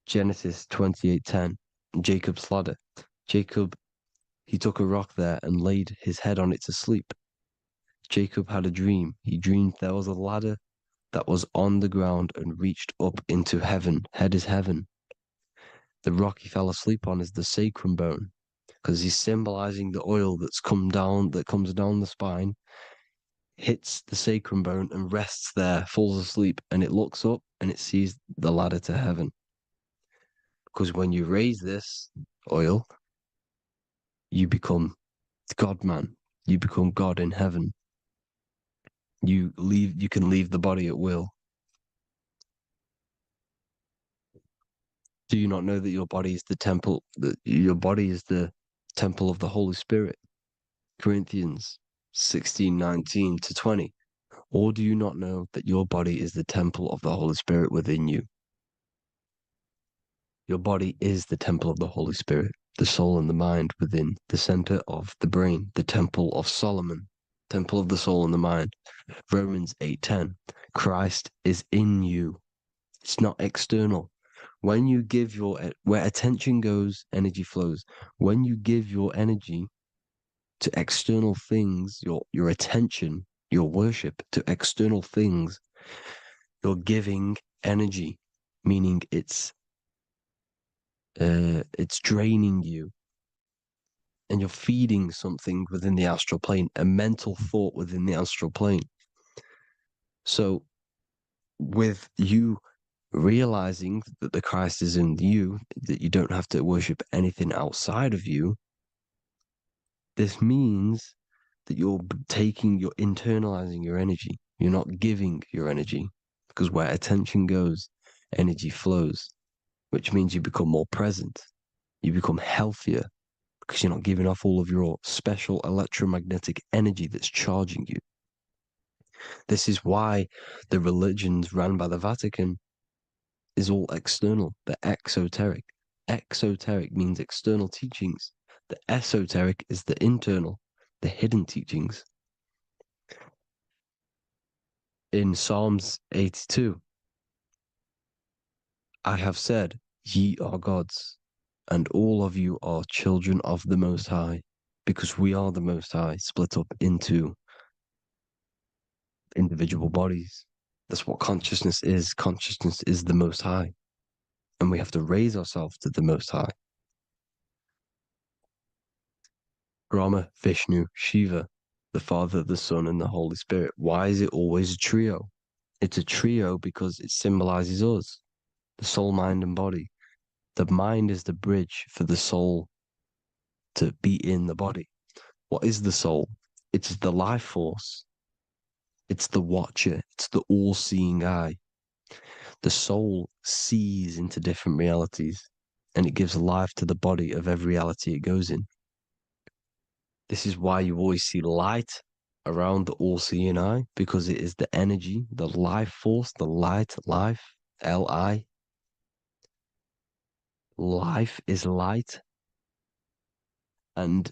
Genesis 28:10, Jacob's ladder. Jacob, he took a rock there and laid his head on it to sleep. Jacob had a dream. He dreamed there was a ladder that was on the ground and reached up into heaven. Head is heaven. The rock he fell asleep on is the sacrum bone, because he's symbolizing the oil that comes down the spine, hits the sacrum bone and rests there, falls asleep, and it looks up and it sees the ladder to heaven. Because when you raise this oil, you become God-man. You become God in heaven. You can leave the body at will. Do you not know that your body is the temple, that your body is the temple of the Holy Spirit? Corinthians 16:19-20. Or do you not know that your body is the temple of the Holy Spirit within you? Your body is the temple of the Holy Spirit, the soul and the mind within, the center of the brain, the temple of Solomon, temple of the soul and the mind. Romans 8:10. Christ is in you. It's not external. When you give where attention goes, energy flows. When you give your energy to external things, your attention, your worship to external things, you're giving energy, meaning it's draining you, and you're feeding something within the astral plane, a mental thought within the astral plane. So with you realizing that the Christ is in you, that you don't have to worship anything outside of you, this means that you're internalizing your energy. You're not giving your energy, because where attention goes, energy flows, which means you become more present. You become healthier because you're not giving off all of your special electromagnetic energy that's charging you. This is why the religions run by the Vatican is all external. They're exoteric. Exoteric means external teachings. The esoteric is the internal, the hidden teachings. In Psalms 82, I have said, ye are gods, and all of you are children of the Most High, because we are the Most High, split up into individual bodies. That's what consciousness is. Consciousness is the Most High, and we have to raise ourselves to the Most High. Brahma, Vishnu, Shiva, the Father, the Son, and the Holy Spirit. Why is it always a trio? It's a trio because it symbolizes us, the soul, mind, and body. The mind is the bridge for the soul to be in the body. What is the soul? It's the life force. It's the watcher. It's the all-seeing eye. The soul sees into different realities, and it gives life to the body of every reality it goes in. This is why you always see light around the all-seeing eye, because it is the energy, the life force, the light, life, L-I. Life is light, and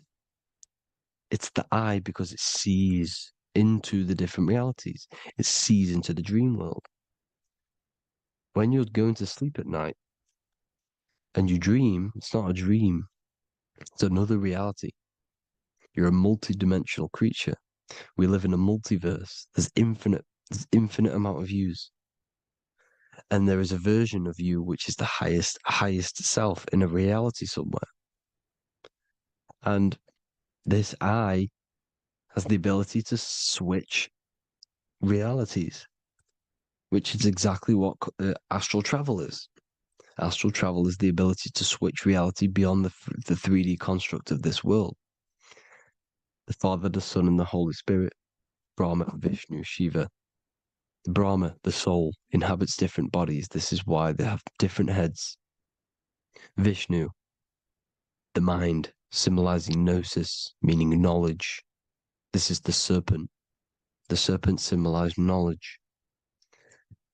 it's the eye because it sees into the different realities. It sees into the dream world. When you're going to sleep at night and you dream, it's not a dream. It's another reality. You're a multi-dimensional creature. We live in a multiverse. There's infinite amount of yous. And there is a version of you which is the highest self in a reality somewhere. And this I has the ability to switch realities, which is exactly what astral travel is. Astral travel is the ability to switch reality beyond the 3D construct of this world. The Father, the Son, and the Holy Spirit, Brahma, Vishnu, Shiva. Brahma, the soul, inhabits different bodies. This is why they have different heads. Vishnu, the mind, symbolizing gnosis, meaning knowledge. This is the serpent. The serpent symbolized knowledge.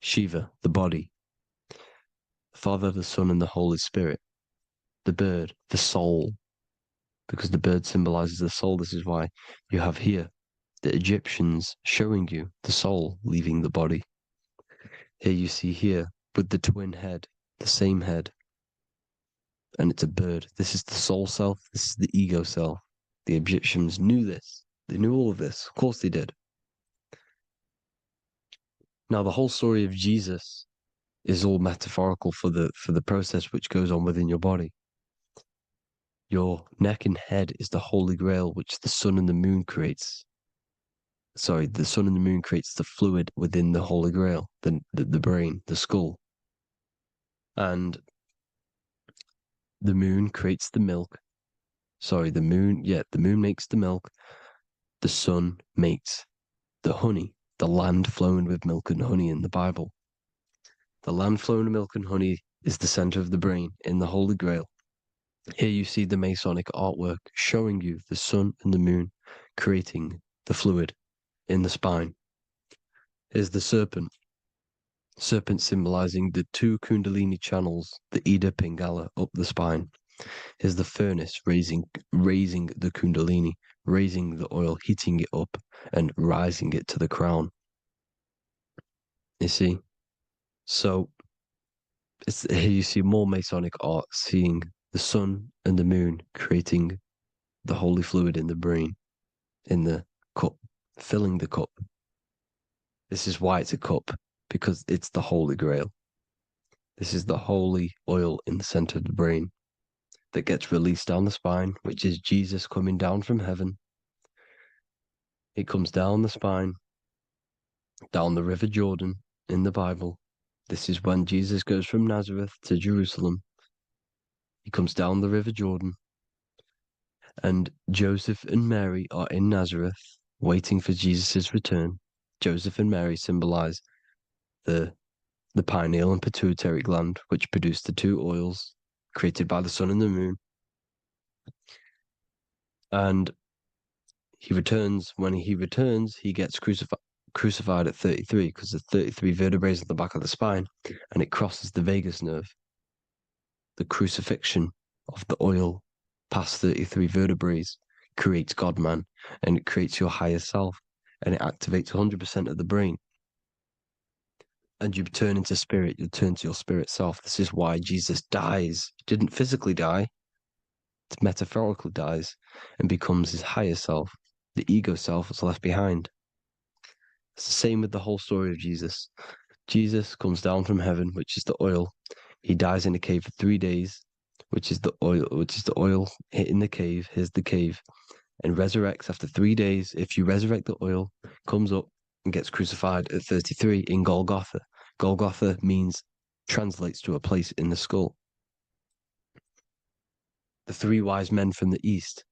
Shiva, the body. Father, the Son, and the Holy Spirit. The bird, the soul, because the bird symbolizes the soul. This is why you have here the Egyptians showing you the soul leaving the body. Here you see here with the twin head, the same head, and it's a bird. This is the soul self. This is the ego self. The Egyptians knew this. They knew all of this. Of course they did. Now, the whole story of Jesus is all metaphorical for the process which goes on within your body. Your neck and head is the holy grail which the sun and the moon creates. Sorry, the sun and the moon creates the fluid within the holy grail, the brain, the skull. And the moon creates the milk. Sorry, the moon makes the milk. The sun makes the honey, the land flowing with milk and honey in the Bible. The land flowing with milk and honey is the center of the brain in the Holy Grail. Here you see the Masonic artwork showing you the sun and the moon creating the fluid in the spine. Here's the serpent. Serpent symbolizing the two Kundalini channels, the Ida Pingala up the spine. Here's the furnace raising the Kundalini, raising the oil, heating it up, and rising it to the crown. You see? So here you see more Masonic art, seeing the sun and the moon creating the holy fluid in the brain, in the cup, filling the cup. This is why it's a cup, because it's the Holy Grail. This is the holy oil in the center of the brain that gets released down the spine, which is Jesus coming down from heaven. It comes down the spine, down the River Jordan in the Bible. This is when Jesus goes from Nazareth to Jerusalem. He comes down the River Jordan, and Joseph and Mary are in Nazareth waiting for Jesus' return. Joseph and Mary symbolize the pineal and pituitary gland, which produce the two oils created by the sun and the moon. And he returns. When he returns, he gets crucified at 33, because there's 33 vertebrae at the back of the spine, and it crosses the vagus nerve. The crucifixion of the oil past 33 vertebrae creates God-man, and it creates your higher self, and it activates 100% of the brain. And you turn into spirit, you turn to your spirit self. This is why Jesus dies. He didn't physically die, it metaphorically dies, and becomes his higher self. The ego self is left behind. It's the same with the whole story of Jesus. Jesus comes down from heaven, which is the oil. He dies in a cave for 3 days, which is the oil hitting the cave. Here's the cave, and resurrects after 3 days. If you resurrect the oil, comes up and gets crucified at 33 in Golgotha. Golgotha translates to a place in the skull. The three wise men from the east.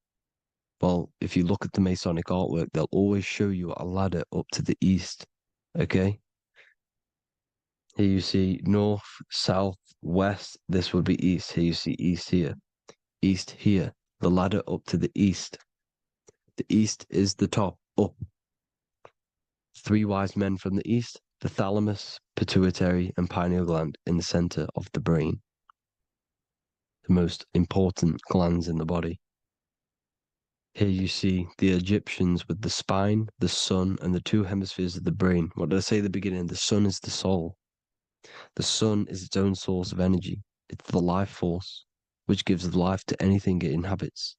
Well, if you look at the Masonic artwork, they'll always show you a ladder up to the east. Okay? Here you see north, south, west. This would be east. Here you see east here. East here. The ladder up to the east. The east is the top, up. Three wise men from the east, the thalamus, pituitary, and pineal gland in the center of the brain. The most important glands in the body. Here you see the Egyptians with the spine, the sun, and the two hemispheres of the brain. What did I say at the beginning? The sun is the soul. The sun is its own source of energy. It's the life force, which gives life to anything it inhabits.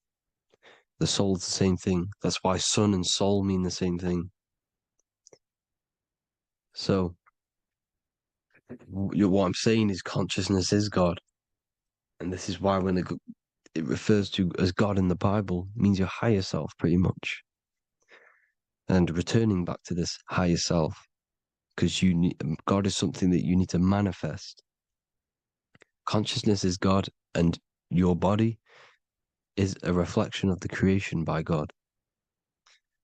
The soul is the same thing. That's why sun and soul mean the same thing. So, what I'm saying is consciousness is God. And this is why when it refers to as God in the Bible, means your higher self, pretty much. And returning back to this higher self, because God is something that you need to manifest. Consciousness is God, and your body is a reflection of the creation by God.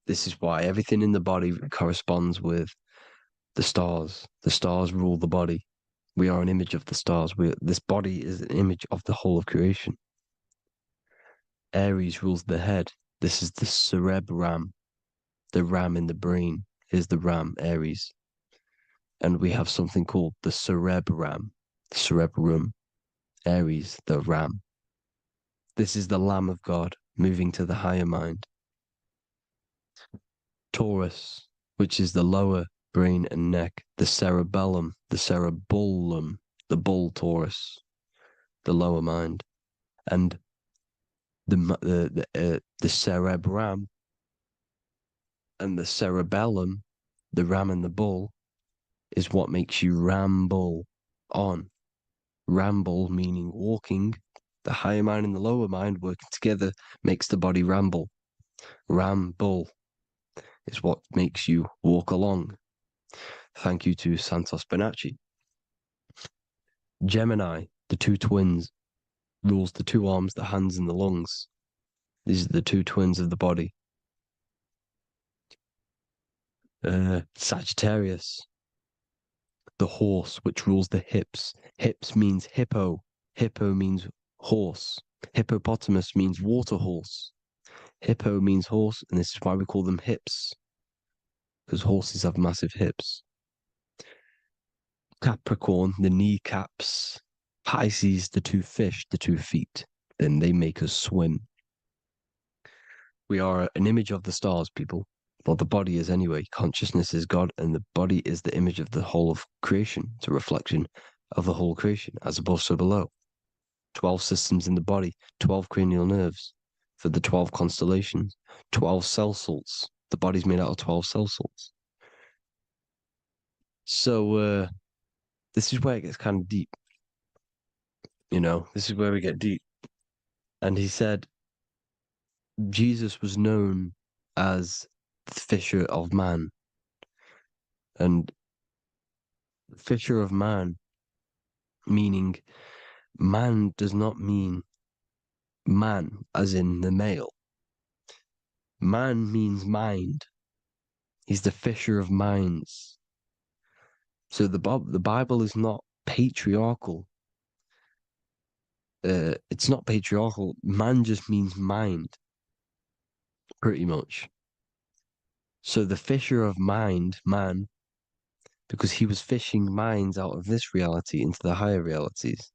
This is why everything in the body corresponds with the stars. The stars rule the body. We are an image of the stars. This body is an image of the whole of creation. Aries rules the head. This is the cerebrum, the ram in the brain. Here's the ram, Aries. And we have something called the cerebrum, Aries, the ram. This is the Lamb of God moving to the higher mind. Taurus, which is the lower brain and neck, the cerebellum, the bull Taurus, the lower mind. And the cerebrum and the cerebellum, the ram and the bull, is what makes you ramble on. Ramble meaning walking. The higher mind and the lower mind working together makes the body ramble. Ramble is what makes you walk along. Thank you to Santos Bonacci. Gemini, the two twins, rules the two arms, the hands, and the lungs. These are the two twins of the body. Sagittarius, the horse, which rules the hips. Hips means hippo. Hippo means horse. Hippopotamus means water horse. Hippo means horse, and this is why we call them hips, because horses have massive hips. Capricorn, the kneecaps. Pisces, the two fish, the 2 feet. Then they make us swim. We are an image of the stars, people. Well, the body is anyway. Consciousness is God, and the body is the image of the whole of creation. It's a reflection of the whole creation, as above, so below. 12 systems in the body, 12 cranial nerves for the 12 constellations, 12 cell salts. The body's made out of 12 cell salts. So, this is where it gets kind of deep. You know, this is where we get deep. And he said, Jesus was known as the fisher of man. And fisher of man, meaning man does not mean man as in the male. Man means mind. He's the fisher of minds. So the Bible is not patriarchal. It's not patriarchal. Man just means mind, pretty much. So the fisher of mind, man, because he was fishing minds out of this reality into the higher realities.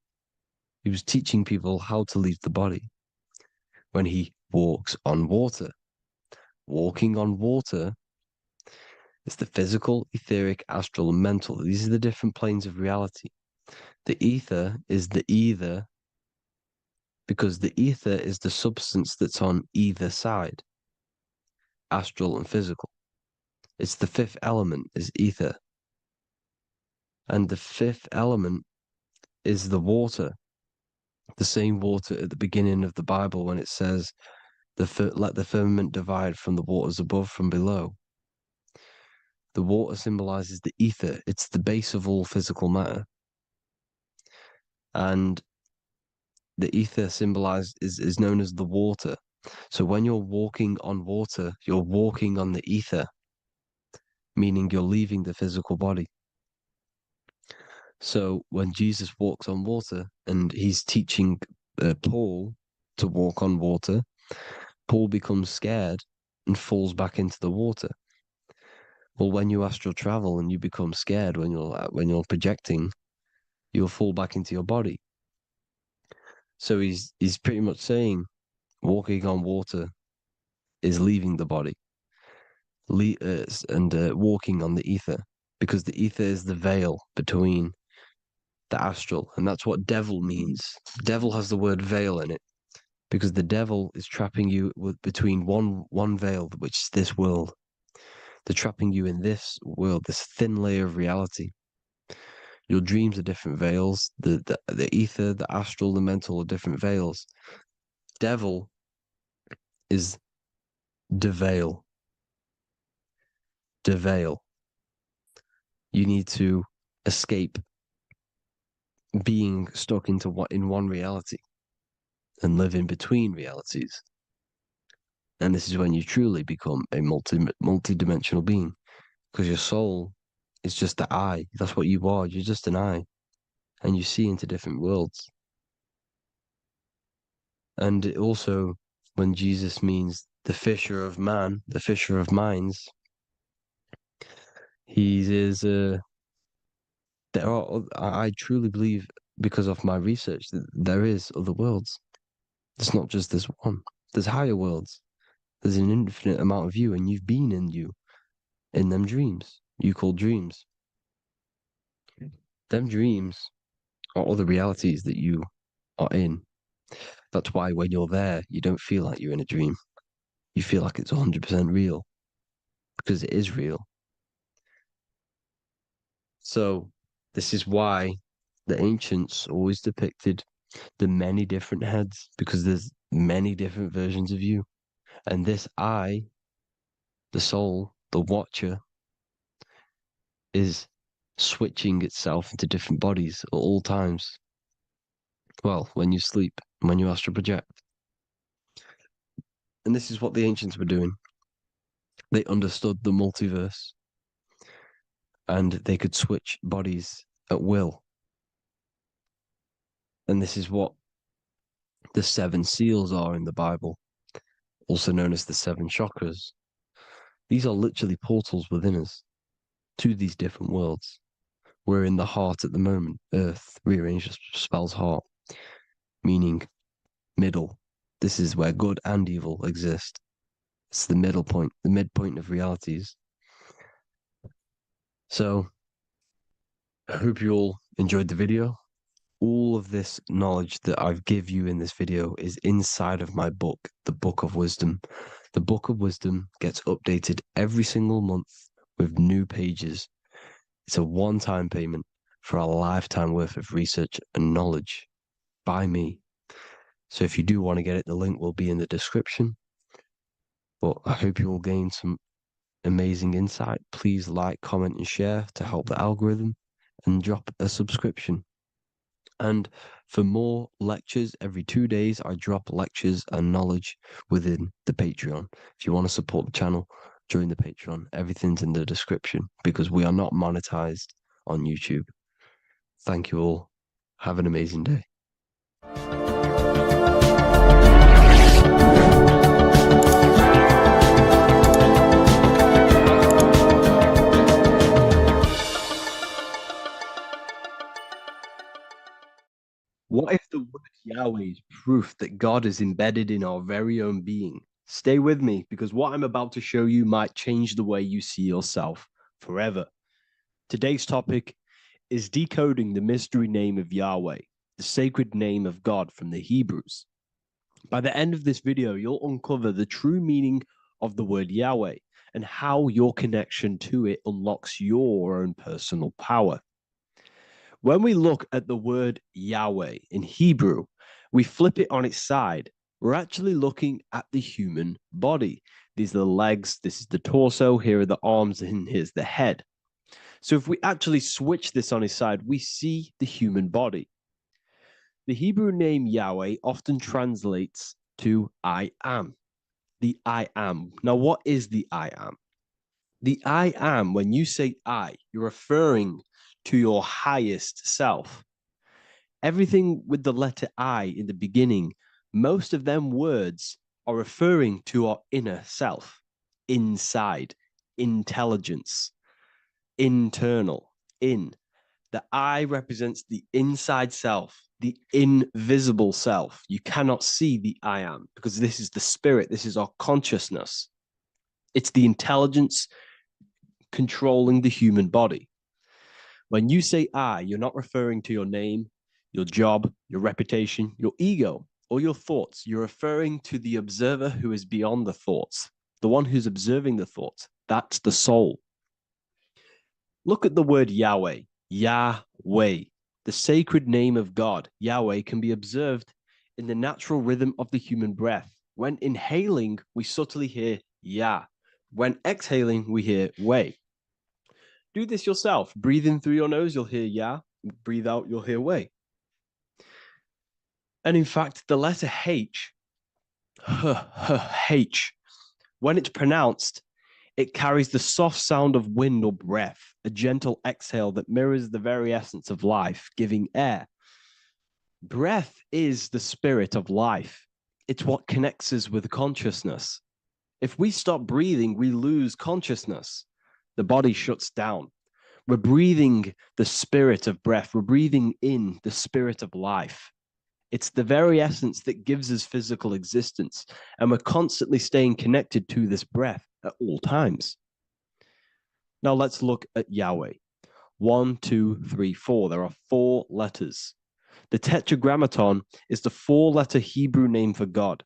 He was teaching people how to leave the body when he walks on water. Walking on water is the physical, etheric, astral, and mental. These are the different planes of reality. The ether is the either, because the ether is the substance that's on either side, astral and physical. It's the 5th element, is ether. And the 5th element is the water. The same water at the beginning of the Bible when it says, let the firmament divide from the waters above from below. The water symbolizes the ether. It's the base of all physical matter. And the ether symbolized is known as the water. So when you're walking on water, you're walking on the ether, meaning you're leaving the physical body. So when Jesus walks on water and he's teaching Paul to walk on water, Paul becomes scared and falls back into the water. Well, when you astral travel and you become scared when you're projecting, you'll fall back into your body. So he's pretty much saying walking on water is leaving the body, and walking on the ether, because the ether is the veil between the astral, and that's what devil means. Devil has the word veil in it, because the devil is trapping you between one veil, which is this world. They're trapping you in this world, this thin layer of reality. Your dreams are different veils. The ether, the astral, the mental are different veils. Devil is deveil. Deveil. You need to escape being stuck in one reality and live in between realities. And this is when you truly become a multi-dimensional being, because your soul is just the eye. That's what you are. You're just an eye, and you see into different worlds. And it also, when Jesus means the fisher of man, the fisher of minds, he is. I truly believe, because of my research, that there is other worlds. It's not just this one. There's higher worlds. There's an infinite amount of you, and you've been in them dreams you call dreams. Them dreams are other realities that you are in. That's why when you're there, you don't feel like you're in a dream. You feel like it's 100% real, because it is real. So this is why the ancients always depicted the many different heads, because there's many different versions of you. And this I, the soul, the watcher, is switching itself into different bodies at all times. Well, when you sleep, when you astral project. And this is what the ancients were doing. They understood the multiverse, and they could switch bodies at will. And this is what the 7 seals are in the Bible, also known as the 7 chakras. These are literally portals within us to these different worlds. We're in the heart at the moment. Earth rearranged spells heart, meaning middle. This is where good and evil exist. It's the middle point, the midpoint of realities. So I hope you all enjoyed the video. All of this knowledge that I've give you in this video is inside of my book, the Book of Wisdom. The Book of Wisdom gets updated every single month with new pages. It's a one-time payment for a lifetime worth of research and knowledge by me. So if you do want to get it, the link will be in the description. But I hope you will gain some amazing insight. Please like, comment, and share to help the algorithm, and drop a subscription. And for more lectures, every 2 days, I drop lectures and knowledge within the Patreon. If you want to support the channel, join the Patreon. Everything's in the description, because we are not monetized on YouTube. Thank you all. Have an amazing day. What if the word Yahweh is proof that God is embedded in our very own being? Stay with me, because what I'm about to show you might change the way you see yourself forever. Today's topic is decoding the mystery name of Yahweh, the sacred name of God from the Hebrews. By the end of this video, you'll uncover the true meaning of the word Yahweh and how your connection to it unlocks your own personal power. When we look at the word Yahweh in Hebrew, we flip it on its side. We're actually looking at the human body. These are the legs, this is the torso, here are the arms, and here's the head. So if we actually switch this on its side, we see the human body. The Hebrew name Yahweh often translates to I am, the I am. Now, what is the I am? The I am, when you say I, you're referring to your highest self. Everything with the letter I in the beginning, most of them words are referring to our inner self, inside, intelligence, internal, in. The I represents the inside self, the invisible self. You cannot see the I am, because this is the spirit, this is our consciousness. It's the intelligence controlling the human body. When you say I, you're not referring to your name, your job, your reputation, your ego, or your thoughts. You're referring to the observer who is beyond the thoughts, the one who's observing the thoughts. That's the soul. Look at the word Yahweh, Yahweh, the sacred name of God. Yahweh can be observed in the natural rhythm of the human breath. When inhaling, we subtly hear Yah. When exhaling, we hear Wei. Do this yourself. Breathe in through your nose, you'll hear Yah. Breathe out, you'll hear Wei. And in fact, the letter H, H, when it's pronounced, it carries the soft sound of wind or breath, a gentle exhale that mirrors the very essence of life, giving air. Breath is the spirit of life. It's what connects us with consciousness. If we stop breathing, we lose consciousness. The body shuts down. We're breathing the spirit of breath. We're breathing in the spirit of life. It's the very essence that gives us physical existence, and we're constantly staying connected to this breath at all times. Now let's look at Yahweh. 1, 2, 3, 4. There are 4 letters. The tetragrammaton is the 4-letter Hebrew name for God.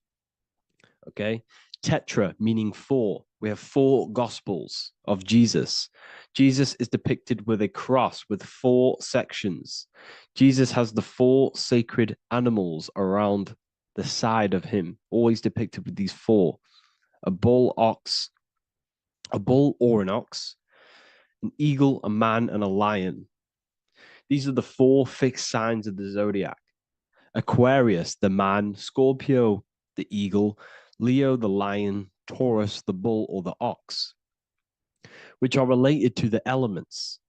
Okay? Tetra meaning 4. We have 4 gospels of Jesus. Jesus is depicted with a cross with 4 sections. Jesus has the 4 sacred animals around the side of him, always depicted with these 4. A bull or an ox, an eagle, a man, and a lion. These are the 4 fixed signs of the zodiac. Aquarius, the man; Scorpio, the eagle; Leo, the lion; Taurus, the bull or the ox, which are related to the elements.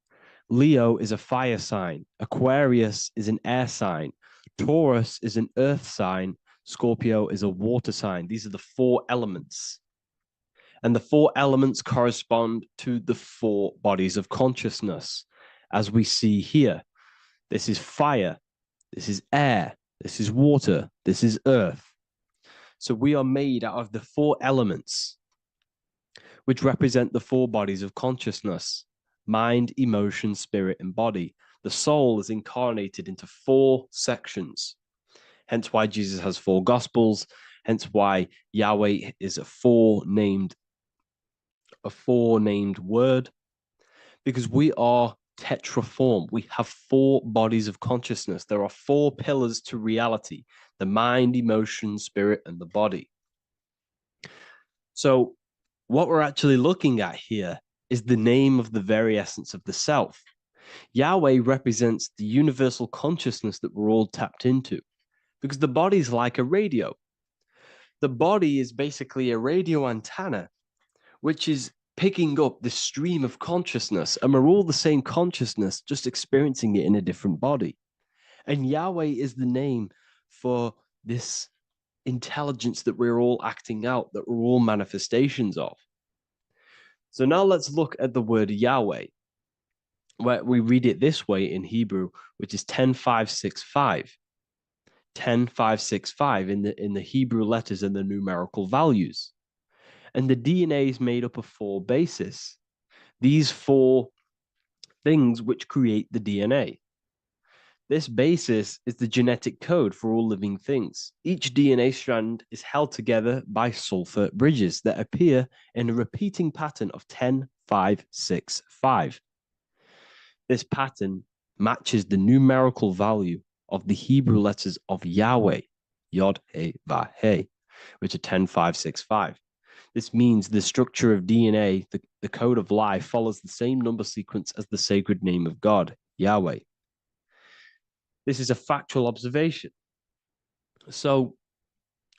Leo is a fire sign. Aquarius is an air sign. Taurus is an earth sign. Scorpio is a water sign. These are the 4 elements. And the 4 elements correspond to the 4 bodies of consciousness, as we see here. This is fire. This is air. This is water. This is earth. So we are made out of the 4 elements, which represent the 4 bodies of consciousness: mind, emotion, spirit, and body. The soul is incarnated into 4 sections. Hence why Jesus has 4 gospels. Hence why Yahweh is a 4 named word, because we are tetraform. We have 4 bodies of consciousness. There are 4 pillars to reality: the mind, emotion, spirit, and the body. So what we're actually looking at here is the name of the very essence of the self. Yahweh represents the universal consciousness that we're all tapped into, because the body is like a radio. The body is basically a radio antenna, which is picking up the stream of consciousness, and we're all the same consciousness, just experiencing it in a different body. And Yahweh is the name for this intelligence that we're all acting out, that we're all manifestations of. So now let's look at the word Yahweh, where we read it this way in Hebrew, which is 10565. 10565 in the Hebrew letters and the numerical values. And the DNA is made up of 4 bases. These 4 things which create the DNA. This basis is the genetic code for all living things. Each DNA strand is held together by sulfur bridges that appear in a repeating pattern of 10565. This pattern matches the numerical value of the Hebrew letters of Yahweh, Yod, He, Vah, He, which are 10565. This means the structure of DNA, the code of life, follows the same number sequence as the sacred name of God, Yahweh. This is a factual observation. So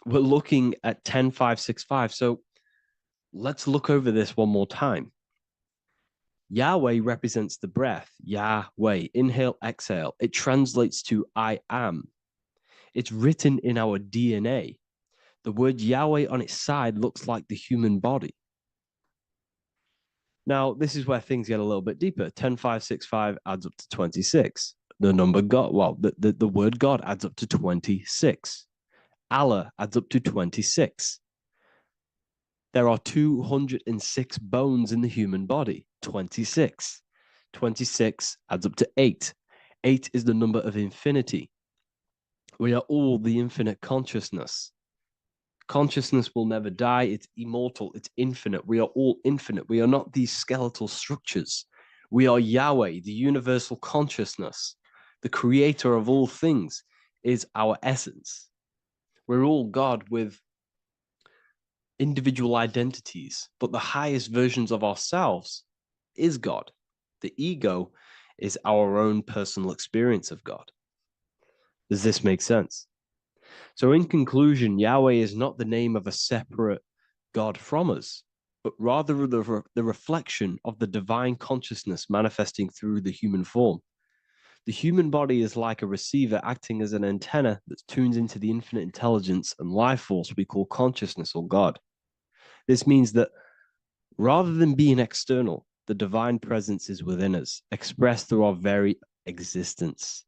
we're looking at 10565. So let's look over this one more time. Yahweh represents the breath, Yahweh, inhale, exhale. It translates to I am. It's written in our DNA. The word Yahweh on its side looks like the human body. Now, this is where things get a little bit deeper. 10565 adds up to 26. The number God, well, the word God adds up to 26. Allah adds up to 26. There are 206 bones in the human body, 26. 26 adds up to 8. 8 is the number of infinity. We are all the infinite consciousness. Consciousness will never die. It's immortal. It's infinite. We are all infinite. We are not these skeletal structures. We are Yahweh, the universal consciousness. The creator of all things is our essence. We're all God with individual identities, but the highest versions of ourselves is God. The ego is our own personal experience of God. Does this make sense? So in conclusion, Yahweh is not the name of a separate God from us, but rather the reflection of the divine consciousness manifesting through the human form. The human body is like a receiver acting as an antenna that tunes into the infinite intelligence and life force we call consciousness or God. This means that rather than being external, the divine presence is within us, expressed through our very existence.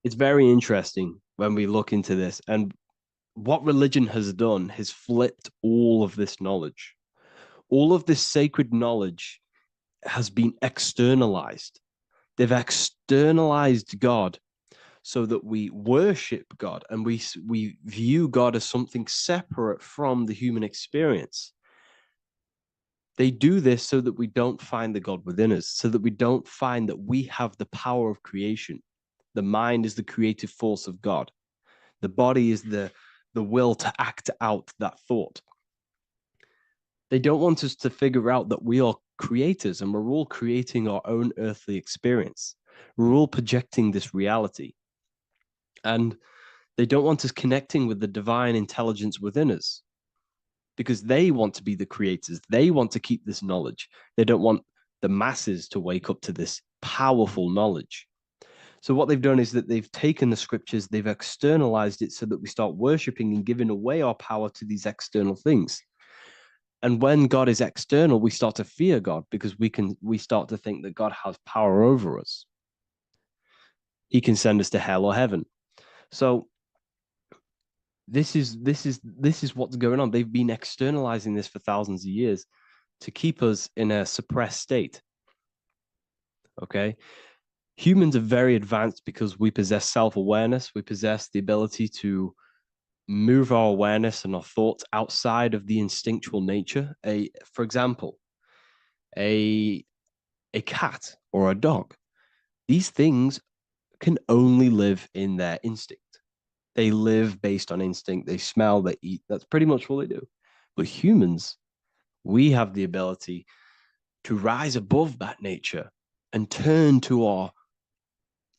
It's very interesting when we look into this, and what religion has done has flipped all of this knowledge. All of this sacred knowledge has been externalized. They've externalized God so that we worship God and we view God as something separate from the human experience. They do this so that we don't find the God within us, so that we don't find that we have the power of creation. The mind is the creative force of God. The body is the will to act out that thought. They don't want us to figure out that we are creators and we're all creating our own earthly experience. We're all projecting this reality. And they don't want us connecting with the divine intelligence within us because they want to be the creators. They want to keep this knowledge. They don't want the masses to wake up to this powerful knowledge. So what they've done is that they've taken the scriptures, they've externalized it so that we start worshiping and giving away our power to these external things. And when God is external, we start to fear God because we start to think that God has power over us. He can send us to hell or heaven. So this is what's going on. They've been externalizing this for thousands of years to keep us in a suppressed state. Okay. Humans are very advanced because we possess self-awareness. We possess the ability to move our awareness and our thoughts outside of the instinctual nature. For example, a cat or a dog. These things can only live in their instinct. They live based on instinct. They smell, they eat. That's pretty much what they do. But humans, we have the ability to rise above that nature and turn to our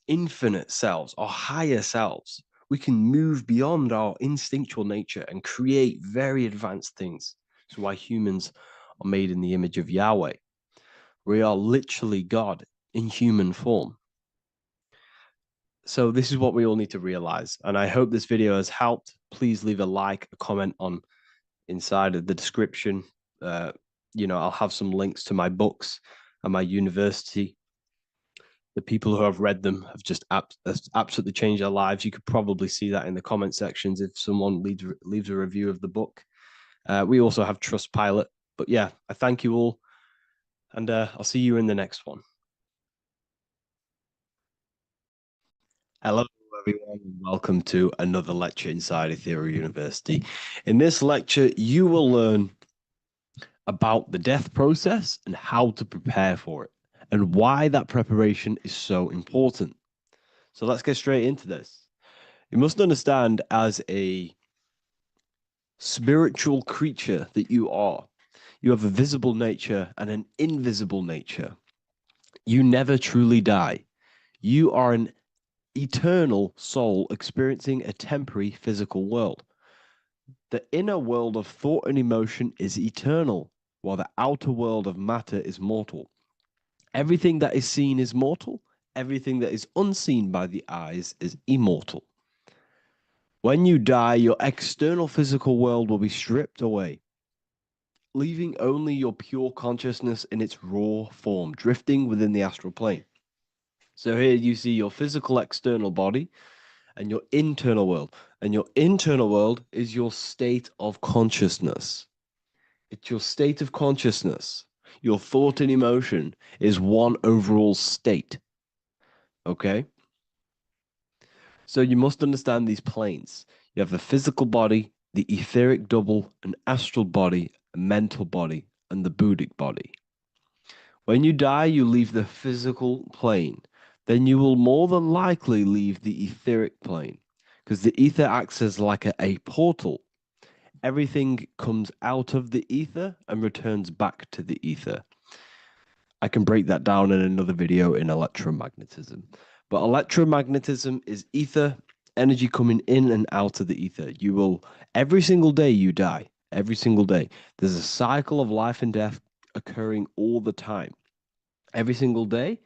infinite selves, our higher selves. We can move beyond our instinctual nature and create very advanced things. That's why humans are made in the image of Yahweh. We are literally God in human form. So this is what we all need to realize. And I hope this video has helped. Please leave a like, a comment on inside of the description. I'll have some links to my books and my university. The people who have read them have just absolutely changed their lives. You could probably see that in the comment sections if someone leaves a review of the book. We also have Trustpilot. But yeah, I thank you all. And I'll see you in the next one. Hello, everyone, and welcome to another lecture inside Ethereal University. In this lecture, you will learn about the death process and how to prepare for it, and why that preparation is so important. So let's get straight into this. You must understand, as a spiritual creature that you are, you have a visible nature and an invisible nature. You never truly die. You are an eternal soul experiencing a temporary physical world. The inner world of thought and emotion is eternal, while the outer world of matter is mortal. Everything that is seen is mortal. Everything that is unseen by the eyes is immortal. When you die, your external physical world will be stripped away, leaving only your pure consciousness in its raw form, drifting within the astral plane. So here you see your physical external body and your internal world. And your internal world is your state of consciousness. It's your state of consciousness. Your thought and emotion is one overall state. Okay? So you must understand these planes. You have the physical body, the etheric double, an astral body, a mental body, and the Buddhic body. When you die, you leave the physical plane. Then you will more than likely leave the etheric plane, because the ether acts as like a portal. Everything comes out of the ether and returns back to the ether. I can break that down in another video in electromagnetism. But electromagnetism is ether, energy coming in and out of the ether. You will, every single day you die, every single day. There's a cycle of life and death occurring all the time. Every single day,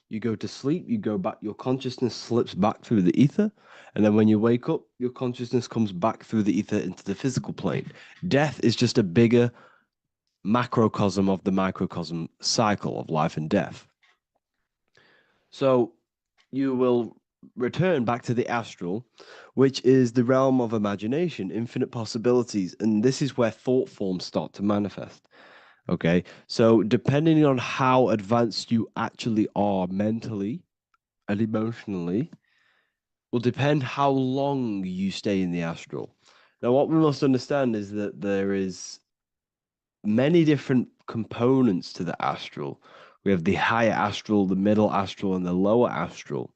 you go to sleep, you go back, your consciousness slips back through the ether. And then when you wake up, your consciousness comes back through the ether into the physical plane. Death is just a bigger macrocosm of the microcosm cycle of life and death. So you will return back to the astral, which is the realm of imagination, infinite possibilities. And this is where thought forms start to manifest. Okay, so depending on how advanced you actually are mentally and emotionally, will depend how long you stay in the astral. Now, what we must understand is that there is many different components to the astral. We have the higher astral, the middle astral, and the lower astral.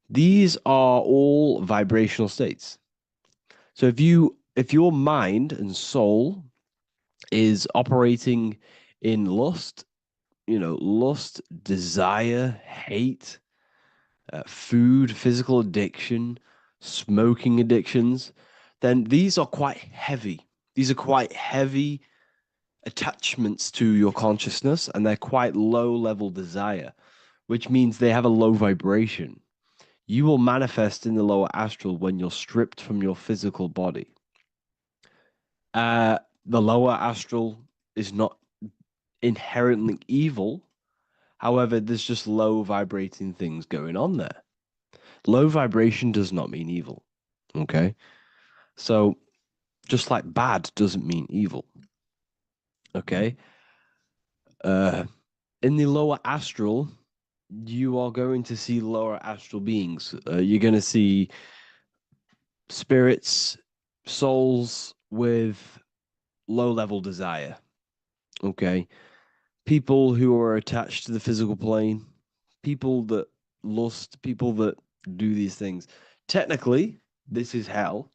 These are all vibrational states. So if your mind and soul is operating in lust, lust, desire, hate, food, physical addiction, smoking addictions, then these are quite heavy. These are quite heavy attachments to your consciousness, and they're quite low level desire, which means they have a low vibration. You will manifest in the lower astral when you're stripped from your physical body. The lower astral is not inherently evil. However, there's just low vibrating things going on there. Low vibration does not mean evil. Okay. So just like bad doesn't mean evil. Okay. In the lower astral, you are going to see lower astral beings. You're going to see spirits, souls with low level desire. Okay. People who are attached to the physical plane, people that lust, people that do these things. Technically, this is hell,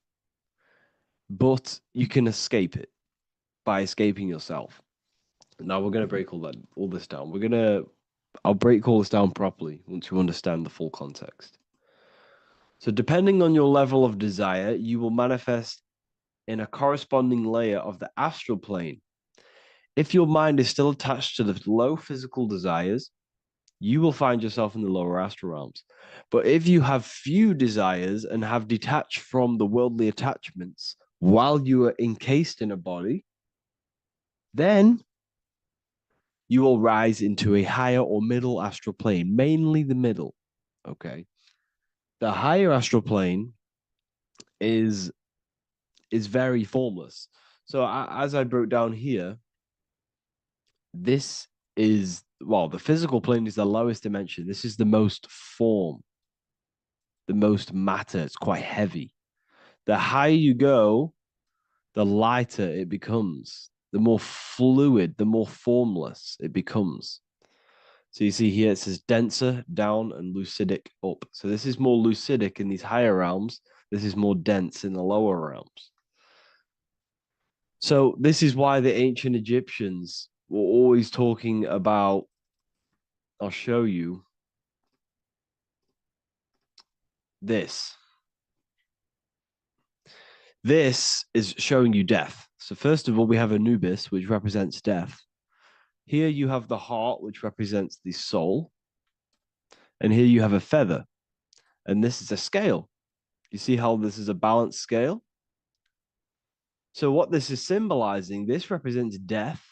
but you can escape it by escaping yourself. Now we're going to break all this down. I'll break all this down properly once you understand the full context. So depending on your level of desire, you will manifest in a corresponding layer of the astral plane. If your mind is still attached to the low physical desires, you will find yourself in the lower astral realms. But if you have few desires and have detached from the worldly attachments while you are encased in a body, then you will rise into a higher or middle astral plane, mainly the middle. Okay. The higher astral plane is very formless. So as I broke down here, this is, well, the physical plane is the lowest dimension. This is the most form, the most matter. It's quite heavy. The higher you go, the lighter it becomes, the more fluid, the more formless it becomes. So you see here it says denser down and lucidic up. So this is more lucidic in these higher realms. This is more dense in the lower realms. So this is why the ancient Egyptians were always talking about, I'll show you this. This is showing you death. So first of all, we have Anubis, which represents death. Here you have the heart, which represents the soul. And here you have a feather. And this is a scale. You see how this is a balanced scale? So what this is symbolizing, this represents death.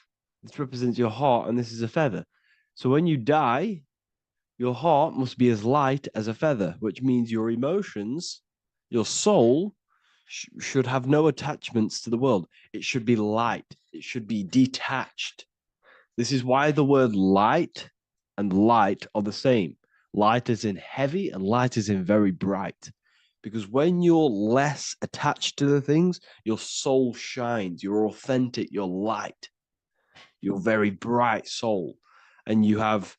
This represents your heart, and this is a feather. So when you die, your heart must be as light as a feather, which means your emotions, your soul, should have no attachments to the world. It should be light. It should be detached. This is why the word light and light are the same. Light is in heavy and light is in very bright. Because when you're less attached to the things, your soul shines. You're authentic. You're light. You're very bright soul. And you have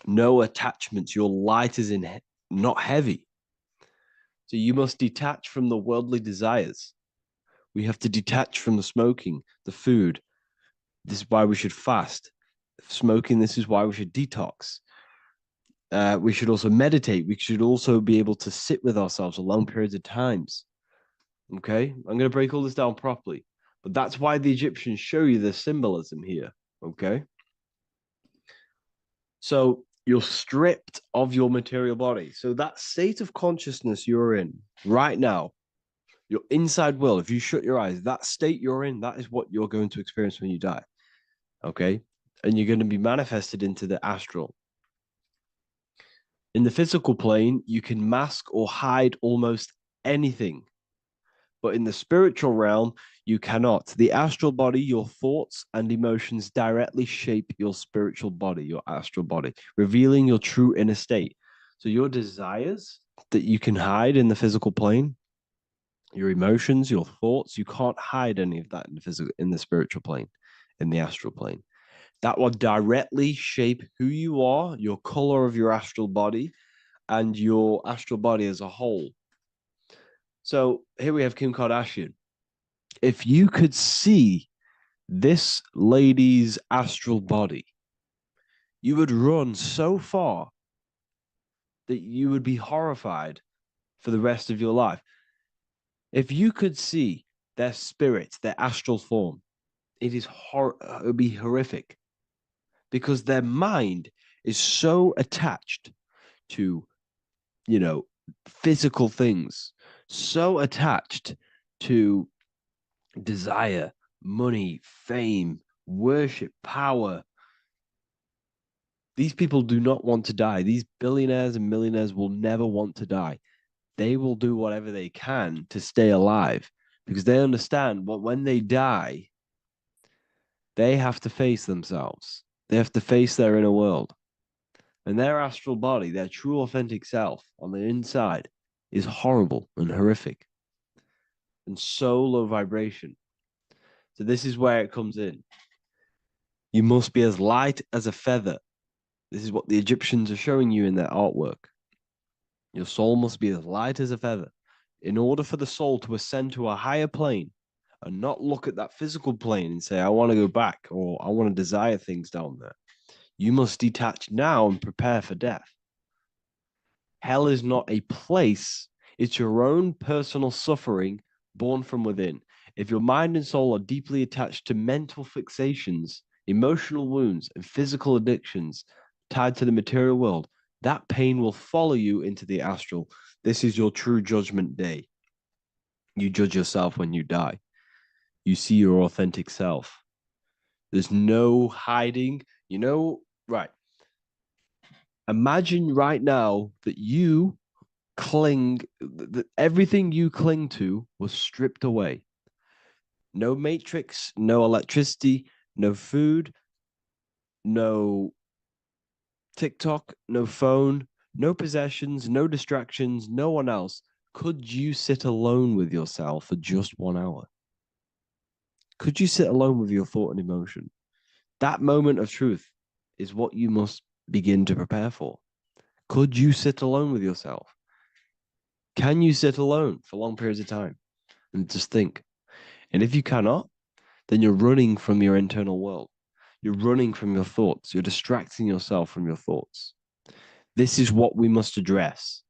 no attachments. Your light is in not heavy. So you must detach from the worldly desires. We have to detach from the smoking, the food. This is why we should fast. Smoking, this is why we should detox. We should also meditate. We should also be able to sit with ourselves for long periods of times. Okay, I'm going to break all this down properly. But that's why the Egyptians show you the symbolism here. Okay. So you're stripped of your material body. So that state of consciousness you're in right now, your inside will, if you shut your eyes, that state you're in, that is what you're going to experience when you die. Okay. And you're going to be manifested into the astral. In the physical plane, you can mask or hide almost anything. But in the spiritual realm, you cannot. The astral body, your thoughts and emotions directly shape your spiritual body, your astral body, revealing your true inner state. So your desires that you can hide in the physical plane. Your emotions, your thoughts, you can't hide any of that in the physical, in the spiritual plane, in the astral plane. That will directly shape who you are, your color of your astral body, and your astral body as a whole. So here we have Kim Kardashian. If you could see this lady's astral body, you would run so far that you would be horrified for the rest of your life. If you could see their spirit, their astral form, it would be horrific, because their mind is so attached to, physical things, so attached to desire, money, fame, worship, power. These people do not want to die. These billionaires and millionaires will never want to die. They will do whatever they can to stay alive, because they understand what when they die, they have to face themselves. They have to face their inner world. And their astral body, their true authentic self on the inside, is horrible and horrific and so low vibration. So this is where it comes in. You must be as light as a feather. This is what the Egyptians are showing you in their artwork. Your soul must be as light as a feather. In order for the soul to ascend to a higher plane and not look at that physical plane and say, I want to go back, or I want to desire things down there, you must detach now and prepare for death. Hell is not a place, it's your own personal suffering born from within. If your mind and soul are deeply attached to mental fixations, emotional wounds, and physical addictions tied to the material world, that pain will follow you into the astral. This is your true judgment day. You judge yourself when you die. You see your authentic self. There's no hiding. Right. Imagine right now that you that everything you cling to was stripped away. No matrix, no electricity, no food, no TikTok, no phone, no possessions, no distractions, no one else. Could you sit alone with yourself for just 1 hour? Could you sit alone with your thought and emotion? That moment of truth is what you must begin to prepare for. Could you sit alone with yourself? Can you sit alone for long periods of time and just think? And if you cannot, then you're running from your internal world. You're running from your thoughts. You're distracting yourself from your thoughts. This is what we must address.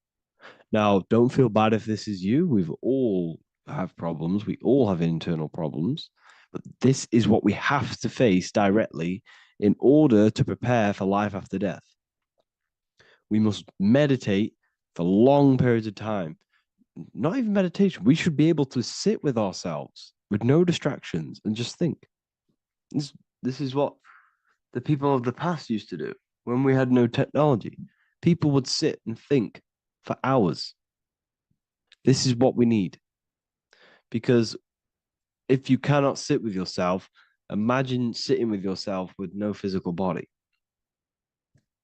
Now, don't feel bad if this is you. We've all have problems. We all have internal problems. But this is what we have to face directly in order to prepare for life after death. We must meditate for long periods of time. Not even meditation. We should be able to sit with ourselves with no distractions and just think. This is what the people of the past used to do when we had no technology. People would sit and think for hours. This is what we need. Because if you cannot sit with yourself, imagine sitting with yourself with no physical body.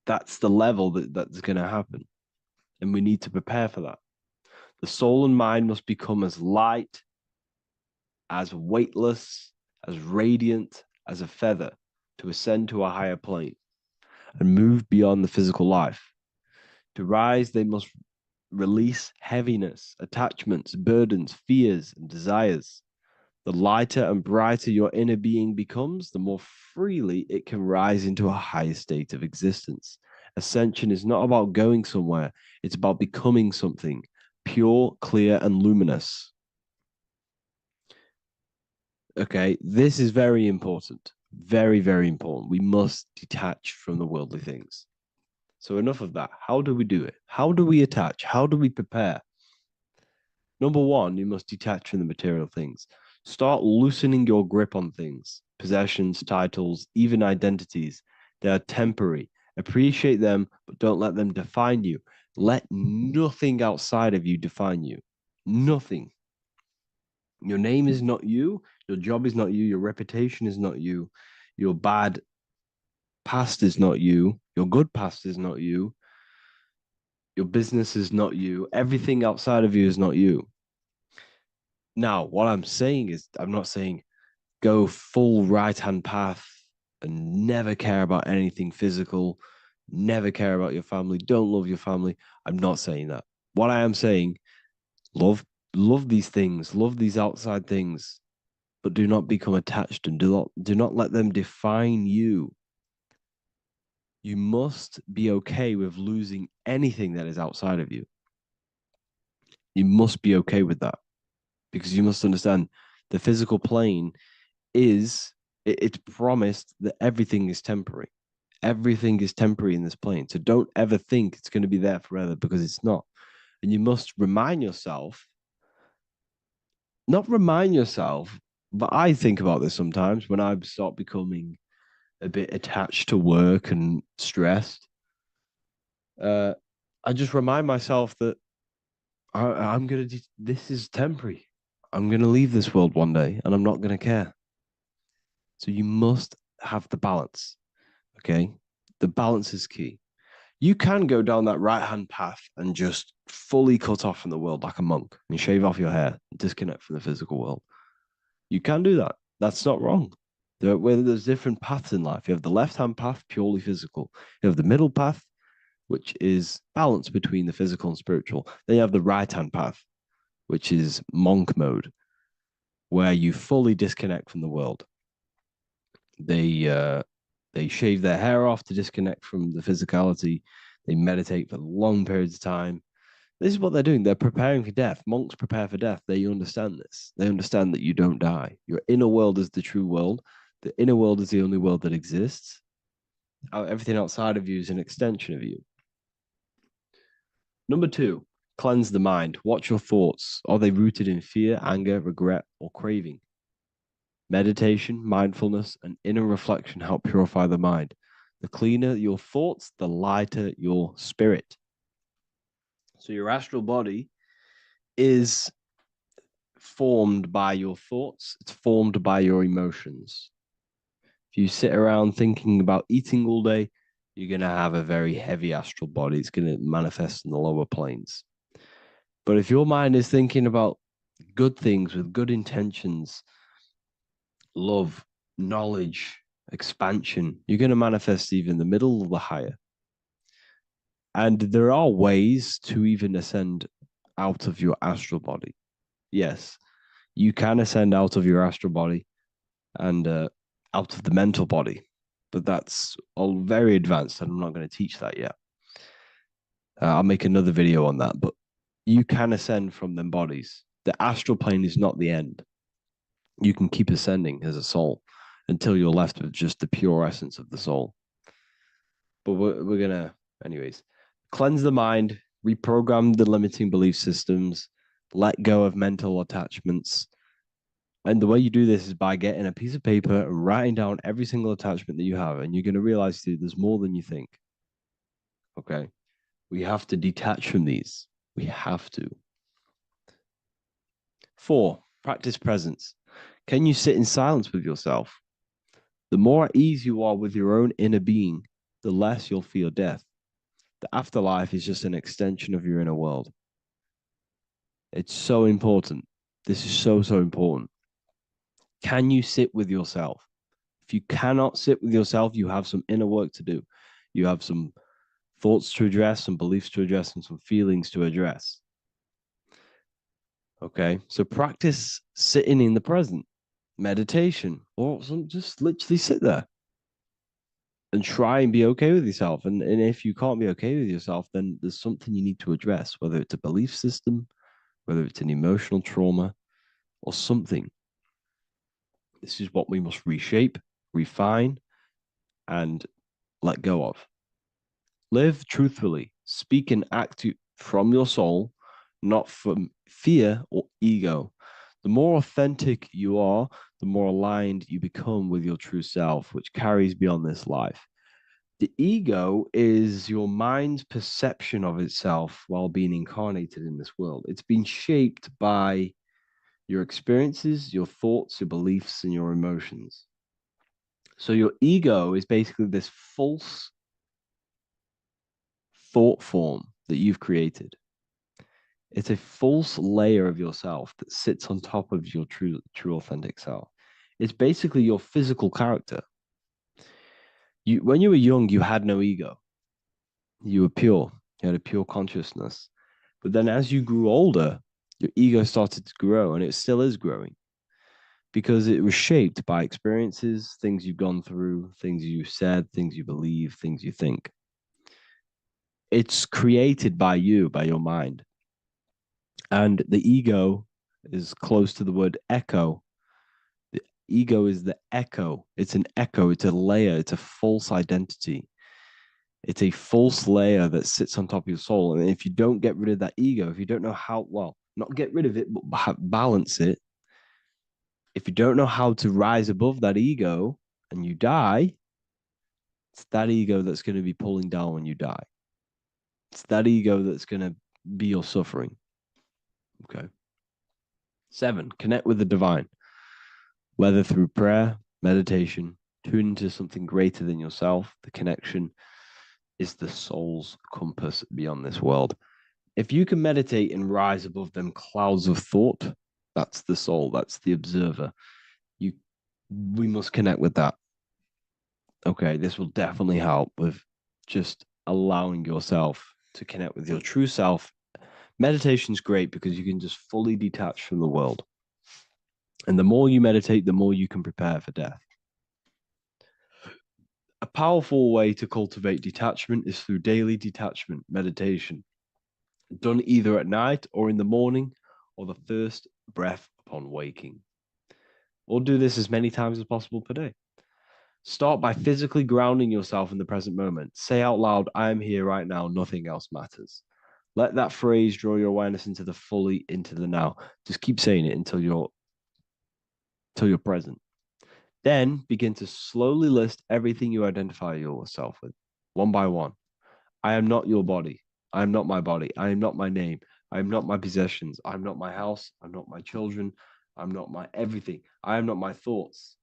That's the level that's going to happen. And we need to prepare for that. The soul and mind must become as light, as weightless, as radiant as a feather to ascend to a higher plane and move beyond the physical life. To rise, they must release heaviness, attachments, burdens, fears, and desires. The lighter and brighter your inner being becomes, the more freely it can rise into a higher state of existence. Ascension is not about going somewhere, it's about becoming something pure, clear, and luminous. Okay, this is very important. Very, very important. We must detach from the worldly things. So enough of that. How do we do it? How do we attach? How do we prepare? Number one, you must detach from the material things. Start loosening your grip on things, possessions, titles, even identities. They are temporary. Appreciate them, but don't let them define you. Let nothing outside of you define you. Nothing. Your name is not you. Your job is not you. Your reputation is not you. Your bad past is not you. Your good past is not you. Your business is not you. Everything outside of you is not you. Now, what I'm saying is, I'm not saying go full right-hand path and never care about anything physical, never care about your family, don't love your family. I'm not saying that. What I am saying, love these things, love these outside things, but do not become attached and do not let them define you. You must be okay with losing anything that is outside of you. You must be okay with that, because you must understand the physical plane is, it's promised that everything is temporary. Everything is temporary in this plane. So don't ever think it's going to be there forever, because it's not. And you must remind yourself, not remind yourself, but I think about this sometimes when I start becoming a bit attached to work and stressed. I just remind myself that I'm going to, this is temporary. I'm going to leave this world one day and I'm not going to care. So you must have the balance. Okay. The balance is key. You can go down that right hand path and just fully cut off from the world like a monk and shave off your hair, disconnect from the physical world. You can do that. That's not wrong. There's different paths in life. You have the left hand path, purely physical. You have the middle path, which is balance between the physical and spiritual. Then you have the right hand path, which is monk mode, where you fully disconnect from the world. They shave their hair off to disconnect from the physicality. They meditate for long periods of time. This is what they're doing. They're preparing for death. Monks prepare for death. They understand this. They understand that you don't die. Your inner world is the true world. The inner world is the only world that exists. Everything outside of you is an extension of you. Number 2, cleanse the mind. Watch your thoughts. Are they rooted in fear, anger, regret, or craving? Meditation, mindfulness, and inner reflection help purify the mind. The cleaner your thoughts, the lighter your spirit. So your astral body is formed by your thoughts. It's formed by your emotions. If you sit around thinking about eating all day, you're going to have a very heavy astral body. It's going to manifest in the lower planes. But if your mind is thinking about good things with good intentions, love, knowledge, expansion, you're going to manifest even the middle or the higher. And there are ways to even ascend out of your astral body. Yes, you can ascend out of your astral body and out of the mental body, but that's all very advanced, and I'm not going to teach that yet. I'll make another video on that, but you can ascend from them bodies. The astral plane is not the end. You can keep ascending as a soul until you're left with just the pure essence of the soul. But we're gonna, anyways, cleanse the mind, reprogram the limiting belief systems, let go of mental attachments. And the way you do this is by getting a piece of paper and writing down every single attachment that you have. And you're going to realize, dude, there's more than you think. Okay. We have to detach from these. We have to. 4, practice presence. Can you sit in silence with yourself? The more at ease you are with your own inner being, the less you'll feel death. The afterlife is just an extension of your inner world. It's so important. This is so, so important. Can you sit with yourself? If you cannot sit with yourself, you have some inner work to do. You have some thoughts to address, some beliefs to address, and some feelings to address. Okay, so practice sitting in the present, meditation, or just literally sit there and try and be okay with yourself. And if you can't be okay with yourself, then there's something you need to address, whether it's a belief system, whether it's an emotional trauma, or something. This is what we must reshape, refine, and let go of. Live truthfully, speak and act from your soul, not from fear or ego. The more authentic you are, the more aligned you become with your true self, which carries beyond this life. The ego is your mind's perception of itself while being incarnated in this world. It's been shaped by your experiences, your thoughts, your beliefs, and your emotions. So your ego is basically this false thought form that you've created. It's a false layer of yourself that sits on top of your true authentic self. It's basically your physical character. When you were young, you had no ego. You were pure. You had a pure consciousness. But then as you grew older, your ego started to grow, and it still is growing because it was shaped by experiences, things you've gone through, things you said, things you believe, things you think. It's created by you, by your mind. And the ego is close to the word echo. The ego is the echo. It's an echo. It's a layer. It's a false identity. It's a false layer that sits on top of your soul. And if you don't get rid of that ego, if you don't know how, well, not get rid of it, but balance it. If you don't know how to rise above that ego and you die, it's that ego that's going to be pulling down when you die. It's that ego that's going to be your suffering. Okay. 7, connect with the divine, whether through prayer, meditation, tune into something greater than yourself. The connection is the soul's compass beyond this world. If you can meditate and rise above them clouds of thought, that's the soul, that's the observer. We must connect with that. Okay, this will definitely help with just allowing yourself to connect with your true self. Meditation is great because you can just fully detach from the world. And the more you meditate, the more you can prepare for death. A powerful way to cultivate detachment is through daily detachment meditation, done either at night or in the morning or the first breath upon waking. Or do this as many times as possible per day. Start by physically grounding yourself in the present moment. Say out loud, I am here right now, nothing else matters. Let that phrase draw your awareness into the now. Just keep saying it until you're present. Then begin to slowly list everything you identify yourself with, one by one. I am not your body. I am not my body. I am not my name. I am not my possessions. I am not my house. I'm not my children. I'm not my everything. I am not my thoughts.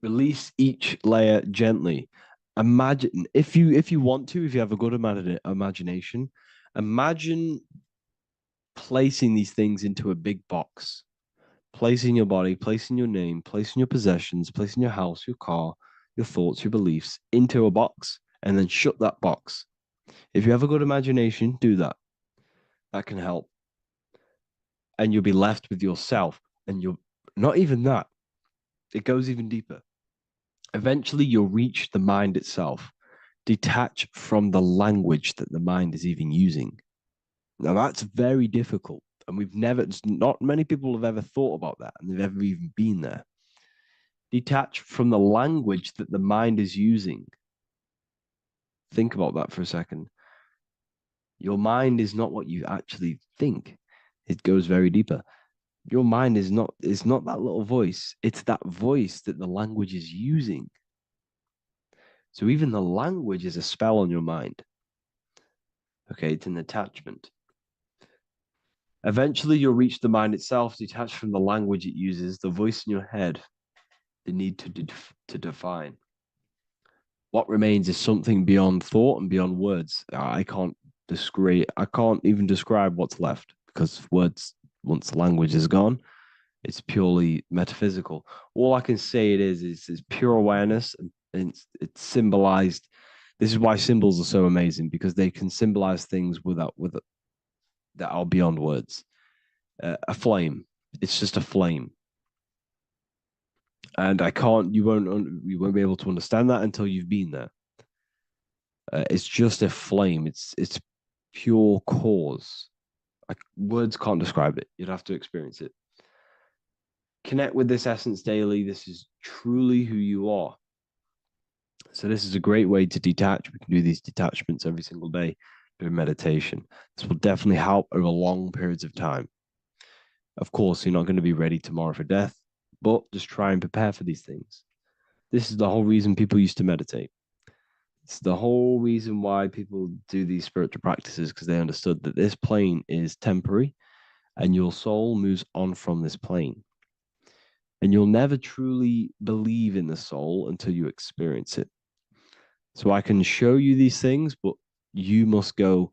Release each layer gently. Imagine, if you want to, if you have a good imagination, imagine placing these things into a big box. Placing your body, placing your name, placing your possessions, placing your house, your car, your thoughts, your beliefs into a box, and then shut that box. If you have a good imagination, do that. That can help. And you'll be left with yourself. And you're not even that. It goes even deeper. Eventually, you'll reach the mind itself. Detach from the language that the mind is even using. Now, that's very difficult. And not many people have ever thought about that, and they've ever even been there. Detach from the language that the mind is using. Think about that for a second. Your mind is not what you actually think. It goes very deeper. Your mind is not that little voice. It's that voice that the language is using. So even the language is a spell on your mind. Okay, it's an attachment. Eventually, you'll reach the mind itself, detached from the language it uses, the voice in your head, the need to define. What remains is something beyond thought and beyond words. I can't even describe what's left because words, once the language is gone, it's purely metaphysical. All I can say it is pure awareness, and it's symbolized. This is why symbols are so amazing, because they can symbolize things that are beyond words. A flame, it's just a flame, and you won't be able to understand that until you've been there. It's just a flame. It's pure cause. Words can't describe it. You'd have to experience it. Connect with this essence daily. This is truly who you are. So this is a great way to detach. We can do these detachments every single day during meditation. This will definitely help over long periods of time. Of course, you're not going to be ready tomorrow for death, but just try and prepare for these things. This is the whole reason people used to meditate. It's the whole reason why people do these spiritual practices, because they understood that this plane is temporary and your soul moves on from this plane. And you'll never truly believe in the soul until you experience it. So I can show you these things, but You must go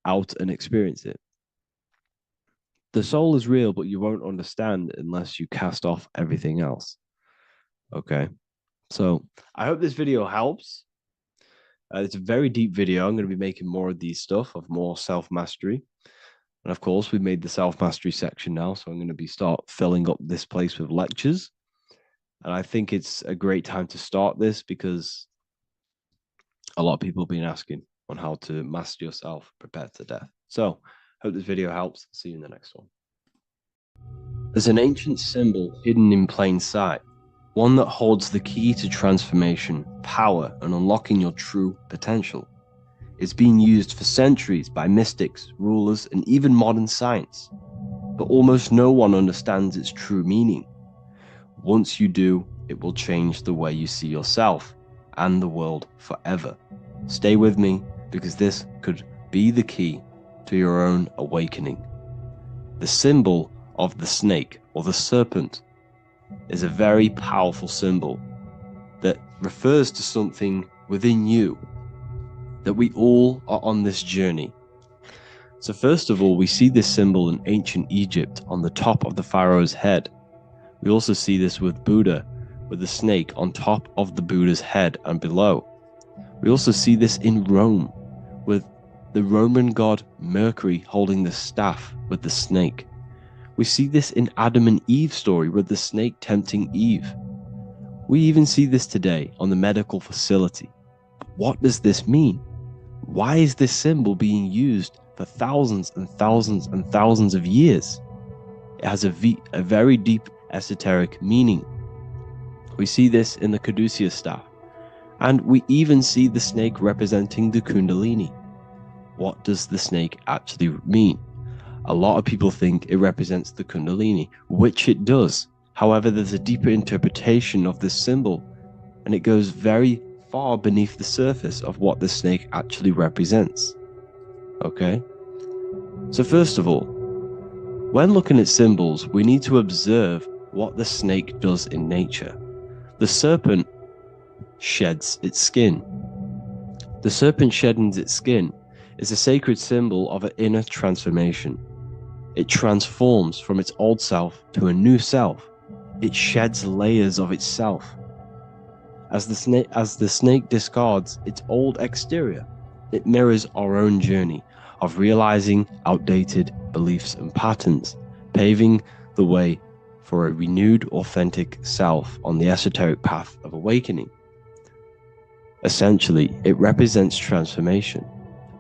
out and experience it. The soul is real, but you won't understand unless you cast off everything else. Okay. So I hope this video helps. It's a very deep video. I'm going to be making more of these stuff, of more self-mastery. And of course, we've made the self-mastery section now. So I'm going to be start filling up this place with lectures. And I think it's a great time to start this because a lot of people have been asking on how to master yourself, prepare to death. So hope this video helps. See you in the next one. There's an ancient symbol hidden in plain sight, one that holds the key to transformation, power, and unlocking your true potential. It's been used for centuries by mystics, rulers, and even modern science, but almost no one understands its true meaning. Once you do, it will change the way you see yourself and the world forever. Stay with me, because this could be the key to your own awakening. The symbol of the snake, or the serpent, is a very powerful symbol that refers to something within you, that we all are on this journey. So first of all, we see this symbol in ancient Egypt on the top of the pharaoh's head. We also see this with Buddha, with the snake on top of the Buddha's head and below. We also see this in Rome, with the Roman god Mercury holding the staff with the snake. We see this in Adam and Eve's story with the snake tempting Eve. We even see this today on the medical facility. What does this mean? Why is this symbol being used for thousands and thousands and thousands of years? It has a very deep esoteric meaning. We see this in the caduceus staff, and we even see the snake representing the kundalini. What does the snake actually mean? A lot of people think it represents the kundalini, which it does. However, there's a deeper interpretation of this symbol, and it goes very far beneath the surface of what the snake actually represents. Okay? So first of all, when looking at symbols, we need to observe what the snake does in nature. The serpent sheds its skin. The serpent shedding its skin is a sacred symbol of an inner transformation. It transforms from its old self to a new self. It sheds layers of itself. As the snake discards its old exterior, it mirrors our own journey of realizing outdated beliefs and patterns, paving the way for a renewed, authentic self on the esoteric path of awakening. Essentially, it represents transformation,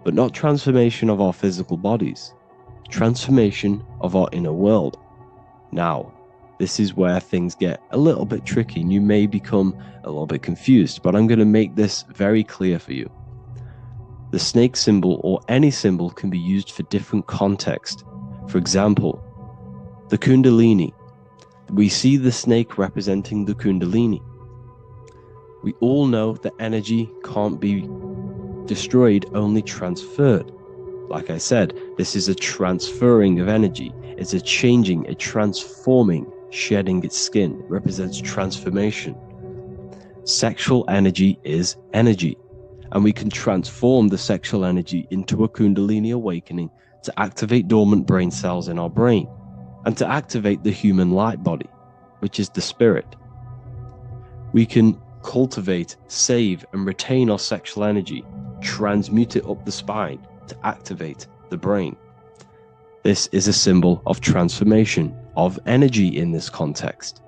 but not transformation of our physical bodies, transformation of our inner world. Now, this is where things get a little bit tricky and you may become a little bit confused, but I'm going to make this very clear for you. The snake symbol or any symbol can be used for different contexts. For example, the kundalini. We see the snake representing the kundalini. We all know that energy can't be destroyed, only transferred. Like I said, this is a transferring of energy. It's a changing, a transforming, shedding its skin. It represents transformation. Sexual energy is energy, and we can transform the sexual energy into a kundalini awakening to activate dormant brain cells in our brain and to activate the human light body, which is the spirit. We can cultivate, save, and retain our sexual energy, transmute it up the spine to activate the brain. This is a symbol of transformation of energy in this context.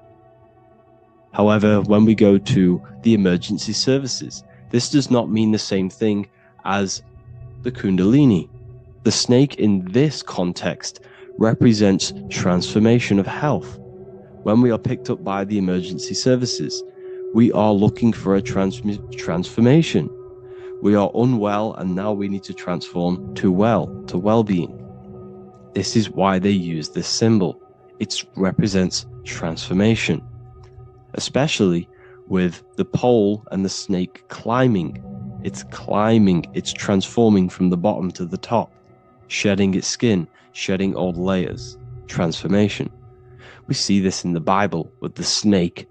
However, when we go to the emergency services, this does not mean the same thing as the kundalini. The snake in this context represents transformation of health. When we are picked up by the emergency services, we are looking for a transformation. We are unwell and now we need to transform to well-being. This is why they use this symbol. It represents transformation, especially with the pole and the snake climbing. It's climbing, it's transforming from the bottom to the top, shedding its skin, shedding old layers, transformation. We see this in the Bible with the snake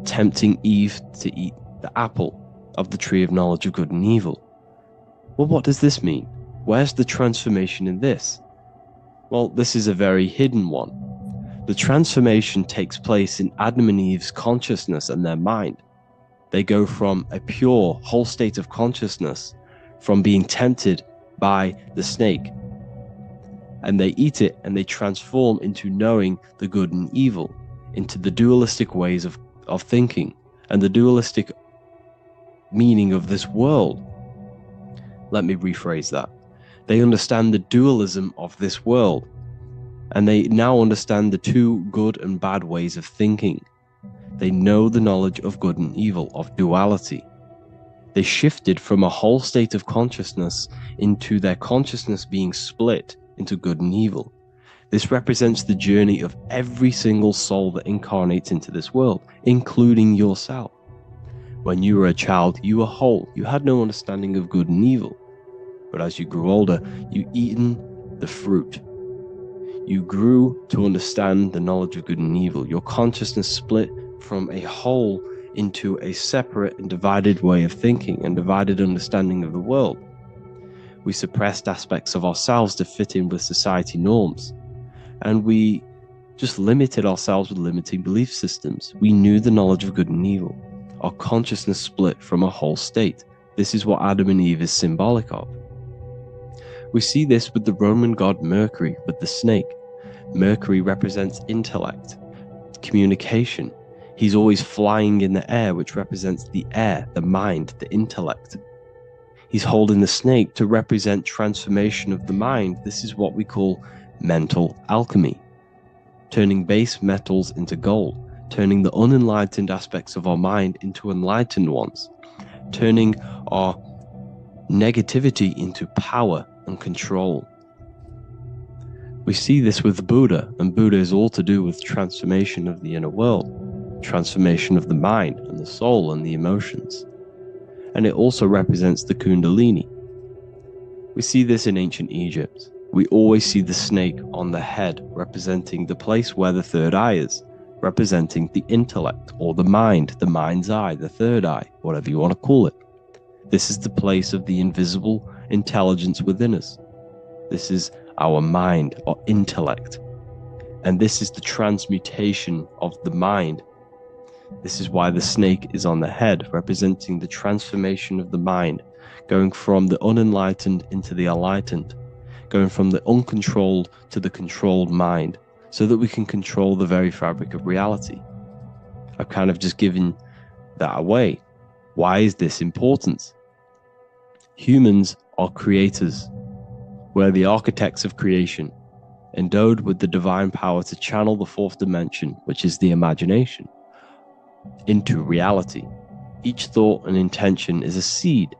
tempting Eve to eat the apple of the tree of knowledge of good and evil. Well, what does this mean? Where's the transformation in this? Well, this is a very hidden one. The transformation takes place in Adam and Eve's consciousness and their mind. They go from a pure, whole state of consciousness, from being tempted by the snake, and they eat it and they transform into knowing the good and evil, into the dualistic ways of thinking and the dualistic meaning of this world. Let me rephrase that. They understand the dualism of this world, and they now understand the two good and bad ways of thinking. They know the knowledge of good and evil, of duality. They shifted from a whole state of consciousness into their consciousness being split into good and evil. This represents the journey of every single soul that incarnates into this world, including yourself. When you were a child, you were whole. You had no understanding of good and evil. But as you grew older, you eaten the fruit. You grew to understand the knowledge of good and evil. Your consciousness split from a whole into a separate and divided way of thinking and divided understanding of the world. We suppressed aspects of ourselves to fit in with society norms. And we just limited ourselves with limiting belief systems. We knew the knowledge of good and evil. Our consciousness split from a whole state. This is what Adam and Eve is symbolic of. We see this with the Roman god Mercury, with the snake. Mercury represents intellect, communication. He's always flying in the air, which represents the air, the mind, the intellect. He's holding the snake to represent transformation of the mind. This is what we call mental alchemy. Turning base metals into gold, turning the unenlightened aspects of our mind into enlightened ones, turning our negativity into power and control. We see this with Buddha, and Buddha is all to do with transformation of the inner world, transformation of the mind and the soul and the emotions. And it also represents the Kundalini. We see this in ancient Egypt. We always see the snake on the head, representing the place where the third eye is, representing the intellect or the mind's eye, the third eye, whatever you want to call it. This is the place of the invisible intelligence within us. This is our mind or intellect. And this is the transmutation of the mind. This is why the snake is on the head, representing the transformation of the mind, going from the unenlightened into the enlightened, going from the uncontrolled to the controlled mind, so that we can control the very fabric of reality. I've kind of just given that away. Why is this important? Humans are creators. We're the architects of creation, endowed with the divine power to channel the fourth dimension, which is the imagination, into reality. Each thought and intention is a seed.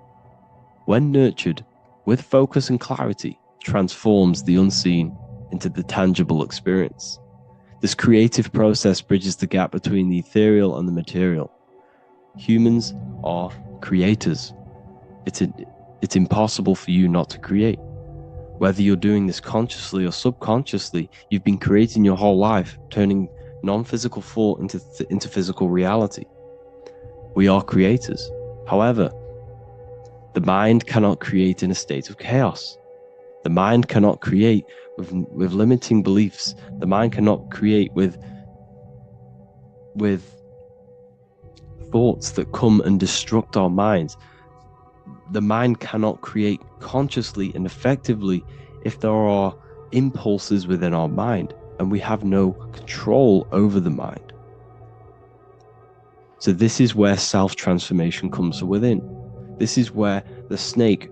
When nurtured with focus and clarity, transforms the unseen into the tangible experience. This creative process bridges the gap between the ethereal and the material. Humans are creators. It's impossible for you not to create. Whether you're doing this consciously or subconsciously, you've been creating your whole life, turning non-physical thought into physical reality. We are creators. However, the mind cannot create in a state of chaos. The mind cannot create with limiting beliefs. The mind cannot create with thoughts that come and destruct our minds. The mind cannot create consciously and effectively if there are impulses within our mind and we have no control over the mind. So this is where self-transformation comes from within. This is where the snake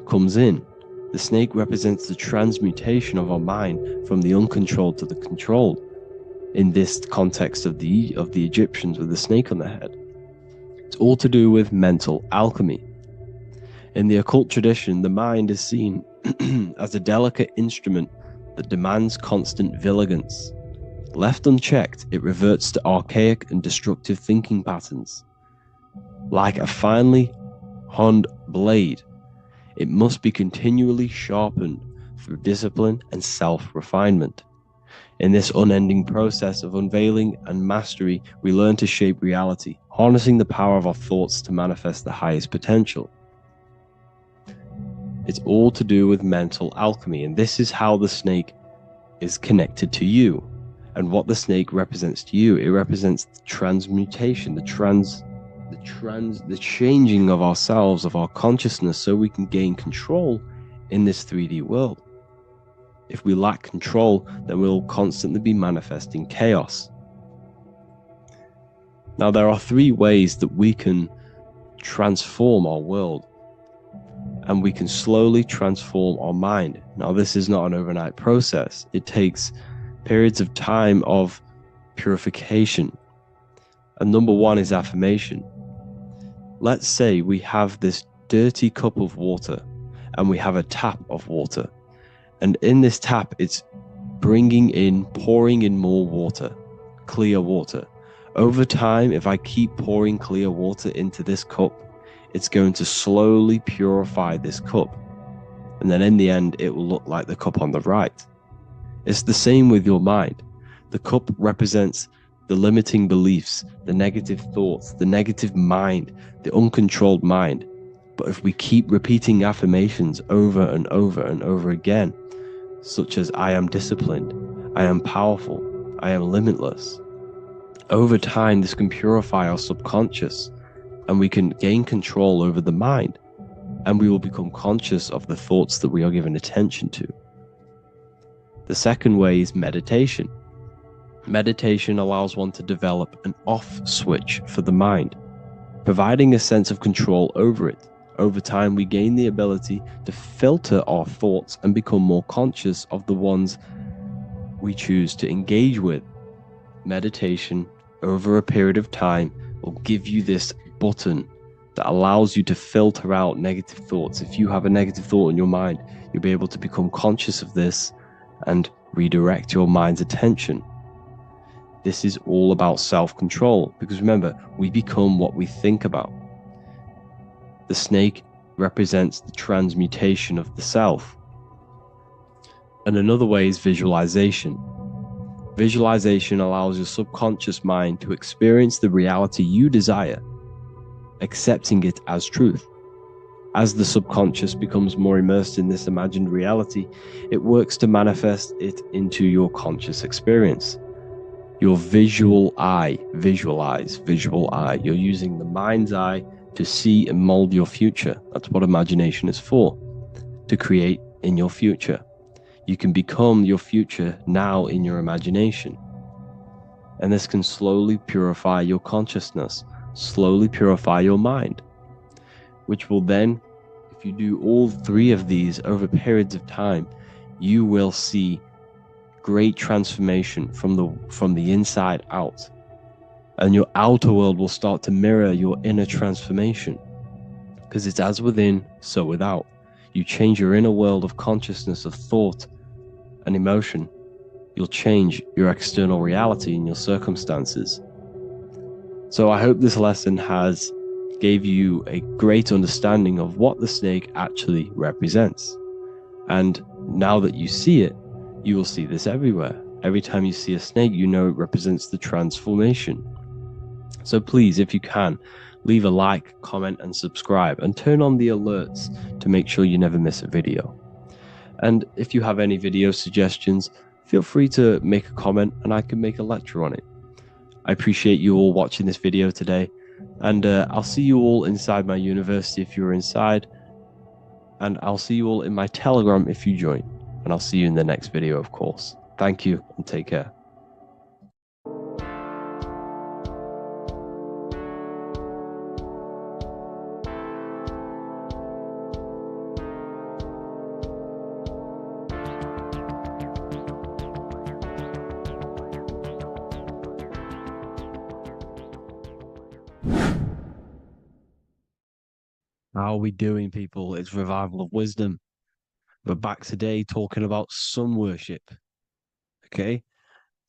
comes in. The snake represents the transmutation of our mind from the uncontrolled to the controlled. In this context of the Egyptians with the snake on their head. It's all to do with mental alchemy. In the occult tradition, the mind is seen as a delicate instrument that demands constant vigilance. Left unchecked, it reverts to archaic and destructive thinking patterns. Like a finely honed blade, it must be continually sharpened through discipline and self-refinement. In this unending process of unveiling and mastery, we learn to shape reality, harnessing the power of our thoughts to manifest the highest potential. It's all to do with mental alchemy, and this is how the snake is connected to you. And what the snake represents to you, it represents the transmutation, the changing of ourselves, of our consciousness, so we can gain control in this 3D world. If we lack control, then we'll constantly be manifesting chaos. Now, there are 3 ways that we can transform our world, and we can slowly transform our mind. Now, this is not an overnight process. It takes periods of time of purification. And number 1 is affirmation. Let's say we have this dirty cup of water and we have a tap of water. And in this tap, it's pouring in more water, clear water. Over time, if I keep pouring clear water into this cup, it's going to slowly purify this cup. And then in the end, it will look like the cup on the right. It's the same with your mind. The cup represents the limiting beliefs, the negative thoughts, the negative mind, the uncontrolled mind. But if we keep repeating affirmations over and over and over again, such as I am disciplined, I am powerful, I am limitless, over time this can purify our subconscious and we can gain control over the mind, and we will become conscious of the thoughts that we are giving attention to. The second way is meditation. Meditation allows one to develop an off switch for the mind, providing a sense of control over it. Over time, we gain the ability to filter our thoughts and become more conscious of the ones we choose to engage with. Meditation, over a period of time, will give you this button that allows you to filter out negative thoughts. If you have a negative thought in your mind, you'll be able to become conscious of this and redirect your mind's attention. This is all about self-control, because remember, we become what we think about. The snake represents the transmutation of the self. And another way is visualization. Visualization allows your subconscious mind to experience the reality you desire, accepting it as truth. As the subconscious becomes more immersed in this imagined reality, it works to manifest it into your conscious experience. Your visual eye, visual eye. You're using the mind's eye to see and mold your future. That's what imagination is for, to create in your future. You can become your future now in your imagination. And this can slowly purify your consciousness, slowly purify your mind, which will then, if you do all 3 of these over periods of time, you will see great transformation from the inside out. And your outer world will start to mirror your inner transformation, because it's as within, so without. You change your inner world of consciousness, of thought and emotion, you'll change your external reality and your circumstances. So I hope this lesson has gave you a great understanding of what the snake actually represents. And now that you see it, you will see this everywhere. Every time you see a snake, you know it represents the transformation. So please, if you can, leave a like, comment, and subscribe, and turn on the alerts to make sure you never miss a video. And if you have any video suggestions, feel free to make a comment and I can make a lecture on it. I appreciate you all watching this video today, and I'll see you all inside my university if you're inside, and I'll see you all in my Telegram if you join, and I'll see you in the next video, of course. Thank you and take care. How are we doing, people? It's Revival of Wisdom. We're back today talking about sun worship. Okay?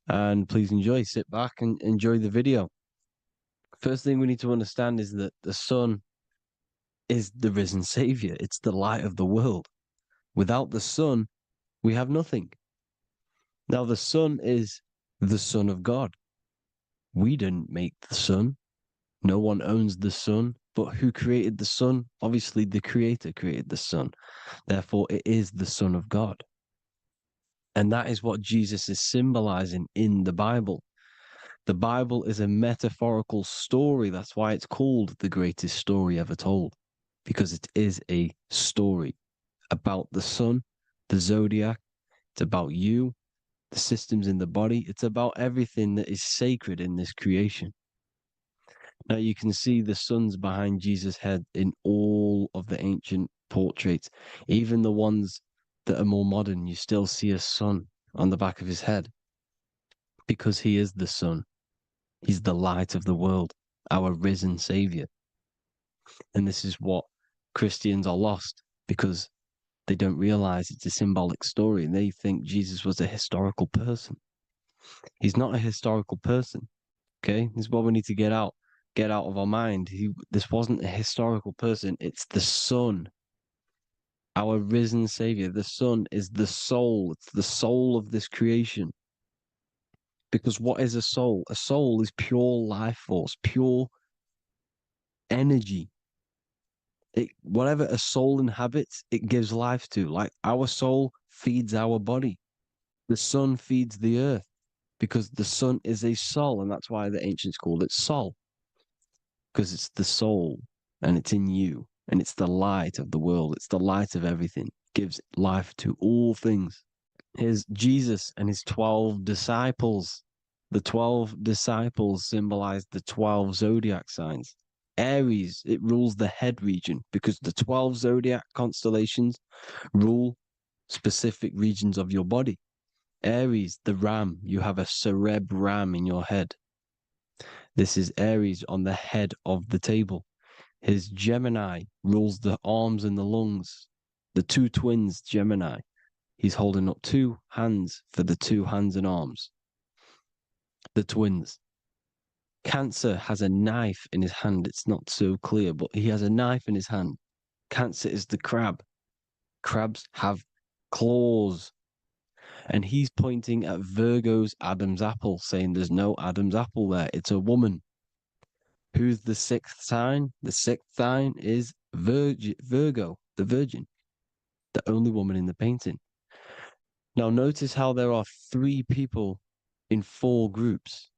And please enjoy. Sit back and enjoy the video. First thing we need to understand is that the sun is the risen savior. It's the light of the world. Without the sun, we have nothing. Now, the sun is the Son of God. We didn't make the sun. No one owns the sun. But who created the sun? Obviously, the creator created the sun. Therefore, it is the Son of God. And that is what Jesus is symbolizing in the Bible. The Bible is a metaphorical story. That's why it's called the greatest story ever told, because it is a story about the sun, the zodiac. It's about you, the systems in the body. It's about everything that is sacred in this creation. Now you can see the suns behind Jesus' head in all of the ancient portraits, even the ones that are more modern. You still see a sun on the back of his head because he is the sun. He's the light of the world, our risen savior. And this is what Christians are lost because they don't realize it's a symbolic story and they think Jesus was a historical person. He's not a historical person. Okay, this is what we need to get out of our mind. This wasn't a historical person. It's the Son, our risen Savior. The Son is the soul. It's the soul of this creation. Because what is a soul? A soul is pure life force, pure energy. Whatever a soul inhabits, it gives life to. Like our soul feeds our body. The sun feeds the earth because the sun is a soul, and that's why the ancients called it Sol. Because it's the soul and it's in you and it's the light of the world. It's the light of everything. It gives life to all things. Here's Jesus and his 12 disciples. The 12 disciples symbolize the 12 zodiac signs. Aries, it rules the head region because the 12 zodiac constellations rule specific regions of your body. Aries, the ram, you have a cerebrum in your head. This is Aries on the head of the table. His Gemini rules the arms and the lungs. The two twins, Gemini. He's holding up two hands for the two hands and arms. The twins. Cancer has a knife in his hand. It's not so clear, but he has a knife in his hand. Cancer is the crab. Crabs have claws. And he's pointing at Virgo's Adam's apple, saying there's no Adam's apple there. It's a woman. Who's the sixth sign? The sixth sign is Virgo, the Virgin, the only woman in the painting. Now notice how there are 3 people in 4 groups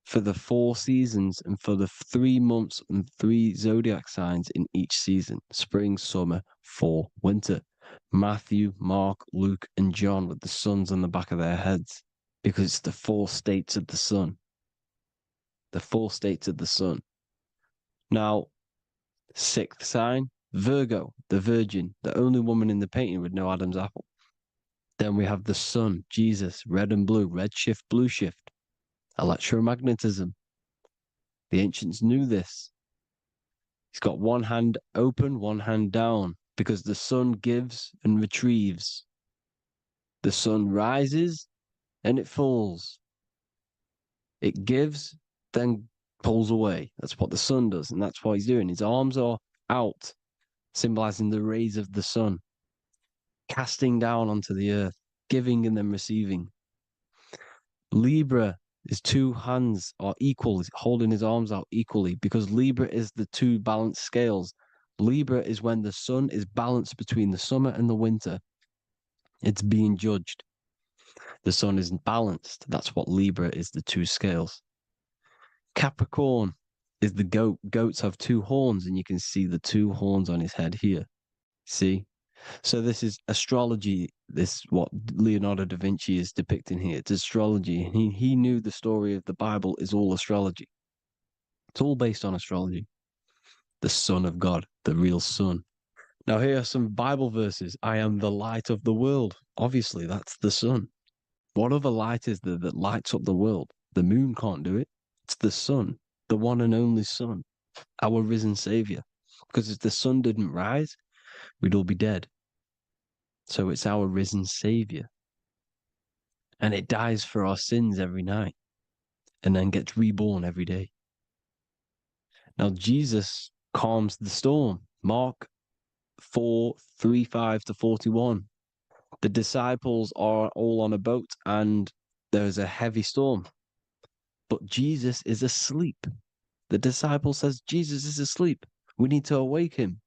for the 4 seasons and for the 3 months and 3 zodiac signs in each season: spring, summer, fall, winter. Matthew, Mark, Luke, and John with the suns on the back of their heads because it's the 4 states of the sun. The 4 states of the sun. Now, 6th sign, Virgo, the Virgin, the only woman in the painting with no Adam's apple. Then we have the sun, Jesus, red and blue, red shift, blue shift, electromagnetism. The ancients knew this. He's got one hand open, one hand down, because the sun gives and retrieves. The sun rises and it falls. It gives, then pulls away. That's what the sun does, and that's what he's doing. His arms are out, symbolizing the rays of the sun, casting down onto the earth, giving and then receiving. Libra, his 2 hands are equal, he's holding his arms out equally, because Libra is the 2 balanced scales. Libra is when the sun is balanced between the summer and the winter. It's being judged. The sun isn't balanced. That's what Libra is, the 2 scales. Capricorn is the goat. Goats have 2 horns, and you can see the 2 horns on his head here. See? So this is astrology. This what Leonardo da Vinci is depicting here. It's astrology. He knew the story of the Bible is all astrology. It's all based on astrology. The Son of God, the real sun. Now here are some Bible verses. I am the light of the world. Obviously, that's the sun. What other light is there that lights up the world? The moon can't do it. It's the sun, the one and only sun, our risen savior. Because if the sun didn't rise, we'd all be dead. So it's our risen savior. And it dies for our sins every night and then gets reborn every day. Now Jesus calms the storm. Mark 4:35-41. The disciples are all on a boat and there's a heavy storm. But Jesus is asleep. The disciple says Jesus is asleep. We need to awake him.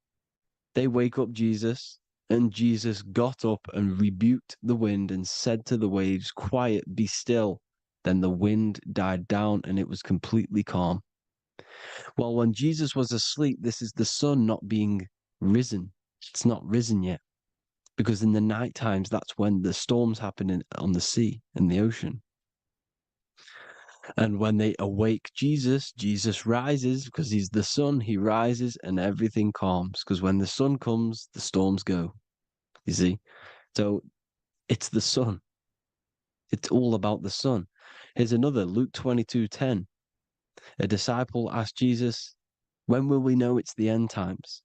They wake up Jesus, and Jesus got up and rebuked the wind and said to the waves, "Quiet, be still." Then the wind died down and it was completely calm. Well, when Jesus was asleep, this is the sun not being risen. It's not risen yet. Because in the night times, that's when the storms happen on the sea, in the ocean. And when they awake Jesus, Jesus rises because he's the sun. He rises and everything calms. Because when the sun comes, the storms go. You see? So it's the sun. It's all about the sun. Here's another, Luke 22:10. A disciple asked Jesus, "When will we know it's the end times?"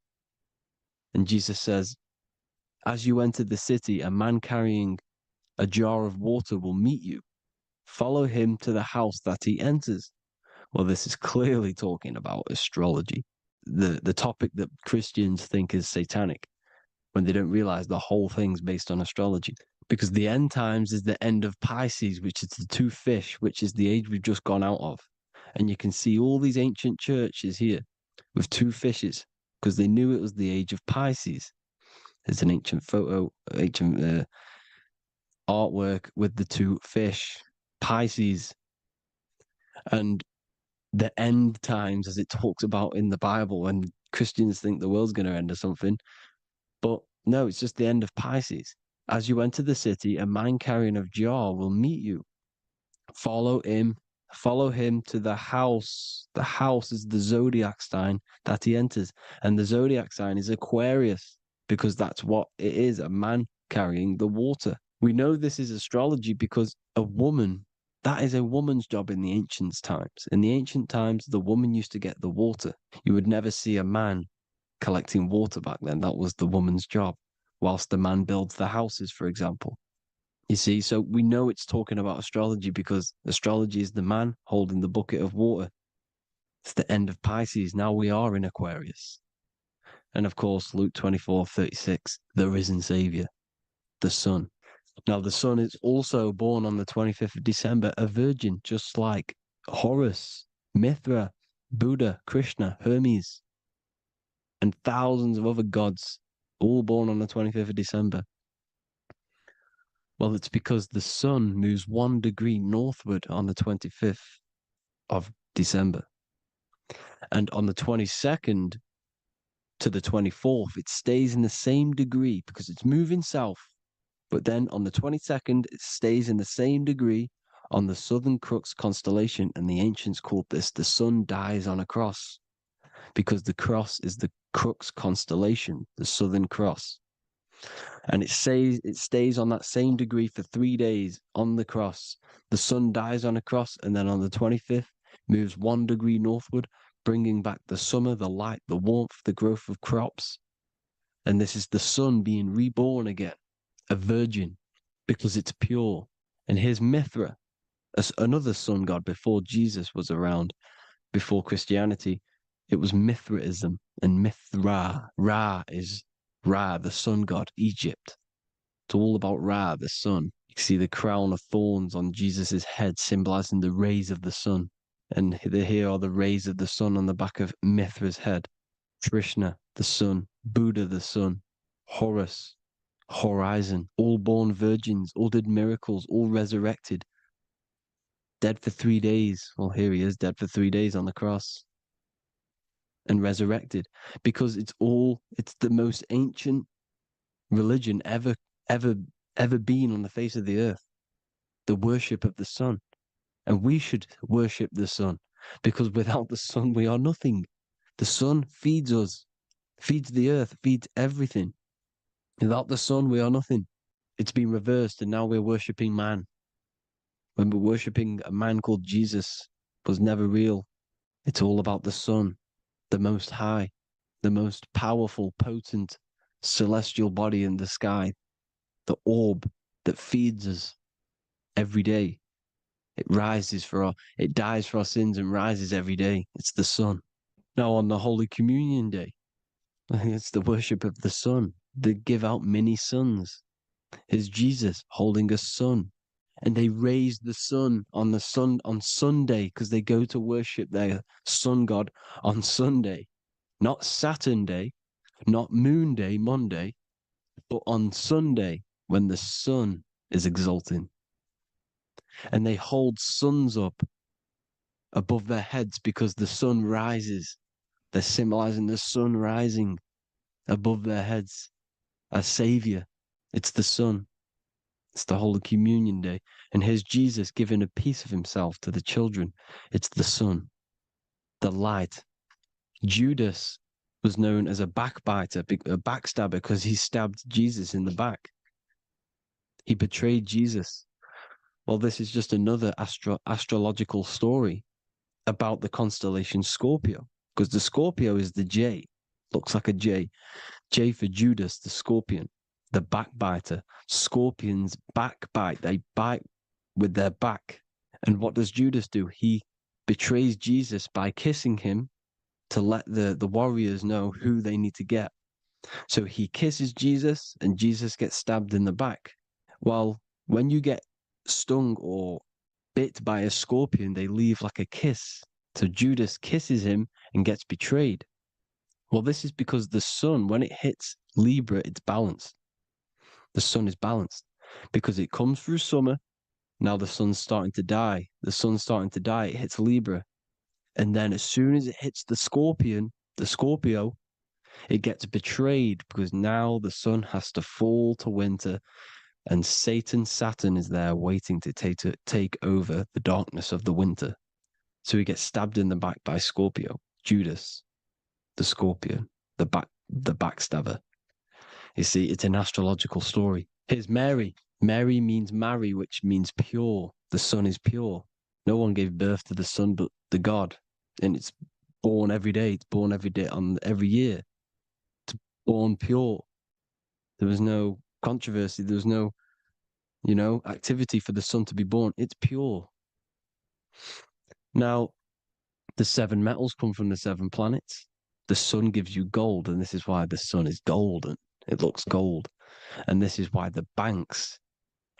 And Jesus says, "As you enter the city, a man carrying a jar of water will meet you. Follow him to the house that he enters." Well, this is clearly talking about astrology, the topic that Christians think is satanic, when they don't realize the whole thing's based on astrology. Because the end times is the end of Pisces, which is the two fish, which is the age we've just gone out of. And you can see all these ancient churches here with two fishes, because they knew it was the age of Pisces. There's an ancient photo, ancient artwork with the two fish, Pisces. And the end times, as it talks about in the Bible, and Christians think the world's going to end or something. But no, it's just the end of Pisces. As you enter the city, a man carrying a jar will meet you. Follow him to the house. The house is the zodiac sign that he enters. And the zodiac sign is Aquarius, because that's what it is, a man carrying the water. We know this is astrology because a woman, that is a woman's job in the ancient times. In the ancient times, the woman used to get the water. You would never see a man collecting water back then. That was the woman's job, whilst the man builds the houses, for example. You see, so we know it's talking about astrology because astrology is the man holding the bucket of water. It's the end of Pisces. Now we are in Aquarius. And of course, Luke 24:36, the risen Savior, the Son. Now, the Son is also born on the 25th of December, a virgin, just like Horus, Mithra, Buddha, Krishna, Hermes, and thousands of other gods, all born on the 25th of December. Well, it's because the sun moves 1 degree northward on the 25th of December. And on the 22nd to the 24th, it stays in the same degree because it's moving south. But then on the 22nd, it stays in the same degree on the Southern Crux constellation. And the ancients called this the sun dies on a cross, because the cross is the Crux constellation, the Southern Cross. And it stays on that same degree for 3 days on the cross. The sun dies on a cross, and then on the 25th, moves 1 degree northward, bringing back the summer, the light, the warmth, the growth of crops. And this is the sun being reborn again, a virgin, because it's pure. And here's Mithra, another sun god before Jesus was around, before Christianity. It was Mithraism, and Mithra, Ra is Ra, the sun god, Egypt. It's all about Ra, the sun. You see the crown of thorns on Jesus' head, symbolizing the rays of the sun. And here are the rays of the sun on the back of Mithra's head. Krishna, the sun. Buddha, the sun. Horus, horizon. All born virgins, all did miracles, all resurrected. Dead for 3 days. Well, here he is, dead for 3 days on the cross. And resurrected, because it's the most ancient religion ever been on the face of the earth, the worship of the sun. And we should worship the sun, because without the sun we are nothing. The sun feeds us, feeds the earth, feeds everything. Without the sun we are nothing. It's been reversed, and now we're worshipping man. When we're worshipping a man called Jesus, was never real. It's all about the sun, the most high, the most powerful, potent, celestial body in the sky, the orb that feeds us every day. It dies for our sins and rises every day. It's the sun. Now on the Holy Communion Day, it's the worship of the sun. They give out mini suns. Here's Jesus holding a sun. And they raise the sun on Sunday, because they go to worship their sun god on Sunday. not Saturn day, not Moon day, Monday, but on Sunday when the sun is exalting. And they hold suns up above their heads because the sun rises. They're symbolizing the sun rising above their heads as savior. It's the sun. It's the Holy Communion Day. And here's Jesus giving a piece of himself to the children. It's the sun, the light. Judas was known as a backbiter, a backstabber, because he stabbed Jesus in the back. He betrayed Jesus. Well, this is just another astrological story about the constellation Scorpio, because the Scorpio is the J, looks like a J. J for Judas, the scorpion, the backbiter. Scorpions backbite, they bite with their back. And what does Judas do? He betrays Jesus by kissing him to let the warriors know who they need to get. So he kisses Jesus and Jesus gets stabbed in the back. Well, when you get stung or bit by a scorpion, they leave like a kiss. So Judas kisses him and gets betrayed. Well, this is because the sun, when it hits Libra, it's balanced. The sun is balanced because it comes through summer. Now the sun's starting to die. The sun's starting to die. It hits Libra. And then as soon as it hits the scorpion, the Scorpio, it gets betrayed because now the sun has to fall to winter and Saturn is there waiting to take over the darkness of the winter. So he gets stabbed in the back by Scorpio, Judas, the scorpion, the backstabber. You see, it's an astrological story. Here's Mary. Mary means marry, which means pure. The sun is pure. No one gave birth to the sun but the God. And it's born every day. It's born every day on every year. It's born pure. There was no controversy. There was no, activity for the sun to be born. It's pure. Now, the 7 metals come from the 7 planets. The sun gives you gold, and this is why the sun is golden. It looks gold. And this is why the banks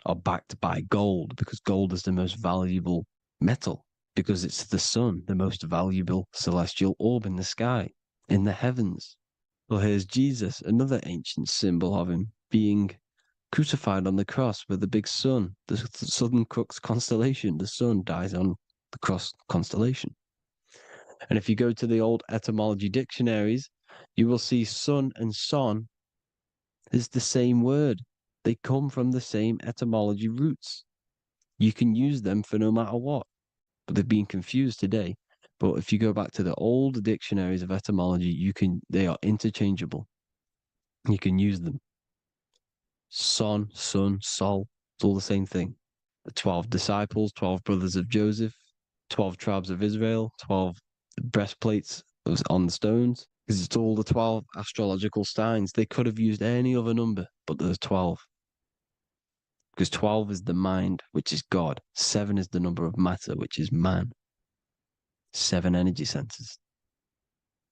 are backed by gold, because gold is the most valuable metal, because it's the sun, the most valuable celestial orb in the sky, in the heavens. Well, here's Jesus, another ancient symbol of him being crucified on the cross with the big sun, the Southern Crux constellation. The sun dies on the cross constellation. And if you go to the old etymology dictionaries, you will see sun and son is the same word. They come from the same etymology roots. You can use them for no matter what, but they've been confused today. But if you go back to the old dictionaries of etymology, they are interchangeable. You can use them. Son, sun, sol, it's all the same thing. The 12 disciples, 12 brothers of Joseph, 12 tribes of Israel, 12 breastplates on the stones, because it's all the 12 astrological signs. They could have used any other number, but there's 12. Because 12 is the mind, which is God. 7 is the number of matter, which is man. 7 energy centers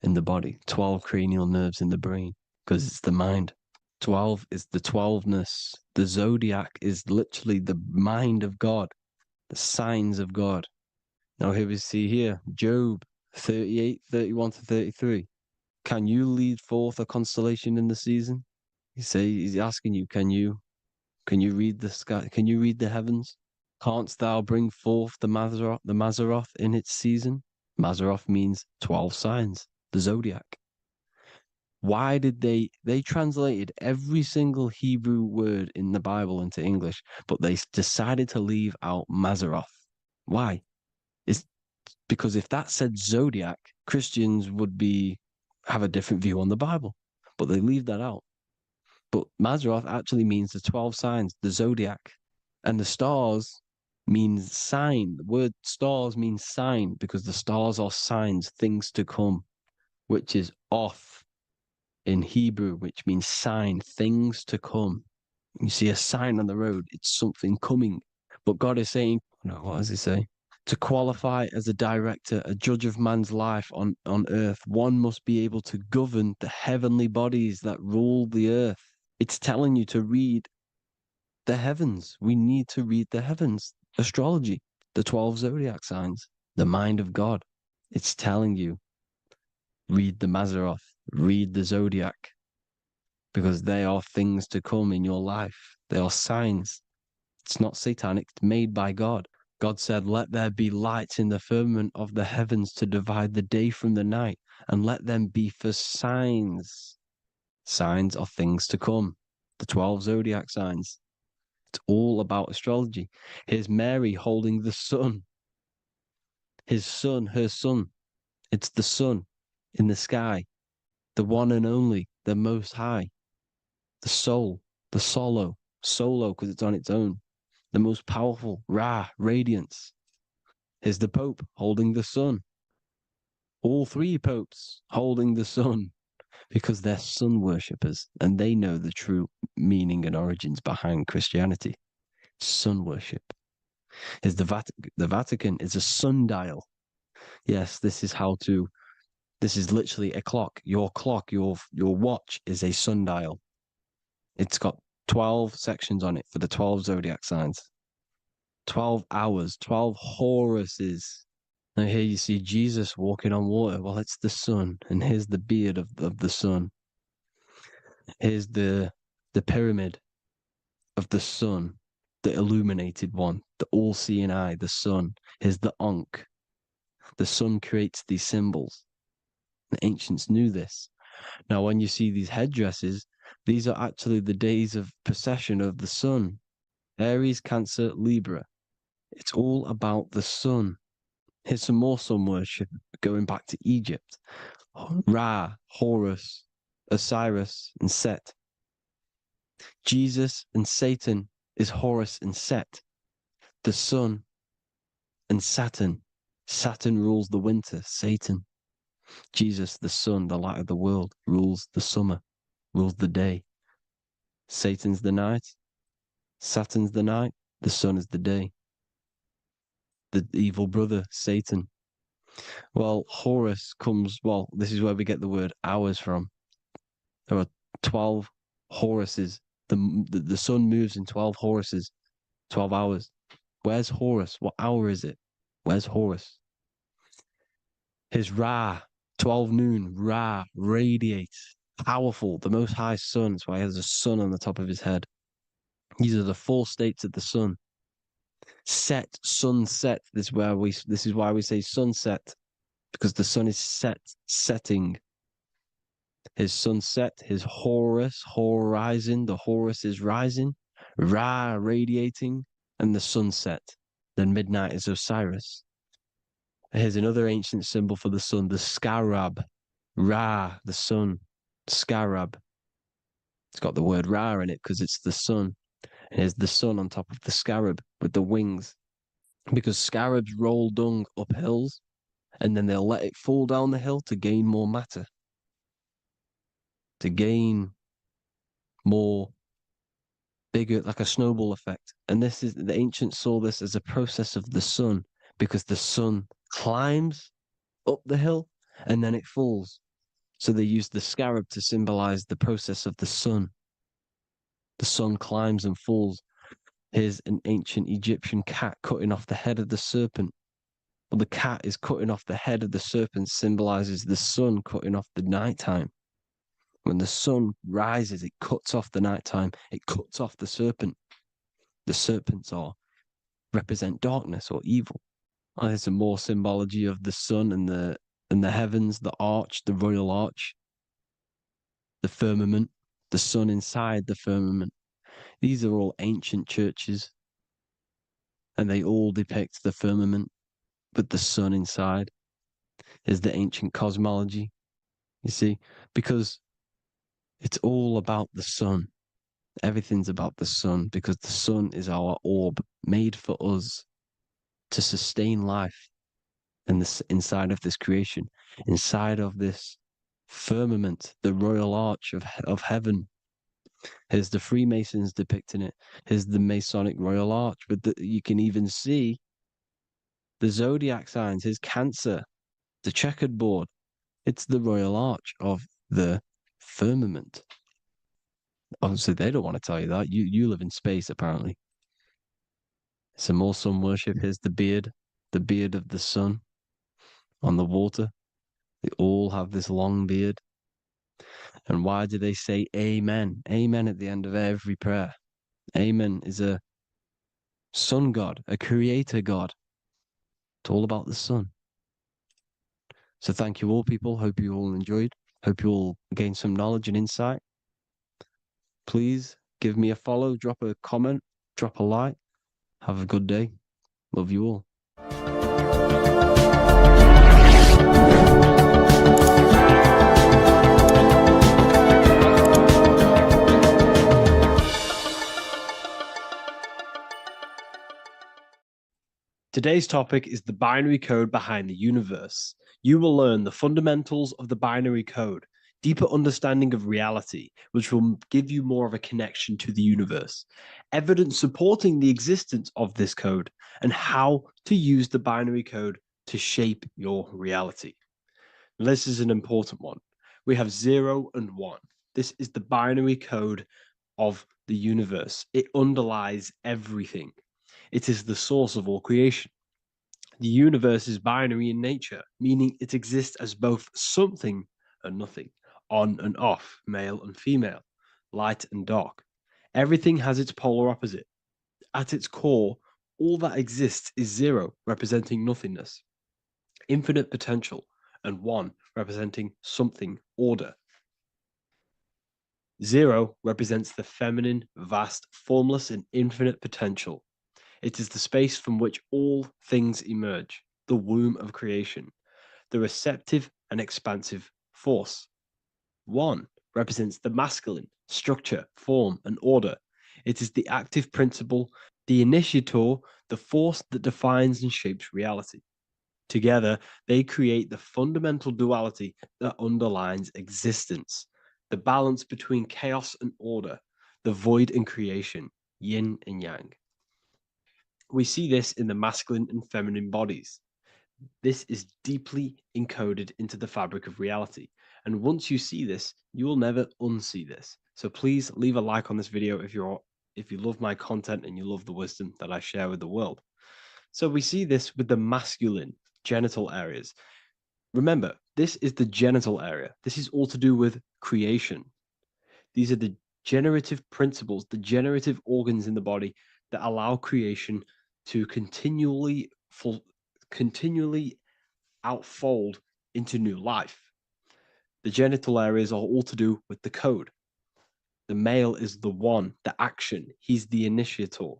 in the body. 12 cranial nerves in the brain, because it's the mind. 12 is the 12ness. The zodiac is literally the mind of God, the signs of God. Now here we see here, Job 38, 31 to 33. Can you lead forth a constellation in the season? He's asking you, can you read the sky? Can you read the heavens? Canst thou bring forth the Mazzaroth in its season? Mazzaroth means 12 signs, the zodiac. Why did they translated every single Hebrew word in the Bible into English, but they decided to leave out Mazzaroth? Why? It's because if that said zodiac, Christians would have a different view on the Bible, but they leave that out. But Mazzaroth actually means the 12 signs, the zodiac, and the stars means sign. The word stars means sign because the stars are signs, things to come, which is off in Hebrew, which means sign, things to come. You see a sign on the road, it's something coming. But God is saying, no, what does he say? To qualify as a director, a judge of man's life on earth, one must be able to govern the heavenly bodies that rule the earth. It's telling you to read the heavens. We need to read the heavens. Astrology, the 12 zodiac signs, the mind of God. It's telling you read the Mazzaroth, read the Zodiac, because they are things to come in your life. They are signs. It's not satanic, it's made by God. God said, let there be lights in the firmament of the heavens to divide the day from the night, and let them be for signs. Signs are things to come. The 12 zodiac signs. It's all about astrology. Here's Mary holding the sun. His son, her son. It's the sun in the sky, the one and only, the most high, the soul, the solo because it's on its own, the most powerful, Ra, radiance. Here's the Pope holding the sun. All three popes holding the sun because they're sun worshippers and they know the true meaning and origins behind Christianity. Sun worship. Here's the Vatican is a sundial. Yes, this is literally a clock. Your clock, your watch is a sundial. It's got 12 sections on it for the 12 zodiac signs. 12 hours, 12 Horuses. Now here you see Jesus walking on water. Well, it's the sun. And here's the beard of the sun. Here's the pyramid of the sun, the illuminated one, the all-seeing eye, the sun. Here's the Ankh. The sun creates these symbols. The ancients knew this. Now, when you see these headdresses, these are actually the days of precession of the sun. Aries, Cancer, Libra. It's all about the sun. Here's some more sun worship going back to Egypt. Ra, Horus, Osiris, and Set. Jesus and Satan is Horus and Set. The sun and Saturn. Saturn rules the winter, Satan. Jesus, the sun, the light of the world, rules the summer, rules the day. Satan's the night, Saturn's the night, the sun is the day. The evil brother, Satan. Well, Horus comes, this is where we get the word hours from. There are 12 Horuses. The sun moves in 12 Horuses, 12 hours. Where's Horus? What hour is it? Where's Horus? His Ra, 12 noon, Ra, radiates, powerful, the most high sun. That's why he has a sun on the top of his head. These are the 4 states of the sun. Set, sunset. This is why we say sunset, because the sun is setting. His sunset, his Horus, horizon, the Horus is rising, Ra radiating, and the sunset. Then midnight is Osiris. Here's another ancient symbol for the sun, the scarab. Ra, the sun, scarab. It's got the word Ra in it because it's the sun. And here's the sun on top of the scarab with the wings. Because scarabs roll dung up hills and then they'll let it fall down the hill to gain more matter. To gain more bigger, like a snowball effect. And the ancients saw this as a process of the sun because the sun climbs up the hill and then it falls. So they used the scarab to symbolize the process of the sun. The sun climbs and falls. Here's an ancient Egyptian cat cutting off the head of the serpent. Well, the cat is cutting off the head of the serpent, symbolizes the sun cutting off the nighttime. When the sun rises, it cuts off the nighttime. It cuts off the serpent. The serpents represent darkness or evil. Oh, there's some more symbology of the sun and the heavens, the arch, the royal arch, the firmament, the sun inside the firmament. These are all ancient churches, and they all depict the firmament with the sun inside. Is the ancient cosmology, you see, because it's all about the sun. Everything's about the sun because the sun is our orb made for us to sustain life in this, inside of this creation, inside of this firmament, the royal arch of heaven. Here's the Freemasons depicting it. Here's the Masonic royal arch, but you can even see the zodiac signs. Here's Cancer, the checkered board. It's the royal arch of the firmament. Obviously, they don't want to tell you that. You live in space, apparently. Some more sun worship. Here's the beard of the sun on the water. They all have this long beard. And why do they say amen? Amen at the end of every prayer. Amen is a sun god, a creator god. It's all about the sun. So thank you all, people. Hope you all enjoyed. Hope you all gained some knowledge and insight. Please give me a follow, drop a comment, drop a like. Have a good day. Love you all. Today's topic is the binary code behind the universe. You will learn the fundamentals of the binary code, deeper understanding of reality, which will give you more of a connection to the universe, evidence supporting the existence of this code, and how to use the binary code to shape your reality. This is an important one. We have 0 and 1. This is the binary code of the universe. It underlies everything. It is the source of all creation. The universe is binary in nature, meaning it exists as both something and nothing, on and off, male and female, light and dark. Everything has its polar opposite. At its core, all that exists is 0, representing nothingness, infinite potential, and 1, representing something, order. 0 represents the feminine, vast, formless, and infinite potential. It is the space from which all things emerge, the womb of creation, the receptive and expansive force. 1 represents the masculine, structure, form, and order. It is the active principle, the initiator, the force that defines and shapes reality. Together, they create the fundamental duality that underlines existence, the balance between chaos and order, the void and creation, yin and yang. We see this in the masculine and feminine bodies. This is deeply encoded into the fabric of reality. And once you see this, you will never unsee this. So please leave a like on this video if you love my content and you love the wisdom that I share with the world. So we see this with the masculine genital areas. Remember, this is the genital area. This is all to do with creation. These are the generative principles, the generative organs in the body that allow creation to continually outfold into new life. The genital areas are all to do with the code. The male is the 1, the action. He's the initiator.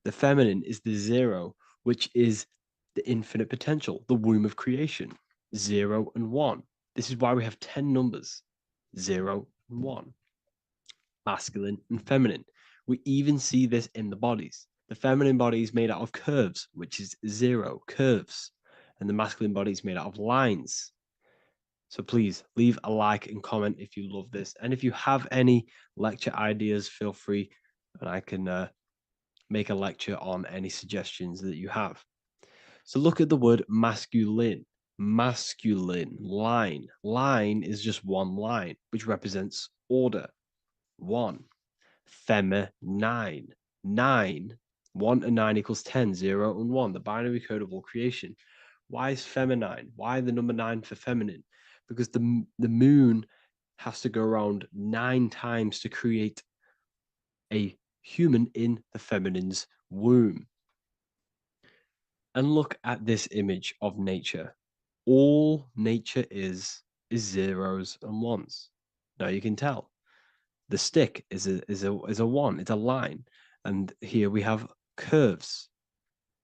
The feminine is the 0, which is the infinite potential, the womb of creation. 0 and 1. This is why we have 10 numbers. 0 and 1. Masculine and feminine. We even see this in the bodies. The feminine body is made out of curves, which is 0, curves. And the masculine body is made out of lines. So please leave a like and comment if you love this. And if you have any lecture ideas, feel free and I can make a lecture on any suggestions that you have. So look at the word masculine. Masculine, line. Line is just one line, which represents order. 1. Feminine. 9. 1 and 9 equals 10. 0 and 1. The binary code of all creation. Why is feminine? Why the number 9 for feminine? Because the moon has to go around 9 times to create a human in the feminine's womb. And look at this image of nature. All nature is zeros and ones. Now you can tell the stick is a 1. It's a line, and here we have curves.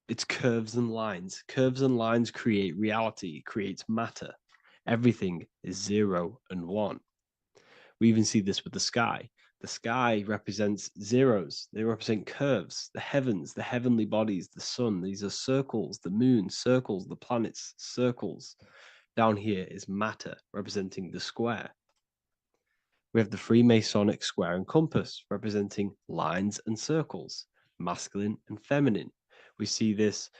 It's curves and lines. Curves and lines create reality, creates matter. Everything is 0 and 1. We even see this with the sky. The sky represents zeros. They represent curves, the heavens, the heavenly bodies, the sun. These are circles, the moon, circles, the planets, circles. Down here is matter, representing the square. We have the Freemasonic square and compass, representing lines and circles, masculine and feminine. We see this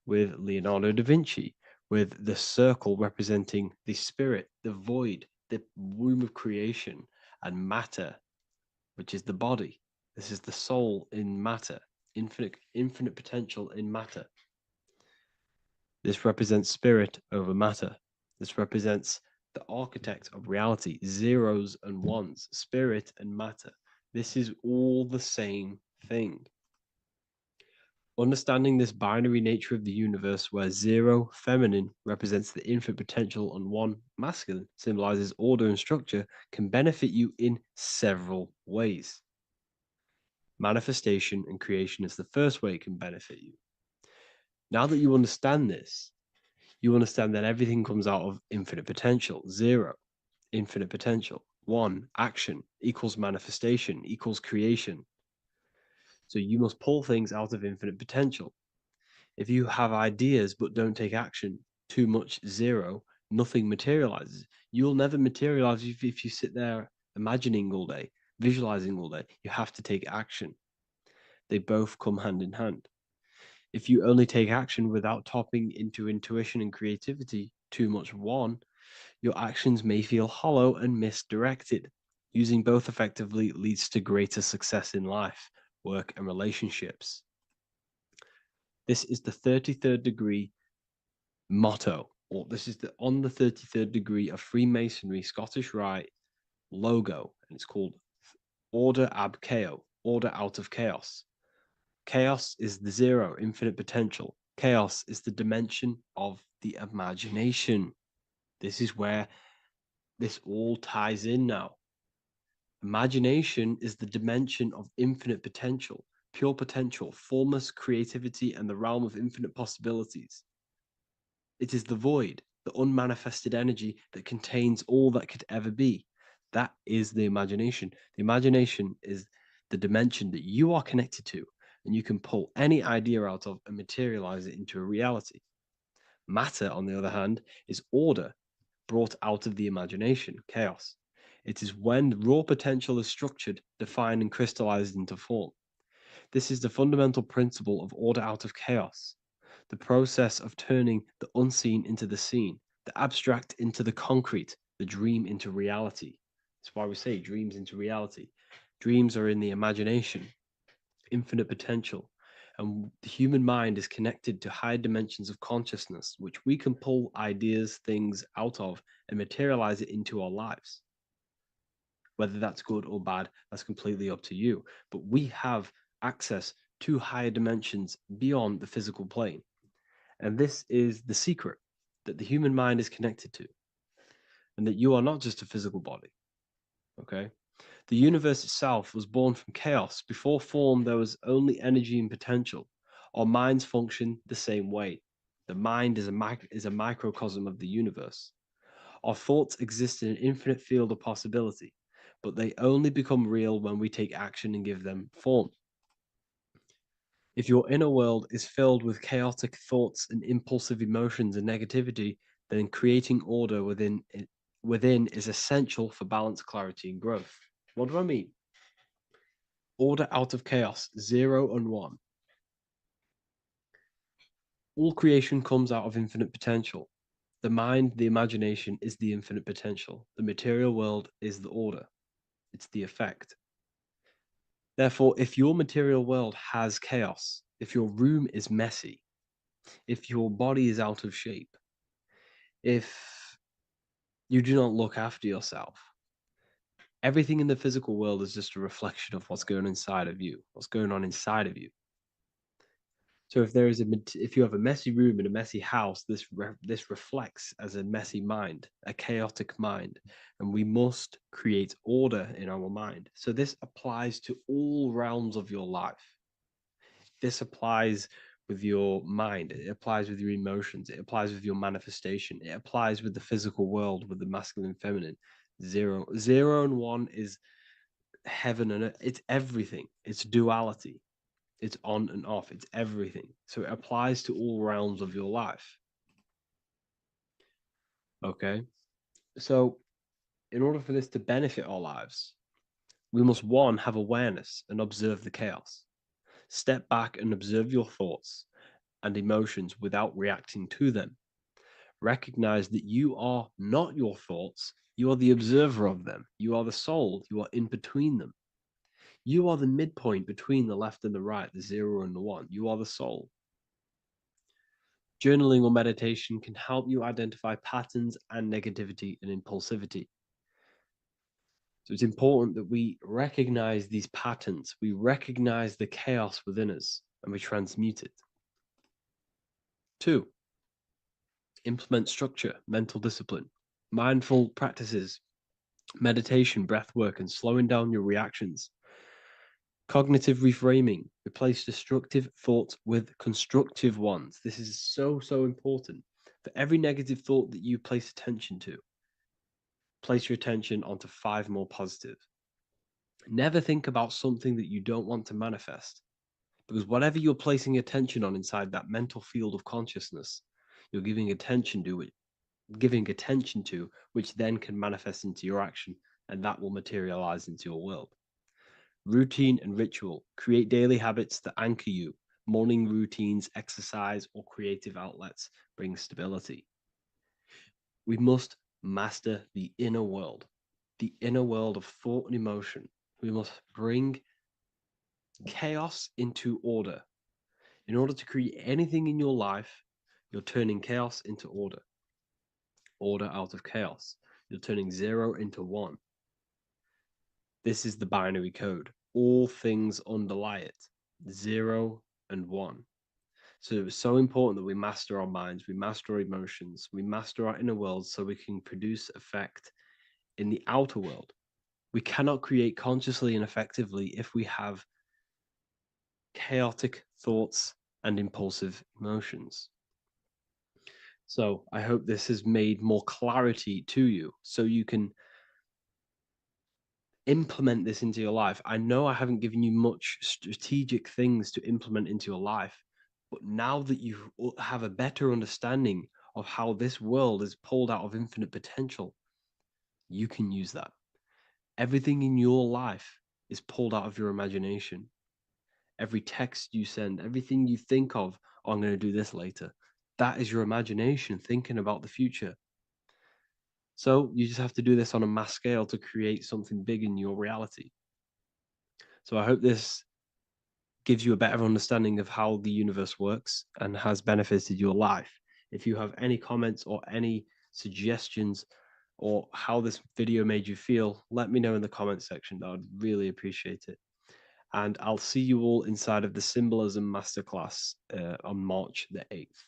with Leonardo da Vinci, with the circle representing the spirit, the void, the womb of creation, and matter, which is the body. This is the soul in matter, infinite potential in matter. This represents spirit over matter. This represents the architect of reality, zeros and ones, spirit and matter. This is all the same thing. Understanding this binary nature of the universe, where 0, feminine, represents the infinite potential and 1, masculine, symbolizes order and structure, can benefit you in several ways. Manifestation and creation is the first way it can benefit you. Now that you understand this, you understand that everything comes out of infinite potential. 0, infinite potential. 1, action, equals manifestation, equals creation. So you must pull things out of infinite potential. If you have ideas but don't take action, too much 0, nothing materializes. You'll never materialize if you sit there imagining all day, visualizing all day. You have to take action. They both come hand in hand. If you only take action without tapping into intuition and creativity, too much 1, your actions may feel hollow and misdirected. Using both effectively leads to greater success in life, work, and relationships. This is the 33rd degree motto, or this is on the 33rd degree of Freemasonry Scottish Rite logo, and it's called Order ab Chaos, order out of chaos. Chaos is the 0, infinite potential. Chaos is the dimension of the imagination. This is where this all ties in now. Imagination is the dimension of infinite potential, pure potential, formless creativity, and the realm of infinite possibilities. It is the void, the unmanifested energy that contains all that could ever be. That is the imagination. The imagination is the dimension that you are connected to, and you can pull any idea out of and materialize it into a reality. Matter, on the other hand, is order brought out of the imagination, chaos. It is when raw potential is structured, defined, and crystallized into form. This is the fundamental principle of order out of chaos, the process of turning the unseen into the seen, the abstract into the concrete, the dream into reality. That's why we say dreams into reality. Dreams are in the imagination, infinite potential, and the human mind is connected to high dimensions of consciousness, which we can pull ideas, things out of, and materialize it into our lives. Whether that's good or bad, that's completely up to you. But we have access to higher dimensions beyond the physical plane. And this is the secret, that the human mind is connected to, and that you are not just a physical body. Okay? The universe itself was born from chaos. Before form, there was only energy and potential. Our minds function the same way. The mind is a microcosm of the universe. Our thoughts exist in an infinite field of possibility, but they only become real when we take action and give them form. If your inner world is filled with chaotic thoughts and impulsive emotions and negativity, then creating order within is essential for balance, clarity, and growth. What do I mean? Order out of chaos, 0 and 1. All creation comes out of infinite potential. The mind, the imagination, is the infinite potential. The material world is the order. It's the effect. Therefore, if your material world has chaos, if your room is messy, if your body is out of shape, if you do not look after yourself, everything in the physical world is just a reflection of what's going on inside of you, what's going on inside of you. So if you have a messy room in a messy house, this reflects as a messy mind, a chaotic mind, and we must create order in our mind. So this applies to all realms of your life. This applies with your mind, it applies with your emotions, it applies with your manifestation, it applies with the physical world, with the masculine, feminine. 0 and 1 is heaven and earth. It's everything. It's duality. It's on and off. It's everything. So it applies to all realms of your life. Okay. So in order for this to benefit our lives, we must, 1, have awareness and observe the chaos. Step back and observe your thoughts and emotions without reacting to them. Recognize that you are not your thoughts. You are the observer of them. You are the soul. You are in between them. You are the midpoint between the left and the right, the 0 and the 1. You are the soul. Journaling or meditation can help you identify patterns and negativity and impulsivity. So it's important that we recognize these patterns, we recognize the chaos within us, and we transmute it. 2, implement structure, mental discipline, mindful practices, meditation, breath work, and slowing down your reactions. Cognitive reframing, replace destructive thoughts with constructive ones. This is so important. For every negative thought that you place attention to, place your attention onto 5 more positive. Never think about something that you don't want to manifest, because whatever you're placing attention on inside that mental field of consciousness, you're giving attention to which then can manifest into your action, and that will materialize into your world. Routine and ritual, create daily habits that anchor you. Morning routines, exercise, or creative outlets bring stability. We must master the inner world of thought and emotion. We must bring chaos into order. In order to create anything in your life, you're turning chaos into order out of chaos. You're turning 0 into 1. This is the binary code. All things underlie it, 0 and 1. So it's so important that we master our minds, we master our emotions, we master our inner world, so we can produce effect in the outer world. We cannot create consciously and effectively if we have chaotic thoughts and impulsive emotions. So I hope this has made more clarity to you, so you can implement this into your life. I know I haven't given you much strategic things to implement into your life, but now that you have a better understanding of how this world is pulled out of infinite potential, you can use that. Everything in your life is pulled out of your imagination. Every text you send, everything you think of, oh, I'm going to do this later, that is your imagination thinking about the future. So you just have to do this on a mass scale to create something big in your reality. So I hope this gives you a better understanding of how the universe works and has benefited your life. If you have any comments or any suggestions or how this video made you feel, let me know in the comment section. I would really appreciate it. And I'll see you all inside of the Symbolism Masterclass on March the 8th.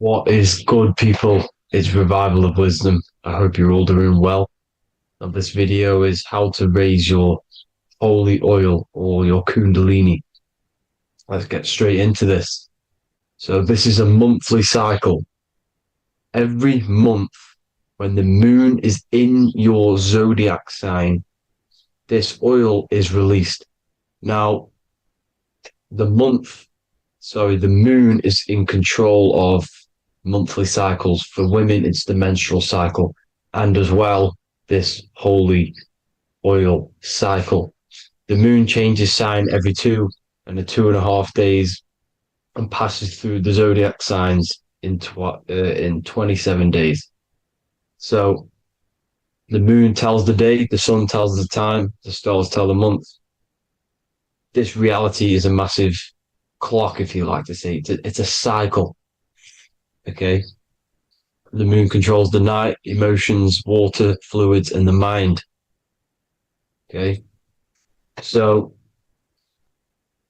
What is good, people? It's Revival of Wisdom. I hope you're all doing well. And this video is how to raise your holy oil or your kundalini. Let's get straight into this. So this is a monthly cycle. Every month, when the moon is in your zodiac sign, this oil is released. Now, the moon is in control of monthly cycles. For women, it's the menstrual cycle, and as well, this holy oil cycle. The moon changes sign every 2.5 days and passes through the zodiac signs in 27 days. So the moon tells the day, the sun tells the time, the stars tell the month. This reality is a massive clock, if you like to say. It's a cycle. Okay. The moon controls the night, emotions, water, fluids, and the mind. Okay. So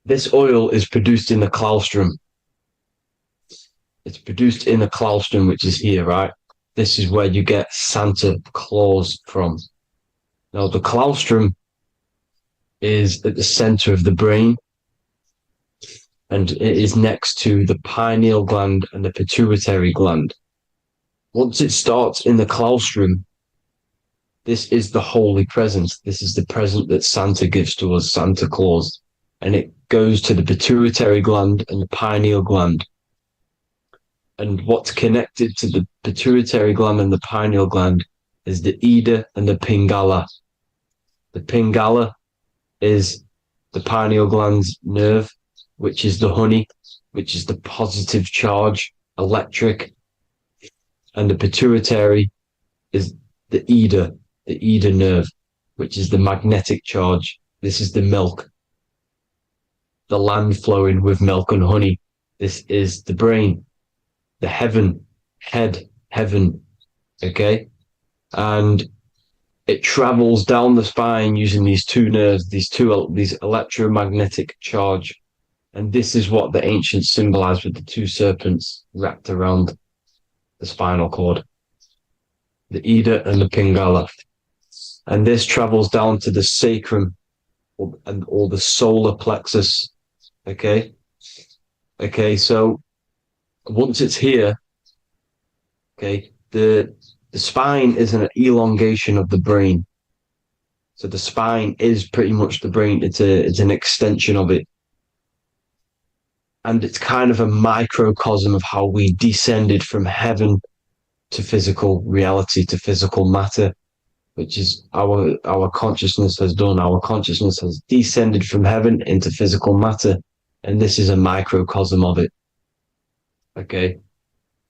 this oil is produced in the claustrum. It's produced in the claustrum, which is here, right? This is where you get Santa Claus from. Now, the claustrum is at the center of the brain, and it is next to the pineal gland and the pituitary gland. Once it starts in the claustrum, this is the holy present. This is the present that Santa gives to us, Santa Claus. And it goes to the pituitary gland and the pineal gland. And what's connected to the pituitary gland and the pineal gland is the Ida and the Pingala. The pingala is the pineal gland's nerve, which is the honey, which is the positive charge, electric. And the pituitary is the Ida nerve, which is the magnetic charge. This is the milk, the land flowing with milk and honey. This is the brain, the heaven, heaven, okay? And it travels down the spine using these two nerves, these electromagnetic charge. And this is what the ancients symbolized with the two serpents wrapped around the spinal cord, the Ida and the pingala. And this travels down to the sacrum or the solar plexus. Okay. So once it's here, okay, the spine is an elongation of the brain. So the spine is pretty much the brain. It's an extension of it. And it's kind of a microcosm of how we descended from heaven to physical reality, to physical matter, which is our consciousness has done. Our consciousness has descended from heaven into physical matter. And this is a microcosm of it. Okay.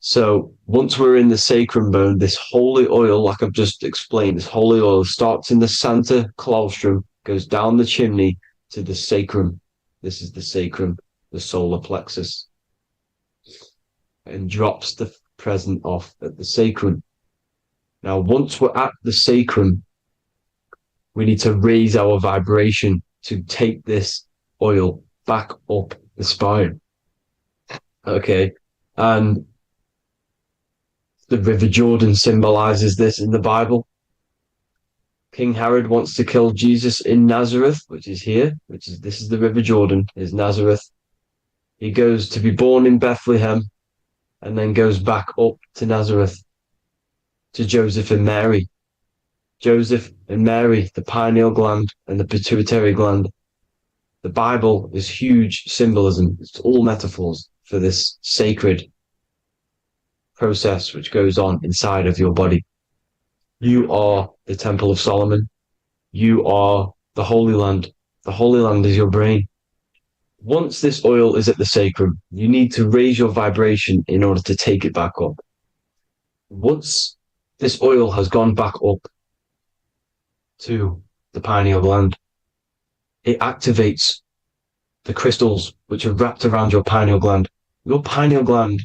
So once we're in the sacrum bone, this holy oil, like I've just explained, this holy oil starts in the Santa claustrum, goes down the chimney to the sacrum. This is the sacrum, the solar plexus, and drops the present off at the sacrum. Now, once we're at the sacrum, we need to raise our vibration to take this oil back up the spine. Okay. And the River Jordan symbolizes this in the Bible. King Herod wants to kill Jesus in Nazareth, which is here, this is the River Jordan, is Nazareth. He goes to be born in Bethlehem and then goes back up to Nazareth to Joseph and Mary. Joseph and Mary, the pineal gland and the pituitary gland. The Bible is huge symbolism. It's all metaphors for this sacred process which goes on inside of your body. You are the Temple of Solomon. You are the Holy Land. The Holy Land is your brain. Once this oil is at the sacrum, you need to raise your vibration in order to take it back up. Once this oil has gone back up to the pineal gland, it activates the crystals which are wrapped around your pineal gland. Your pineal gland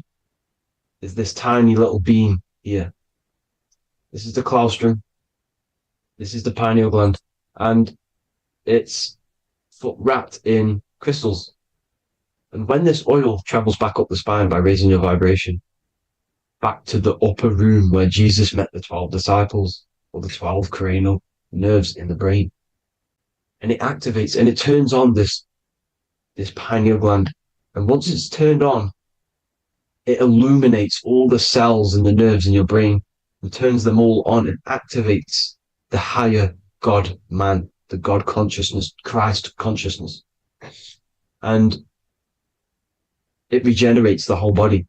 is this tiny little beam here. This is the claustrum. This is the pineal gland. And it's wrapped in crystals. And when this oil travels back up the spine by raising your vibration, back to the upper room where Jesus met the 12 disciples, or the 12 cranial nerves in the brain, and it activates and it turns on this pineal gland. And once it's turned on, it illuminates all the cells and the nerves in your brain and turns them all on and activates the higher God man, the God consciousness, Christ consciousness. And it regenerates the whole body.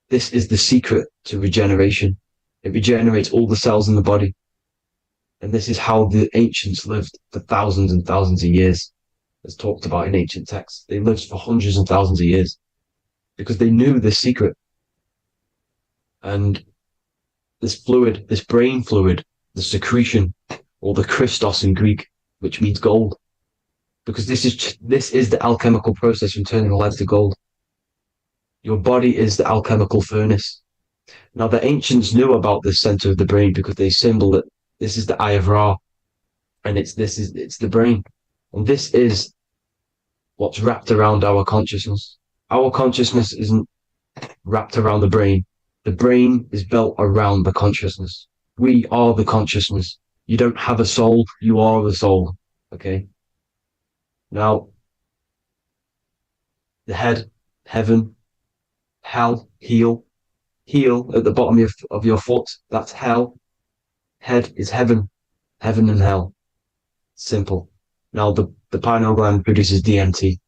This is the secret to regeneration. It regenerates all the cells in the body. And this is how the ancients lived for thousands and thousands of years, as talked about in ancient texts. They lived for hundreds and thousands of years because they knew this secret. And this fluid, this brain fluid, the secretion, or the Christos in Greek, which means gold, because this is the alchemical process from turning lead to gold. Your body is the alchemical furnace. Now, the ancients knew about this center of the brain because they symboled it. This is the eye of Ra, and it's the brain. And this is what's wrapped around our consciousness. Our consciousness isn't wrapped around the brain. The brain is built around the consciousness. We are the consciousness. You don't have a soul, you are the soul. Okay? Now, the head, heaven, hell, heel at the bottom of your foot, that's hell. Head is heaven and hell. Simple. Now, the pineal gland produces DMT,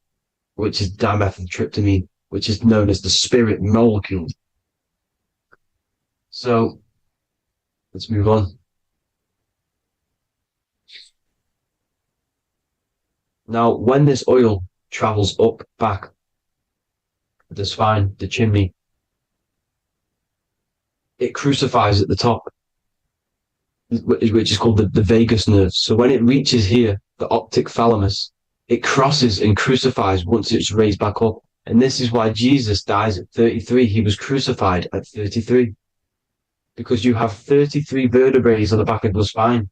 which is dimethyltryptamine, which is known as the spirit molecule. So, let's move on. Now, when this oil travels up, back, the spine, the chimney, it crucifies at the top, which is called the vagus nerve. So when it reaches here, the optic thalamus, it crosses and crucifies once it's raised back up. And this is why Jesus dies at 33. He was crucified at 33. Because you have 33 vertebrae on the back of your spine.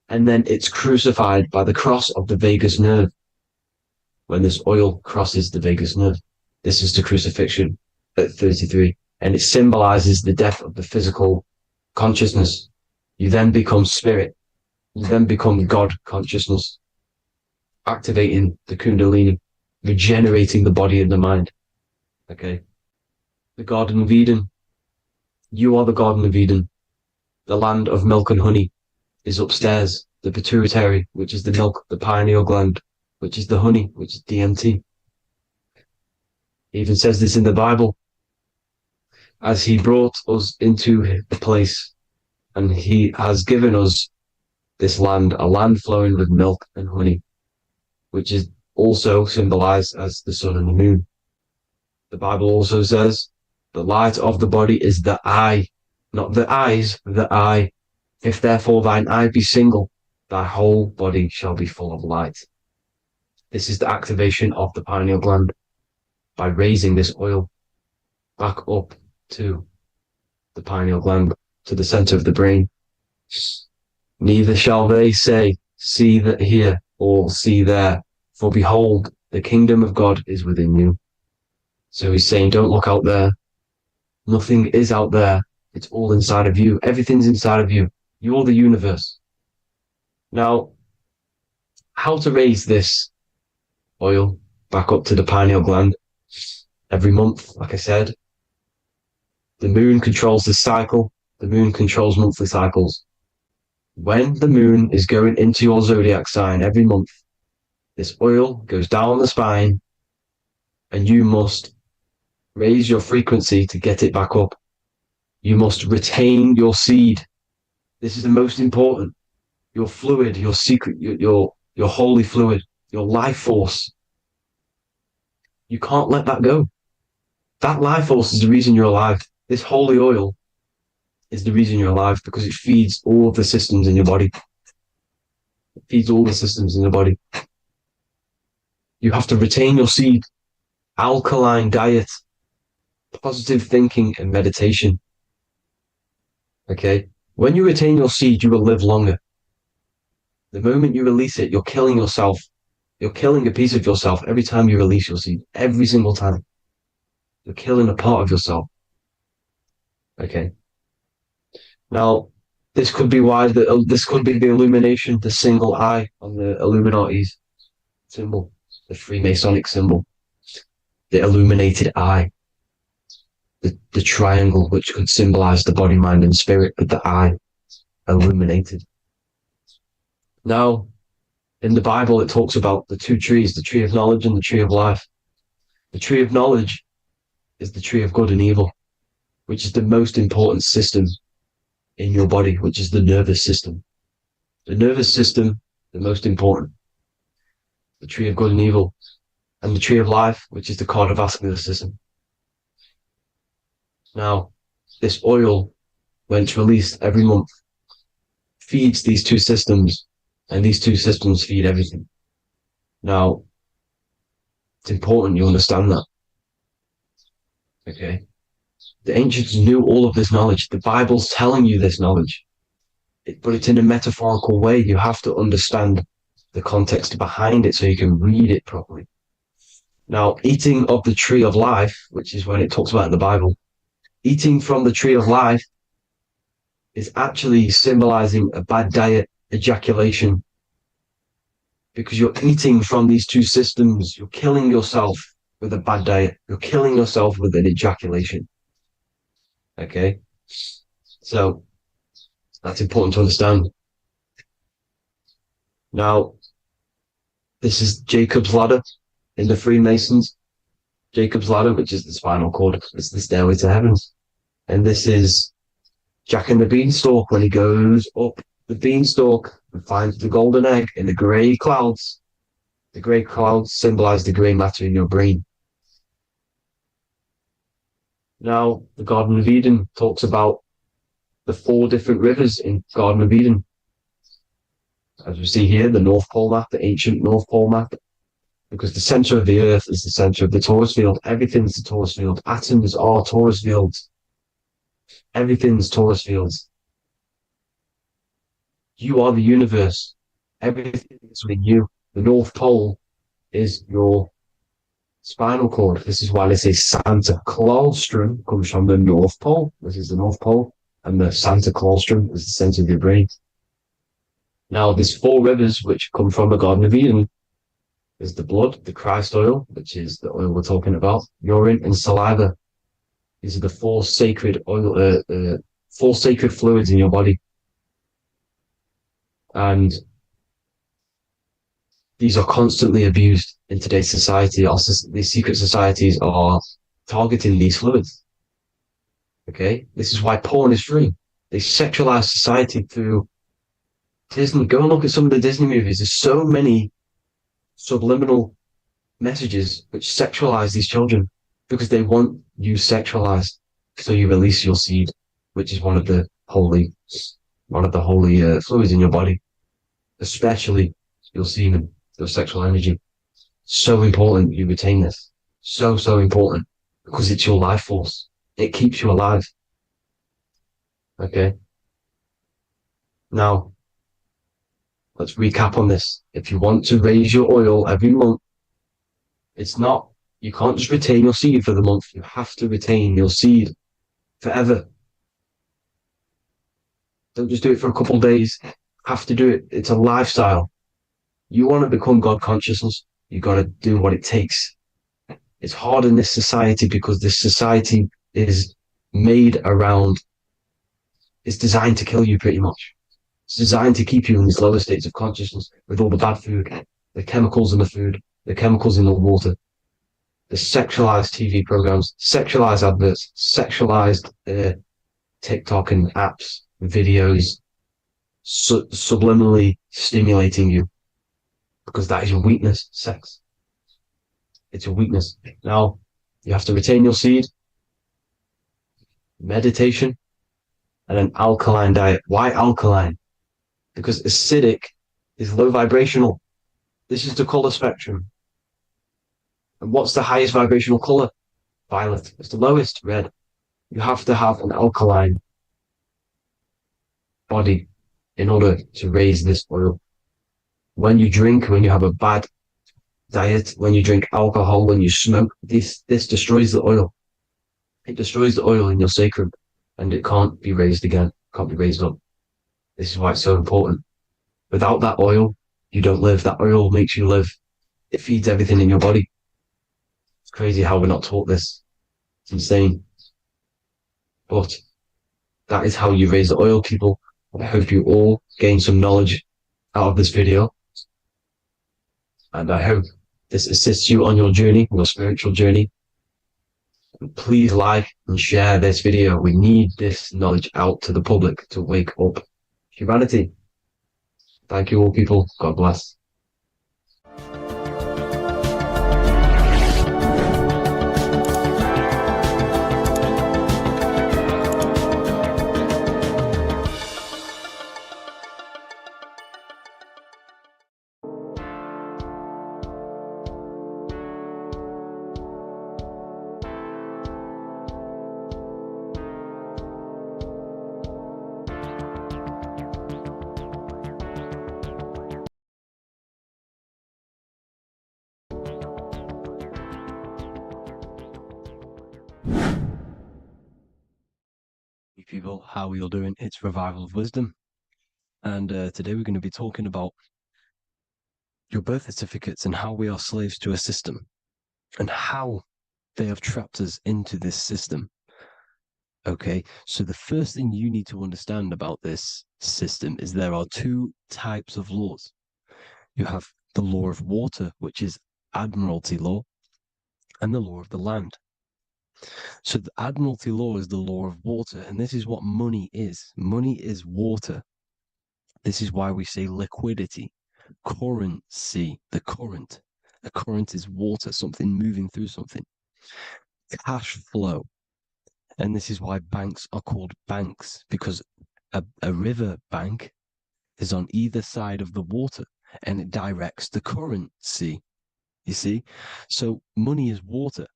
And then it's crucified by the cross of the vagus nerve. When this oil crosses the vagus nerve, this is the crucifixion at 33. And it symbolizes the death of the physical consciousness. You then become spirit. You then become God consciousness, activating the Kundalini, regenerating the body and the mind. Okay. The Garden of Eden. You are the Garden of Eden. The land of milk and honey is upstairs. The pituitary, which is the milk, the pineal gland, which is the honey, which is DMT. It even says this in the Bible. As he brought us into the place, and he has given us this land, a land flowing with milk and honey, which is also symbolized as the sun and the moon. The Bible also says, the light of the body is the eye, not the eyes, the eye. If therefore thine eye be single, thy whole body shall be full of light. This is the activation of the pineal gland by raising this oil back up to the pineal gland, to the center of the brain. Neither shall they say, see that here, or see there, for behold, the kingdom of God is within you. So he's saying, don't look out there. Nothing is out there. It's all inside of you. Everything's inside of you. You're the universe. Now, how to raise this oil back up to the pineal gland? Every month, like I said, the moon controls the cycle. The moon controls monthly cycles. When the moon is going into your zodiac sign every month, this oil goes down the spine and you must raise your frequency to get it back up. You must retain your seed. This is the most important. Your fluid, your secret, your holy fluid, your life force. You can't let that go. That life force is the reason you're alive. This holy oil is the reason you're alive, because it feeds all of the systems in your body. It feeds all the systems in your body. You have to retain your seed, alkaline diet, positive thinking, and meditation. Okay? When you retain your seed, you will live longer. The moment you release it, you're killing yourself. You're killing a piece of yourself every time you release your seed. Every single time. You're killing a part of yourself. Okay? Now, this could be why this could be the illumination, the single eye on the Illuminati's symbol, the Freemasonic symbol, the illuminated eye, the triangle, which could symbolize the body, mind, and spirit, but the eye illuminated. Now, in the Bible, it talks about the two trees, the tree of knowledge and the tree of life. The tree of knowledge is the tree of good and evil, which is the most important system in your body, which is the nervous system. The nervous system, the most important. The tree of good and evil. And the tree of life, which is the cardiovascular system. Now, this oil, when it's released every month, feeds these two systems, and these two systems feed everything. Now, it's important you understand that. Okay? The ancients knew all of this knowledge. The Bible's telling you this knowledge. But it's in a metaphorical way. You have to understand the context behind it so you can read it properly. Now, eating of the tree of life, which is when it talks about in the Bible, eating from the tree of life is actually symbolizing a bad diet, ejaculation. Because you're eating from these two systems. You're killing yourself with a bad diet. You're killing yourself with an ejaculation. Okay, so that's important to understand. Now, this is Jacob's ladder in the Freemasons. Jacob's ladder, which is the spinal cord, it's the stairway to heaven. And this is Jack and the Beanstalk when he goes up the beanstalk, and finds the golden egg in the grey clouds. The grey clouds symbolize the grey matter in your brain. Now, the Garden of Eden talks about the 4 different rivers in Garden of Eden. As we see here, the North Pole map, the ancient North Pole map, because the center of the earth is the center of the torus field. Everything's the torus field. Atoms are torus fields. Everything's torus fields. You are the universe. Everything is within you. The North Pole is your spinal cord. This is why they say Santa Claustrum comes from the North Pole. This is the North Pole. And the Santa Claustrum is the center of your brain. Now, there's 4 rivers which come from the Garden of Eden. There's the blood, the Christ oil, which is the oil we're talking about, urine, and saliva. These are the 4 sacred oil, 4 sacred fluids in your body. And these are constantly abused in today's society. These secret societies are targeting these fluids. Okay? This is why porn is free. They sexualize society through Disney. Go and look at some of the Disney movies. There's so many subliminal messages which sexualize these children because they want you sexualized. So you release your seed, which is one of the holy fluids in your body, especially your semen, your sexual energy. So important you retain this. So important because it's your life force. It keeps you alive. Okay. Now, let's recap on this. If you want to raise your oil every month, you can't just retain your seed for the month. You have to retain your seed forever. Don't just do it for a couple of days. You have to do it. It's a lifestyle. You want to become God consciousness, you got to do what it takes. It's hard in this society because this society is made around, it's designed to kill you pretty much. It's designed to keep you in these lower states of consciousness with all the bad food, the chemicals in the food, the chemicals in the water, the sexualized TV programs, sexualized adverts, sexualized TikTok and apps, videos, subliminally stimulating you because that is your weakness, sex. It's your weakness. Now, you have to retain your seed, meditation, and an alkaline diet. Why alkaline? Because acidic is low vibrational. This is the color spectrum. And what's the highest vibrational color? Violet. It's the lowest, red. You have to have an alkaline body in order to raise this oil. When you drink, when you have a bad diet, when you drink alcohol, when you smoke, this destroys the oil. It destroys the oil in your sacrum and it can't be raised again, can't be raised up. This is why it's so important. Without that oil, you don't live. That oil makes you live. It feeds everything in your body. It's crazy how we're not taught this. It's insane. But that is how you raise the oil, people. I hope you all gain some knowledge out of this video. And I hope this assists you on your journey, your spiritual journey. And please like and share this video. We need this knowledge out to the public to wake up humanity. Thank you all, people. God bless. People, how are you doing? It's Revival of Wisdom, and today we're going to be talking about your birth certificates and how we are slaves to a system and how they have trapped us into this system. Okay, so the first thing you need to understand about this system is there are 2 types of laws. You have the law of water, which is admiralty law, and the law of the land. So the admiralty law is the law of water, and this is what money is. Money is water. This is why we say liquidity, currency, the current. A current is water, something moving through something. Cash flow. And this is why banks are called banks, because a river bank is on either side of the water and it directs the currency. You see? So money is water.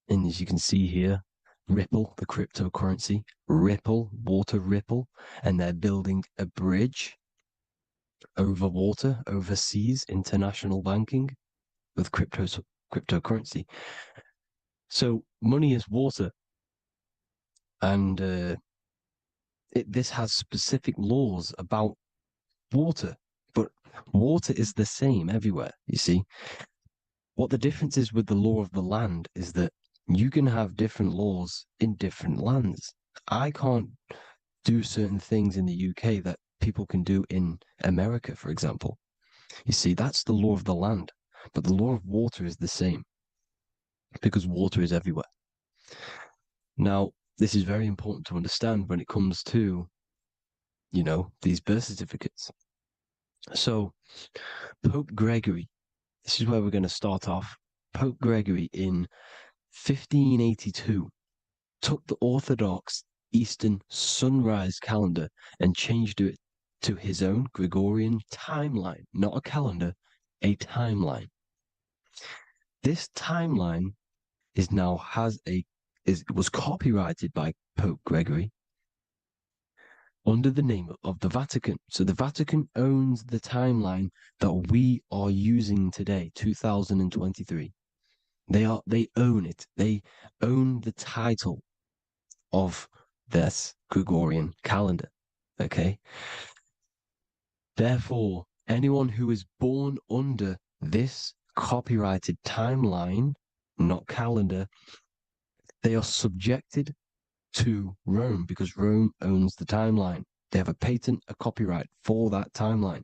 And as you can see here, Ripple, the cryptocurrency, Ripple, water Ripple, and they're building a bridge over water, overseas, international banking with cryptocurrency. So money is water. And this has specific laws about water, but water is the same everywhere, you see. What the difference is with the law of the land is that you can have different laws in different lands. I can't do certain things in the UK that people can do in America, for example. You see, that's the law of the land, but the law of water is the same because water is everywhere. Now, this is very important to understand when it comes to, you know, these birth certificates. So, Pope Gregory, this is where we're going to start off. Pope Gregory in 1582 took the Orthodox Eastern sunrise calendar and changed it to his own Gregorian timeline, not a calendar, a timeline. This timeline was copyrighted by Pope Gregory under the name of the Vatican. So the Vatican owns the timeline that we are using today, 2023. They own it. They own the title of this Gregorian calendar. Okay. Therefore, anyone who is born under this copyrighted timeline, not calendar, they are subjected to Rome because Rome owns the timeline. They have a patent, a copyright for that timeline.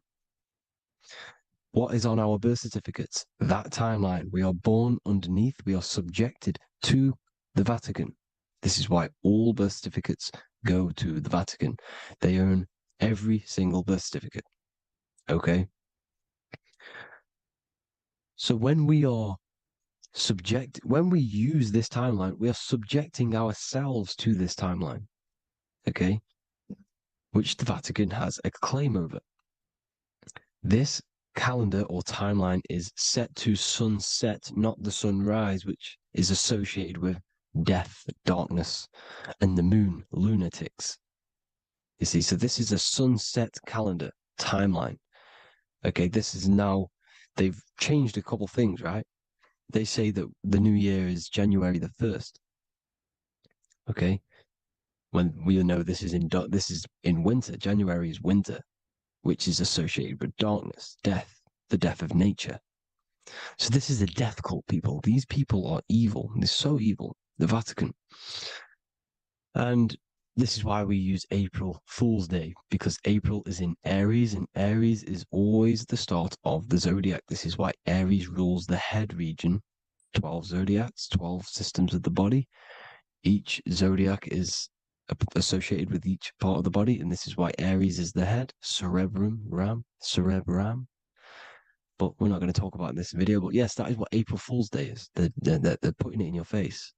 What is on our birth certificates? That timeline. We are born underneath, we are subjected to the Vatican. This is why all birth certificates go to the Vatican. They own every single birth certificate. Okay? So when we use this timeline, we are subjecting ourselves to this timeline. Okay? Which the Vatican has a claim over. This calendar or timeline is set to sunset, not the sunrise, which is associated with death, darkness, and the moon, lunatics. You see, so this is a sunset calendar timeline. Okay, this is now, they've changed a couple things, right? They say that the new year is January the 1st. Okay, when we know this is in winter. January is winter, which is associated with darkness, death, the death of nature. So this is a death cult, people. These people are evil. They're so evil. The Vatican. And this is why we use April Fool's Day, because April is in Aries, and Aries is always the start of the zodiac. This is why Aries rules the head region. 12 zodiacs, 12 systems of the body. Each zodiac is associated with each part of the body, and this is why Aries is the head, cerebrum. But we're not going to talk about it in this video. But yes, that is what April Fool's Day is. They're putting it in your face.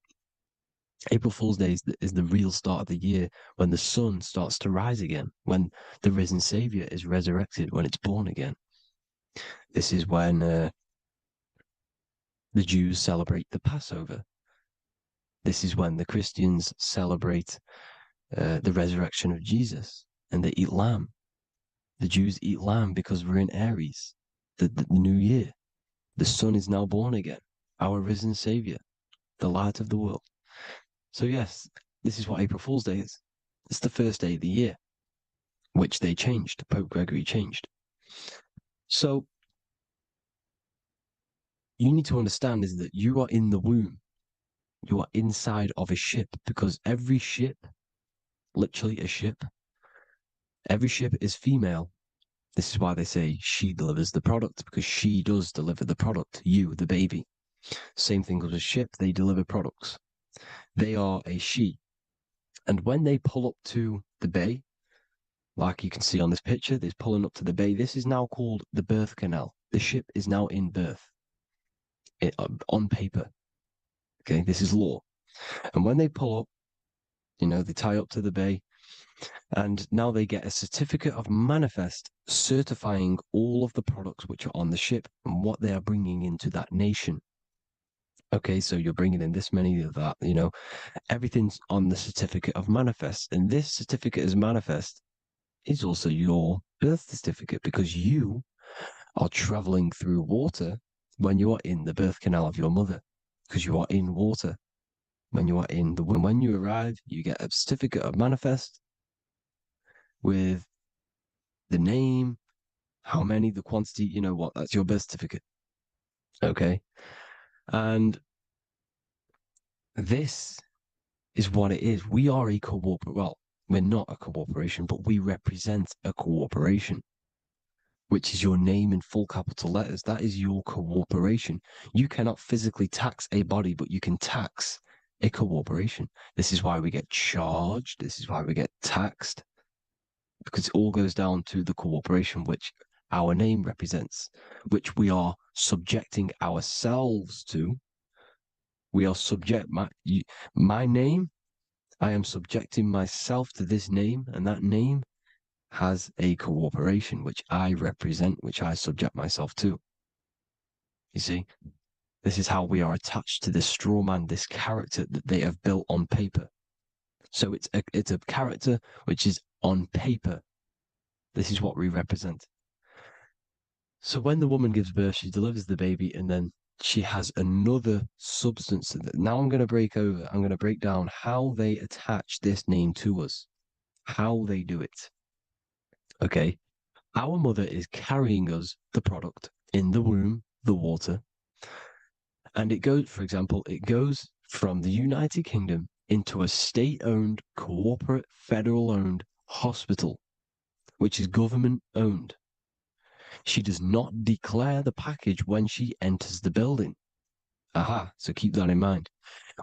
April Fool's Day is the real start of the year, when the sun starts to rise again, when the risen Savior is resurrected, when it's born again. This is when the Jews celebrate the Passover. This is when the Christians celebrate the resurrection of Jesus, and they eat lamb. The Jews eat lamb because we're in Aries, the new year. The sun is now born again, our risen Savior, the light of the world. So yes, this is what April Fool's Day is. It's the first day of the year, which they changed. Pope Gregory changed. So you need to understand is that you are in the womb. You are inside of a ship, because every ship, literally a ship, every ship is female. This is why they say she delivers the product, because she does deliver the product, you, the baby. Same thing with a ship, they deliver products. They are a she. And when they pull up to the bay, like you can see on this picture, this pulling up to the bay. This is now called the birth canal. The ship is now in birth on paper. Okay, this is law. And when they pull up, they tie up to the bay, and now they get a certificate of manifest certifying all of the products which are on the ship and what they are bringing into that nation. Okay, so you're bringing in this many of that, everything's on the certificate of manifest. And this certificate as manifest is also your birth certificate, because you are traveling through water when you are in the birth canal of your mother, because you are in water. When you are in the womb, when you arrive, you get a certificate of manifest with the name, how many, the quantity, that's your birth certificate. Okay. And this is what it is. We are a we're not a corporation, but we represent a corporation, which is your name in full capital letters. That is your corporation. You cannot physically tax a body, but you can tax a corporation. This is why we get charged. This is why we get taxed, because it all goes down to the corporation which our name represents, which we are subjecting ourselves to. We are my name. I am subjecting myself to this name, and that name has a corporation which I represent, which I subject myself to. You see, this is how we are attached to this straw man, this character that they have built on paper. So it's a character which is on paper. This is what we represent. So when the woman gives birth, she delivers the baby, and then she has another substance. Now I'm going to break down how they attach this name to us, how they do it. Okay. Our mother is carrying us the product in the womb, the water. And it goes from the United Kingdom into a state-owned, corporate, federal-owned hospital, which is government-owned. She does not declare the package when she enters the building. Aha, so keep that in mind.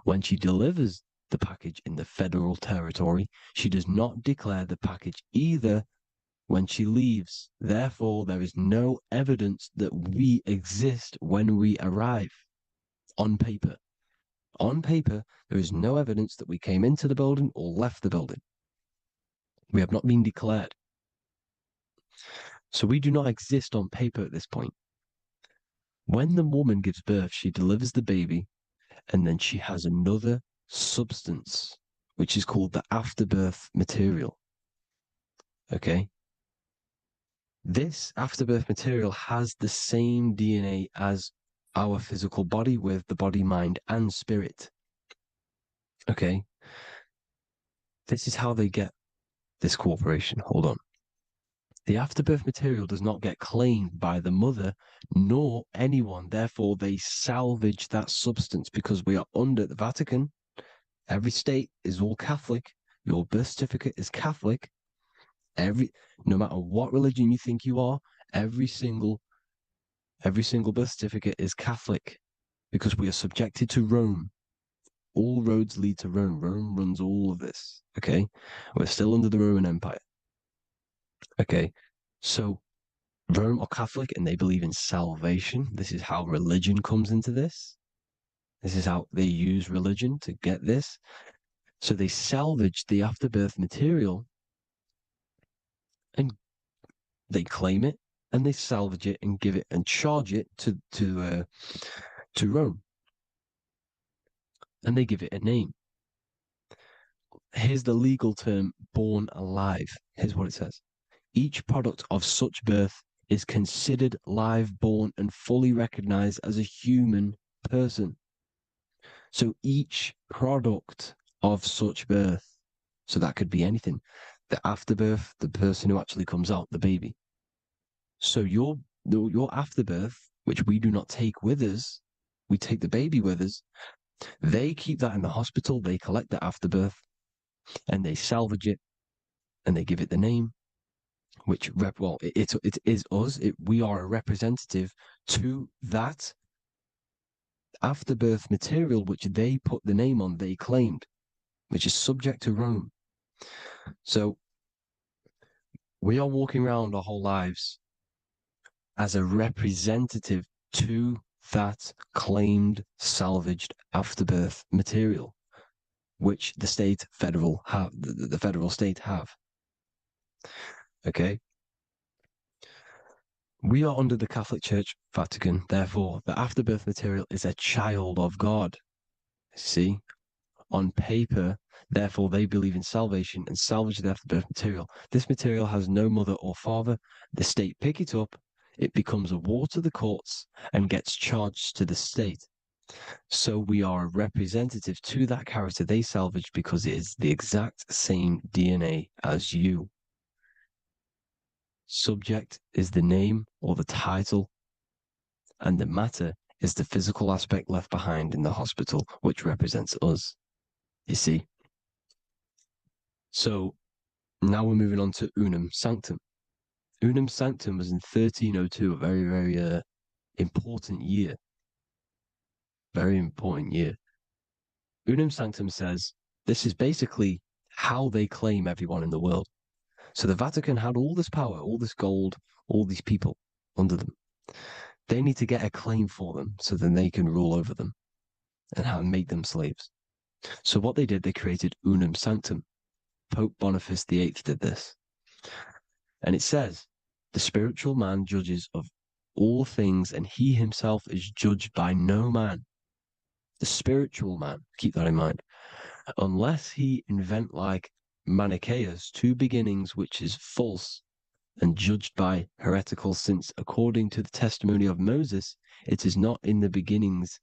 When she delivers the package in the federal territory, she does not declare the package either when she leaves. Therefore, there is no evidence that we exist when we arrive. On paper. On paper, there is no evidence that we came into the building or left the building. We have not been declared. So we do not exist on paper at this point. When the woman gives birth, she delivers the baby, and then she has another substance, which is called the afterbirth material. Okay? This afterbirth material has the same DNA as our physical body, with the body, mind, and spirit. Okay? This is how they get this corporation. Hold on. The afterbirth material does not get claimed by the mother nor anyone. Therefore, they salvage that substance, because we are under the Vatican. Every state is all Catholic. Your birth certificate is Catholic. No matter what religion you think you are, every single birth certificate is Catholic, because we are subjected to Rome. All roads lead to Rome. Rome runs all of this. Okay? We're still under the Roman Empire. Okay? So Rome are Catholic, and they believe in salvation. This is how religion comes into this. This is how they use religion to get this. So they salvage the afterbirth material, and they claim it, and they salvage it and give it and charge it to Rome, and they give it a name. Here's the legal term: born alive. Here's what it says: each product of such birth is considered live, born, and fully recognized as a human person. So each product of such birth, so that could be anything, the afterbirth, the person who actually comes out, the baby. So your afterbirth, which we do not take with us, we take the baby with us. They keep that in the hospital. They collect the afterbirth, and they salvage it, and they give it the name, which it is us. We are a representative to that afterbirth material, which they put the name on, they claimed, which is subject to Rome. So We are walking around our whole lives as a representative to that claimed salvaged afterbirth material, which the federal state have. Okay? We are under the Catholic Church, Vatican, therefore the afterbirth material is a child of God. See? On paper, therefore they believe in salvation and salvage the afterbirth material. This material has no mother or father. The state pick it up, it becomes a war to the courts and gets charged to the state. So we are a representative to that character they salvaged because it is the exact same DNA as you. Subject is the name or the title, and the matter is the physical aspect left behind in the hospital, which represents us. You see? So now we're moving on to Unum Sanctum. Unum Sanctum was in 1302, a very, very important year. Very important year. Unum Sanctum says this is basically how they claim everyone in the world. So the Vatican had all this power, all this gold, all these people under them. They need to get a claim for them so then they can rule over them and make them slaves. So what they did, they created Unum Sanctum. Pope Boniface VIII did this. And it says, the spiritual man judges of all things, and he himself is judged by no man. The spiritual man, keep that in mind, unless he invent like Manichaeus, two beginnings, which is false and judged by heretical, since according to the testimony of Moses, it is not in the beginnings,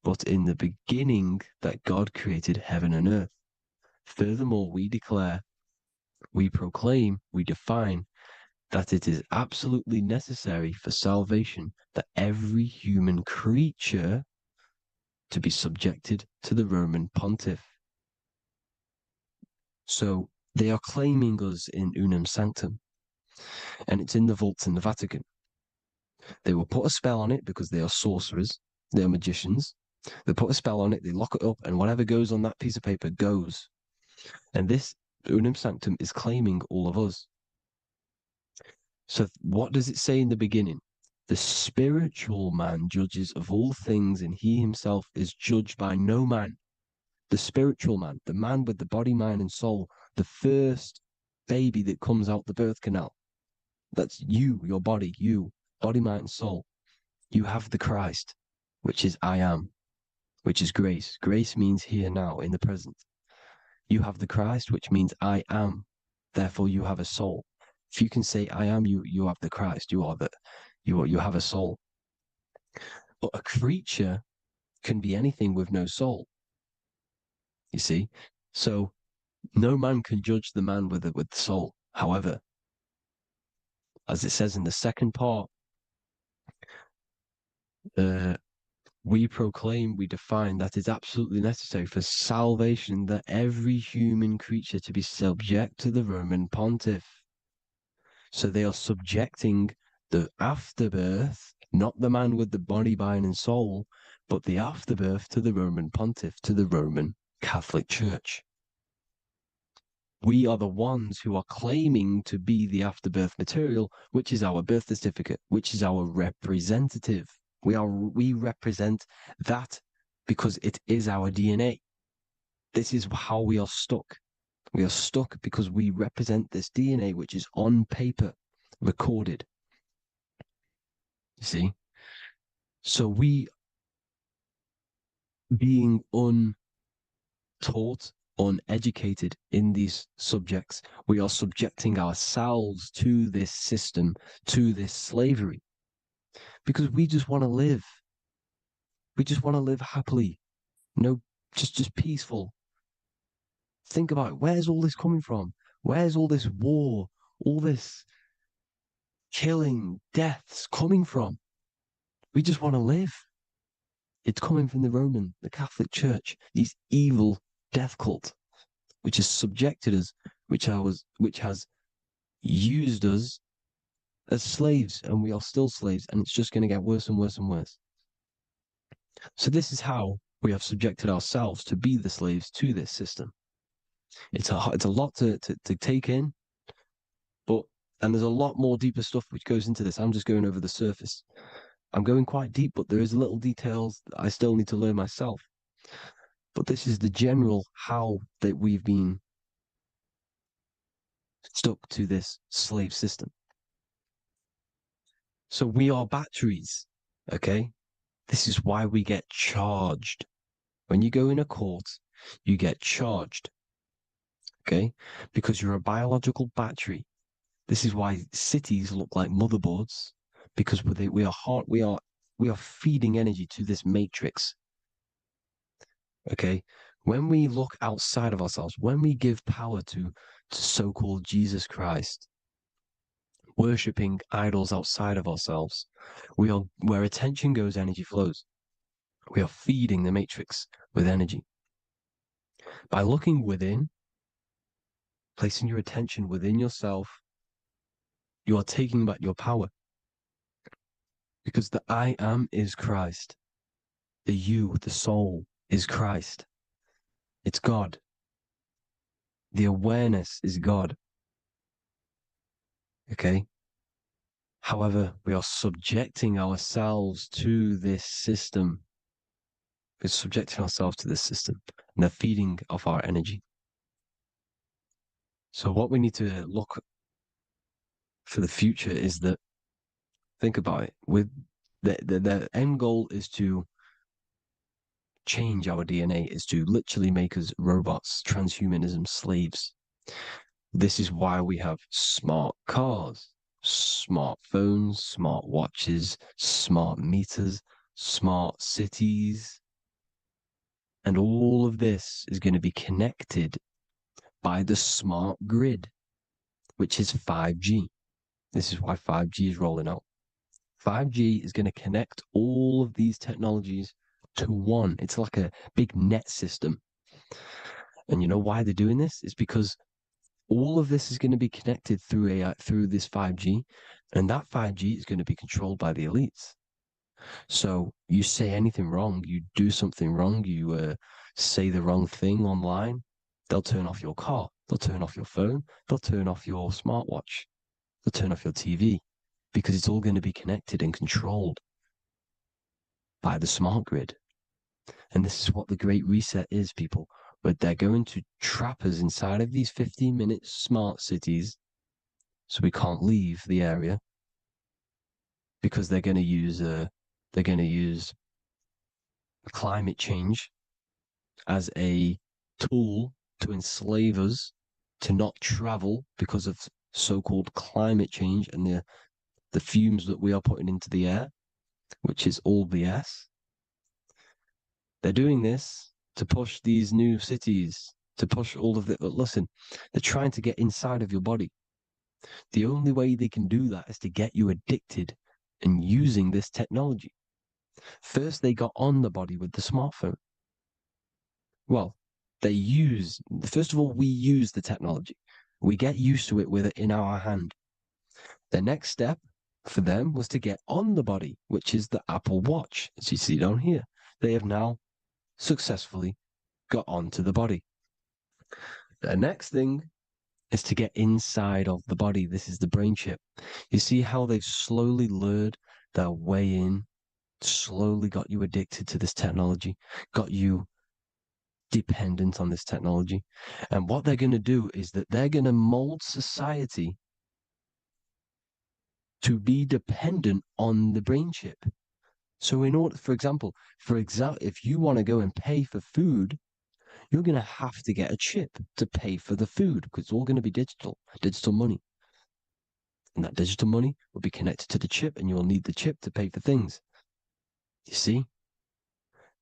but in the beginning that God created heaven and earth. Furthermore, we declare, we proclaim, we define that it is absolutely necessary for salvation that every human creature to be subjected to the Roman pontiff. So they are claiming us in Unum Sanctum, and it's in the vaults in the Vatican. They will put a spell on it because they are sorcerers, they are magicians. They put a spell on it, they lock it up, and whatever goes on that piece of paper goes. And this Unum Sanctum is claiming all of us. So what does it say in the beginning? The spiritual man judges of all things, and he himself is judged by no man. The spiritual man, the man with the body, mind, and soul, the first baby that comes out the birth canal. That's you, your body, body, mind, and soul. You have the Christ, which is I am, which is grace. Grace means here now, in the present. You have the Christ, which means I am. Therefore, you have a soul. If you can say I am, you have the Christ. You have a soul. But a creature can be anything with no soul. You see? So no man can judge the man with the soul. However, as it says in the second part, we proclaim, we define that it's absolutely necessary for salvation that every human creature to be subject to the Roman pontiff. So they are subjecting the afterbirth, not the man with the body, mind, and soul, but the afterbirth to the Roman pontiff, to the Roman Catholic Church. We are the ones who are claiming to be the afterbirth material, which is our birth certificate, which is our representative. We represent that because it is our DNA. This is how we are stuck. We are stuck because we represent this DNA, which is on paper, recorded. You see? So we, being untaught, uneducated in these subjects, we are subjecting ourselves to this system, to this slavery, because we just want to live. We just want to live happily, just peaceful. Think about it. Where's all this coming from? Where's all this war, all this killing, deaths coming from? We just want to live. It's coming from the Catholic Church, these evil death cult, which has subjected us, which has used us as slaves, and we are still slaves, and it's just going to get worse and worse and worse. So this is how we have subjected ourselves to be the slaves to this system. It's a lot to take in, but And there's a lot more deeper stuff which goes into this. I'm just going over the surface. I'm going quite deep, but there is little details that I still need to learn myself. But this is the general how that we've been stuck to this slave system. So we are batteries, okay? This is why we get charged. When you go in a court, you get charged, okay? Because you're a biological battery. This is why cities look like motherboards, because we are feeding energy to this matrix. Okay, when we look outside of ourselves, when we give power to so-called Jesus Christ, worshipping idols outside of ourselves, where attention goes, energy flows. We are feeding the matrix with energy. By looking within, placing your attention within yourself, you are taking back your power. Because the I am is Christ. The you, the soul, is Christ. It's God. The awareness is God. Okay? However, we are subjecting ourselves to this system. We're subjecting ourselves to this system and the feeding of our energy. So what we need to look for the future is that, think about it, with the end goal is to change our DNA, is to literally make us robots, transhumanism, slaves. This is why we have smart cars, smartphones, smart watches, smart meters, smart cities. And all of this is going to be connected by the smart grid, which is 5G. This is why 5G is rolling out. 5G is going to connect all of these technologies to one. It's like a big net system. And you know why they're doing this? It's because all of this is going to be connected through AI, through this 5G, and that 5G is going to be controlled by the elites. So you say anything wrong, you do something wrong, you say the wrong thing online, they'll turn off your car, they'll turn off your phone, they'll turn off your smartwatch, they'll turn off your TV, because it's all going to be connected and controlled by the smart grid. And this is what the Great Reset is, people. But they're going to trap us inside of these 15-minute smart cities so we can't leave the area, because they're going to use climate change as a tool to enslave us to not travel because of so-called climate change and the fumes that we are putting into the air, which is all BS. They're doing this to push these new cities, to push all of it. But listen, they're trying to get inside of your body. The only way they can do that is to get you addicted and using this technology. First, they got on the body with the smartphone. Well, first of all, we use the technology. We get used to it with it in our hand. The next step for them was to get on the body, which is the Apple Watch, as you see down here. They have now successfully got onto the body. The next thing is to get inside of the body. This is the brain chip. You see how they've slowly lured their way in, slowly got you addicted to this technology, got you dependent on this technology. And what they're going to do is that they're going to mold society to be dependent on the brain chip. So in order, for example, if you want to go and pay for food, you're going to have to get a chip to pay for the food, because it's all going to be digital money. And that digital money will be connected to the chip, and you'll need the chip to pay for things. You see?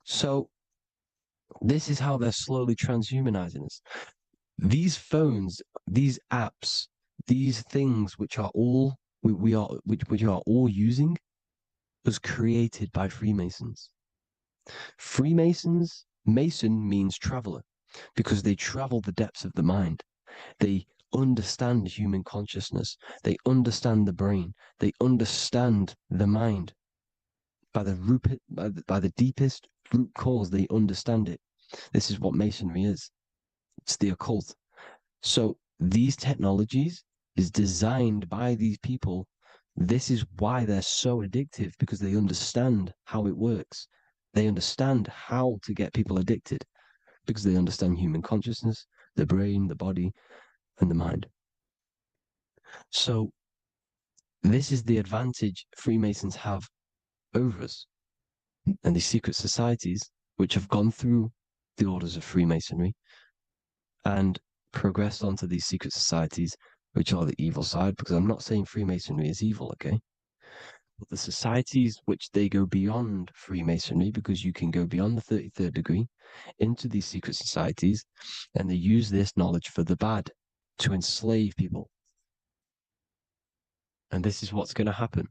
So this is how they're slowly transhumanizing us. These phones, these apps, these things which are all which are all using was created by Freemasons. Mason means traveler, because they travel the depths of the mind. They understand human consciousness. They understand the brain. They understand the mind. By the deepest root cause, they understand it. This is what Masonry is. It's the occult. So these technologies, is designed by these people. This is why they're so addictive, because they understand how it works. They understand how to get people addicted because they understand human consciousness, the brain, the body, and the mind. So this is the advantage Freemasons have over us. And these secret societies, which have gone through the orders of Freemasonry and progressed onto these secret societies, which are the evil side, because I'm not saying Freemasonry is evil, okay? But the societies which they go beyond Freemasonry, because you can go beyond the 33rd degree into these secret societies, and they use this knowledge for the bad, to enslave people. And this is what's going to happen.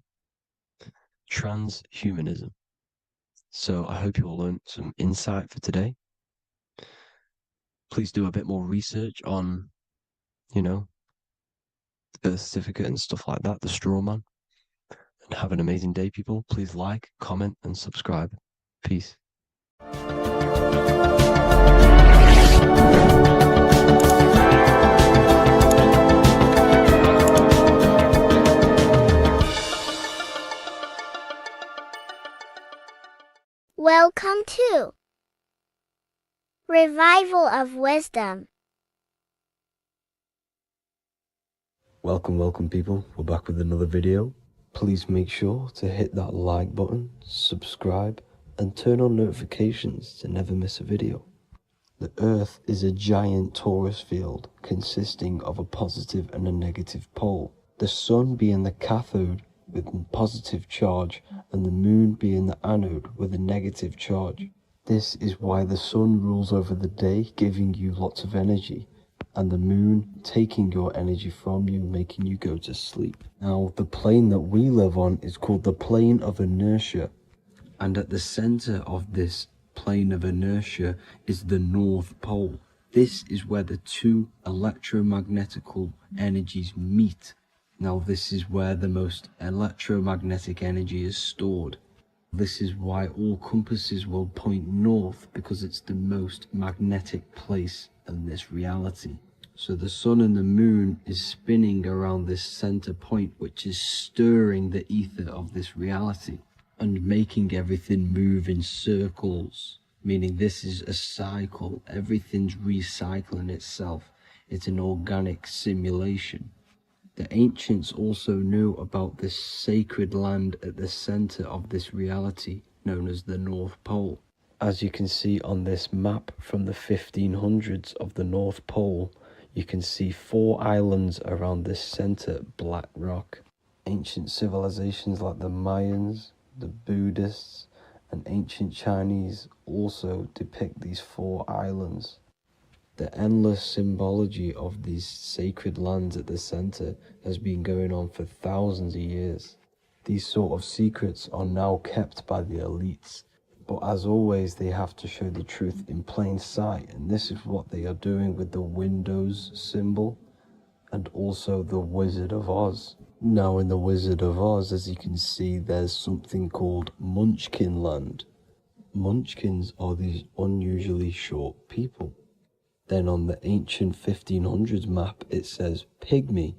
Transhumanism. So I hope you all learned some insight for today. Please do a bit more research on, the birth certificate and stuff like that, the straw man. And have an amazing day, people. Please like, comment, and subscribe. Peace. Welcome to Revival of Wisdom. Welcome people, we're back with another video. Please make sure to hit that like button, subscribe, and turn on notifications to never miss a video. The Earth is a giant torus field consisting of a positive and a negative pole. The Sun being the cathode with a positive charge and the Moon being the anode with a negative charge. This is why the Sun rules over the day, giving you lots of energy, and the Moon taking your energy from you, making you go to sleep. Now, the plane that we live on is called the plane of inertia, and at the center of this plane of inertia is the North Pole. This is where the two electromagnetical energies meet. Now, this is where the most electromagnetic energy is stored. This is why all compasses will point north, because it's the most magnetic place in this reality. So the Sun and the Moon is spinning around this center point, which is stirring the ether of this reality and making everything move in circles, meaning this is a cycle. Everything's recycling itself. It's an organic simulation. The ancients also knew about this sacred land at the center of this reality, known as the North Pole. As you can see on this map from the 1500s of the North Pole, you can see 4 islands around this center black rock. Ancient civilizations like the Mayans, the Buddhists, and ancient Chinese also depict these 4 islands. The endless symbology of these sacred lands at the center has been going on for thousands of years. These sort of secrets are now kept by the elites, but as always they have to show the truth in plain sight, and this is what they are doing with the Windows symbol and also the Wizard of Oz. Now in the Wizard of Oz, as you can see, there's something called Munchkin Land. Munchkins are these unusually short people. Then on the ancient 1500s map, it says pygmy.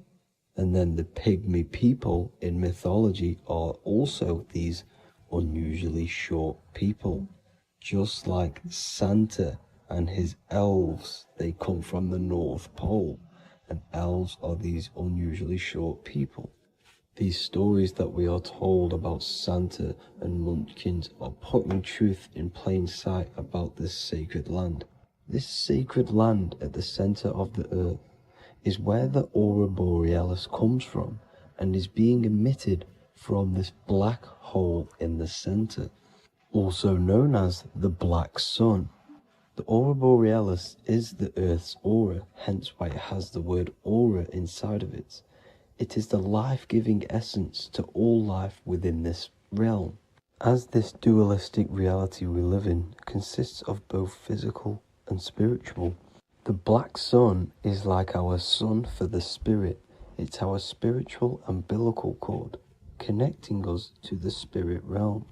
And then the pygmy people in mythology are also these unusually short people. Just like Santa and his elves, they come from the North Pole. And elves are these unusually short people. These stories that we are told about Santa and Munchkins are putting truth in plain sight about this sacred land. This sacred land at the center of the earth is where the aurora borealis comes from and is being emitted from this black hole in the center, also known as the black sun. The aurora borealis is the earth's aura, hence why it has the word aura inside of it. It is the life-giving essence to all life within this realm. As this dualistic reality we live in consists of both physical and spiritual, the black sun is like our sun for the spirit. It's our spiritual umbilical cord, connecting us to the spirit realm.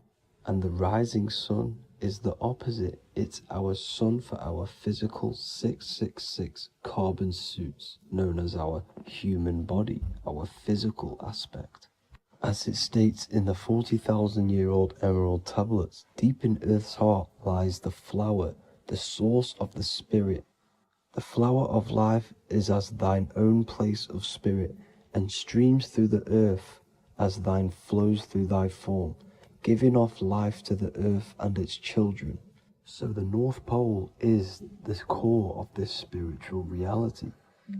And the rising sun is the opposite. It's our sun for our physical 666 carbon suits, known as our human body, our physical aspect. As it states in the 40,000-year-old emerald tablets, deep in Earth's heart lies the flower, the source of the spirit. The flower of life is as thine own place of spirit, and streams through the earth as thine flows through thy form, giving off life to the earth and its children. So the North Pole is the core of this spiritual reality,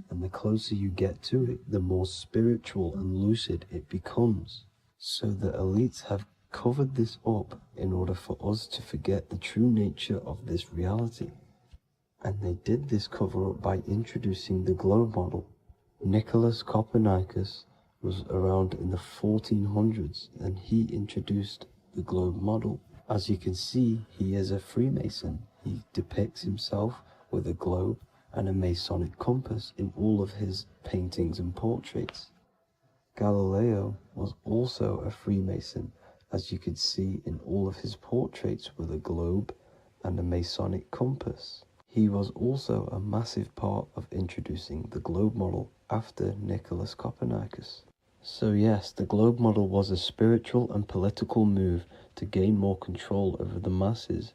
and the closer you get to it, the more spiritual and lucid it becomes. So the elites have covered this up in order for us to forget the true nature of this reality. And they did this cover up by introducing the globe model. Nicholas Copernicus was around in the 1400s, and he introduced the globe model. As you can see, he is a Freemason. He depicts himself with a globe and a Masonic compass in all of his paintings and portraits. Galileo was also a Freemason, as you could see in all of his portraits with a globe and a Masonic compass. He was also a massive part of introducing the globe model after Nicholas Copernicus. So yes, the globe model was a spiritual and political move to gain more control over the masses.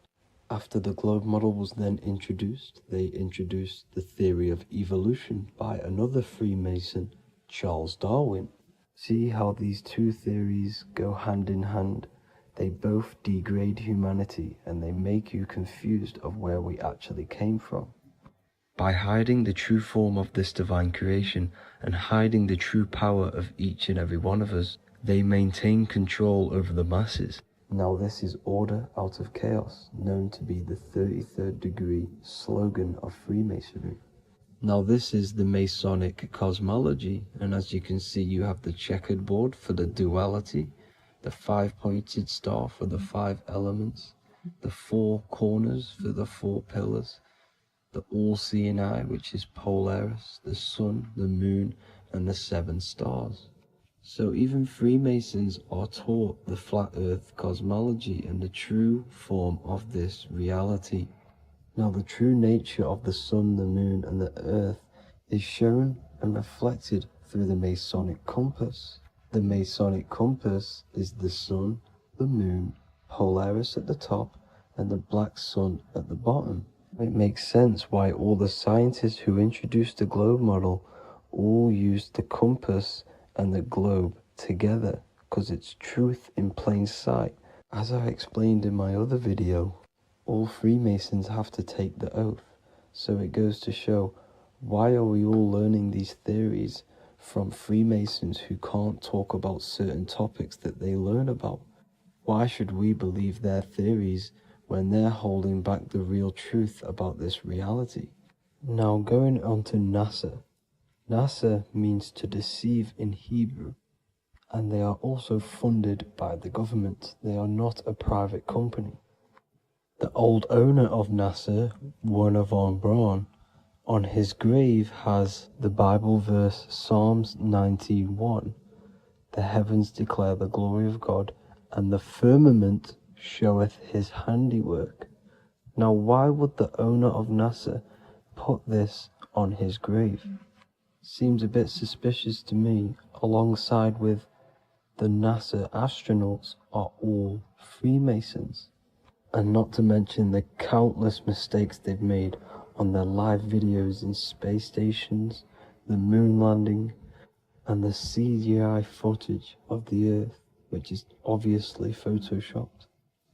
After the globe model was then introduced, they introduced the theory of evolution by another Freemason, Charles Darwin. See how these two theories go hand in hand? They both degrade humanity, and they make you confused of where we actually came from. By hiding the true form of this divine creation and hiding the true power of each and every one of us, they maintain control over the masses. Now this is order out of chaos, known to be the 33rd degree slogan of Freemasonry. Now this is the Masonic cosmology, and as you can see, you have the checkered board for the duality, the 5-pointed star for the 5 elements, the 4 corners for the 4 pillars, the all-seeing eye, which is Polaris, the sun, the moon, and the 7 stars. So even Freemasons are taught the flat earth cosmology and the true form of this reality. Now the true nature of the sun, the moon, and the earth is shown and reflected through the Masonic compass. The Masonic compass is the sun, the moon, Polaris at the top, and the black sun at the bottom. It makes sense why all the scientists who introduced the globe model all used the compass and the globe together, because it's truth in plain sight. As I explained in my other video, all Freemasons have to take the oath, so it goes to show, why are we all learning these theories from Freemasons who can't talk about certain topics that they learn about? Why should we believe their theories when they're holding back the real truth about this reality? Now going on to NASA. NASA means to deceive in Hebrew, and they are also funded by the government. They are not a private company. The old owner of NASA, Werner von Braun, on his grave has the Bible verse Psalms 91. The heavens declare the glory of God, and the firmament showeth his handiwork. Now why would the owner of NASA put this on his grave? Seems a bit suspicious to me, alongside with the NASA astronauts are all Freemasons. And not to mention the countless mistakes they've made on their live videos in space stations, the moon landing, and the CGI footage of the Earth, which is obviously photoshopped.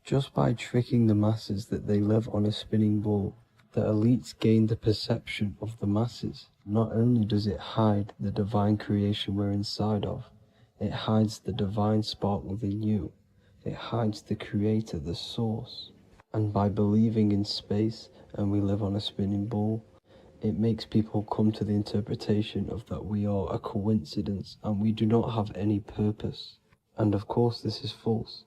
Just by tricking the masses that they live on a spinning ball, the elites gain the perception of the masses. Not only does it hide the divine creation we're inside of, it hides the divine spark within you. It hides the creator, the source. And by believing in space and we live on a spinning ball, it makes people come to the interpretation of that we are a coincidence and we do not have any purpose. And of course this is false.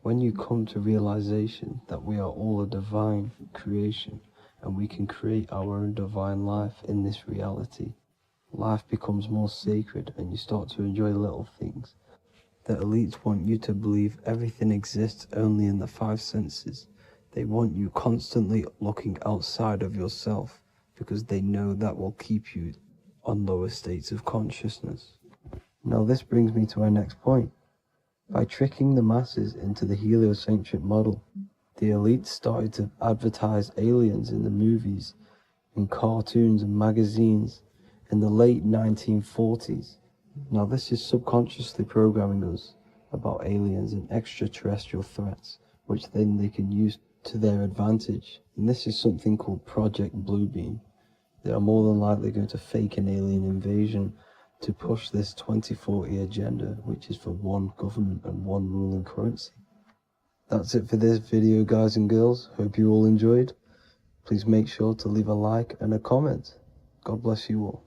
When you come to realization that we are all a divine creation and we can create our own divine life in this reality, life becomes more sacred and you start to enjoy little things. The elites want you to believe everything exists only in the 5 senses. They want you constantly looking outside of yourself because they know that will keep you on lower states of consciousness. Now this brings me to our next point. By tricking the masses into the heliocentric model, the elites started to advertise aliens in the movies, in cartoons and magazines in the late 1940s. Now this is subconsciously programming us about aliens and extraterrestrial threats, which then they can use to their advantage. And this is something called Project Bluebeam. They are more than likely going to fake an alien invasion to push this 2040 agenda, which is for one government and one ruling currency. That's it for this video, guys and girls. Hope you all enjoyed. Please make sure to leave a like and a comment. God bless you all.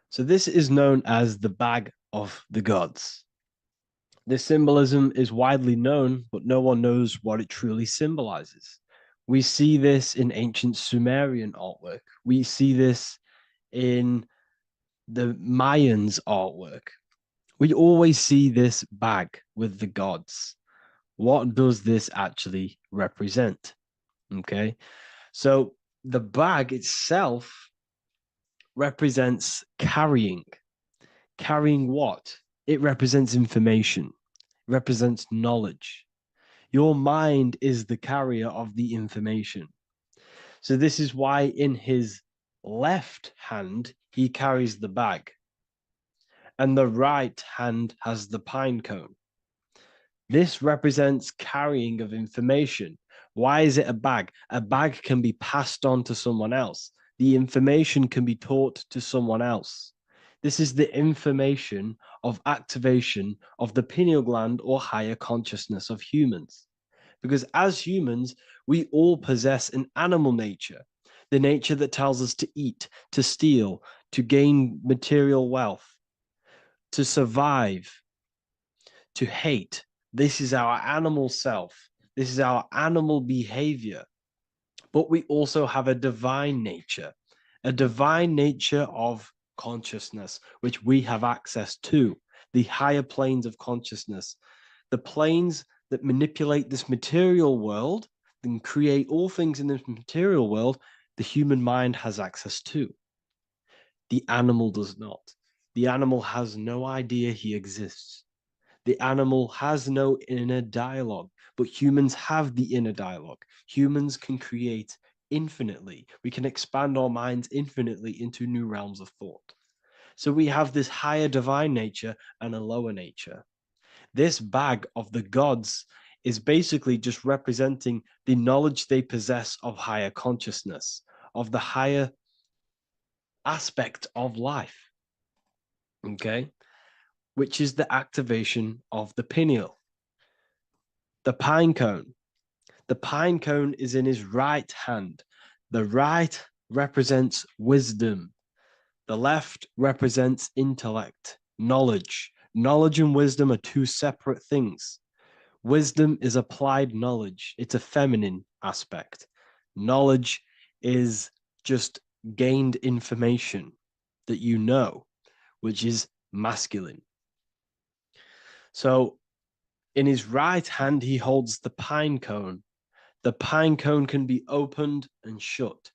So this is known as the bag of the gods. This symbolism is widely known, but no one knows what it truly symbolizes. We see this in ancient Sumerian artwork. We see this in the Mayans' artwork. We always see this bag with the gods. What does this actually represent? Okay, so the bag itself represents carrying. Carrying what? It represents information. It represents knowledge. Your mind is the carrier of the information. So this is why in his left hand, he carries the bag. And the right hand has the pine cone. This represents carrying of information. Why is it a bag? A bag can be passed on to someone else. The information can be taught to someone else. This is the information of activation of the pineal gland or higher consciousness of humans. Because as humans, we all possess an animal nature, the nature that tells us to eat, to steal, to gain material wealth, to survive, to hate. This is our animal self. This is our animal behavior. But we also have a divine nature of consciousness, which we have access to, the higher planes of consciousness, the planes that manipulate this material world and create all things in this material world. The human mind has access to. The animal does not. The animal has no idea he exists. The animal has no inner dialogue, but humans have the inner dialogue. Humans can create infinitely. We can expand our minds infinitely into new realms of thought. So we have this higher divine nature and a lower nature. This bag of the gods is basically just representing the knowledge they possess of higher consciousness, of the higher aspect of life, okay, which is the activation of the pineal. The pine cone. The pine cone is in his right hand. The right represents wisdom. The left represents intellect, knowledge. Knowledge and wisdom are two separate things. Wisdom is applied knowledge. It's a feminine aspect. Knowledge is just gained information that you know, which is masculine. So in his right hand, he holds the pine cone. The pine cone can be opened and shut.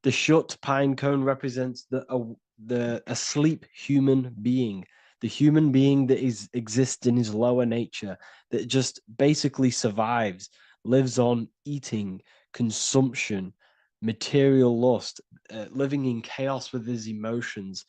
The shut pine cone represents the asleep human being, the human being that exists in his lower nature, that just basically survives, lives on eating, consumption, material lust, living in chaos with his emotions,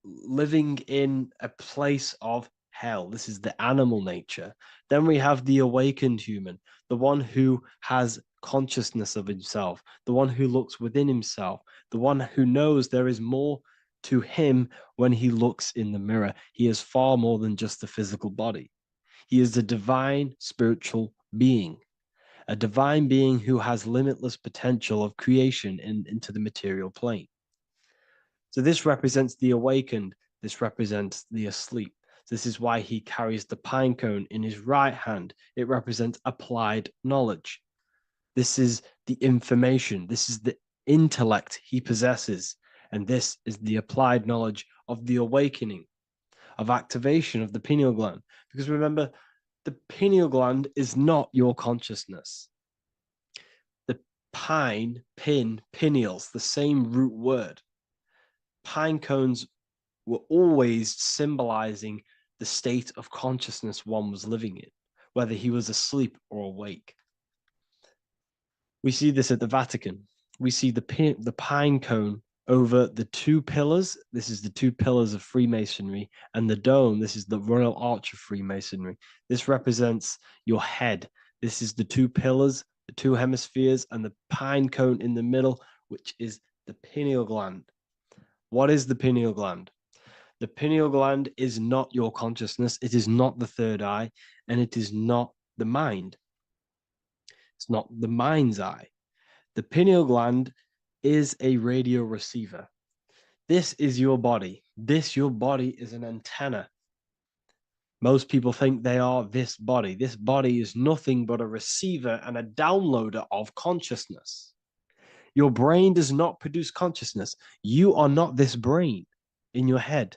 living in a place of hell. This is the animal nature. Then we have the awakened human, the one who has consciousness of himself, the one who looks within himself, the one who knows there is more to him when he looks in the mirror. He is far more than just the physical body. He is a divine spiritual being, a divine being who has limitless potential of creation into the material plane. So this represents the awakened. This represents the asleep. This is why he carries the pine cone in his right hand. It represents applied knowledge. This is the information. This is the intellect he possesses. And this is the applied knowledge of the awakening, of activation of the pineal gland. Because remember, The pineal gland is not your consciousness. The pineals, the same root word. Pine cones were always symbolizing the state of consciousness one was living in, whether he was asleep or awake. We see this at the Vatican. We see the pine cone over the two pillars. This is the two pillars of Freemasonry, and the dome. This is the Royal Arch of Freemasonry. This represents your head. This is the two pillars, the two hemispheres, and the pine cone in the middle, which is the pineal gland. What is the pineal gland? The pineal gland is not your consciousness. It is not the third eye, and it is not the mind. It's not the mind's eye. The pineal gland is a radio receiver. This is your body. Your body is an antenna. Most people think they are this body. This body is nothing but a receiver and a downloader of consciousness. Your brain does not produce consciousness. You are not this brain in your head.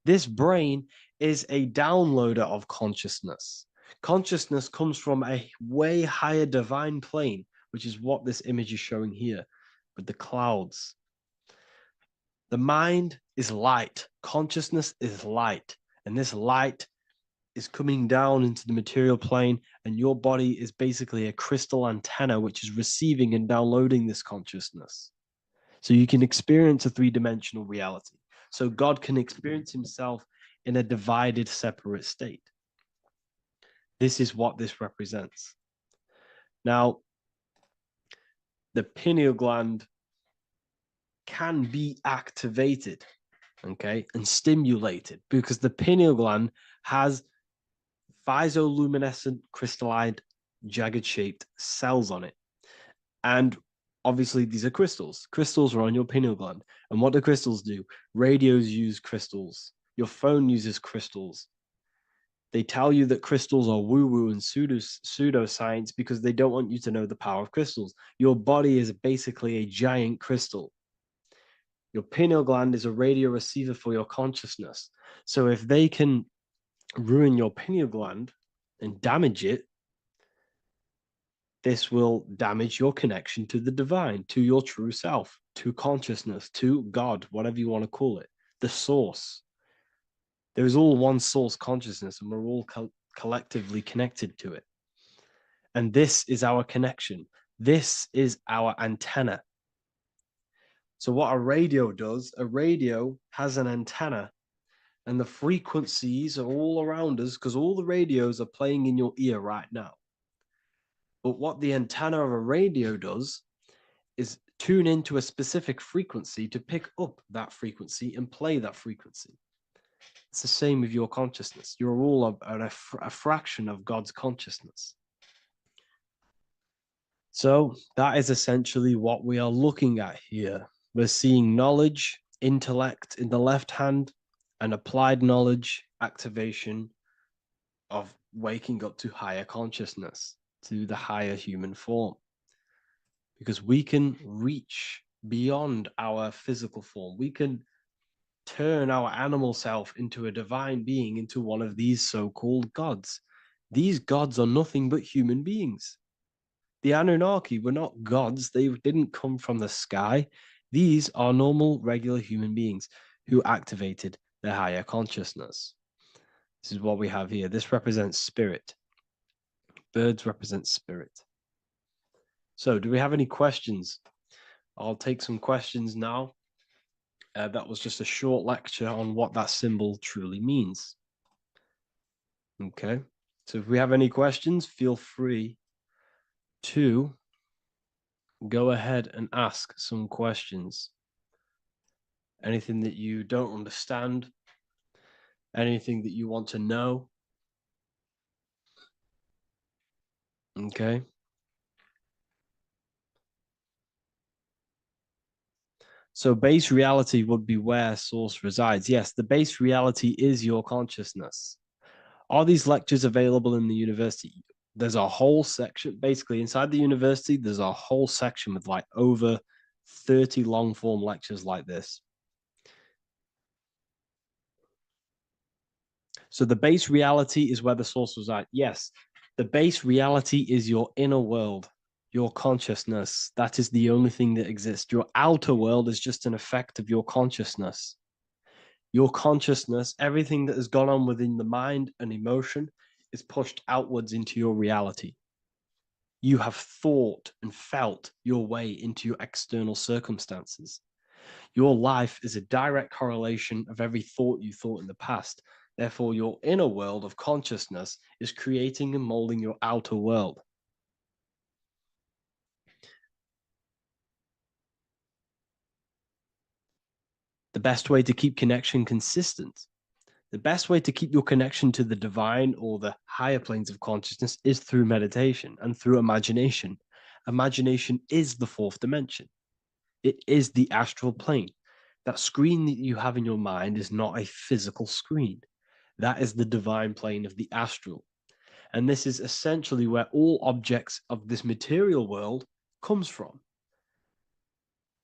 This brain is a downloader of consciousness. Consciousness comes from a way higher divine plane, which is what this image is showing here with the clouds. The mind is light. Consciousness is light. And this light is coming down into the material plane, and your body is basically a crystal antenna which is receiving and downloading this consciousness. So you can experience a three-dimensional reality. So God can experience himself in a divided, separate state. This is what this represents. Now, the pineal gland can be activated, okay, and stimulated, because the pineal gland has physioluminescent, crystallized, jagged-shaped cells on it. And obviously, these are crystals. Crystals are on your pineal gland. And what do crystals do? Radios use crystals. Your phone uses crystals. They tell you that crystals are woo-woo and pseudoscience because they don't want you to know the power of crystals. Your body is basically a giant crystal. Your pineal gland is a radio receiver for your consciousness. So if they can ruin your pineal gland and damage it, this will damage your connection to the divine, to your true self, to consciousness, to God, whatever you want to call it, the source. There is all one source consciousness, and we're all collectively connected to it. And this is our connection. This is our antenna. So what a radio does, a radio has an antenna, and the frequencies are all around us because all the radios are playing in your ear right now. But what the antenna of a radio does is tune into a specific frequency to pick up that frequency and play that frequency. It's the same with your consciousness. You're all a fraction of God's consciousness. So that is essentially what we are looking at here. We're seeing knowledge, intellect in the left hand, and applied knowledge, activation of waking up to higher consciousness, to the higher human form. Because we can reach beyond our physical form. We can turn our animal self into a divine being, into one of these so-called gods. These gods are nothing but human beings. The Anunnaki were not gods. They didn't come from the sky. These are normal, regular human beings who activated their higher consciousness. This is what we have here. This represents spirit. Birds represent spirit. So do we have any questions? I'll take some questions now. That was just a short lecture on what that symbol truly means. Okay, so if we have any questions, feel free to go ahead and ask some questions. Anything that you don't understand, anything that you want to know. Okay. So base reality would be where source resides. Yes, the base reality is your consciousness. Are these lectures available in the university? There's a whole section, basically inside the university, there's a whole section with like over 30 long form lectures like this. So the base reality is where the source resides. Yes, the base reality is your inner world, your consciousness. That is the only thing that exists. Your outer world is just an effect of your consciousness. Your consciousness, everything that has gone on within the mind and emotion, is pushed outwards into your reality. You have thought and felt your way into your external circumstances. Your life is a direct correlation of every thought you thought in the past. Therefore, your inner world of consciousness is creating and molding your outer world. The best way to keep connection consistent, the best way to keep your connection to the divine or the higher planes of consciousness is through meditation and through imagination. Imagination is the fourth dimension. It is the astral plane. That screen that you have in your mind is not a physical screen. That is the divine plane of the astral. And this is essentially where all objects of this material world comes from.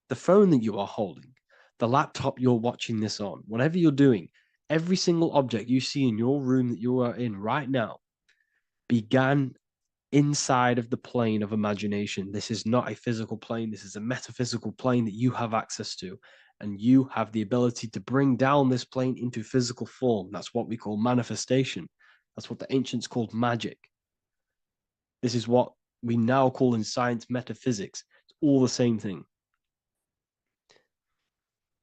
The phone that you are holding, the laptop you're watching this on, whatever you're doing, every single object you see in your room that you are in right now began inside of the plane of imagination. This is not a physical plane. This is a metaphysical plane that you have access to. And you have the ability to bring down this plane into physical form. That's what we call manifestation. That's what the ancients called magic. This is what we now call in science metaphysics. It's all the same thing.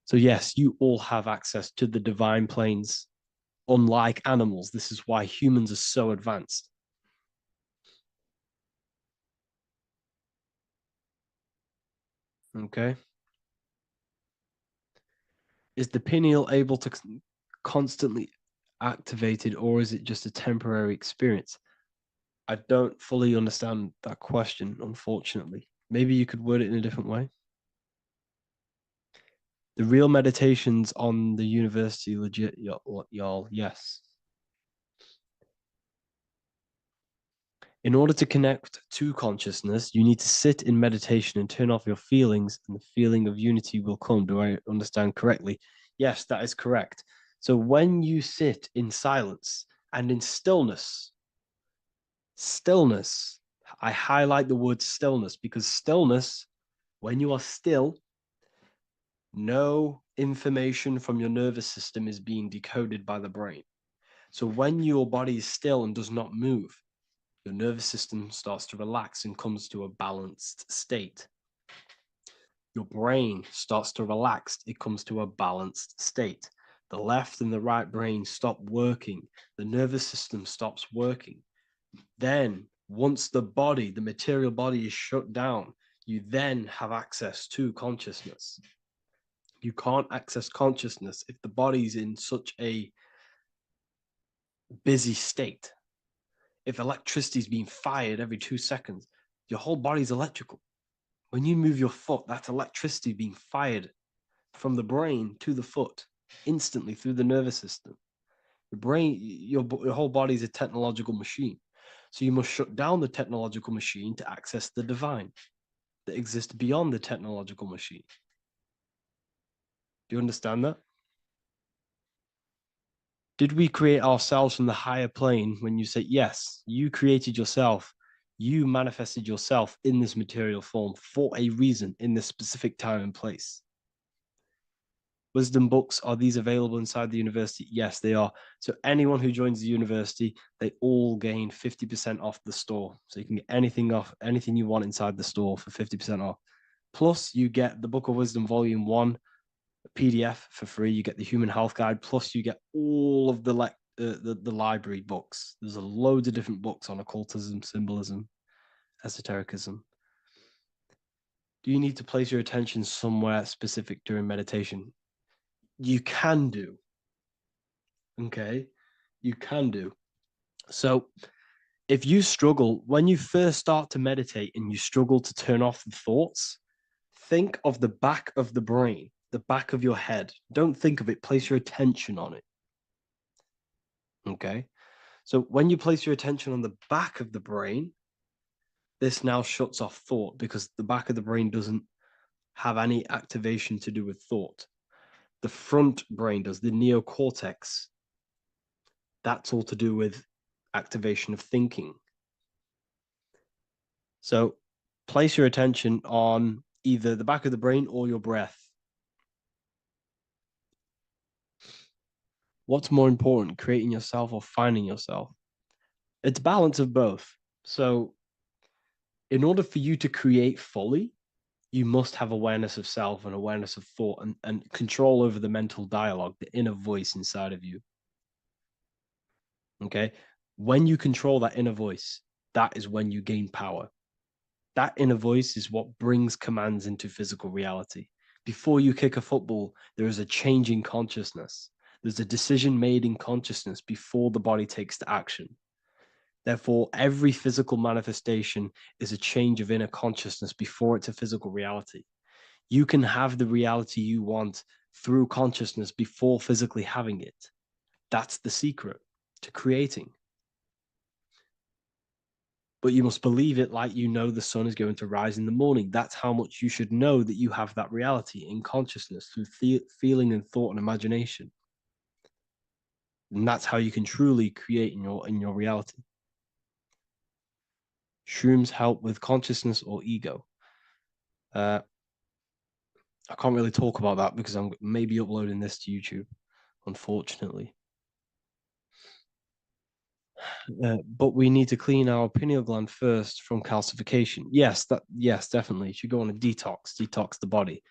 So yes, you all have access to the divine planes. Unlike animals, this is why humans are so advanced. Okay. Is the pineal able to constantly activated, or is it just a temporary experience? I don't fully understand that question, unfortunately. Maybe you could word it in a different way. The real meditations on the university, legit, y'all, yes. In order to connect to consciousness, you need to sit in meditation and turn off your feelings, and the feeling of unity will come. Do I understand correctly? Yes, that is correct. So when you sit in silence and in stillness, I highlight the word stillness because stillness, when you are still, no information from your nervous system is being decoded by the brain. So when your body is still and does not move, your nervous system starts to relax and comes to a balanced state. Your brain starts to relax, it comes to a balanced state. The left and the right brain stop working, the nervous system stops working. Then, once the body, the material body is shut down, you then have access to consciousness. You can't access consciousness if the body's in such a busy state. If electricity is being fired every 2 seconds, your whole body's electrical. When you move your foot, that's electricity being fired from the brain to the foot instantly through the nervous system. Your brain, your whole body is a technological machine. So you must shut down the technological machine to access the divine that exists beyond the technological machine. Do you understand that? Did we create ourselves from the higher plane? When you say yes, you created yourself, you manifested yourself in this material form for a reason in this specific time and place. Wisdom books, are these available inside the university? Yes, they are. So anyone who joins the university, they all gain 50% off the store. So you can get anything off, anything you want inside the store for 50% off. Plus, you get the Book of Wisdom Volume 1 PDF for free. You get the Human Health Guide. Plus, you get all of the library books. There's a loads of different books on occultism, symbolism, esotericism. Do you need to place your attention somewhere specific during meditation? You can do. Okay, you can do. So if you struggle, when you first start to meditate and you struggle to turn off the thoughts, think of the back of the brain, the back of your head. Don't think of it, place your attention on it. Okay, so when you place your attention on the back of the brain, this now shuts off thought because the back of the brain doesn't have any activation to do with thought. The front brain does, the neocortex. That's all to do with activation of thinking. So place your attention on either the back of the brain or your breath. What's more important, creating yourself or finding yourself? It's balance of both. So in order for you to create fully, you must have awareness of self and awareness of thought and control over the mental dialogue, the inner voice inside of you. Okay. When you control that inner voice, that is when you gain power. That inner voice is what brings commands into physical reality. Before you kick a football, there is a change in consciousness. There's a decision made in consciousness before the body takes the action. Therefore, every physical manifestation is a change of inner consciousness before it's a physical reality. You can have the reality you want through consciousness before physically having it. That's the secret to creating. But you must believe it like you know the sun is going to rise in the morning. That's how much you should know that you have that reality in consciousness through feeling and thought and imagination. And that's how you can truly create in your reality. Shrooms help with consciousness or ego. I can't really talk about that because I'm maybe uploading this to YouTube, unfortunately. But we need to clean our pineal gland first from calcification. Yes, definitely. You should go on a detox the body.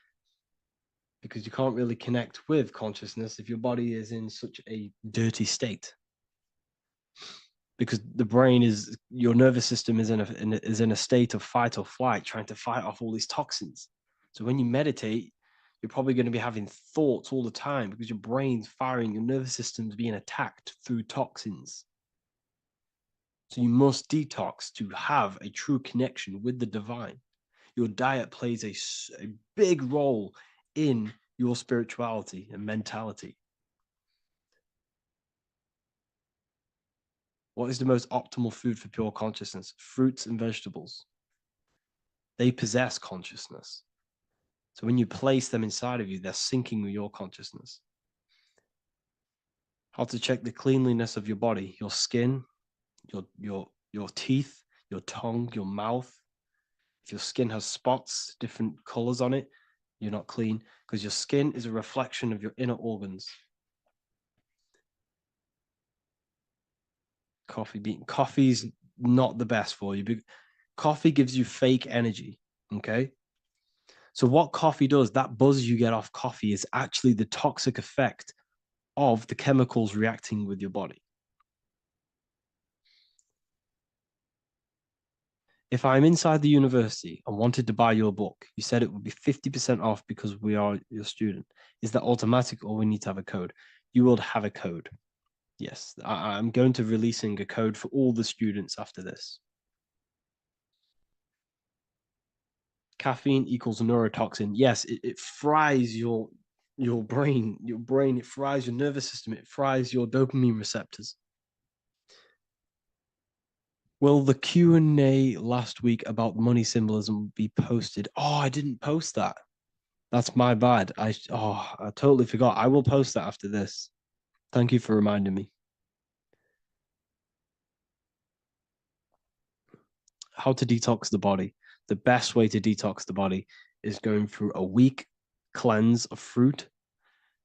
Because you can't really connect with consciousness if your body is in such a dirty state. Because the brain is, your nervous system is in a state of fight or flight, trying to fight off all these toxins. So when you meditate, you're probably going to be having thoughts all the time because your brain's firing, your nervous system's being attacked through toxins. So you must detox to have a true connection with the divine. Your diet plays a big role in your spirituality and mentality. What is the most optimal food for pure consciousness? Fruits and vegetables. They possess consciousness. So when you place them inside of you, they're syncing with your consciousness. How to check the cleanliness of your body, your skin, your teeth, your tongue, your mouth. If your skin has spots, different colors on it, you're not clean because your skin is a reflection of your inner organs. Coffee's not the best for you. Coffee gives you fake energy. Okay. So what coffee does, that buzz you get off coffee is actually the toxic effect of the chemicals reacting with your body. If I'm inside the university and wanted to buy your book, you said it would be 50% off because we are your student. Is that automatic or we need to have a code? You will have a code. Yes, I'm going to releasing a code for all the students after this. Caffeine equals neurotoxin. Yes, it fries your brain. It fries your nervous system. It fries your dopamine receptors. Will the Q&A last week about money symbolism be posted? Oh, I didn't post that. That's my bad. I totally forgot. I will post that after this. Thank you for reminding me. How to detox the body. The best way to detox the body is going through a week cleanse of fruit.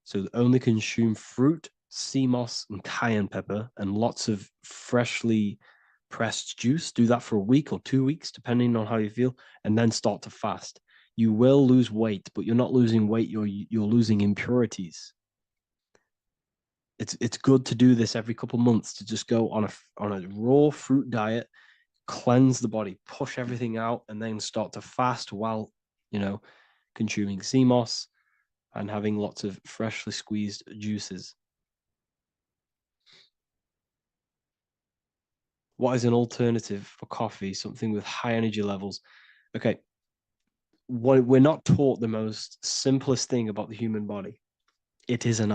So only consume fruit, sea moss, and cayenne pepper, and lots of freshly pressed juice. Do that for a week or 2 weeks, depending on how you feel, and then start to fast. You will lose weight, but you're not losing weight. You're losing impurities. It's good to do this every couple months, to just go on a raw fruit diet, cleanse the body, push everything out, and then start to fast while consuming sea moss and having lots of freshly squeezed juices. What is an alternative for coffee? Something with high energy levels. Okay. We're not taught the most simplest thing about the human body. It is an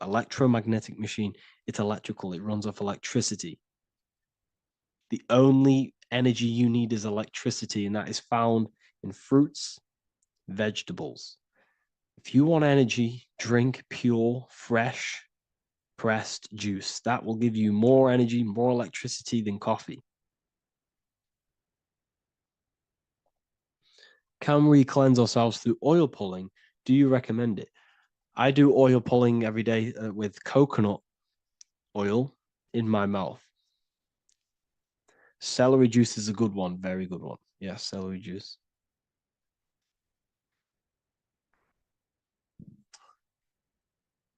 electromagnetic machine. It's electrical. It runs off electricity. The only energy you need is electricity, and that is found in fruits, vegetables. If you want energy, drink pure, fresh, pressed juice. That will give you more energy, more electricity than coffee. Can we cleanse ourselves through oil pulling? Do you recommend it? I do oil pulling every day with coconut oil in my mouth. Celery juice is a good one, very good one. Yes, celery juice.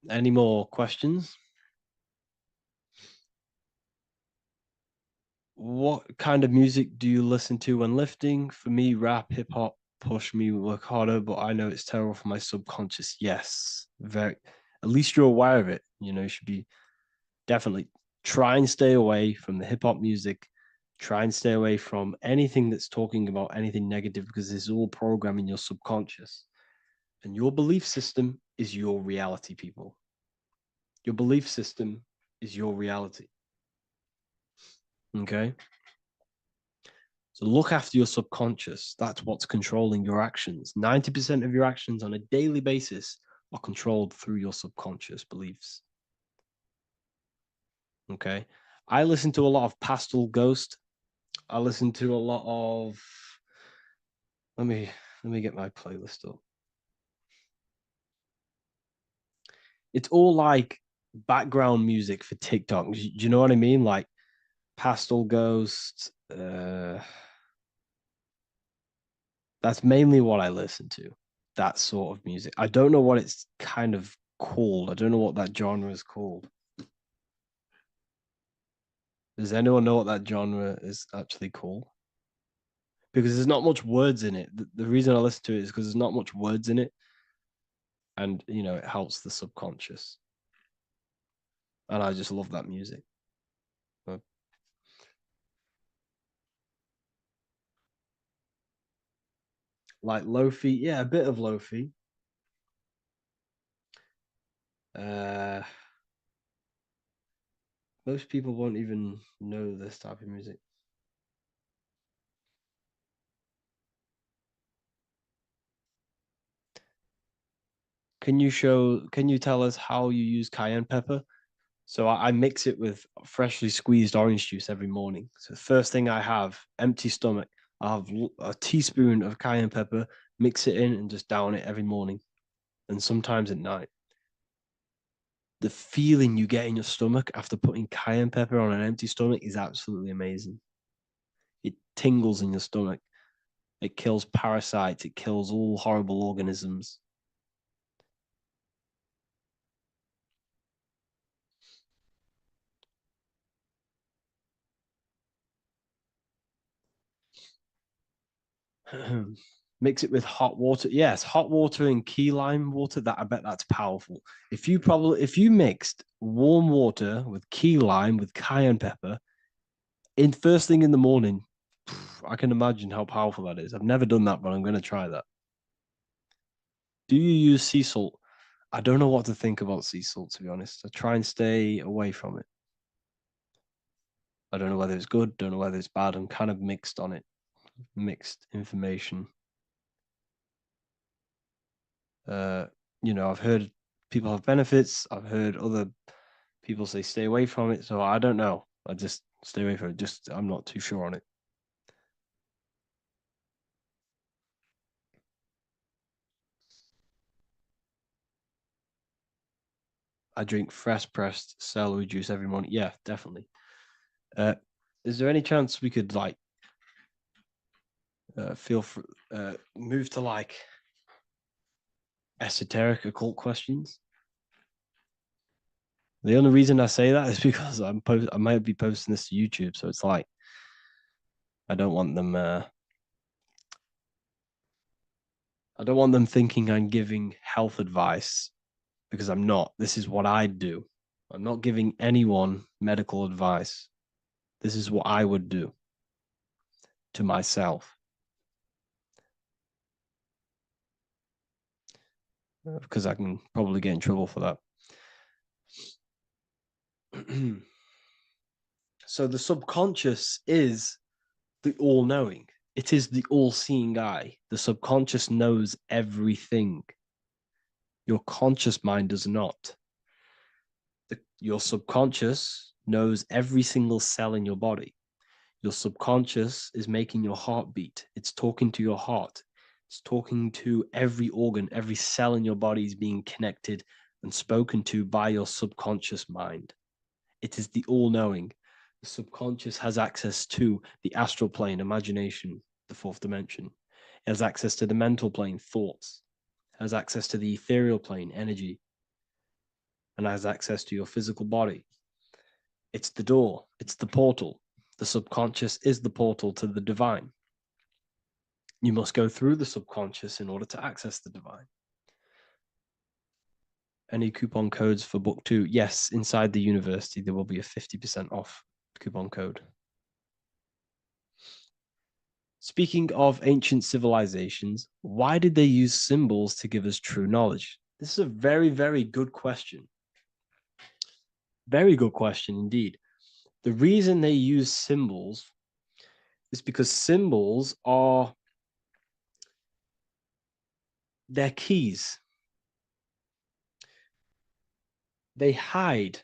Any more questions? What kind of music do you listen to when lifting? For me, rap, hip hop push me work harder, but I know it's terrible for my subconscious. Yes, very. At least you're aware of it. You know, you should be definitely try and stay away from the hip hop music. Try and stay away from anything that's talking about anything negative because it's all programming your subconscious. And your belief system is your reality, people. Your belief system is your reality. Okay? So look after your subconscious. That's what's controlling your actions. 90% of your actions on a daily basis are controlled through your subconscious beliefs. Okay? I listen to a lot of Pastel Ghost. I listen to a lot of let me get my playlist up. It's all like background music for TikTok. Do you know what I mean? Like Pastel Ghost. That's mainly what I listen to. That sort of music. I don't know what it's kind of called. I don't know what that genre is called. Does anyone know what that genre is actually called? Because there's not much words in it. The reason I listen to it is because there's not much words in it. And, you know, it helps the subconscious. And I just love that music. Like lo-fi, yeah, a bit of lo-fi. Most people won't even know this type of music. Can you tell us how you use cayenne pepper? So I mix it with freshly squeezed orange juice every morning. So the first thing I have, empty stomach, I have a teaspoon of cayenne pepper, mix it in and just down it every morning. And sometimes at night. The feeling you get in your stomach after putting cayenne pepper on an empty stomach is absolutely amazing. It tingles in your stomach. It kills parasites. It kills all horrible organisms. Mix it with hot water. Yes, hot water and key lime water. That I bet that's powerful. If you mixed warm water with key lime with cayenne pepper in first thing in the morning, I can imagine how powerful that is. I've never done that, but I'm going to try that. Do you use sea salt? I don't know what to think about sea salt, to be honest. I try and stay away from it. I don't know whether it's good, don't know whether it's bad. I'm kind of mixed on it. Mixed information. You know, I've heard people have benefits. I've heard other people say stay away from it. So I don't know. I just stay away from it. Just I'm not too sure on it. I drink fresh pressed celery juice every morning. Yeah, definitely. Is there any chance we could like move to like esoteric occult questions? The only reason I say that is because I might be posting this to YouTube, so it's like I don't want them thinking I'm giving health advice because I'm not. This is what I do. I'm not giving anyone medical advice. This is what I would do to myself. Because I can probably get in trouble for that. So the subconscious is the all-knowing. It is the all-seeing eye. The subconscious knows everything. Your conscious mind does not. Your subconscious knows every single cell in your body. Your subconscious is making your heart beat. It's talking to your heart. It's talking to every organ, every cell in your body is being connected and spoken to by your subconscious mind. It is the all-knowing. The subconscious has access to the astral plane, imagination, the fourth dimension. It has access to the mental plane, thoughts. It has access to the ethereal plane, energy. And has access to your physical body. It's the door. It's the portal. The subconscious is the portal to the divine. You must go through the subconscious in order to access the divine. Any coupon codes for book 2? Yes, inside the university, there will be a 50% off coupon code. Speaking of ancient civilizations, why did they use symbols to give us true knowledge? This is a very, very good question. Very good question indeed. The reason they use symbols is because symbols are their keys. They hide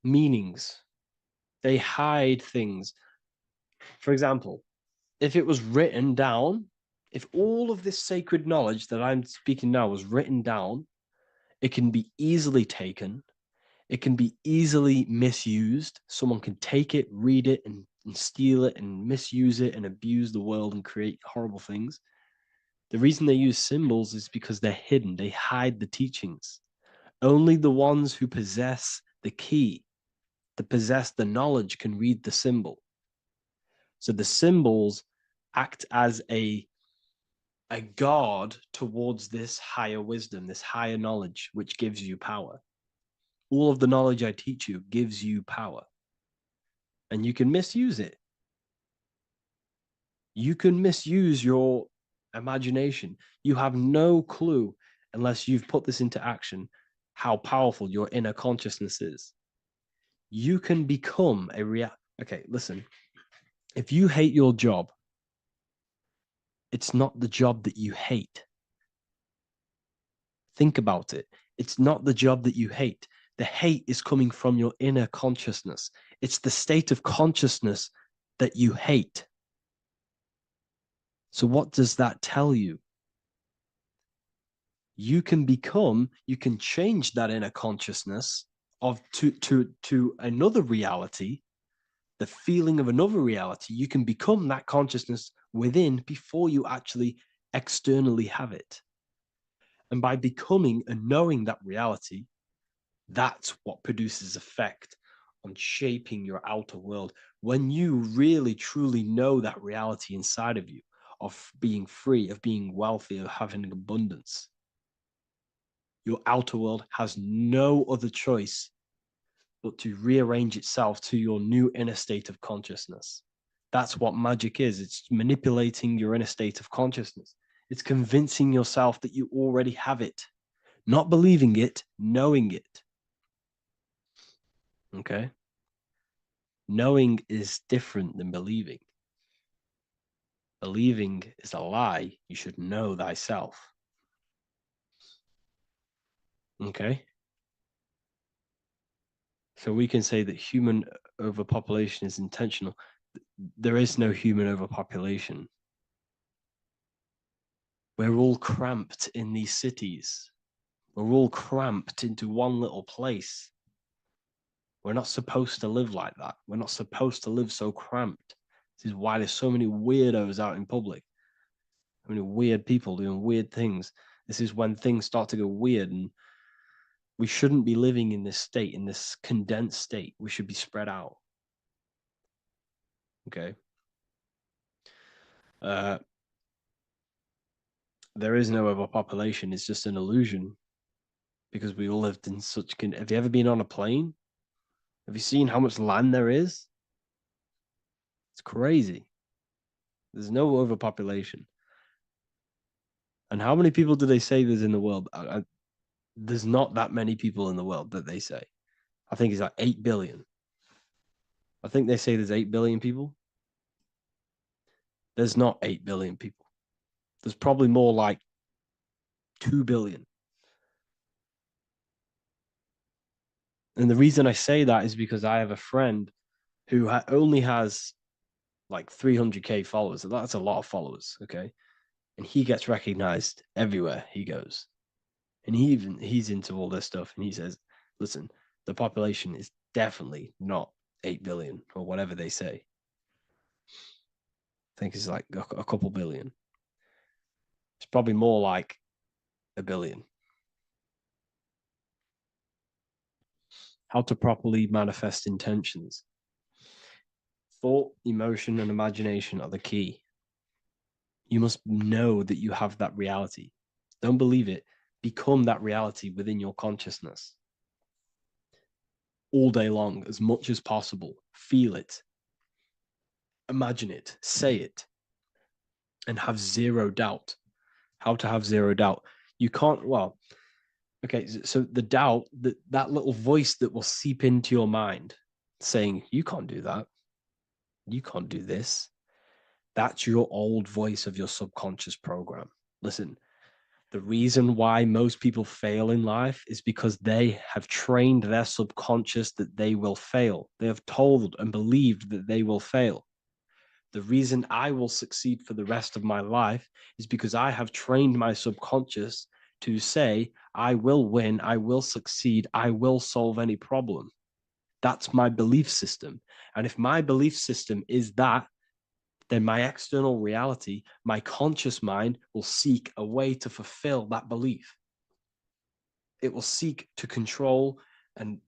meanings. They hide things. For example, if it was written down, if all of this sacred knowledge that I'm speaking now was written down, it can be easily taken. It can be easily misused. Someone can take it, read it, and steal it and misuse it and abuse the world and create horrible things. The reason they use symbols is because they're hidden. They hide the teachings. Only the ones who possess the key, that possess the knowledge, can read the symbol. So the symbols act as a guard towards this higher wisdom, this higher knowledge, which gives you power. All of the knowledge I teach you gives you power. And you can misuse it. You can misuse your imagination. You have no clue, unless you've put this into action, how powerful your inner consciousness is. You can become a Okay, listen. If you hate your job, it's not the job that you hate. Think about it. It's not the job that you hate. The hate is coming from your inner consciousness. It's the state of consciousness that you hate. So what does that tell you? You can change that inner consciousness to another reality, the feeling of another reality. You can become that consciousness within before you actually externally have it. And by becoming and knowing that reality, that's what produces effect on shaping your outer world. When you really, truly know that reality inside of you, of being free, of being wealthy, of having abundance, your outer world has no other choice but to rearrange itself to your new inner state of consciousness. That's what magic is. It's manipulating your inner state of consciousness. It's convincing yourself that you already have it, not believing it, knowing it. Okay? Knowing is different than believing. Believing is a lie. You should know thyself. Okay? So we can say that human overpopulation is intentional. There is no human overpopulation. We're all cramped in these cities. We're all cramped into one little place. We're not supposed to live like that. We're not supposed to live so cramped. This is why there's so many weirdos out in public. So many weird people doing weird things. This is when things start to go weird, and we shouldn't be living in this state, in this condensed state. We should be spread out. Okay. There is no overpopulation. It's just an illusion, because we all lived in such. Have you ever been on a plane? Have you seen how much land there is? It's crazy. There's no overpopulation. And how many people do they say there's in the world? There's not that many people in the world that they say. I think it's like 8 billion. I think they say there's 8 billion people. There's not 8 billion people. There's probably more like 2 billion. And the reason I say that is because I have a friend who only has like 300K followers. That's a lot of followers, okay? And he gets recognized everywhere he goes. And he's into all this stuff. And he says, listen, the population is definitely not 8 billion or whatever they say. I think it's like a couple billion. It's probably more like a billion. How to properly manifest intentions. Thought, emotion, and imagination are the key. You must know that you have that reality. Don't believe it. Become that reality within your consciousness. All day long, as much as possible. Feel it. Imagine it. Say it. And have zero doubt. How to have zero doubt. You can't, well, okay, so the doubt, that little voice that will seep into your mind saying, you can't do that. You can't do this. That's your old voice of your subconscious program. Listen, the reason why most people fail in life is because they have trained their subconscious that they will fail. They have told and believed that they will fail. The reason I will succeed for the rest of my life is because I have trained my subconscious to say, I will win, I will succeed, I will solve any problem. That's my belief system. And if my belief system is that, then my external reality, my conscious mind will seek a way to fulfill that belief. It will seek to control and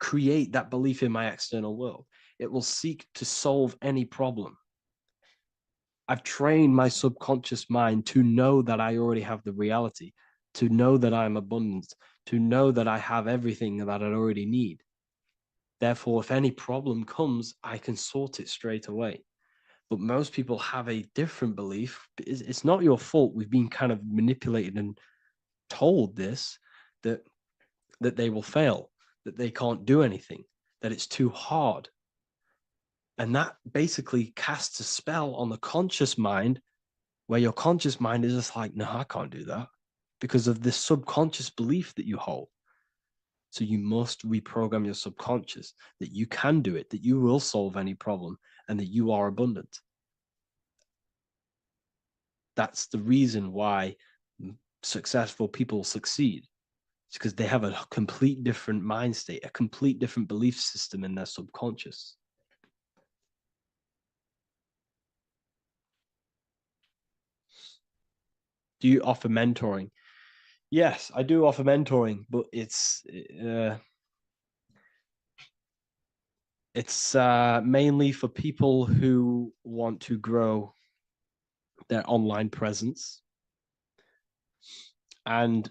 create that belief in my external world. It will seek to solve any problem. I've trained my subconscious mind to know that I already have the reality, to know that I'm abundant, to know that I have everything that I already need. Therefore, if any problem comes, I can sort it straight away. But most people have a different belief. It's not your fault. We've been kind of manipulated and told this, that they will fail, that they can't do anything, that it's too hard. And that basically casts a spell on the conscious mind, where your conscious mind is just like, no, I can't do that, because of this subconscious belief that you hold. So you must reprogram your subconscious that you can do it, that you will solve any problem, and that you are abundant. That's the reason why successful people succeed. It's because they have a complete different mind state, a complete different belief system in their subconscious. Do you offer mentoring? Yes, I do offer mentoring, but it's mainly for people who want to grow their online presence, and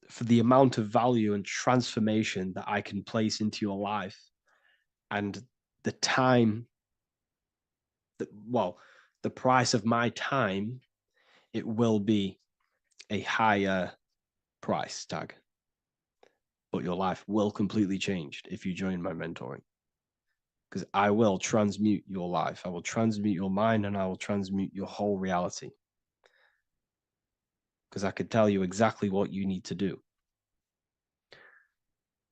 for the amount of value and transformation that I can place into your life, and the time that, well, the price of my time, it will be a higher price tag, but your life will completely change if you join my mentoring, because I will transmute your life. I will transmute your mind, and I will transmute your whole reality, because I could tell you exactly what you need to do.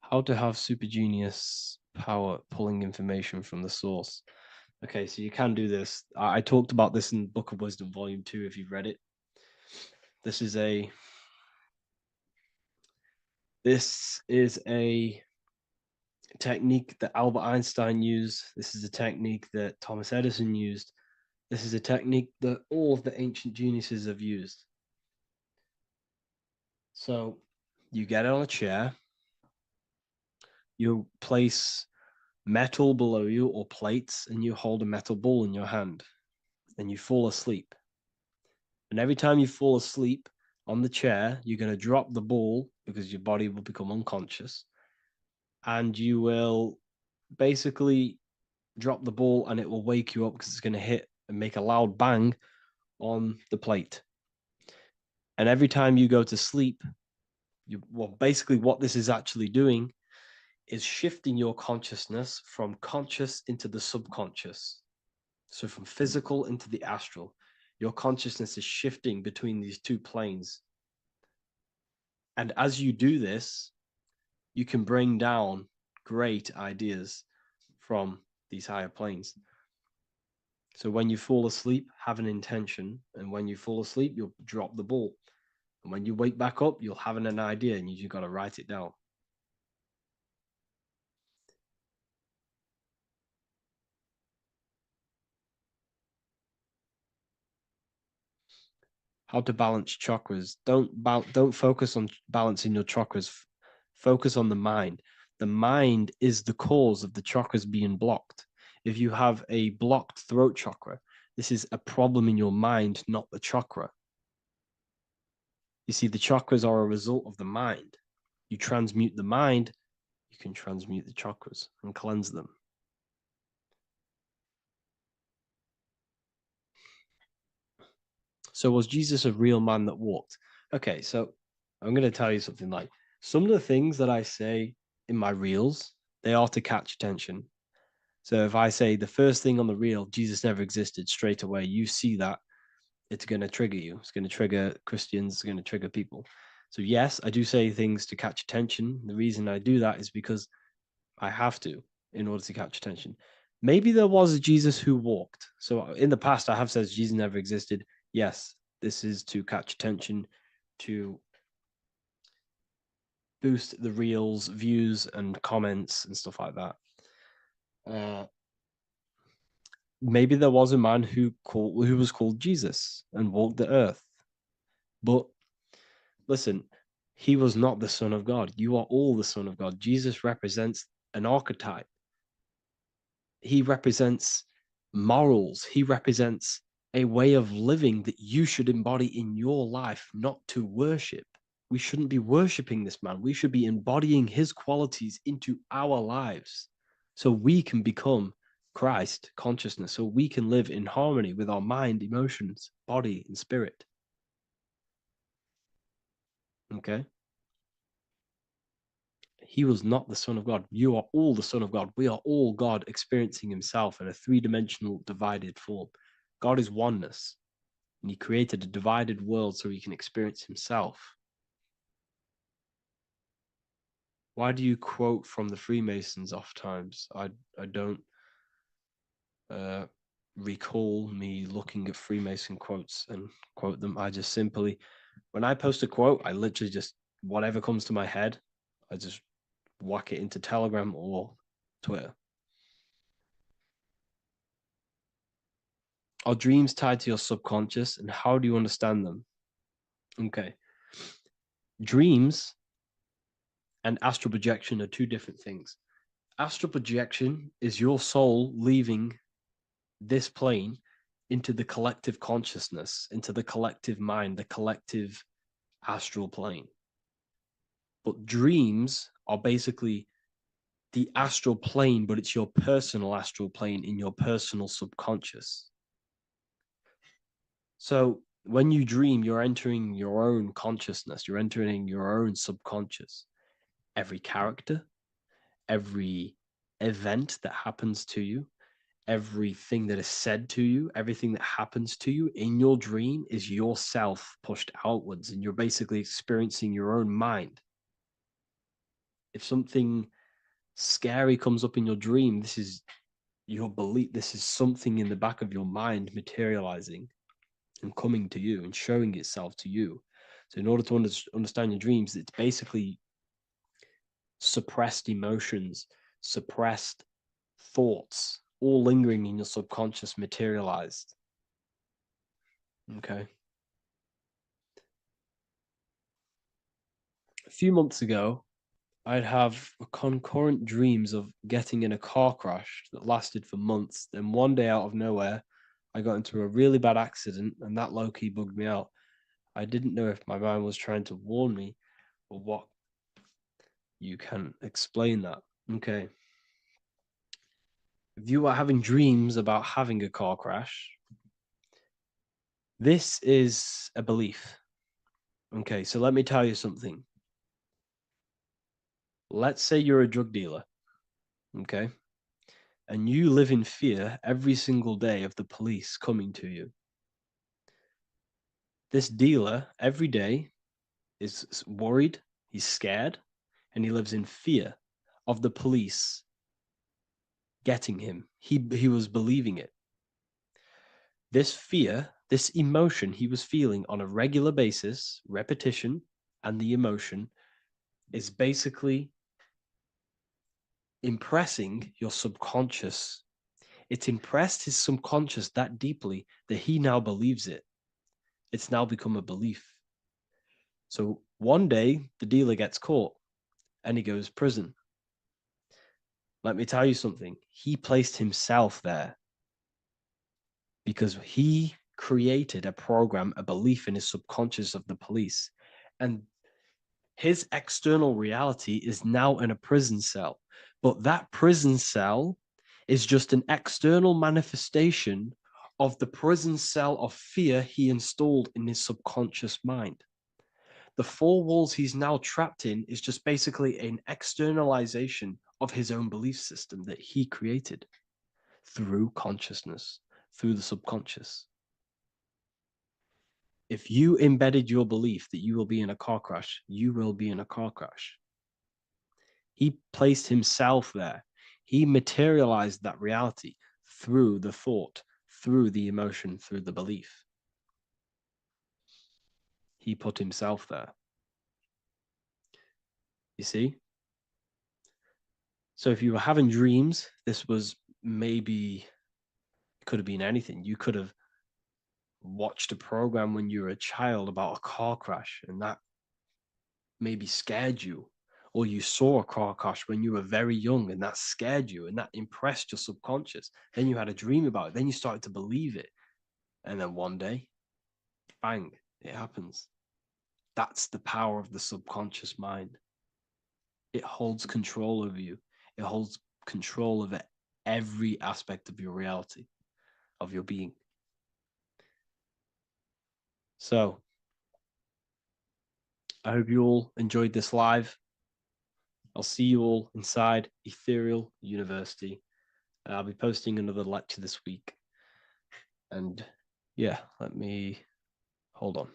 How to have super genius power pulling information from the source. Okay, so you can do this. I talked about this in Book of Wisdom, Volume 2, if you've read it. This is a technique that Albert Einstein used. This is a technique that Thomas Edison used. This is a technique that all of the ancient geniuses have used. So you get on a chair, you place metal below you or plates, and you hold a metal ball in your hand, and you fall asleep. And every time you fall asleep on the chair, you're going to drop the ball, because your body will become unconscious, and you will basically drop the ball, and it will wake you up because it's going to hit and make a loud bang on the plate. And every time you go to sleep, basically what this is actually doing is shifting your consciousness from conscious into the subconscious. So from physical into the astral. Your consciousness is shifting between these two planes. And as you do this, you can bring down great ideas from these higher planes. So when you fall asleep, have an intention, and when you fall asleep, you'll drop the ball. And when you wake back up, you'll have an idea, and you just got to write it down. How to balance chakras. Don't focus on balancing your chakras. Focus on the mind. The mind is the cause of the chakras being blocked. If you have a blocked throat chakra, this is a problem in your mind, not the chakra. You see, the chakras are a result of the mind. You transmute the mind, you can transmute the chakras and cleanse them. So was Jesus a real man that walked? Okay, so I'm going to tell you something. Like, some of the things that I say in my reels, they are to catch attention. So if I say the first thing on the reel, Jesus never existed, straight away, you see that, it's going to trigger you. It's going to trigger Christians. It's going to trigger people. So yes, I do say things to catch attention. The reason I do that is because I have to in order to catch attention. Maybe there was a Jesus who walked. So in the past, I have said Jesus never existed. Yes, this is to catch attention, to boost the reels, views, and comments and stuff like that. Maybe there was a man who was called Jesus and walked the earth. But listen, he was not the Son of God. You are all the Son of God. Jesus represents an archetype. He represents morals. He represents a way of living that you should embody in your life, not to worship. We shouldn't be worshiping this man. We should be embodying his qualities into our lives so we can become Christ consciousness, so we can live in harmony with our mind, emotions, body, and spirit. Okay? He was not the Son of God. You are all the Son of God. We are all God experiencing himself in a three-dimensional divided form. God is oneness, and he created a divided world so he can experience himself. Why do you quote from the Freemasons oft times? I don't recall me looking at Freemason quotes and quote them. I just simply, when I post a quote, I literally just, whatever comes to my head, I just whack it into Telegram or Twitter. Are dreams tied to your subconscious, and how do you understand them? Okay. Dreams and astral projection are two different things. Astral projection is your soul leaving this plane into the collective consciousness, into the collective mind, the collective astral plane. But dreams are basically the astral plane, but it's your personal astral plane in your personal subconscious. So when you dream, you're entering your own consciousness, you're entering your own subconscious. Every character, every event that happens to you, everything that is said to you, everything that happens to you in your dream is yourself pushed outwards, and you're basically experiencing your own mind. If something scary comes up in your dream, this is your belief, this is something in the back of your mind materializing and coming to you and showing itself to you. So in order to understand your dreams, it's basically suppressed emotions, suppressed thoughts, all lingering in your subconscious materialized. Okay. A few months ago, I'd have concurrent dreams of getting in a car crash that lasted for months. Then one day out of nowhere, I got into a really bad accident, and that low-key bugged me out. I didn't know if my mind was trying to warn me or what. You can explain that. Okay. If you are having dreams about having a car crash, this is a belief. Okay, so let me tell you something. Let's say you're a drug dealer, okay? And you live in fear every single day of the police coming to you. This dealer every day is worried, he's scared, and he lives in fear of the police getting him. He was believing it. This fear, this emotion he was feeling on a regular basis, repetition, and the emotion is basically impressing your subconscious. It's impressed his subconscious that deeply that he now believes it. It's now become a belief. So one day the dealer gets caught and he goes to prison. Let me tell you something. He placed himself there because he created a program, a belief in his subconscious of the police. And his external reality is now in a prison cell. But that prison cell is just an external manifestation of the prison cell of fear he installed in his subconscious mind. The four walls he's now trapped in is just basically an externalization of his own belief system that he created through consciousness, through the subconscious. If you embedded your belief that you will be in a car crash, you will be in a car crash. He placed himself there. He materialized that reality through the thought, through the emotion, through the belief. He put himself there. You see? So if you were having dreams, this was maybe, it could have been anything. You could have watched a program when you were a child about a car crash and that maybe scared you. Or you saw a car crash when you were very young and that scared you and that impressed your subconscious. Then you had a dream about it. Then you started to believe it. And then one day, bang, it happens. That's the power of the subconscious mind. It holds control over you. It holds control over every aspect of your reality, of your being. So, I hope you all enjoyed this live. I'll see you all inside Ethereal University. I'll be posting another lecture this week. And yeah, let me hold on.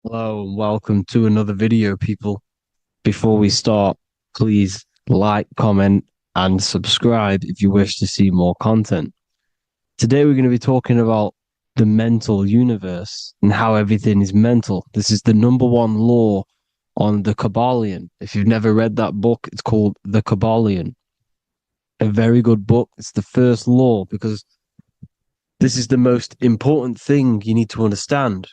Hello and welcome to another video, people. Before we start, please like, comment, and subscribe if you wish to see more content. Today we're going to be talking about the mental universe and how everything is mental. This is the number one law on the Kabbalion. If you've never read that book, it's called The Kabbalion. A very good book. It's the first law because this is the most important thing you need to understand.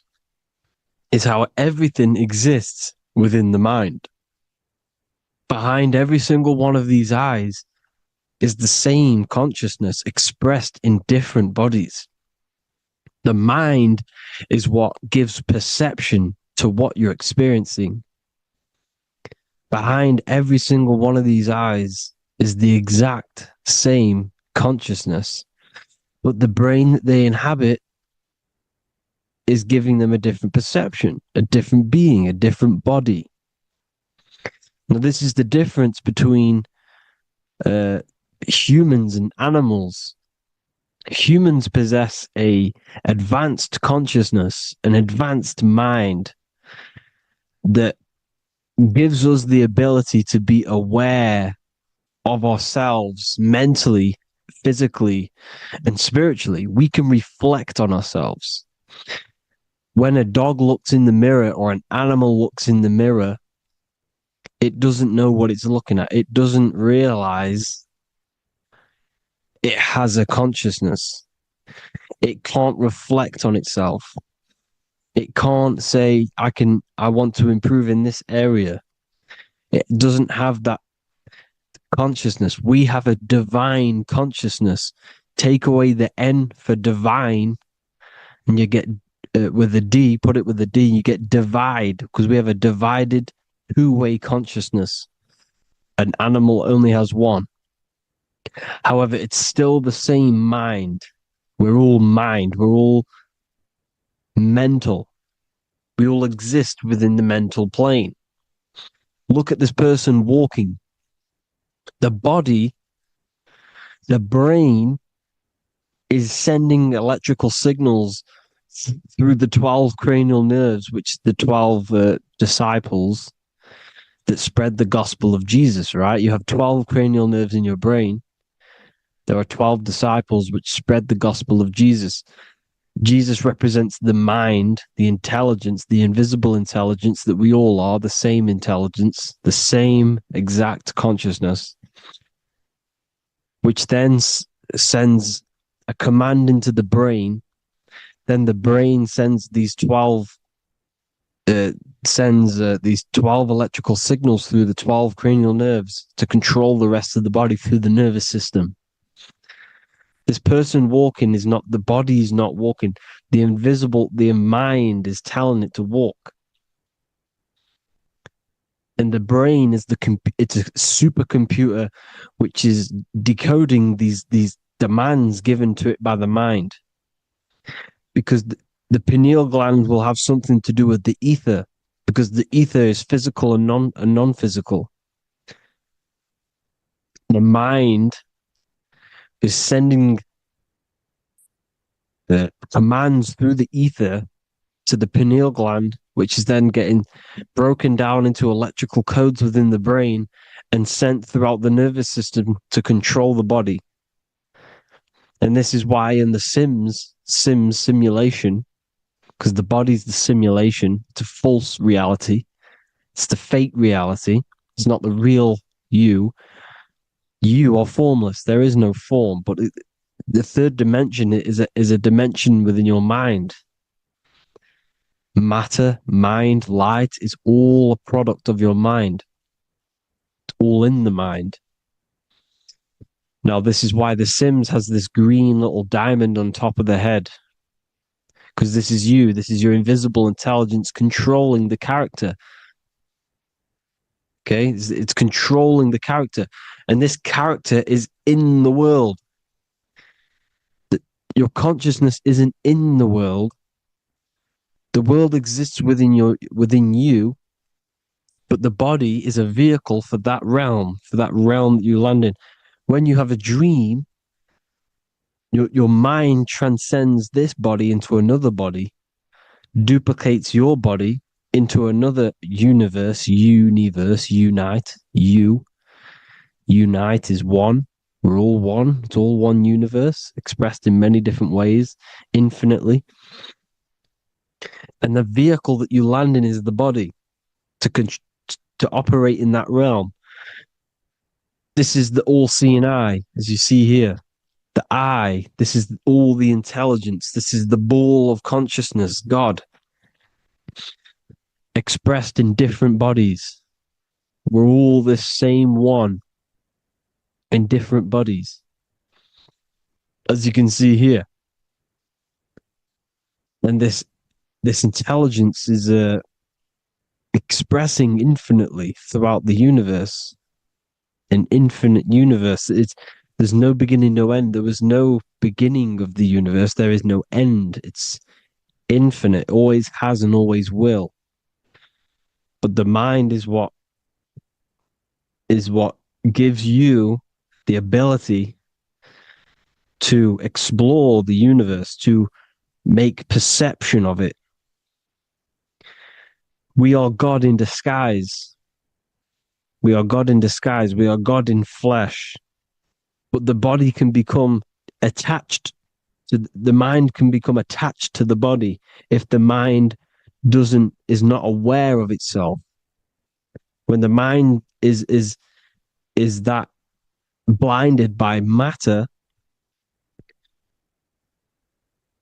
Is how everything exists within the mind. Behind every single one of these eyes is the same consciousness expressed in different bodies. The mind is what gives perception to what you're experiencing. Behind every single one of these eyes is the exact same consciousness, but the brain that they inhabit is giving them a different perception, a different being, a different body. Now, this is the difference between humans and animals. Humans possess a advanced consciousness, an advanced mind that gives us the ability to be aware of ourselves mentally, physically, and spiritually. We can reflect on ourselves. When a dog looks in the mirror or an animal looks in the mirror, it doesn't know what it's looking at. It doesn't realize it has a consciousness. It can't reflect on itself. It can't say, I want to improve in this area. It doesn't have that consciousness. We have a divine consciousness. Take away the N for divine, and you get with a D, put it with a D, you get divide, because we have a divided two-way consciousness. An animal only has one. However, it's still the same mind. We're all mind. We're all mental. We all exist within the mental plane. Look at this person walking. The body, the brain is sending electrical signals through the 12 cranial nerves, which the 12 disciples that spread the gospel of Jesus, right? You have 12 cranial nerves in your brain. There are 12 disciples which spread the gospel of Jesus. Jesus represents the mind, the intelligence, the invisible intelligence that we all are, the same intelligence, the same exact consciousness, which then sends a command into the brain. Then the brain sends these 12 electrical signals through the 12 cranial nerves to control the rest of the body through the nervous system. This person walking is not, the body is not walking. The mind is telling it to walk. And the brain is it's a supercomputer which is decoding these demands given to it by the mind. Because the pineal gland will have something to do with the ether, because the ether is physical and non-physical. The mind is sending the commands through the ether to the pineal gland, which is then getting broken down into electrical codes within the brain and sent throughout the nervous system to control the body. And this is why in the simulation, because the body's the simulation, it's a false reality. It's the fake reality. It's not the real you. You are formless. There is no form, but the third dimension is a dimension within your mind. Matter, mind, light is all a product of your mind. It's all in the mind. Now, this is why The Sims has this green little diamond on top of the head. Because this is you. This is your invisible intelligence controlling the character. Okay? It's controlling the character. And this character is in the world. Your consciousness isn't in the world. The world exists within you, but the body is a vehicle for that realm that you land in. When you have a dream, your mind transcends this body into another body, duplicates your body into another unite. Unite is one. We're all one. It's all one universe, expressed in many different ways, infinitely. And the vehicle that you land in is the body to operate in that realm. This is the all-seeing eye, as you see here. The eye, this is all the intelligence. This is the ball of consciousness, God, expressed in different bodies. We're all this same one in different bodies, as you can see here. And this intelligence is expressing infinitely throughout the universe. An infinite universe. There's no beginning, no end. There was no beginning of the universe. There is no end. It's infinite, always has and always will. But the mind is what gives you the ability to explore the universe, to make perception of it. We are God in disguise. We are God in disguise. We are God in flesh. But the body can become attached to the mind, can become attached to the body if the mind is not aware of itself. When the mind is that blinded by matter,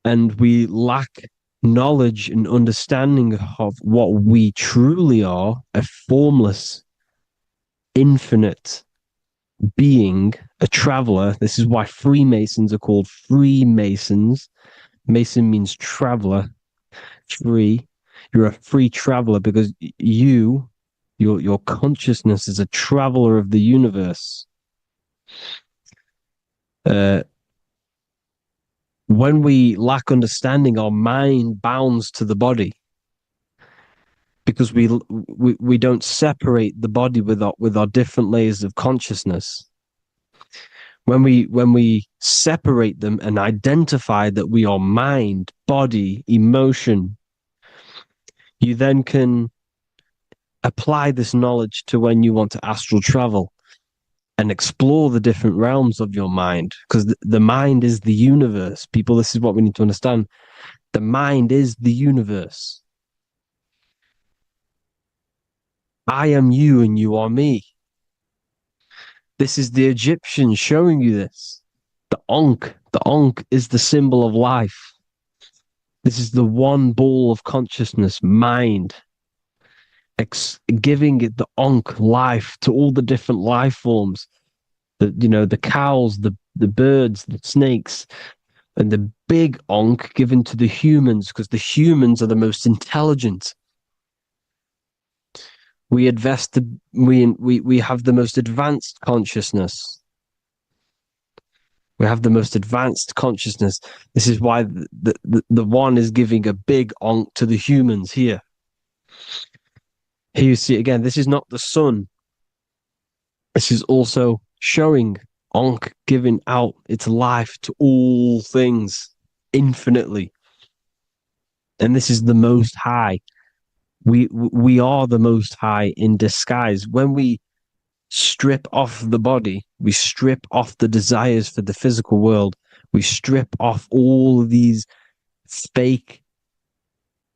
and we lack knowledge and understanding of what we truly are, a formless, infinite being, a traveler. This is why Freemasons are called Freemasons. Mason means traveler. Free. You're a free traveler because your consciousness is a traveler of the universe. When we lack understanding, our mind bounds to the body because we don't separate the body with our different layers of consciousness. When we separate them and identify that we are mind, body, emotion, you then can apply this knowledge to when you want to astral travel and explore the different realms of your mind, because the mind is the universe. People, this is what we need to understand. The mind is the universe. I am you and you are me. This is the Egyptians showing you this. The Ankh is the symbol of life. This is the one ball of consciousness, mind, giving it the Ankh life to all the different life forms. The cows, the birds, the snakes, and the big Ankh given to the humans, because the humans are the most intelligent. We have the most advanced consciousness. We have the most advanced consciousness. This is why the one is giving a big Ankh to the humans here. Here you see again, this is not the sun. This is also showing Ankh giving out its life to all things infinitely. And this is the Most High. We are the Most High in disguise. When we strip off the body, we strip off the desires for the physical world, we strip off all of these fake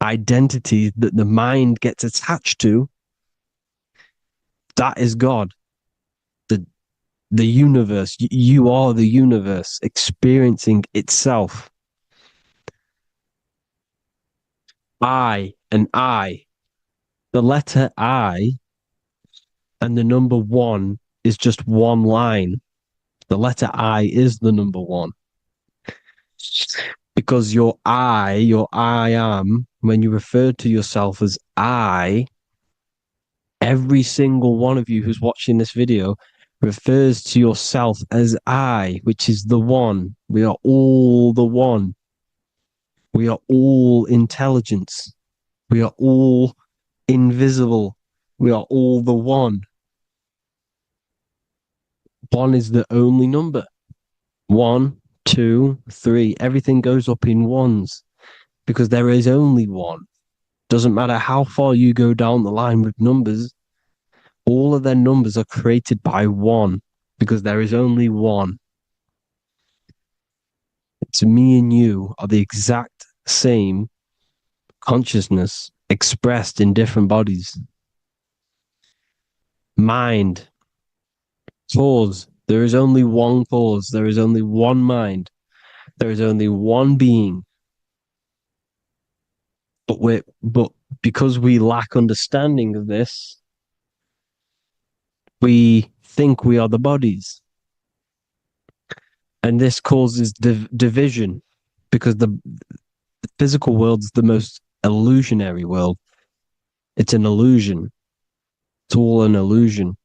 identities that the mind gets attached to. That is God. The universe. You are the universe experiencing itself. I and I. The letter I and the number 1 is just one line. The letter I is the number 1. Because your I am, when you refer to yourself as I, every single one of you who's watching this video refers to yourself as I, which is the one. We are all the one. We are all intelligence. We are all invisible. We are all the one. 1 is the only number. 1, 2, 3. Everything goes up in ones because there is only one. Doesn't matter how far you go down the line with numbers, all of their numbers are created by 1 because there is only one. It's me and you are the exact same consciousness expressed in different bodies. Mind, cause. There is only one cause. There is only one mind. There is only one being. But because we lack understanding of this, we think we are the bodies. And this causes division because the physical world is the most illusionary world. It's an illusion. It's all an illusion.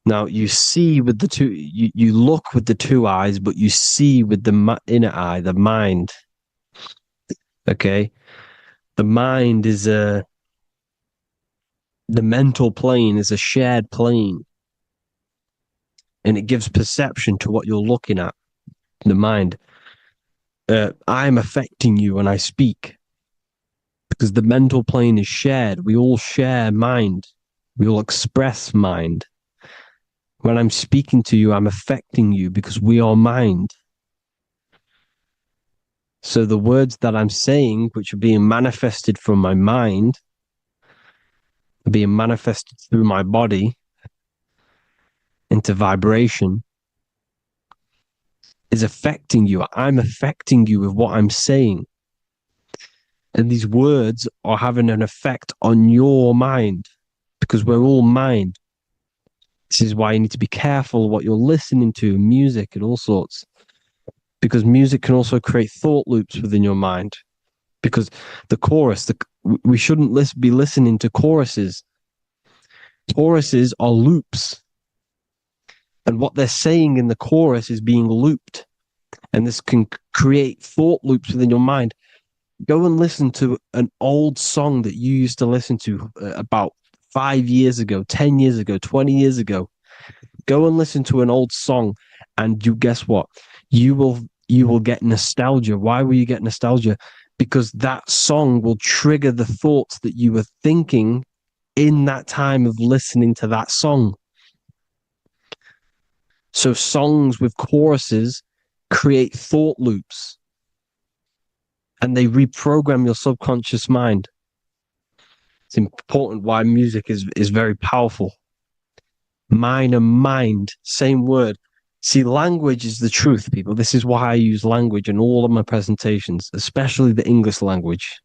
Now you see with the two, you look with the two eyes, but you see with the inner eye, the mind. Okay, the mind is the mental plane is a shared plane, and it gives perception to what you're looking at. The mind. I'm affecting you when I speak because the mental plane is shared. We all share mind. We all express mind. When I'm speaking to you, I'm affecting you because we are mind. So the words that I'm saying, which are being manifested from my mind, are being manifested through my body into vibration, is affecting you. I'm affecting you with what I'm saying. And these words are having an effect on your mind because we're all mind. This is why you need to be careful what you're listening to, music and all sorts. Because music can also create thought loops within your mind. Because the chorus, we shouldn't be listening to choruses. Choruses are loops. And what they're saying in the chorus is being looped. And this can create thought loops within your mind. Go and listen to an old song that you used to listen to about 5 years ago, 10 years ago, 20 years ago. Go and listen to an old song, and you guess what? You will get nostalgia. Why will you get nostalgia? Because that song will trigger the thoughts that you were thinking in that time of listening to that song. So songs with choruses create thought loops, and they reprogram your subconscious mind. It's important why music is very powerful. Mind and mind, same word. See, language is the truth, people. This is why I use language in all of my presentations, especially the English language.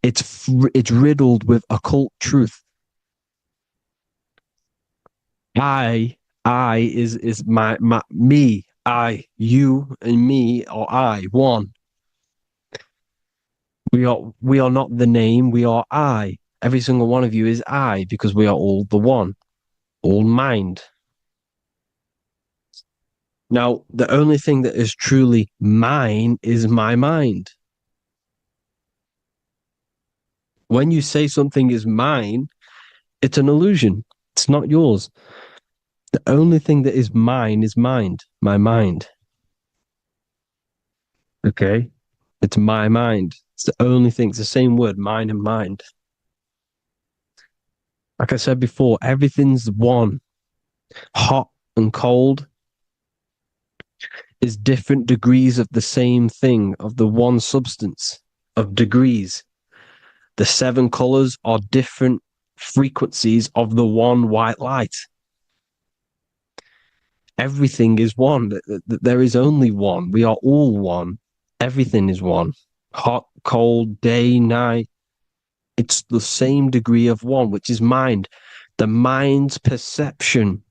It's riddled with occult truth. I is my me, I, you, and me, or I, one. We are not the name, we are I. Every single one of you is I, because we are all the one, all mind. Now, the only thing that is truly mine is my mind. When you say something is mine, it's an illusion. It's not yours. The only thing that is mine is mind, my mind. Okay? It's my mind. It's the only thing. It's the same word, mind and mind. Like I said before, everything's one. Hot and cold is different degrees of the same thing, of the one substance, of degrees. The 7 colors are different frequencies of the one white light. Everything is one. There is only one. We are all one. Everything is one. Hot, cold, day, night. It's the same degree of one, which is mind. The mind's perception